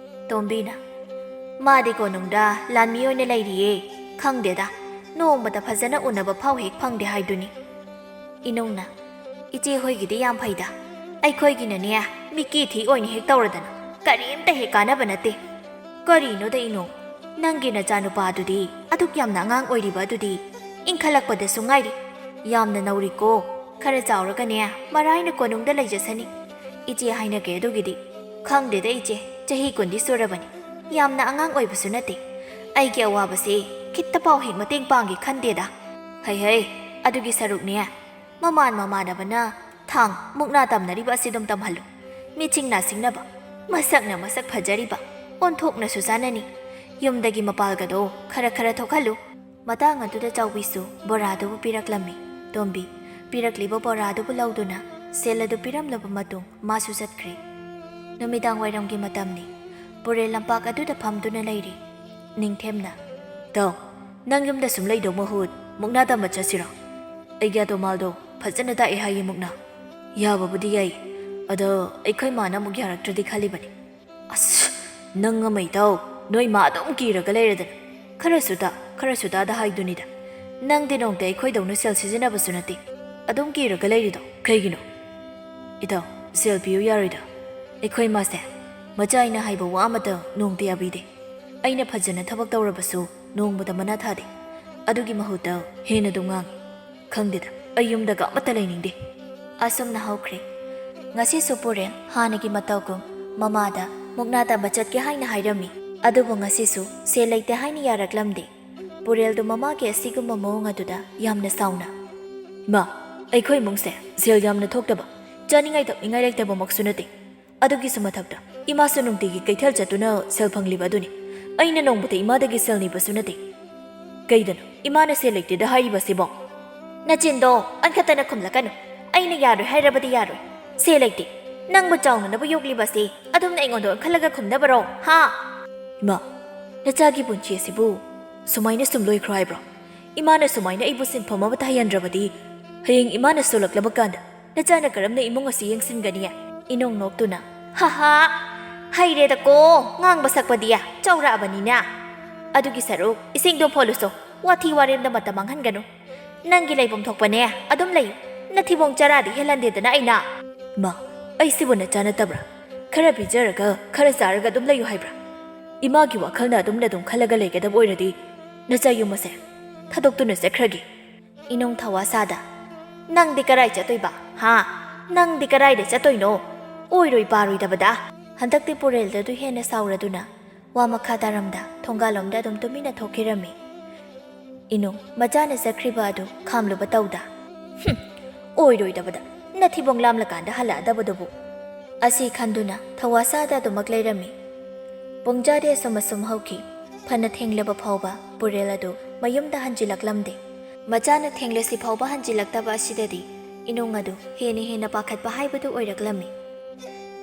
B: ꯇꯣꯝꯕꯤꯅ "ꯃꯥꯗꯤ ꯀꯣꯅꯨꯡꯗ ꯂꯥꯟꯃꯤ ꯑꯣꯏꯅ ꯂꯩꯔꯤꯌꯦ꯫ ꯈꯪꯗꯦꯗ, ꯅꯣꯡꯃꯇ ꯐꯖꯅ ꯎꯅꯕ ꯐꯥꯎ ꯍꯦꯛ ꯐꯪꯗꯦ ꯍꯥꯏꯗꯨꯅꯤ." ꯏꯅꯨꯡꯅ "ꯏꯆꯦ ꯍꯣꯏꯒꯤꯗꯤ ꯌꯥꯝ ꯐꯩꯗ꯫ ꯑꯩꯈꯣꯏꯒꯤꯅꯅꯦ ꯃꯤꯀꯤ ꯊꯤ ꯑꯣꯏꯅ ꯍꯦꯛ ꯇꯧꯔꯗꯅ ꯀꯔꯤꯝꯇ ꯍꯦꯛ ꯀꯥꯟꯅꯕ ꯅꯠꯇꯦ." "ꯀꯔꯤꯅꯣꯗ ꯏꯅꯨꯡ, ꯅꯪꯒꯤ ꯅꯆꯥꯅꯨꯄꯥ ꯑꯗꯨꯗꯤ ꯑꯗꯨꯛ ꯌꯥꯝꯅ ꯑꯉꯥꯡ ꯑꯣꯏꯔꯤꯕ ꯑꯗꯨꯗꯤ ꯏꯟꯈꯠꯂꯛꯄꯗꯁꯨ ꯉꯥꯏꯔꯤ꯫ ꯌꯥꯝꯅ ꯅꯧꯔꯤꯀꯣ꯫ ꯈꯔ ꯆꯥꯎꯔꯒꯅꯦ ꯃꯔꯥꯏꯅ ꯀꯣꯅꯨꯡꯗ ꯂꯩꯖꯁꯅꯤ꯫ ꯏꯆꯦ ꯍꯥꯏꯅꯒꯦ ꯑꯗꯨꯒꯤꯗꯤ." "ꯈꯪꯗꯦꯗ ꯏꯆꯦ, ꯆꯍꯤ 20ꯗꯤ ꯁꯨꯔꯕꯅꯤ꯫ ꯌꯥꯝꯅ ꯑꯉꯥꯡ ꯑꯣꯏꯕꯁꯨ ꯅꯠꯇꯦ꯫ ꯑꯩꯒꯤ ꯑꯋꯥꯕꯁꯦ ꯈꯤꯠꯇ ꯐꯥꯎ ꯍꯦꯛ ꯃꯇꯦꯡ ꯄꯥꯡꯒꯦ ꯈꯟꯗꯦꯗ." "ꯍꯩ, ꯑꯗꯨꯒꯤ ꯁꯔꯨꯛꯅꯦ ꯃꯃꯥꯟꯅꯕꯅ ꯊꯥꯡ ꯃꯨꯛꯅꯥ ꯇꯝꯅꯔꯤꯕ ꯑꯁꯤ ꯑꯗꯨꯝ ꯇꯝꯍꯜꯂꯨ꯫ ꯃꯤꯠꯁꯤꯡ ꯅꯥꯁꯤꯡꯅꯕ, ꯃꯁꯛꯅ ꯃꯁꯛ ꯐꯖꯔꯤꯕ, ꯑꯣꯟꯊꯣꯛꯅꯁꯨ ꯆꯥꯅꯅꯤ꯫ ꯌꯨꯝꯗꯒꯤ ꯃꯄꯥꯜꯒꯗꯣ ꯈꯔ ꯊꯣꯛꯍꯜꯂꯨ." ꯃꯇꯥꯡ ꯑꯗꯨꯗ ꯆꯥꯎꯕꯤꯁꯨ ꯕꯣꯔꯥꯗꯨꯕꯨ ꯄꯤꯔꯛꯂꯝꯃꯤ꯫ ꯇꯣꯝꯕꯤ ꯄꯤꯔꯛꯂꯤꯕ ꯕꯣꯔꯥꯗꯨꯕꯨ ꯂꯧꯗꯨꯅ ꯁꯦꯜ ꯑꯗꯨ ꯄꯤꯔꯝꯂꯕ ꯃꯇꯨꯡ ꯃꯥꯁꯨ ꯆꯠꯈ꯭ꯔꯦ꯫ ꯅꯨꯃꯤꯗꯥꯡ ꯋꯥꯏꯔꯝꯒꯤ ꯃꯇꯝꯅꯤ꯫ ꯄꯨꯔꯦꯜ ꯂꯝꯄꯥꯛ ꯑꯗꯨꯗ ꯐꯝꯗꯨꯅ ꯂꯩꯔꯤ꯫ ꯅꯤꯡꯊꯦꯝꯅ
C: "ꯇꯥꯎ, ꯅꯪ ꯌꯨꯝꯗ ꯁꯨꯝ ꯂꯩꯗꯧ ꯃꯍꯨꯠ ꯃꯨꯛꯅꯥ ꯇꯝꯕ ꯆꯠꯁꯤꯔꯣ? ꯑꯩꯒꯤ ꯑꯇꯣꯃꯥꯜꯗꯣ ꯐꯖꯅ ꯇꯥꯛꯑꯦ ꯍꯥꯏꯌꯦ ꯃꯨꯛꯅꯥ." "ꯌꯥꯕꯕꯨꯗꯤ ꯌꯥꯏ, ꯑꯗꯣ ꯑꯩꯈꯣꯏ ꯃꯥꯅ ꯑꯃꯨꯛ ꯌꯥꯔꯛꯇ꯭ꯔꯗꯤ ꯈꯜꯂꯤꯕꯅꯤ." "ꯑꯁ, ꯅꯪ ꯑꯃ ꯏꯇꯥꯎ, ꯅꯣꯏ ꯃꯥ ꯑꯗꯨꯝ ꯀꯤꯔꯒ ꯂꯩꯔꯗꯅ ꯈꯔꯁꯨ ꯇꯥꯗ ꯍꯥꯏꯗꯨꯅꯤꯗ꯫ ꯅꯪꯗꯤ ꯅꯣꯡꯇ ꯑꯩꯈꯣꯏꯗꯧꯅ ꯁꯦꯜ ꯁꯤꯖꯤꯟꯅꯕꯁꯨ ꯅꯠꯇꯦ, ꯑꯗꯨꯝ ꯀꯤꯔꯒ ꯂꯩꯔꯤꯗꯣ ꯀꯩꯒꯤꯅꯣ?" "ꯏꯇꯥꯎ, ꯁꯦꯜ ꯄꯤꯌꯨ ꯌꯥꯔꯣꯏꯗ? ꯑꯩꯈꯣꯏ ꯃꯥꯁꯦ ꯃꯆꯥ ꯑꯩꯅ ꯍꯥꯏꯕ ꯋꯥ ꯑꯃꯇ ꯅꯣꯡꯇ ꯌꯥꯕꯤꯗꯦ꯫ ꯑꯩꯅ ꯐꯖꯅ ꯊꯕꯛ ꯇꯧꯔꯕꯁꯨ ꯅꯣꯡꯃꯗ ꯃꯅꯥ ꯊꯥꯗꯦ꯫ ꯑꯗꯨꯒꯤ ꯃꯍꯨꯠꯇ ꯍꯦꯟꯅ ꯑꯗꯨꯝ ꯉꯥꯡꯉꯤ꯫ ꯈꯪꯗꯦꯗ, ꯑꯩ ꯌꯨꯝꯗꯒ ꯑꯃꯠꯇ ꯂꯩꯅꯤꯡꯗꯦ."
B: ꯑꯁꯨꯝꯅ ꯍꯧꯈ꯭ꯔꯦ꯫ ꯉꯁꯤꯁꯨ ꯄꯨꯔꯦꯜ ꯍꯥꯟꯅꯒꯤ ꯃꯇꯧꯒꯨꯝ ꯃꯃꯥꯗ ꯃꯨꯛꯅꯥ ꯇꯝꯕ ꯆꯠꯀꯦ ꯍꯥꯏꯅ ꯍꯥꯏꯔꯝꯃꯤ꯫ ꯑꯗꯨꯕꯨ ꯉꯁꯤꯁꯨ ꯁꯦꯜ ꯂꯩꯇꯦ ꯍꯥꯏꯅ ꯌꯥꯔꯛꯂꯝꯗꯦ꯫ ꯄꯨꯔꯦꯜꯗꯨ ꯃꯃꯥꯒꯤ ꯑꯁꯤꯒꯨꯝꯕ ꯃꯑꯣꯡ ꯑꯗꯨꯗ ꯌꯥꯝꯅ ꯁꯥꯎꯅ
C: "ꯏꯃꯥ, ꯑꯩꯈꯣꯏ ꯏꯃꯨꯡꯁꯦ ꯁꯦꯜ ꯌꯥꯝꯅ ꯊꯣꯛꯇꯕ, ꯆꯥꯅꯤꯡꯉꯥꯏ ꯊꯛꯅꯤꯡꯉꯥꯏ ꯂꯩꯇꯕꯃꯛꯁꯨ ꯅꯠꯇꯦ꯫ ꯑꯗꯨꯒꯤꯁꯨ ꯃꯊꯛꯇ ꯏꯃꯥꯁꯨ ꯅꯨꯡꯇꯤꯒꯤ ꯀꯩꯊꯦꯜ ꯆꯠꯇꯨꯅ ꯁꯦꯜ ꯐꯪꯂꯤꯕ ꯑꯗꯨꯅꯤ꯫ ꯑꯩꯅ ꯅꯣꯡꯃꯇ ꯏꯃꯥꯗꯒꯤ ꯁꯦꯜ ꯅꯤꯕꯁꯨ ꯅꯠꯇꯦ꯫ ꯀꯩꯗꯅꯣ ꯏꯃꯥꯅ ꯁꯦꯜ ꯂꯩꯇꯦꯗ ꯍꯥꯏꯔꯤꯕꯁꯤꯕꯣ?"
B: Nachindo, ankatana kumlakano. Aina yaroi hairabadi yaroi. Se laiti. Nangbu chaunanabu yoglibasi. Adumna ingondo khalaga khumnabaro. Ha.
C: Ima, nachagi punchi asibu sumaina sumloi khrai bro. Imana sumaina ibu sinpham ama tayandrabadi hayeng imana solaklaba kanda nachana karamna imong asi yengsinganiya.
B: Inong noktuna. Haha. Haireda ko. Ngang basakpadiya. Chaura abanina. Adugi saruk. Ising do poluso. Wati warim na matamanghan gano. Nanggi laibom thokpane. Adum layo. Nathibong charadi helandedana aina.
C: Ma, ai sibu nachana tabra. Khara bijaraga khara zaraga adum layo haibra. Imagi wakhalna adum ladum khalaga legadab oiradi nachayu mase thadoktu sekhragi.
B: Inong thawasada. Nang di karai chatoiba. Ha. Nang di karai de chatoino. Oiroi paroi dabada. Handakti purel da du hena sauraduna. Wa makadaramda thongalomda adum tumina thokirami. Inong majana sakhriba adu khamluba tauda. Oiroi dabada. Nathibong lamlakanda hala dabadubu. Asi khanduna thawasada du makleirami. Pongjade somasum hauki. Phana thenglaba phauba purel adu mayumda hanjilaklamde. Majana thenglesi phauba hanjilaktaba asidadi. Inong adu heni hena pakhatpa haibadu oiraklami.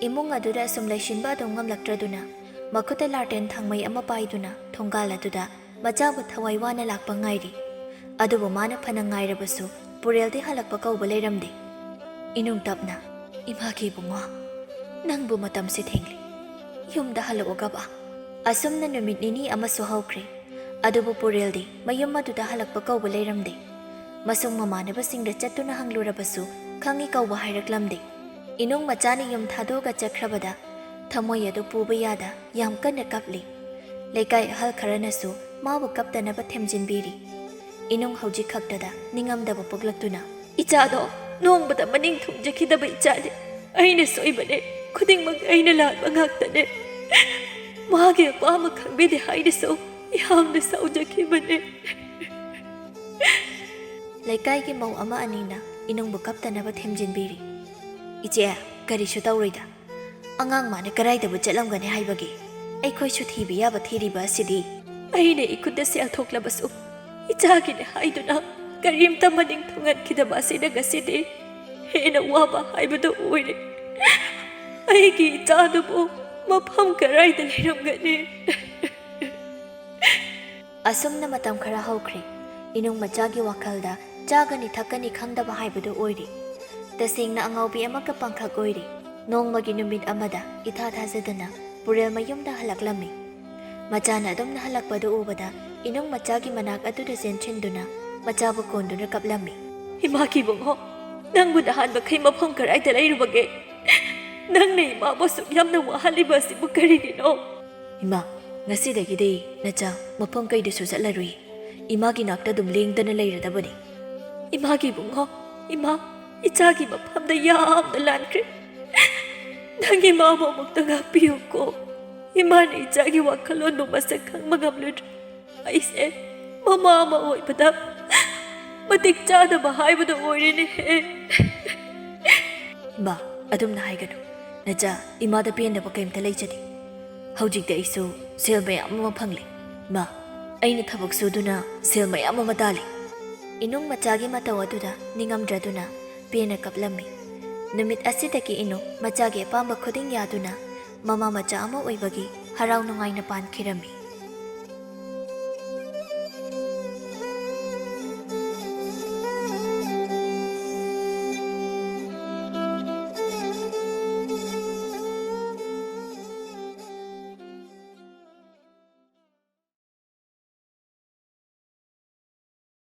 B: Imung aduda asum laishinba adu ngamlaktraduna. Makuta larten thangmai ama paiduna thongal aduda majabu thawai wana lakpa ngairi. Adubu mana phana ngairabasu pureldi halakpa kauba leiramde. Inong tapna imagi bunga nangbu matam si thengli. Yumda halawagaba. Asumna numit nini ama suhaukre. Adubu pureldi mayum aduda halakpa kauba leiramde. Masung mamanabasingda chatuna hanglurabasu khangi kauba hairaklamde. Inong machani yum thadoga chakrabada thamoy adu puba yada yam kanna kapli. Lekai hal kharanasu mabu kaptanaba themjinbiri. Inong hauji khaktada ningamdaba poglaktuna.
C: Ichado nongbada maning thumjakidaba ichade. Aina soibane khudingmak aina latba ngaktane. Mage apama khangbide hainaso yamna saujakibane.
B: Lekai ki mau ama anina inong bu kaptanaba themjinbiri. Iche karisu tawroida. Angang mane karaida chatlamgani haibagi. Aikhoisu thibi yaba thiriba asidi.
C: Aina ikuda sel thoklabasu ichagine haiduna karimta maning thungan kidaba asida gasidi hena waba haibadu oire. Aigi ichadubu mafam karaida leiramgani.
B: Asumna matam khara haukre. Inong machagi wakalda chagani thakani khangdaba haibadu oiri. Tasingna angaubi amaka pangkhak oiri. Nongmagi numit amada itha thazadana purel mayumda halaklami. Machana adumna halakpadu ubada inong machagi manak aduda zenchenduna machabu konduna kaplami.
C: Imaki bungo nangbu dahanba kay mafam karaida leirubage. Nangna imabo yamna wahaliba sibu karigino. Ima, ngasidagidi nacha mafam kaydasu chatlarui. Imagi nakta dum lengdana leiradabani. Imagi bungo ima ichagi mafamda yamna lankre. Nangi mamo muktaga piyo ko. Imana ichagi wakalon no masak kang magamlud. Aise mama ama oy pada matik chada bahay bada oy ne. Ima adum na haigano. Naja imada piyan na pagkaim talay chadi. Haujik da iso sel mayam mapangli. Ma aina thabak suduna sel mayam matali.
B: Inong machagi matawaduda ningamdraduna piyana kaplami. Numit asidaki ino machagi apamba khuding yaduna mama macha ama oibagi haraw nungai na pan kirami.